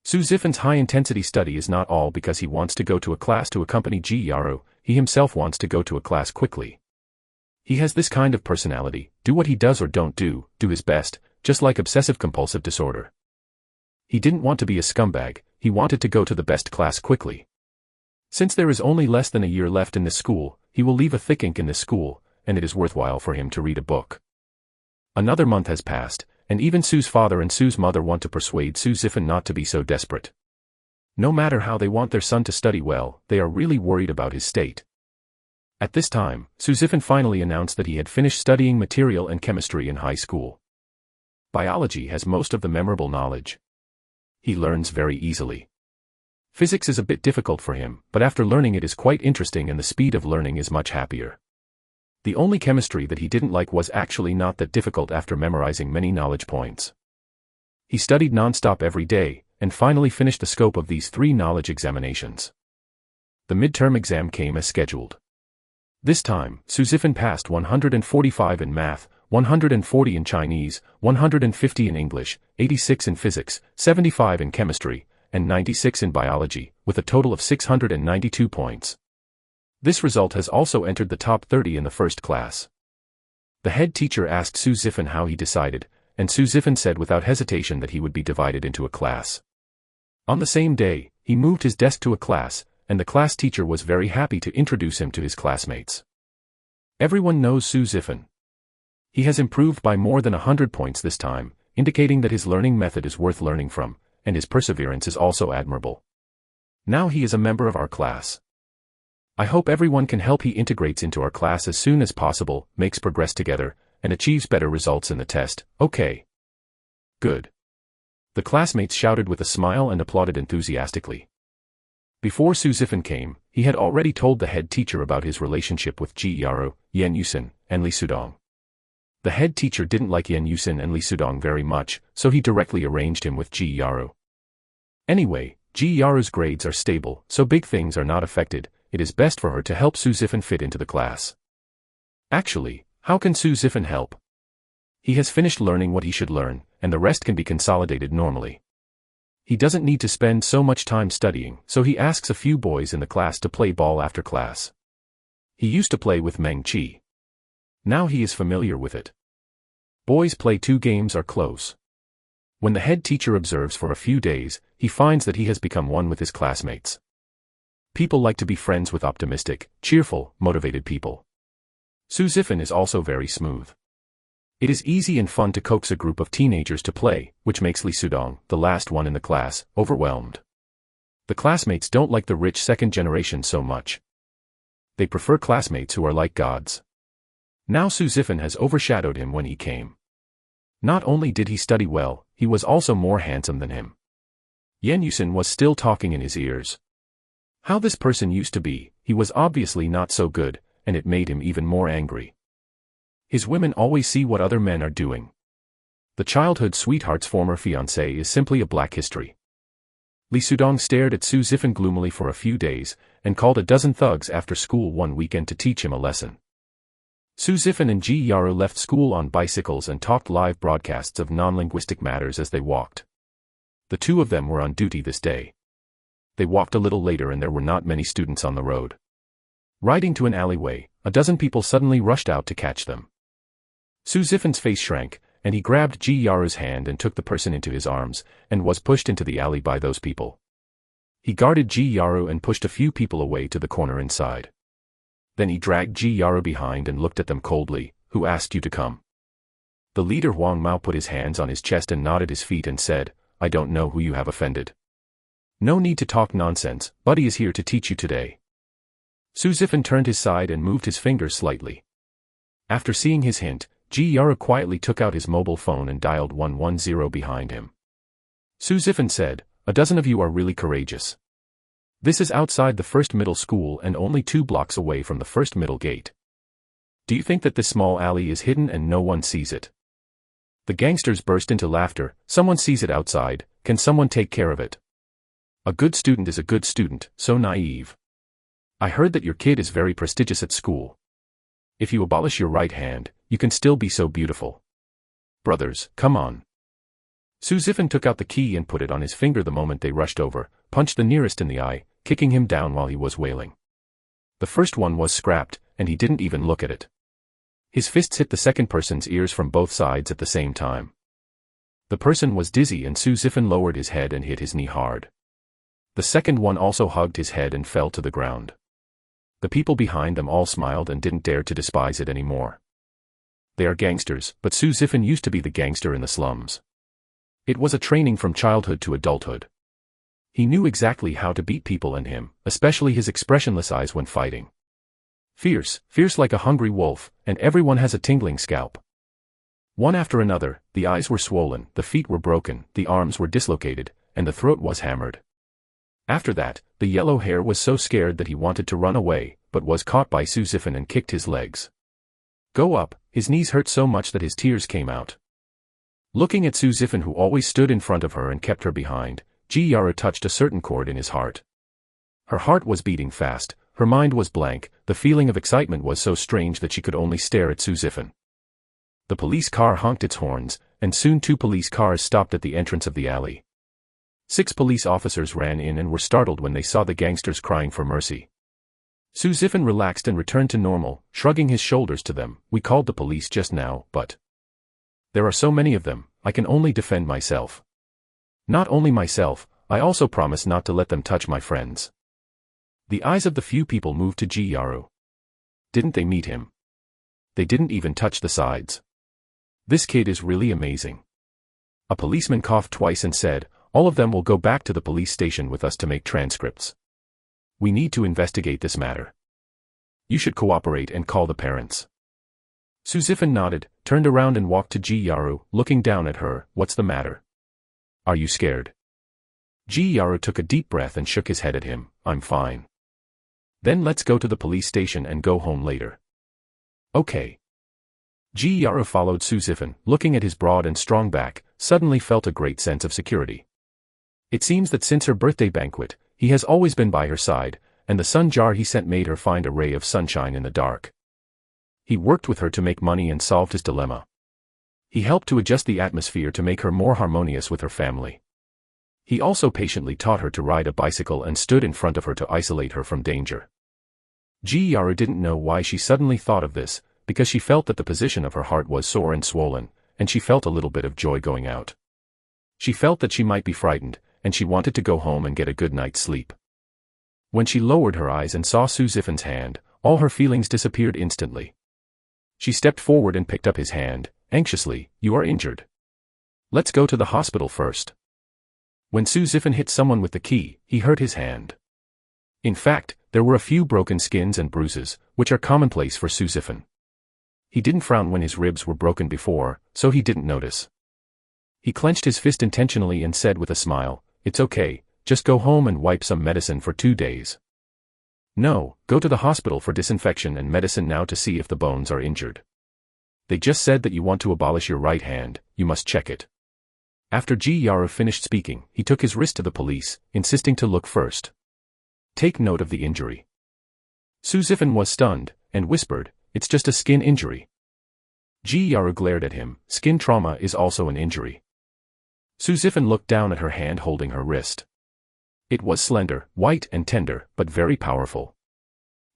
Su Zifan's high-intensity study is not all because he wants to go to a class to accompany Ji Yaru, he himself wants to go to a class quickly. He has this kind of personality, do what he does or don't do his best, just like obsessive-compulsive disorder. He didn't want to be a scumbag, he wanted to go to the best class quickly. Since there is only less than a year left in this school, he will leave a thick ink in this school, and it is worthwhile for him to read a book. Another month has passed, and even Su's father and Su's mother want to persuade Su Zifan not to be so desperate. No matter how they want their son to study well, they are really worried about his state. At this time, Su Zifan finally announced that he had finished studying material and chemistry in high school. Biology has most of the memorable knowledge. He learns very easily. Physics is a bit difficult for him, but after learning it is quite interesting and the speed of learning is much happier. The only chemistry that he didn't like was actually not that difficult after memorizing many knowledge points. He studied non-stop every day, and finally finished the scope of these 3 knowledge examinations. The midterm exam came as scheduled. This time, Su Zifan passed 145 in math, 140 in Chinese, 150 in English, 86 in physics, 75 in chemistry, and 96 in biology, with a total of 692 points. This result has also entered the top 30 in the first class. The head teacher asked Su Zifan how he decided, and Su Zifan said without hesitation that he would be divided into a class. On the same day, he moved his desk to a class, and the class teacher was very happy to introduce him to his classmates. Everyone knows Su Zifan. He has improved by more than 100 points this time, indicating that his learning method is worth learning from, and his perseverance is also admirable. Now he is a member of our class. I hope everyone can help he integrates into our class as soon as possible, makes progress together, and achieves better results in the test, okay? Good. The classmates shouted with a smile and applauded enthusiastically. Before Su Zifan came, he had already told the head teacher about his relationship with Ji Yaru, Yen Yusin, and Li Sudong. The head teacher didn't like Yen Yusin and Li Sudong very much, so he directly arranged him with Ji Yaru. Anyway, Ji Yaru's grades are stable, so big things are not affected. It is best for her to help Su Zifan fit into the class. Actually, how can Su Zifan help? He has finished learning what he should learn, and the rest can be consolidated normally. He doesn't need to spend so much time studying, so he asks a few boys in the class to play ball after class. He used to play with Meng Qi. Now he is familiar with it. Boys play 2 games are close. When the head teacher observes for a few days, he finds that he has become one with his classmates. People like to be friends with optimistic, cheerful, motivated people. Su Zifan is also very smooth. It is easy and fun to coax a group of teenagers to play, which makes Li Sudong, the last one in the class, overwhelmed. The classmates don't like the rich second generation so much. They prefer classmates who are like gods. Now Su Zifan has overshadowed him when he came. Not only did he study well, he was also more handsome than him. Yen Yusin was still talking in his ears. How this person used to be, he was obviously not so good, and it made him even more angry. His women always see what other men are doing. The childhood sweetheart's former fiancé is simply a black history. Lee Sudong stared at Su Zifan gloomily for a few days, and called a dozen thugs after school one weekend to teach him a lesson. Su Zifan and Ji Yaru left school on bicycles and talked live broadcasts of non-linguistic matters as they walked. The two of them were on duty this day. They walked a little later and there were not many students on the road. Riding to an alleyway, a dozen people suddenly rushed out to catch them. Su Zifan's face shrank, and he grabbed Ji Yaru's hand and took the person into his arms, and was pushed into the alley by those people. He guarded Ji Yaru and pushed a few people away to the corner inside. Then he dragged Ji Yaru behind and looked at them coldly. "Who asked you to come?" The leader Huang Mao put his hands on his chest and nodded his feet and said, "I don't know who you have offended. No need to talk nonsense, Buddy is here to teach you today." Su Zifan turned his side and moved his fingers slightly. After seeing his hint, Ji Yaru quietly took out his mobile phone and dialed 110 behind him. Su Zifan said, "A dozen of you are really courageous. This is outside the first middle school and only 2 blocks away from the first middle gate. Do you think that this small alley is hidden and no one sees it?" The gangsters burst into laughter. "Someone sees it outside, can someone take care of it? A good student is a good student, so naive. I heard that your kid is very prestigious at school. If you abolish your right hand, you can still be so beautiful. Brothers, come on." Su Zifan took out the key and put it on his finger the moment they rushed over, punched the nearest in the eye, kicking him down while he was wailing. The first one was scrapped, and he didn't even look at it. His fists hit the second person's ears from both sides at the same time. The person was dizzy and Su Zifan lowered his head and hit his knee hard. The second one also hugged his head and fell to the ground. The people behind them all smiled and didn't dare to despise it anymore. They are gangsters, but Su Zifan used to be the gangster in the slums. It was a training from childhood to adulthood. He knew exactly how to beat people and him, especially his expressionless eyes when fighting. Fierce like a hungry wolf, and everyone has a tingling scalp. One after another, the eyes were swollen, the feet were broken, the arms were dislocated, and the throat was hammered. After that, the yellow hair was so scared that he wanted to run away, but was caught by Su Zifan and kicked his legs. Go up, his knees hurt so much that his tears came out. Looking at Su Zifan who always stood in front of her and kept her behind, Ji Yaru touched a certain chord in his heart. Her heart was beating fast, her mind was blank, the feeling of excitement was so strange that she could only stare at Su Zifan. The police car honked its horns, and soon 2 police cars stopped at the entrance of the alley. 6 police officers ran in and were startled when they saw the gangsters crying for mercy. Su Zifan relaxed and returned to normal, shrugging his shoulders to them. "We called the police just now, but there are so many of them, I can only defend myself. Not only myself, I also promise not to let them touch my friends." The eyes of the few people moved to Ji Yaru. Didn't they meet him? They didn't even touch the sides. This kid is really amazing. A policeman coughed twice and said, "All of them will go back to the police station with us to make transcripts. We need to investigate this matter. You should cooperate and call the parents." Su Zifan nodded, turned around and walked to Ji Yaru, looking down at her. "What's the matter? Are you scared?" Ji Yaru took a deep breath and shook his head at him. "I'm fine." "Then let's go to the police station and go home later." "Okay." Ji Yaru followed Su Zifan, looking at his broad and strong back, suddenly felt a great sense of security. It seems that since her birthday banquet, he has always been by her side, and the sun jar he sent made her find a ray of sunshine in the dark. He worked with her to make money and solved his dilemma. He helped to adjust the atmosphere to make her more harmonious with her family. He also patiently taught her to ride a bicycle and stood in front of her to isolate her from danger. Ji Yaru didn't know why she suddenly thought of this, because she felt that the position of her heart was sore and swollen, and she felt a little bit of joy going out. She felt that she might be frightened, and she wanted to go home and get a good night's sleep. When she lowered her eyes and saw Su Zifan's hand, all her feelings disappeared instantly. She stepped forward and picked up his hand, anxiously. "You are injured. Let's go to the hospital first." When Su Zifan hit someone with the key, he hurt his hand. In fact, there were a few broken skins and bruises, which are commonplace for Su Zifan. He didn't frown when his ribs were broken before, so he didn't notice. He clenched his fist intentionally and said with a smile, "It's okay, just go home and wipe some medicine for 2 days. No, go to the hospital for disinfection and medicine now to see if the bones are injured. They just said that you want to abolish your right hand, you must check it. After Ji Yara finished speaking, he took his wrist to the police, insisting to look first. Take note of the injury. Su Zifan was stunned, and whispered, "It's just a skin injury." Ji Yara glared at him. Skin trauma is also an injury. Su Zifan looked down at her hand holding her wrist. It was slender, white and tender, but very powerful.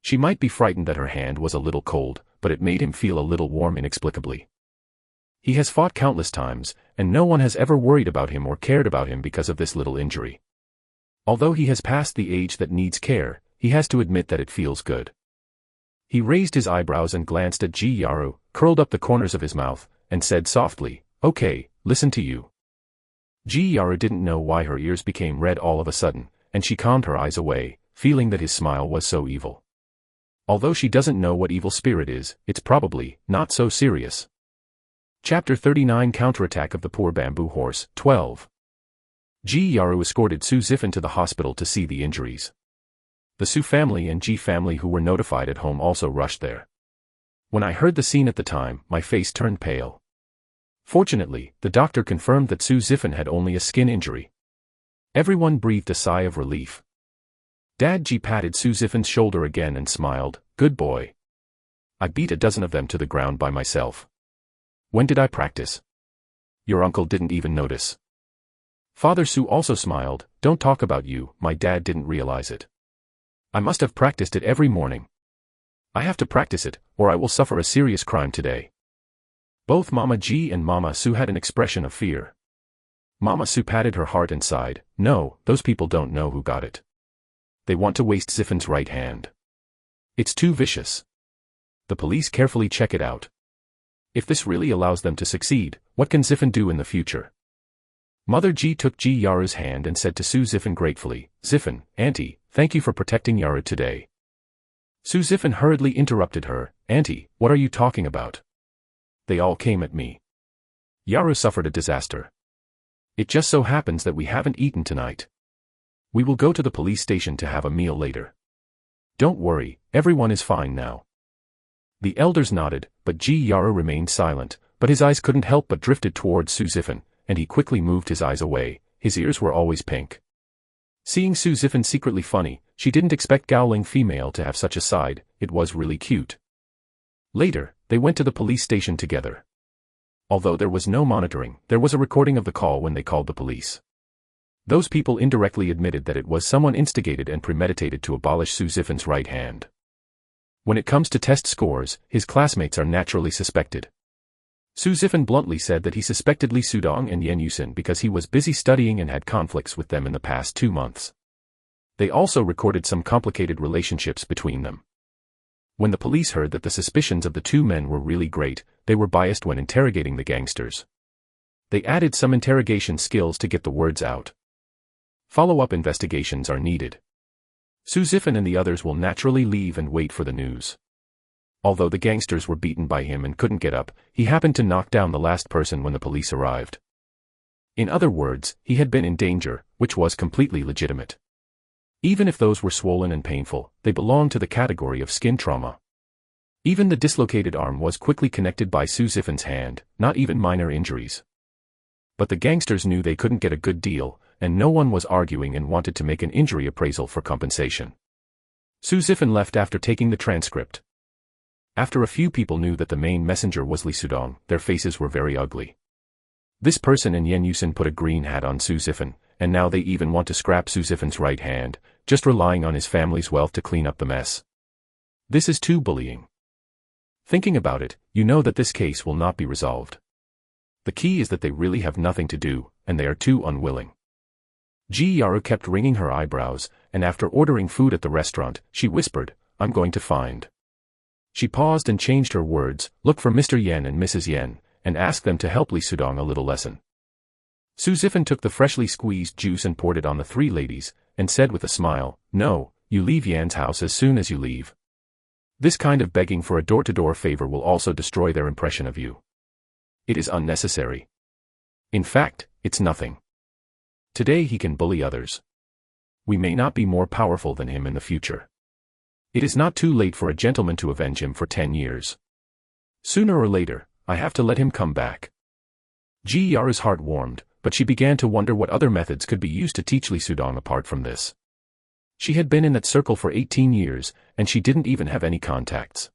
She might be frightened that her hand was a little cold, but it made him feel a little warm inexplicably. He has fought countless times, and no one has ever worried about him or cared about him because of this little injury. Although he has passed the age that needs care, he has to admit that it feels good. He raised his eyebrows and glanced at Ji Yara, curled up the corners of his mouth, and said softly, "Okay, listen to you." Ji Yara didn't know why her ears became red all of a sudden, and she calmed her eyes away, feeling that his smile was so evil. Although she doesn't know what evil spirit is, it's probably not so serious. Chapter 39 Counterattack of the Poor Bamboo Horse, 12. Ji Yara escorted Su Zifan to the hospital to see the injuries. The Su family and Ji family who were notified at home also rushed there. When I heard the scene at the time, my face turned pale. Fortunately, the doctor confirmed that Su Zifan had only a skin injury. Everyone breathed a sigh of relief. Dad Ji patted Su Zifan's shoulder again and smiled, "Good boy. I beat a dozen of them to the ground by myself. When did I practice? Your uncle didn't even notice." Father Su also smiled, "Don't talk about you, my dad didn't realize it. I must have practiced it every morning. I have to practice it, or I will suffer a serious crime today." Both Mama Ji and Mama Su had an expression of fear. Mama Su patted her heart and sighed, "No, those people don't know who got it. They want to waste Zifan's right hand. It's too vicious. The police carefully check it out. If this really allows them to succeed, what can Zifan do in the future?" Mother Ji took Ji Yara's hand and said to Su Zifan gratefully, "Zifan, Auntie, thank you for protecting Yara today." Su Zifan hurriedly interrupted her, "Auntie, what are you talking about? They all came at me. Yara suffered a disaster. It just so happens that we haven't eaten tonight. We will go to the police station to have a meal later. Don't worry, everyone is fine now." The elders nodded, but Ji Yara remained silent, but his eyes couldn't help but drifted towards Su Zifan, and he quickly moved his eyes away. His ears were always pink. Seeing Su Zifan secretly funny, she didn't expect Gowling female to have such a side. It was really cute. Later, they went to the police station together. Although there was no monitoring, there was a recording of the call when they called the police. Those people indirectly admitted that it was someone instigated and premeditated to abolish Su Zifan's right hand. When it comes to test scores, his classmates are naturally suspected. Su Zifan bluntly said that he suspected Li Sudong and Yen Yusin because he was busy studying and had conflicts with them in the past 2 months. They also recorded some complicated relationships between them. When the police heard that the suspicions of the two men were really great, they were biased when interrogating the gangsters. They added some interrogation skills to get the words out. Follow-up investigations are needed. Su Zifan and the others will naturally leave and wait for the news. Although the gangsters were beaten by him and couldn't get up, he happened to knock down the last person when the police arrived. In other words, he had been in danger, which was completely legitimate. Even if those were swollen and painful, they belonged to the category of skin trauma. Even the dislocated arm was quickly connected by Su Zifan's hand, not even minor injuries. But the gangsters knew they couldn't get a good deal, and no one was arguing and wanted to make an injury appraisal for compensation. Su Zifan left after taking the transcript. After a few people knew that the main messenger was Li Sudong, their faces were very ugly. This person and Yen Yusin put a green hat on Su Zifan, and now they even want to scrap Su Zifan's right hand, just relying on his family's wealth to clean up the mess. This is too bullying. Thinking about it, you know that this case will not be resolved. The key is that they really have nothing to do, and they are too unwilling. Ji Yara kept wringing her eyebrows, and after ordering food at the restaurant, she whispered, "I'm going to find." She paused and changed her words, "Look for Mr. Yen and Mrs. Yen, and ask them to help Li Sudong a little lesson." Su Zifan took the freshly squeezed juice and poured it on the 3 ladies, and said with a smile, "No, you leave Yan's house as soon as you leave. This kind of begging for a door-to-door favor will also destroy their impression of you. It is unnecessary. In fact, it's nothing. Today he can bully others. We may not be more powerful than him in the future. It is not too late for a gentleman to avenge him for 10 years. Sooner or later, I have to let him come back." Ji Yara's heart warmed, but but she began to wonder what other methods could be used to teach Lee Sudong apart from this. She had been in that circle for 18 years, and she didn't even have any contacts.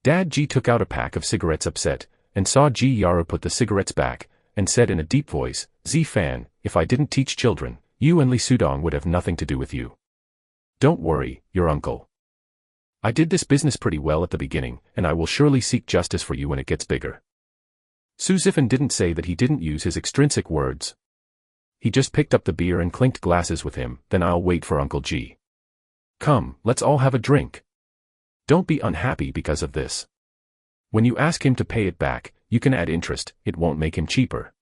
Dad Ji took out a pack of cigarettes upset, and saw Ji Yaru put the cigarettes back, and said in a deep voice, "Z-Fan, if I didn't teach children, you and Lee Sudong would have nothing to do with you. Don't worry, your uncle. I did this business pretty well at the beginning, and I will surely seek justice for you when it gets bigger." Su Zifan didn't say that he didn't use his extrinsic words. He just picked up the beer and clinked glasses with him. "Then I'll wait for Uncle G. Come, let's all have a drink. Don't be unhappy because of this. When you ask him to pay it back, you can add interest, it won't make him cheaper."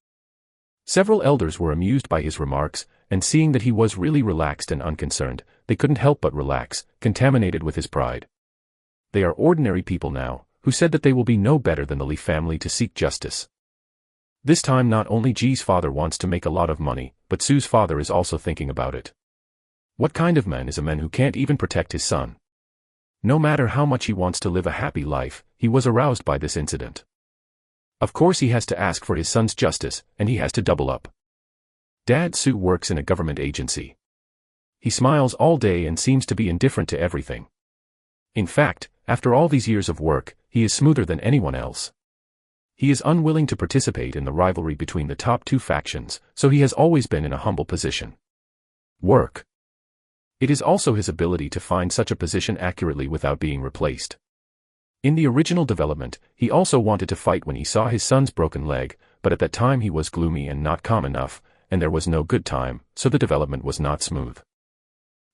Several elders were amused by his remarks, and seeing that he was really relaxed and unconcerned, they couldn't help but relax, contaminated with his pride. They are ordinary people now, who said that they will be no better than the Lee family to seek justice. This time not only Ji's father wants to make a lot of money, but Su's father is also thinking about it. What kind of man is a man who can't even protect his son? No matter how much he wants to live a happy life, he was aroused by this incident. Of course he has to ask for his son's justice, and he has to double up. Dad Su works in a government agency. He smiles all day and seems to be indifferent to everything. In fact, after all these years of work, he is smoother than anyone else. He is unwilling to participate in the rivalry between the top two factions, so he has always been in a humble position. Work. It is also his ability to find such a position accurately without being replaced. In the original development, he also wanted to fight when he saw his son's broken leg, but at that time he was gloomy and not calm enough, and there was no good time, so the development was not smooth.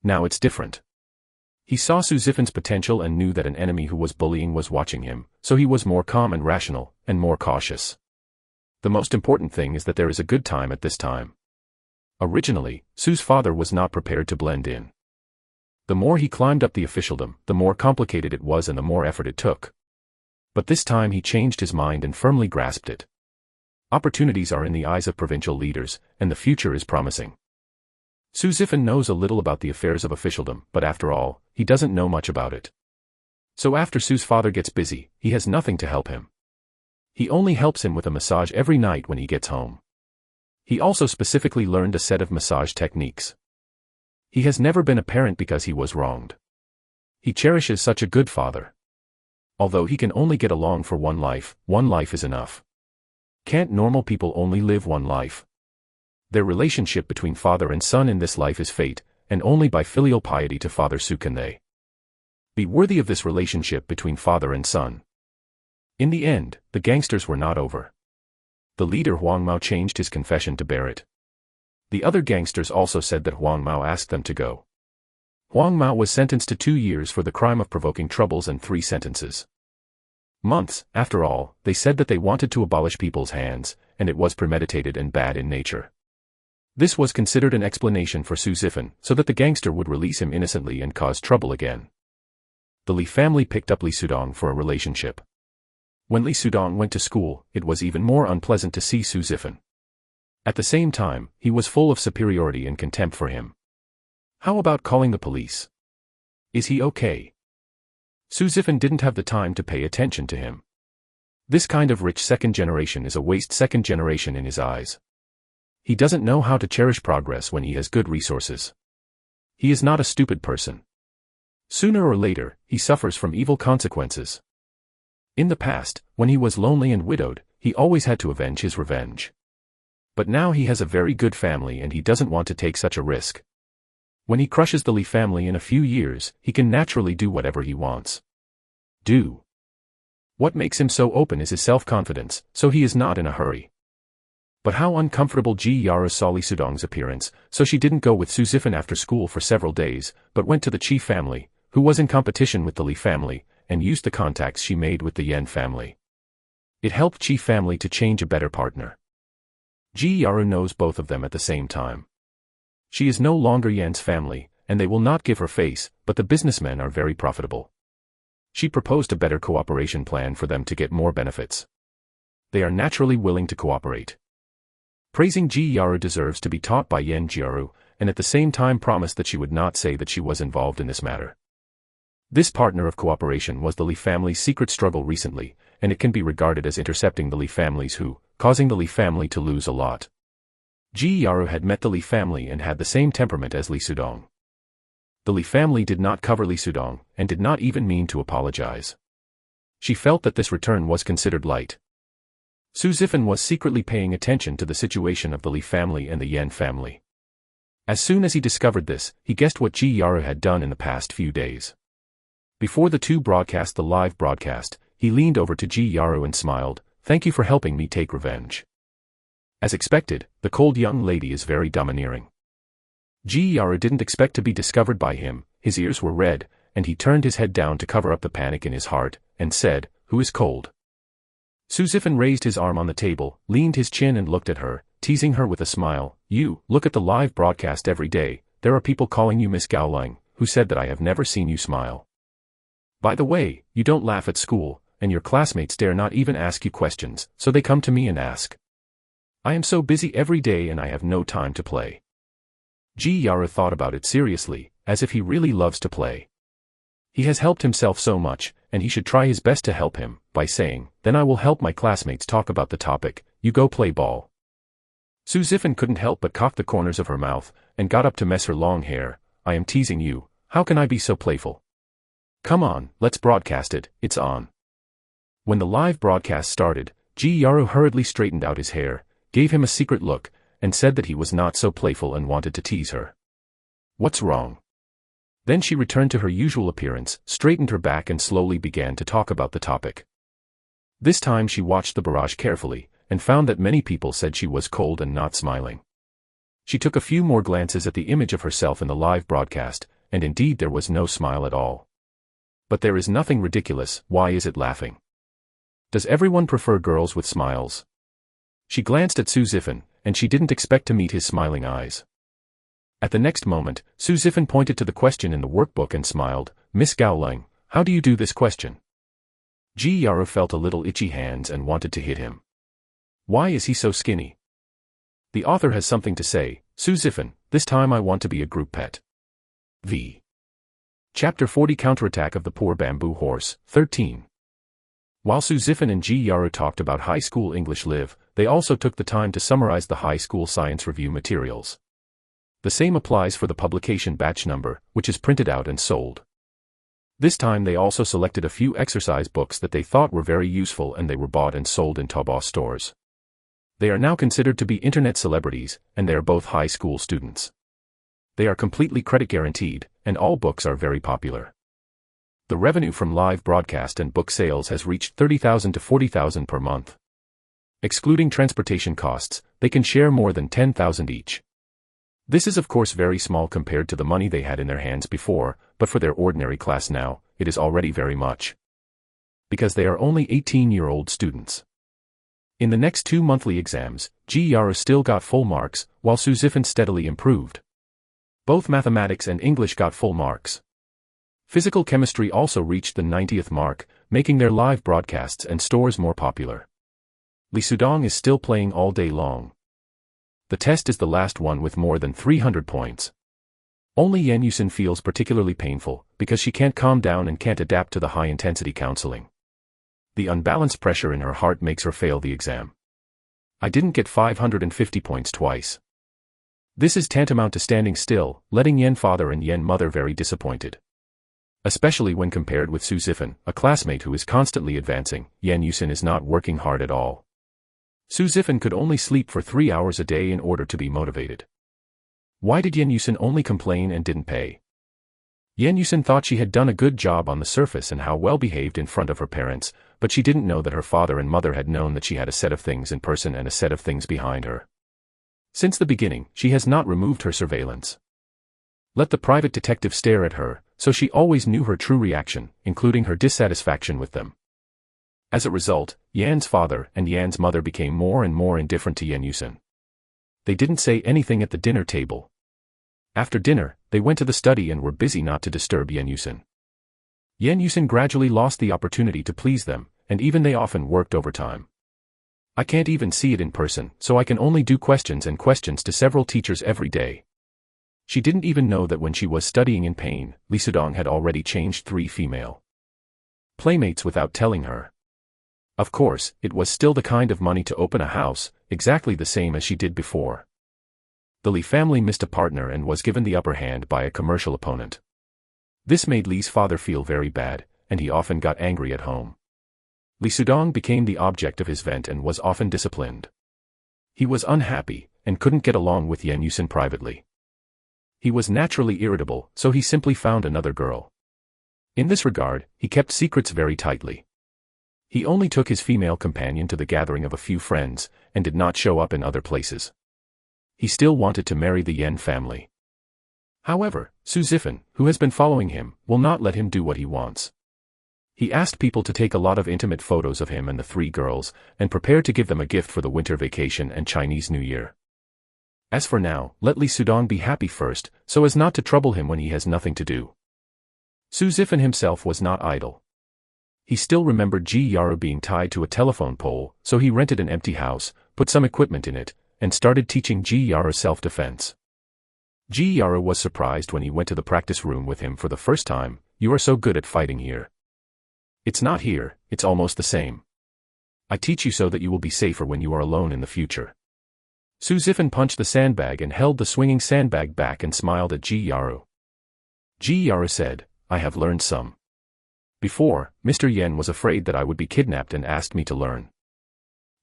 Now it's different. He saw Su Zifan's potential and knew that an enemy who was bullying was watching him, so he was more calm and rational, and more cautious. The most important thing is that there is a good time at this time. Originally, Su's father was not prepared to blend in. The more he climbed up the officialdom, the more complicated it was and the more effort it took. But this time he changed his mind and firmly grasped it. Opportunities are in the eyes of provincial leaders, and the future is promising. Su Zifan knows a little about the affairs of officialdom, but after all, he doesn't know much about it. So after Su's father gets busy, he has nothing to help him. He only helps him with a massage every night when he gets home. He also specifically learned a set of massage techniques. He has never been a parent because he was wronged. He cherishes such a good father. Although he can only get along for one life is enough. Can't normal people only live one life? Their relationship between father and son in this life is fate, and only by filial piety to Father Su can they be worthy of this relationship between father and son. In the end, the gangsters were not over. The leader Huang Mao changed his confession to bear it. The other gangsters also said that Huang Mao asked them to go. Huang Mao was sentenced to 2 years for the crime of provoking troubles and 3 sentences. Months, after all, they said that they wanted to abolish people's hands, and it was premeditated and bad in nature. This was considered an explanation for Su Zifan, so that the gangster would release him innocently and cause trouble again. The Lee family picked up Lee Sudong for a relationship. When Lee Sudong went to school, it was even more unpleasant to see Su Zifan. At the same time, he was full of superiority and contempt for him. How about calling the police? Is he okay? Su Zifan didn't have the time to pay attention to him. This kind of rich second generation is a waste second generation in his eyes. He doesn't know how to cherish progress when he has good resources. He is not a stupid person. Sooner or later, he suffers from evil consequences. In the past, when he was lonely and widowed, he always had to avenge his revenge. But now he has a very good family and he doesn't want to take such a risk. When he crushes the Lee family in a few years, he can naturally do whatever he wants. What makes him so open is his self-confidence, so he is not in a hurry. But how uncomfortable Ji Yara saw Lee Sudong's appearance, so she didn't go with Su Zifan after school for several days, but went to the Chi family, who was in competition with the Lee family, and used the contacts she made with the Yan family. It helped Chi family to change a better partner. Ji Yara knows both of them at the same time. She is no longer Yan's family, and they will not give her face, but the businessmen are very profitable. She proposed a better cooperation plan for them to get more benefits. They are naturally willing to cooperate. Praising Ji Yaru deserves to be taught by Yan Jiaru, and at the same time promised that she would not say that she was involved in this matter. This partner of cooperation was the Lee family's secret struggle recently, and it can be regarded as intercepting the Lee families who, causing the Lee family to lose a lot. Ji Yaru had met the Li family and had the same temperament as Li Sudong. The Li family did not cover Li Sudong, and did not even mean to apologize. She felt that this return was considered light. Su Zifan was secretly paying attention to the situation of the Li family and the Yan family. As soon as he discovered this, he guessed what Ji Yaru had done in the past few days. Before the two broadcast the live broadcast, he leaned over to Ji Yaru and smiled, "Thank you for helping me take revenge." As expected, the cold young lady is very domineering. Ji Yaru didn't expect to be discovered by him, his ears were red, and he turned his head down to cover up the panic in his heart, and said, "Who is cold?" Su Zifan raised his arm on the table, leaned his chin and looked at her, teasing her with a smile. "You, look at the live broadcast every day, there are people calling you Miss Gowling, who said that I have never seen you smile. By the way, you don't laugh at school, and your classmates dare not even ask you questions, so they come to me and ask. I am so busy every day and I have no time to play." Ji Yaru thought about it seriously, as if he really loves to play. He has helped himself so much, and he should try his best to help him, by saying, "Then I will help my classmates talk about the topic, you go play ball." Su Zifan couldn't help but cock the corners of her mouth, and got up to mess her long hair. "I am teasing you, how can I be so playful? Come on, let's broadcast it, it's on." When the live broadcast started, Ji Yaru hurriedly straightened out his hair, gave him a secret look, and said that he was not so playful and wanted to tease her. "What's wrong?" Then she returned to her usual appearance, straightened her back and slowly began to talk about the topic. This time she watched the barrage carefully, and found that many people said she was cold and not smiling. She took a few more glances at the image of herself in the live broadcast, and indeed there was no smile at all. But there is nothing ridiculous, why is it laughing? Does everyone prefer girls with smiles? She glanced at Su Zifan, and she didn't expect to meet his smiling eyes. At the next moment, Su Zifan pointed to the question in the workbook and smiled, "Miss Gowling, how do you do this question?" Ji Yaru felt a little itchy hands and wanted to hit him. Why is he so skinny? The author has something to say. Su Zifan, this time I want to be a group pet. V. Chapter 40 Counterattack of the Poor Bamboo Horse, 13. While Su Zifan and Ji Yaru talked about high school English live, they also took the time to summarize the high school science review materials. The same applies for the publication batch number, which is printed out and sold. This time they also selected a few exercise books that they thought were very useful and they were bought and sold in Taobao stores. They are now considered to be internet celebrities, and they are both high school students. They are completely credit guaranteed, and all books are very popular. The revenue from live broadcast and book sales has reached 30,000 to 40,000 per month. Excluding transportation costs, they can share more than 10,000 each. This is of course very small compared to the money they had in their hands before, but for their ordinary class now, it is already very much. Because they are only 18-year-old students. In the next 2 monthly exams, Ji Yaru still got full marks, while Su Zifan steadily improved. Both mathematics and English got full marks. Physical chemistry also reached the 90th mark, making their live broadcasts and stores more popular. Li Sudong is still playing all day long. The test is the last one with more than 300 points. Only Yan Yusin feels particularly painful, because she can't calm down and can't adapt to the high-intensity counseling. The unbalanced pressure in her heart makes her fail the exam. I didn't get 550 points twice. This is tantamount to standing still, letting Yan father and Yan mother very disappointed. Especially when compared with Su Zifan, a classmate who is constantly advancing. Yan Yusin is not working hard at all. Su Zifan could only sleep for 3 hours a day in order to be motivated. Why did Yan Yusin only complain and didn't pay? Yan Yusin thought she had done a good job on the surface and how well behaved in front of her parents, but she didn't know that her father and mother had known that she had a set of things in person and a set of things behind her. Since the beginning, she has not removed her surveillance. Let the private detective stare at her, so she always knew her true reaction, including her dissatisfaction with them. As a result, Yan's father and Yan's mother became more and more indifferent to Yan Yusin. They didn't say anything at the dinner table. After dinner, they went to the study and were busy not to disturb Yan Yusin. Yan Yusin gradually lost the opportunity to please them, and even they often worked overtime. I can't even see it in person, so I can only do questions and questions to several teachers every day. She didn't even know that when she was studying in pain, Li Sudong had already changed 3 female playmates without telling her. Of course, it was still the kind of money to open a house, exactly the same as she did before. The Li family missed a partner and was given the upper hand by a commercial opponent. This made Li's father feel very bad, and he often got angry at home. Li Sudong became the object of his vent and was often disciplined. He was unhappy, and couldn't get along with Yen Yusin privately. He was naturally irritable, so he simply found another girl. In this regard, he kept secrets very tightly. He only took his female companion to the gathering of a few friends, and did not show up in other places. He still wanted to marry the Yen family. However, Su Zifan, who has been following him, will not let him do what he wants. He asked people to take a lot of intimate photos of him and the three girls, and prepared to give them a gift for the winter vacation and Chinese New Year. As for now, let Li Sudong be happy first, so as not to trouble him when he has nothing to do. Su Zifan himself was not idle. He still remembered Ji Yaru being tied to a telephone pole, so he rented an empty house, put some equipment in it, and started teaching Ji Yaru self-defense. Ji Yaru was surprised when he went to the practice room with him for the first time. "You are so good at fighting here." "It's not here, it's almost the same. I teach you so that you will be safer when you are alone in the future." Su Zifan punched the sandbag and held the swinging sandbag back and smiled at Ji Yaru. Ji Yaru said, "I have learned some. Before, Mr. Yen was afraid that I would be kidnapped and asked me to learn."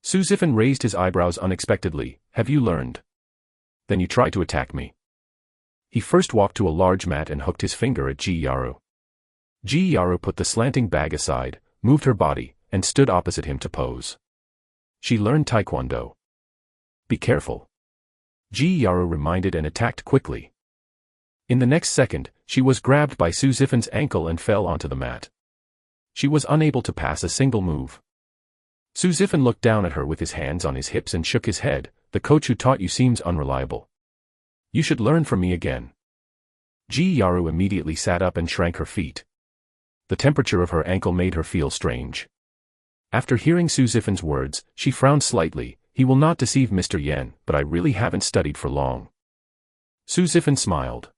Su Zifan raised his eyebrows unexpectedly. "Have you learned? Then you try to attack me." He first walked to a large mat and hooked his finger at Ji Yaru. Ji Yaru put the slanting bag aside, moved her body, and stood opposite him to pose. She learned Taekwondo. "Be careful." Ji Yaru reminded and attacked quickly. In the next second, she was grabbed by Su Zifan's ankle and fell onto the mat. She was unable to pass a single move. Su Zifan looked down at her with his hands on his hips and shook his head. "The coach who taught you seems unreliable. You should learn from me again." Ji Yaru immediately sat up and shrank her feet. The temperature of her ankle made her feel strange. After hearing Su Zifan's words, she frowned slightly. "He will not deceive Mr. Yen, but I really haven't studied for long." Su Zifan smiled.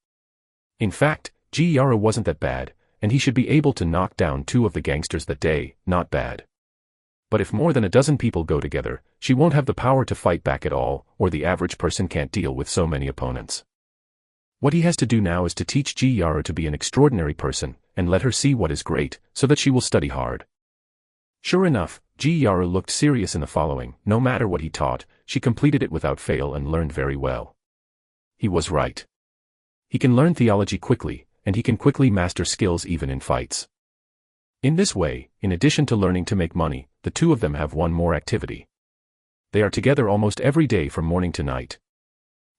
In fact, Ji Yaru wasn't that bad, and he should be able to knock down 2 of the gangsters that day. Not bad. But if more than a dozen people go together, she won't have the power to fight back at all, or the average person can't deal with so many opponents. What he has to do now is to teach Ji Yaru to be an extraordinary person, and let her see what is great, so that she will study hard. Sure enough, Ji Yaru looked serious in the following. No matter what he taught, she completed it without fail and learned very well. He was right. He can learn theology quickly, and he can quickly master skills even in fights. In this way, in addition to learning to make money, the two of them have one more activity. They are together almost every day from morning to night.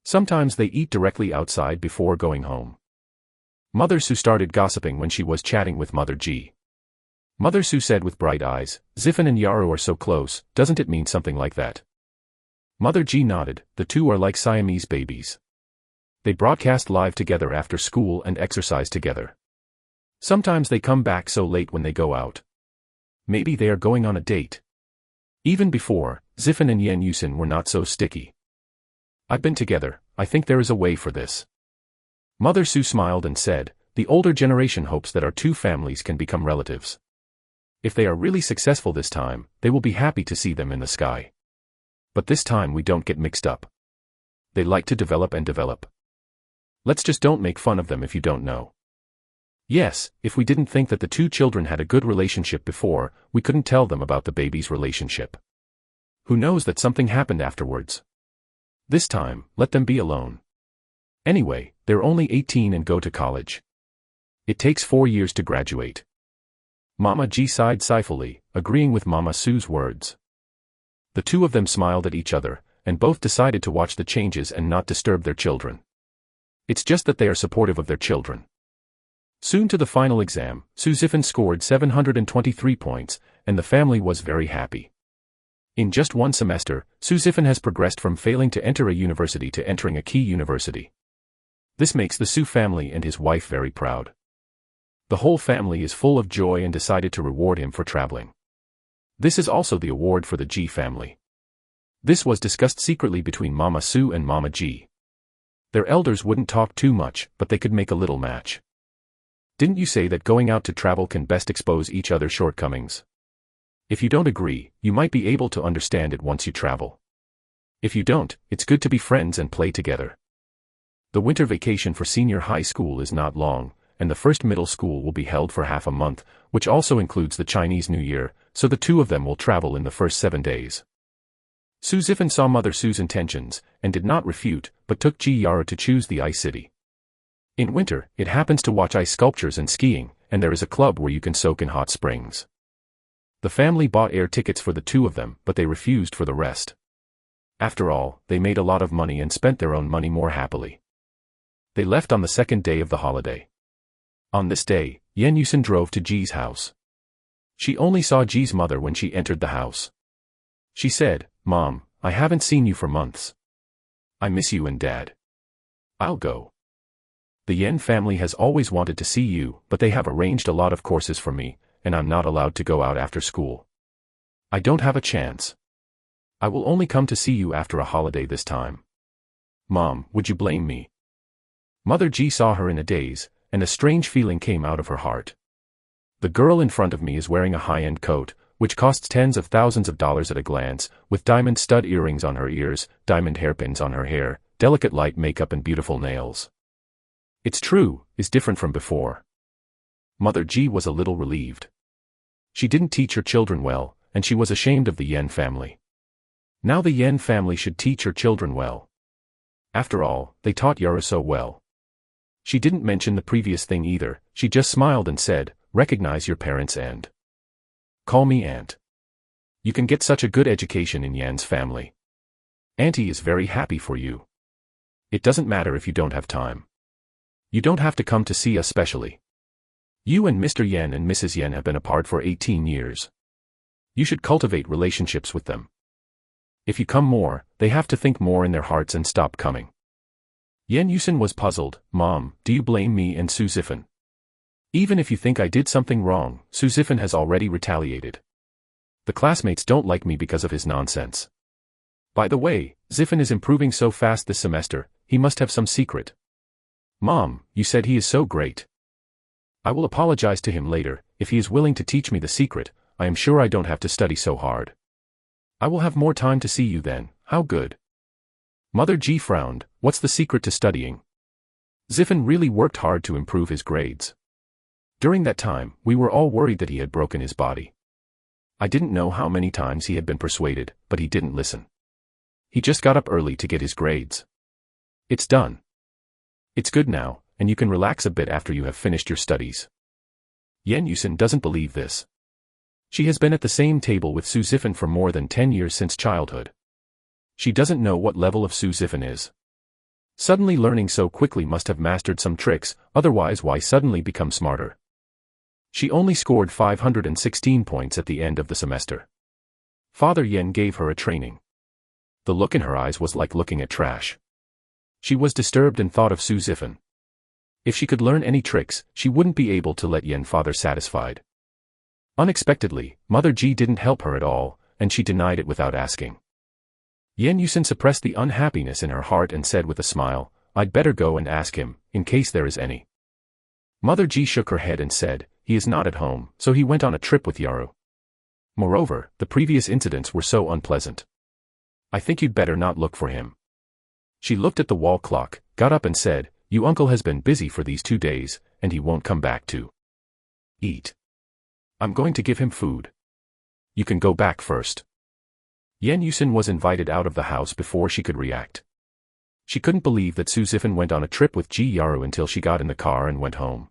Sometimes they eat directly outside before going home. Mother Su started gossiping when she was chatting with Mother Ji. Mother Su said with bright eyes, "Zifan and Yaru are so close, doesn't it mean something like that?" Mother Ji nodded. "The two are like Siamese babies. They broadcast live together after school and exercise together. Sometimes they come back so late when they go out. Maybe they are going on a date." Even before, Zifan and Yen Yusin were not so sticky. "I've been together, I think there is a way for this." Mother Su smiled and said, "The older generation hopes that our two families can become relatives. If they are really successful this time, they will be happy to see them in the sky. But this time we don't get mixed up. They like to develop and develop. Let's just don't make fun of them if you don't know." Yes, if we didn't think that the two children had a good relationship before, we couldn't tell them about the baby's relationship. Who knows that something happened afterwards? This time, let them be alone. Anyway, they're only 18 and go to college. It takes 4 years to graduate. Mama Ji sighed sighfully, agreeing with Mama Su's words. The two of them smiled at each other, and both decided to watch the changes and not disturb their children. It's just that they are supportive of their children. Soon to the final exam, Su Zifan scored 723 points, and the family was very happy. In just 1 semester, Su Zifan has progressed from failing to enter a university to entering a key university. This makes the Su family and his wife very proud. The whole family is full of joy and decided to reward him for traveling. This is also the award for the Ji family. This was discussed secretly between Mama Su and Mama Ji. Their elders wouldn't talk too much, but they could make a little match. Didn't you say that going out to travel can best expose each other's shortcomings? If you don't agree, you might be able to understand it once you travel. If you don't, it's good to be friends and play together. The winter vacation for senior high school is not long, and the first middle school will be held for half a month, which also includes the Chinese New Year, so the two of them will travel in the first 7 days. Su Zifan saw Mother Su's intentions, and did not refute, but took Ji Yaro to choose the ice city. In winter, it happens to watch ice sculptures and skiing, and there is a club where you can soak in hot springs. The family bought air tickets for the two of them, but they refused for the rest. After all, they made a lot of money and spent their own money more happily. They left on the second day of the holiday. On this day, Yen Yusin drove to Ji's house. She only saw Ji's mother when she entered the house. She said, "Mom, I haven't seen you for months. I miss you and Dad. I'll go. The Yen family has always wanted to see you, but they have arranged a lot of courses for me, and I'm not allowed to go out after school. I don't have a chance. I will only come to see you after a holiday this time. Mom, would you blame me?" Mother Ji saw her in a daze, and a strange feeling came out of her heart. The girl in front of me is wearing a high-end coat, which costs tens of thousands of dollars at a glance, with diamond stud earrings on her ears, diamond hairpins on her hair, delicate light makeup and beautiful nails. It's true, is different from before. Mother Ji was a little relieved. She didn't teach her children well, and she was ashamed of the Yen family. Now the Yen family should teach her children well. After all, they taught Yaro so well. She didn't mention the previous thing either, she just smiled and said, "Recognize your parents and call me Aunt. You can get such a good education in Yan's family. Auntie is very happy for you. It doesn't matter if you don't have time. You don't have to come to see us specially. You and Mr. Yen and Mrs. Yen have been apart for 18 years. You should cultivate relationships with them. If you come more, they have to think more in their hearts and stop coming." Yen Yusin was puzzled. "Mom, do you blame me and Su Zifan? Even if you think I did something wrong, Su Zifan has already retaliated. The classmates don't like me because of his nonsense. By the way, Zifan is improving so fast this semester, he must have some secret. Mom, you said he is so great. I will apologize to him later. If he is willing to teach me the secret, I am sure I don't have to study so hard. I will have more time to see you then. How good." Mother Ji frowned. "What's the secret to studying? Zifan really worked hard to improve his grades. During that time, we were all worried that he had broken his body. I didn't know how many times he had been persuaded, but he didn't listen. He just got up early to get his grades. It's done. It's good now, and you can relax a bit after you have finished your studies." Yen Yusin doesn't believe this. She has been at the same table with Su Zifan for more than 10 years since childhood. She doesn't know what level of Su Zifan is. Suddenly learning so quickly must have mastered some tricks, otherwise why suddenly become smarter? She only scored 516 points at the end of the semester. Father Yen gave her a training. The look in her eyes was like looking at trash. She was disturbed and thought of Su Zifan. If she could learn any tricks, she wouldn't be able to let Yen father satisfied. Unexpectedly, Mother Ji didn't help her at all, and she denied it without asking. Yen Yusin suppressed the unhappiness in her heart and said with a smile, "I'd better go and ask him, in case there is any." Mother Ji shook her head and said, "He is not at home, so he went on a trip with Yaro. Moreover, the previous incidents were so unpleasant. I think you'd better not look for him." She looked at the wall clock, got up and said, "Your uncle has been busy for these 2 days, and he won't come back to eat. I'm going to give him food. You can go back first." Yen Yusin was invited out of the house before she could react. She couldn't believe that Su Zifan went on a trip with Ji Yaro until she got in the car and went home.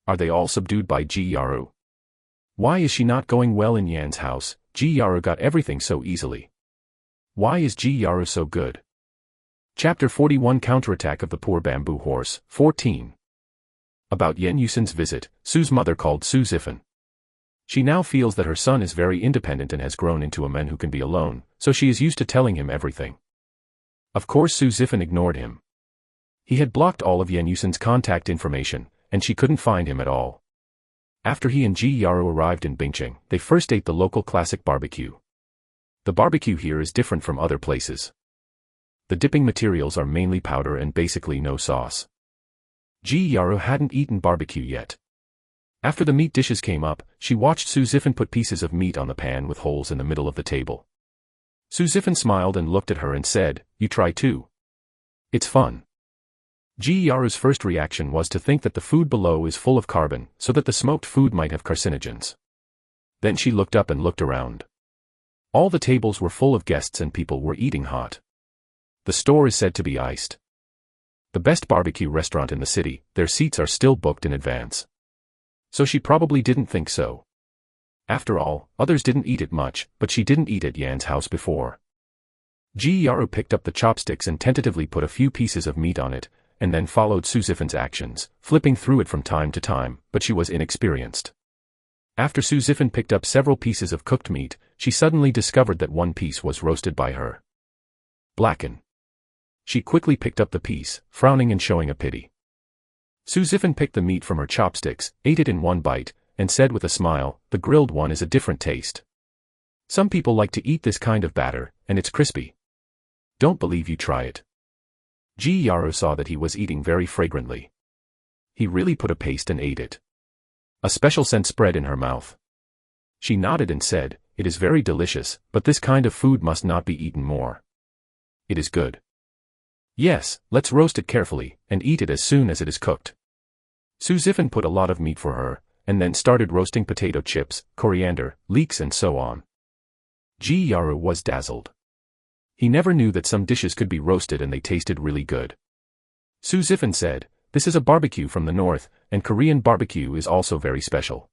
Are they all subdued by Ji Yaro? Why is she not going well in Yan's house? Ji Yaro got everything so easily. Why is Ji Yaro so good? Chapter 41 Counterattack of the Poor Bamboo Horse, 14. About Yen Yusin's visit, Su's mother called Su Zifan. She now feels that her son is very independent and has grown into a man who can be alone, so she is used to telling him everything. Of course Su Zifan ignored him. He had blocked all of Yen Yusin's contact information, and she couldn't find him at all. After he and Ji Yaro arrived in Bingcheng, they first ate the local classic barbecue. The barbecue here is different from other places. The dipping materials are mainly powder and basically no sauce. Ji Yaro hadn't eaten barbecue yet. After the meat dishes came up, she watched Su Zifan put pieces of meat on the pan with holes in the middle of the table. Su Zifan smiled and looked at her and said, "You try too. It's fun." Ji Yaru's first reaction was to think that the food below is full of carbon, so that the smoked food might have carcinogens. Then she looked up and looked around. All the tables were full of guests and people were eating hot. The store is said to be iced. The best barbecue restaurant in the city, their seats are still booked in advance. So she probably didn't think so. After all, others didn't eat it much, but she didn't eat at Yan's house before. Ji Yaru picked up the chopsticks and tentatively put a few pieces of meat on it, and then followed Su Zifan's actions, flipping through it from time to time, but she was inexperienced. After Su Zifan picked up several pieces of cooked meat, she suddenly discovered that one piece was roasted by her. Blacken. She quickly picked up the piece, frowning and showing a pity. Su Zifan picked the meat from her chopsticks, ate it in one bite, and said with a smile, "The grilled one is a different taste. Some people like to eat this kind of batter, and it's crispy. Don't believe you try it." Ji Yaru saw that he was eating very fragrantly. He really put a paste and ate it. A special scent spread in her mouth. She nodded and said, "It is very delicious, but this kind of food must not be eaten more. It is good. Yes, let's roast it carefully, and eat it as soon as it is cooked." Su Zifan put a lot of meat for her, and then started roasting potato chips, coriander, leeks and so on. Ji Yaru was dazzled. He never knew that some dishes could be roasted and they tasted really good. Su Zifan said, "This is a barbecue from the north, and Korean barbecue is also very special.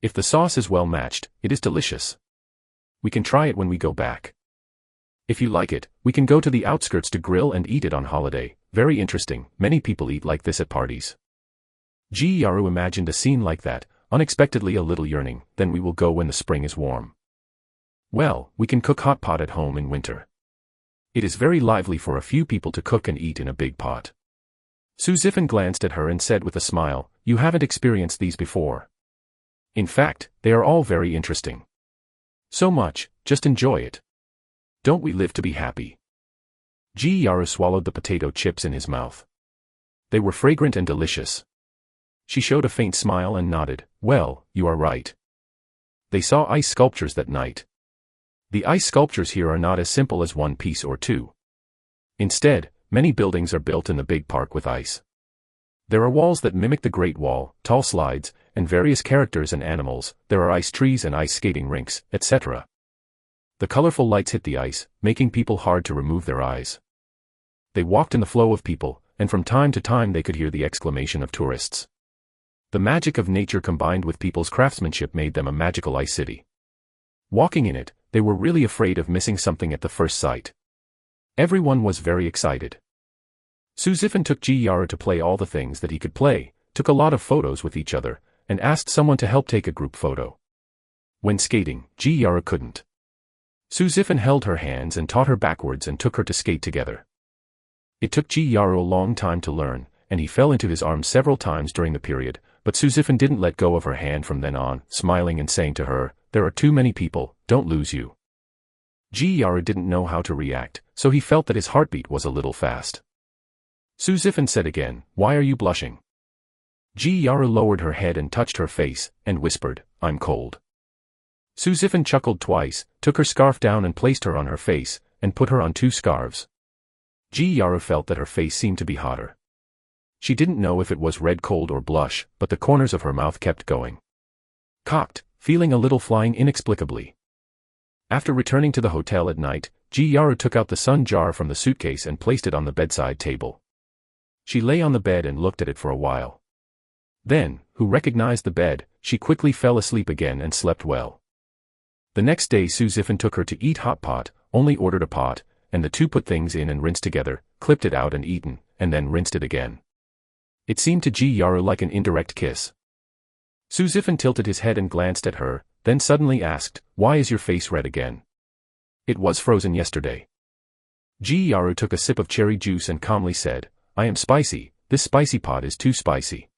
If the sauce is well matched, it is delicious. We can try it when we go back. If you like it, we can go to the outskirts to grill and eat it on holiday. Very interesting, many people eat like this at parties." Ji Yaru imagined a scene like that, unexpectedly a little yearning. "Then we will go when the spring is warm. Well, we can cook hot pot at home in winter. It is very lively for a few people to cook and eat in a big pot." Su Zifan glanced at her and said with a smile, "You haven't experienced these before. In fact, they are all very interesting. So much, just enjoy it. Don't we live to be happy?" Ji Yaru swallowed the potato chips in his mouth. They were fragrant and delicious. She showed a faint smile and nodded, "Well, you are right. They saw ice sculptures that night. The ice sculptures here are not as simple as one piece or two. Instead, many buildings are built in the big park with ice. There are walls that mimic the Great Wall, tall slides, and various characters and animals. There are ice trees and ice skating rinks, etc. The colorful lights hit the ice, making people hard to remove their eyes. They walked in the flow of people, and from time to time they could hear the exclamation of tourists. The magic of nature combined with people's craftsmanship made them a magical ice city. Walking in it, they were really afraid of missing something at the first sight. Everyone was very excited. Su Zifan took Ji Yaru to play all the things that he could play, took a lot of photos with each other, and asked someone to help take a group photo. When skating, Ji Yaru couldn't. Su Zifan held her hands and taught her backwards and took her to skate together. It took Ji Yaru a long time to learn, and he fell into his arms several times during the period, but Su Zifan didn't let go of her hand from then on, smiling and saying to her, "There are too many people, don't lose you." Ji Yaru didn't know how to react, so he felt that his heartbeat was a little fast. Su Zifan said again, "Why are you blushing?" Ji Yaru lowered her head and touched her face, and whispered, "I'm cold." Su Zifan chuckled twice, took her scarf down and placed her on her face, and put her on two scarves. Ji Yaru felt that her face seemed to be hotter. She didn't know if it was red cold or blush, but the corners of her mouth kept going. Cocked, feeling a little flying inexplicably. After returning to the hotel at night, Ji Yaru took out the sun jar from the suitcase and placed it on the bedside table. She lay on the bed and looked at it for a while. Then, who recognized the bed, she quickly fell asleep again and slept well. The next day Su Zifan took her to eat hot pot, only ordered a pot, and the two put things in and rinsed together, clipped it out and eaten, and then rinsed it again. It seemed to Ji Yaru like an indirect kiss. Su Zifan tilted his head and glanced at her, then suddenly asked, "Why is your face red again?" "It was frozen yesterday." Ji Yaru took a sip of cherry juice and calmly said, "I am spicy, this spicy pot is too spicy."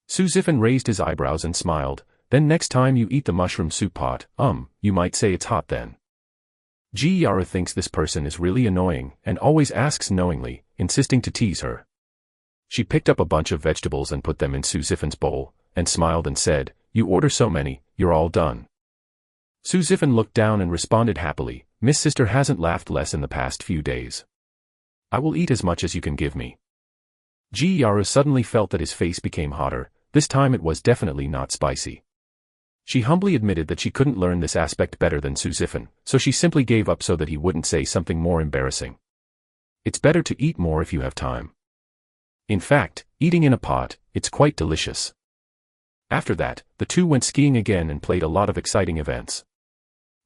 Su Zifan raised his eyebrows and smiled, "Then next time you eat the mushroom soup pot, you might say it's hot then." Ji Yaru thinks this person is really annoying, and always asks knowingly, insisting to tease her. She picked up a bunch of vegetables and put them in Su Zifan's bowl, and smiled and said, "You order so many, you're all done." Su Zifan looked down and responded happily, "Miss Sister hasn't laughed less in the past few days. I will eat as much as you can give me." Ji Yaru suddenly felt that his face became hotter. This time it was definitely not spicy. She humbly admitted that she couldn't learn this aspect better than Su Zifan, so she simply gave up so that he wouldn't say something more embarrassing. It's better to eat more if you have time. In fact, eating in a pot, it's quite delicious. After that, the two went skiing again and played a lot of exciting events.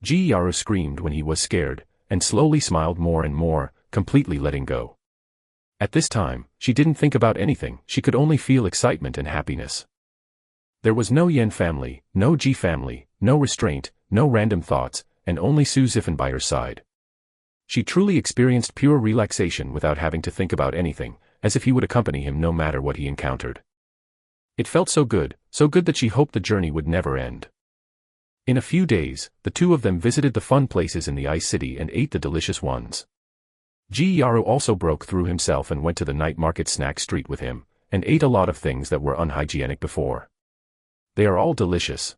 Ji Yaru screamed when he was scared, and slowly smiled more and more, completely letting go. At this time, she didn't think about anything, she could only feel excitement and happiness. There was no Yen family, no Ji family, no restraint, no random thoughts, and only Su Zifan by her side. She truly experienced pure relaxation without having to think about anything, as if he would accompany him no matter what he encountered. It felt so good that she hoped the journey would never end. In a few days, the two of them visited the fun places in the Ice City and ate the delicious ones. Ji Yaru also broke through himself and went to the night market snack street with him, and ate a lot of things that were unhygienic before. They are all delicious.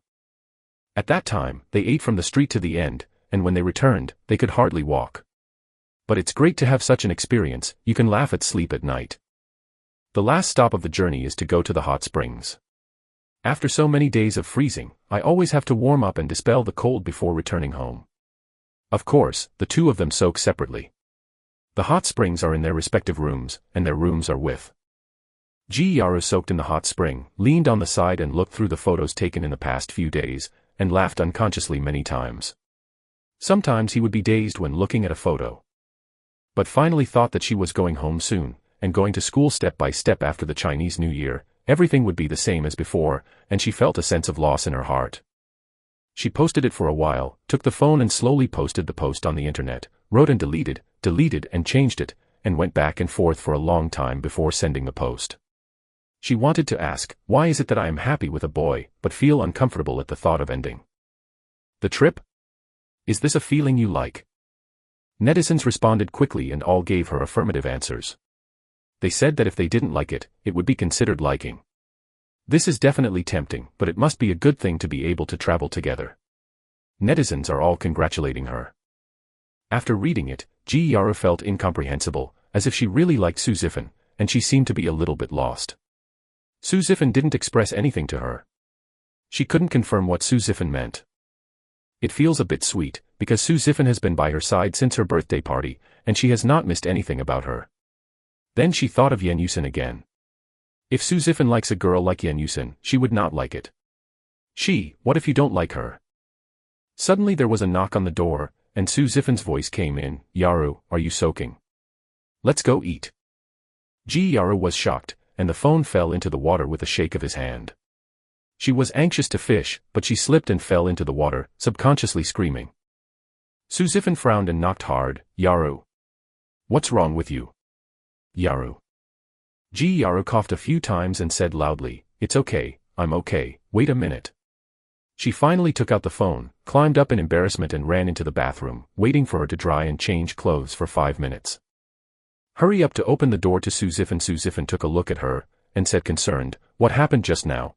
At that time, they ate from the street to the end, and when they returned, they could hardly walk. But it's great to have such an experience, you can laugh at sleep at night. The last stop of the journey is to go to the hot springs. After so many days of freezing, I always have to warm up and dispel the cold before returning home. Of course, the two of them soak separately. The hot springs are in their respective rooms, and their rooms are with. Ji Yaru soaked in the hot spring, leaned on the side and looked through the photos taken in the past few days, and laughed unconsciously many times. Sometimes he would be dazed when looking at a photo. But finally thought that she was going home soon, and going to school step by step after the Chinese New Year, everything would be the same as before, and she felt a sense of loss in her heart. She posted it for a while, took the phone and slowly posted the post on the internet, wrote and deleted and changed it, and went back and forth for a long time before sending the post. She wanted to ask, why is it that I am happy with a boy, but feel uncomfortable at the thought of ending the trip? Is this a feeling you like? Netizens responded quickly and all gave her affirmative answers. They said that if they didn't like it, it would be considered liking. This is definitely tempting, but it must be a good thing to be able to travel together. Netizens are all congratulating her. After reading it, Ji Yaru felt incomprehensible, as if she really liked Su Zifan, and she seemed to be a little bit lost. Su Zifan didn't express anything to her. She couldn't confirm what Su Zifan meant. It feels a bit sweet, because Su Zifan has been by her side since her birthday party, and she has not missed anything about her. Then she thought of Yen Yusin again. If Su Zifan likes a girl like Yen Yusin, she would not like it. What if you don't like her? Suddenly there was a knock on the door, and Su Zifan's voice came in, Yaru, are you soaking? Let's go eat. Ji Yaru was shocked, and the phone fell into the water with a shake of his hand. She was anxious to fish, but she slipped and fell into the water, subconsciously screaming. Su Zifan frowned and knocked hard, Yaru. What's wrong with you? Yaru. Ji Yaru coughed a few times and said loudly, it's okay, I'm okay, wait a minute. She finally took out the phone, climbed up in embarrassment and ran into the bathroom, waiting for her to dry and change clothes for 5 minutes. Hurry up to open the door to Su Zifan. Su Zifan took a look at her, and said concerned, what happened just now?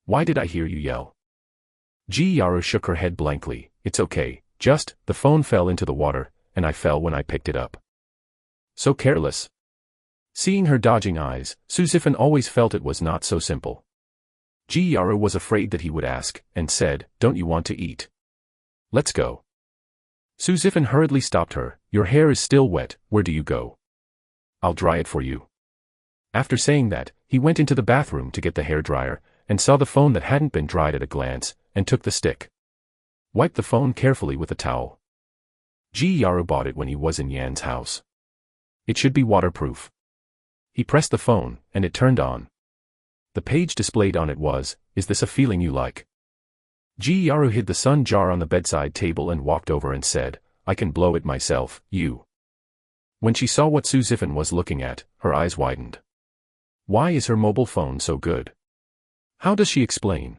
Why did I hear you yell? Ji Yaru shook her head blankly, it's okay, just, the phone fell into the water, and I fell when I picked it up. So careless. Seeing her dodging eyes, Su Zifan always felt it was not so simple. Ji Yaru was afraid that he would ask, and said, don't you want to eat? Let's go. Su Zifan hurriedly stopped her, your hair is still wet, where do you go? I'll dry it for you. After saying that, he went into the bathroom to get the hairdryer, and saw the phone that hadn't been dried at a glance, and took the stick. Wiped the phone carefully with a towel. Ji Yaru bought it when he was in Yan's house. It should be waterproof. He pressed the phone, and it turned on. The page displayed on it was, is this a feeling you like? Ji Yaru hid the sun jar on the bedside table and walked over and said, I can blow it myself, you. When she saw what Su Zifan was looking at, her eyes widened. Why is her mobile phone so good? How does she explain?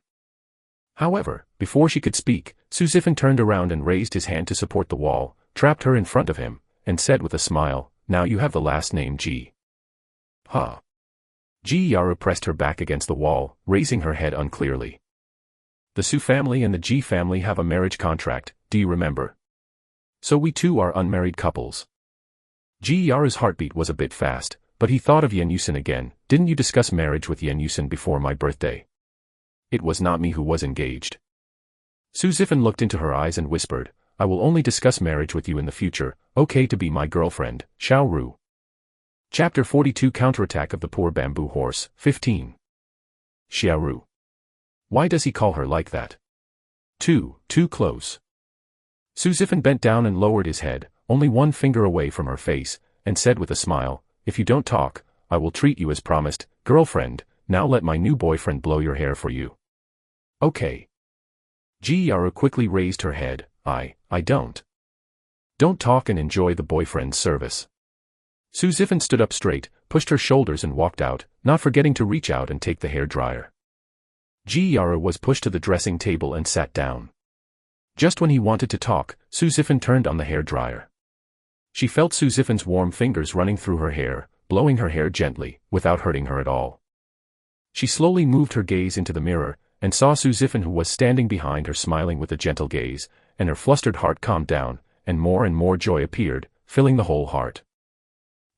However, before she could speak, Su Zifan turned around and raised his hand to support the wall, trapped her in front of him, and said with a smile, now you have the last name Ji. Huh. Ji Yaru pressed her back against the wall, raising her head unclearly. The Su family and the Ji family have a marriage contract, do you remember? So we too are unmarried couples. Ji Yaru's heartbeat was a bit fast, but he thought of Yen Yusen again. Didn't you discuss marriage with Yen Yusen before my birthday? It was not me who was engaged. Su Zifan looked into her eyes and whispered, I will only discuss marriage with you in the future, okay to be my girlfriend, Xiao Ru. Chapter 42 Counterattack of the Poor Bamboo Horse, 15. Xiao Ru. Why does he call her like that? Too close. Su Zifan bent down and lowered his head, only one finger away from her face, and said with a smile, if you don't talk, I will treat you as promised, girlfriend, now let my new boyfriend blow your hair for you. Okay. Ji Yaru quickly raised her head, I don't. Don't talk and enjoy the boyfriend's service. Su Zifan stood up straight, pushed her shoulders and walked out, not forgetting to reach out and take the hair dryer. Ji Yaru was pushed to the dressing table and sat down. Just when he wanted to talk, Su Zifan turned on the hair dryer. She felt Su Zifan's warm fingers running through her hair, blowing her hair gently, without hurting her at all. She slowly moved her gaze into the mirror, and saw Su Zifan who was standing behind her smiling with a gentle gaze, and her flustered heart calmed down, and more joy appeared, filling the whole heart.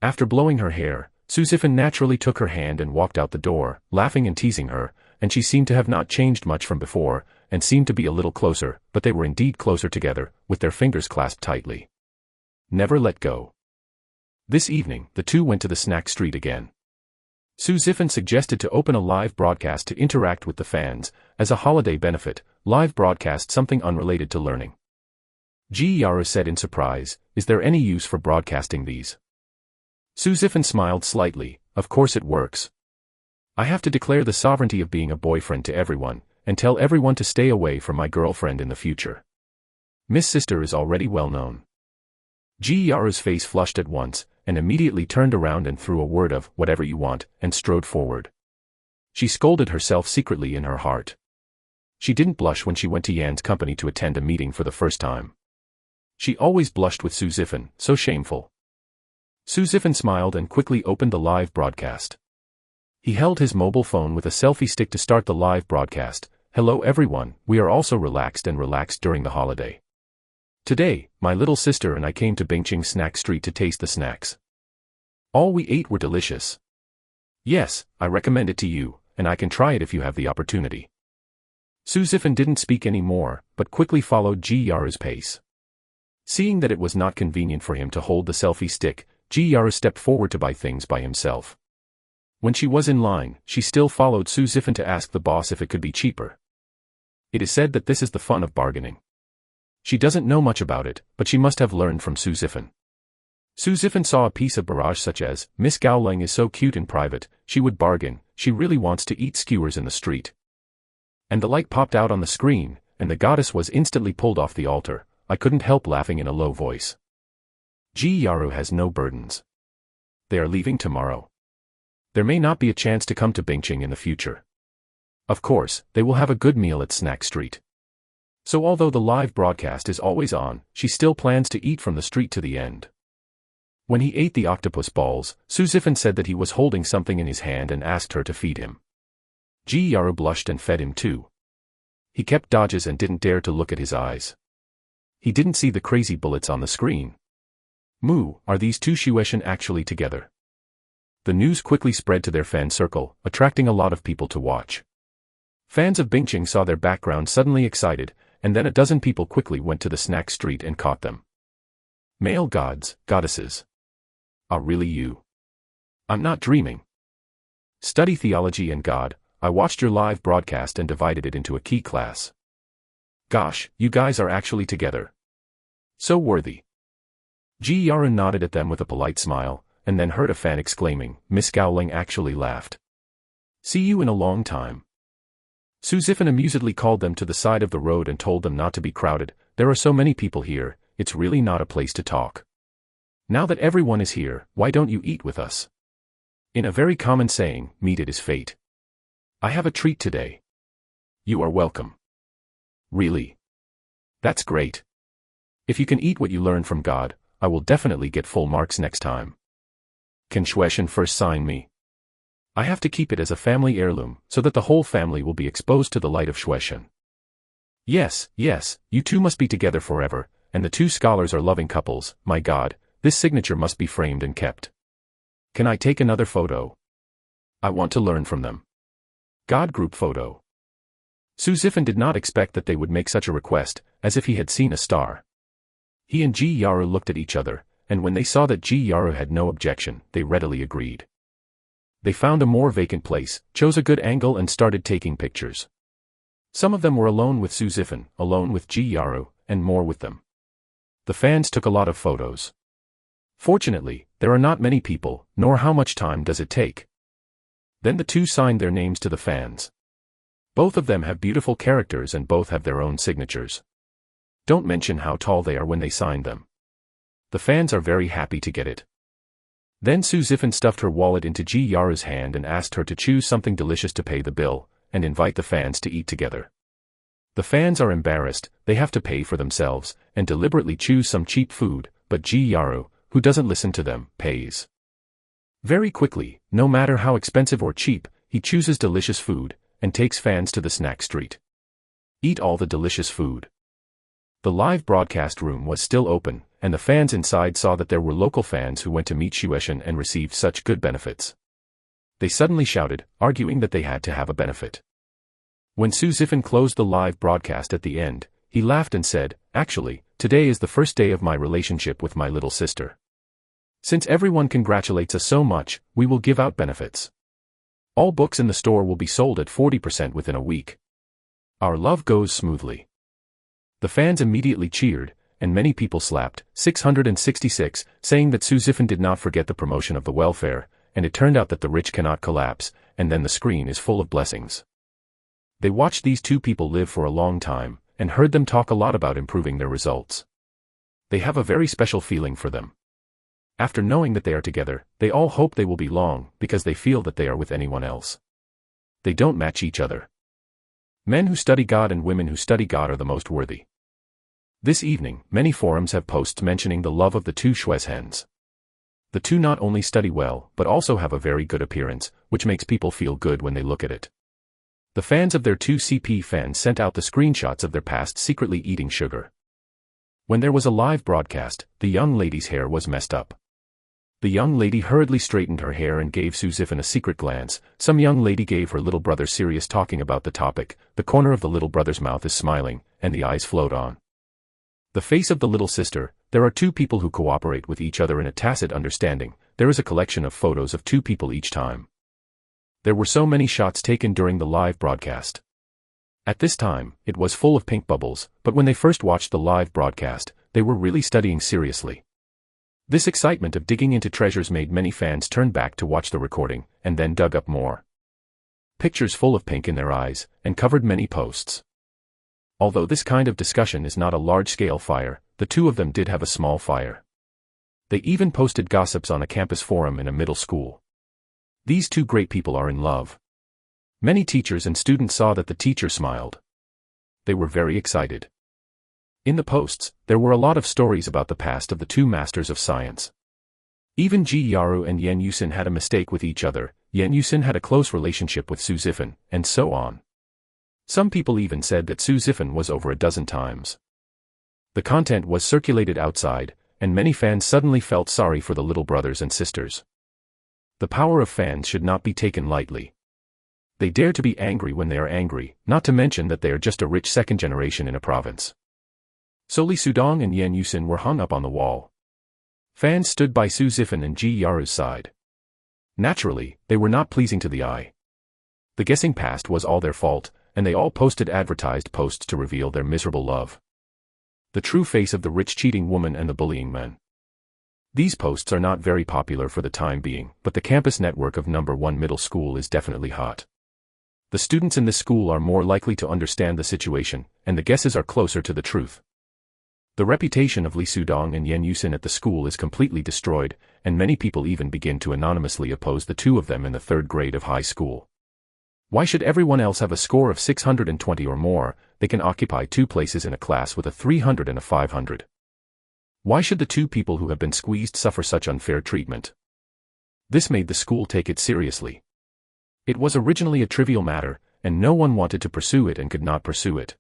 After blowing her hair, Su Zifan naturally took her hand and walked out the door, laughing and teasing her, and she seemed to have not changed much from before, and seemed to be a little closer, but they were indeed closer together, with their fingers clasped tightly. Never let go. This evening, the two went to the snack street again. Su Zifan suggested to open a live broadcast to interact with the fans, as a holiday benefit, live broadcast something unrelated to learning. Ji Yaru said in surprise, is there any use for broadcasting these? Su Zifan smiled slightly, of course it works. I have to declare the sovereignty of being a boyfriend to everyone, and tell everyone to stay away from my girlfriend in the future. Miss Sister is already well known. Ji Yaru's face flushed at once, and immediately turned around and threw a word of, whatever you want, and strode forward. She scolded herself secretly in her heart. She didn't blush when she went to Yan's company to attend a meeting for the first time. She always blushed with Su Zifan, so shameful. Su Zifan smiled and quickly opened the live broadcast. He held his mobile phone with a selfie stick to start the live broadcast. Hello everyone, we are also relaxed during the holiday. Today, my little sister and I came to Bingqing Snack Street to taste the snacks. All we ate were delicious. Yes, I recommend it to you, and I can try it if you have the opportunity. Su Zifan didn't speak any more, but quickly followed Ji Yaru's pace. Seeing that it was not convenient for him to hold the selfie stick, Ji Yaru stepped forward to buy things by himself. When she was in line, she still followed Su Zifan to ask the boss if it could be cheaper. It is said that this is the fun of bargaining. She doesn't know much about it, but she must have learned from Su Zifan. Su Zifan saw a piece of barrage such as, Miss Gowling is so cute in private, she would bargain, she really wants to eat skewers in the street. And the light popped out on the screen, and the goddess was instantly pulled off the altar. I couldn't help laughing in a low voice. Ji Yaru has no burdens. They are leaving tomorrow. There may not be a chance to come to Bingqing in the future. Of course, they will have a good meal at Snack Street. So although the live broadcast is always on, she still plans to eat from the street to the end. When he ate the octopus balls, Su Zifan said that he was holding something in his hand and asked her to feed him. Ji Yaru blushed and fed him too. He kept dodges and didn't dare to look at his eyes. He didn't see the crazy bullets on the screen. Moo, are these two Shueishan actually together? The news quickly spread to their fan circle, attracting a lot of people to watch. Fans of Bingqing saw their background suddenly excited, and then a dozen people quickly went to the snack street and caught them. Male gods, goddesses. Ah, really you? I'm not dreaming. Study theology and God. I watched your live broadcast and divided it into a key class. Gosh, you guys are actually together. So worthy. Ji Yaru nodded at them with a polite smile, and then heard a fan exclaiming, Miss Gowling actually laughed. See you in a long time. Su Zifan amusedly called them to the side of the road and told them not to be crowded. There are so many people here, it's really not a place to talk. Now that everyone is here, why don't you eat with us? In a very common saying, meat it is fate. I have a treat today. You are welcome. Really? That's great. If you can eat what you learn from God, I will definitely get full marks next time. Can Shueishan first sign me? I have to keep it as a family heirloom, so that the whole family will be exposed to the light of Shueishan. Yes, you two must be together forever, and the two scholars are loving couples. My God, this signature must be framed and kept. Can I take another photo? I want to learn from them. God group photo. Suzifan did not expect that they would make such a request, as if he had seen a star. He and Ji Yaru looked at each other, and when they saw that Ji Yaru had no objection, they readily agreed. They found a more vacant place, chose a good angle and started taking pictures. Some of them were alone with Suzifan, alone with Ji Yaru, and more with them. The fans took a lot of photos. Fortunately, there are not many people, nor how much time does it take. Then the two signed their names to the fans. Both of them have beautiful characters and both have their own signatures. Don't mention how tall they are when they signed them. The fans are very happy to get it. Then Suzifan stuffed her wallet into Ji Yaru's hand and asked her to choose something delicious to pay the bill, and invite the fans to eat together. The fans are embarrassed, they have to pay for themselves, and deliberately choose some cheap food, but Ji Yaru, who doesn't listen to them, pays. Very quickly, no matter how expensive or cheap, he chooses delicious food, and takes fans to the snack street. Eat all the delicious food. The live broadcast room was still open, and the fans inside saw that there were local fans who went to meet Shueishan and received such good benefits. They suddenly shouted, arguing that they had to have a benefit. When Suzifan closed the live broadcast at the end, he laughed and said, "Actually, today is the first day of my relationship with my little sister. Since everyone congratulates us so much, we will give out benefits. All books in the store will be sold at 40% within a week. Our love goes smoothly." The fans immediately cheered, and many people slapped. 666, saying that Suzifan did not forget the promotion of the welfare, and it turned out that the rich cannot collapse, and then the screen is full of blessings. They watched these two people live for a long time, and heard them talk a lot about improving their results. They have a very special feeling for them. After knowing that they are together, they all hope they will be long, because they feel that they are with anyone else. They don't match each other. Men who study God and women who study God are the most worthy. This evening, many forums have posts mentioning the love of the two Shueishans. The two not only study well, but also have a very good appearance, which makes people feel good when they look at it. The fans of their two CP fans sent out the screenshots of their past secretly eating sugar. When there was a live broadcast, the young lady's hair was messed up. The young lady hurriedly straightened her hair and gave Suzifan a secret glance. Some young lady gave her little brother serious talking about the topic. The corner of the little brother's mouth is smiling, and the eyes float on the face of the little sister. There are two people who cooperate with each other in a tacit understanding. There is a collection of photos of two people each time. There were so many shots taken during the live broadcast. At this time, it was full of pink bubbles, but when they first watched the live broadcast, they were really studying seriously. This excitement of digging into treasures made many fans turn back to watch the recording, and then dug up more pictures full of pink in their eyes, and covered many posts. Although this kind of discussion is not a large-scale fire, the two of them did have a small fire. They even posted gossips on a campus forum in a middle school. These two great people are in love. Many teachers and students saw that the teacher smiled. They were very excited. In the posts, there were a lot of stories about the past of the two masters of science. Even Ji Yaru and Yen Yusin had a mistake with each other. Yen Yusin had a close relationship with Suzifan, and so on. Some people even said that Suzifan was over a dozen times. The content was circulated outside, and many fans suddenly felt sorry for the little brothers and sisters. The power of fans should not be taken lightly. They dare to be angry when they are angry, not to mention that they are just a rich second generation in a province. So Li Sudong and Yen Yusin were hung up on the wall. Fans stood by Suzifan and Ji Yaru's side. Naturally, they were not pleasing to the eye. The guessing past was all their fault, and they all posted advertised posts to reveal their miserable love. The true face of the rich cheating woman and the bullying men. These posts are not very popular for the time being, but the campus network of number 1 middle school is definitely hot. The students in this school are more likely to understand the situation, and the guesses are closer to the truth. The reputation of Li Sudong and Yen Yusin at the school is completely destroyed, and many people even begin to anonymously oppose the two of them in the 3rd grade of high school. Why should everyone else have a score of 620 or more? They can occupy 2 places in a class with a 300 and a 500. Why should the two people who have been squeezed suffer such unfair treatment? This made the school take it seriously. It was originally a trivial matter, and no one wanted to pursue it and could not pursue it.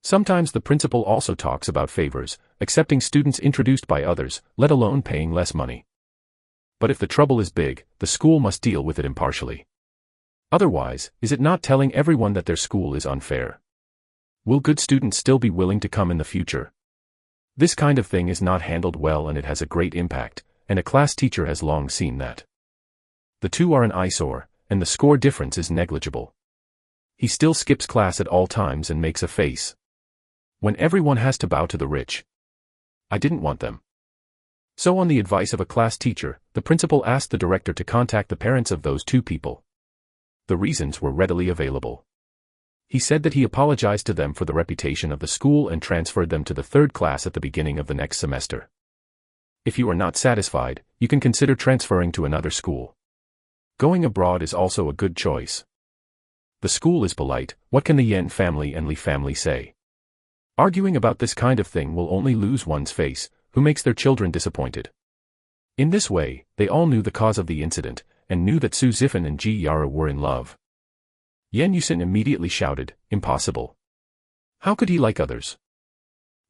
Sometimes the principal also talks about favors, accepting students introduced by others, let alone paying less money. but if the trouble is big, the school must deal with it impartially. Otherwise, is it not telling everyone that their school is unfair? Will good students still be willing to come in the future? This kind of thing is not handled well and it has a great impact, and a class teacher has long seen that. The two are an eyesore, and the score difference is negligible. He still skips class at all times and makes a face. When everyone has to bow to the rich. I didn't want them. So on the advice of a class teacher, the principal asked the director to contact the parents of those two people. The reasons were readily available. He said that he apologized to them for the reputation of the school and transferred them to the third class at the beginning of the next semester. If you are not satisfied, you can consider transferring to another school. Going abroad is also a good choice. The school is polite, what can the Yen family and Li family say? Arguing about this kind of thing will only lose one's face, who makes their children disappointed. In this way, they all knew the cause of the incident, and knew that Su Zifan and Ji Yara were in love. Yen Yusin immediately shouted, "Impossible. How could he like others?"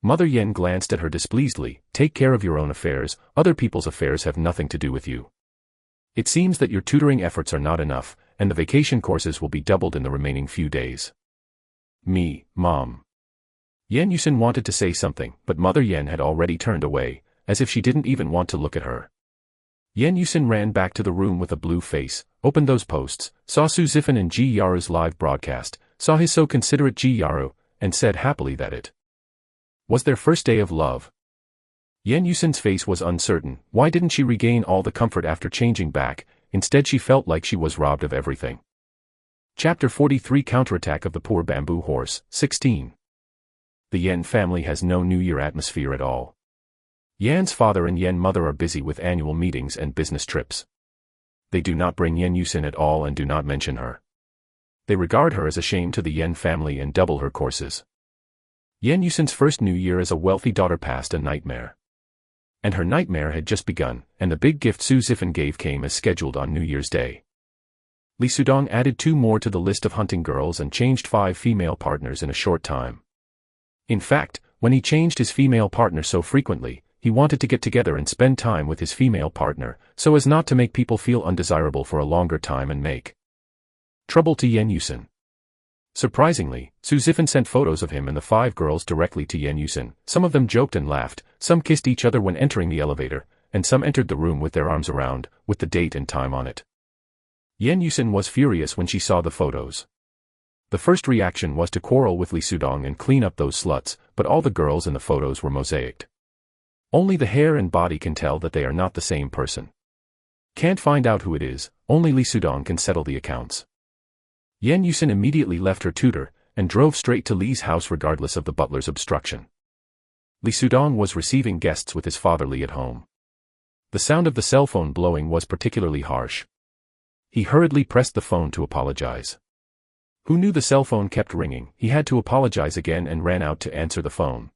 Mother Yen glanced at her displeasedly, "Take care of your own affairs, other people's affairs have nothing to do with you. It seems that your tutoring efforts are not enough, and the vacation courses will be doubled in the remaining few days." "Me, Mom." Yen Yusin wanted to say something, but Mother Yen had already turned away, as if she didn't even want to look at her. Yen Yusin ran back to the room with a blue face, opened those posts, saw Su Zifan and Ji Yaru's live broadcast, saw his so considerate Ji Yaru, and said happily that it was their first day of love. Yen Yusin's face was uncertain. Why didn't she regain all the comfort after changing back? Instead she felt like she was robbed of everything. Chapter 43 Counterattack of the Poor Bamboo Horse, 16. The Yen family has no New Year atmosphere at all. Yan's father and Yen mother are busy with annual meetings and business trips. They do not bring Yen Yusin at all and do not mention her. They regard her as a shame to the Yen family and double her courses. Yen Yusin's first New Year as a wealthy daughter passed a nightmare. And her nightmare had just begun, and the big gift Su Zifan gave came as scheduled on New Year's Day. Li Sudong added 2 more to the list of hunting girls and changed 5 female partners in a short time. In fact, when he changed his female partner so frequently, he wanted to get together and spend time with his female partner, so as not to make people feel undesirable for a longer time and make trouble to Yen Yusin. Surprisingly, Su Zifan sent photos of him and the 5 girls directly to Yen Yusin. Some of them joked and laughed, some kissed each other when entering the elevator, and some entered the room with their arms around, with the date and time on it. Yen Yusin was furious when she saw the photos. The first reaction was to quarrel with Li Sudong and clean up those sluts, but all the girls in the photos were mosaicked. Only the hair and body can tell that they are not the same person. Can't find out who it is, only Li Sudong can settle the accounts. Yen Yusin immediately left her tutor, and drove straight to Li's house regardless of the butler's obstruction. Li Sudong was receiving guests with his father Li at home. The sound of the cell phone blowing was particularly harsh. He hurriedly pressed the phone to apologize. Who knew the cell phone kept ringing? He had to apologize again and ran out to answer the phone.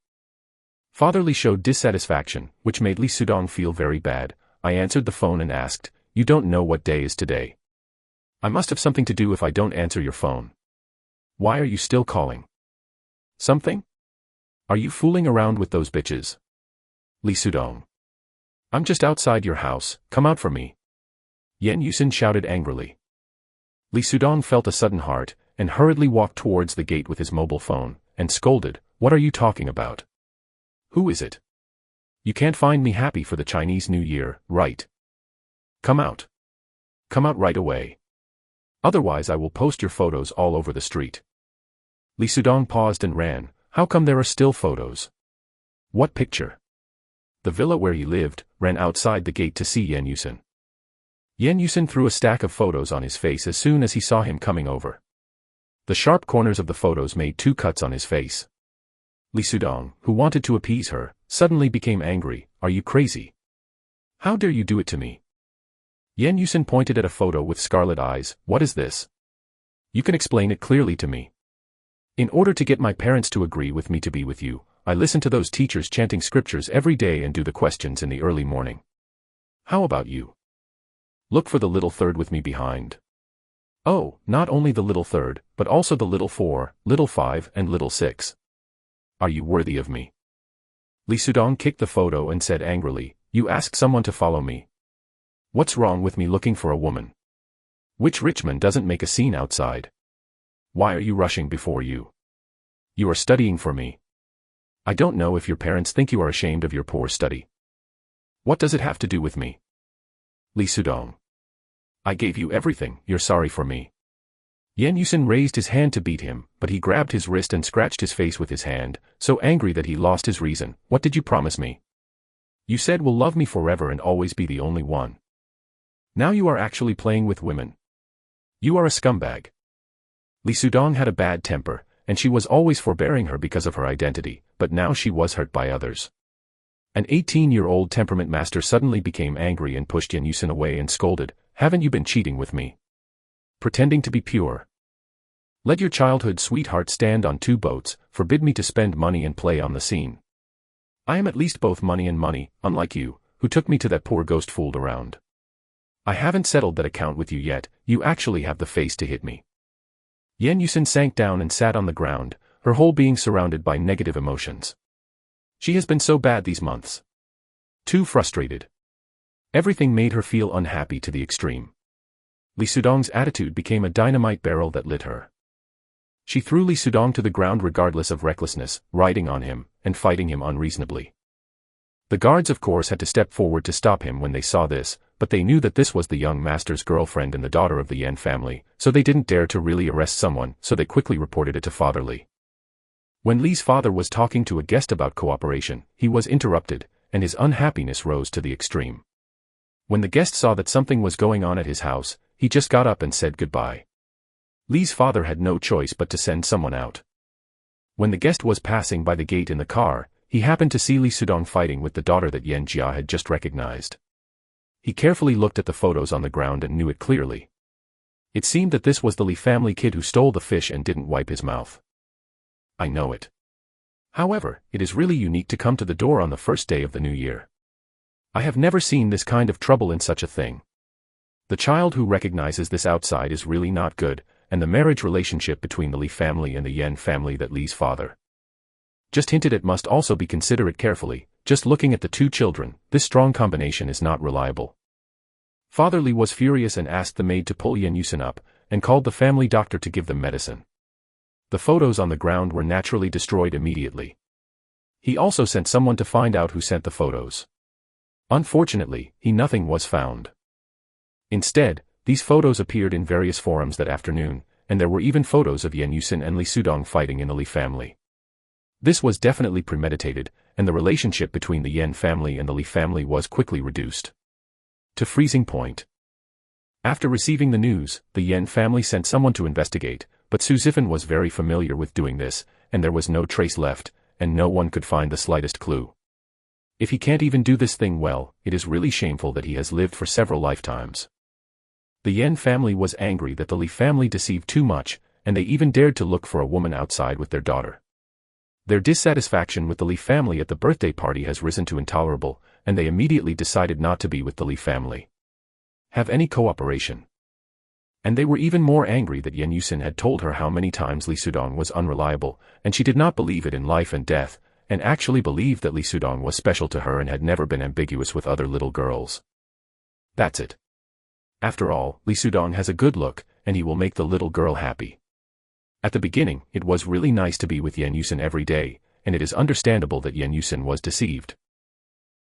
Father Li showed dissatisfaction, which made Li Sudong feel very bad. I answered the phone and asked, "You don't know what day is today? I must have something to do if I don't answer your phone. Why are you still calling? Something? Are you fooling around with those bitches?" Li Sudong. "I'm just outside your house, come out for me." Yen Yusin shouted angrily. Li Sudong felt a sudden heart, and hurriedly walked towards the gate with his mobile phone, and scolded, "What are you talking about? Who is it? You can't find me happy for the Chinese New Year, right? Come out. Come out right away. Otherwise I will post your photos all over the street." Li Sudong paused and ran. How come there are still photos? What picture? The villa where he lived, ran outside the gate to see Yen Yusin. Yen Yusin threw a stack of photos on his face as soon as he saw him coming over. The sharp corners of the photos made 2 cuts on his face. Li Sudong, who wanted to appease her, suddenly became angry. "Are you crazy? How dare you do it to me?" Yen Yusin pointed at a photo with scarlet eyes. "What is this? You can explain it clearly to me. In order to get my parents to agree with me to be with you, I listen to those teachers chanting scriptures every day and do the questions in the early morning. How about you? Look for the little third with me behind. Oh, not only the little third, but also the little 4, little 5, and little 6. Are you worthy of me?" Li Sudong kicked the photo and said angrily, "You asked someone to follow me. What's wrong with me looking for a woman? Which rich man doesn't make a scene outside? Why are you rushing before you? You are studying for me. I don't know if your parents think you are ashamed of your poor study. What does it have to do with me? Lee Sudong. I gave you everything, you're sorry for me. Yan Yusin raised his hand to beat him, but he grabbed his wrist and scratched his face with his hand, so angry that he lost his reason. What did you promise me? You said will love me forever and always be the only one. Now you are actually playing with women. You are a scumbag. Lee Sudong had a bad temper, and she was always forbearing her because of her identity, but now she was hurt by others. An 18-year-old temperament master suddenly became angry and pushed Yan Yusin away and scolded, "Haven't you been cheating with me? Pretending to be pure? Let your childhood sweetheart stand on two boats, forbid me to spend money and play on the scene. I am at least both money and money, unlike you, who took me to that poor ghost fooled around. I haven't settled that account with you yet, you actually have the face to hit me." Yan Yusin sank down and sat on the ground, her whole being surrounded by negative emotions. She has been so bad these months. Too frustrated. Everything made her feel unhappy to the extreme. Lee Sudong's attitude became a dynamite barrel that lit her. She threw Lee Sudong to the ground regardless of recklessness, riding on him, and fighting him unreasonably. The guards of course had to step forward to stop him when they saw this, but they knew that this was the young master's girlfriend and the daughter of the Yan family, so they didn't dare to really arrest someone, so they quickly reported it to Father Lee. When Lee's father was talking to a guest about cooperation, he was interrupted, and his unhappiness rose to the extreme. When the guest saw that something was going on at his house, he just got up and said goodbye. Lee's father had no choice but to send someone out. When the guest was passing by the gate in the car, he happened to see Lee Sudong fighting with the daughter that Yan Jia had just recognized. He carefully looked at the photos on the ground and knew it clearly. It seemed that this was the Lee family kid who stole the fish and didn't wipe his mouth. I know it. However, it is really unique to come to the door on the first day of the new year. I have never seen this kind of trouble in such a thing. The child who recognizes this outside is really not good, and the marriage relationship between the Lee family and the Yan family that Lee's father just hinted at must also be considered carefully. Just looking at the two children, this strong combination is not reliable. Father Lee was furious and asked the maid to pull Yan Yusin up, and called the family doctor to give them medicine. The photos on the ground were naturally destroyed immediately. He also sent someone to find out who sent the photos. Unfortunately, nothing was found. Instead, these photos appeared in various forums that afternoon, and there were even photos of Yan Yusin and Lee Sudong fighting in the Lee family. This was definitely premeditated, and the relationship between the Yan family and the Lee family was quickly reduced to freezing point. After receiving the news, the Yan family sent someone to investigate, but Su Zifan was very familiar with doing this, and there was no trace left, and no one could find the slightest clue. If he can't even do this thing well, it is really shameful that he has lived for several lifetimes. The Yan family was angry that the Lee family deceived too much, and they even dared to look for a woman outside with their daughter. Their dissatisfaction with the Lee family at the birthday party has risen to intolerable, and they immediately decided not to be with the Lee family. Have any cooperation. And they were even more angry that Yan Yusin had told her how many times Lee Sudong was unreliable, and she did not believe it in life and death, and actually believed that Lee Sudong was special to her and had never been ambiguous with other little girls. That's it. After all, Lee Sudong has a good look, and he will make the little girl happy. At the beginning, it was really nice to be with Yan Yusin every day, and it is understandable that Yan Yusin was deceived.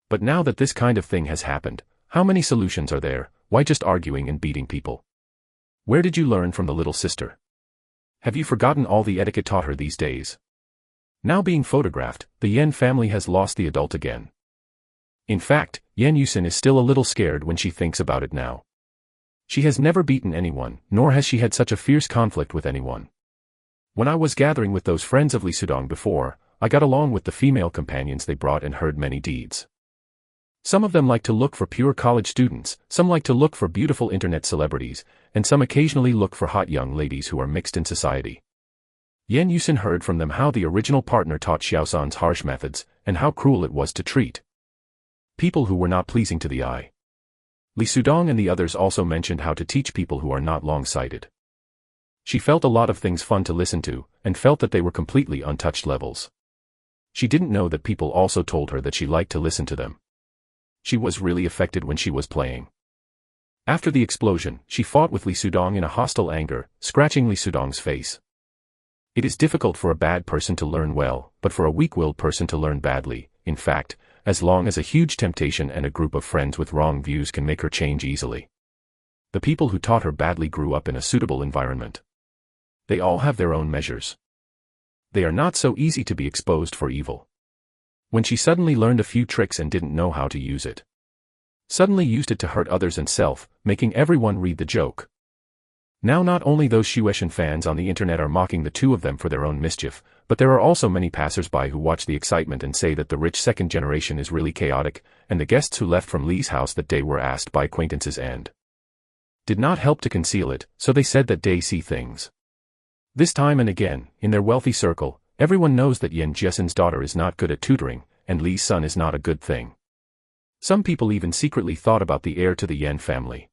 But now that this kind of thing has happened, how many solutions are there? Why just arguing and beating people? Where did you learn from the little sister? Have you forgotten all the etiquette taught her these days? Now being photographed, the Yan family has lost the adult again. In fact, Yan Yusin is still a little scared when she thinks about it now. She has never beaten anyone, nor has she had such a fierce conflict with anyone. When I was gathering with those friends of Lee Sudong before, I got along with the female companions they brought and heard many deeds. Some of them like to look for pure college students, some like to look for beautiful internet celebrities, and some occasionally look for hot young ladies who are mixed in society. Yan Yusin heard from them how the original partner taught Xiaosan's harsh methods, and how cruel it was to treat people who were not pleasing to the eye. Lee Sudong and the others also mentioned how to teach people who are not long-sighted. She felt a lot of things fun to listen to, and felt that they were completely untouched levels. She didn't know that people also told her that she liked to listen to them. She was really affected when she was playing. After the explosion, she fought with Li Sudong in a hostile anger, scratching Li Sudong's face. It is difficult for a bad person to learn well, but for a weak-willed person to learn badly. In fact, as long as a huge temptation and a group of friends with wrong views can make her change easily. The people who taught her badly grew up in a suitable environment. They all have their own measures. They are not so easy to be exposed for evil. When she suddenly learned a few tricks and didn't know how to use it. Suddenly used it to hurt others and self, making everyone read the joke. Now not only those Shueishan fans on the internet are mocking the two of them for their own mischief, but there are also many passers-by who watch the excitement and say that the rich second generation is really chaotic, and the guests who left from Lee's house that day were asked by acquaintances and did not help to conceal it, so they said that they see things. This time and again, in their wealthy circle, everyone knows that Yan Jesen's daughter is not good at tutoring, and Lee's son is not a good thing. Some people even secretly thought about the heir to the Yan family.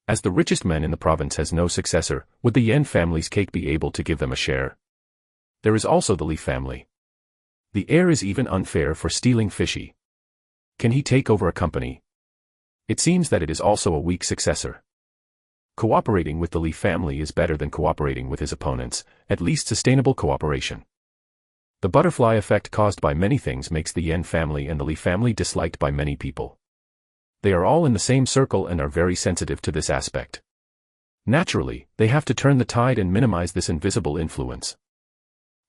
As the richest man in the province has no successor, would the Yan family's cake be able to give them a share? There is also the Li family. The heir is even unfair for stealing fishy. Can he take over a company? It seems that it is also a weak successor. Cooperating with the Li family is better than cooperating with his opponents, at least sustainable cooperation. The butterfly effect caused by many things makes the Yan family and the Li family disliked by many people. They are all in the same circle and are very sensitive to this aspect. Naturally, they have to turn the tide and minimize this invisible influence.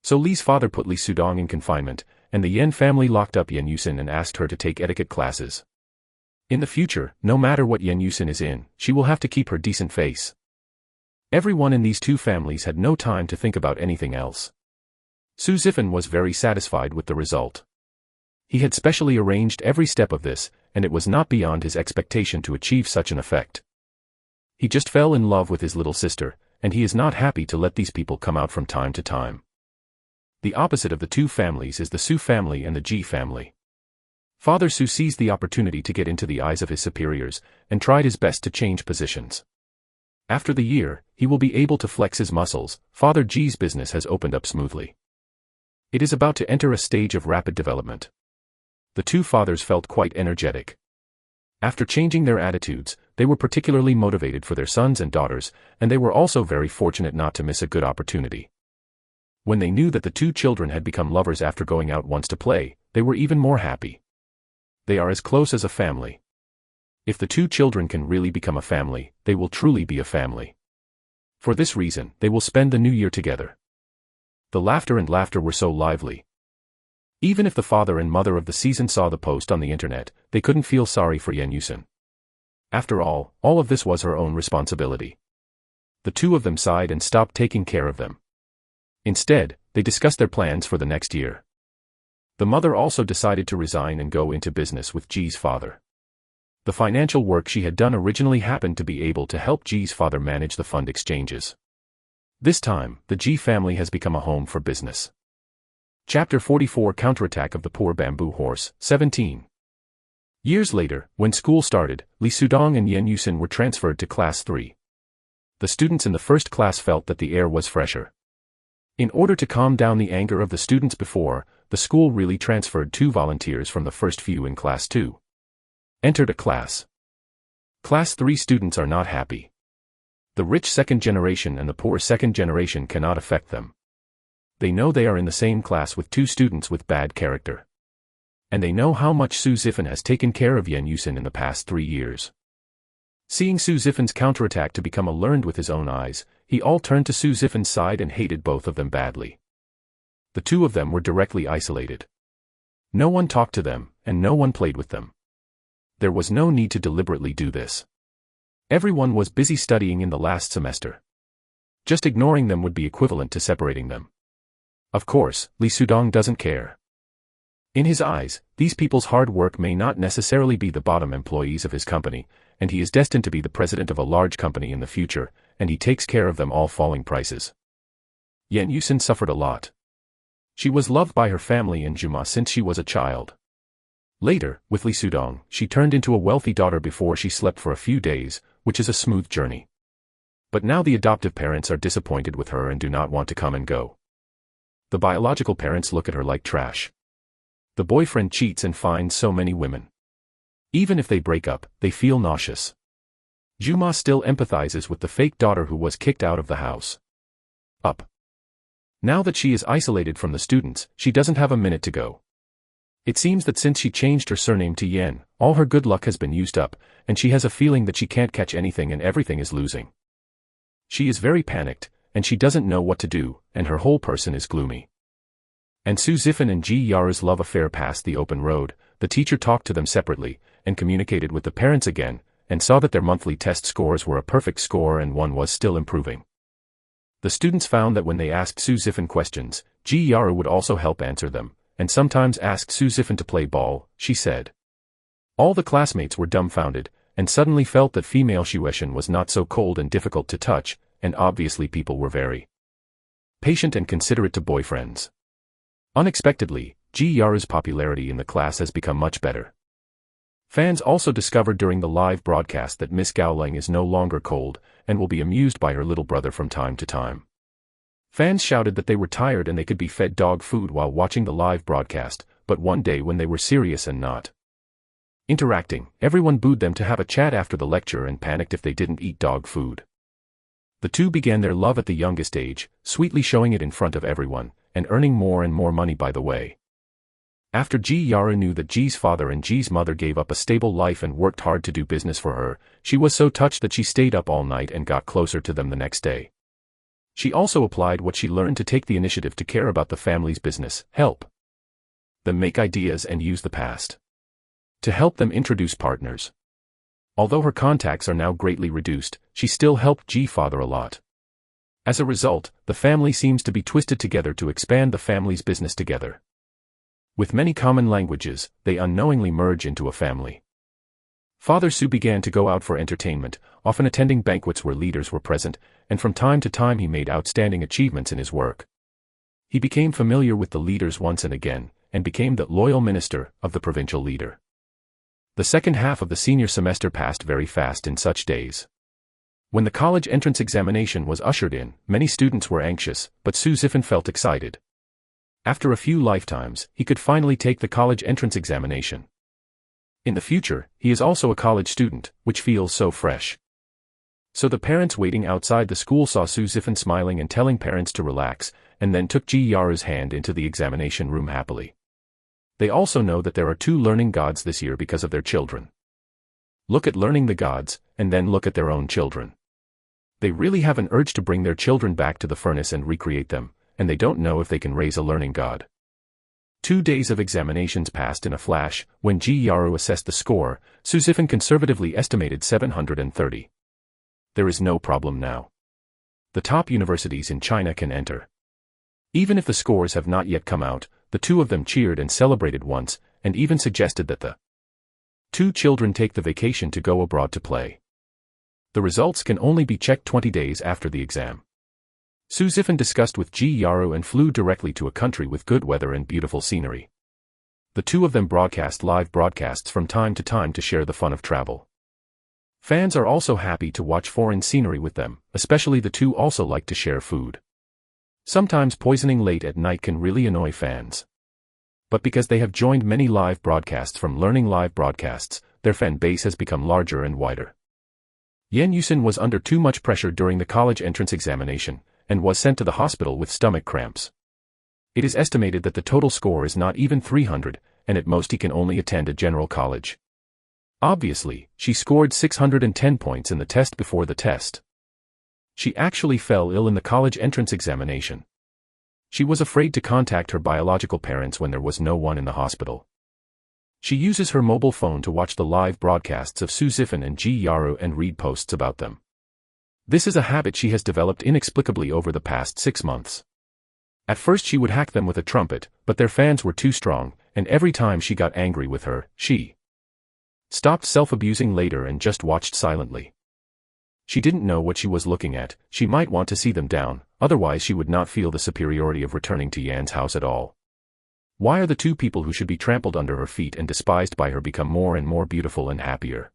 So Li's father put Li Sudong in confinement, and the Yan family locked up Yan Yusin and asked her to take etiquette classes. In the future, no matter what Yan Yusin is in, she will have to keep her decent face. Everyone in these two families had no time to think about anything else. Su Zifan was very satisfied with the result. He had specially arranged every step of this, and it was not beyond his expectation to achieve such an effect. He just fell in love with his little sister, and he is not happy to let these people come out from time to time. The opposite of the two families is the Su family and the Ji family. Father Su seized the opportunity to get into the eyes of his superiors, and tried his best to change positions. After the year, he will be able to flex his muscles. Father Ji's business has opened up smoothly. It is about to enter a stage of rapid development. The two fathers felt quite energetic. After changing their attitudes, they were particularly motivated for their sons and daughters, and they were also very fortunate not to miss a good opportunity. When they knew that the two children had become lovers after going out once to play, they were even more happy. They are as close as a family. If the two children can really become a family, they will truly be a family. For this reason, they will spend the new year together. The laughter and laughter were so lively. Even if the father and mother of the season saw the post on the internet, they couldn't feel sorry for Yan Yusin. After all of this was her own responsibility. The two of them sighed and stopped taking care of them. Instead, they discussed their plans for the next year. The mother also decided to resign and go into business with Ji's father. The financial work she had done originally happened to be able to help Ji's father manage the fund exchanges. This time, the Ji family has become a home for business. Chapter 44 Counterattack of the Poor Bamboo Horse, 17. Years later, when school started, Li Sudong and Yan Yusin were transferred to Class 3. The students in the first class felt that the air was fresher. In order to calm down the anger of the students before, the school really transferred 2 volunteers from the first few in Class 2. Entered a class. Class 3 students are not happy. The rich second generation and the poor second generation cannot affect them. They know they are in the same class with 2 students with bad character. And they know how much Su Zifan has taken care of Yan Yusin in the past 3 years. Seeing Su Zifan's counterattack to become learned with his own eyes, he all turned to Su Zifan's side and hated both of them badly. The two of them were directly isolated. No one talked to them, and no one played with them. There was no need to deliberately do this. Everyone was busy studying in the last semester. Just ignoring them would be equivalent to separating them. Of course, Li Sudong doesn't care. In his eyes, these people's hard work may not necessarily be the bottom employees of his company, and he is destined to be the president of a large company in the future, and he takes care of them all falling prices. Yan Yusin suffered a lot. She was loved by her family in Juma since she was a child. Later, with Li Sudong, she turned into a wealthy daughter before she slept for a few days, which is a smooth journey. But now the adoptive parents are disappointed with her and do not want to come and go. The biological parents look at her like trash. The boyfriend cheats and finds so many women. Even if they break up, they feel nauseous. Juma still empathizes with the fake daughter who was kicked out of the house. Up. Now that she is isolated from the students, she doesn't have a minute to go. It seems that since she changed her surname to Yen, all her good luck has been used up, and she has a feeling that she can't catch anything and everything is losing. She is very panicked, and she doesn't know what to do, and her whole person is gloomy. And Su Zifan and Ji Yara's love affair passed the open road. The teacher talked to them separately, and communicated with the parents again, and saw that their monthly test scores were a perfect score and one was still improving. The students found that when they asked Su Zifan questions, Ji Yara would also help answer them, and sometimes asked Su Zifan to play ball, she said. All the classmates were dumbfounded, and suddenly felt that female Shueishan was not so cold and difficult to touch, and obviously people were very patient and considerate to boyfriends. Unexpectedly, Ji Yara's popularity in the class has become much better. Fans also discovered during the live broadcast that Miss Gowling is no longer cold, and will be amused by her little brother from time to time. Fans shouted that they were tired and they could be fed dog food while watching the live broadcast, but one day when they were serious and not interacting, everyone booed them to have a chat after the lecture and panicked if they didn't eat dog food. The two began their love at the youngest age, sweetly showing it in front of everyone, and earning more and more money by the way. After Ji Yara knew that Ji's father and Ji's mother gave up a stable life and worked hard to do business for her, she was so touched that she stayed up all night and got closer to them the next day. She also applied what she learned to take the initiative to care about the family's business, help them make ideas and use the past to help them introduce partners. Although her contacts are now greatly reduced, she still helped Ji's father a lot. As a result, the family seems to be twisted together to expand the family's business together. With many common languages, they unknowingly merge into a family. Father Su began to go out for entertainment, often attending banquets where leaders were present, and from time to time he made outstanding achievements in his work. He became familiar with the leaders once and again, and became the loyal minister of the provincial leader. The second half of the senior semester passed very fast in such days. When the college entrance examination was ushered in, many students were anxious, but Su Zifan felt excited. After a few lifetimes, he could finally take the college entrance examination. In the future, he is also a college student, which feels so fresh. So the parents waiting outside the school saw Su Zifan smiling and telling parents to relax, and then took Ji Yara's hand into the examination room happily. They also know that there are two learning gods this year because of their children. Look at learning the gods, and then look at their own children. They really have an urge to bring their children back to the furnace and recreate them, and they don't know if they can raise a learning god. 2 days of examinations passed in a flash. When Ji Yara assessed the score, Su Zifan conservatively estimated 730. There is no problem now. The top universities in China can enter. Even if the scores have not yet come out, the two of them cheered and celebrated once, and even suggested that the two children take the vacation to go abroad to play. The results can only be checked 20 days after the exam. Su Zifan discussed with Ji Yara and flew directly to a country with good weather and beautiful scenery. The two of them broadcast live broadcasts from time to time to share the fun of travel. Fans are also happy to watch foreign scenery with them, especially the two also like to share food. Sometimes poisoning late at night can really annoy fans. But because they have joined many live broadcasts from learning live broadcasts, their fan base has become larger and wider. Yen Yusin was under too much pressure during the college entrance examination, and was sent to the hospital with stomach cramps. It is estimated that the total score is not even 300, and at most he can only attend a general college. Obviously, she scored 610 points in the test before the test. She actually fell ill in the college entrance examination. She was afraid to contact her biological parents when there was no one in the hospital. She uses her mobile phone to watch the live broadcasts of Su Zifan and Ji Yara and read posts about them. This is a habit she has developed inexplicably over the past 6 months. At first she would hack them with a trumpet, but their fans were too strong, and every time she got angry with her, she stopped self-abusing later and just watched silently. She didn't know what she was looking at. She might want to see them down, otherwise she would not feel the superiority of returning to Yan's house at all. Why are the two people who should be trampled under her feet and despised by her become more and more beautiful and happier?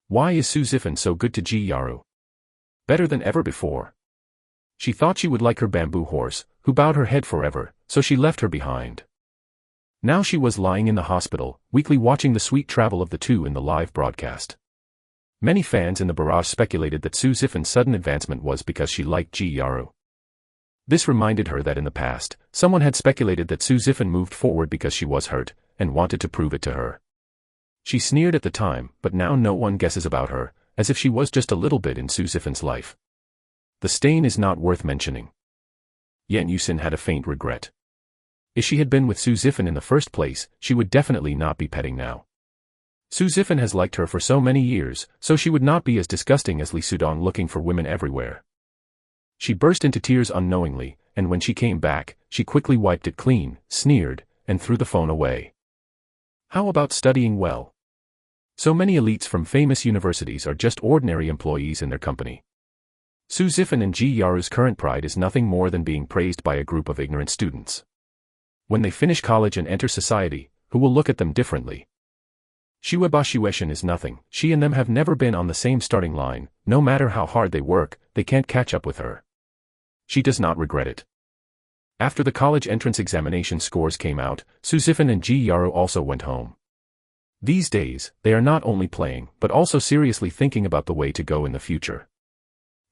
Why is Su Zifan so good to Ji Yara? Better than ever before. She thought she would like her bamboo horse, who bowed her head forever, so she left her behind. Now she was lying in the hospital, weakly watching the sweet travel of the two in the live broadcast. Many fans in the barrage speculated that Su Zifen's sudden advancement was because she liked Ji Yaru. This reminded her that in the past, someone had speculated that Su Zifen moved forward because she was hurt, and wanted to prove it to her. She sneered at the time, but now no one guesses about her, as if she was just a little bit in Su Zifen's life. The stain is not worth mentioning. Yan Yusin had a faint regret. If she had been with Su Zifen in the first place, she would definitely not be petting now. Su Zifen has liked her for so many years, so she would not be as disgusting as Li Sudong looking for women everywhere. She burst into tears unknowingly, and when she came back, she quickly wiped it clean, sneered, and threw the phone away. How about studying well? So many elites from famous universities are just ordinary employees in their company. Su Zifen and Ji Yaru's current pride is nothing more than being praised by a group of ignorant students. When they finish college and enter society, who will look at them differently? Shuebashueshin is nothing. She and them have never been on the same starting line. No matter how hard they work, they can't catch up with her. She does not regret it. After the college entrance examination scores came out, Su Zifen and Ji Yaru also went home. These days, they are not only playing, but also seriously thinking about the way to go in the future.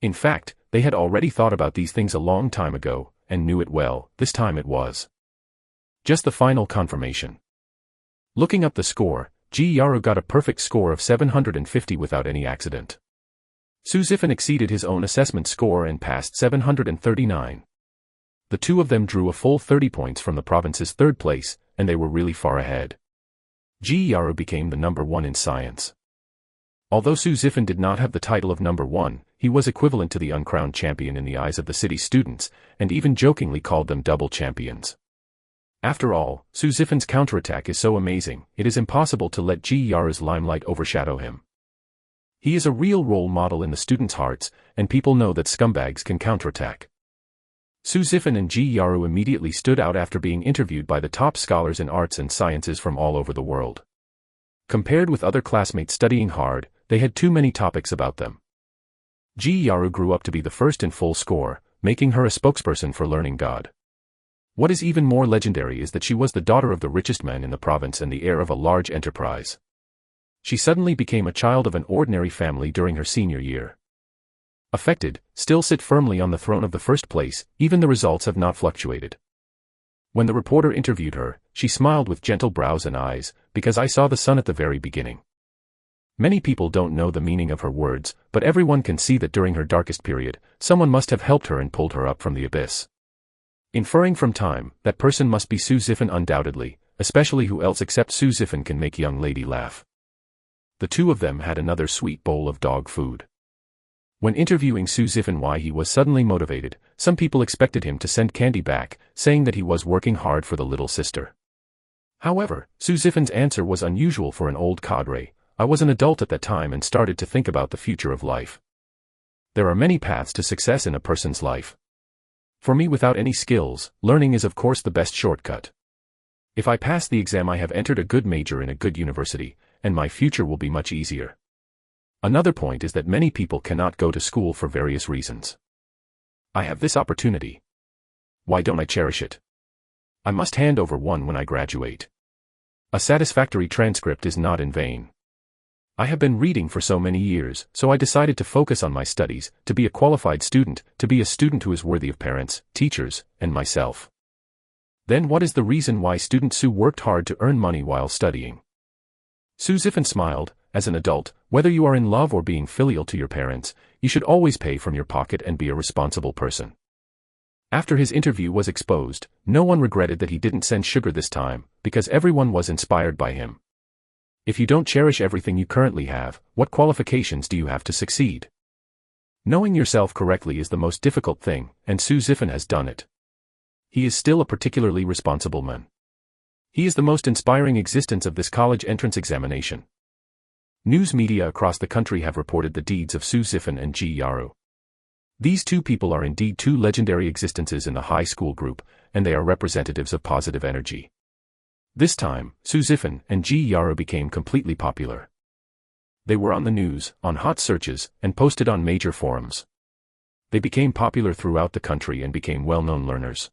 In fact, they had already thought about these things a long time ago, and knew it well. This time it was just the final confirmation. Looking up the score, Ji Yaru got a perfect score of 750 without any accident. Su Zifen exceeded his own assessment score and passed 739. The two of them drew a full 30 points from the province's third place, and they were really far ahead. Ji Yaru became the number one in science. Although Su Zifen did not have the title of number one, he was equivalent to the uncrowned champion in the eyes of the city's students, and even jokingly called them double champions. After all, Su Zifen's counterattack is so amazing, it is impossible to let Ji Yaru's limelight overshadow him. He is a real role model in the students' hearts, and people know that scumbags can counterattack. Su Zifen and Ji Yaru immediately stood out after being interviewed by the top scholars in arts and sciences from all over the world. Compared with other classmates studying hard, they had too many topics about them. Ji Yaru grew up to be the first in full score, making her a spokesperson for learning God. What is even more legendary is that she was the daughter of the richest man in the province and the heir of a large enterprise. She suddenly became a child of an ordinary family during her senior year. Affected, still sit firmly on the throne of the first place, even the results have not fluctuated. When the reporter interviewed her, she smiled with gentle brows and eyes, because I saw the sun at the very beginning. Many people don't know the meaning of her words, but everyone can see that during her darkest period, someone must have helped her and pulled her up from the abyss. Inferring from time, that person must be Su Zifen undoubtedly, especially who else except Su Zifen can make young lady laugh. The two of them had another sweet bowl of dog food. When interviewing Su Zifen why he was suddenly motivated, some people expected him to send candy back, saying that he was working hard for the little sister. However, Su Zifen's answer was unusual for an old cadre. I was an adult at that time and started to think about the future of life. There are many paths to success in a person's life. For me, without any skills, learning is of course the best shortcut. If I pass the exam, I have entered a good major in a good university, and my future will be much easier. Another point is that many people cannot go to school for various reasons. I have this opportunity. Why don't I cherish it? I must hand over one when I graduate. A satisfactory transcript is not in vain. I have been reading for so many years, so I decided to focus on my studies, to be a qualified student, to be a student who is worthy of parents, teachers, and myself. Then what is the reason why student Su worked hard to earn money while studying? Su Zifen smiled. As an adult, whether you are in love or being filial to your parents, you should always pay from your pocket and be a responsible person. After his interview was exposed, no one regretted that he didn't send sugar this time, because everyone was inspired by him. If you don't cherish everything you currently have, what qualifications do you have to succeed? Knowing yourself correctly is the most difficult thing, and Su Zifen has done it. He is still a particularly responsible man. He is the most inspiring existence of this college entrance examination. News media across the country have reported the deeds of Su Zifen and Ji Yaru. These two people are indeed two legendary existences in the high school group, and they are representatives of positive energy. This time, Su Zifen and Ji Yaru became completely popular. They were on the news, on hot searches, and posted on major forums. They became popular throughout the country and became well-known learners.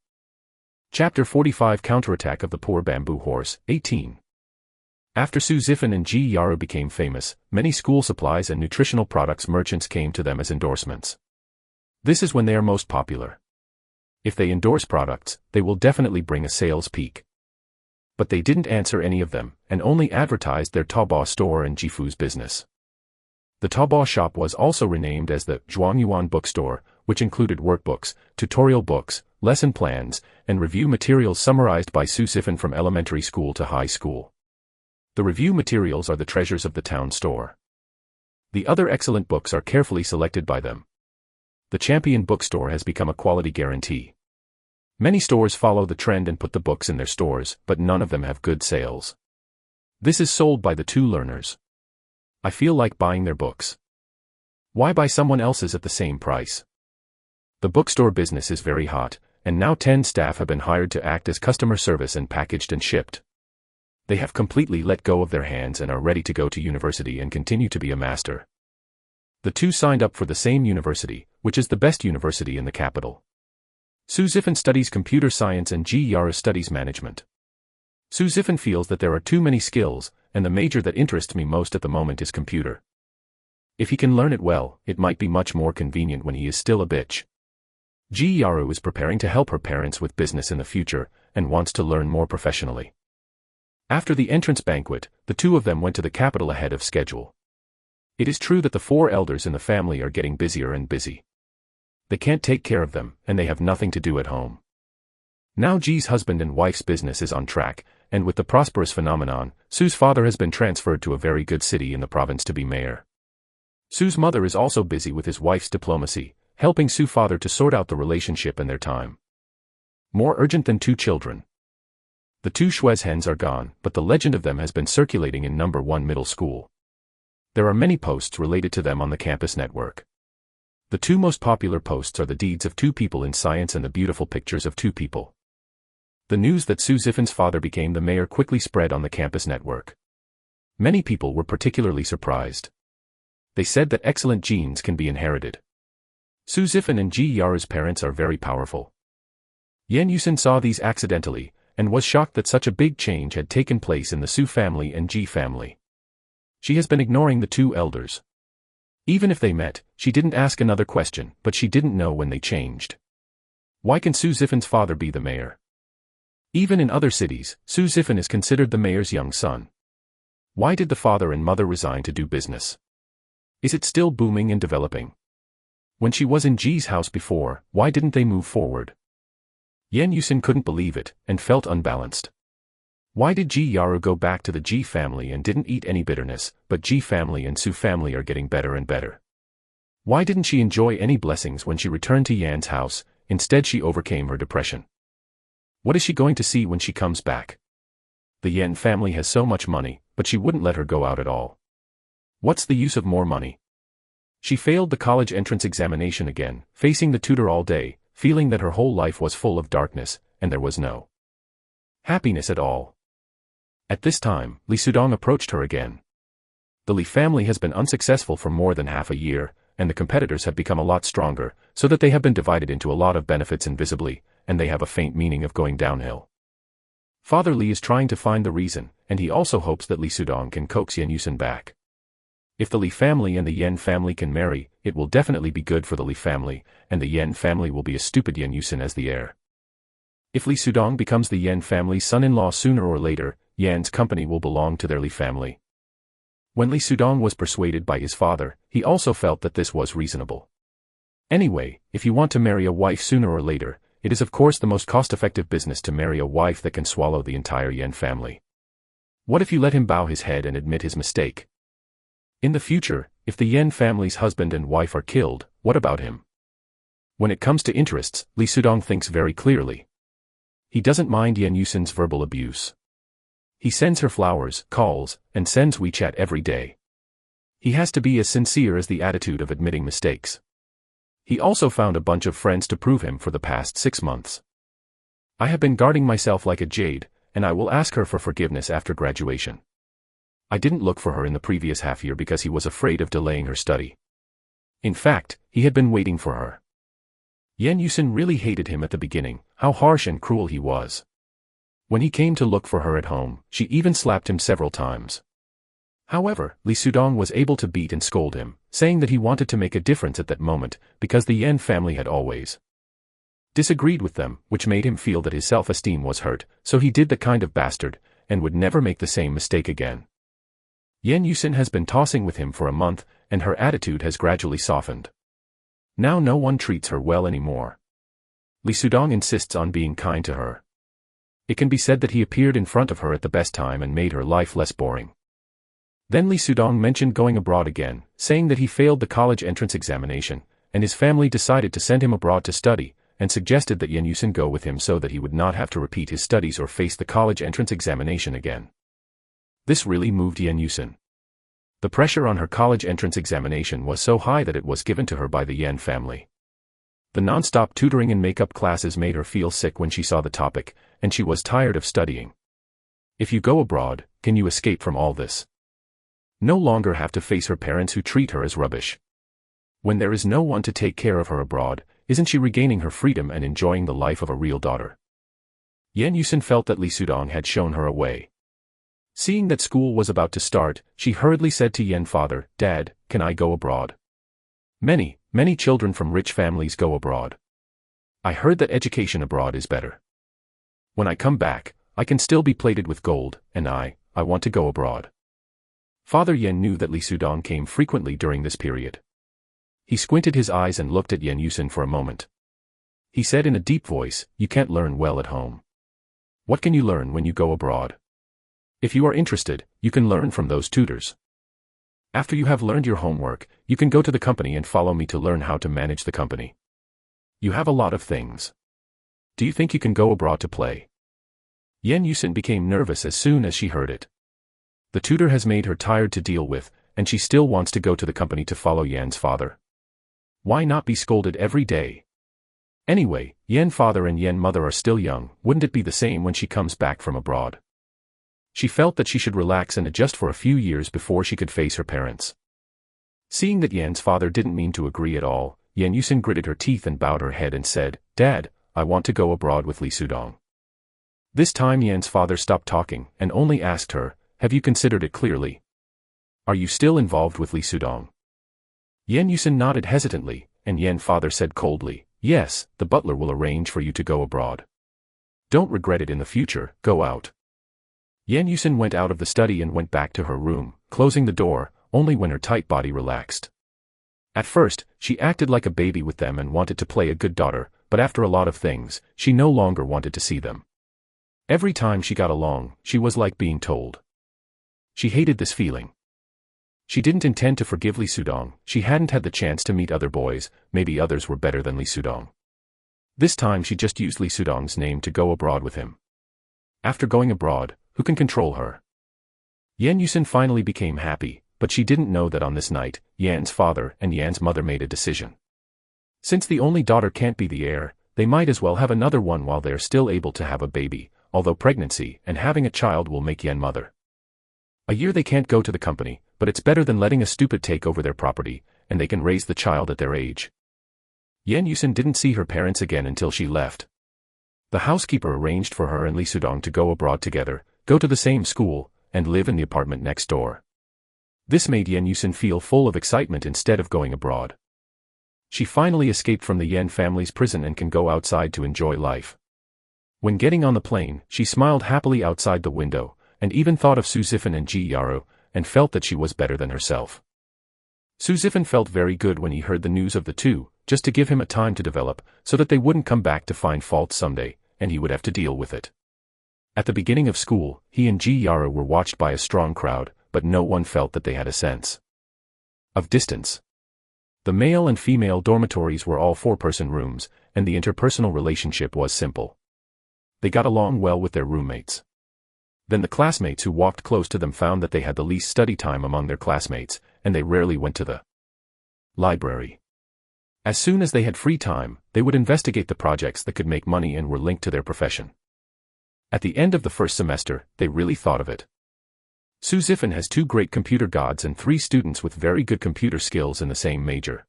Chapter 45 Counterattack of the Poor Bamboo Horse, 18. After Su Zifan and Ji Yaru became famous, many school supplies and nutritional products merchants came to them as endorsements. This is when they are most popular. If they endorse products, they will definitely bring a sales peak. But they didn't answer any of them, and only advertised their Taobao store and Jifu's business. The Taobao shop was also renamed as the Zhuangyuan bookstore, which included workbooks, tutorial books, lesson plans, and review materials summarized by Su Zifan from elementary school to high school. The review materials are the treasures of the town store. The other excellent books are carefully selected by them. The Champion bookstore has become a quality guarantee. Many stores follow the trend and put the books in their stores, but none of them have good sales. This is sold by the two learners. I feel like buying their books. Why buy someone else's at the same price? The bookstore business is very hot, and now 10 staff have been hired to act as customer service and packaged and shipped. They have completely let go of their hands and are ready to go to university and continue to be a master. The two signed up for the same university, which is the best university in the capital. Su Zifan studies computer science and Ji Yaru studies management. Su Zifan feels that there are too many skills, and the major that interests me most at the moment is computer. If he can learn it well, it might be much more convenient when he is still a bitch. Ji Yaru is preparing to help her parents with business in the future, and wants to learn more professionally. After the entrance banquet, the two of them went to the capital ahead of schedule. It is true that the 4 elders in the family are getting busier and busy. They can't take care of them, and they have nothing to do at home. Now Ji's husband and wife's business is on track, and with the prosperous phenomenon, Su's father has been transferred to a very good city in the province to be mayor. Su's mother is also busy with his wife's diplomacy, helping Su's father to sort out the relationship and their time. More urgent than 2 children. The 2 Schwez hens are gone, but the legend of them has been circulating in number 1 middle school. There are many posts related to them on the campus network. The 2 most popular posts are the deeds of 2 people in science and the beautiful pictures of 2 people. The news that Su Zifan's father became the mayor quickly spread on the campus network. Many people were particularly surprised. They said that excellent genes can be inherited. Su Zifan and Ji Yaru's parents are very powerful. Yan Yusin saw these accidentally, and was shocked that such a big change had taken place in the Su family and Ji family. She has been ignoring the 2 elders. Even if they met, she didn't ask another question, but she didn't know when they changed. Why can Su Zifan's father be the mayor? Even in other cities, Su Zifan is considered the mayor's young son. Why did the father and mother resign to do business? Is it still booming and developing? When she was in Ji's house before, why didn't they move forward? Yan Yusin couldn't believe it, and felt unbalanced. Why did Ji Yaru go back to the Ji family and didn't eat any bitterness, but Ji family and Su family are getting better and better? Why didn't she enjoy any blessings when she returned to Yan's house? Instead she overcame her depression. What is she going to see when she comes back? The Yan family has so much money, but she wouldn't let her go out at all. What's the use of more money? She failed the college entrance examination again, facing the tutor all day, feeling that her whole life was full of darkness, and there was no happiness at all. At this time, Li Sudong approached her again. The Li family has been unsuccessful for more than half a year, and the competitors have become a lot stronger, so that they have been divided into a lot of benefits invisibly, and they have a faint meaning of going downhill. Father Li is trying to find the reason, and he also hopes that Li Sudong can coax Yan Yusin back. If the Li family and the Yan family can marry, it will definitely be good for the Li family, and the Yan family will be a stupid Yan Yusin as the heir. If Li Sudong becomes the Yan family's son-in-law sooner or later, Yan's company will belong to their Li family. When Li Sudong was persuaded by his father, he also felt that this was reasonable. Anyway, if you want to marry a wife sooner or later, it is of course the most cost-effective business to marry a wife that can swallow the entire Yan family. What if you let him bow his head and admit his mistake? In the future, if the Yan family's husband and wife are killed, what about him? When it comes to interests, Li Sudong thinks very clearly. He doesn't mind Yan Yusin's verbal abuse. He sends her flowers, calls, and sends WeChat every day. He has to be as sincere as the attitude of admitting mistakes. He also found a bunch of friends to prove him for the past 6 months. I have been guarding myself like a jade, and I will ask her for forgiveness after graduation. I didn't look for her in the previous half year because he was afraid of delaying her study. In fact, he had been waiting for her. Yan Yusin really hated him at the beginning, how harsh and cruel he was. When he came to look for her at home, she even slapped him several times. However, Lee Sudong was able to beat and scold him, saying that he wanted to make a difference at that moment, because the Yan family had always disagreed with them, which made him feel that his self-esteem was hurt, so he did the kind of bastard, and would never make the same mistake again. Yan Yusin has been tossing with him for a month, and her attitude has gradually softened. Now no one treats her well anymore. Lee Sudong insists on being kind to her. It can be said that he appeared in front of her at the best time and made her life less boring. Then Lee Sudong mentioned going abroad again, saying that he failed the college entrance examination, and his family decided to send him abroad to study, and suggested that Yan Yusin go with him so that he would not have to repeat his studies or face the college entrance examination again. This really moved Yan Yusin. The pressure on her college entrance examination was so high that it was given to her by the Yan family. The non-stop tutoring and makeup classes made her feel sick when she saw the topic, and she was tired of studying. If you go abroad, can you escape from all this? No longer have to face her parents who treat her as rubbish. When there is no one to take care of her abroad, isn't she regaining her freedom and enjoying the life of a real daughter? Yan Yusin felt that Lee Sudong had shown her a way. Seeing that school was about to start, she hurriedly said to Yan father, "Dad, can I go abroad? Many children from rich families go abroad. I heard that education abroad is better. When I come back, I can still be plated with gold, and I want to go abroad." Father Yan knew that Lee Sudong came frequently during this period. He squinted his eyes and looked at Yan Yusin for a moment. He said in a deep voice, "You can't learn well at home. What can you learn when you go abroad? If you are interested, you can learn from those tutors. After you have learned your homework, you can go to the company and follow me to learn how to manage the company. You have a lot of things. Do you think you can go abroad to play?" Yan Yusin became nervous as soon as she heard it. The tutor has made her tired to deal with, and she still wants to go to the company to follow Yan's father. Why not be scolded every day? Anyway, Yan father and Yan mother are still young, wouldn't it be the same when she comes back from abroad? She felt that she should relax and adjust for a few years before she could face her parents. Seeing that Yan's father didn't mean to agree at all, Yan Yusin gritted her teeth and bowed her head and said, "Dad, I want to go abroad with Lee Sudong." This time Yan's father stopped talking and only asked her, "Have you considered it clearly? Are you still involved with Lee Sudong?" Yan Yusin nodded hesitantly, and Yan father said coldly, "Yes, the butler will arrange for you to go abroad. Don't regret it in the future, go out." Yan Yusin went out of the study and went back to her room, closing the door, only when her tight body relaxed. At first, she acted like a baby with them and wanted to play a good daughter, but after a lot of things, she no longer wanted to see them. Every time she got along, she was like being told. She hated this feeling. She didn't intend to forgive Lee Sudong, she hadn't had the chance to meet other boys, maybe others were better than Lee Sudong. This time she just used Lee Sudong's name to go abroad with him. After going abroad, who can control her? Yan Yusin finally became happy, but she didn't know that on this night, Yan's father and Yan's mother made a decision. Since the only daughter can't be the heir, they might as well have another one while they're still able to have a baby, although pregnancy and having a child will make Yan mother. A year they can't go to the company, but it's better than letting a stupid take over their property, and they can raise the child at their age. Yan Yusin didn't see her parents again until she left. The housekeeper arranged for her and Lee Sudong to go abroad together, go to the same school, and live in the apartment next door. This made Yan Yusin feel full of excitement instead of going abroad. She finally escaped from the Yan family's prison and can go outside to enjoy life. When getting on the plane, she smiled happily outside the window, and even thought of Su Zifan and Ji Yaru, and felt that she was better than herself. Su Zifan felt very good when he heard the news of the two, just to give him a time to develop, so that they wouldn't come back to find fault someday, and he would have to deal with it. At the beginning of school, he and Ji Yaru were watched by a strong crowd, but no one felt that they had a sense of distance. The male and female dormitories were all 4-person rooms, and the interpersonal relationship was simple. They got along well with their roommates. Then the classmates who walked close to them found that they had the least study time among their classmates, and they rarely went to the library. As soon as they had free time, they would investigate the projects that could make money and were linked to their profession. At the end of the first semester, they really thought of it. Su Zifan has 2 great computer gods and 3 students with very good computer skills in the same major.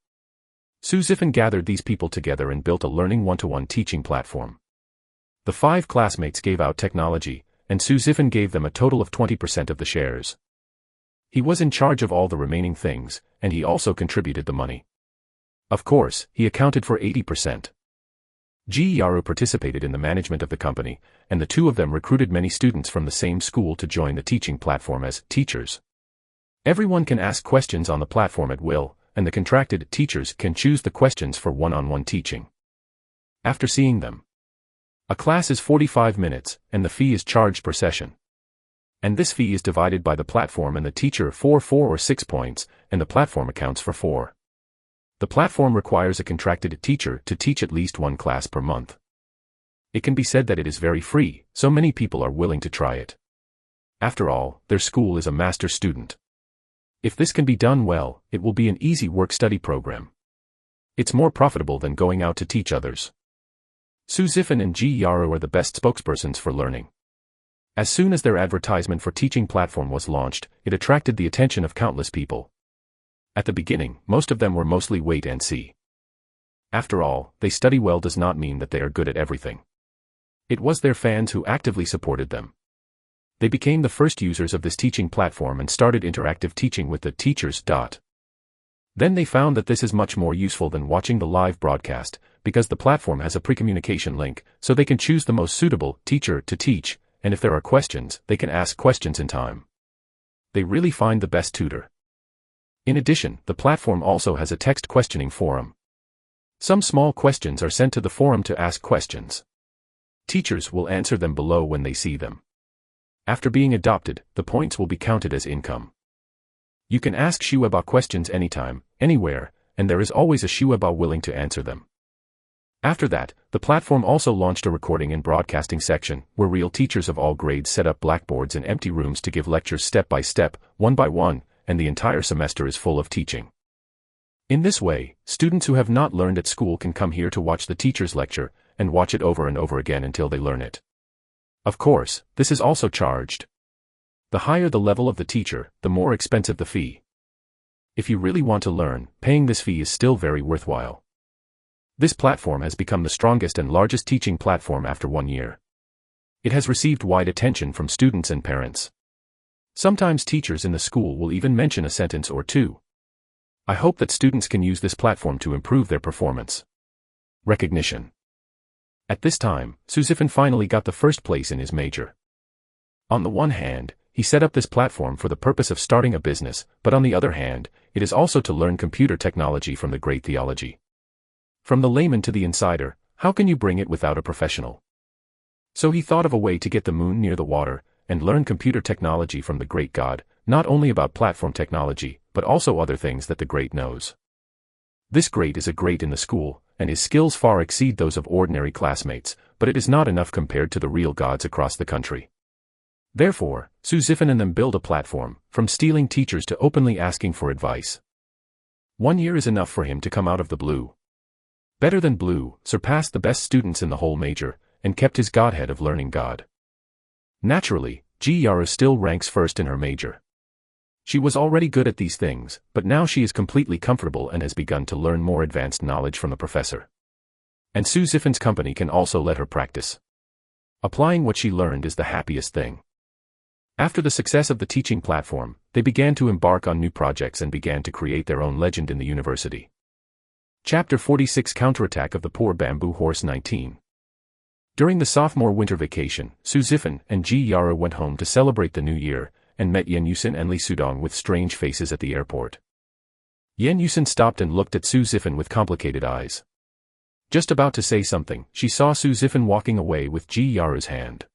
Su Zifan gathered these people together and built a learning one-to-one teaching platform. The 5 classmates gave out technology, and Su Zifan gave them a total of 20% of the shares. He was in charge of all the remaining things, and he also contributed the money. Of course, he accounted for 80%. Ji Yaru participated in the management of the company, and the two of them recruited many students from the same school to join the teaching platform as teachers. Everyone can ask questions on the platform at will, and the contracted teachers can choose the questions for one-on-one teaching. After seeing them, a class is 45 minutes, and the fee is charged per session. And this fee is divided by the platform and the teacher for 4 or 6 points, and the platform accounts for 4. The platform requires a contracted teacher to teach at least 1 class per month. It can be said that it is very free, so many people are willing to try it. After all, their school is a master student. If this can be done well, it will be an easy work-study program. It's more profitable than going out to teach others. Su Zifan and Ji Yaru are the best spokespersons for learning. As soon as their advertisement for teaching platform was launched, it attracted the attention of countless people. At the beginning, most of them were mostly wait and see. After all, they study well does not mean that they are good at everything. It was their fans who actively supported them. They became the first users of this teaching platform and started interactive teaching with the teachers. Then they found that this is much more useful than watching the live broadcast, because the platform has a pre-communication link, so they can choose the most suitable teacher to teach, and if there are questions, they can ask questions in time. They really find the best tutor. In addition, the platform also has a text questioning forum. Some small questions are sent to the forum to ask questions. Teachers will answer them below when they see them. After being adopted, the points will be counted as income. You can ask Shueba questions anytime, anywhere, and there is always a Shueba willing to answer them. After that, the platform also launched a recording and broadcasting section, where real teachers of all grades set up blackboards in empty rooms to give lectures step by step, one by one, and the entire semester is full of teaching. In this way, students who have not learned at school can come here to watch the teacher's lecture, and watch it over and over again until they learn it. Of course, this is also charged. The higher the level of the teacher, the more expensive the fee. If you really want to learn, paying this fee is still very worthwhile. This platform has become the strongest and largest teaching platform after 1 year. It has received wide attention from students and parents. Sometimes teachers in the school will even mention a sentence or two. I hope that students can use this platform to improve their performance. Recognition. At this time, Su Zifan finally got the first place in his major. On the one hand, he set up this platform for the purpose of starting a business, but on the other hand, it is also to learn computer technology from the great theology. From the layman to the insider, how can you bring it without a professional? So he thought of a way to get the moon near the water, and learn computer technology from the great God, not only about platform technology, but also other things that the great knows. This great is a great in the school, and his skills far exceed those of ordinary classmates, but it is not enough compared to the real gods across the country. Therefore, Su Zifan and them build a platform, from stealing teachers to openly asking for advice. 1 year is enough for him to come out of the blue. Better than blue, surpassed the best students in the whole major, and kept his godhead of learning God. Naturally, Ji Yaru still ranks first in her major. She was already good at these things, but now she is completely comfortable and has begun to learn more advanced knowledge from the professor. And Su Zifan's company can also let her practice. Applying what she learned is the happiest thing. After the success of the teaching platform, they began to embark on new projects and began to create their own legend in the university. Chapter 46 Counterattack of the Poor Bamboo Horse 19. During the sophomore winter vacation, Su Zifan and Ji Yaru went home to celebrate the new year, and met Yen Yusin and Li Sudong with strange faces at the airport. Yen Yusin stopped and looked at Su Zifan with complicated eyes. Just about to say something, she saw Su Zifan walking away with Ji Yaru's hand.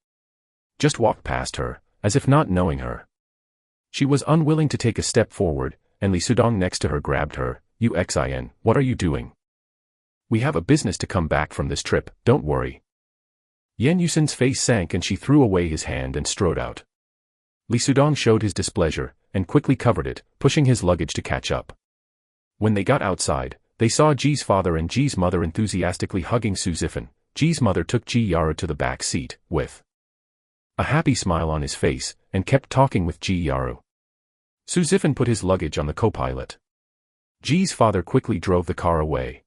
Just walked past her, as if not knowing her. She was unwilling to take a step forward, and Li Sudong next to her grabbed her. "Xin, what are you doing? We have a business to come back from this trip, don't worry." Yen Yusin's face sank and she threw away his hand and strode out. Li Sudong showed his displeasure, and quickly covered it, pushing his luggage to catch up. When they got outside, they saw Ji's father and Ji's mother enthusiastically hugging Su Zifan. Ji's mother took Ji Yaru to the back seat, with a happy smile on his face, and kept talking with Ji Yaru. Su Zifan put his luggage on the co-pilot. Ji's father quickly drove the car away.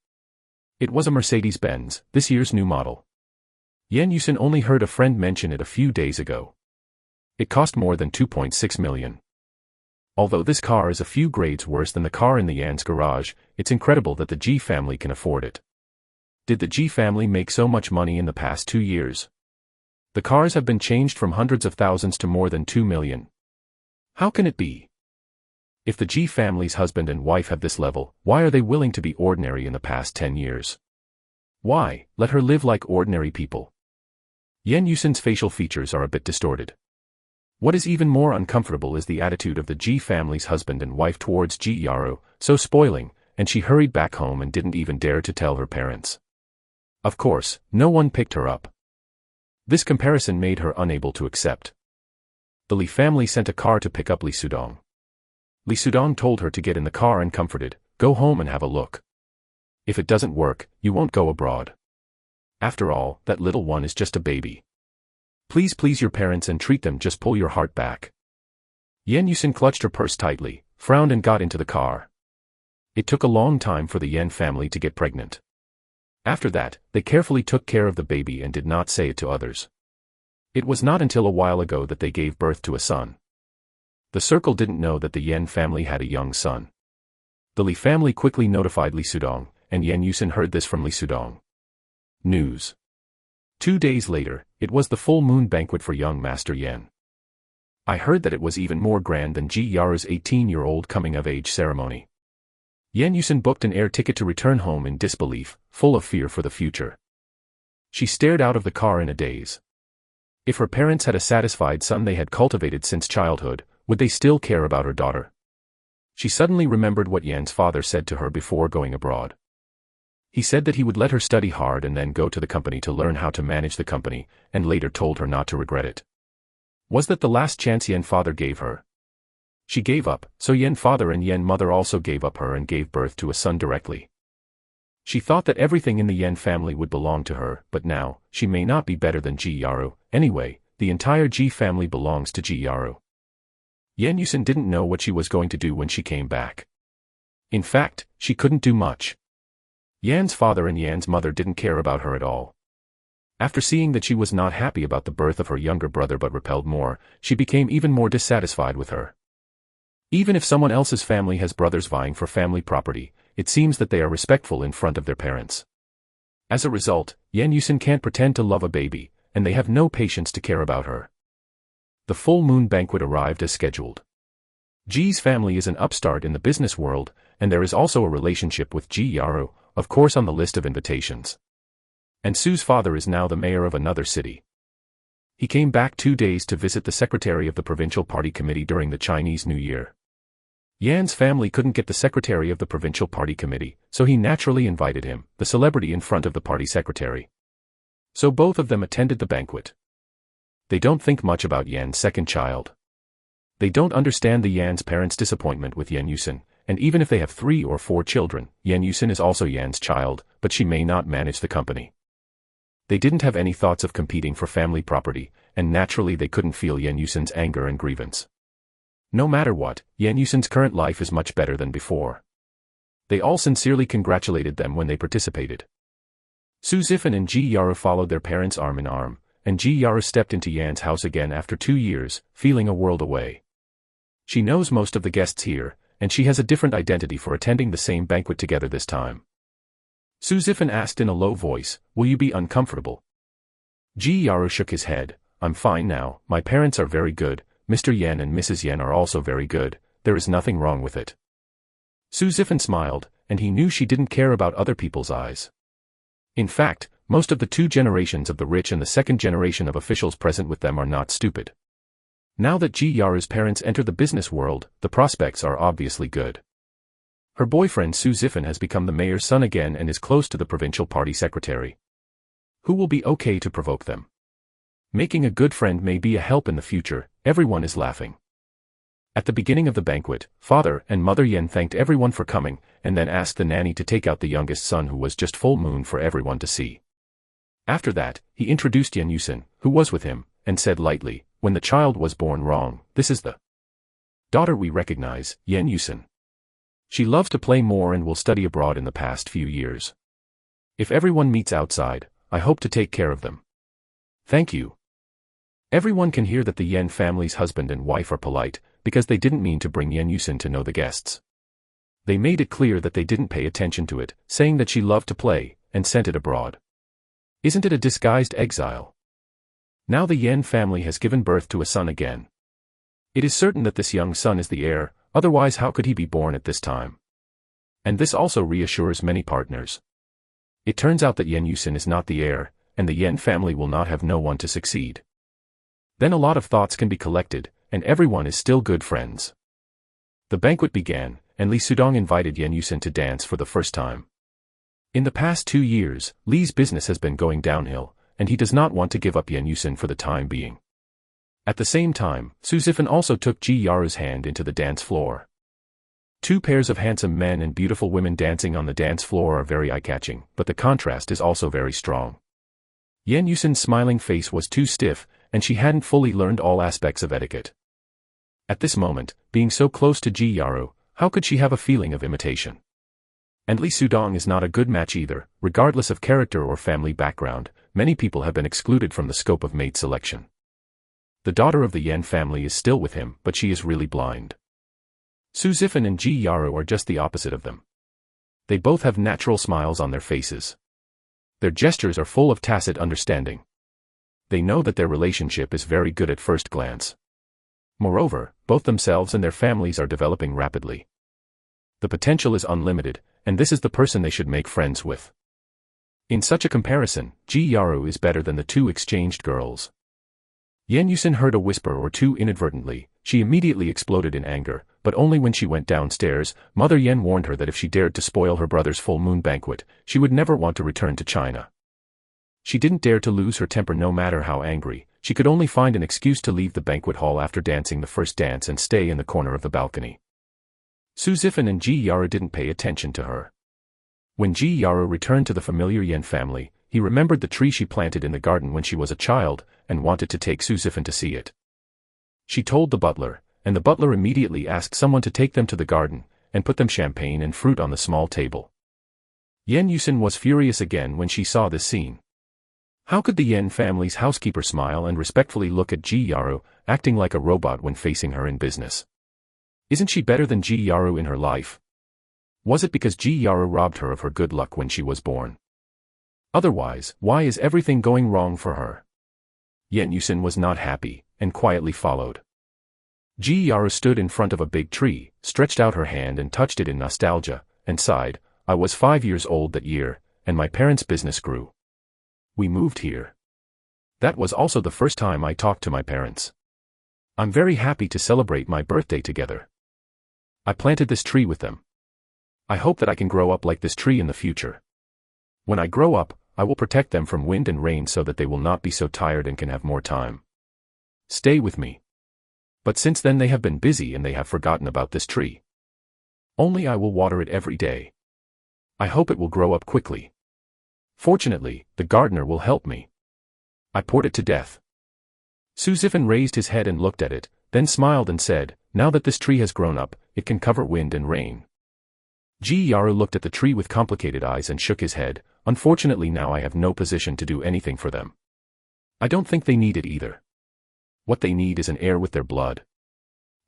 It was a Mercedes-Benz, this year's new model. Yan Yusin only heard a friend mention it a few days ago. It cost more than 2.6 million. Although this car is a few grades worse than the car in the Yan's garage, it's incredible that the G family can afford it. Did the G family make so much money in the past 2 years? The cars have been changed from hundreds of thousands to more than 2 million. How can it be? If the G family's husband and wife have this level, why are they willing to be ordinary in the past 10 years? Why, let her live like ordinary people. Yan Yusin's facial features are a bit distorted. What is even more uncomfortable is the attitude of the G family's husband and wife towards Ji Yaro, so spoiling, and she hurried back home and didn't even dare to tell her parents. Of course, no one picked her up. This comparison made her unable to accept. The Li family sent a car to pick up Li Sudong. Li Sudong told her to get in the car and comforted, "Go home and have a look. If it doesn't work, you won't go abroad. After all, that little one is just a baby. Please please your parents and treat them, just pull your heart back." Yan Yusin clutched her purse tightly, frowned and got into the car. It took a long time for the Yan family to get pregnant. After that, they carefully took care of the baby and did not say it to others. It was not until a while ago that they gave birth to a son. The circle didn't know that the Yan family had a young son. The Li family quickly notified Li Sudong, and Yan Yusin heard this from Li Sudong. News. 2 days later, it was the full moon banquet for young Master Yan. I heard that it was even more grand than Ji Yaro's 18-year-old coming-of-age ceremony. Yan Yusin booked an air ticket to return home in disbelief, full of fear for the future. She stared out of the car in a daze. If her parents had a satisfied son they had cultivated since childhood, would they still care about her daughter? She suddenly remembered what Yan's father said to her before going abroad. He said that he would let her study hard and then go to the company to learn how to manage the company, and later told her not to regret it. Was that the last chance Yan father gave her? She gave up, so Yan father and Yan mother also gave up her and gave birth to a son directly. She thought that everything in the Yan family would belong to her, but now, she may not be better than Ji Yaro. Anyway, the entire Ji family belongs to Ji Yaro. Yan Yusin didn't know what she was going to do when she came back. In fact, she couldn't do much. Yan's father and Yan's mother didn't care about her at all. After seeing that she was not happy about the birth of her younger brother but repelled more, she became even more dissatisfied with her. Even if someone else's family has brothers vying for family property, it seems that they are respectful in front of their parents. As a result, Yan Yusin can't pretend to love a baby, and they have no patience to care about her. The full moon banquet arrived as scheduled. Ji's family is an upstart in the business world, and there is also a relationship with Ji Yaro, of course on the list of invitations. And Su's father is now the mayor of another city. He came back 2 days to visit the secretary of the provincial party committee during the Chinese New Year. Yan's family couldn't get the secretary of the provincial party committee, so he naturally invited him, the celebrity in front of the party secretary. So both of them attended the banquet. They don't think much about Yan's second child. They don't understand the Yan's parents' disappointment with Yan Yusin, and even if they have 3 or 4 children, Yan Yusin is also Yan's child, but she may not manage the company. They didn't have any thoughts of competing for family property, and naturally they couldn't feel Yan Yusin's anger and grievance. No matter what, Yan Yusin's current life is much better than before. They all sincerely congratulated them when they participated. Su Zifan and Ji Yaro followed their parents arm in arm, and Ji Yaro stepped into Yan's house again after 2 years, feeling a world away. She knows most of the guests here, and she has a different identity for attending the same banquet together this time. Su Zifan asked in a low voice, "Will you be uncomfortable?" Ji Yaro shook his head. "I'm fine now, my parents are very good, Mr. Yan and Mrs. Yan are also very good, there is nothing wrong with it." Su Zifan smiled, and he knew she didn't care about other people's eyes. In fact, most of the 2 generations of the rich and the second generation of officials present with them are not stupid. Now that Ji Yaro's parents enter the business world, the prospects are obviously good. Her boyfriend Su Zifan has become the mayor's son again and is close to the provincial party secretary. Who will be okay to provoke them? Making a good friend may be a help in the future. Everyone is laughing. At the beginning of the banquet, Father and Mother Yan thanked everyone for coming, and then asked the nanny to take out the youngest son who was just full moon for everyone to see. After that, he introduced Yan Yusin, who was with him, and said lightly, "When the child was born wrong, this is the daughter we recognize, Yan Yusin. She loves to play more and will study abroad in the past few years. If everyone meets outside, I hope to take care of them." Thank you. Everyone can hear that the Yen family's husband and wife are polite, because they didn't mean to bring Yen Yusin to know the guests. They made it clear that they didn't pay attention to it, saying that she loved to play, and sent it abroad. Isn't it a disguised exile? Now the Yen family has given birth to a son again. It is certain that this young son is the heir, otherwise how could he be born at this time? And this also reassures many partners. It turns out that Yen Yusin is not the heir, and the Yen family will not have no one to succeed. Then a lot of thoughts can be collected, and everyone is still good friends. The banquet began, and Li Sudong invited Yen Yusin to dance for the first time. In the past 2 years, Li's business has been going downhill, and he does not want to give up Yen Yusin for the time being. At the same time, Su Zifan also took Ji Yaru's hand into the dance floor. 2 pairs of handsome men and beautiful women dancing on the dance floor are very eye-catching, but the contrast is also very strong. Yen Yusin's smiling face was too stiff, and she hadn't fully learned all aspects of etiquette. At this moment, being so close to Ji Yaru, how could she have a feeling of imitation? And Li Sudong is not a good match either, regardless of character or family background. Many people have been excluded from the scope of mate selection. The daughter of the Yen family is still with him, but she is really blind. Su Zifan and Ji Yaru are just the opposite of them. They both have natural smiles on their faces. Their gestures are full of tacit understanding. They know that their relationship is very good at first glance. Moreover, both themselves and their families are developing rapidly. The potential is unlimited, and this is the person they should make friends with. In such a comparison, Ji Yaru is better than the 2 exchanged girls. Yen Yusin heard a whisper or 2 inadvertently. She immediately exploded in anger, but only when she went downstairs. Mother Yen warned her that if she dared to spoil her brother's full moon banquet, she would never want to return to China. She didn't dare to lose her temper no matter how angry. She could only find an excuse to leave the banquet hall after dancing the first dance and stay in the corner of the balcony. Su Zifan and Ji Yaru didn't pay attention to her. When Ji Yaru returned to the familiar Yen family, he remembered the tree she planted in the garden when she was a child, and wanted to take Su Zifan to see it. She told the butler, and the butler immediately asked someone to take them to the garden, and put them champagne and fruit on the small table. Yen Yusin was furious again when she saw this scene. How could the Yen family's housekeeper smile and respectfully look at Ji Yaru, acting like a robot when facing her in business? Isn't she better than Ji Yaru in her life? Was it because Ji Yaru robbed her of her good luck when she was born? Otherwise, why is everything going wrong for her? Yen Yusin was not happy, and quietly followed. Ji Yaru stood in front of a big tree, stretched out her hand and touched it in nostalgia, and sighed. I was 5 years old that year, and my parents' business grew. We moved here. That was also the first time I talked to my parents. I'm very happy to celebrate my birthday together. I planted this tree with them. I hope that I can grow up like this tree in the future. When I grow up, I will protect them from wind and rain so that they will not be so tired and can have more time. Stay with me. But since then they have been busy and they have forgotten about this tree. Only I will water it every day. I hope it will grow up quickly. Fortunately, the gardener will help me. I poured it to death. Su Zifan raised his head and looked at it, then smiled and said, now that this tree has grown up, it can cover wind and rain. Ji Yaru looked at the tree with complicated eyes and shook his head. Unfortunately now I have no position to do anything for them. I don't think they need it either. What they need is an heir with their blood.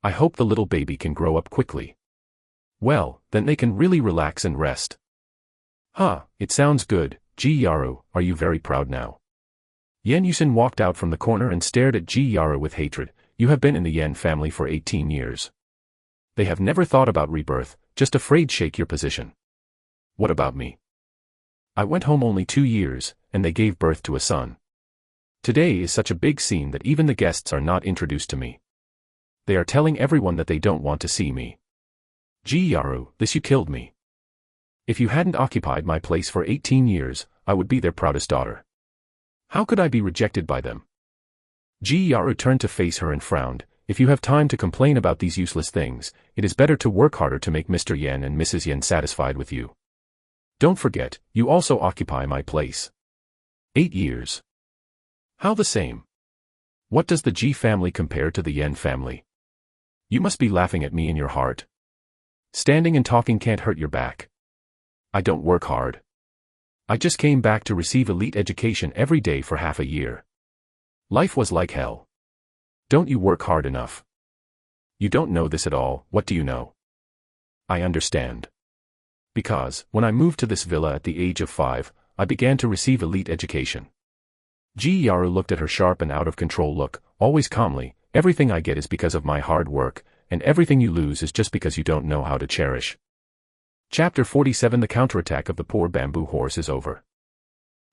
I hope the little baby can grow up quickly. Well, then they can really relax and rest. It sounds good. Ji Yaru, are you very proud now? Yen Yusin walked out from the corner and stared at Ji Yaru with hatred. You have been in the Yen family for 18 years. They have never thought about rebirth, just afraid shake your position. What about me? I went home only 2 years, and they gave birth to a son. Today is such a big scene that even the guests are not introduced to me. They are telling everyone that they don't want to see me. Ji Yaru, this you killed me. If you hadn't occupied my place for 18 years, I would be their proudest daughter. How could I be rejected by them? Ji Yaru turned to face her and frowned. If you have time to complain about these useless things, it is better to work harder to make Mr. Yen and Mrs. Yen satisfied with you. Don't forget, you also occupy my place. 8 years. How the same? What does the Ji family compare to the Yen family? You must be laughing at me in your heart. Standing and talking can't hurt your back. I don't work hard. I just came back to receive elite education every day for half a year. Life was like hell. Don't you work hard enough? You don't know this at all, what do you know? I understand. Because, when I moved to this villa at the age of 5, I began to receive elite education. Yaru looked at her sharp and out-of-control look, always calmly. Everything I get is because of my hard work, and everything you lose is just because you don't know how to cherish. Chapter 47 The counterattack of the poor bamboo horse is over.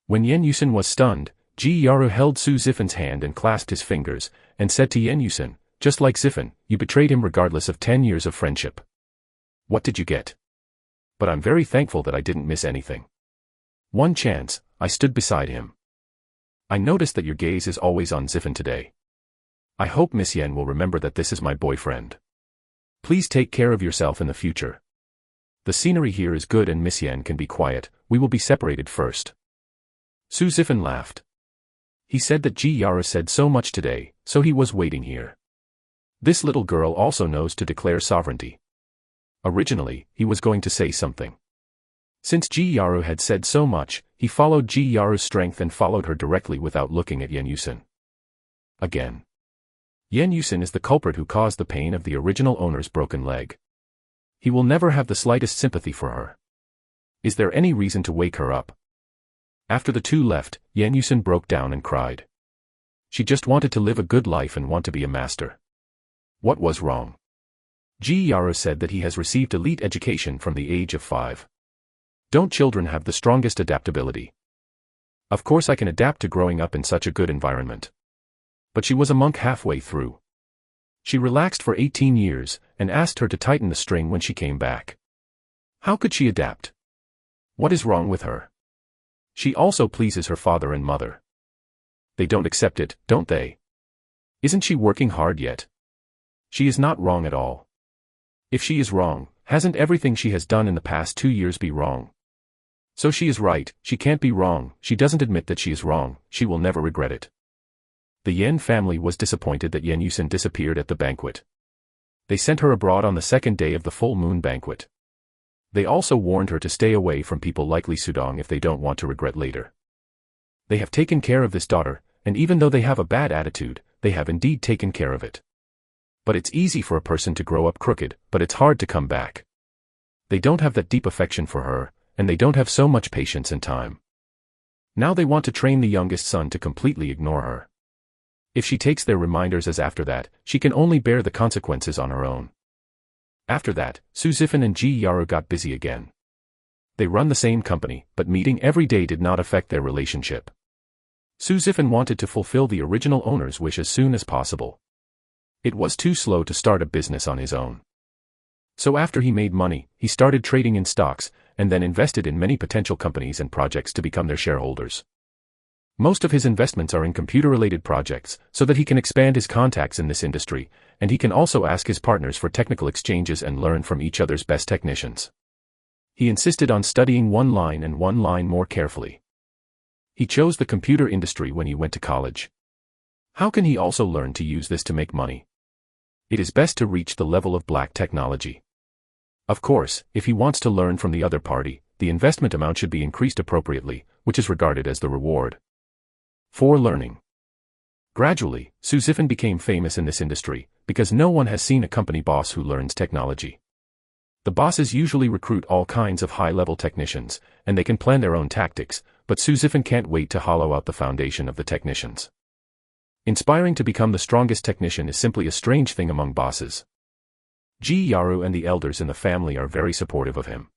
When Yen Yusen was stunned, Yaru held Su Zifen's hand and clasped his fingers, and said to Yen Yusen, just like Zifen, you betrayed him regardless of 10 years of friendship. What did you get? But I'm very thankful that I didn't miss anything. One chance, I stood beside him. I noticed that your gaze is always on Zifen today. I hope Miss Yen will remember that this is my boyfriend. Please take care of yourself in the future. The scenery here is good and Miss Yen can be quiet, we will be separated first. Su Zifen laughed. He said that Yaru said so much today, so he was waiting here. This little girl also knows to declare sovereignty. Originally, he was going to say something. Since Yaru had said so much, he followed Yaru's strength and followed her directly without looking at Yen Yusen. Again. Yen Yusen is the culprit who caused the pain of the original owner's broken leg. He will never have the slightest sympathy for her. Is there any reason to wake her up? After the two left, Yen Yusen broke down and cried. She just wanted to live a good life and want to be a master. What was wrong? Yaru said that he has received elite education from the age of 5. Don't children have the strongest adaptability? Of course I can adapt to growing up in such a good environment. But she was a monk halfway through. She relaxed for 18 years, and asked her to tighten the string when she came back. How could she adapt? What is wrong with her? She also pleases her father and mother. They don't accept it, don't they? Isn't she working hard yet? She is not wrong at all. If she is wrong, hasn't everything she has done in the past 2 years be wrong? So she is right, she can't be wrong, she doesn't admit that she is wrong, she will never regret it. The Yen family was disappointed that Yen Yusen disappeared at the banquet. They sent her abroad on the second day of the full moon banquet. They also warned her to stay away from people like Li Sudong if they don't want to regret later. They have taken care of this daughter, and even though they have a bad attitude, they have indeed taken care of it. But it's easy for a person to grow up crooked, but it's hard to come back. They don't have that deep affection for her, and they don't have so much patience and time. Now they want to train the youngest son to completely ignore her. If she takes their reminders as after that, she can only bear the consequences on her own. After that, Su Zifen and Yaru got busy again. They run the same company, but meeting every day did not affect their relationship. Su Zifen wanted to fulfill the original owner's wish as soon as possible. It was too slow to start a business on his own. So after he made money, he started trading in stocks, and then invested in many potential companies and projects to become their shareholders. Most of his investments are in computer-related projects, so that he can expand his contacts in this industry, and he can also ask his partners for technical exchanges and learn from each other's best technicians. He insisted on studying one line more carefully. He chose the computer industry when he went to college. How can he also learn to use this to make money? It is best to reach the level of black technology. Of course, if he wants to learn from the other party, the investment amount should be increased appropriately, which is regarded as the reward. For learning. Gradually, Su Zifen became famous in this industry, because no one has seen a company boss who learns technology. The bosses usually recruit all kinds of high-level technicians, and they can plan their own tactics, but Su Zifen can't wait to hollow out the foundation of the technicians. Inspiring to become the strongest technician is simply a strange thing among bosses. Yaru and the elders in the family are very supportive of him.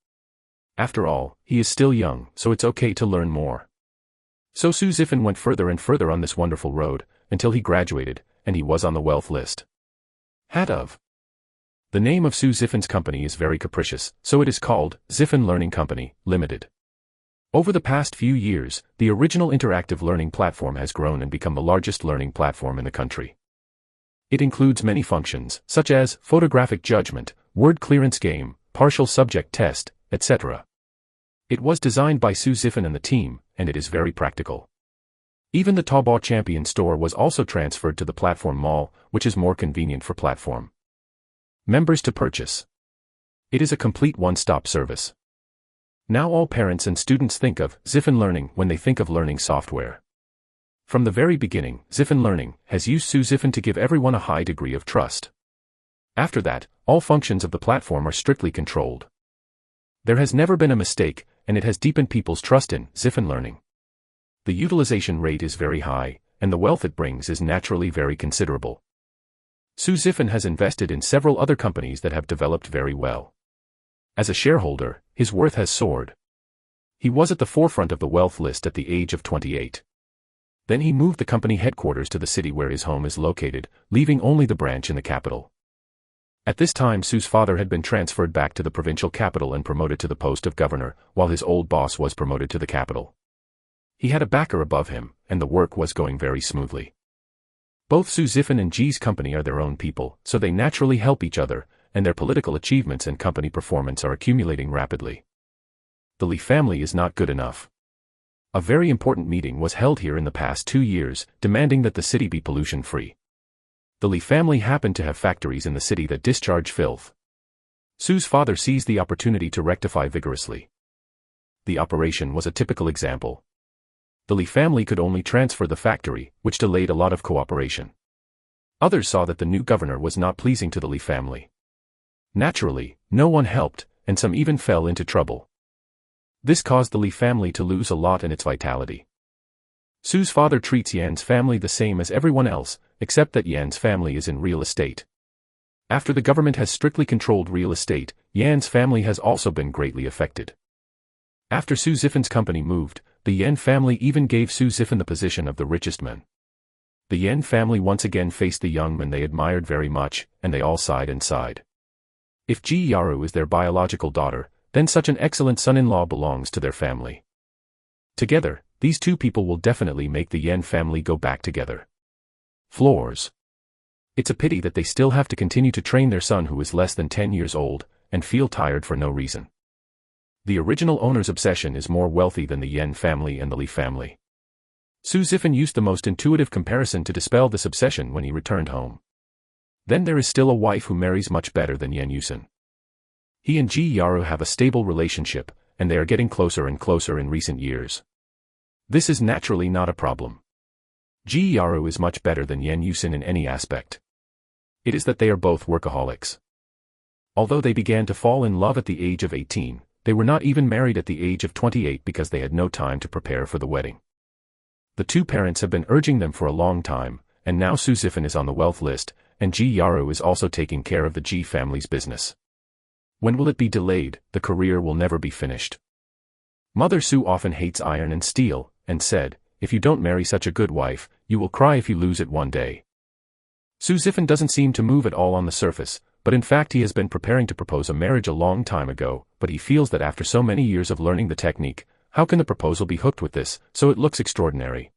After all, he is still young, so it's okay to learn more. So Su Zifen went further and further on this wonderful road, until he graduated, and he was on the wealth list. The name of Su Zifen's company is very capricious, so it is called Zifen Learning Company, Limited. Over the past few years, the original interactive learning platform has grown and become the largest learning platform in the country. It includes many functions, such as photographic judgment, word clearance game, partial subject test, etc. It was designed by Su Zifen and the team, and it is very practical. Even the Taobao Champion store was also transferred to the platform mall, which is more convenient for platform members to purchase. It is a complete one-stop service. Now all parents and students think of Zifen Learning when they think of learning software. From the very beginning, Ziffin Learning has used Su Ziffin to give everyone a high degree of trust. After that, all functions of the platform are strictly controlled. There has never been a mistake, and it has deepened people's trust in Ziffin Learning. The utilization rate is very high, and the wealth it brings is naturally very considerable. Su Ziffin has invested in several other companies that have developed very well. As a shareholder, his worth has soared. He was at the forefront of the wealth list at the age of 28. Then he moved the company headquarters to the city where his home is located, leaving only the branch in the capital. At this time, Su's father had been transferred back to the provincial capital and promoted to the post of governor, while his old boss was promoted to the capital. He had a backer above him, and the work was going very smoothly. Both Su Ziffin and Ji's company are their own people, so they naturally help each other, and their political achievements and company performance are accumulating rapidly. The Li family is not good enough. A very important meeting was held here in the past 2 years, demanding that the city be pollution-free. The Li family happened to have factories in the city that discharge filth. Su's father seized the opportunity to rectify vigorously. The operation was a typical example. The Li family could only transfer the factory, which delayed a lot of cooperation. Others saw that the new governor was not pleasing to the Li family. Naturally, no one helped, and some even fell into trouble. This caused the Li family to lose a lot in its vitality. Su's father treats Yan's family the same as everyone else, except that Yan's family is in real estate. After the government has strictly controlled real estate, Yan's family has also been greatly affected. After Su Ziffin's company moved, the Yan family even gave Su Ziffin the position of the richest man. The Yan family once again faced the young man they admired very much, and they all sighed and sighed. If Ji Yaru is their biological daughter, then such an excellent son-in-law belongs to their family. Together, these two people will definitely make the Yan family go back together. Floors. It's a pity that they still have to continue to train their son who is less than 10 years old, and feel tired for no reason. The original owner's obsession is more wealthy than the Yan family and the Li family. Su Ziffin used the most intuitive comparison to dispel this obsession when he returned home. Then there is still a wife who marries much better than Yan Yusin. He and Ji Yaru have a stable relationship, and they are getting closer and closer in recent years. This is naturally not a problem. Ji Yaru is much better than Yan Yusin in any aspect. It is that they are both workaholics. Although they began to fall in love at the age of 18, they were not even married at the age of 28 because they had no time to prepare for the wedding. The two parents have been urging them for a long time, and now Su Ziffin is on the wealth list, and Ji Yaru is also taking care of the Ji family's business. When will it be delayed? The career will never be finished. Mother Su often hates iron and steel, and said, if you don't marry such a good wife, you will cry if you lose it one day. Su Ziffin doesn't seem to move at all on the surface, but in fact he has been preparing to propose a marriage a long time ago, but he feels that after so many years of learning the technique, how can the proposal be hooked with this, so it looks extraordinary.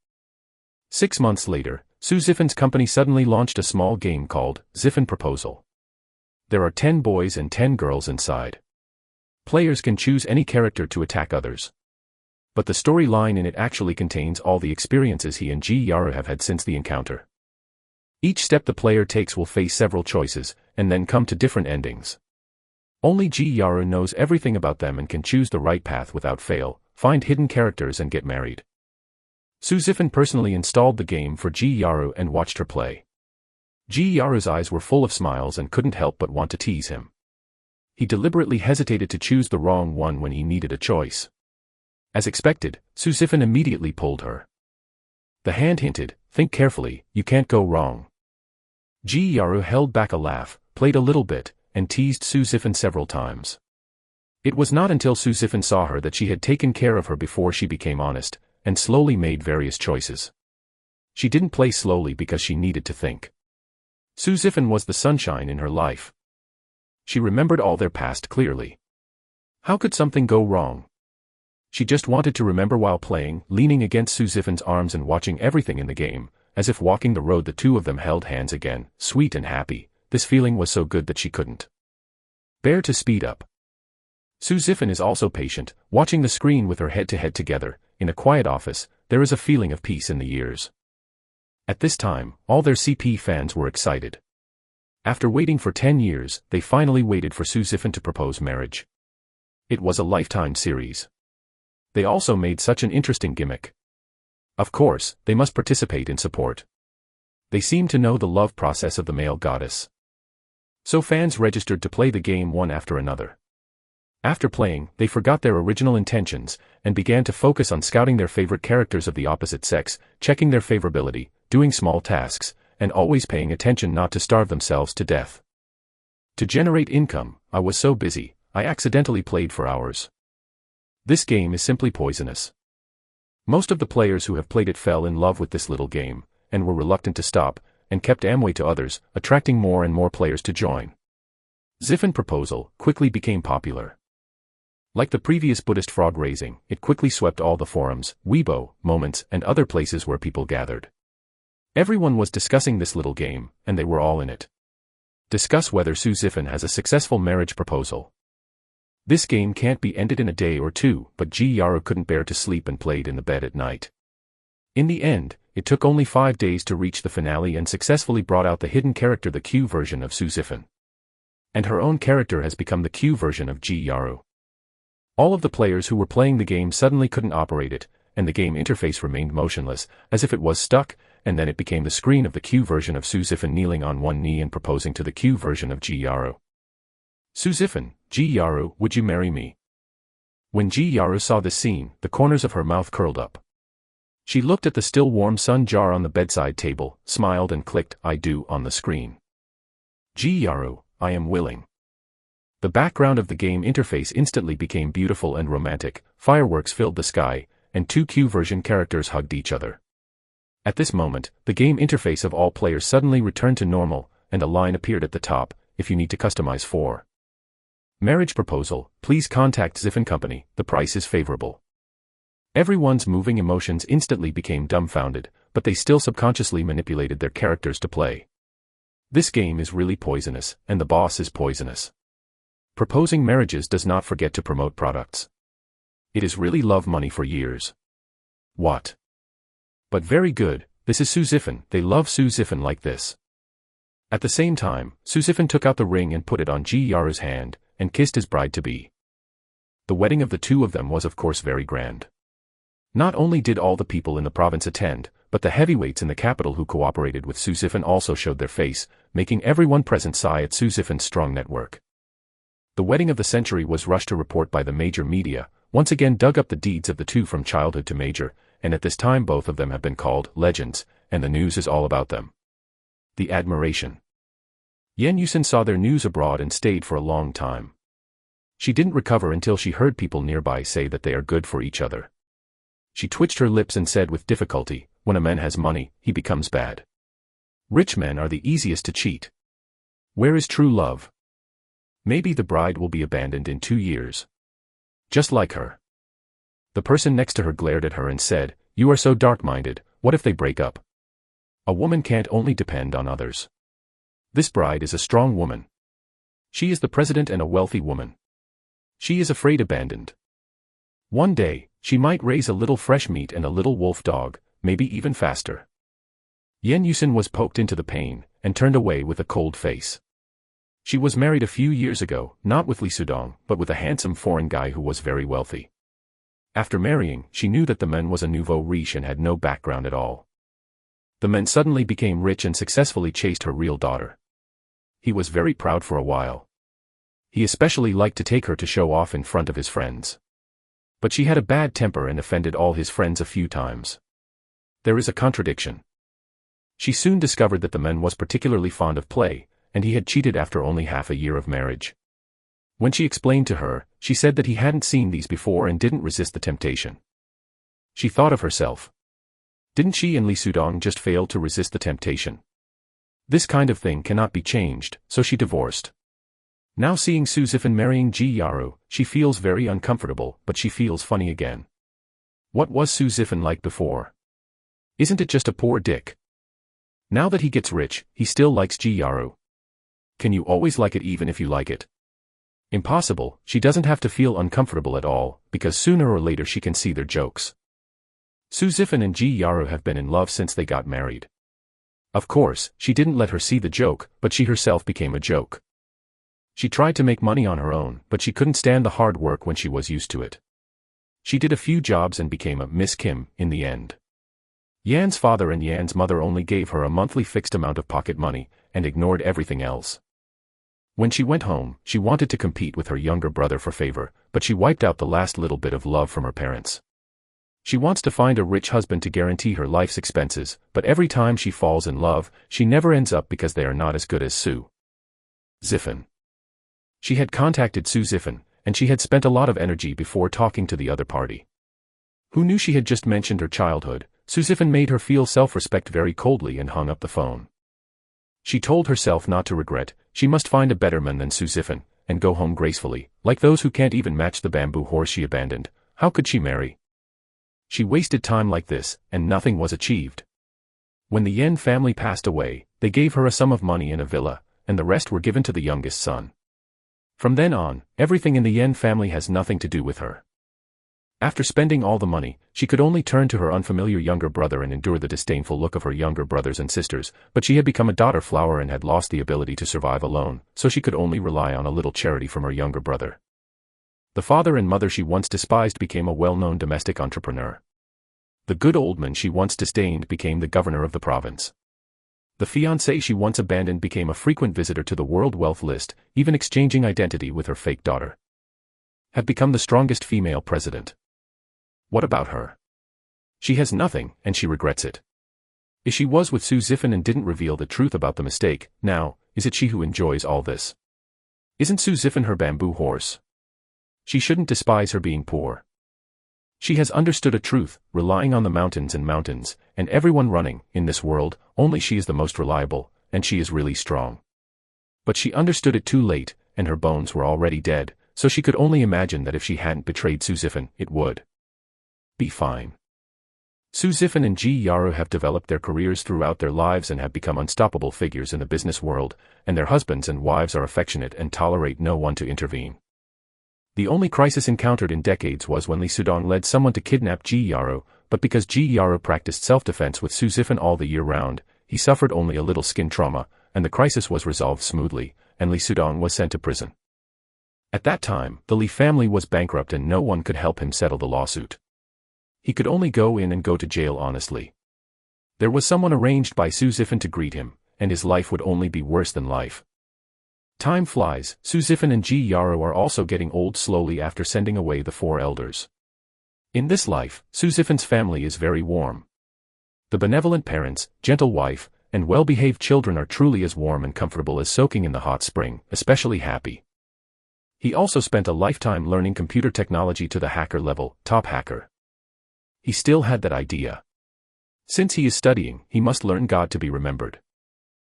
6 months later, Su Ziffin's company suddenly launched a small game called Ziffin Proposal. There are 10 boys and 10 girls inside. Players can choose any character to attack others. But the storyline in it actually contains all the experiences he and Ji Yaru have had since the encounter. Each step the player takes will face several choices, and then come to different endings. Only Ji Yaru knows everything about them and can choose the right path without fail, find hidden characters and get married. Su Ziffin personally installed the game for Ji Yaru and watched her play. Ji Yaru's eyes were full of smiles and couldn't help but want to tease him. He deliberately hesitated to choose the wrong one when he needed a choice. As expected, Su Ziffin immediately pulled her. The hand hinted, think carefully, you can't go wrong. Ji Yaru held back a laugh, played a little bit, and teased Su Ziffin several times. It was not until Su Ziffin saw her that she had taken care of her before she became honest, and slowly made various choices. She didn't play slowly because she needed to think. Su Ziffin was the sunshine in her life. She remembered all their past clearly. How could something go wrong? She just wanted to remember while playing, leaning against Su Ziffin's arms and watching everything in the game, as if walking the road the two of them held hands again, sweet and happy. This feeling was so good that she couldn't bear to speed up. Su Ziffin is also patient, watching the screen with her head-to-head together. In a quiet office, there is a feeling of peace in the years. At this time, all their CP fans were excited. After waiting for 10 years, they finally waited for Su Ziffin to propose marriage. It was a lifetime series. They also made such an interesting gimmick. Of course, they must participate in support. They seem to know the love process of the male goddess. So fans registered to play the game one after another. After playing, they forgot their original intentions, and began to focus on scouting their favorite characters of the opposite sex, checking their favorability, doing small tasks, and always paying attention not to starve themselves to death. To generate income, I was so busy, I accidentally played for hours. This game is simply poisonous. Most of the players who have played it fell in love with this little game, and were reluctant to stop, and kept Amway to others, attracting more and more players to join. Ziffin Proposal quickly became popular. Like the previous Buddhist frog raising, it quickly swept all the forums, Weibo, moments, and other places where people gathered. Everyone was discussing this little game, and they were all in it. Discuss whether Su Ziffin has a successful marriage proposal. This game can't be ended in a day or two, but Ji Yaru couldn't bear to sleep and played in the bed at night. In the end, it took only 5 days to reach the finale and successfully brought out the hidden character, the Q version of Su Ziffin. And her own character has become the Q version of Ji Yaru. All of the players who were playing the game suddenly couldn't operate it, and the game interface remained motionless, as if it was stuck, and then it became the screen of the Q version of Su Ziffin kneeling on one knee and proposing to the Q version of Ji Yaru. Su Ziffin, Ji Yaru, would you marry me? When Ji Yaru saw this scene, the corners of her mouth curled up. She looked at the still warm sun jar on the bedside table, smiled and clicked "I do" on the screen. Ji Yaru, I am willing. The background of the game interface instantly became beautiful and romantic, fireworks filled the sky, and 2 Q version characters hugged each other. At this moment, the game interface of all players suddenly returned to normal, and a line appeared at the top, if you need to customize for marriage proposal, please contact Ziffin Company, the price is favorable. Everyone's moving emotions instantly became dumbfounded, but they still subconsciously manipulated their characters to play. This game is really poisonous, and the boss is poisonous. Proposing marriages does not forget to promote products. It is really love money for years. What? But very good, this is Su Ziffin, they love Su Ziffin like this. At the same time, Su Ziffin took out the ring and put it on Ji Yaru's hand, and kissed his bride-to-be. The wedding of the two of them was of course very grand. Not only did all the people in the province attend, but the heavyweights in the capital who cooperated with Su Ziffin also showed their face, making everyone present sigh at Su Ziffin's strong network. The wedding of the century was rushed to report by the major media, once again dug up the deeds of the two from childhood to major, and at this time both of them have been called legends, and the news is all about them. The admiration. Yen Yusin saw their news abroad and stayed for a long time. She didn't recover until she heard people nearby say that they are good for each other. She twitched her lips and said with difficulty, when a man has money, he becomes bad. Rich men are the easiest to cheat. Where is true love? Maybe the bride will be abandoned in 2 years. Just like her. The person next to her glared at her and said, you are so dark-minded, what if they break up? A woman can't only depend on others. This bride is a strong woman. She is the president and a wealthy woman. She is afraid abandoned. One day, she might raise a little fresh meat and a little wolf dog, maybe even faster. Yen Yusin was poked into the pain, and turned away with a cold face. She was married a few years ago, not with Li Sudong, but with a handsome foreign guy who was very wealthy. After marrying, she knew that the man was a nouveau riche and had no background at all. The man suddenly became rich and successfully chased her real daughter. He was very proud for a while. He especially liked to take her to show off in front of his friends. But she had a bad temper and offended all his friends a few times. There is a contradiction. She soon discovered that the man was particularly fond of play, and he had cheated after only half a year of marriage. When she explained to her, she said that he hadn't seen these before and didn't resist the temptation. She thought of herself. Didn't she and Li Sudong just fail to resist the temptation? This kind of thing cannot be changed, so she divorced. Now seeing Su Ziffin marrying Ji Yaru, she feels very uncomfortable, but she feels funny again. What was Su Ziffin like before? Isn't it just a poor dick? Now that he gets rich, he still likes Ji Yaru. Can you always like it even if you like it? Impossible, she doesn't have to feel uncomfortable at all, because sooner or later she can see their jokes. Su Ziffin and Ji Yaru have been in love since they got married. Of course, she didn't let her see the joke, but she herself became a joke. She tried to make money on her own, but she couldn't stand the hard work when she was used to it. She did a few jobs and became a Miss Kim in the end. Yan's father and Yan's mother only gave her a monthly fixed amount of pocket money, and ignored everything else. When she went home, she wanted to compete with her younger brother for favor, but she wiped out the last little bit of love from her parents. She wants to find a rich husband to guarantee her life's expenses, but every time she falls in love, she never ends up because they are not as good as Su Zifan. She had contacted Su Zifan, and she had spent a lot of energy before talking to the other party. Who knew she had just mentioned her childhood? Su Zifan made her feel self-respect very coldly and hung up the phone. She told herself not to regret, she must find a better man than Su Zifan, and go home gracefully. Like those who can't even match the bamboo horse she abandoned, how could she marry? She wasted time like this, and nothing was achieved. When the Yen family passed away, they gave her a sum of money and a villa, and the rest were given to the youngest son. From then on, everything in the Yen family has nothing to do with her. After spending all the money, she could only turn to her unfamiliar younger brother and endure the disdainful look of her younger brothers and sisters, but she had become a daughter flower and had lost the ability to survive alone, so she could only rely on a little charity from her younger brother. The father and mother she once despised became a well-known domestic entrepreneur. The good old man she once disdained became the governor of the province. The fiancé she once abandoned became a frequent visitor to the world wealth list, even exchanging identity with her fake daughter. Have become the strongest female president. What about her? She has nothing, and she regrets it. If she was with Su Zifan and didn't reveal the truth about the mistake, now, is it she who enjoys all this? Isn't Su Zifan her bamboo horse? She shouldn't despise her being poor. She has understood a truth, relying on the mountains and everyone running, in this world, only she is the most reliable, and she is really strong. But she understood it too late, and her bones were already dead, so she could only imagine that if she hadn't betrayed Su Zifan, it would be fine. Su Zifan and Ji Yaru have developed their careers throughout their lives and have become unstoppable figures in the business world, and their husbands and wives are affectionate and tolerate no one to intervene. The only crisis encountered in decades was when Li Sudong led someone to kidnap Ji Yaru, but because Ji Yaru practiced self-defense with Su Zifan all the year round, he suffered only a little skin trauma, and the crisis was resolved smoothly, and Li Sudong was sent to prison. At that time, the Li family was bankrupt and no one could help him settle the lawsuit. He could only go in and go to jail honestly. There was someone arranged by Su Zifan to greet him, and his life would only be worse than life. Time flies. Su Zifan and Ji Yaru are also getting old slowly after sending away the 4 elders. In this life, Su Zifan's family is very warm. The benevolent parents, gentle wife, and well-behaved children are truly as warm and comfortable as soaking in the hot spring, especially happy. He also spent a lifetime learning computer technology to the hacker level, top hacker. He still had that idea. Since he is studying, he must learn God to be remembered.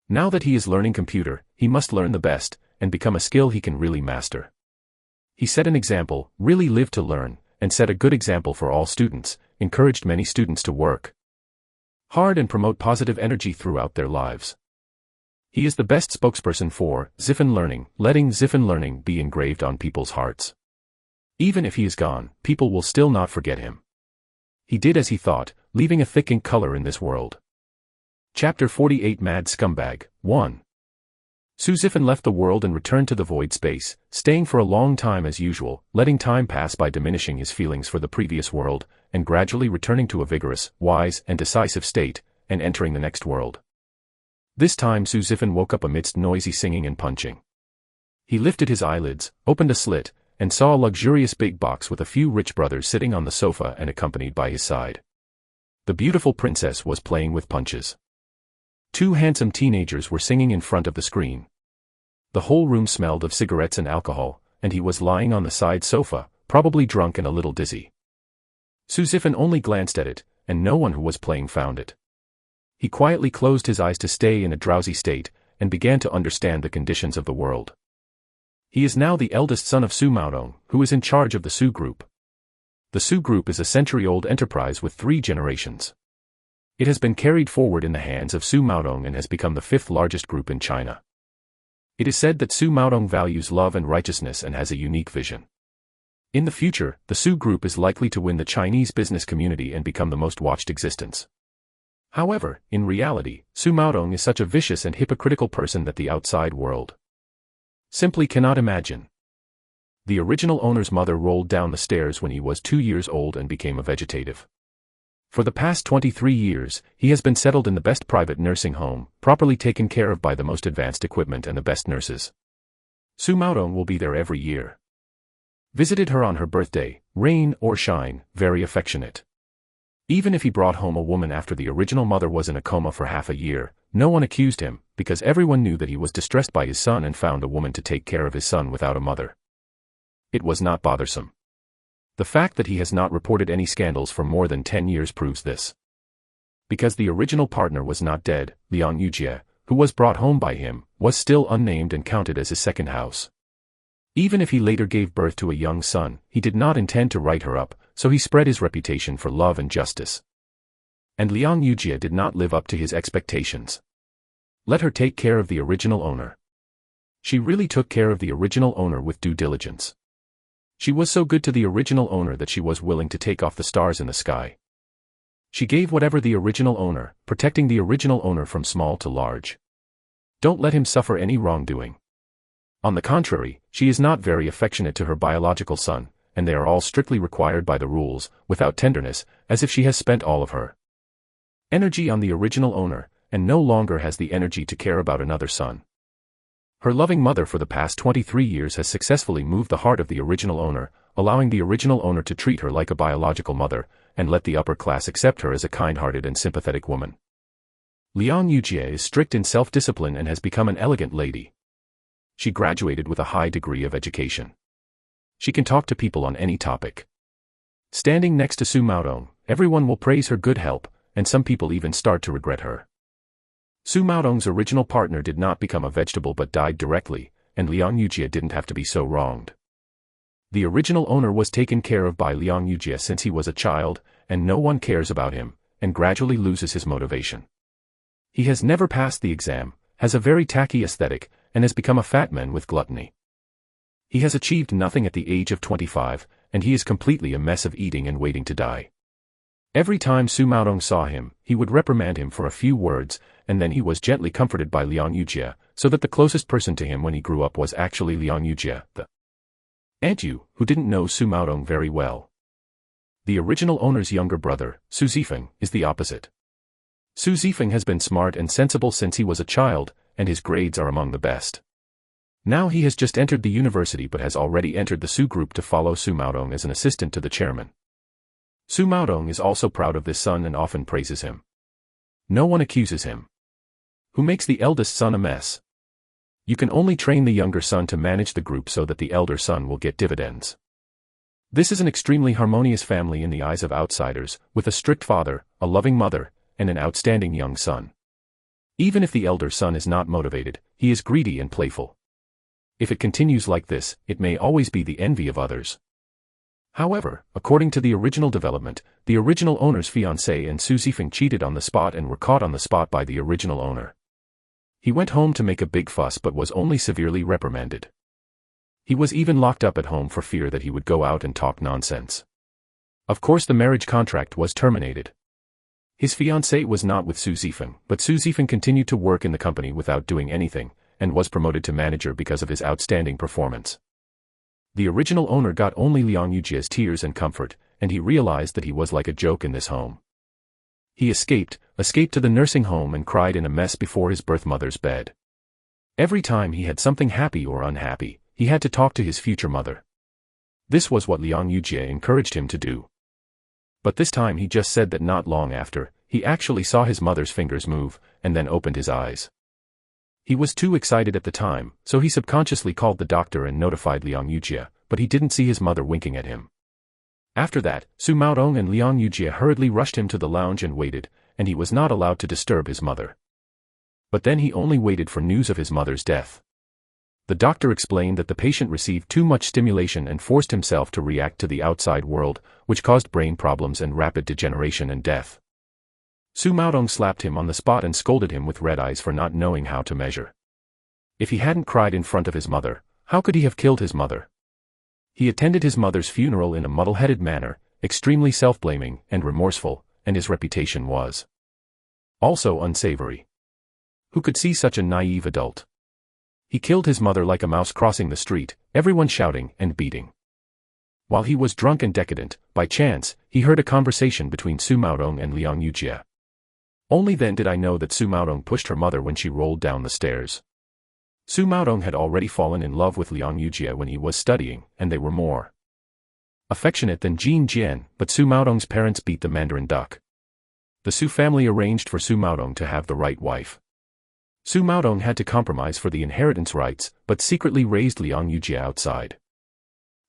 Now that he is learning computer, he must learn the best, and become a skill he can really master. He set an example, really lived to learn, and set a good example for all students, encouraged many students to work hard and promote positive energy throughout their lives. He is the best spokesperson for Zifan Learning, letting Zifan Learning be engraved on people's hearts. Even if he is gone, people will still not forget him. He did as he thought, leaving a thick ink color in this world. Chapter 48 Mad Scumbag 1. Su Zifan left the world and returned to the void space, staying for a long time as usual, letting time pass by diminishing his feelings for the previous world, and gradually returning to a vigorous, wise, and decisive state, and entering the next world. This time Su Zifan woke up amidst noisy singing and punching. He lifted his eyelids, opened a slit, and saw a luxurious big box with a few rich brothers sitting on the sofa and accompanied by his side. The beautiful princess was playing with punches. 2 handsome teenagers were singing in front of the screen. The whole room smelled of cigarettes and alcohol, and he was lying on the side sofa, probably drunk and a little dizzy. Su Zifan only glanced at it, and no one who was playing found it. He quietly closed his eyes to stay in a drowsy state, and began to understand the conditions of the world. He is now the eldest son of Su Maodong, who is in charge of the Su Group. The Su Group is a century-old enterprise with 3 generations. It has been carried forward in the hands of Su Maodong and has become the 5th largest group in China. It is said that Su Maodong values love and righteousness and has a unique vision. In the future, the Su Group is likely to win the Chinese business community and become the most watched existence. However, in reality, Su Maodong is such a vicious and hypocritical person that the outside world simply cannot imagine. The original owner's mother rolled down the stairs when he was 2 years old and became a vegetative. For the past 23 years, he has been settled in the best private nursing home, properly taken care of by the most advanced equipment and the best nurses. Su Maodong will be there every year. Visited her on her birthday, rain or shine, very affectionate. Even if he brought home a woman after the original mother was in a coma for half a year, no one accused him, because everyone knew that he was distressed by his son and found a woman to take care of his son without a mother. It was not bothersome. The fact that he has not reported any scandals for more than 10 years proves this. Because the original partner was not dead, Liang Yujie, who was brought home by him, was still unnamed and counted as his second house. Even if he later gave birth to a young son, he did not intend to write her up, so he spread his reputation for love and justice. And Liang Yujie did not live up to his expectations. Let her take care of the original owner. She really took care of the original owner with due diligence. She was so good to the original owner that she was willing to take off the stars in the sky. She gave whatever the original owner, protecting the original owner from small to large. Don't let him suffer any wrongdoing. On the contrary, she is not very affectionate to her biological son, and they are all strictly required by the rules, without tenderness, as if she has spent all of her energy on the original owner, and no longer has the energy to care about another son. Her loving mother for the past 23 years has successfully moved the heart of the original owner, allowing the original owner to treat her like a biological mother, and let the upper class accept her as a kind-hearted and sympathetic woman. Liang Yujie is strict in self-discipline and has become an elegant lady. She graduated with a high degree of education. She can talk to people on any topic. Standing next to Su Maodong, everyone will praise her good help, and some people even start to regret her. Su Maodong's original partner did not become a vegetable but died directly, and Liang Yujie didn't have to be so wronged. The original owner was taken care of by Liang Yujie since he was a child, and no one cares about him, and gradually loses his motivation. He has never passed the exam, has a very tacky aesthetic, and has become a fat man with gluttony. He has achieved nothing at the age of 25, and he is completely a mess of eating and waiting to die. Every time Su Maodong saw him, he would reprimand him for a few words, and then he was gently comforted by Liang Yujie, so that the closest person to him when he grew up was actually Liang Yujie, the Edu, who didn't know Su Maodong very well. The original owner's younger brother, Su Zifeng, is the opposite. Su Zifeng has been smart and sensible since he was a child, and his grades are among the best. Now he has just entered the university but has already entered the Su group to follow Su Maodong as an assistant to the chairman. Su Maodong is also proud of this son and often praises him. No one accuses him. Who makes the eldest son a mess? You can only train the younger son to manage the group so that the elder son will get dividends. This is an extremely harmonious family in the eyes of outsiders, with a strict father, a loving mother, and an outstanding young son. Even if the elder son is not motivated, he is greedy and playful. If it continues like this, it may always be the envy of others. However, according to the original development, the original owner's fiancée and Su Zifeng cheated on the spot and were caught on the spot by the original owner. He went home to make a big fuss but was only severely reprimanded. He was even locked up at home for fear that he would go out and talk nonsense. Of course the marriage contract was terminated. His fiancée was not with Su Zifeng, but Su Zifeng continued to work in the company without doing anything, and was promoted to manager because of his outstanding performance. The original owner got only Liang Yujie's tears and comfort, and he realized that he was like a joke in this home. He escaped to the nursing home and cried in a mess before his birth mother's bed. Every time he had something happy or unhappy, he had to talk to his future mother. This was what Liang Yujie encouraged him to do. But this time he just said that not long after, he actually saw his mother's fingers move, and then opened his eyes. He was too excited at the time, so he subconsciously called the doctor and notified Liang Yujie, but he didn't see his mother winking at him. After that, Su Maodong and Liang Yujie hurriedly rushed him to the lounge and waited, and he was not allowed to disturb his mother. But then he only waited for news of his mother's death. The doctor explained that the patient received too much stimulation and forced himself to react to the outside world, which caused brain problems and rapid degeneration and death. Su Maodong slapped him on the spot and scolded him with red eyes for not knowing how to measure. If he hadn't cried in front of his mother, how could he have killed his mother? He attended his mother's funeral in a muddle-headed manner, extremely self-blaming and remorseful, and his reputation was also unsavory. Who could see such a naive adult? He killed his mother like a mouse crossing the street, everyone shouting and beating. While he was drunk and decadent, by chance, he heard a conversation between Su Maodong and Liang Yujie. Only then did I know that Su Maodong pushed her mother when she rolled down the stairs. Su Maodong had already fallen in love with Liang Yujie when he was studying, and they were more affectionate than Jin Jian, but Su Maodong's parents beat the Mandarin duck. The Su family arranged for Su Maodong to have the right wife. Su Maodong had to compromise for the inheritance rights, but secretly raised Liang Yujie outside.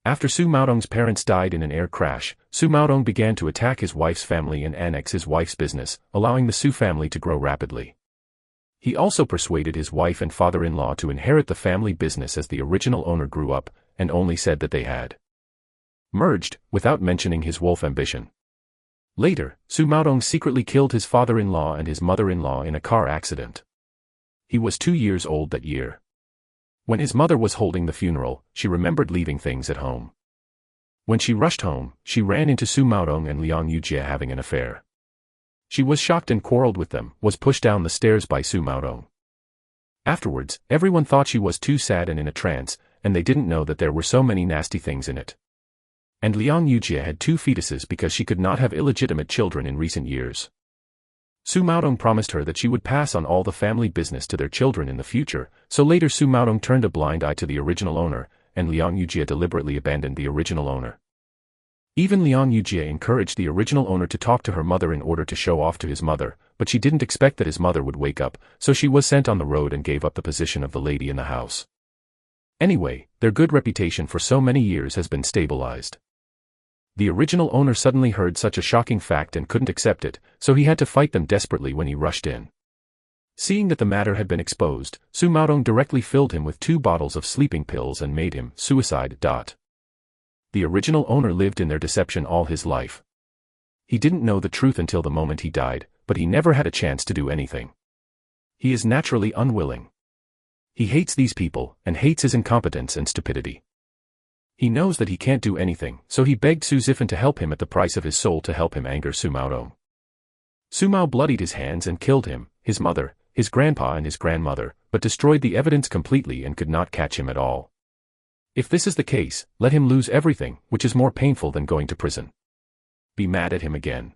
After Su Maodong's parents died in an air crash, Su Maodong began to attack his wife's family and annex his wife's business, allowing the Su family to grow rapidly. He also persuaded his wife and father-in-law to inherit the family business as the original owner grew up, and only said that they had merged, without mentioning his wolf ambition. Later, Su Maodong secretly killed his father-in-law and his mother-in-law in a car accident. He was 2 years old that year. When his mother was holding the funeral, she remembered leaving things at home. When she rushed home, she ran into Su Maodong and Liang Yujie having an affair. She was shocked and quarreled with them, was pushed down the stairs by Su Maodong. Afterwards, everyone thought she was too sad and in a trance, and they didn't know that there were so many nasty things in it. And Liang Yujie had 2 fetuses because she could not have illegitimate children in recent years. Su Maodong promised her that she would pass on all the family business to their children in the future, so later Su Maodong turned a blind eye to the original owner, and Liang Yujie deliberately abandoned the original owner. Even Liang Yujie encouraged the original owner to talk to her mother in order to show off to his mother, but she didn't expect that his mother would wake up, so she was sent on the road and gave up the position of the lady in the house. Anyway, their good reputation for so many years has been stabilized. The original owner suddenly heard such a shocking fact and couldn't accept it, so he had to fight them desperately when he rushed in. Seeing that the matter had been exposed, Su Maodong directly filled him with 2 bottles of sleeping pills and made him suicide. The original owner lived in their deception all his life. He didn't know the truth until the moment he died, but he never had a chance to do anything. He is naturally unwilling. He hates these people, and hates his incompetence and stupidity. He knows that he can't do anything, so he begged Su Zifan to help him at the price of his soul to help him anger Su Maodong. Su Mao bloodied his hands and killed him, his mother, his grandpa and his grandmother, but destroyed the evidence completely and could not catch him at all. If this is the case, let him lose everything, which is more painful than going to prison. Be mad at him again.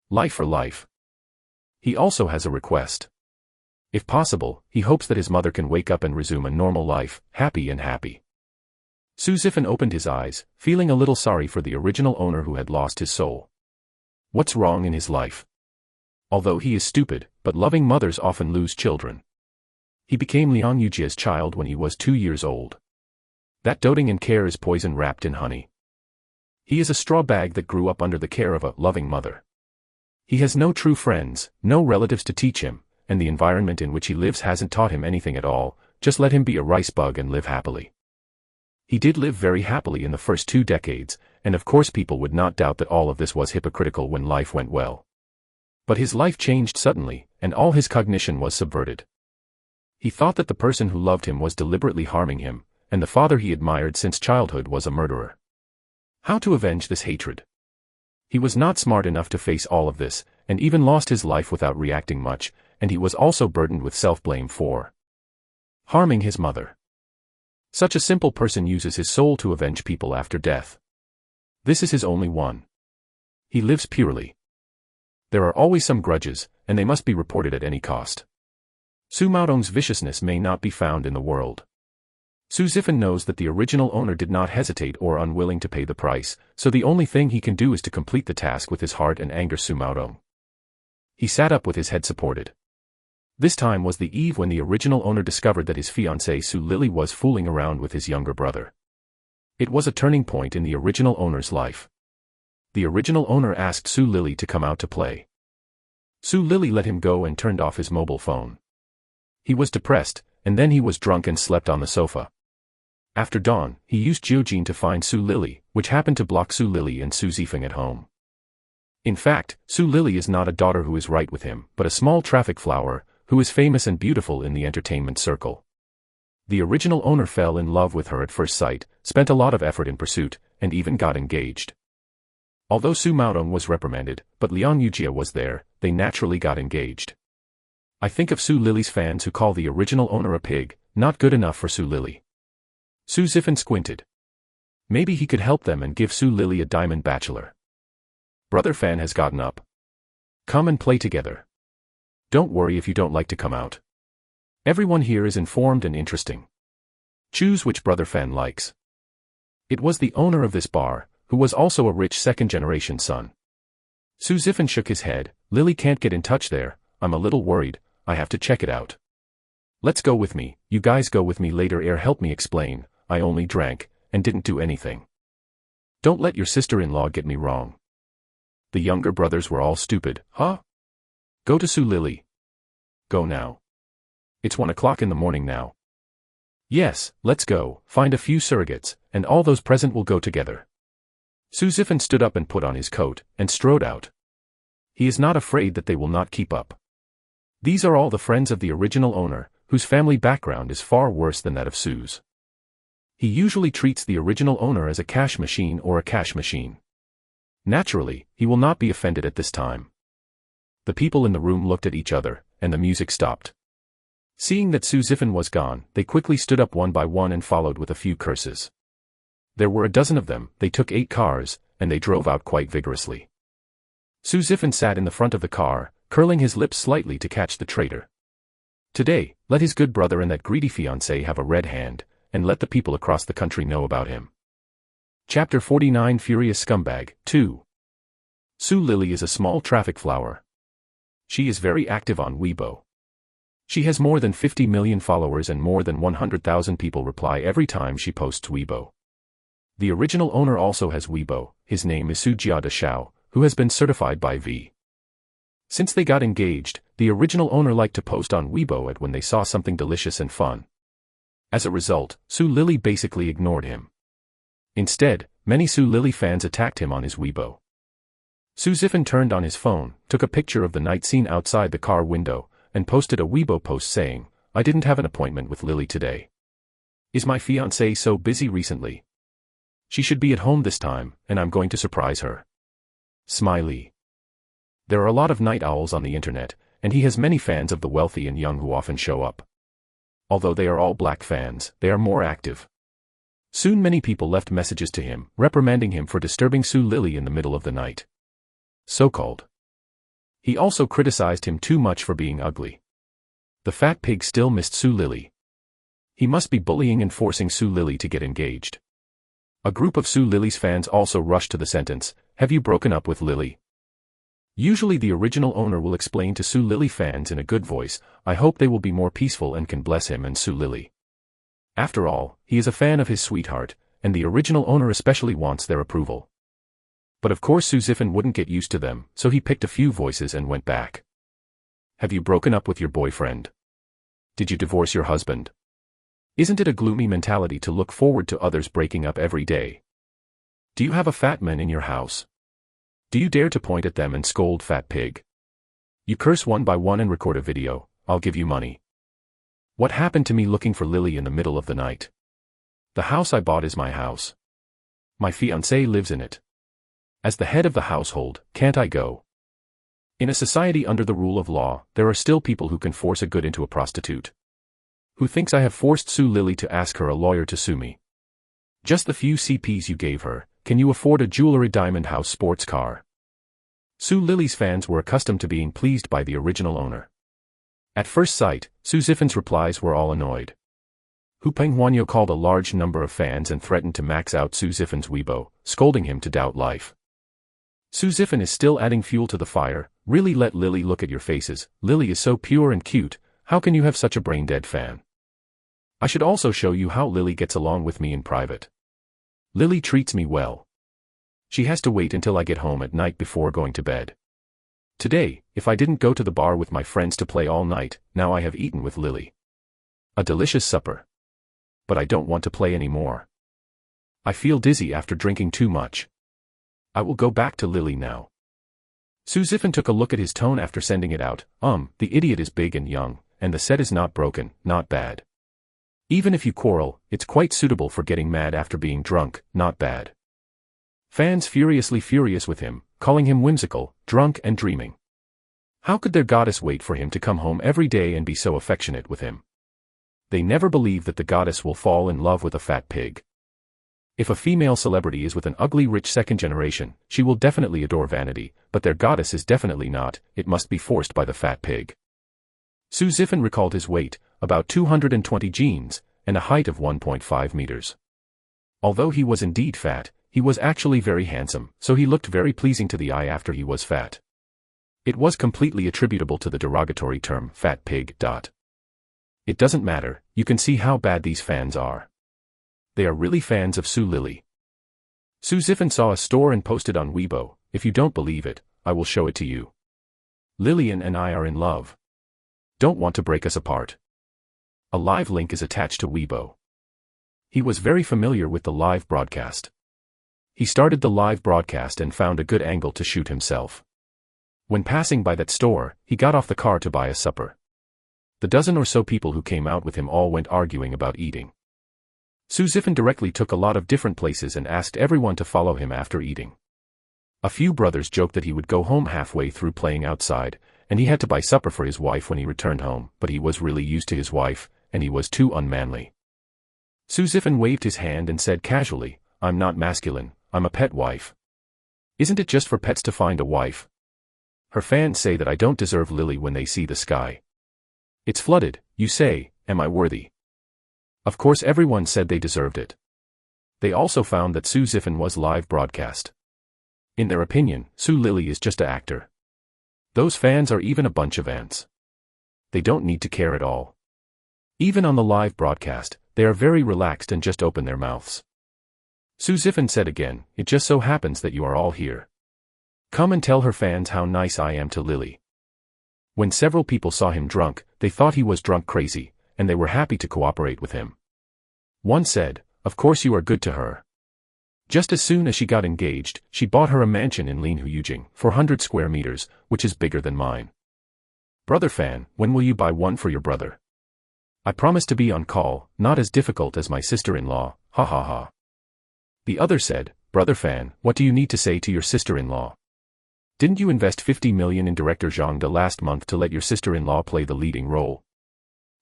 Life for life. He also has a request. If possible, he hopes that his mother can wake up and resume a normal life, happy and happy. Su Zifan opened his eyes, feeling a little sorry for the original owner who had lost his soul. What's wrong in his life? Although he is stupid, but loving mothers often lose children. He became Liang Yujie's child when he was 2 years old. That doting and care is poison wrapped in honey. He is a straw bag that grew up under the care of a loving mother. He has no true friends, no relatives to teach him, and the environment in which he lives hasn't taught him anything at all. Just let him be a rice bug and live happily. He did live very happily in the first 2 decades, and of course people would not doubt that all of this was hypocritical when life went well. But his life changed suddenly, and all his cognition was subverted. He thought that the person who loved him was deliberately harming him, and the father he admired since childhood was a murderer. How to avenge this hatred? He was not smart enough to face all of this, and even lost his life without reacting much, and he was also burdened with self-blame for harming his mother. Such a simple person uses his soul to avenge people after death. This is his only one. He lives purely. There are always some grudges, and they must be reported at any cost. Su Maodong's viciousness may not be found in the world. Su Zifan knows that the original owner did not hesitate or unwilling to pay the price, so the only thing he can do is to complete the task with his heart and anger Su Maodong. He sat up with his head supported. This time was the eve when the original owner discovered that his fiancée Su Lily was fooling around with his younger brother. It was a turning point in the original owner's life. The original owner asked Su Lily to come out to play. Su Lily let him go and turned off his mobile phone. He was depressed, and then he was drunk and slept on the sofa. After dawn, he used Jiujin to find Su Lily, which happened to block Su Lily and Su Zifeng at home. In fact, Su Lily is not a daughter who is right with him, but a small traffic flower, who is famous and beautiful in the entertainment circle. The original owner fell in love with her at first sight, spent a lot of effort in pursuit, and even got engaged. Although Su Maodong was reprimanded, but Liang Yujie was there, they naturally got engaged. I think of Su Lily's fans who call the original owner a pig, not good enough for Su Lily. Su Zifan squinted. Maybe he could help them and give Su Lily a diamond bachelor. Brother Fan has gotten up. Come and play together. Don't worry if you don't like to come out. Everyone here is informed and interesting. Choose which Brother Fan likes. It was the owner of this bar, who was also a rich second-generation son. Su Zifan shook his head. Lily can't get in touch there. I'm a little worried. I have to check it out. Let's go with me. You guys go with me later. Help me explain. I only drank, and didn't do anything. Don't let your sister-in-law get me wrong. The younger brothers were all stupid. Huh? Go to Su Lily. Go now. It's 1 o'clock in the morning now. Yes, let's go, find a few surrogates, and all those present will go together. Su Zifan stood up and put on his coat, and strode out. He is not afraid that they will not keep up. These are all the friends of the original owner, whose family background is far worse than that of Su's. He usually treats the original owner as a cash machine or a cash machine. Naturally, he will not be offended at this time. The people in the room looked at each other, and the music stopped. Seeing that Su Zifan was gone, they quickly stood up one by one and followed with a few curses. There were a dozen of them. They took 8 cars, and they drove out quite vigorously. Su Zifan sat in the front of the car, curling his lips slightly to catch the traitor. Today, let his good brother and that greedy fiancé have a red hand, and let the people across the country know about him. Chapter 49 Furious Scumbag 2. Su Lily is a small traffic flower. She is very active on Weibo. She has more than 50 million followers and more than 100,000 people reply every time she posts Weibo. The original owner also has Weibo. His name is Su Jiada Shao, who has been certified by V. Since they got engaged, the original owner liked to post on Weibo when they saw something delicious and fun. As a result, Su Lily basically ignored him. Instead, many Su Lily fans attacked him on his Weibo. Su Zifan turned on his phone, took a picture of the night scene outside the car window, and posted a Weibo post saying, "I didn't have an appointment with Lily today. Is my fiancée so busy recently? She should be at home this time, and I'm going to surprise her. Smiley." There are a lot of night owls on the internet, and he has many fans of the wealthy and young who often show up. Although they are all black fans, they are more active. Soon many people left messages to him, reprimanding him for disturbing Su Lily in the middle of the night. So-called. He also criticized him too much for being ugly. The fat pig still missed Su Lily. He must be bullying and forcing Su Lily to get engaged. A group of Su Lily's fans also rushed to the sentence, "Have you broken up with Lily?" Usually the original owner will explain to Su Lily fans in a good voice, "I hope they will be more peaceful and can bless him and Su Lily." After all, he is a fan of his sweetheart, and the original owner especially wants their approval. But of course Su Zifan wouldn't get used to them, so he picked a few voices and went back. "Have you broken up with your boyfriend? Did you divorce your husband? Isn't it a gloomy mentality to look forward to others breaking up every day? Do you have a fat man in your house? Do you dare to point at them and scold fat pig? You curse one by one and record a video, I'll give you money. What happened to me looking for Lily in the middle of the night? The house I bought is my house. My fiancé lives in it. As the head of the household, can't I go?" In a society under the rule of law, there are still people who can force a good into a prostitute. Who thinks I have forced Su Lily to ask her a lawyer to sue me? Just the few CPs you gave her, can you afford a jewelry diamond house sports car? Su Lily's fans were accustomed to being pleased by the original owner. At first sight, Su Zifan's replies were all annoyed. Hu Penghuanyo called a large number of fans and threatened to max out Su Zifan's Weibo, scolding him to doubt life. Su Zifan is still adding fuel to the fire. "Really let Lily look at your faces. Lily is so pure and cute, how can you have such a brain-dead fan? I should also show you how Lily gets along with me in private. Lily treats me well. She has to wait until I get home at night before going to bed. Today, if I didn't go to the bar with my friends to play all night, now I have eaten with Lily. A delicious supper. But I don't want to play anymore. I feel dizzy after drinking too much. I will go back to Lily now." Su Zifan took a look at his tone after sending it out. The idiot is big and young, and the set is not broken, not bad. Even if you quarrel, it's quite suitable for getting mad after being drunk, not bad." Fans furiously furious with him, calling him whimsical, drunk and dreaming. How could their goddess wait for him to come home every day and be so affectionate with him? They never believe that the goddess will fall in love with a fat pig. If a female celebrity is with an ugly rich second generation, she will definitely adore vanity, but their goddess is definitely not, it must be forced by the fat pig. Su Zifan recalled his weight, about 220 jeans, and a height of 1.5 meters. Although he was indeed fat, he was actually very handsome, so he looked very pleasing to the eye after he was fat. It was completely attributable to the derogatory term, fat pig. It doesn't matter, you can see how bad these fans are. They are really fans of Su Lily. Su Zifan saw a store and posted on Weibo, if you don't believe it, I will show it to you. Lillian and I are in love. Don't want to break us apart. A live link is attached to Weibo. He was very familiar with the live broadcast. He started the live broadcast and found a good angle to shoot himself. When passing by that store, he got off the car to buy a supper. The dozen or so people who came out with him all went arguing about eating. Su Zifan directly took a lot of different places and asked everyone to follow him after eating. A few brothers joked that he would go home halfway through playing outside, and he had to buy supper for his wife when he returned home, but he was really used to his wife, and he was too unmanly. Su Zifan waved his hand and said casually, I'm not masculine, I'm a pet wife. Isn't it just for pets to find a wife? Her fans say that I don't deserve Lily when they see the sky. It's flooded, you say, am I worthy? Of course everyone said they deserved it. They also found that Su Zifan was live broadcast. In their opinion, Su Lily is just an actor. Those fans are even a bunch of ants. They don't need to care at all. Even on the live broadcast, they are very relaxed and just open their mouths. Su Zifan said again, it just so happens that you are all here. Come and tell her fans how nice I am to Lily. When several people saw him drunk, they thought he was drunk crazy, and they were happy to cooperate with him. One said, of course you are good to her. Just as soon as she got engaged, she bought her a mansion in Linhu, 400 square meters, which is bigger than mine. Brother fan, when will you buy one for your brother? I promise to be on call, not as difficult as my sister-in-law, ha ha ha. The other said, brother fan, what do you need to say to your sister-in-law? Didn't you invest 50 million in director Zhang De last month to let your sister-in-law play the leading role?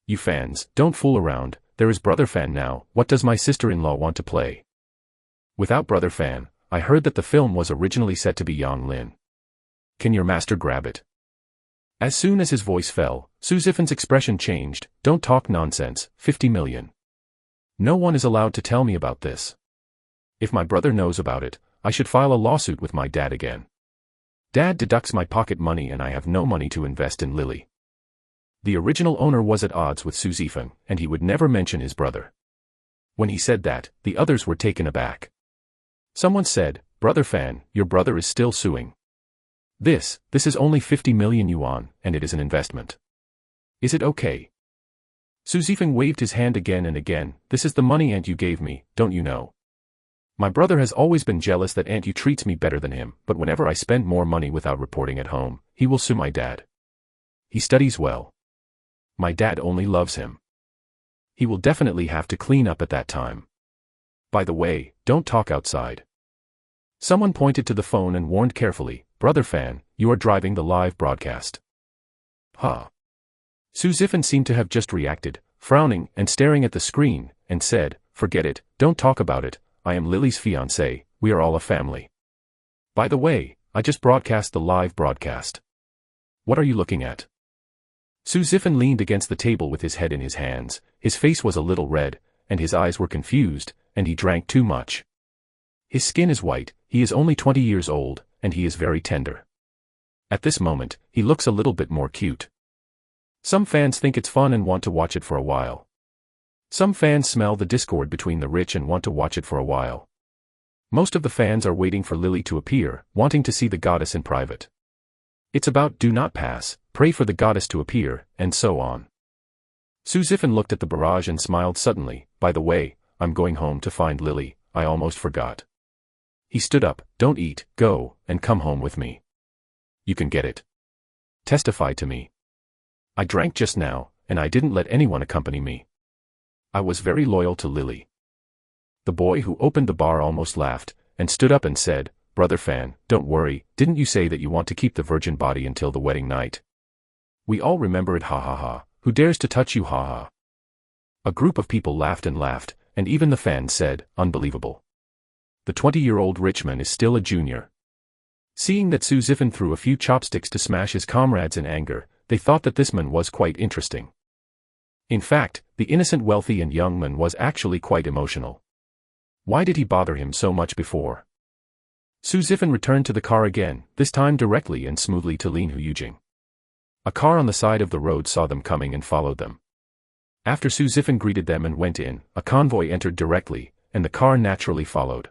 You fans, don't fool around, there is brother fan now, what does my sister-in-law want to play? Without brother fan, I heard that the film was originally set to be Yang Lin. Can your master grab it? As soon as his voice fell, Su Zifan's expression changed, don't talk nonsense, 50 million. No one is allowed to tell me about this. If my brother knows about it, I should file a lawsuit with my dad again. Dad deducts my pocket money and I have no money to invest in Lily. The original owner was at odds with Su Zifan, and he would never mention his brother. When he said that, the others were taken aback. Someone said, brother fan, your brother is still suing. This is only 50 million yuan, and it is an investment. Is it okay? Su Zifan waved his hand again and again, this is the money Aunt Yu gave me, don't you know? My brother has always been jealous that Aunt Yu treats me better than him, but whenever I spend more money without reporting at home, he will sue my dad. He studies well. My dad only loves him. He will definitely have to clean up at that time. By the way, don't talk outside. Someone pointed to the phone and warned carefully, brother fan, you are driving the live broadcast. Huh. Su Zifan seemed to have just reacted, frowning and staring at the screen, and said, forget it, don't talk about it, I am Lily's fiancé, we are all a family. By the way, I just broadcast the live broadcast. What are you looking at? Su Zifan leaned against the table with his head in his hands, his face was a little red, and his eyes were confused, and he drank too much. His skin is white, he is only 20 years old, and he is very tender. At this moment, he looks a little bit more cute. Some fans think it's fun and want to watch it for a while. Some fans smell the discord between the rich and want to watch it for a while. Most of the fans are waiting for Lily to appear, wanting to see the goddess in private. It's about do not pass, pray for the goddess to appear, and so on. Su Zifan looked at the barrage and smiled suddenly, by the way, I'm going home to find Lily, I almost forgot. He stood up, don't eat, go, and come home with me. You can get it. Testify to me. I drank just now, and I didn't let anyone accompany me. I was very loyal to Lily. The boy who opened the bar almost laughed, and stood up and said, brother fan, don't worry, didn't you say that you want to keep the virgin body until the wedding night? We all remember it, ha ha ha, who dares to touch you, ha ha. A group of people laughed, and even the fans said, unbelievable. the 20-year-old rich man is still a junior. Seeing that Su Zifan threw a few chopsticks to smash his comrades in anger, they thought that this man was quite interesting. In fact, the innocent wealthy and young man was actually quite emotional. Why did he bother him so much before? Su Zifan returned to the car again, this time directly and smoothly to Lin Huyujing. A car on the side of the road saw them coming and followed them. After Su Zifan greeted them and went in, a convoy entered directly, and the car naturally followed.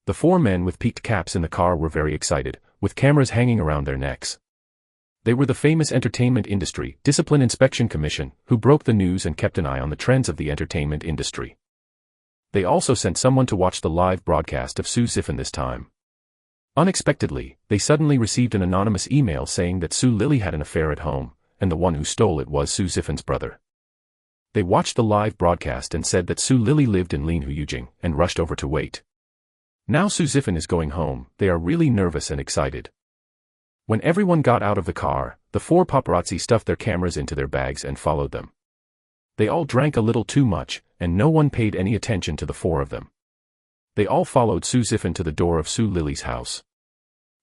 The four men with peaked caps in the car were very excited, with cameras hanging around their necks. They were the famous Entertainment Industry Discipline Inspection Commission, who broke the news and kept an eye on the trends of the entertainment industry. They also sent someone to watch the live broadcast of Su Zifan this time. Unexpectedly, they suddenly received an anonymous email saying that Su Lili had an affair at home, and the one who stole it was Su Zifan's brother. They watched the live broadcast and said that Su Lili lived in Lin Huyujing, and rushed over to wait. Now Su Zifan is going home, they are really nervous and excited. When everyone got out of the car, the four paparazzi stuffed their cameras into their bags and followed them. They all drank a little too much, and no one paid any attention to the four of them. They all followed Su Zifan to the door of Su Lili's house.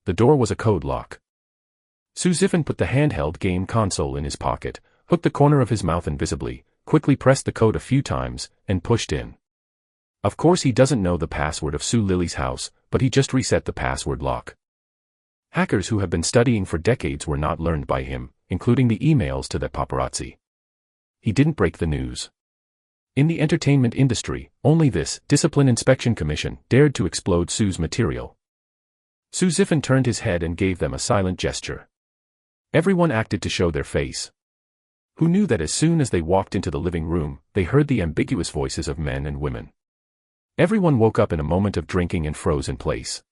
The door was a code lock. Su Zifan put the handheld game console in his pocket, hooked the corner of his mouth invisibly, quickly pressed the code a few times, and pushed in. Of course he doesn't know the password of Su Lili's house, but he just reset the password lock. Hackers who have been studying for decades were not learned by him, including the emails to the paparazzi. He didn't break the news. In the entertainment industry, only this Discipline Inspection Commission dared to explode Su's material. Su Zifan turned his head and gave them a silent gesture. Everyone acted to show their face. Who knew that as soon as they walked into the living room, they heard the ambiguous voices of men and women. Everyone woke up in a moment of drinking and froze in place.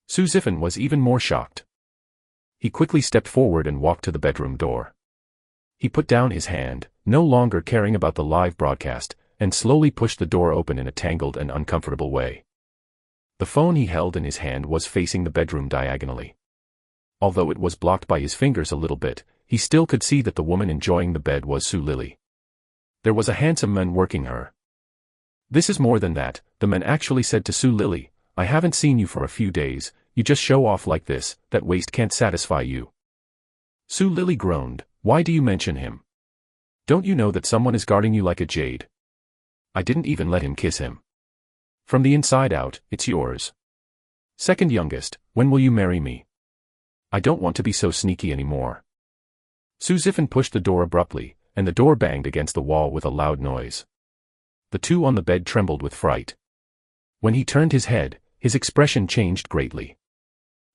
Su Zifan was even more shocked. He quickly stepped forward and walked to the bedroom door. He put down his hand, no longer caring about the live broadcast, and slowly pushed the door open in a tangled and uncomfortable way. The phone he held in his hand was facing the bedroom diagonally. Although it was blocked by his fingers a little bit, he still could see that the woman enjoying the bed was Su Lili. There was a handsome man working her. This is more than that, the man actually said to Su Lili, "I haven't seen you for a few days, you just show off like this, that waist can't satisfy you." Su Lili groaned, "Why do you mention him? Don't you know that someone is guarding you like a jade? I didn't even let him kiss him. From the inside out, it's yours. Second youngest, when will you marry me? I don't want to be so sneaky anymore." Su Zifan pushed the door abruptly, and the door banged against the wall with a loud noise. The two on the bed trembled with fright. When he turned his head, his expression changed greatly.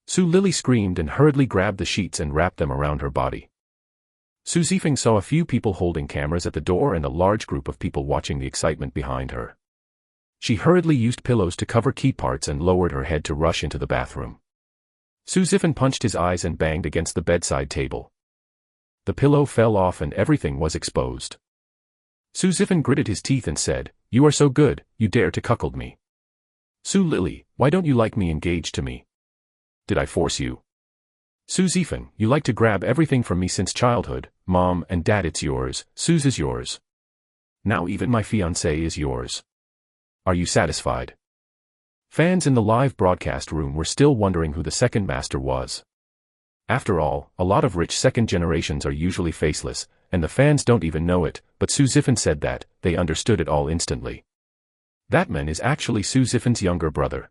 Su Lili screamed and hurriedly grabbed the sheets and wrapped them around her body. Su Zifan saw a few people holding cameras at the door and a large group of people watching the excitement behind her. She hurriedly used pillows to cover key parts and lowered her head to rush into the bathroom. Su Zifan punched his eyes and banged against the bedside table. The pillow fell off and everything was exposed. Su Zifan gritted his teeth and said, "You are so good, you dare to cuckold me. Su Lili, why don't you like me engaged to me? Did I force you? Su Zifan, you like to grab everything from me since childhood, Mom and Dad, it's yours, Suze is yours. Now even my fiancé is yours. Are you satisfied?" Fans in the live broadcast room were still wondering who the second master was. After all, a lot of rich second generations are usually faceless, and the fans don't even know it, but Su Zifan said that, they understood it all instantly. That man is actually Su Zifan's younger brother.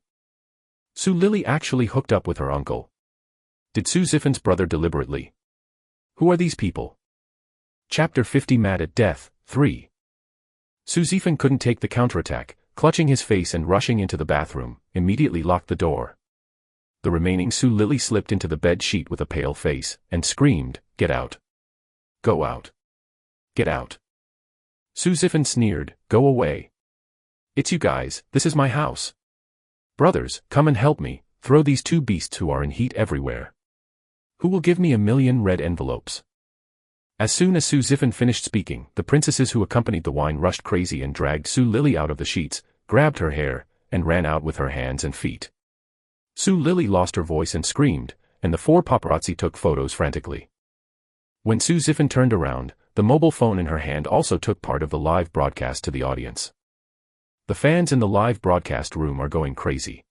Su Lili actually hooked up with her uncle. Did Su Zifan's brother deliberately? Who are these people? Chapter 50 Mad at Death, 3. Su Zifan couldn't take the counterattack, clutching his face and rushing into the bathroom, immediately locked the door. The remaining Su Lili slipped into the bed sheet with a pale face, and screamed, "Get out. Go out. Get out." Su Zifan sneered, "Go away. It's you guys, this is my house. Brothers, come and help me, throw these two beasts who are in heat everywhere. Who will give me 1,000,000 red envelopes?" As soon as Su Zifan finished speaking, the princesses who accompanied the wine rushed crazy and dragged Su Lili out of the sheets, grabbed her hair, and ran out with her hands and feet. Su Lili lost her voice and screamed, and the four paparazzi took photos frantically. When Su Zifan turned around, the mobile phone in her hand also took part of the live broadcast to the audience. The fans in the live broadcast room are going crazy.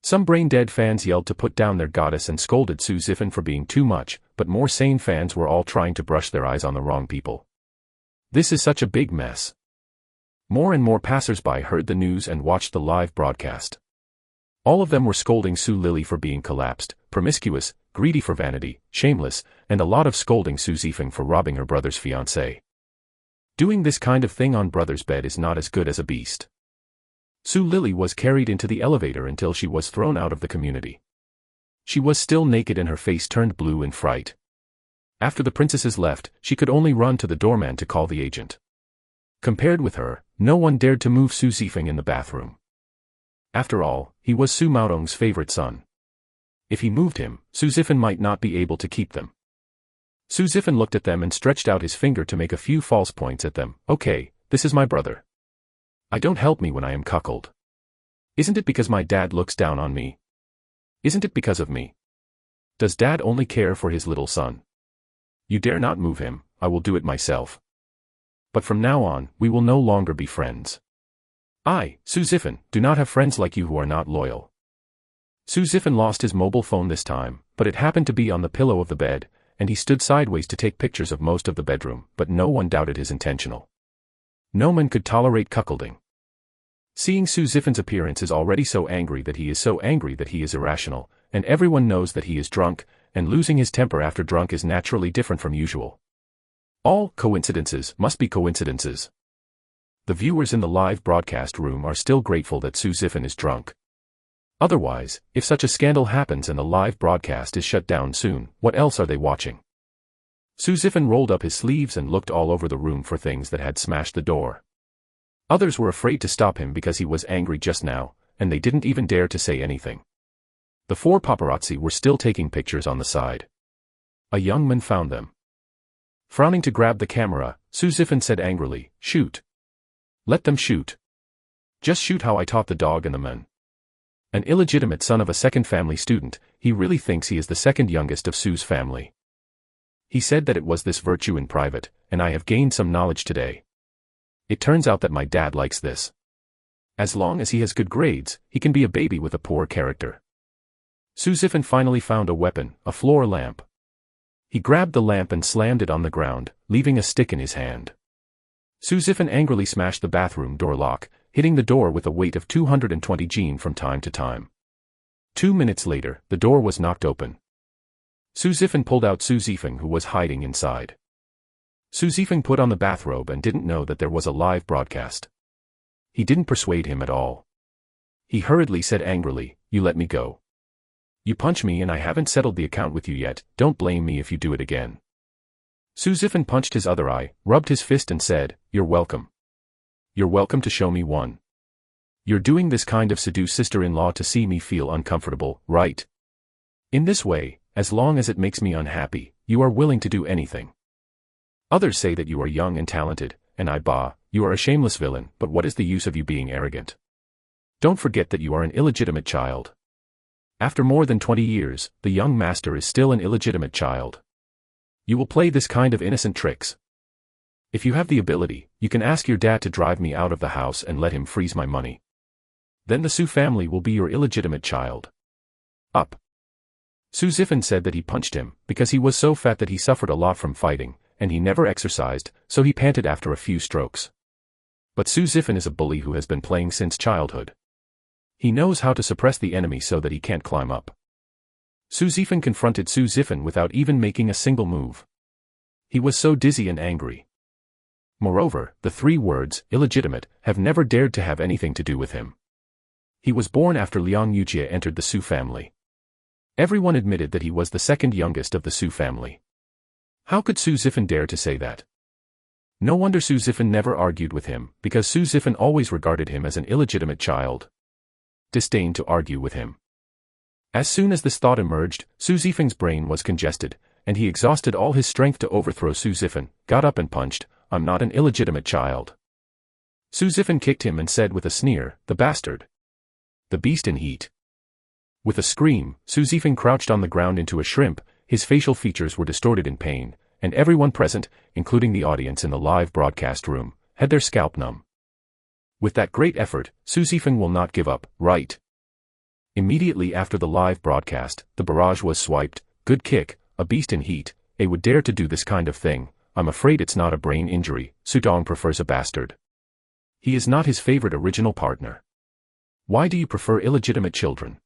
Some brain-dead fans yelled to put down their goddess and scolded Su Zifan for being too much, but more sane fans were all trying to brush their eyes on the wrong people. This is such a big mess. More and more passers-by heard the news and watched the live broadcast. All of them were scolding Su Lily for being collapsed, promiscuous, greedy for vanity, shameless, and a lot of scolding Su Zifan for robbing her brother's fiancé. Doing this kind of thing on brother's bed is not as good as a beast. Su Lily was carried into the elevator until she was thrown out of the community. She was still naked and her face turned blue in fright. After the princesses left, she could only run to the doorman to call the agent. Compared with her, no one dared to move Su Zifan in the bathroom. After all, he was Su Maodong's favorite son. If he moved him, Su Zifan might not be able to keep them. Su Zifan looked at them and stretched out his finger to make a few false points at them. Okay, this is my brother. I don't help me when I am cuckolded. Isn't it because my dad looks down on me? Isn't it because of me? Does dad only care for his little son? You dare not move him, I will do it myself. But from now on, we will no longer be friends. I, Su Zifan, do not have friends like you who are not loyal. Su Zifan lost his mobile phone this time, but it happened to be on the pillow of the bed, and he stood sideways to take pictures of most of the bedroom, but no one doubted his intentional. No man could tolerate cuckolding. Seeing Su Zifan's appearance is already so angry that he is irrational, and everyone knows that he is drunk, and losing his temper after drunk is naturally different from usual. All coincidences must be coincidences. The viewers in the live broadcast room are still grateful that Su Zifan is drunk. Otherwise, if such a scandal happens and the live broadcast is shut down soon, what else are they watching? Su Zifan rolled up his sleeves and looked all over the room for things that had smashed the door. Others were afraid to stop him because he was angry just now, and they didn't even dare to say anything. The 4 paparazzi were still taking pictures on the side. A young man found them. Frowning to grab the camera, Su Zifan said angrily, "Shoot. Let them shoot. Just shoot how I taught the dog and the man." An illegitimate son of a second family student, he really thinks he is the second youngest of Su's family. He said that it was this virtue in private, and I have gained some knowledge today. It turns out that my dad likes this. As long as he has good grades, he can be a baby with a poor character. Su Zifan finally found a weapon, a floor lamp. He grabbed the lamp and slammed it on the ground, leaving a stick in his hand. Su Zifan angrily smashed the bathroom door lock, hitting the door with a weight of 220 Jin from time to time. 2 minutes later, the door was knocked open. Su Zifan pulled out Su Zifan, who was hiding inside. Su Zifan put on the bathrobe and didn't know that there was a live broadcast. He didn't persuade him at all. He hurriedly said angrily, "You let me go. You punch me and I haven't settled the account with you yet, don't blame me if you do it again." Su Zifan punched his other eye, rubbed his fist and said, "You're welcome. You're welcome to show me one. You're doing this kind of seduce sister-in-law to see me feel uncomfortable, right? In this way, as long as it makes me unhappy, you are willing to do anything. Others say that you are young and talented, and you are a shameless villain, but what is the use of you being arrogant? Don't forget that you are an illegitimate child. After more than 20 years, the young master is still an illegitimate child. You will play this kind of innocent tricks. If you have the ability, you can ask your dad to drive me out of the house and let him freeze my money. Then the Su family will be your illegitimate child. Up." Su Zifan said that he punched him, because he was so fat that he suffered a lot from fighting, and he never exercised, so he panted after a few strokes. But Su Zifan is a bully who has been playing since childhood. He knows how to suppress the enemy so that he can't climb up. Su Zifan confronted Su Zifan without even making a single move. He was so dizzy and angry. Moreover, the 3 words, illegitimate, have never dared to have anything to do with him. He was born after Liang Yujie entered the Su family. Everyone admitted that he was the second youngest of the Su family. How could Su Zifan dare to say that? No wonder Su Zifan never argued with him, because Su Zifan always regarded him as an illegitimate child. Disdained to argue with him. As soon as this thought emerged, Su Zifan's brain was congested, and he exhausted all his strength to overthrow Su Zifan, got up and punched, "I'm not an illegitimate child." Su Zifan kicked him and said with a sneer, "The bastard. The beast in heat." With a scream, Su Zifan crouched on the ground into a shrimp, his facial features were distorted in pain, and everyone present, including the audience in the live broadcast room, had their scalp numb. With that great effort, Su Zifeng will not give up, right? Immediately after the live broadcast, the barrage was swiped. Good kick, a beast in heat. A would dare to do this kind of thing. I'm afraid it's not a brain injury. Su Dong prefers a bastard. He is not his favorite original partner. Why do you prefer illegitimate children?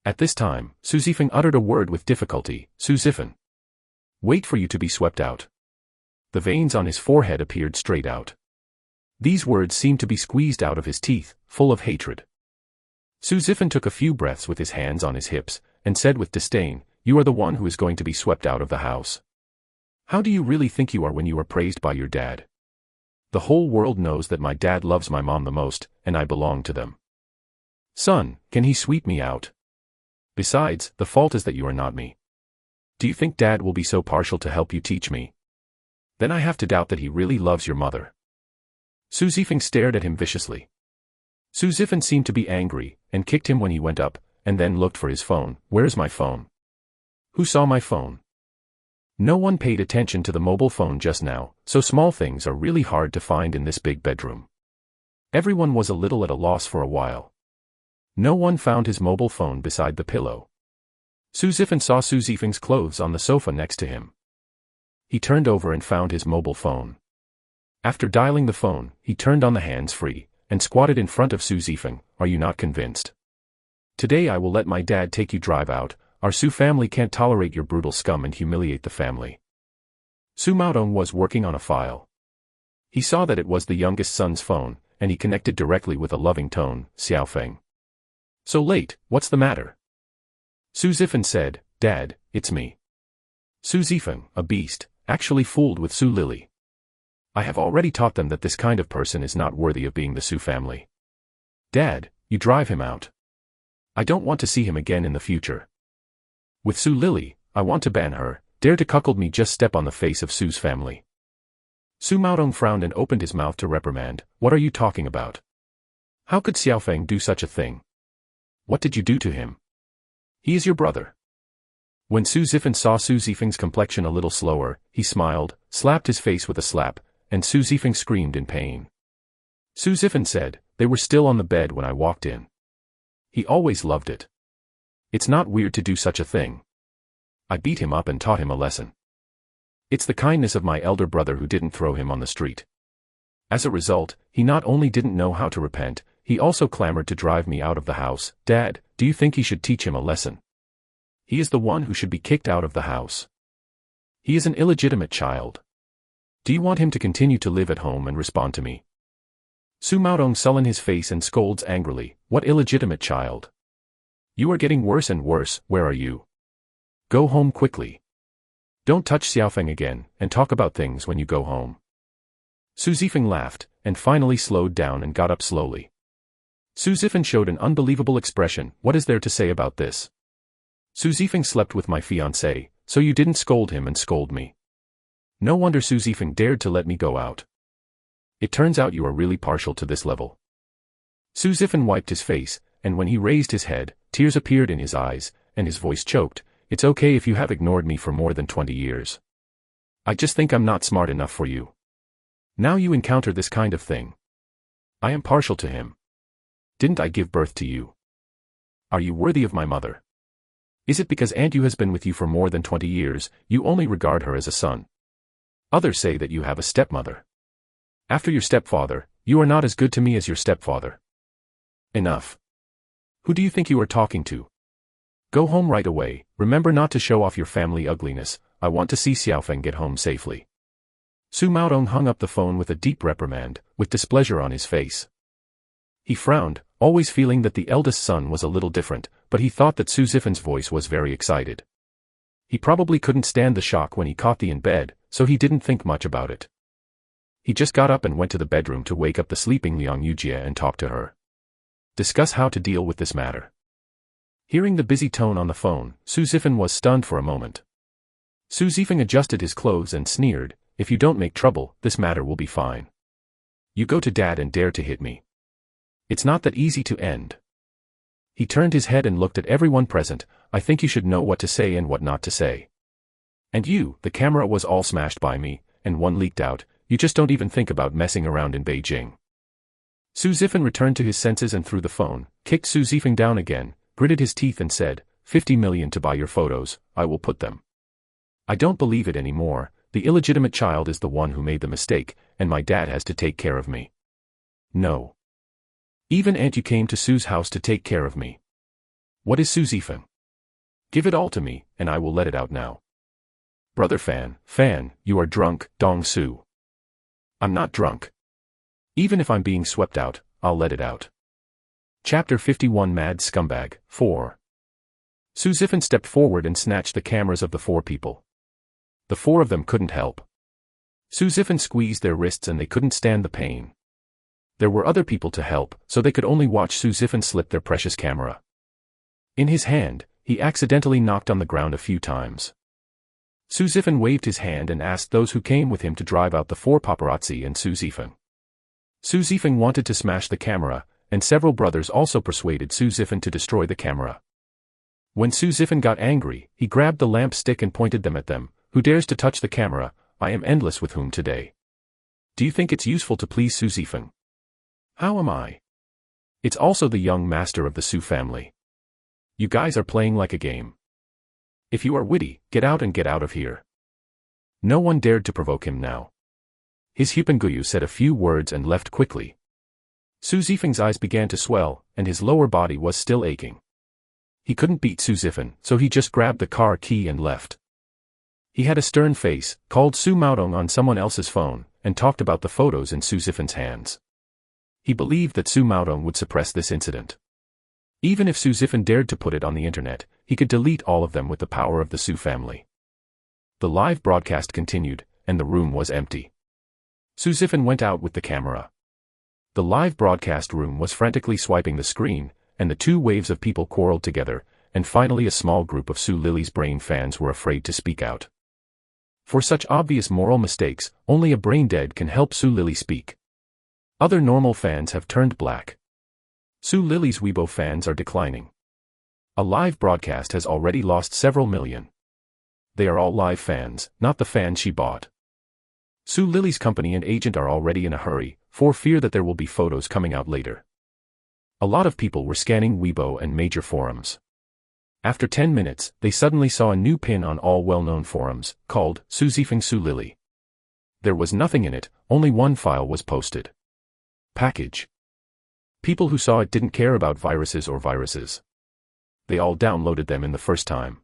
At this time, Su Zifeng uttered a word with difficulty. Su Zifeng. Wait for you to be swept out. The veins on his forehead appeared straight out. These words seemed to be squeezed out of his teeth, full of hatred. Su Zifeng took a few breaths with his hands on his hips, and said with disdain, "You are the one who is going to be swept out of the house. How do you really think you are when you are praised by your dad? The whole world knows that my dad loves my mom the most, and I belong to them. Son, can he sweep me out? Besides, the fault is that you are not me. Do you think dad will be so partial to help you teach me? Then I have to doubt that he really loves your mother." Su Zifeng stared at him viciously. Su Zifeng seemed to be angry, and kicked him when he went up, and then looked for his phone. "Where is my phone? Who saw my phone?" No one paid attention to the mobile phone just now, so small things are really hard to find in this big bedroom. Everyone was a little at a loss for a while. No one found his mobile phone beside the pillow. Su Zifeng saw Su Zifeng's clothes on the sofa next to him. He turned over and found his mobile phone. After dialing the phone, he turned on the hands-free, and squatted in front of Su Zifeng. "Are you not convinced? Today I will let my dad take you drive out. Our Su family can't tolerate your brutal scum and humiliate the family." Su Maodong was working on a file. He saw that it was the youngest son's phone, and he connected directly with a loving tone. "Xiaofeng. So late, what's the matter?" Su Zifeng said, "Dad, it's me." Su Zifeng, a beast, actually fooled with Su Lily. "I have already taught them that this kind of person is not worthy of being the Su family. Dad, you drive him out. I don't want to see him again in the future. With Su Lily, I want to ban her. Dare to cuckold me, just step on the face of Su's family." Su Maodong frowned and opened his mouth to reprimand. "What are you talking about? How could Xiaofeng do such a thing? What did you do to him? He is your brother." When Su Zifeng saw Su Zifeng's complexion a little slower, he smiled, slapped his face with a slap, and Su Zifeng screamed in pain. Su Zifeng said, "They were still on the bed when I walked in. He always loved it. It's not weird to do such a thing. I beat him up and taught him a lesson. It's the kindness of my elder brother who didn't throw him on the street. As a result, he not only didn't know how to repent, he also clamored to drive me out of the house. Dad, do you think he should teach him a lesson? He is the one who should be kicked out of the house. He is an illegitimate child. Do you want him to continue to live at home and respond to me?" Su Maodong sullen his face and scolds angrily, "What illegitimate child? You are getting worse and worse. Where are you? Go home quickly. Don't touch Xiaofeng again, and talk about things when you go home." Su Zifeng laughed, and finally slowed down and got up slowly. Su Zifeng showed an unbelievable expression. "What is there to say about this? Su Zifeng slept with my fiancé, so you didn't scold him and scold me. No wonder Su Zifeng dared to let me go out. It turns out you are really partial to this level." Su Zifeng wiped his face, and when he raised his head, tears appeared in his eyes, and his voice choked. "It's okay if you have ignored me for more than 20 years. I just think I'm not smart enough for you. Now you encounter this kind of thing. I am partial to him. Didn't I give birth to you? Are you worthy of my mother? Is it because Aunt Yu has been with you for more than 20 years, you only regard her as a son? Others say that you have a stepmother. After your stepfather, you are not as good to me as your stepfather. Enough. Who do you think you are talking to? Go home right away. Remember not to show off your family ugliness. I want to see Xiaofeng get home safely." Su Maodong hung up the phone with a deep reprimand, with displeasure on his face. He frowned, always feeling that the eldest son was a little different, but he thought that Su Zifeng's voice was very excited. He probably couldn't stand the shock when he caught the in bed, so he didn't think much about it. He just got up and went to the bedroom to wake up the sleeping Liang Yujie and talk to her. Discuss how to deal with this matter. Hearing the busy tone on the phone, Su Zifeng was stunned for a moment. Su Zifeng adjusted his clothes and sneered, "If you don't make trouble, this matter will be fine. You go to Dad and dare to hit me. It's not that easy to end." He turned his head and looked at everyone present. "I think you should know what to say and what not to say. And you, the camera was all smashed by me, and one leaked out. You just don't even think about messing around in Beijing." Su Zifeng returned to his senses and threw the phone, kicked Su Zifeng down again, gritted his teeth and said, 50 million to buy your photos, I will put them. I don't believe it anymore, the illegitimate child is the one who made the mistake, and my dad has to take care of me. No. Even Aunt Yu came to Su's house to take care of me. What is Su Zifeng? Give it all to me, and I will let it out now. Brother Fan, you are drunk, Dong Su. I'm not drunk. Even if I'm being swept out, I'll let it out. Chapter 51 Mad Scumbag, 4. Su Zifeng stepped forward and snatched the cameras of the 4 people. The 4 of them couldn't help. Su Zifeng squeezed their wrists and they couldn't stand the pain. There were other people to help, so they could only watch Su Zifeng slip their precious camera. In his hand, he accidentally knocked on the ground a few times. Su Zifeng waved his hand and asked those who came with him to drive out the 4 paparazzi and Su Zifeng. Su Zifeng wanted to smash the camera, and several brothers also persuaded Su Zifeng to destroy the camera. When Su Zifeng got angry, he grabbed the lamp stick and pointed them at them. Who dares to touch the camera? I am endless with whom today. Do you think it's useful to please Su Zifeng? How am I? It's also the young master of the Su family. You guys are playing like a game. If you are witty, get out and get out of here. No one dared to provoke him now. His Hupenguyu said a few words and left quickly. Su Zifeng's eyes began to swell, and his lower body was still aching. He couldn't beat Su Zifeng, so he just grabbed the car key and left. He had a stern face, called Su Maodong on someone else's phone, and talked about the photos in Su Zifeng's hands. He believed that Su Maodong would suppress this incident. Even if Su Zifeng dared to put it on the internet, he could delete all of them with the power of the Su family. The live broadcast continued, and the room was empty. Su Zifeng went out with the camera. The live broadcast room was frantically swiping the screen, and the 2 waves of people quarreled together, and finally a small group of Su Lily's brain fans were afraid to speak out. For such obvious moral mistakes, only a brain-dead can help Su Lily speak. Other normal fans have turned black. Su Lily's Weibo fans are declining. A live broadcast has already lost several million. They are all live fans, not the fans she bought. Su Lily's company and agent are already in a hurry, for fear that there will be photos coming out later. A lot of people were scanning Weibo and major forums. After 10 minutes, they suddenly saw a new pin on all well-known forums, called Su Zifeng Su Lily. There was nothing in it, only one file was posted. Package. People who saw it didn't care about viruses or viruses. They all downloaded them in the first time.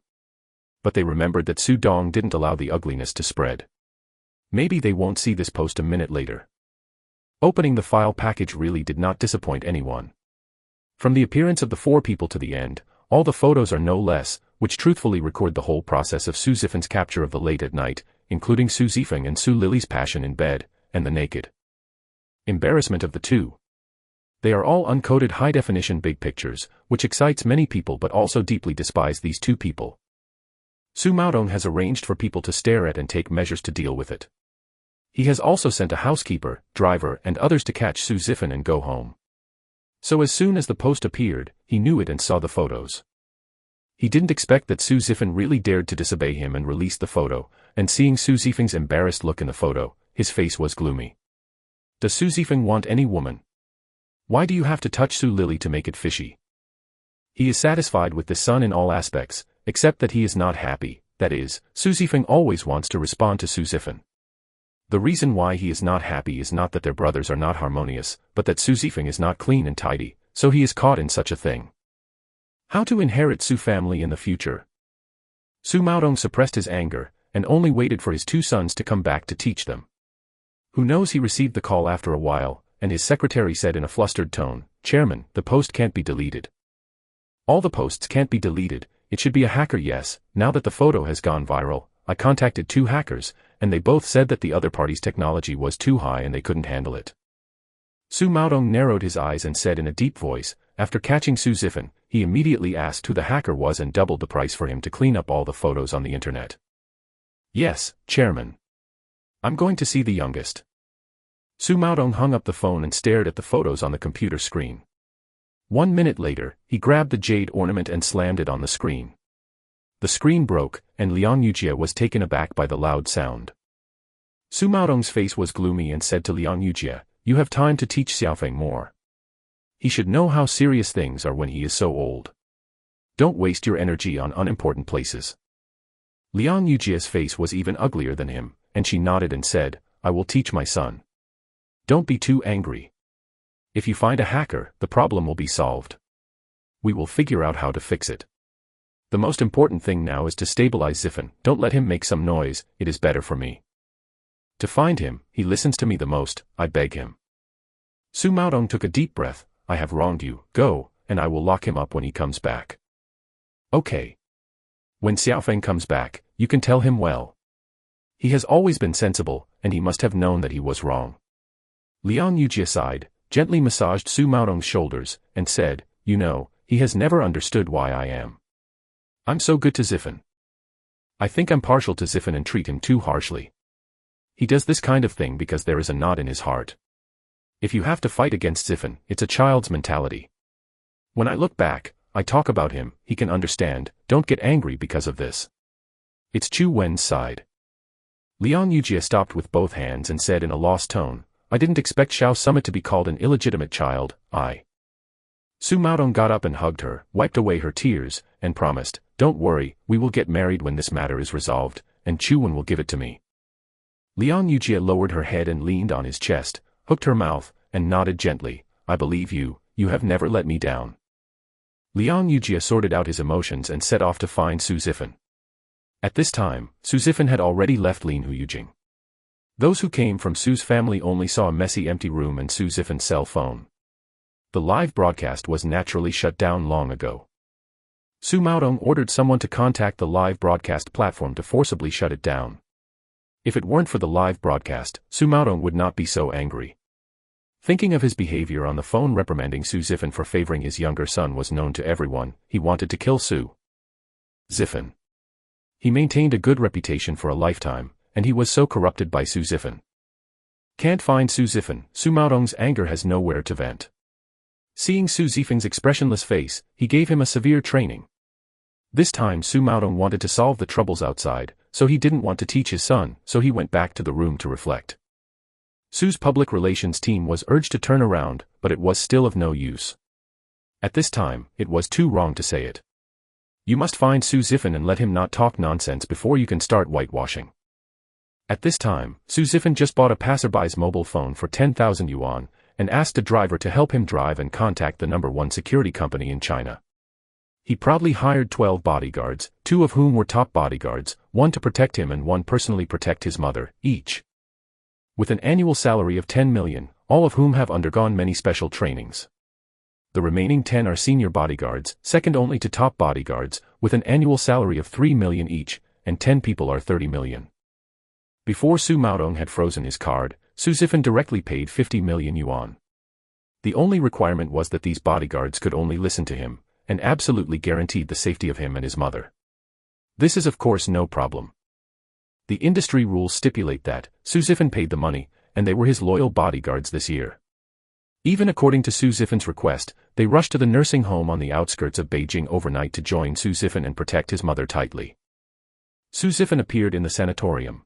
But they remembered that Su Dong didn't allow the ugliness to spread. Maybe they won't see this post a minute later. Opening the file package really did not disappoint anyone. From the appearance of the 4 people to the end, all the photos are no less, which truthfully record the whole process of Su Zifeng's capture of the late at night, including Su Zifeng and Su Lily's passion in bed, and the naked embarrassment of the 2. They are all uncoded high-definition big pictures, which excites many people but also deeply despise these 2 people. Su Maodong has arranged for people to stare at and take measures to deal with it. He has also sent a housekeeper, driver, and others to catch Su Zifeng and go home. So as soon as the post appeared, he knew it and saw the photos. He didn't expect that Su Zifeng really dared to disobey him and released the photo, and seeing Su Zifeng's embarrassed look in the photo, his face was gloomy. Does Su Zifeng want any woman? Why do you have to touch Su Lily to make it fishy? He is satisfied with the son in all aspects, except that he is not happy, that is, Su Zifeng always wants to respond to Su Zifeng. The reason why he is not happy is not that their brothers are not harmonious, but that Su Zifeng is not clean and tidy, so he is caught in such a thing. How to inherit Su family in the future? Su Maodong suppressed his anger, and only waited for his 2 sons to come back to teach them. Who knows, he received the call after a while, and his secretary said in a flustered tone, "Chairman, the post can't be deleted." All the posts can't be deleted, it should be a hacker. Yes, now that the photo has gone viral, I contacted 2 hackers, and they both said that the other party's technology was too high and they couldn't handle it. Su Maodong narrowed his eyes and said in a deep voice, after catching Su Zifeng, he immediately asked who the hacker was and doubled the price for him to clean up all the photos on the internet. Yes, Chairman. I'm going to see the youngest. Su Maodong hung up the phone and stared at the photos on the computer screen. 1 minute later, he grabbed the jade ornament and slammed it on the screen. The screen broke, and Liang Yujie was taken aback by the loud sound. Su Maodong's face was gloomy and said to Liang Yujie, "You have time to teach Xiaofeng more." He should know how serious things are when he is so old. Don't waste your energy on unimportant places. Liang Yujia's face was even uglier than him, and she nodded and said, I will teach my son. Don't be too angry. If you find a hacker, the problem will be solved. We will figure out how to fix it. The most important thing now is to stabilize Ziffen. Don't let him make some noise, it is better for me. To find him, he listens to me the most, I beg him. Su Maodong took a deep breath. I have wronged you, go, and I will lock him up when he comes back. Okay. When Xiaofeng comes back, you can tell him well. He has always been sensible, and he must have known that he was wrong. Liang Yujia sighed, gently massaged Su Maodong's shoulders, and said, you know, he has never understood why I am. I'm so good to Ziffen. I think I'm partial to Ziffen and treat him too harshly. He does this kind of thing because there is a knot in his heart. If you have to fight against Ziffen, it's a child's mentality. When I look back, I talk about him, he can understand, don't get angry because of this. It's Chu Wen's side. Liang Yujia stopped with both hands and said in a lost tone, I didn't expect Xiao Summit to be called an illegitimate child, Su Maodong got up and hugged her, wiped away her tears, and promised, don't worry, we will get married when this matter is resolved, and Chu Wen will give it to me. Liang Yujia lowered her head and leaned on his chest, hooked her mouth, and nodded gently, I believe you, you have never let me down. Liang Yujia sorted out his emotions and set off to find Su Ziffen. At this time, Su Ziffen had already left Lin Huyujing. Those who came from Su's family only saw a messy empty room and Su Ziffen's cell phone. The live broadcast was naturally shut down long ago. Su Maodong ordered someone to contact the live broadcast platform to forcibly shut it down. If it weren't for the live broadcast, Su Maodong would not be so angry. Thinking of his behavior on the phone reprimanding Su Ziffen for favoring his younger son was known to everyone, he wanted to kill Su Ziffen. He maintained a good reputation for a lifetime, and he was so corrupted by Su Ziffen. Can't find Su Ziffen, Su Maodong's anger has nowhere to vent. Seeing Su Ziffen's expressionless face, he gave him a severe training. This time Su Maodong wanted to solve the troubles outside, so he didn't want to teach his son, so he went back to the room to reflect. Su's public relations team was urged to turn around, but it was still of no use. At this time, it was too wrong to say it. You must find Su Ziffen and let him not talk nonsense before you can start whitewashing. At this time, Su Ziffen just bought a passerby's mobile phone for 10,000 yuan, and asked a driver to help him drive and contact the #1 security company in China. He proudly hired 12 bodyguards, 2 of whom were top bodyguards, 1 to protect him and 1 personally protect his mother, each with an annual salary of 10 million, all of whom have undergone many special trainings. The remaining 10 are senior bodyguards, second only to top bodyguards, with an annual salary of 3 million each, and 10 people are 30 million. Before Su Maodong had frozen his card, Su Ziffen directly paid 50 million yuan. The only requirement was that these bodyguards could only listen to him, and absolutely guaranteed the safety of him and his mother. This is of course no problem. The industry rules stipulate that Su Ziffen paid the money, and they were his loyal bodyguards this year. Even according to Su Ziffen's request, they rushed to the nursing home on the outskirts of Beijing overnight to join Su Ziffen and protect his mother tightly. Su Ziffen appeared in the sanatorium.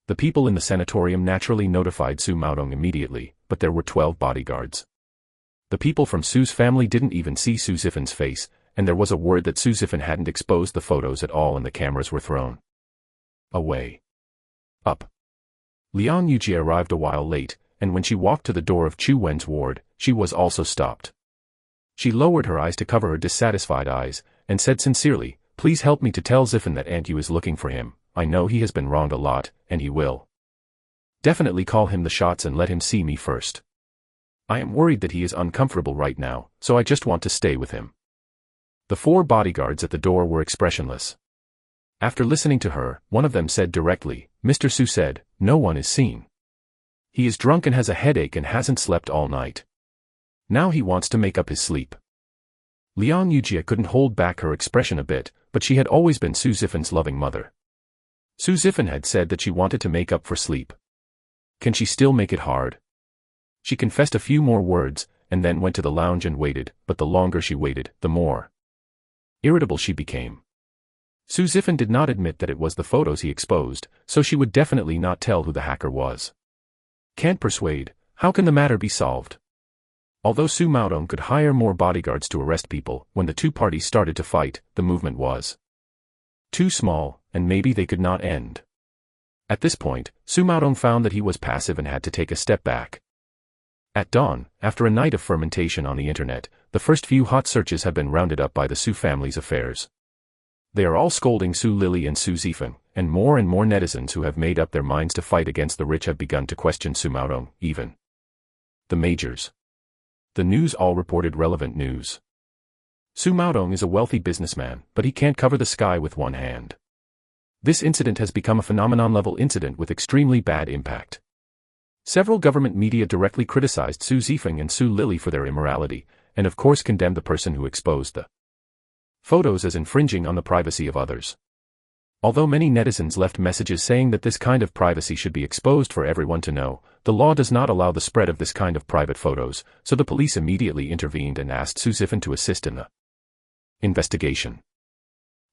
The people in the sanatorium naturally notified Su Maodong immediately, but there were 12 bodyguards. The people from Su's family didn't even see Su Ziffen's face, and there was a word that Su Ziffen hadn't exposed the photos at all and the cameras were thrown away. Up. Liang Yujia arrived a while late, and when she walked to the door of Chu Wen's ward, she was also stopped. She lowered her eyes to cover her dissatisfied eyes, and said sincerely, please help me to tell Ziffen that Aunt Yu is looking for him. I know he has been wronged a lot, and he will definitely call him the shots and let him see me first. I am worried that he is uncomfortable right now, so I just want to stay with him. The 4 bodyguards at the door were expressionless. After listening to her, one of them said directly, Mr. Su said, no one is seen. He is drunk and has a headache and hasn't slept all night. Now he wants to make up his sleep. Liang Yujia couldn't hold back her expression a bit, but she had always been Su Ziffen's loving mother. Su Ziffen had said that she wanted to make up for sleep. Can she still make it hard? She confessed a few more words, and then went to the lounge and waited, but the longer she waited, the more irritable she became. Su Ziffen did not admit that it was the photos he exposed, so she would definitely not tell who the hacker was. Can't persuade, how can the matter be solved? Although Su Maodong could hire more bodyguards to arrest people, when the two parties started to fight, the movement was too small, and maybe they could not end. At this point, Su Maodong found that he was passive and had to take a step back. At dawn, after a night of fermentation on the internet, the first few hot searches have been rounded up by the Su family's affairs. They are all scolding Su Lily and Su Zifeng, and more netizens who have made up their minds to fight against the rich have begun to question Su Maodong, even the majors. The news all reported relevant news. Su Maodong is a wealthy businessman, but he can't cover the sky with one hand. This incident has become a phenomenon-level incident with extremely bad impact. Several government media directly criticized Su Zifeng and Su Lily for their immorality, and of course condemned the person who exposed the photos as infringing on the privacy of others. Although many netizens left messages saying that this kind of privacy should be exposed for everyone to know, the law does not allow the spread of this kind of private photos, so the police immediately intervened and asked Su Zifeng to assist in the investigation.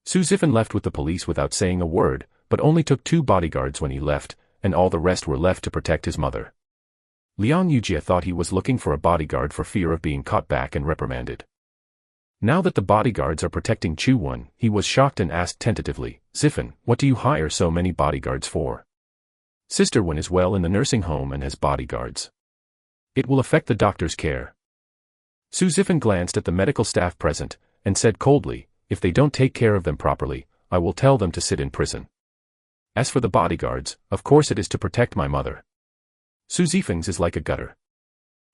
Su Zifeng left with the police without saying a word, but only took 2 bodyguards when he left, and all the rest were left to protect his mother. Liang Yujie thought he was looking for a bodyguard for fear of being caught back and reprimanded. Now that the bodyguards are protecting Chu Wen, he was shocked and asked tentatively, "Zifeng, what do you hire so many bodyguards for? Sister Wen is well in the nursing home and has bodyguards. It will affect the doctor's care." Su Zifeng glanced at the medical staff present, and said coldly, "If they don't take care of them properly, I will tell them to sit in prison. As for the bodyguards, of course it is to protect my mother. Su Zifeng's is like a gutter.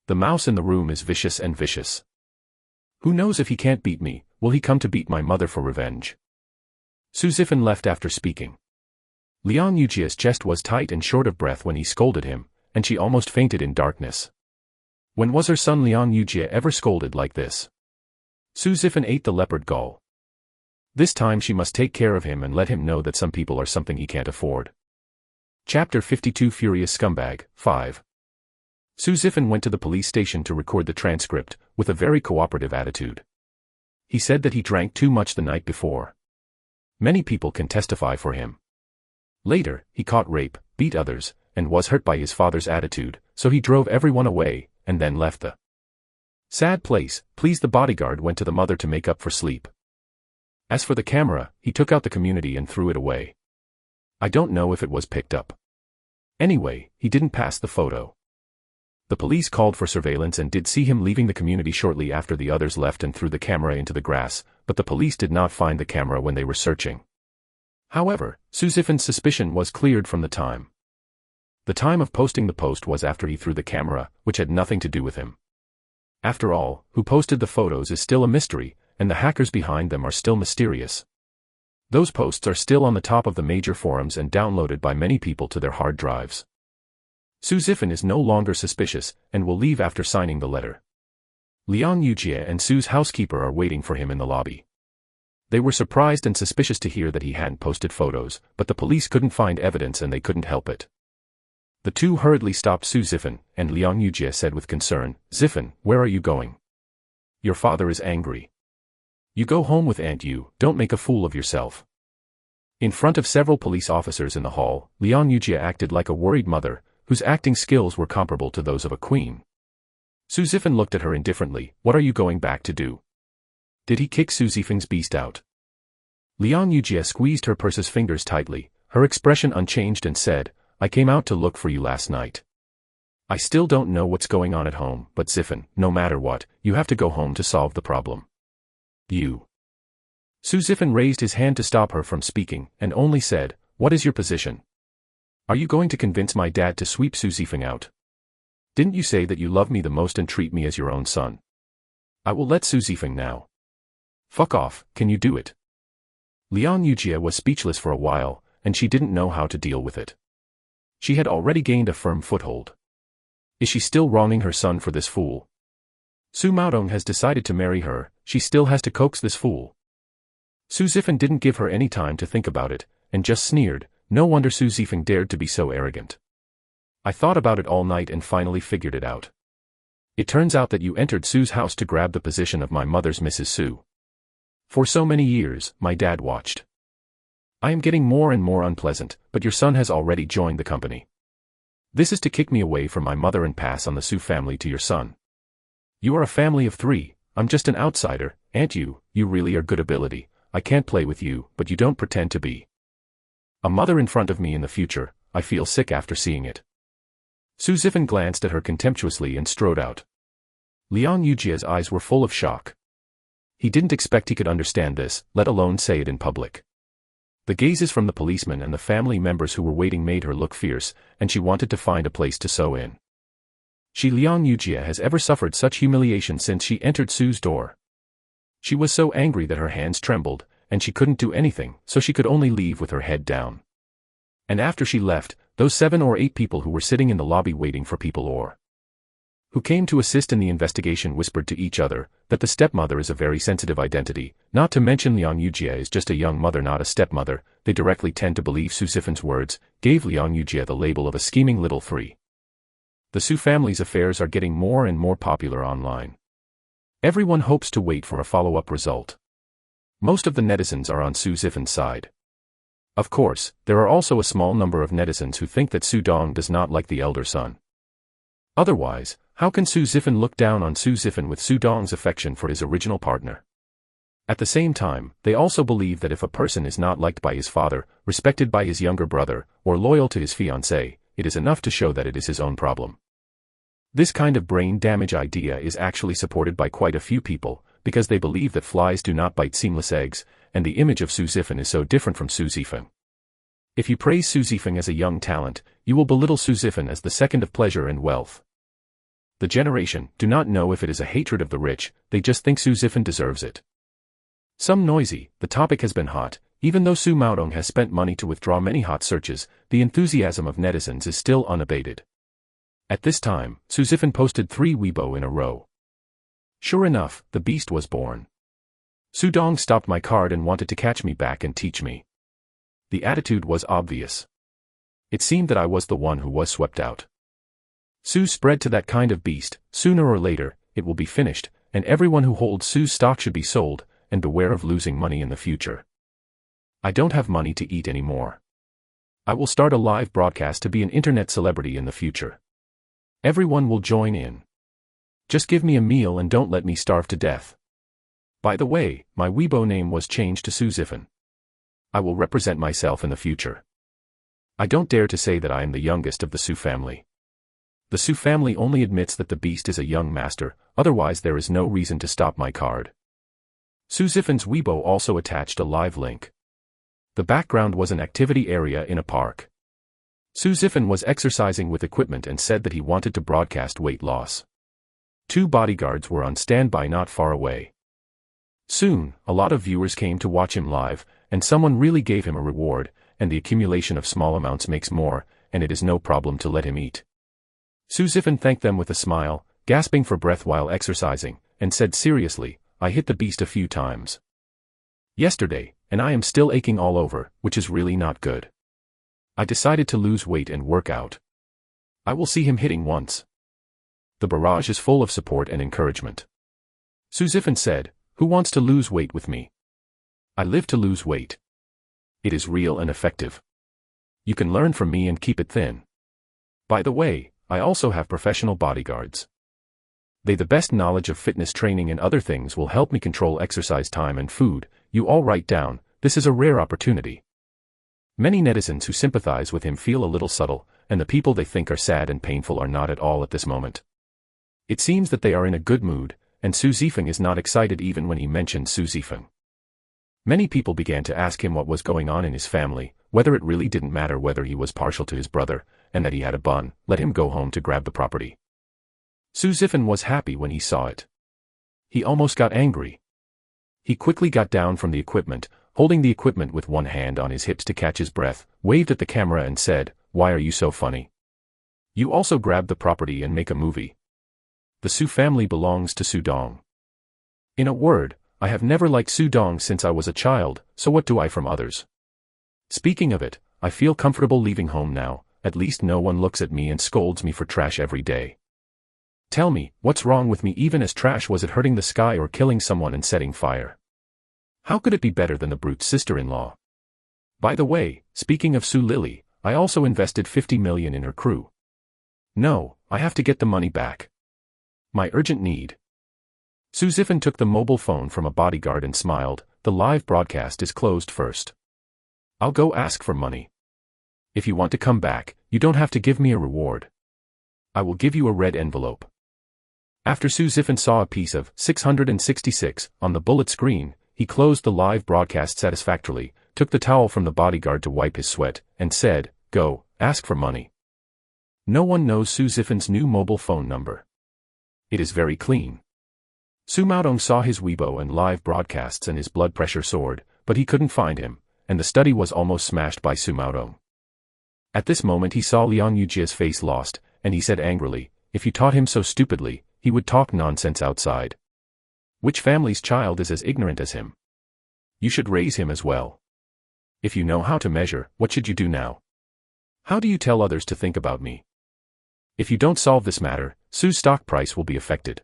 The mouse in the room is vicious and vicious. Who knows if he can't beat me, will he come to beat my mother for revenge?" Su Zifeng left after speaking. Liang Yujie's chest was tight and short of breath when he scolded him, and she almost fainted in darkness. When was her son Liang Yujie ever scolded like this? Su Zifeng ate the leopard gall. This time she must take care of him and let him know that some people are something he can't afford. Chapter 52 Furious Scumbag, 5. Su Zifeng went to the police station to record the transcript, with a very cooperative attitude. He said that he drank too much the night before. Many people can testify for him. Later, he caught rape, beat others, and was hurt by his father's attitude, so he drove everyone away, and then left the sad place. Pleased, the bodyguard went to the mother to make up for sleep. As for the camera, he took out the community and threw it away. I don't know if it was picked up. Anyway, he didn't pass the photo. The police called for surveillance and did see him leaving the community shortly after the others left and threw the camera into the grass, but the police did not find the camera when they were searching. However, Su Zifeng's suspicion was cleared from the time. The time of posting the post was after he threw the camera, which had nothing to do with him. After all, who posted the photos is still a mystery, and the hackers behind them are still mysterious. Those posts are still on the top of the major forums and downloaded by many people to their hard drives. Su Zifeng is no longer suspicious, and will leave after signing the letter. Liang Yujie and Su's housekeeper are waiting for him in the lobby. They were surprised and suspicious to hear that he hadn't posted photos, but the police couldn't find evidence and they couldn't help it. The two hurriedly stopped Su Zifeng, and Liang Yujie said with concern, "Zifeng, where are you going? Your father is angry. You go home with Aunt Yu, don't make a fool of yourself." In front of several police officers in the hall, Liang Yujie acted like a worried mother, whose acting skills were comparable to those of a queen. Su Zifeng looked at her indifferently. "What are you going back to do? Did he kick Su Zifeng's beast out?" Liang Yujie squeezed her purse's fingers tightly, her expression unchanged, and said, "I came out to look for you last night. I still don't know what's going on at home, but Zifeng, no matter what, you have to go home to solve the problem." "You." Su Zifeng raised his hand to stop her from speaking, and only said, "What is your position? Are you going to convince my dad to sweep Su Zifeng out? Didn't you say that you love me the most and treat me as your own son? I will let Su Zifeng now. Fuck off, can you do it?" Liang Yujie was speechless for a while, and she didn't know how to deal with it. She had already gained a firm foothold. Is she still wronging her son for this fool? Su Maodong has decided to marry her, she still has to coax this fool. Su Zifeng didn't give her any time to think about it, and just sneered. No wonder Su Zifeng dared to be so arrogant. I thought about it all night and finally figured it out. It turns out that you entered Su's house to grab the position of my mother's Mrs. Su. For so many years, my dad watched. I am getting more and more unpleasant, but your son has already joined the company. This is to kick me away from my mother and pass on the Su family to your son. You are a family of 3, I'm just an outsider, aren't you? You really are good ability, I can't play with you, but you don't pretend to be a mother in front of me in the future, I feel sick after seeing it. Su Zifan glanced at her contemptuously and strode out. Liang Yujia's eyes were full of shock. He didn't expect he could understand this, let alone say it in public. The gazes from the policemen and the family members who were waiting made her look fierce, and she wanted to find a place to sew in. Liang Yujia has ever suffered such humiliation since she entered Su's door. She was so angry that her hands trembled, and she couldn't do anything, so she could only leave with her head down. And after she left, those 7 or 8 people who were sitting in the lobby waiting for people or who came to assist in the investigation whispered to each other that the stepmother is a very sensitive identity, not to mention Liang Yujia is just a young mother, not a stepmother. They directly tend to believe Su Zifan's words, gave Liang Yujia the label of a scheming little 3. The Su family's affairs are getting more and more popular online. Everyone hopes to wait for a follow-up result. Most of the netizens are on Su Zifan's side. Of course, there are also a small number of netizens who think that Su Dong does not like the elder son. Otherwise, how can Su Zifan look down on Su Zifan with Su Dong's affection for his original partner? At the same time, they also believe that if a person is not liked by his father, respected by his younger brother, or loyal to his fiancée, it is enough to show that it is his own problem. This kind of brain damage idea is actually supported by quite a few people, because they believe that flies do not bite seamless eggs, and the image of Su Zifan is so different from Su Zifan. If you praise Su Zifan as a young talent, you will belittle Su Zifan as the second of pleasure and wealth. The generation do not know if it is a hatred of the rich, they just think Su Zifan deserves it. Some noisy, the topic has been hot, even though Su Maodong has spent money to withdraw many hot searches, the enthusiasm of netizens is still unabated. At this time, Su Zifan posted 3 Weibo in a row. Sure enough, the beast was born. Su Dong stopped my card and wanted to catch me back and teach me. The attitude was obvious. It seemed that I was the one who was swept out. Su spread to that kind of beast, sooner or later, it will be finished, and everyone who holds Su's stock should be sold, and beware of losing money in the future. I don't have money to eat anymore. I will start a live broadcast to be an internet celebrity in the future. Everyone will join in. Just give me a meal and don't let me starve to death. By the way, my Weibo name was changed to Su Zifan. I will represent myself in the future. I don't dare to say that I am the youngest of the Su family. The Su family only admits that the beast is a young master, otherwise there is no reason to stop my card. Su Zifan's Weibo also attached a live link. The background was an activity area in a park. Su Zifan was exercising with equipment and said that he wanted to broadcast weight loss. 2 bodyguards were on standby not far away. Soon, a lot of viewers came to watch him live, and someone really gave him a reward, and the accumulation of small amounts makes more, and it is no problem to let him eat. Su Zifan thanked them with a smile, gasping for breath while exercising, and said seriously, I hit the beast a few times yesterday, and I am still aching all over, which is really not good. I decided to lose weight and work out. I will see him hitting once. The barrage is full of support and encouragement. Su Zifan said, who wants to lose weight with me? I live to lose weight. It is real and effective. You can learn from me and keep it thin. By the way, I also have professional bodyguards. They the best knowledge of fitness training and other things will help me control exercise time and food. You all write down, this is a rare opportunity. Many netizens who sympathize with him feel a little subtle, and the people they think are sad and painful are not at all at this moment. It seems that they are in a good mood, and Su Zifan is not excited even when he mentioned Su Zifan. Many people began to ask him what was going on in his family, whether it really didn't matter whether he was partial to his brother, and that he had a bun, let him go home to grab the property. Su Zifan was happy when he saw it. He almost got angry. He quickly got down from the equipment, holding the equipment with one hand on his hips to catch his breath, waved at the camera and said, why are you so funny? You also grab the property and make a movie. The Su family belongs to Su Dong. In a word, I have never liked Su Dong since I was a child, so what do I from others? Speaking of it, I feel comfortable leaving home now, at least no one looks at me and scolds me for trash every day. Tell me, what's wrong with me? Even as trash, was it hurting the sky or killing someone and setting fire? How could it be better than the brute's sister-in-law? By the way, speaking of Su Lily, I also invested 50 million in her crew. No, I have to get the money back. My urgent need. Su Zifan took the mobile phone from a bodyguard and smiled. The live broadcast is closed first. I'll go ask for money. If you want to come back, you don't have to give me a reward. I will give you a red envelope. After Su Zifan saw a piece of 666 on the bullet screen, he closed the live broadcast satisfactorily, took the towel from the bodyguard to wipe his sweat, and said, "Go, ask for money." No one knows Su Zifan's new mobile phone number. It is very clean. Su Maodong saw his Weibo and live broadcasts and his blood pressure soared, but he couldn't find him, and the study was almost smashed by Su Maodong. At this moment he saw Liang Yujia's face lost, and he said angrily, if you taught him so stupidly, he would talk nonsense outside. Which family's child is as ignorant as him? You should raise him as well. If you know how to measure, what should you do now? How do you tell others to think about me? If you don't solve this matter, Su's stock price will be affected.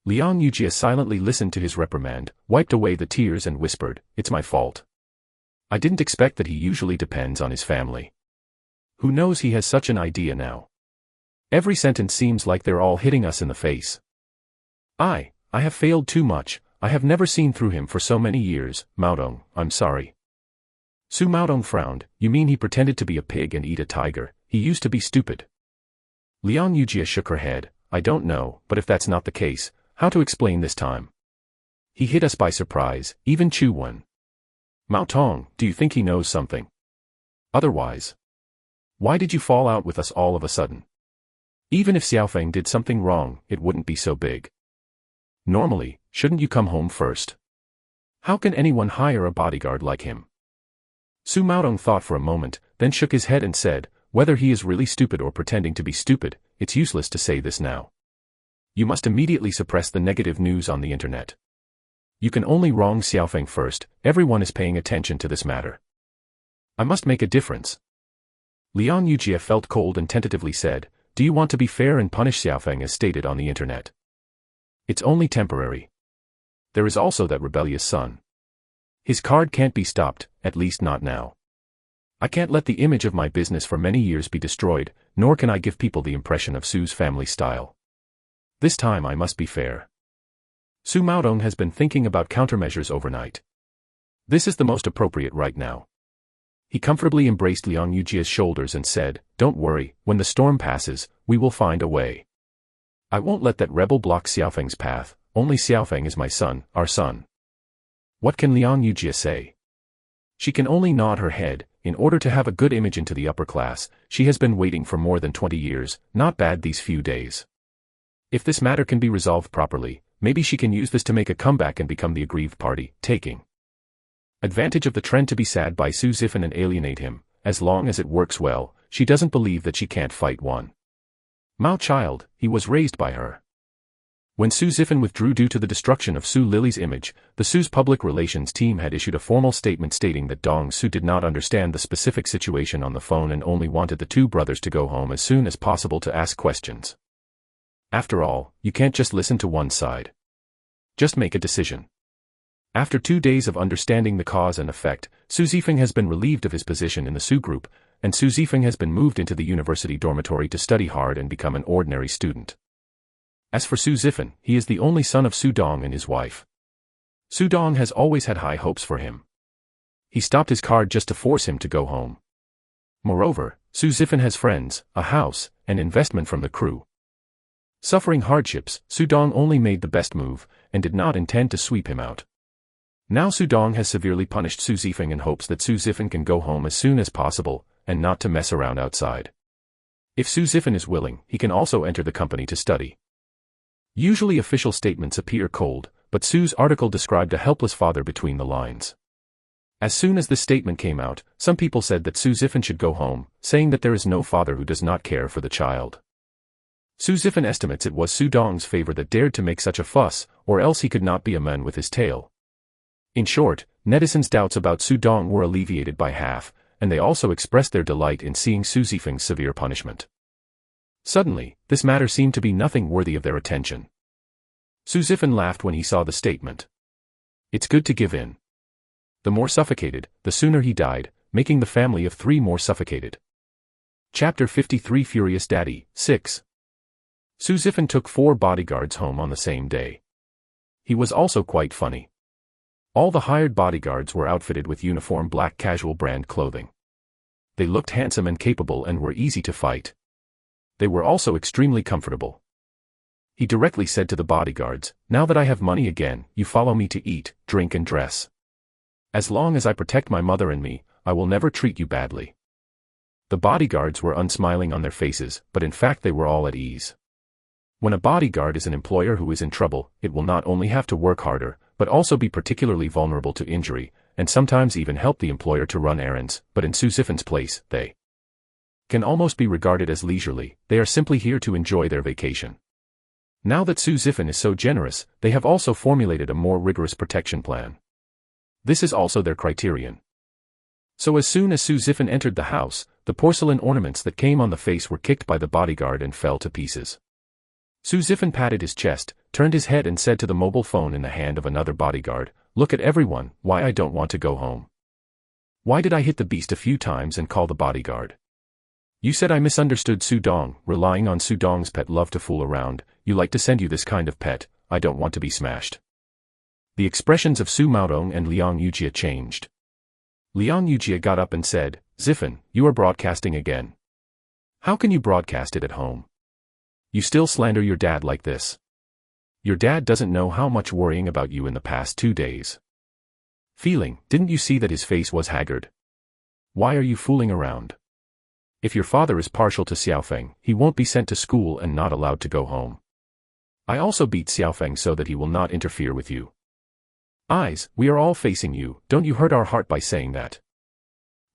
Liang Yujia silently listened to his reprimand, wiped away the tears and whispered, "It's my fault. I didn't expect that he usually depends on his family. Who knows, he has such an idea now. Every sentence seems like they're all hitting us in the face. I have failed too much. I have never seen through him for so many years. Maodong, I'm sorry." Su Maodong frowned. "You mean he pretended to be a pig and eat a tiger? He used to be stupid." Liang Yujia shook her head. "I don't know, but if that's not the case, how to explain this time? He hit us by surprise, even Chu Wen. Mao Tong, do you think he knows something? Otherwise, why did you fall out with us all of a sudden? Even if Xiaofeng did something wrong, it wouldn't be so big. Normally, shouldn't you come home first? How can anyone hire a bodyguard like him?" Su Maodong thought for a moment, then shook his head and said, "Whether he is really stupid or pretending to be stupid, it's useless to say this now. You must immediately suppress the negative news on the internet. You can only wrong Xiaofeng first. Everyone is paying attention to this matter. I must make a difference." Liang Yujia felt cold and tentatively said, "Do you want to be fair and punish Xiaofeng as stated on the internet? It's only temporary. There is also that rebellious son. His card can't be stopped, at least not now. I can't let the image of my business for many years be destroyed, nor can I give people the impression of Su's family style. This time I must be fair." Su Maodong has been thinking about countermeasures overnight. This is the most appropriate right now. He comfortably embraced Liang Yujia's shoulders and said, "Don't worry, when the storm passes, we will find a way. I won't let that rebel block Xiaofeng's path. Only Xiaofeng is my son, our son." What can Liang Yujia say? She can only nod her head. In order to have a good image into the upper class, she has been waiting for more than 20 years, not bad these few days. If this matter can be resolved properly, maybe she can use this to make a comeback and become the aggrieved party, taking advantage of the trend to be sad by Su Zifan and alienate him. As long as it works well, she doesn't believe that she can't fight one. Mao child, he was raised by her. When Su Zifan withdrew due to the destruction of Su Lily's image, the Su's public relations team had issued a formal statement stating that Dong Su did not understand the specific situation on the phone and only wanted the two brothers to go home as soon as possible to ask questions. After all, you can't just listen to one side. Just make a decision. After 2 days of understanding the cause and effect, Su Zifeng has been relieved of his position in the Su group, and Su Zifeng has been moved into the university dormitory to study hard and become an ordinary student. As for Su Zifeng, he is the only son of Su Dong and his wife. Su Dong has always had high hopes for him. He stopped his card just to force him to go home. Moreover, Su Zifeng has friends, a house, and investment from the crew. Suffering hardships, Su Dong only made the best move, and did not intend to sweep him out. Now Su Dong has severely punished Su Zifeng and hopes that Su Zifeng can go home as soon as possible, and not to mess around outside. If Su Zifeng is willing, he can also enter the company to study. Usually official statements appear cold, but Su's article described a helpless father between the lines. As soon as this statement came out, some people said that Su Zifeng should go home, saying that there is no father who does not care for the child. Su Zifeng estimates it was Su Dong's favor that dared to make such a fuss, or else he could not be a man with his tail. In short, netizens' doubts about Su Dong were alleviated by half, and they also expressed their delight in seeing Su Zifeng's severe punishment. Suddenly, this matter seemed to be nothing worthy of their attention. Su Zifeng laughed when he saw the statement. It's good to give in. The more suffocated, the sooner he died, making the family of 3 more suffocated. Chapter 53 Furious Daddy, 6. Su Zifeng took 4 bodyguards home on the same day. He was also quite funny. All the hired bodyguards were outfitted with uniform black casual brand clothing. They looked handsome and capable and were easy to fight. They were also extremely comfortable. He directly said to the bodyguards, "Now that I have money again, you follow me to eat, drink and dress. As long as I protect my mother and me, I will never treat you badly." The bodyguards were unsmiling on their faces, but in fact they were all at ease. When a bodyguard is an employer who is in trouble, it will not only have to work harder, but also be particularly vulnerable to injury, and sometimes even help the employer to run errands, but in Su Zifin's place, they can almost be regarded as leisurely. They are simply here to enjoy their vacation. Now that Su Zifin is so generous, they have also formulated a more rigorous protection plan. This is also their criterion. So as soon as Su Zifin entered the house, the porcelain ornaments that came on the face were kicked by the bodyguard and fell to pieces. Su Zifin patted his chest, turned his head and said to the mobile phone in the hand of another bodyguard, "Look at everyone, why I don't want to go home. Why did I hit the beast a few times and call the bodyguard? You said I misunderstood Su Dong, relying on Su Dong's pet love to fool around, you like to send you this kind of pet, I don't want to be smashed." The expressions of Su Maodong and Liang Yujie changed. Liang Yujie got up and said, "Zifin, you are broadcasting again. How can you broadcast it at home? You still slander your dad like this. Your dad doesn't know how much worrying about you in the past 2 days. Didn't you see that his face was haggard? Why are you fooling around? If your father is partial to Xiaofeng, he won't be sent to school and not allowed to go home. I also beat Xiaofeng so that he will not interfere with you. Eyes, we are all facing you, don't you hurt our heart by saying that."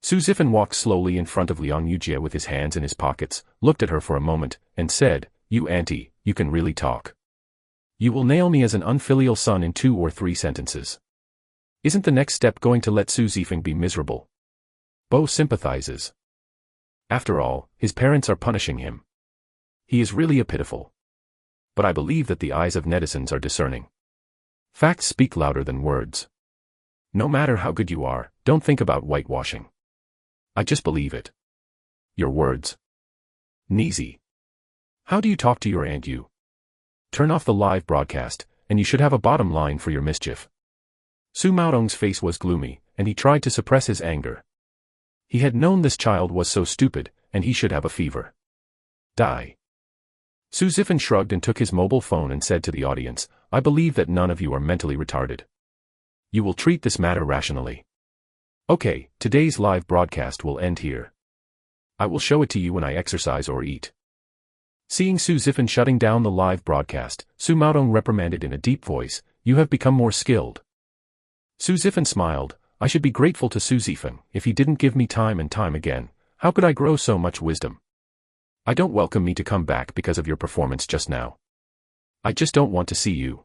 Su Zifin walked slowly in front of Liang Yujie with his hands in his pockets, looked at her for a moment, and said, "You auntie, you can really talk. You will nail me as an unfilial son in 2 or 3 sentences. Isn't the next step going to let Su Zifeng be miserable?" Bo sympathizes. After all, his parents are punishing him. He is really a pitiful. But I believe that the eyes of netizens are discerning. Facts speak louder than words. No matter how good you are, don't think about whitewashing. I just believe it. Your words. Nizi. How do you talk to your aunt? You turn off the live broadcast, and you should have a bottom line for your mischief. Su Maodong's face was gloomy, and he tried to suppress his anger. He had known this child was so stupid, and he should have a fever. Die. Su Zifin shrugged and took his mobile phone and said to the audience, "I believe that none of you are mentally retarded. You will treat this matter rationally. Okay, today's live broadcast will end here. I will show it to you when I exercise or eat." Seeing Su Zifin shutting down the live broadcast, Su Maodong reprimanded in a deep voice, "You have become more skilled." Su Zifin smiled, "I should be grateful to Su Zifin. If he didn't give me time and time again, how could I grow so much wisdom? I don't welcome me to come back because of your performance just now. I just don't want to see you.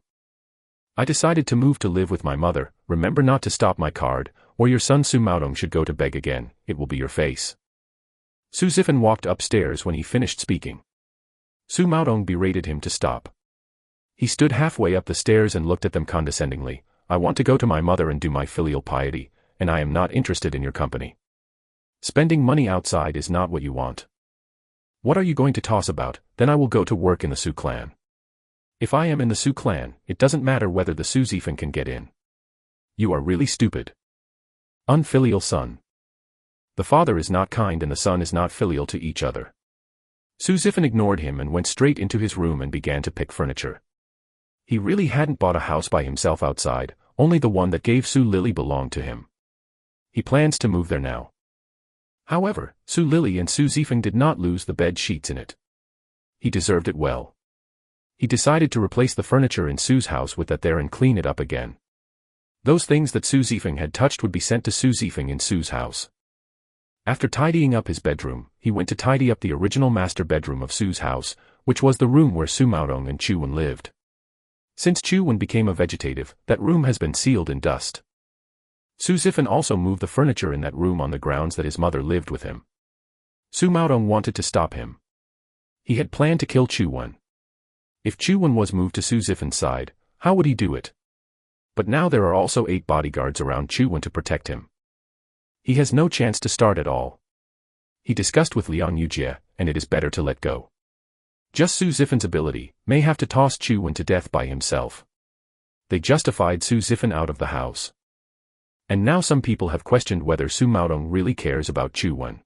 I decided to move to live with my mother. Remember not to stop my card, or your son Su Maodong should go to beg again, it will be your face." Su Zifin walked upstairs when he finished speaking. Su Maodong berated him to stop. He stood halfway up the stairs and looked at them condescendingly. "I want to go to my mother and do my filial piety, and I am not interested in your company. Spending money outside is not what you want. What are you going to toss about? Then I will go to work in the Su clan. If I am in the Su clan, it doesn't matter whether the Su Zifin can get in. You are really stupid. Unfilial son. The father is not kind and the son is not filial to each other." Su Zifin ignored him and went straight into his room and began to pick furniture. He really hadn't bought a house by himself outside, only the one that gave Su Lily belonged to him. He plans to move there now. However, Su Lily and Su Zifeng did not lose the bed sheets in it. He deserved it well. He decided to replace the furniture in Su's house with that there and clean it up again. Those things that Su Zifeng had touched would be sent to Su Zifeng in Su's house. After tidying up his bedroom, he went to tidy up the original master bedroom of Su's house, which was the room where Su Maodong and Chu Wen lived. Since Chu Wen became a vegetative, that room has been sealed in dust. Su Zifeng also moved the furniture in that room on the grounds that his mother lived with him. Su Maodong wanted to stop him. He had planned to kill Chu Wen. If Chu Wen was moved to Su Zifen's side, how would he do it? But now there are also 8 bodyguards around Chu Wen to protect him. He has no chance to start at all. He discussed with Liang Yujie, and it is better to let go. Just Su Zifen's ability, may have to toss Chu Wen to death by himself. They justified Su Zifan out of the house. And now some people have questioned whether Su Maodong really cares about Chu Wen.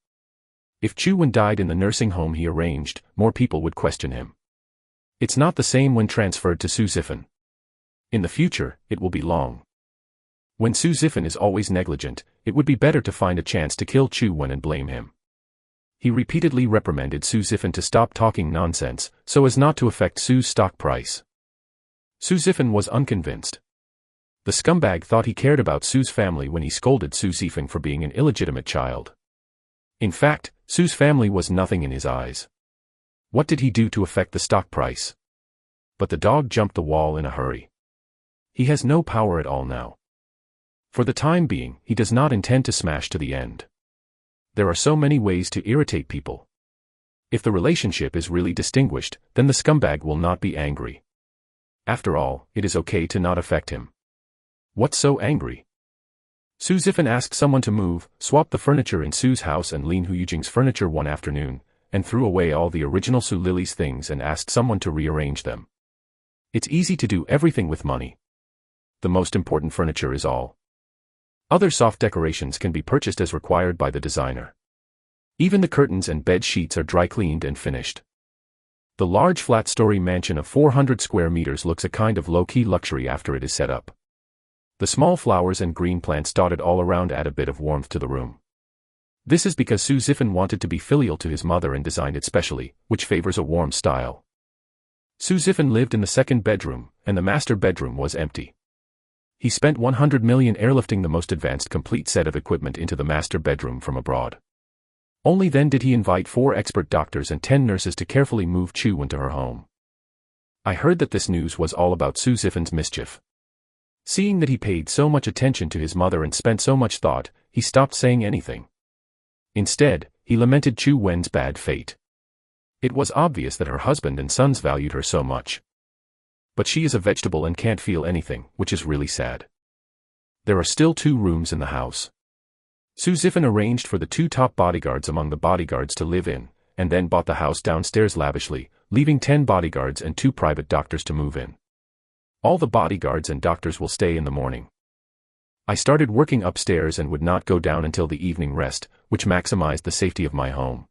If Chu Wen died in the nursing home he arranged, more people would question him. It's not the same when transferred to Su Zifan. In the future, it will be long. When Su Zifan is always negligent, it would be better to find a chance to kill Chu Wen and blame him. He repeatedly reprimanded Su Zifan to stop talking nonsense, so as not to affect Su's stock price. Su Zifan was unconvinced. The scumbag thought he cared about Su's family when he scolded Su Zifan for being an illegitimate child. In fact, Su's family was nothing in his eyes. What did he do to affect the stock price? But the dog jumped the wall in a hurry. He has no power at all now. For the time being, he does not intend to smash to the end. There are so many ways to irritate people. If the relationship is really distinguished, then the scumbag will not be angry. After all, it is okay to not affect him. What's so angry? Su Zifan asked someone to move, swap the furniture in Su's house and Lin Huyijing's furniture one afternoon, and threw away all the original Su Lily's things and asked someone to rearrange them. It's easy to do everything with money. The most important furniture is all. Other soft decorations can be purchased as required by the designer. Even the curtains and bed sheets are dry cleaned and finished. The large flat-story mansion of 400 square meters looks a kind of low-key luxury after it is set up. The small flowers and green plants dotted all around add a bit of warmth to the room. This is because Su Zifan wanted to be filial to his mother and designed it specially, which favors a warm style. Su Zifan lived in the second bedroom, and the master bedroom was empty. He spent 100 million airlifting the most advanced complete set of equipment into the master bedroom from abroad. Only then did he invite 4 expert doctors and 10 nurses to carefully move Chu into her home. I heard that this news was all about Su Zifan's mischief. Seeing that he paid so much attention to his mother and spent so much thought, he stopped saying anything. Instead, he lamented Chu Wen's bad fate. It was obvious that her husband and sons valued her so much. But she is a vegetable and can't feel anything, which is really sad. There are still 2 rooms in the house. Su Zifan arranged for the 2 top bodyguards among the bodyguards to live in, and then bought the house downstairs lavishly, leaving 10 bodyguards and 2 private doctors to move in. All the bodyguards and doctors will stay in the morning. I started working upstairs and would not go down until the evening rest, which maximized the safety of my home.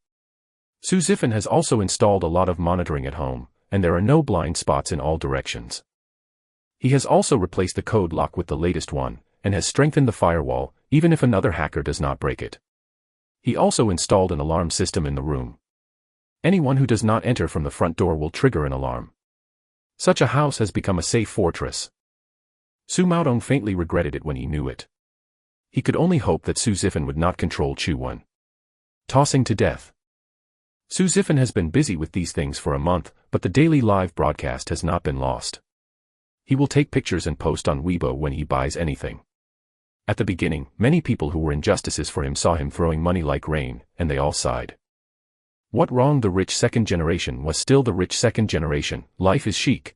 Su Zifan has also installed a lot of monitoring at home, and there are no blind spots in all directions. He has also replaced the code lock with the latest one, and has strengthened the firewall, even if another hacker does not break it. He also installed an alarm system in the room. Anyone who does not enter from the front door will trigger an alarm. Such a house has become a safe fortress. Su Maodong faintly regretted it when he knew it. He could only hope that Su Zifan would not control Chu Wen. Tossing to death. Su Zifan has been busy with these things for a month, but the daily live broadcast has not been lost. He will take pictures and post on Weibo when he buys anything. At the beginning, many people who were injustices for him saw him throwing money like rain, and they all sighed. What wronged the rich second generation was still the rich second generation. Life is chic.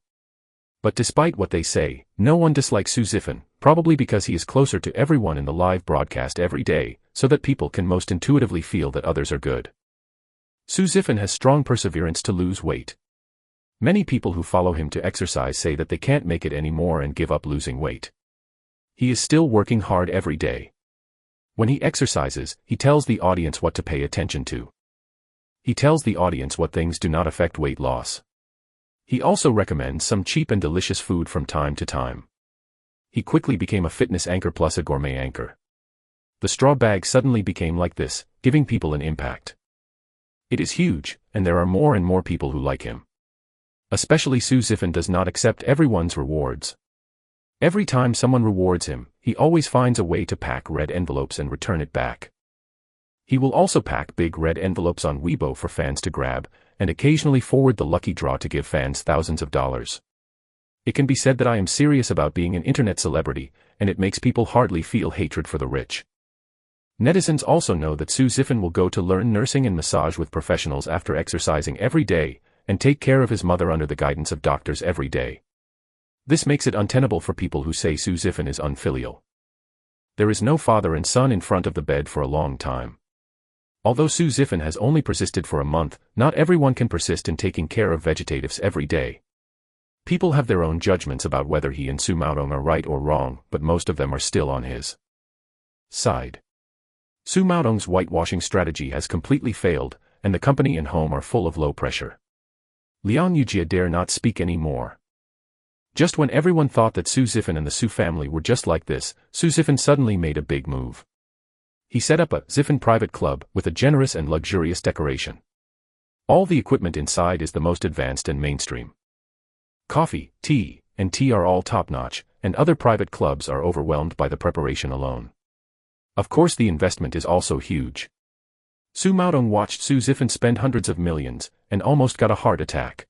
But despite what they say, no one dislikes Su Zifan, probably because he is closer to everyone in the live broadcast every day, so that people can most intuitively feel that others are good. Su Zifan has strong perseverance to lose weight. Many people who follow him to exercise say that they can't make it anymore and give up losing weight. He is still working hard every day. When he exercises, he tells the audience what to pay attention to. He tells the audience what things do not affect weight loss. He also recommends some cheap and delicious food from time to time. He quickly became a fitness anchor plus a gourmet anchor. The straw bag suddenly became like this, giving people an impact. It is huge, and there are more and more people who like him. Especially Su Zifan does not accept everyone's rewards. Every time someone rewards him, he always finds a way to pack red envelopes and return it back. He will also pack big red envelopes on Weibo for fans to grab, and occasionally forward the lucky draw to give fans thousands of dollars. It can be said that I am serious about being an internet celebrity, and it makes people hardly feel hatred for the rich. Netizens also know that Su Zifan will go to learn nursing and massage with professionals after exercising every day, and take care of his mother under the guidance of doctors every day. This makes it untenable for people who say Su Zifan is unfilial. There is no father and son in front of the bed for a long time. Although Su Zifan has only persisted for a month, not everyone can persist in taking care of vegetatives every day. People have their own judgments about whether he and Su Maodong are right or wrong, but most of them are still on his side. Su Maodong's whitewashing strategy has completely failed, and the company and home are full of low pressure. Liang Yujia dare not speak any more. Just when everyone thought that Su Zifan and the Su family were just like this, Su Zifan suddenly made a big move. He set up a Zifan private club with a generous and luxurious decoration. All the equipment inside is the most advanced and mainstream. Coffee, tea, and tea are all top-notch, and other private clubs are overwhelmed by the preparation alone. Of course the investment is also huge. Su Maodong watched Su Zifan spend hundreds of millions, and almost got a heart attack.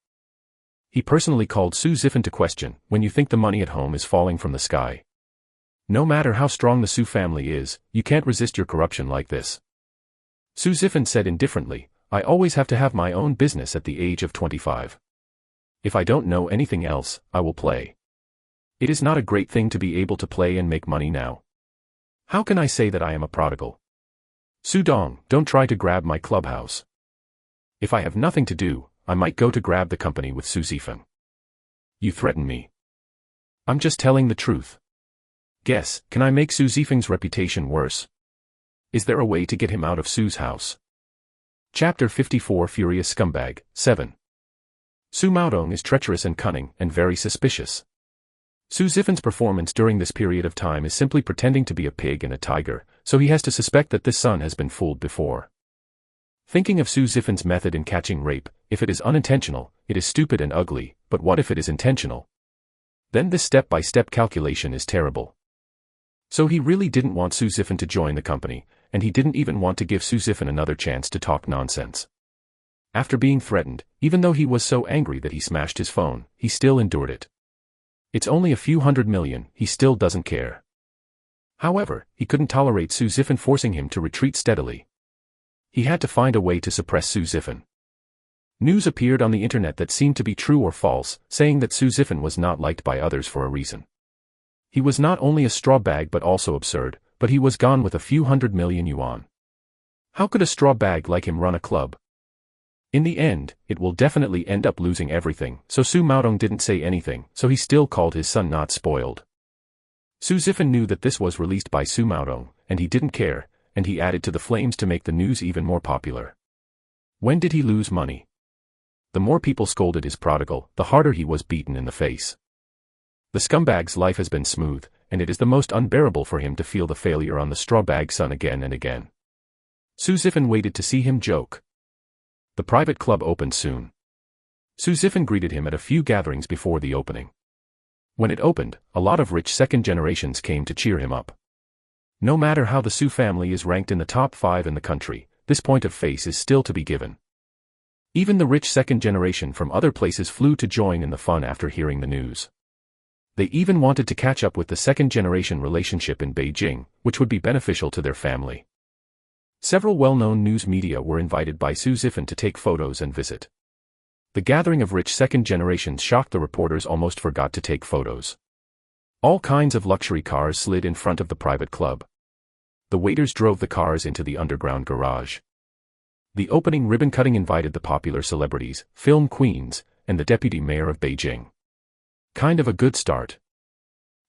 He personally called Su Zifan to question, when you think the money at home is falling from the sky. No matter how strong the Su family is, you can't resist your corruption like this. Su Zifan said indifferently, I always have to have my own business at the age of 25. If I don't know anything else, I will play. It is not a great thing to be able to play and make money now. How can I say that I am a prodigal? Su Dong, don't try to grab my clubhouse. If I have nothing to do, I might go to grab the company with Su Zifan. You threaten me. I'm just telling the truth. Guess, can I make Su Zifan's reputation worse? Is there a way to get him out of Su's house? Chapter 54 Furious Scumbag, 7. Su Maodong is treacherous and cunning, and very suspicious. Su Zifan's performance during this period of time is simply pretending to be a pig and a tiger, so he has to suspect that this son has been fooled before. Thinking of Su Zifan's method in catching rape, if it is unintentional, it is stupid and ugly, but what if it is intentional? Then this step-by-step calculation is terrible. So he really didn't want Su Zifan to join the company, and he didn't even want to give Su Zifan another chance to talk nonsense. After being threatened, even though he was so angry that he smashed his phone, he still endured it. It's only a few $100 million, he still doesn't care. However, he couldn't tolerate Su Zifan forcing him to retreat steadily. He had to find a way to suppress Su Zifan. News appeared on the internet that seemed to be true or false, saying that Su Zifan was not liked by others for a reason. He was not only a straw bag but also absurd, but he was gone with a few $100 million yuan. How could a straw bag like him run a club? In the end, it will definitely end up losing everything, so Su Maodong didn't say anything, so he still called his son not spoiled. Su Zifan knew that this was released by Su Maodong, and he didn't care, and he added to the flames to make the news even more popular. When did he lose money? The more people scolded his prodigal, the harder he was beaten in the face. The scumbag's life has been smooth, and it is the most unbearable for him to feel the failure on the straw bag son again and again. Su Zifan waited to see him joke. The private club opened soon. Su Zifan greeted him at a few gatherings before the opening. When it opened, a lot of rich second generations came to cheer him up. No matter how the Su family is ranked in the top 5 in the country, this point of face is still to be given. Even the rich second generation from other places flew to join in the fun after hearing the news. They even wanted to catch up with the second generation relationship in Beijing, which would be beneficial to their family. Several well-known news media were invited by Su Zifan to take photos and visit. The gathering of rich second generations shocked the reporters almost forgot to take photos. All kinds of luxury cars slid in front of the private club. The waiters drove the cars into the underground garage. The opening ribbon-cutting invited the popular celebrities, film queens, and the deputy mayor of Beijing. Kind of a good start.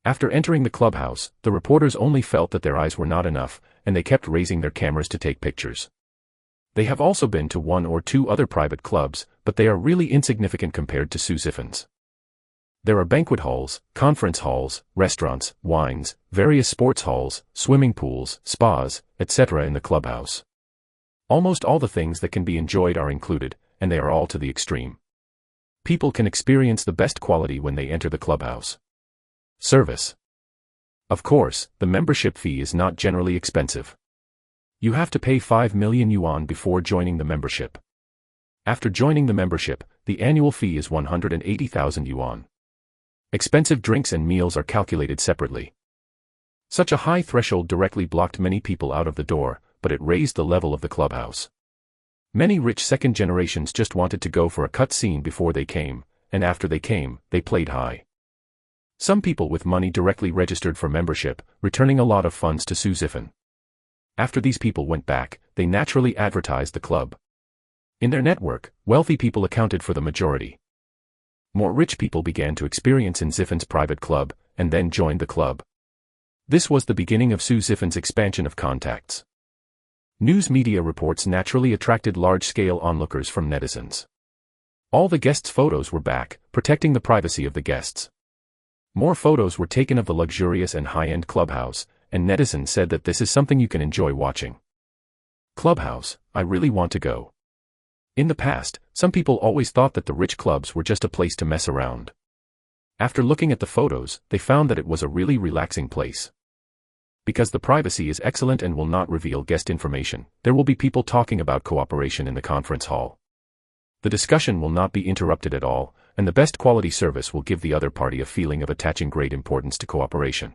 After entering the clubhouse, the reporters only felt that their eyes were not enough, and they kept raising their cameras to take pictures. They have also been to 1 or 2 other private clubs, but they are really insignificant compared to Su Zifan's. There are banquet halls, conference halls, restaurants, wines, various sports halls, swimming pools, spas, etc. in the clubhouse. Almost all the things that can be enjoyed are included, and they are all to the extreme. People can experience the best quality when they enter the clubhouse. Service. Of course, the membership fee is not generally expensive. You have to pay 5 million yuan before joining the membership. After joining the membership, the annual fee is 180,000 yuan. Expensive drinks and meals are calculated separately. Such a high threshold directly blocked many people out of the door, but it raised the level of the clubhouse. Many rich second generations just wanted to go for a cut scene before they came, and after they came, they played high. Some people with money directly registered for membership, returning a lot of funds to Su Zifan. After these people went back, they naturally advertised the club. In their network, wealthy people accounted for the majority. More rich people began to experience in Ziffin's private club, and then joined the club. This was the beginning of Su Ziffin's expansion of contacts. News media reports naturally attracted large-scale onlookers from netizens. All the guests' photos were back, protecting the privacy of the guests. More photos were taken of the luxurious and high-end clubhouse, and netizens said that this is something you can enjoy watching. Clubhouse, I really want to go. In the past, some people always thought that the rich clubs were just a place to mess around. After looking at the photos, they found that it was a really relaxing place. Because the privacy is excellent and will not reveal guest information, there will be people talking about cooperation in the conference hall. The discussion will not be interrupted at all, and the best quality service will give the other party a feeling of attaching great importance to cooperation.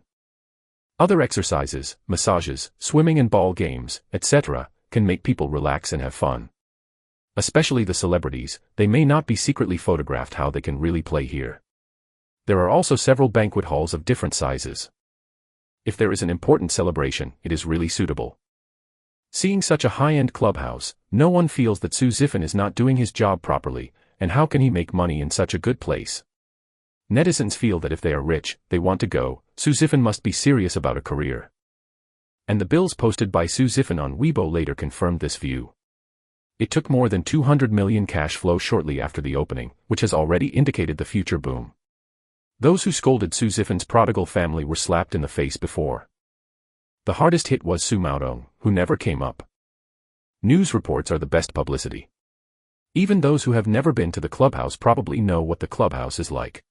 Other exercises, massages, swimming and ball games, etc., can make people relax and have fun. Especially the celebrities, they may not be secretly photographed how they can really play here. There are also several banquet halls of different sizes. If there is an important celebration, it is really suitable. Seeing such a high-end clubhouse, no one feels that Su Ziffin is not doing his job properly, and how can he make money in such a good place? Netizens feel that if they are rich, they want to go, Su Ziffin must be serious about a career. And the bills posted by Su Ziffin on Weibo later confirmed this view. It took more than 200 million cash flow shortly after the opening, which has already indicated the future boom. Those who scolded Su Ziffin's prodigal family were slapped in the face before. The hardest hit was Su Maodong, who never came up. News reports are the best publicity. Even those who have never been to the clubhouse probably know what the clubhouse is like.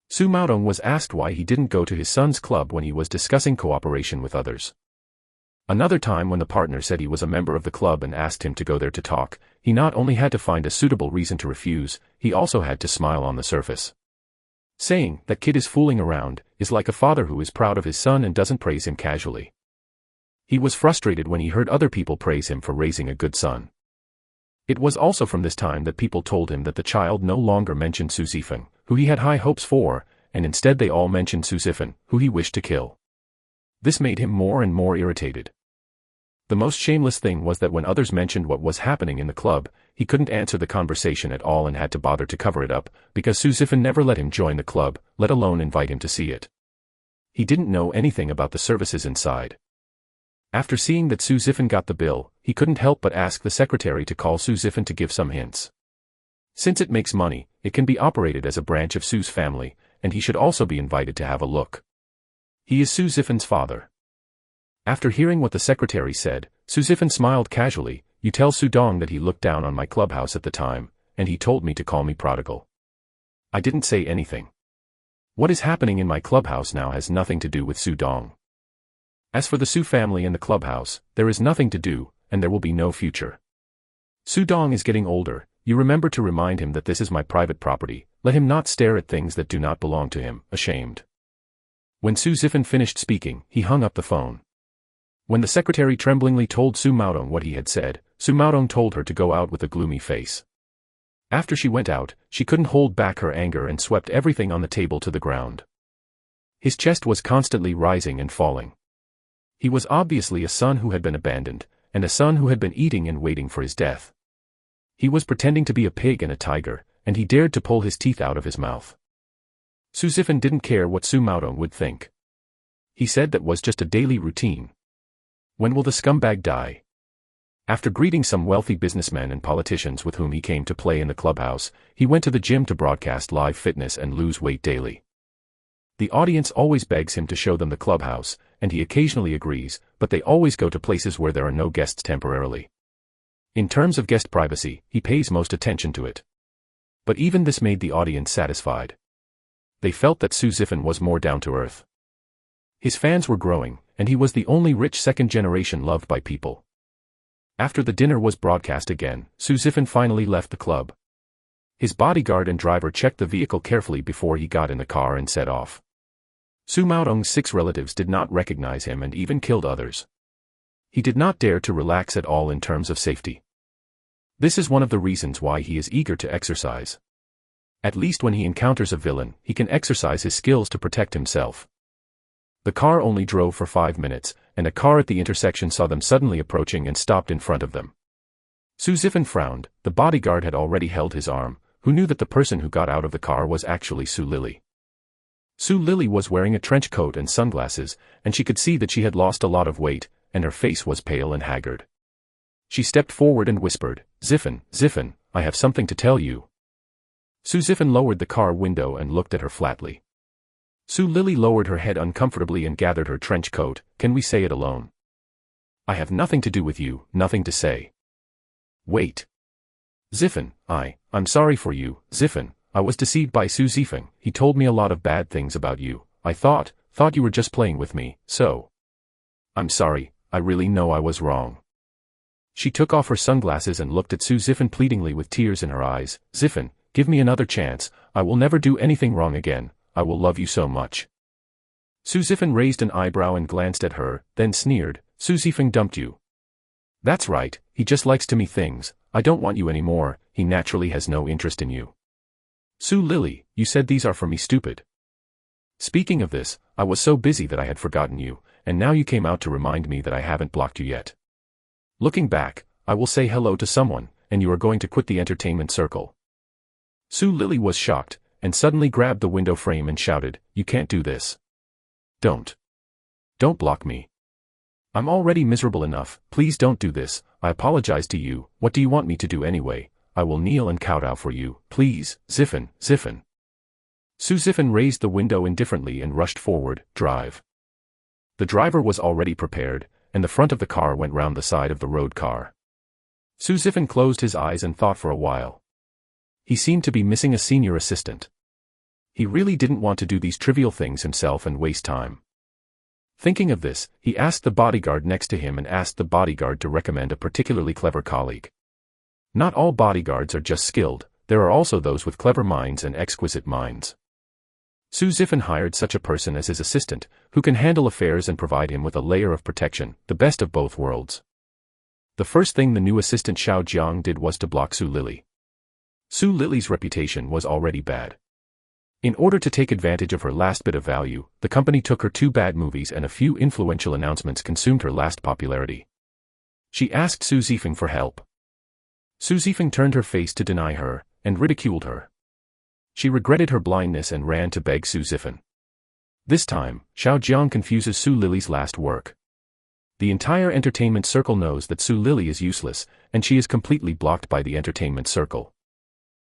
Su Maodong was asked why he didn't go to his son's club when he was discussing cooperation with others. Another time when the partner said he was a member of the club and asked him to go there to talk, he not only had to find a suitable reason to refuse, he also had to smile on the surface. Saying, "That kid is fooling around," is like a father who is proud of his son and doesn't praise him casually. He was frustrated when he heard other people praise him for raising a good son. It was also from this time that people told him that the child no longer mentioned Su Ziffin, who he had high hopes for, and instead they all mentioned Su Ziffin, who he wished to kill. This made him more and more irritated. The most shameless thing was that when others mentioned what was happening in the club, he couldn't answer the conversation at all and had to bother to cover it up, because Su Ziffin never let him join the club, let alone invite him to see it. He didn't know anything about the services inside. After seeing that Su Ziffin got the bill, he couldn't help but ask the secretary to call Su Ziffin to give some hints. Since it makes money, it can be operated as a branch of Su's family, and he should also be invited to have a look. He is Su Ziffin's father. After hearing what the secretary said, Su Ziffin smiled casually. "You tell Su Dong that he looked down on my clubhouse at the time, and he told me to call me prodigal. I didn't say anything. What is happening in my clubhouse now has nothing to do with Su Dong. As for the Su family and the clubhouse, there is nothing to do, and there will be no future. Su Dong is getting older, you remember to remind him that this is my private property, let him not stare at things that do not belong to him, ashamed." When Su Ziffin finished speaking, he hung up the phone. When the secretary tremblingly told Su Maodong what he had said, Su Maodong told her to go out with a gloomy face. After she went out, she couldn't hold back her anger and swept everything on the table to the ground. His chest was constantly rising and falling. He was obviously a son who had been abandoned, and a son who had been eating and waiting for his death. He was pretending to be a pig and a tiger, and he dared to pull his teeth out of his mouth. Su Ziffin didn't care what Su Maodong would think. He said that was just a daily routine. When will the scumbag die? After greeting some wealthy businessmen and politicians with whom he came to play in the clubhouse, he went to the gym to broadcast live fitness and lose weight daily. The audience always begs him to show them the clubhouse, and he occasionally agrees, but they always go to places where there are no guests temporarily. In terms of guest privacy, he pays most attention to it. But even this made the audience satisfied. They felt that Su Ziffin was more down to earth. His fans were growing, and he was the only rich second generation loved by people. After the dinner was broadcast again, Su Ziffin finally left the club. His bodyguard and driver checked the vehicle carefully before he got in the car and set off. Su Maodong's 6 relatives did not recognize him and even killed others. He did not dare to relax at all in terms of safety. This is one of the reasons why he is eager to exercise. At least when he encounters a villain, he can exercise his skills to protect himself. The car only drove for 5 minutes, and a car at the intersection saw them suddenly approaching and stopped in front of them. Su Ziffin frowned. The bodyguard had already held his arm. who knew that the person who got out of the car was actually Su Lily. Su Lily was wearing a trench coat and sunglasses, and she could see that she had lost a lot of weight, and her face was pale and haggard. She stepped forward and whispered, Ziffin, I have something to tell you. Su Ziffin lowered the car window and looked at her flatly. Su Lily lowered her head uncomfortably and gathered her trench coat. Can we say it alone? I have nothing to do with you, nothing to say. Wait. Ziffin, I'm sorry for you, Ziffin. I was deceived by Su Ziffin. He told me a lot of bad things about you. I thought you were just playing with me, so. I'm sorry, I really know I was wrong. She took off her sunglasses and looked at Su Ziffin pleadingly with tears in her eyes. Ziffin, give me another chance. I will never do anything wrong again. I will love you so much. Su Ziffin raised an eyebrow and glanced at her, then sneered, Su Ziffin dumped you. That's right, he just likes to me things. I don't want you anymore. He naturally has no interest in you. Su Lily, you said these are for me, stupid. Speaking of this, I was so busy that I had forgotten you, and now you came out to remind me that I haven't blocked you yet. Looking back, I will say hello to someone, and you are going to quit the entertainment circle. Su Lily was shocked, and suddenly grabbed the window frame and shouted, You can't do this. Don't block me. I'm already miserable enough, please don't do this. I apologize to you. What do you want me to do anyway? I will kneel and kowtow for you, please, Ziffin. Su Ziffin raised the window indifferently and rushed forward, drive. The driver was already prepared, and the front of the car went round the side of the road car. Su Ziffin closed his eyes and thought for a while. He seemed to be missing a senior assistant. He really didn't want to do these trivial things himself and waste time. Thinking of this, he asked the bodyguard next to him and asked the bodyguard to recommend a particularly clever colleague. Not all bodyguards are just skilled, there are also those with clever minds and exquisite minds. Su Ziffin hired such a person as his assistant, who can handle affairs and provide him with a layer of protection, the best of both worlds. The first thing the new assistant Xiao Jiang did was to block Su Lily. Su Lily's reputation was already bad. In order to take advantage of her last bit of value, the company took her 2 bad movies and a few influential announcements consumed her last popularity. She asked Su Ziffin for help. Su Ziffin turned her face to deny her, and ridiculed her. She regretted her blindness and ran to beg Su Ziffin. This time, Xiao Jiang confuses Su Lily's last work. The entire entertainment circle knows that Su Lily is useless, and she is completely blocked by the entertainment circle.